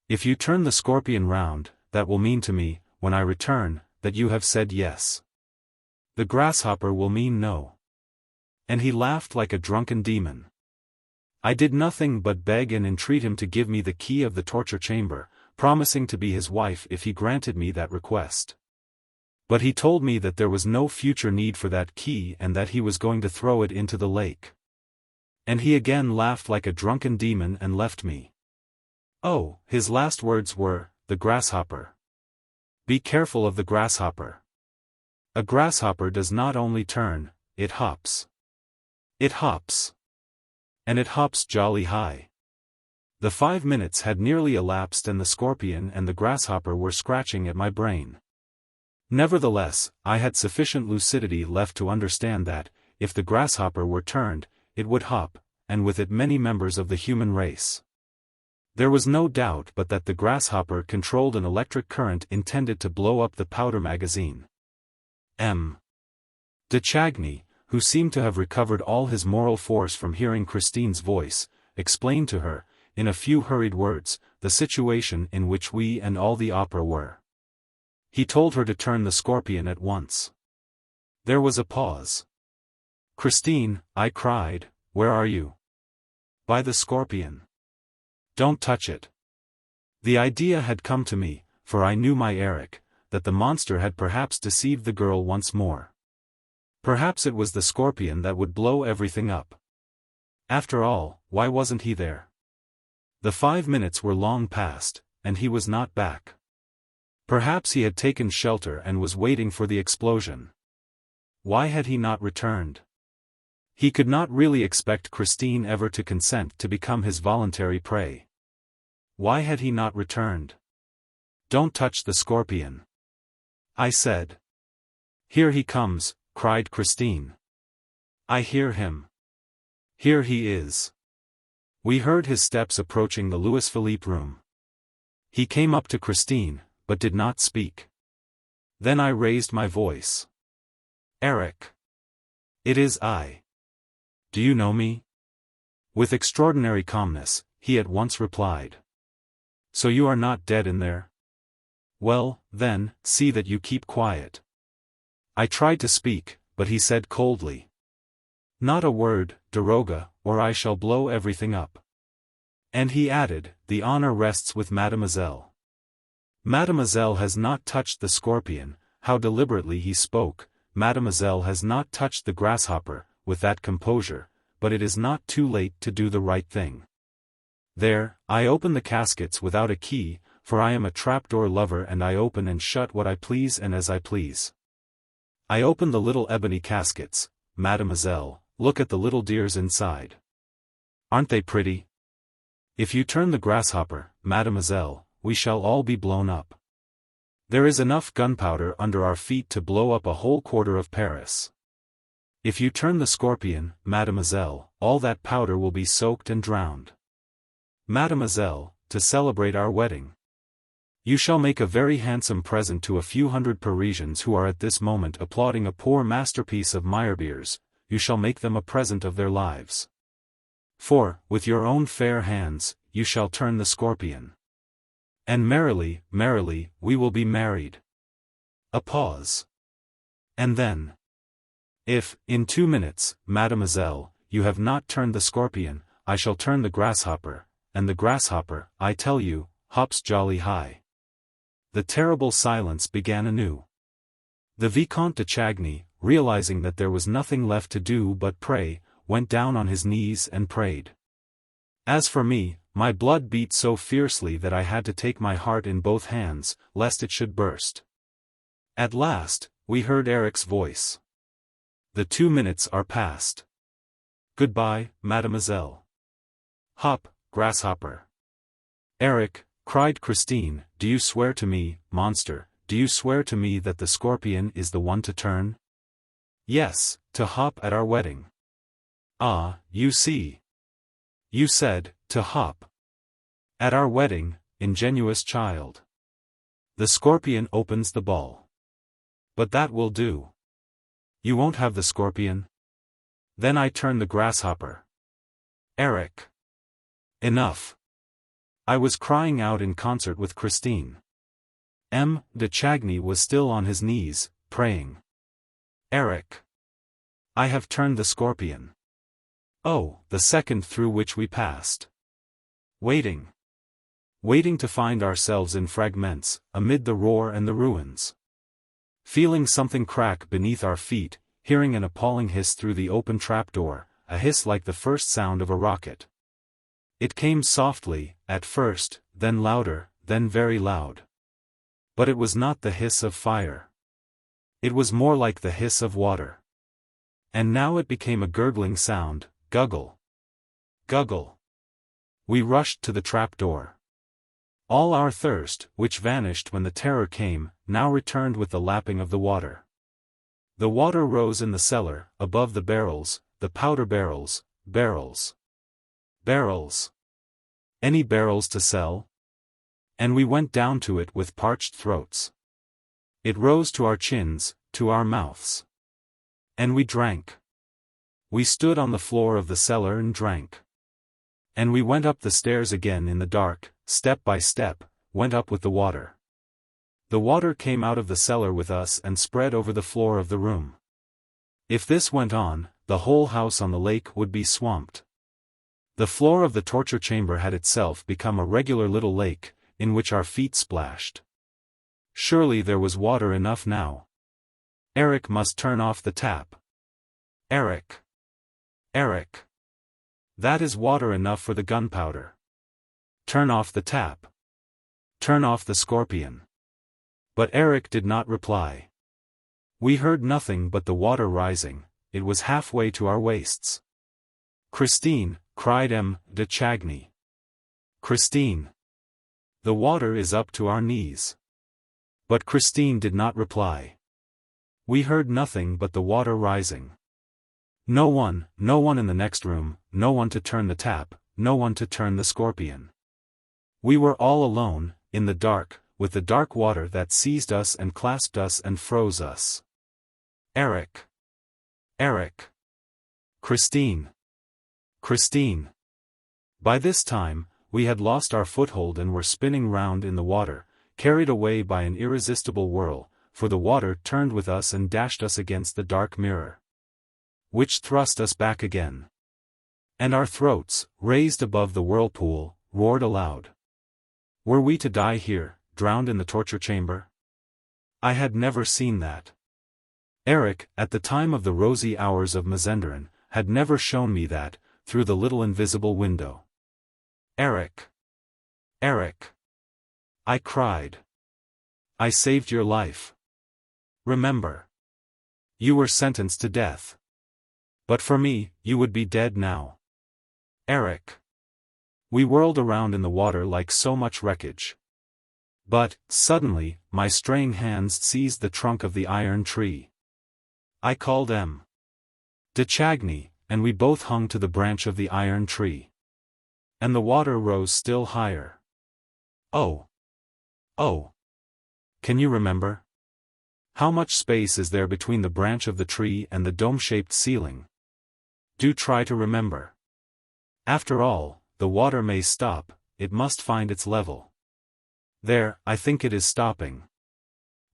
If you turn the scorpion round, that will mean to me, when I return, that you have said yes. The grasshopper will mean no." And he laughed like a drunken demon. I did nothing but beg and entreat him to give me the key of the torture chamber, promising to be his wife if he granted me that request. But he told me that there was no future need for that key and that he was going to throw it into the lake. And he again laughed like a drunken demon and left me. Oh, his last words were, "The grasshopper. Be careful of the grasshopper. A grasshopper does not only turn, it hops. It hops. And it hops jolly high." The 5 minutes had nearly elapsed and the scorpion and the grasshopper were scratching at my brain. Nevertheless, I had sufficient lucidity left to understand that, if the grasshopper were turned, it would hop, and with it many members of the human race. There was no doubt but that the grasshopper controlled an electric current intended to blow up the powder magazine. M. de Chagny, who seemed to have recovered all his moral force from hearing Christine's voice, explained to her, in a few hurried words, the situation in which we and all the opera were. He told her to turn the scorpion at once. There was a pause. "Christine," I cried, "where are you?" "By the scorpion." "Don't touch it." The idea had come to me, for I knew my Eric, that the monster had perhaps deceived the girl once more. Perhaps it was the scorpion that would blow everything up. After all, why wasn't he there? The 5 minutes were long past, and he was not back. Perhaps he had taken shelter and was waiting for the explosion. Why had he not returned? He could not really expect Christine ever to consent to become his voluntary prey. Why had he not returned? "Don't touch the scorpion," I said. "Here he comes," cried Christine. "I hear him. Here he is." We heard his steps approaching the Louis-Philippe room. He came up to Christine, but did not speak. Then I raised my voice. "Eric. It is I. Do you know me?" With extraordinary calmness, he at once replied. "So you are not dead in there? Well, then, see that you keep quiet." I tried to speak, but he said coldly, "Not a word, Daroga, or I shall blow everything up." And he added, "The honor rests with Mademoiselle. Mademoiselle has not touched the scorpion." How deliberately he spoke. "Mademoiselle has not touched the grasshopper," with that composure, "but it is not too late to do the right thing." There, I opened the caskets without a key, for I am a trapdoor lover and I open and shut what I please and as I please. I open the little ebony caskets, mademoiselle, look at the little dears inside. Aren't they pretty? If you turn the grasshopper, mademoiselle, we shall all be blown up. There is enough gunpowder under our feet to blow up a whole quarter of Paris. If you turn the scorpion, mademoiselle, all that powder will be soaked and drowned. Mademoiselle, to celebrate our wedding, you shall make a very handsome present to a few hundred Parisians who are at this moment applauding a poor masterpiece of Meyerbeer's, you shall make them a present of their lives. For, with your own fair hands, you shall turn the scorpion. And merrily, merrily, we will be married. A pause. And then, if, in 2 minutes, mademoiselle, you have not turned the scorpion, I shall turn the grasshopper, and the grasshopper, I tell you, hops jolly high. The terrible silence began anew. The Vicomte de Chagny, realizing that there was nothing left to do but pray, went down on his knees and prayed. As for me, my blood beat so fiercely that I had to take my heart in both hands, lest it should burst. At last, we heard Eric's voice. The 2 minutes are past. Goodbye, mademoiselle. Hop, grasshopper. Eric, cried Christine, do you swear to me, monster, do you swear to me that the scorpion is the one to turn? Yes, to hop at our wedding. Ah, you see. You said, to hop. At our wedding, ingenuous child. The scorpion opens the ball. But that will do. You won't have the scorpion? Then I turn the grasshopper. Eric. Enough. I was crying out in concert with Christine. M. de Chagny was still on his knees, praying. Eric. I have turned the scorpion. Oh, the second through which we passed. Waiting. Waiting to find ourselves in fragments, amid the roar and the ruins. Feeling something crack beneath our feet, hearing an appalling hiss through the open trapdoor, a hiss like the first sound of a rocket. It came softly, at first, then louder, then very loud. But it was not the hiss of fire. It was more like the hiss of water. And now it became a gurgling sound, guggle. Guggle. We rushed to the trapdoor. All our thirst, which vanished when the terror came, now returned with the lapping of the water. The water rose in the cellar, above the barrels, the powder barrels, barrels. Barrels. Any barrels to sell? And we went down to it with parched throats. It rose to our chins, to our mouths. And we drank. We stood on the floor of the cellar and drank. And we went up the stairs again in the dark, step by step, went up with the water. The water came out of the cellar with us and spread over the floor of the room. If this went on, the whole house on the lake would be swamped. The floor of the torture chamber had itself become a regular little lake, in which our feet splashed. Surely there was water enough now. Eric must turn off the tap. Eric. Eric. That is water enough for the gunpowder. Turn off the tap. Turn off the scorpion. But Eric did not reply. We heard nothing but the water rising, it was halfway to our waists. Christine, cried M. de Chagny. Christine. The water is up to our knees. But Christine did not reply. We heard nothing but the water rising. No one in the next room, no one to turn the tap, no one to turn the scorpion. We were all alone, in the dark, with the dark water that seized us and clasped us and froze us. Eric. Eric. Christine. Christine. By this time, we had lost our foothold and were spinning round in the water, carried away by an irresistible whirl, for the water turned with us and dashed us against the dark mirror, which thrust us back again. And our throats, raised above the whirlpool, roared aloud. Were we to die here, drowned in the torture chamber? I had never seen that. Eric, at the time of the rosy hours of Mazenderan, had never shown me that, through the little invisible window. Eric. Eric. I cried. I saved your life. Remember. You were sentenced to death. But for me, you would be dead now. Eric. We whirled around in the water like so much wreckage. But, suddenly, my straying hands seized the trunk of the iron tree. I called M. de Chagny, and we both hung to the branch of the iron tree. And the water rose still higher. Oh. Oh. Can you remember? How much space is there between the branch of the tree and the dome-shaped ceiling? Do try to remember. After all, the water may stop, it must find its level. There, I think it is stopping.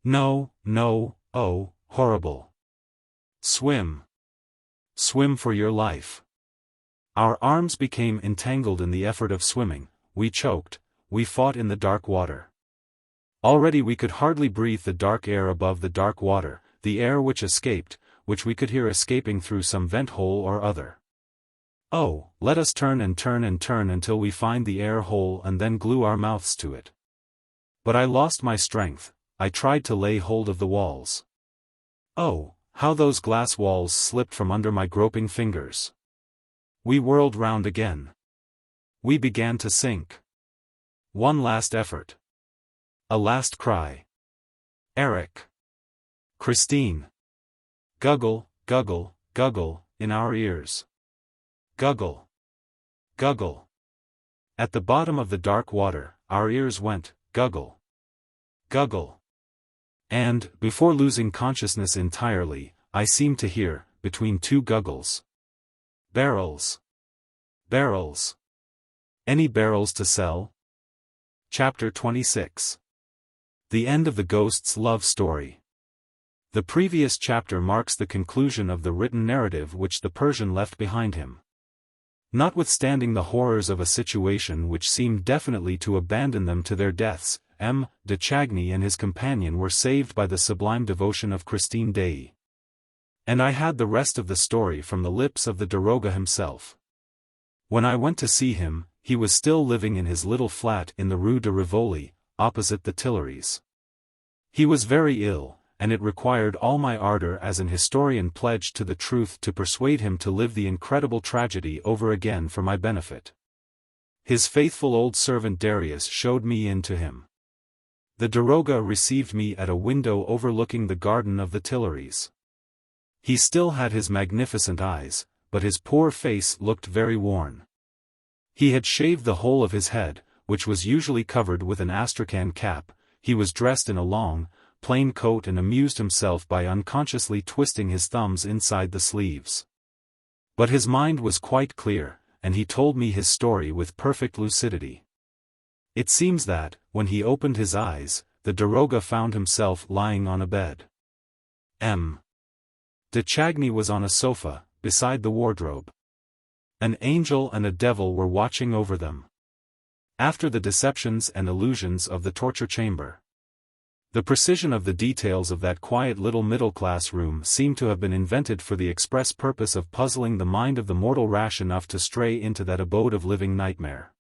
No, no, oh, horrible. Swim. Swim for your life. Our arms became entangled in the effort of swimming, we choked, we fought in the dark water. Already we could hardly breathe the dark air above the dark water, the air which escaped, which we could hear escaping through some vent hole or other. Oh, let us turn and turn and turn until we find the air hole and then glue our mouths to it. But I lost my strength, I tried to lay hold of the walls. Oh, how those glass walls slipped from under my groping fingers. We whirled round again. We began to sink. One last effort. A last cry. Eric. Christine. Guggle, guggle, guggle, in our ears. Guggle. Guggle. At the bottom of the dark water, our ears went, guggle. Guggle. And, before losing consciousness entirely, I seemed to hear, between two guggles. Barrels. Barrels. Any barrels to sell? Chapter 26. The end of the ghost's love story. The previous chapter marks the conclusion of the written narrative which the Persian left behind him. Notwithstanding the horrors of a situation which seemed definitely to abandon them to their deaths, M. de Chagny and his companion were saved by the sublime devotion of Christine Daae. And I had the rest of the story from the lips of the daroga himself. When I went to see him, he was still living in his little flat in the Rue de Rivoli, opposite the Tuileries. He was very ill, and it required all my ardor as an historian pledged to the truth to persuade him to live the incredible tragedy over again for my benefit. His faithful old servant Darius showed me in to him. The daroga received me at a window overlooking the garden of the Tuileries. He still had his magnificent eyes, but his poor face looked very worn. He had shaved the whole of his head, which was usually covered with an astrakhan cap. He was dressed in a long, plain coat and amused himself by unconsciously twisting his thumbs inside the sleeves. But his mind was quite clear, and he told me his story with perfect lucidity. It seems that, when he opened his eyes, the daroga found himself lying on a bed. M. de Chagny was on a sofa, beside the wardrobe. An angel and a devil were watching over them. After the deceptions and illusions of the torture chamber. The precision of the details of that quiet little middle-class room seemed to have been invented for the express purpose of puzzling the mind of the mortal rash enough to stray into that abode of living nightmare.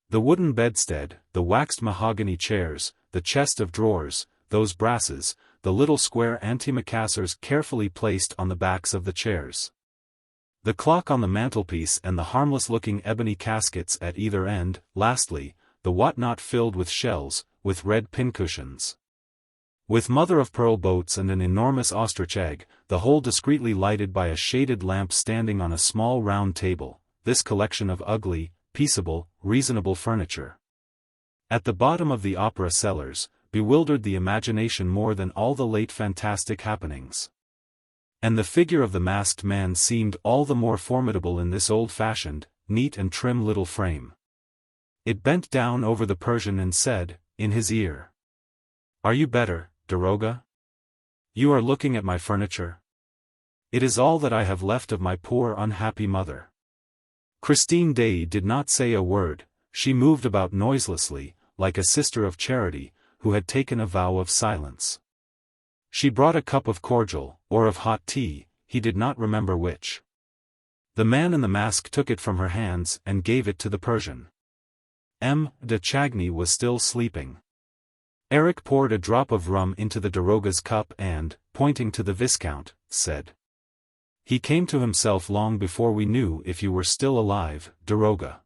The wooden bedstead, the waxed mahogany chairs, the chest of drawers, those brasses, the little square antimacassars carefully placed on the backs of the chairs. The clock on the mantelpiece and the harmless-looking ebony caskets at either end, lastly, the whatnot filled with shells, with red pincushions. With mother-of-pearl boats and an enormous ostrich egg, the whole discreetly lighted by a shaded lamp standing on a small round table, this collection of ugly, peaceable, reasonable furniture. At the bottom of the opera cellars, bewildered the imagination more than all the late fantastic happenings. And the figure of the masked man seemed all the more formidable in this old-fashioned, neat and trim little frame. It bent down over the Persian and said, in his ear, "Are you better, daroga? You are looking at my furniture? It is all that I have left of my poor unhappy mother." Christine Daae did not say a word, she moved about noiselessly, like a sister of charity, who had taken a vow of silence. She brought a cup of cordial, or of hot tea, he did not remember which. The man in the mask took it from her hands and gave it to the Persian. M. de Chagny was still sleeping. Eric poured a drop of rum into the daroga's cup and, pointing to the Viscount, said, "He came to himself long before we knew if you were still alive, daroga.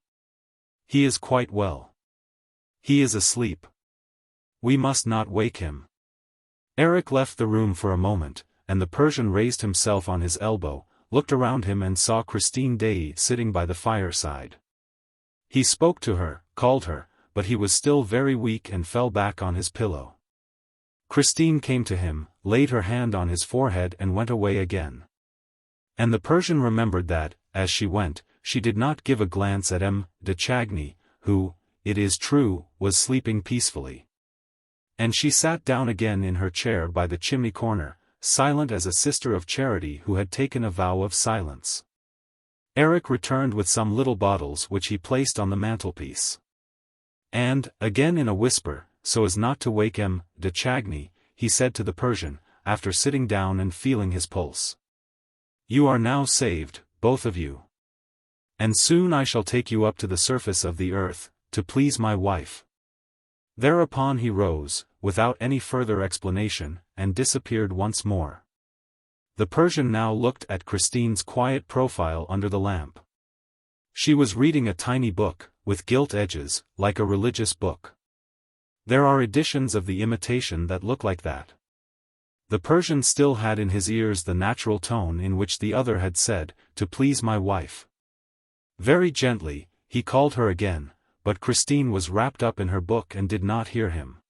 He is quite well. He is asleep. We must not wake him." Eric left the room for a moment, and the Persian raised himself on his elbow, looked around him and saw Christine Daae sitting by the fireside. He spoke to her, called her, but he was still very weak and fell back on his pillow. Christine came to him, laid her hand on his forehead and went away again. And the Persian remembered that, as she went, she did not give a glance at de Chagny, who, it is true, was sleeping peacefully. And she sat down again in her chair by the chimney corner, silent as a sister of charity who had taken a vow of silence. Eric returned with some little bottles which he placed on the mantelpiece. And, again in a whisper, so as not to wake de Chagny, he said to the Persian, after sitting down and feeling his pulse, "You are now saved, both of you. And soon I shall take you up to the surface of the earth, to please my wife." Thereupon he rose, without any further explanation, and disappeared once more. The Persian now looked at Christine's quiet profile under the lamp. She was reading a tiny book, with gilt edges, like a religious book. There are editions of the Imitation that look like that. The Persian still had in his ears the natural tone in which the other had said, "To please my wife." Very gently, he called her again, but Christine was wrapped up in her book and did not hear him.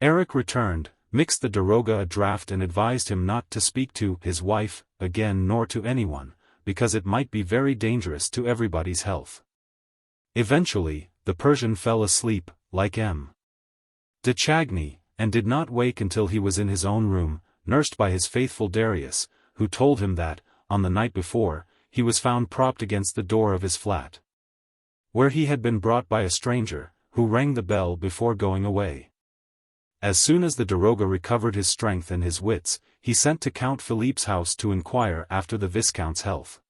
Eric returned, mixed the daroga a draught and advised him not to speak to his wife again nor to anyone, because it might be very dangerous to everybody's health. Eventually, the Persian fell asleep, like de Chagny, and did not wake until he was in his own room, nursed by his faithful Darius, who told him that, on the night before, he was found propped against the door of his flat, where he had been brought by a stranger, who rang the bell before going away. As soon as the daroga recovered his strength and his wits, he sent to Count Philippe's house to inquire after the Viscount's health.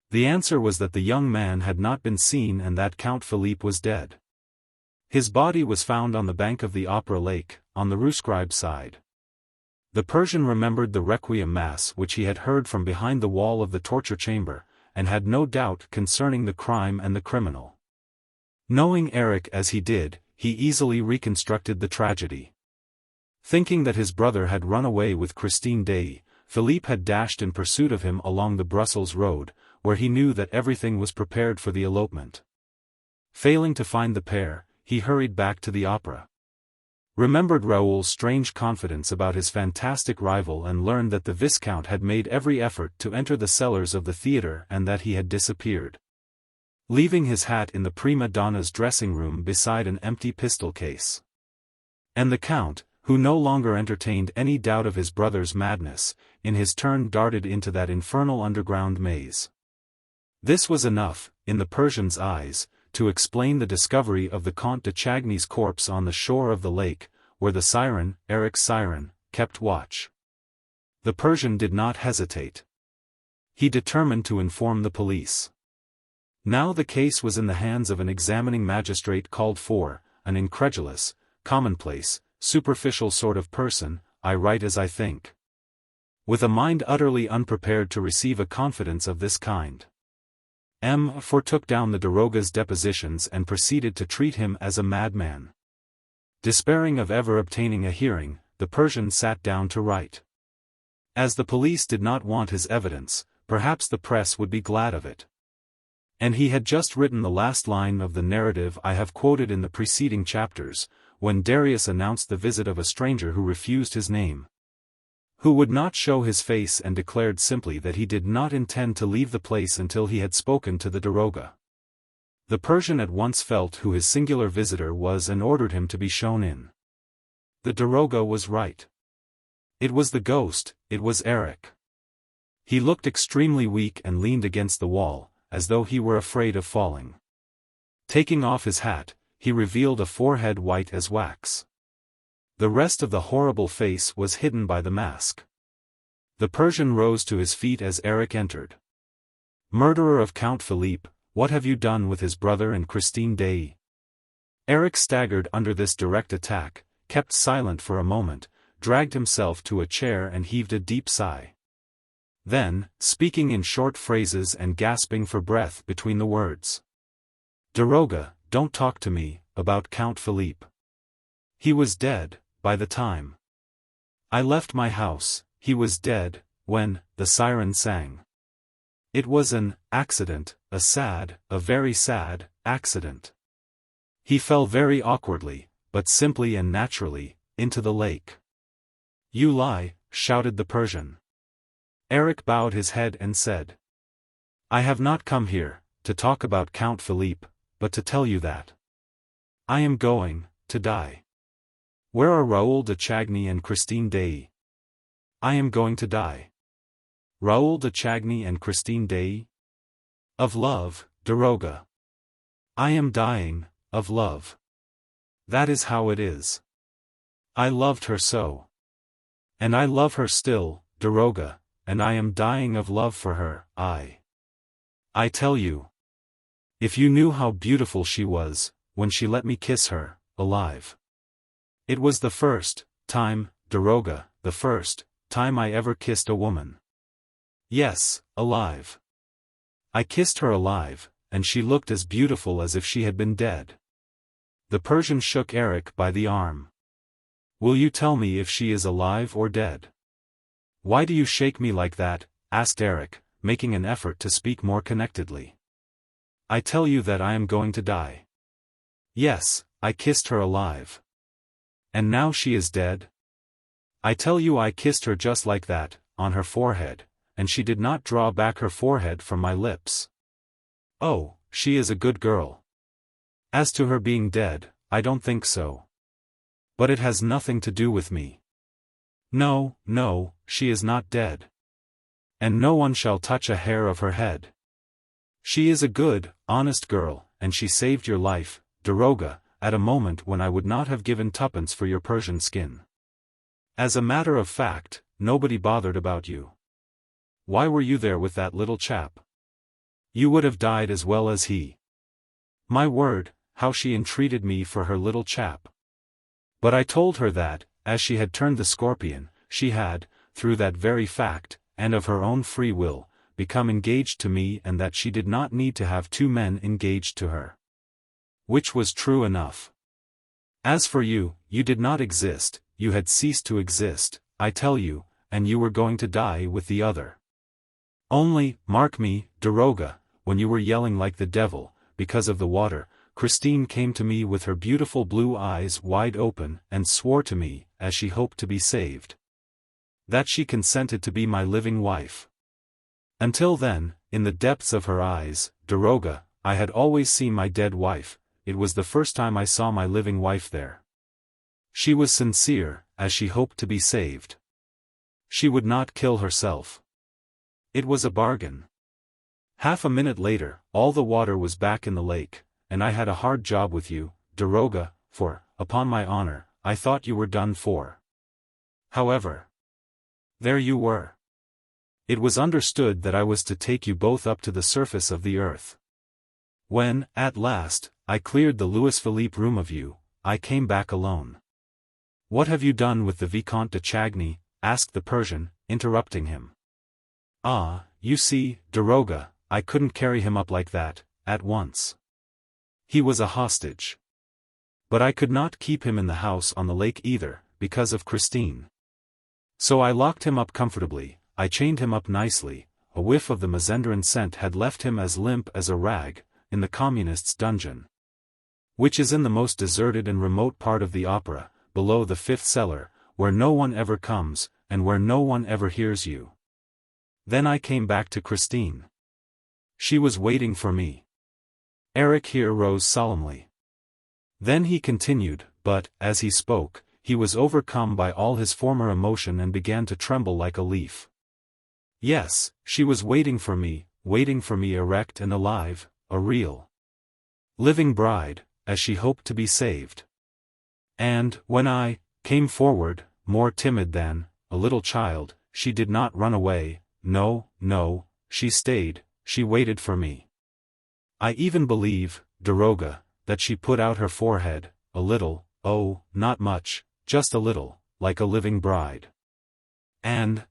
The answer was that the young man had not been seen and that Count Philippe was dead. His body was found on the bank of the Opera Lake, on the Rue Scribe side. The Persian remembered the Requiem Mass which he had heard from behind the wall of the torture chamber, and had no doubt concerning the crime and the criminal. Knowing Eric as he did, he easily reconstructed the tragedy. Thinking that his brother had run away with Christine Daae, Philippe had dashed in pursuit of him along the Brussels road, where he knew that everything was prepared for the elopement. Failing to find the pair, he hurried back to the opera. Remembered Raoul's strange confidence about his fantastic rival and learned that the Viscount had made every effort to enter the cellars of the theatre and that he had disappeared, leaving his hat in the prima donna's dressing room beside an empty pistol case. And the Count, who no longer entertained any doubt of his brother's madness, in his turn darted into that infernal underground maze. This was enough, in the Persian's eyes, to explain the discovery of the Comte de Chagny's corpse on the shore of the lake, where the siren, Eric's siren, kept watch. The Persian did not hesitate. He determined to inform the police. Now the case was in the hands of an examining magistrate called for, an incredulous, commonplace, superficial sort of person, I write as I think, with a mind utterly unprepared to receive a confidence of this kind. For took down the daroga's depositions and proceeded to treat him as a madman. Despairing of ever obtaining a hearing, the Persian sat down to write. As the police did not want his evidence, perhaps the press would be glad of it. And he had just written the last line of the narrative I have quoted in the preceding chapters, when Darius announced the visit of a stranger who refused his name, who would not show his face and declared simply that he did not intend to leave the place until he had spoken to the daroga. The Persian at once felt who his singular visitor was and ordered him to be shown in. The daroga was right. It was the ghost, it was Eric. He looked extremely weak and leaned against the wall, as though he were afraid of falling. Taking off his hat, he revealed a forehead white as wax. The rest of the horrible face was hidden by the mask. The Persian rose to his feet as Eric entered. "Murderer of Count Philippe, what have you done with his brother and Christine Daae?" Eric staggered under this direct attack, kept silent for a moment, dragged himself to a chair and heaved a deep sigh. Then, speaking in short phrases and gasping for breath between the words. "Daroga, don't talk to me about Count Philippe. He was dead, by the time I left my house. He was dead, when the siren sang. It was an accident, a very sad accident. He fell very awkwardly, but simply and naturally, into the lake." "You lie," shouted the Persian. Eric bowed his head and said, "I have not come here to talk about Count Philippe, but to tell you that I am going to die. Where are Raoul de Chagny and Christine Daae? I am going to die." "Raoul de Chagny and Christine Daae? Of love, Daroga. I am dying, of love. That is how it is. I loved her so. And I love her still, Daroga, and I am dying of love for her. I tell you. If you knew how beautiful she was, when she let me kiss her, alive. It was the first time, Daroga, the first time I ever kissed a woman. Yes, alive. I kissed her alive, and she looked as beautiful as if she had been dead." The Persian shook Eric by the arm. "Will you tell me if she is alive or dead?" "Why do you shake me like that?" asked Eric, making an effort to speak more connectedly. "I tell you that I am going to die. Yes, I kissed her alive. And now she is dead? I tell you I kissed her just like that, on her forehead, and she did not draw back her forehead from my lips. Oh, she is a good girl. As to her being dead, I don't think so. But it has nothing to do with me. No, she is not dead. And no one shall touch a hair of her head. She is a good, honest girl, and she saved your life, Daroga, at a moment when I would not have given tuppence for your Persian skin. As a matter of fact, nobody bothered about you. Why were you there with that little chap? You would have died as well as he. My word, how she entreated me for her little chap. But I told her that, as she had turned the scorpion, she had, through that very fact, and of her own free will, become engaged to me, and that she did not need to have two men engaged to her. Which was true enough. As for you, you did not exist, you had ceased to exist, I tell you, and you were going to die with the other. Only, mark me, Daroga, when you were yelling like the devil, because of the water, Christine came to me with her beautiful blue eyes wide open and swore to me, as she hoped to be saved, that she consented to be my living wife. Until then, in the depths of her eyes, Daroga, I had always seen my dead wife. It was the first time I saw my living wife there. She was sincere, as she hoped to be saved. She would not kill herself. It was a bargain. Half a minute later, all the water was back in the lake, and I had a hard job with you, Daroga, for, upon my honor, I thought you were done for. However, there you were. It was understood that I was to take you both up to the surface of the earth. When, at last, I cleared the Louis Philippe room of you, I came back alone. What have you done with the Vicomte de Chagny? Asked the Persian, interrupting him. Ah, you see, Daroga, I couldn't carry him up like that, at once. He was a hostage. But I could not keep him in the house on the lake either, because of Christine. So I locked him up comfortably, I chained him up nicely, a whiff of the Mazendran scent had left him as limp as a rag, in the communist's dungeon. Which is in the most deserted and remote part of the opera, below the fifth cellar, where no one ever comes, and where no one ever hears you. Then I came back to Christine. She was waiting for me. Eric here rose solemnly. Then he continued, but, as he spoke, he was overcome by all his former emotion and began to tremble like a leaf. Yes, she was waiting for me erect and alive, a real, living bride, as she hoped to be saved. And, when I came forward, more timid than a little child, she did not run away, no, she stayed, she waited for me. I even believe, Daroga, that she put out her forehead, a little, oh, not much, just a little, like a living bride. And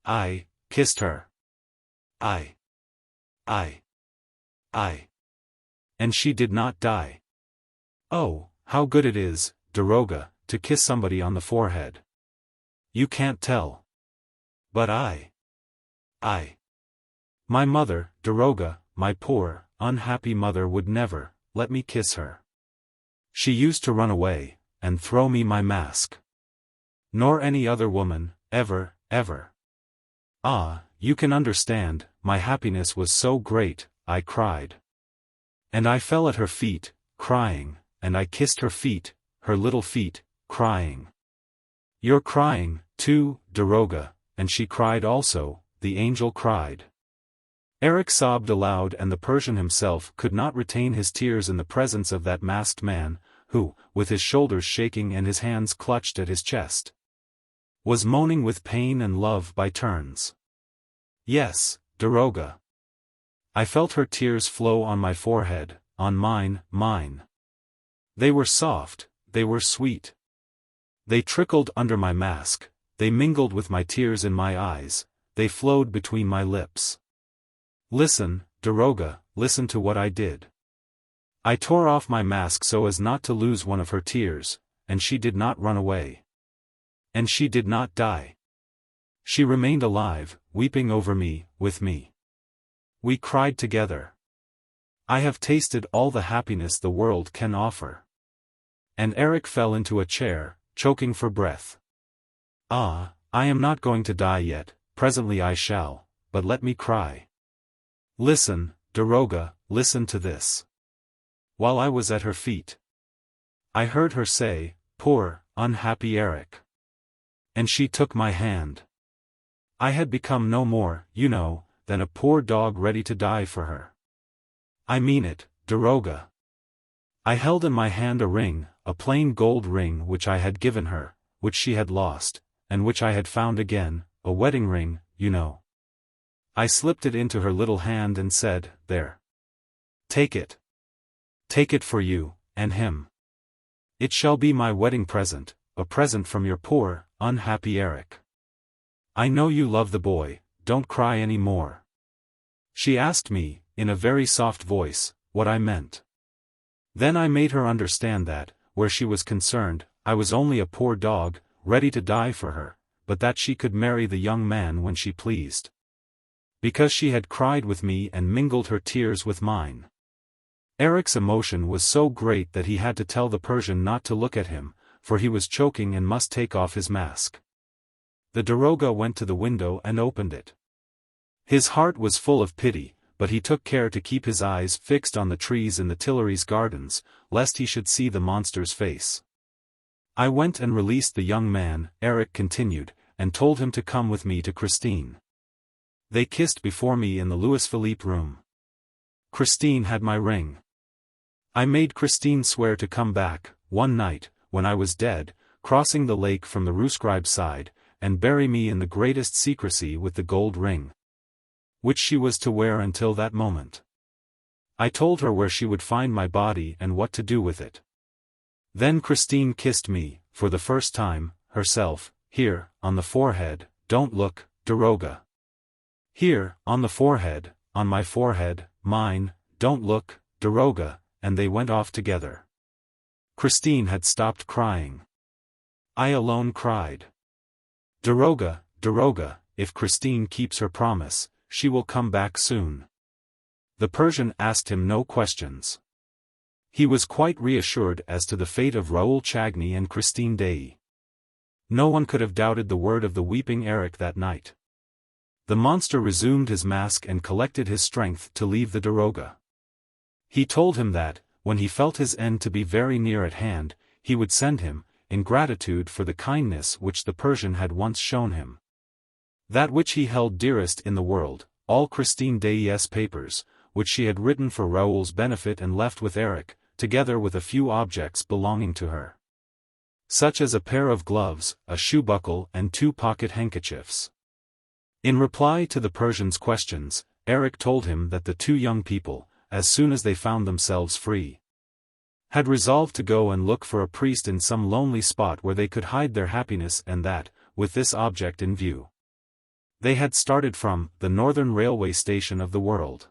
I kissed her. I. And she did not die. Oh, how good it is, Daroga, to kiss somebody on the forehead. You can't tell. But my mother, Daroga, my poor, unhappy mother would never let me kiss her. She used to run away, and throw me my mask. Nor any other woman, ever. Ah, you can understand, my happiness was so great, I cried. And I fell at her feet, crying, and I kissed her feet, her little feet, crying. You're crying, too, Daroga, and she cried also, the angel cried. Eric sobbed aloud, and the Persian himself could not retain his tears in the presence of that masked man, who, with his shoulders shaking and his hands clutched at his chest, was moaning with pain and love by turns. Yes, Daroga. I felt her tears flow on my forehead, on mine. They were soft, they were sweet. They trickled under my mask, they mingled with my tears in my eyes, they flowed between my lips. Listen, Daroga, listen to what I did. I tore off my mask so as not to lose one of her tears, and she did not run away. And she did not die. She remained alive, weeping over me, with me. We cried together. I have tasted all the happiness the world can offer. And Eric fell into a chair, choking for breath. Ah, I am not going to die yet, presently I shall, but let me cry. Listen, Daroga, listen to this. While I was at her feet, I heard her say, poor, unhappy Eric. And she took my hand. I had become no more, you know, than a poor dog ready to die for her. I mean it, Daroga. I held in my hand a ring, a plain gold ring which I had given her, which she had lost, and which I had found again, a wedding ring, you know. I slipped it into her little hand and said, there. Take it. Take it for you, and him. It shall be my wedding present, a present from your poor, unhappy Eric. I know you love the boy, don't cry any more. She asked me, in a very soft voice, what I meant. Then I made her understand that, where she was concerned, I was only a poor dog, ready to die for her, but that she could marry the young man when she pleased. Because she had cried with me and mingled her tears with mine. Eric's emotion was so great that he had to tell the Persian not to look at him, for he was choking and must take off his mask. The Daroga went to the window and opened it. His heart was full of pity, but he took care to keep his eyes fixed on the trees in the Tuileries gardens, lest he should see the monster's face. I went and released the young man, Eric continued, and told him to come with me to Christine. They kissed before me in the Louis-Philippe room. Christine had my ring. I made Christine swear to come back, one night, when I was dead, crossing the lake from the Rue Scribe side, and bury me in the greatest secrecy with the gold ring, which she was to wear until that moment. I told her where she would find my body and what to do with it. Then Christine kissed me, for the first time, herself, here, on the forehead, don't look, Daroga. Here, on the forehead, on my forehead, mine, don't look, Daroga, and they went off together. Christine had stopped crying. I alone cried. Daroga, if Christine keeps her promise, she will come back soon. The Persian asked him no questions. He was quite reassured as to the fate of Raoul Chagny and Christine Daae. No one could have doubted the word of the weeping Eric that night. The monster resumed his mask and collected his strength to leave the Daroga. He told him that, when he felt his end to be very near at hand, he would send him, in gratitude for the kindness which the Persian had once shown him, that which he held dearest in the world, all Christine Daae's papers, which she had written for Raoul's benefit and left with Eric, together with a few objects belonging to her, such as a pair of gloves, a shoe buckle and 2 pocket handkerchiefs. In reply to the Persian's questions, Eric told him that the 2 young people, as soon as they found themselves free, had resolved to go and look for a priest in some lonely spot where they could hide their happiness, and that, with this object in view, they had started from the northern railway station of the world.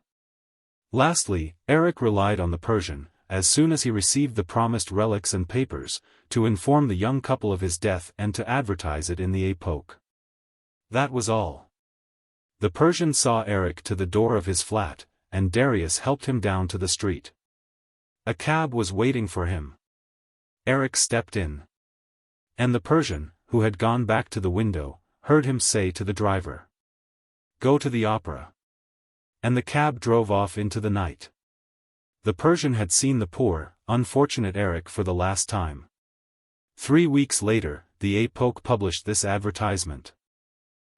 Lastly, Eric relied on the Persian, as soon as he received the promised relics and papers, to inform the young couple of his death and to advertise it in the Epoque. That was all. The Persian saw Eric to the door of his flat, and Darius helped him down to the street. A cab was waiting for him. Eric stepped in. And the Persian, who had gone back to the window, heard him say to the driver, "Go to the opera." And the cab drove off into the night. The Persian had seen the poor, unfortunate Eric for the last time. 3 weeks later, the Epoque published this advertisement.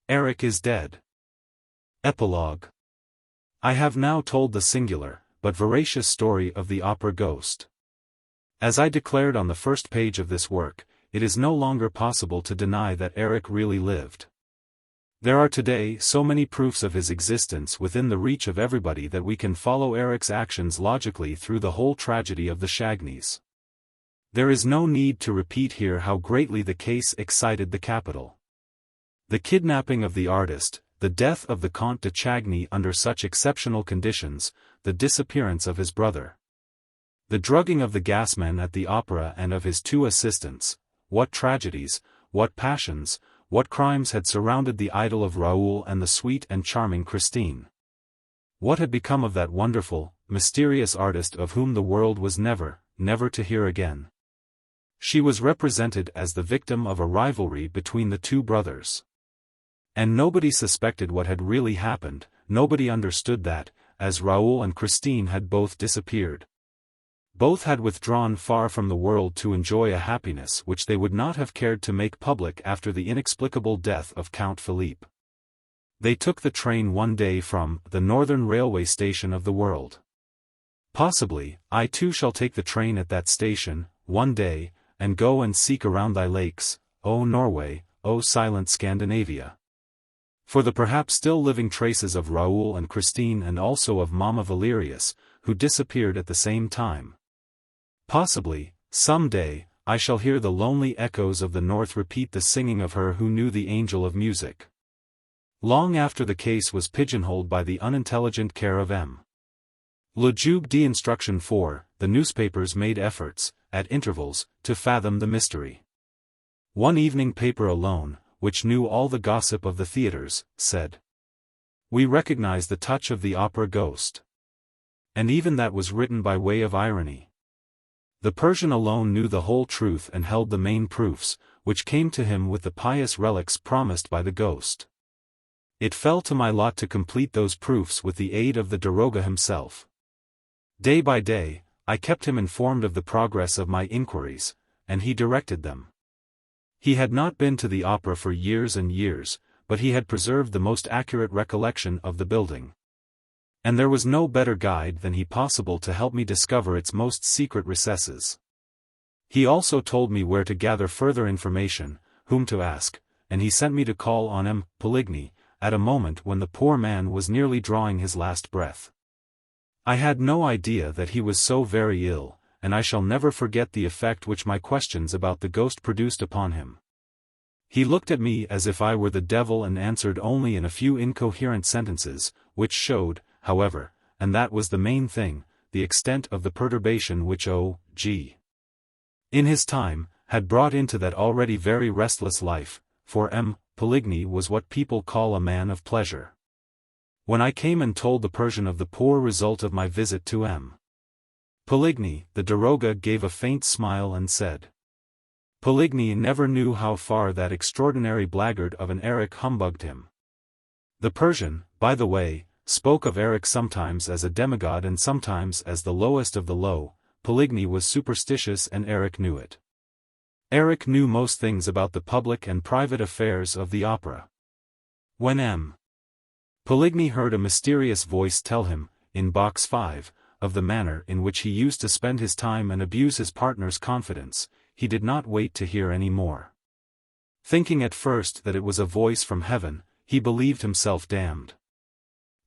Eric is dead. Epilogue. I have now told the singular, but veracious story of the opera ghost. As I declared on the first page of this work, it is no longer possible to deny that Eric really lived. There are today so many proofs of his existence within the reach of everybody that we can follow Eric's actions logically through the whole tragedy of the Chagny's. There is no need to repeat here how greatly the case excited the capital. The kidnapping of the artist, the death of the Comte de Chagny under such exceptional conditions, the disappearance of his brother, the drugging of the gasman at the opera and of his 2 assistants, what tragedies, what passions, what crimes had surrounded the idol of Raoul and the sweet and charming Christine. What had become of that wonderful, mysterious artist of whom the world was never to hear again? She was represented as the victim of a rivalry between the 2 brothers. And nobody suspected what had really happened, nobody understood that, as Raoul and Christine had both disappeared. Both had withdrawn far from the world to enjoy a happiness which they would not have cared to make public after the inexplicable death of Count Philippe. They took the train one day from the northern railway station of the world. Possibly, I too shall take the train at that station, one day, and go and seek around thy lakes, O Norway, O silent Scandinavia, for the perhaps still living traces of Raoul and Christine and also of Mamma Valerius, who disappeared at the same time. Possibly, some day, I shall hear the lonely echoes of the north repeat the singing of her who knew the angel of music. Long after the case was pigeonholed by the unintelligent care of M. Le Joug d'Instruction 4, the newspapers made efforts, at intervals, to fathom the mystery. One evening paper alone, which knew all the gossip of the theatres, said, "We recognize the touch of the opera ghost." And even that was written by way of irony. The Persian alone knew the whole truth and held the main proofs, which came to him with the pious relics promised by the ghost. It fell to my lot to complete those proofs with the aid of the daroga himself. Day by day, I kept him informed of the progress of my inquiries, and he directed them. He had not been to the opera for years and years, but he had preserved the most accurate recollection of the building. And there was no better guide than he possible to help me discover its most secret recesses. He also told me where to gather further information, whom to ask, and he sent me to call on M. Poligny, at a moment when the poor man was nearly drawing his last breath. I had no idea that he was so very ill, and I shall never forget the effect which my questions about the ghost produced upon him. He looked at me as if I were the devil and answered only in a few incoherent sentences, which showed, however, and that was the main thing, the extent of the perturbation which O.G. in his time, had brought into that already very restless life, for M. Poligny was what people call a man of pleasure. When I came and told the Persian of the poor result of my visit to M. Poligny, the daroga gave a faint smile and said, "Poligny never knew how far that extraordinary blackguard of an Eric humbugged him." The Persian, by the way, spoke of Eric sometimes as a demigod and sometimes as the lowest of the low. Poligny was superstitious and Eric knew it. Eric knew most things about the public and private affairs of the opera. When M. Poligny heard a mysterious voice tell him, in Box 5, of the manner in which he used to spend his time and abuse his partner's confidence, he did not wait to hear any more. Thinking at first that it was a voice from heaven, he believed himself damned.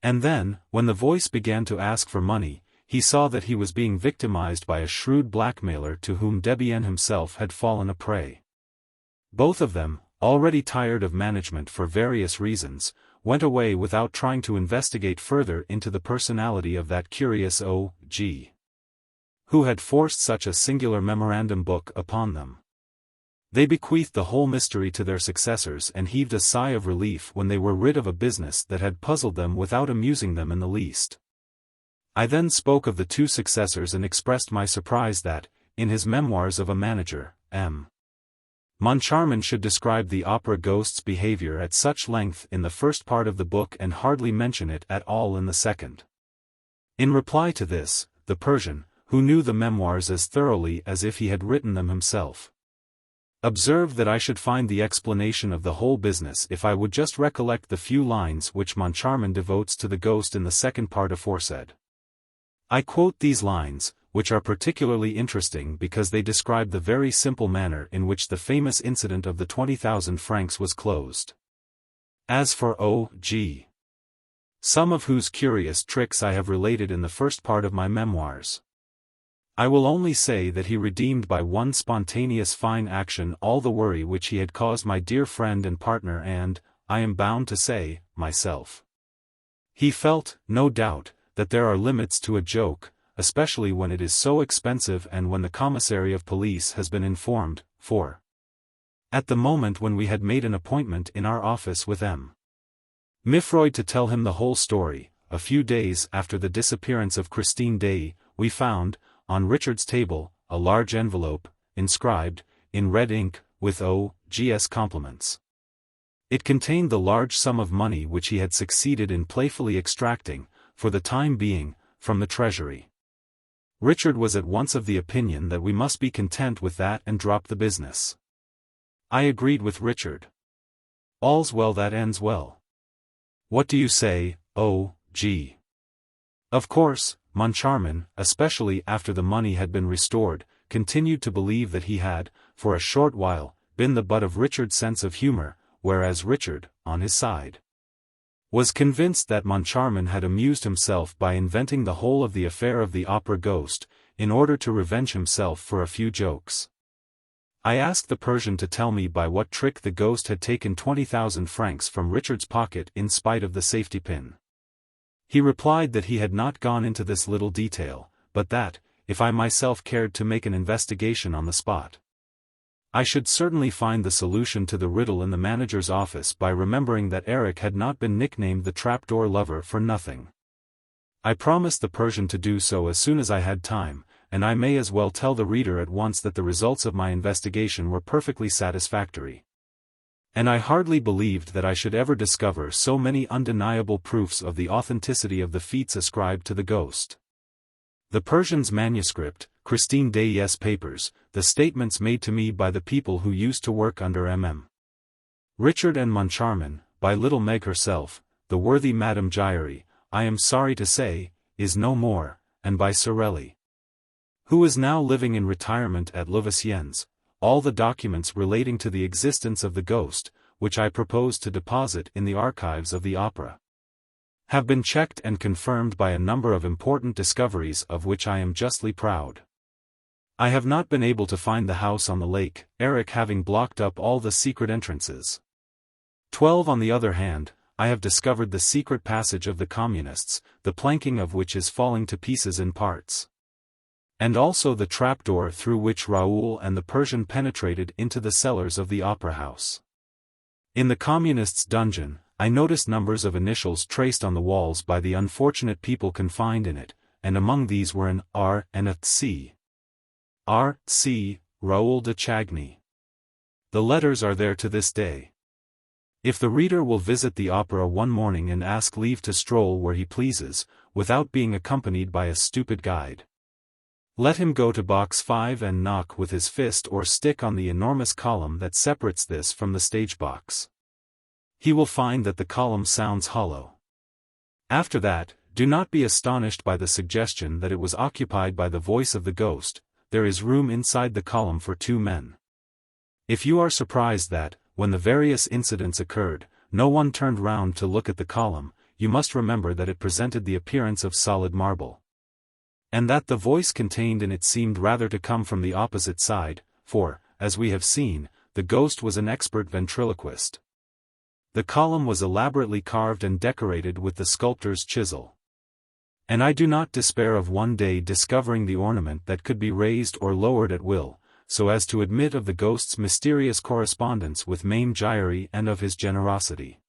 And then, when the voice began to ask for money, he saw that he was being victimized by a shrewd blackmailer to whom Debienne himself had fallen a prey. Both of them, already tired of management for various reasons, went away without trying to investigate further into the personality of that curious O.G. who had forced such a singular memorandum book upon them. They bequeathed the whole mystery to their successors and heaved a sigh of relief when they were rid of a business that had puzzled them without amusing them in the least. I then spoke of the two successors and expressed my surprise that, in his Memoirs of a Manager, M. Moncharmin should describe the opera ghost's behavior at such length in the first part of the book and hardly mention it at all in the second. In reply to this, the Persian, who knew the memoirs as thoroughly as if he had written them himself, observed that I should find the explanation of the whole business if I would just recollect the few lines which Moncharmin devotes to the ghost in the second part aforesaid. I quote these lines, which are particularly interesting because they describe the very simple manner in which the famous incident of the 20,000 francs was closed. As for O.G., some of whose curious tricks I have related in the first part of my memoirs, I will only say that he redeemed by one spontaneous fine action all the worry which he had caused my dear friend and partner and, I am bound to say, myself. He felt, no doubt, that there are limits to a joke, especially when it is so expensive and when the Commissary of Police has been informed, for at the moment when we had made an appointment in our office with M. Mifroid to tell him the whole story, a few days after the disappearance of Christine Daae, we found, on Richard's table, a large envelope, inscribed, in red ink, with O.G.'s compliments. It contained the large sum of money which he had succeeded in playfully extracting, for the time being, from the treasury. Richard was at once of the opinion that we must be content with that and drop the business. I agreed with Richard. All's well that ends well. What do you say, O.G.? Of course, Moncharmin, especially after the money had been restored, continued to believe that he had, for a short while, been the butt of Richard's sense of humor, whereas Richard, on his side, was convinced that Moncharmin had amused himself by inventing the whole of the affair of the opera ghost, in order to revenge himself for a few jokes. I asked the Persian to tell me by what trick the ghost had taken 20,000 francs from Richard's pocket in spite of the safety pin. He replied that he had not gone into this little detail, but that, if I myself cared to make an investigation on the spot, I should certainly find the solution to the riddle in the manager's office by remembering that Eric had not been nicknamed the trapdoor lover for nothing. I promised the Persian to do so as soon as I had time, and I may as well tell the reader at once that the results of my investigation were perfectly satisfactory. And I hardly believed that I should ever discover so many undeniable proofs of the authenticity of the feats ascribed to the ghost. The Persian's manuscript, Christine Daae's papers, the statements made to me by the people who used to work under M.M. Richard and Moncharmin, by little Meg herself, the worthy Madame Giry, I am sorry to say, is no more, and by Sorelli, who is now living in retirement at Louveciennes, all the documents relating to the existence of the ghost, which I propose to deposit in the archives of the opera, have been checked and confirmed by a number of important discoveries of which I am justly proud. I have not been able to find the house on the lake, Eric having blocked up all the secret entrances. 12 On the other hand, I have discovered the secret passage of the communists, the planking of which is falling to pieces in parts, and also the trapdoor through which Raoul and the Persian penetrated into the cellars of the opera house. In the communists' dungeon, I noticed numbers of initials traced on the walls by the unfortunate people confined in it, and among these were an R and a C. R. C. Raoul de Chagny. The letters are there to this day. If the reader will visit the opera one morning and ask leave to stroll where he pleases, without being accompanied by a stupid guide, let him go to box 5 and knock with his fist or stick on the enormous column that separates this from the stage box. He will find that the column sounds hollow. After that, do not be astonished by the suggestion that it was occupied by the voice of the ghost. There is room inside the column for 2 men. If you are surprised that, when the various incidents occurred, no one turned round to look at the column, you must remember that it presented the appearance of solid marble. and that the voice contained in it seemed rather to come from the opposite side, for, as we have seen, the ghost was an expert ventriloquist. The column was elaborately carved and decorated with the sculptor's chisel. And I do not despair of one day discovering the ornament that could be raised or lowered at will, so as to admit of the ghost's mysterious correspondence with Mame Giry and of his generosity.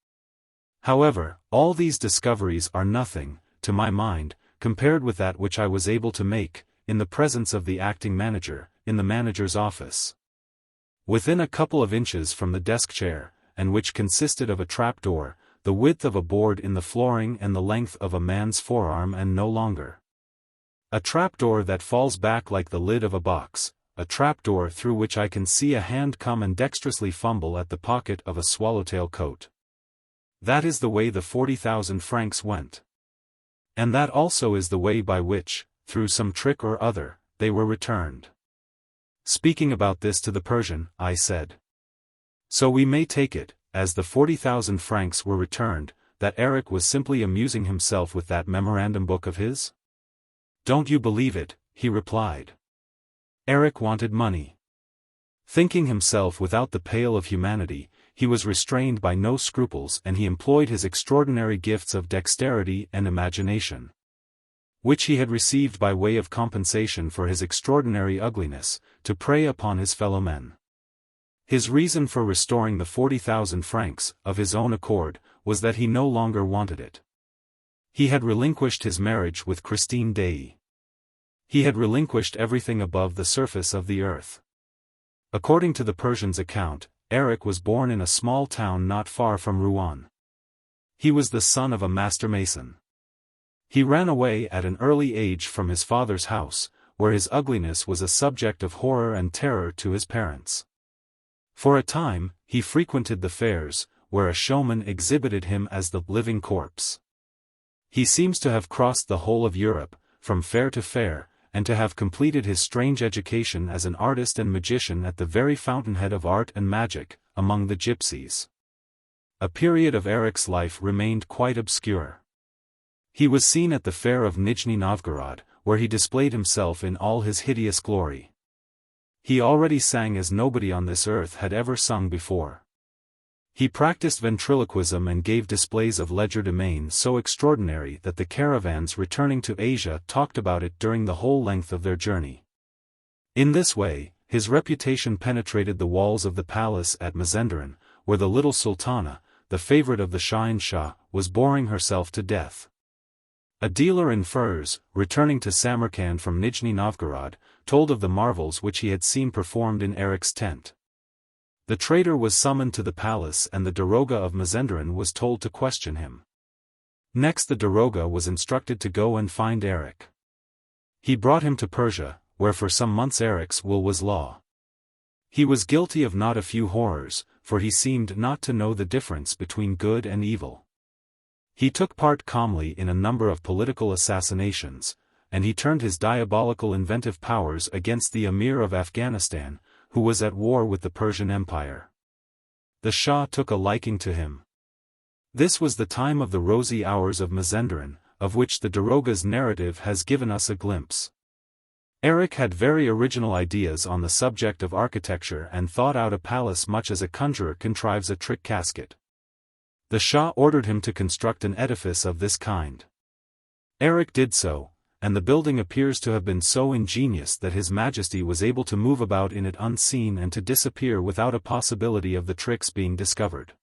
However, all these discoveries are nothing, to my mind, compared with that which I was able to make, in the presence of the acting manager, in the manager's office. Within a couple of inches from the desk chair, and which consisted of a trapdoor, the width of a board in the flooring and the length of a man's forearm and no longer. A trapdoor that falls back like the lid of a box, a trapdoor through which I can see a hand come and dexterously fumble at the pocket of a swallowtail coat. That is the way the 40,000 francs went. And that also is the way by which, through some trick or other, they were returned. Speaking about this to the Persian, I said. So we may take it, as the 40,000 francs were returned, that Eric was simply amusing himself with that memorandum book of his? Don't you believe it, he replied. Eric wanted money. Thinking himself without the pale of humanity, he was restrained by no scruples and he employed his extraordinary gifts of dexterity and imagination, which he had received by way of compensation for his extraordinary ugliness, to prey upon his fellow men. His reason for restoring the 40,000 francs, of his own accord, was that he no longer wanted it. He had relinquished his marriage with Christine Daae. He had relinquished everything above the surface of the earth. According to the Persian's account, Eric was born in a small town not far from Rouen. He was the son of a master mason. He ran away at an early age from his father's house, where his ugliness was a subject of horror and terror to his parents. For a time, he frequented the fairs, where a showman exhibited him as the living corpse. He seems to have crossed the whole of Europe, from fair to fair, and to have completed his strange education as an artist and magician at the very fountainhead of art and magic, among the gypsies. A period of Eric's life remained quite obscure. He was seen at the fair of Nijni Novgorod, where he displayed himself in all his hideous glory. He already sang as nobody on this earth had ever sung before. He practiced ventriloquism and gave displays of legerdemain so extraordinary that the caravans returning to Asia talked about it during the whole length of their journey. In this way, his reputation penetrated the walls of the palace at Mazenderan, where the little sultana, the favorite of the Shah, was boring herself to death. A dealer in furs, returning to Samarkand from Nijni Novgorod, told of the marvels which he had seen performed in Eric's tent. The trader was summoned to the palace and the daroga of Mazenderan was told to question him. Next the daroga was instructed to go and find Eric. He brought him to Persia, where for some months Eric's will was law. He was guilty of not a few horrors, for he seemed not to know the difference between good and evil. He took part calmly in a number of political assassinations, and he turned his diabolical inventive powers against the Emir of Afghanistan, who was at war with the Persian Empire. The Shah took a liking to him. This was the time of the rosy hours of Mazenderan, of which the daroga's narrative has given us a glimpse. Eric had very original ideas on the subject of architecture and thought out a palace much as a conjurer contrives a trick casket. The Shah ordered him to construct an edifice of this kind. Eric did so, and the building appears to have been so ingenious that His Majesty was able to move about in it unseen and to disappear without a possibility of the tricks being discovered.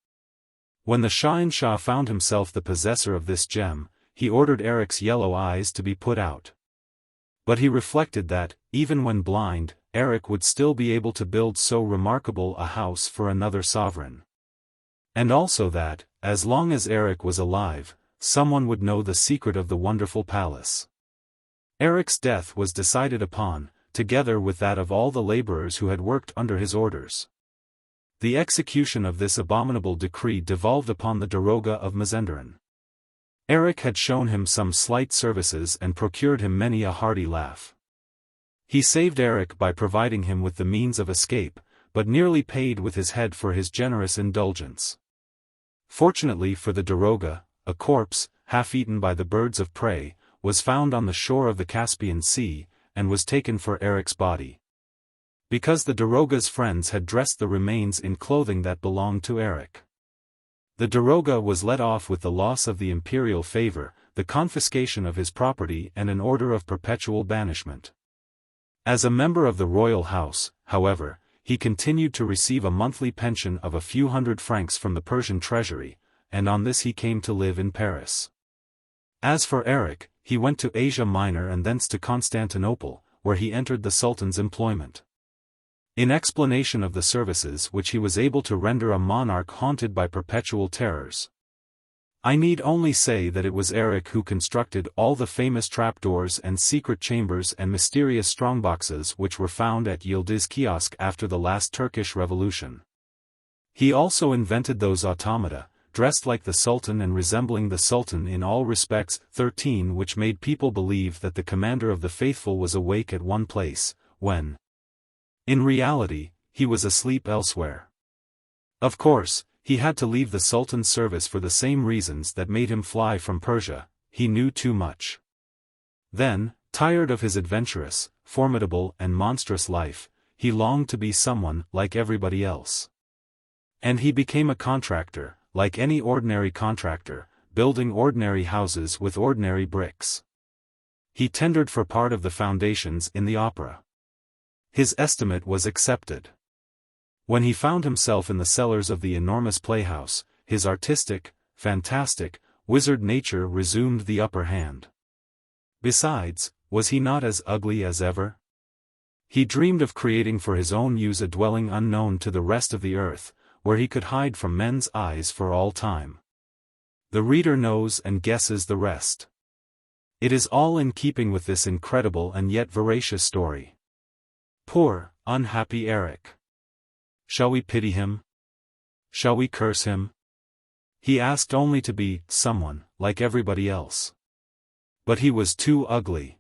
When the Shah found himself the possessor of this gem, he ordered Eric's yellow eyes to be put out. But he reflected that, even when blind, Eric would still be able to build so remarkable a house for another sovereign. And also that, as long as Eric was alive, someone would know the secret of the wonderful palace. Eric's death was decided upon, together with that of all the laborers who had worked under his orders. The execution of this abominable decree devolved upon the daroga of Mazenderan. Eric had shown him some slight services and procured him many a hearty laugh. He saved Eric by providing him with the means of escape, but nearly paid with his head for his generous indulgence. Fortunately for the daroga, a corpse, half eaten by the birds of prey, was found on the shore of the Caspian Sea, and was taken for Eric's body. Because the daroga's friends had dressed the remains in clothing that belonged to Eric. The daroga was let off with the loss of the imperial favor, the confiscation of his property and an order of perpetual banishment. As a member of the royal house, however, he continued to receive a monthly pension of a few hundred francs from the Persian treasury, and on this he came to live in Paris. As for Eric, he went to Asia Minor and thence to Constantinople, where he entered the Sultan's employment. In explanation of the services which he was able to render a monarch haunted by perpetual terrors. I need only say that it was Eric who constructed all the famous trapdoors and secret chambers and mysterious strongboxes which were found at Yildiz Kiosk after the last Turkish Revolution. He also invented those automata, dressed like the Sultan and resembling the Sultan in all respects, 13, which made people believe that the commander of the faithful was awake at one place, when, in reality, he was asleep elsewhere. Of course, he had to leave the Sultan's service for the same reasons that made him fly from Persia. He knew too much. Then, tired of his adventurous, formidable and monstrous life, he longed to be someone like everybody else. And he became a contractor, like any ordinary contractor, building ordinary houses with ordinary bricks. He tendered for part of the foundations in the opera. His estimate was accepted. When he found himself in the cellars of the enormous playhouse, his artistic, fantastic, wizard nature resumed the upper hand. Besides, was he not as ugly as ever? He dreamed of creating for his own use a dwelling unknown to the rest of the earth, where he could hide from men's eyes for all time. The reader knows and guesses the rest. It is all in keeping with this incredible and yet veracious story. Poor, unhappy Eric. Shall we pity him? Shall we curse him? He asked only to be someone, like everybody else. But he was too ugly.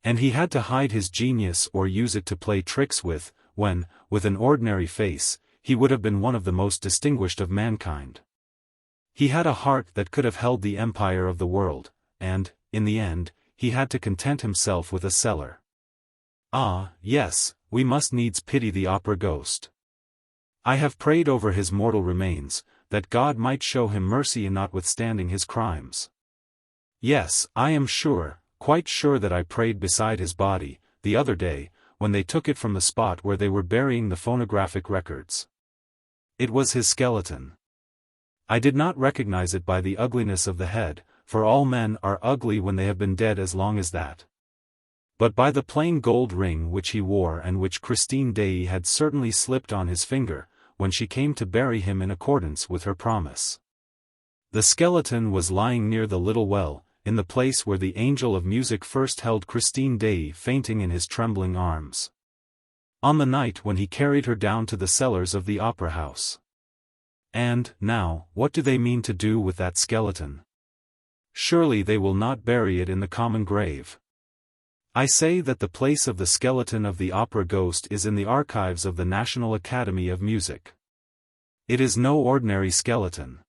And he had to hide his genius or use it to play tricks with, when, with an ordinary face, he would have been one of the most distinguished of mankind. He had a heart that could have held the empire of the world, and, in the end, he had to content himself with a cellar. Ah, yes, we must needs pity the opera ghost. I have prayed over his mortal remains, that God might show him mercy notwithstanding his crimes. Yes, I am sure, quite sure that I prayed beside his body, the other day, when they took it from the spot where they were burying the phonographic records. It was his skeleton. I did not recognize it by the ugliness of the head, for all men are ugly when they have been dead as long as that. But by the plain gold ring which he wore and which Christine Daae had certainly slipped on his finger, when she came to bury him in accordance with her promise. The skeleton was lying near the little well, in the place where the angel of music first held Christine Daae fainting in his trembling arms. On the night when he carried her down to the cellars of the opera house. And, now, what do they mean to do with that skeleton? Surely they will not bury it in the common grave. I say that the place of the skeleton of the opera ghost is in the archives of the National Academy of Music. It is no ordinary skeleton.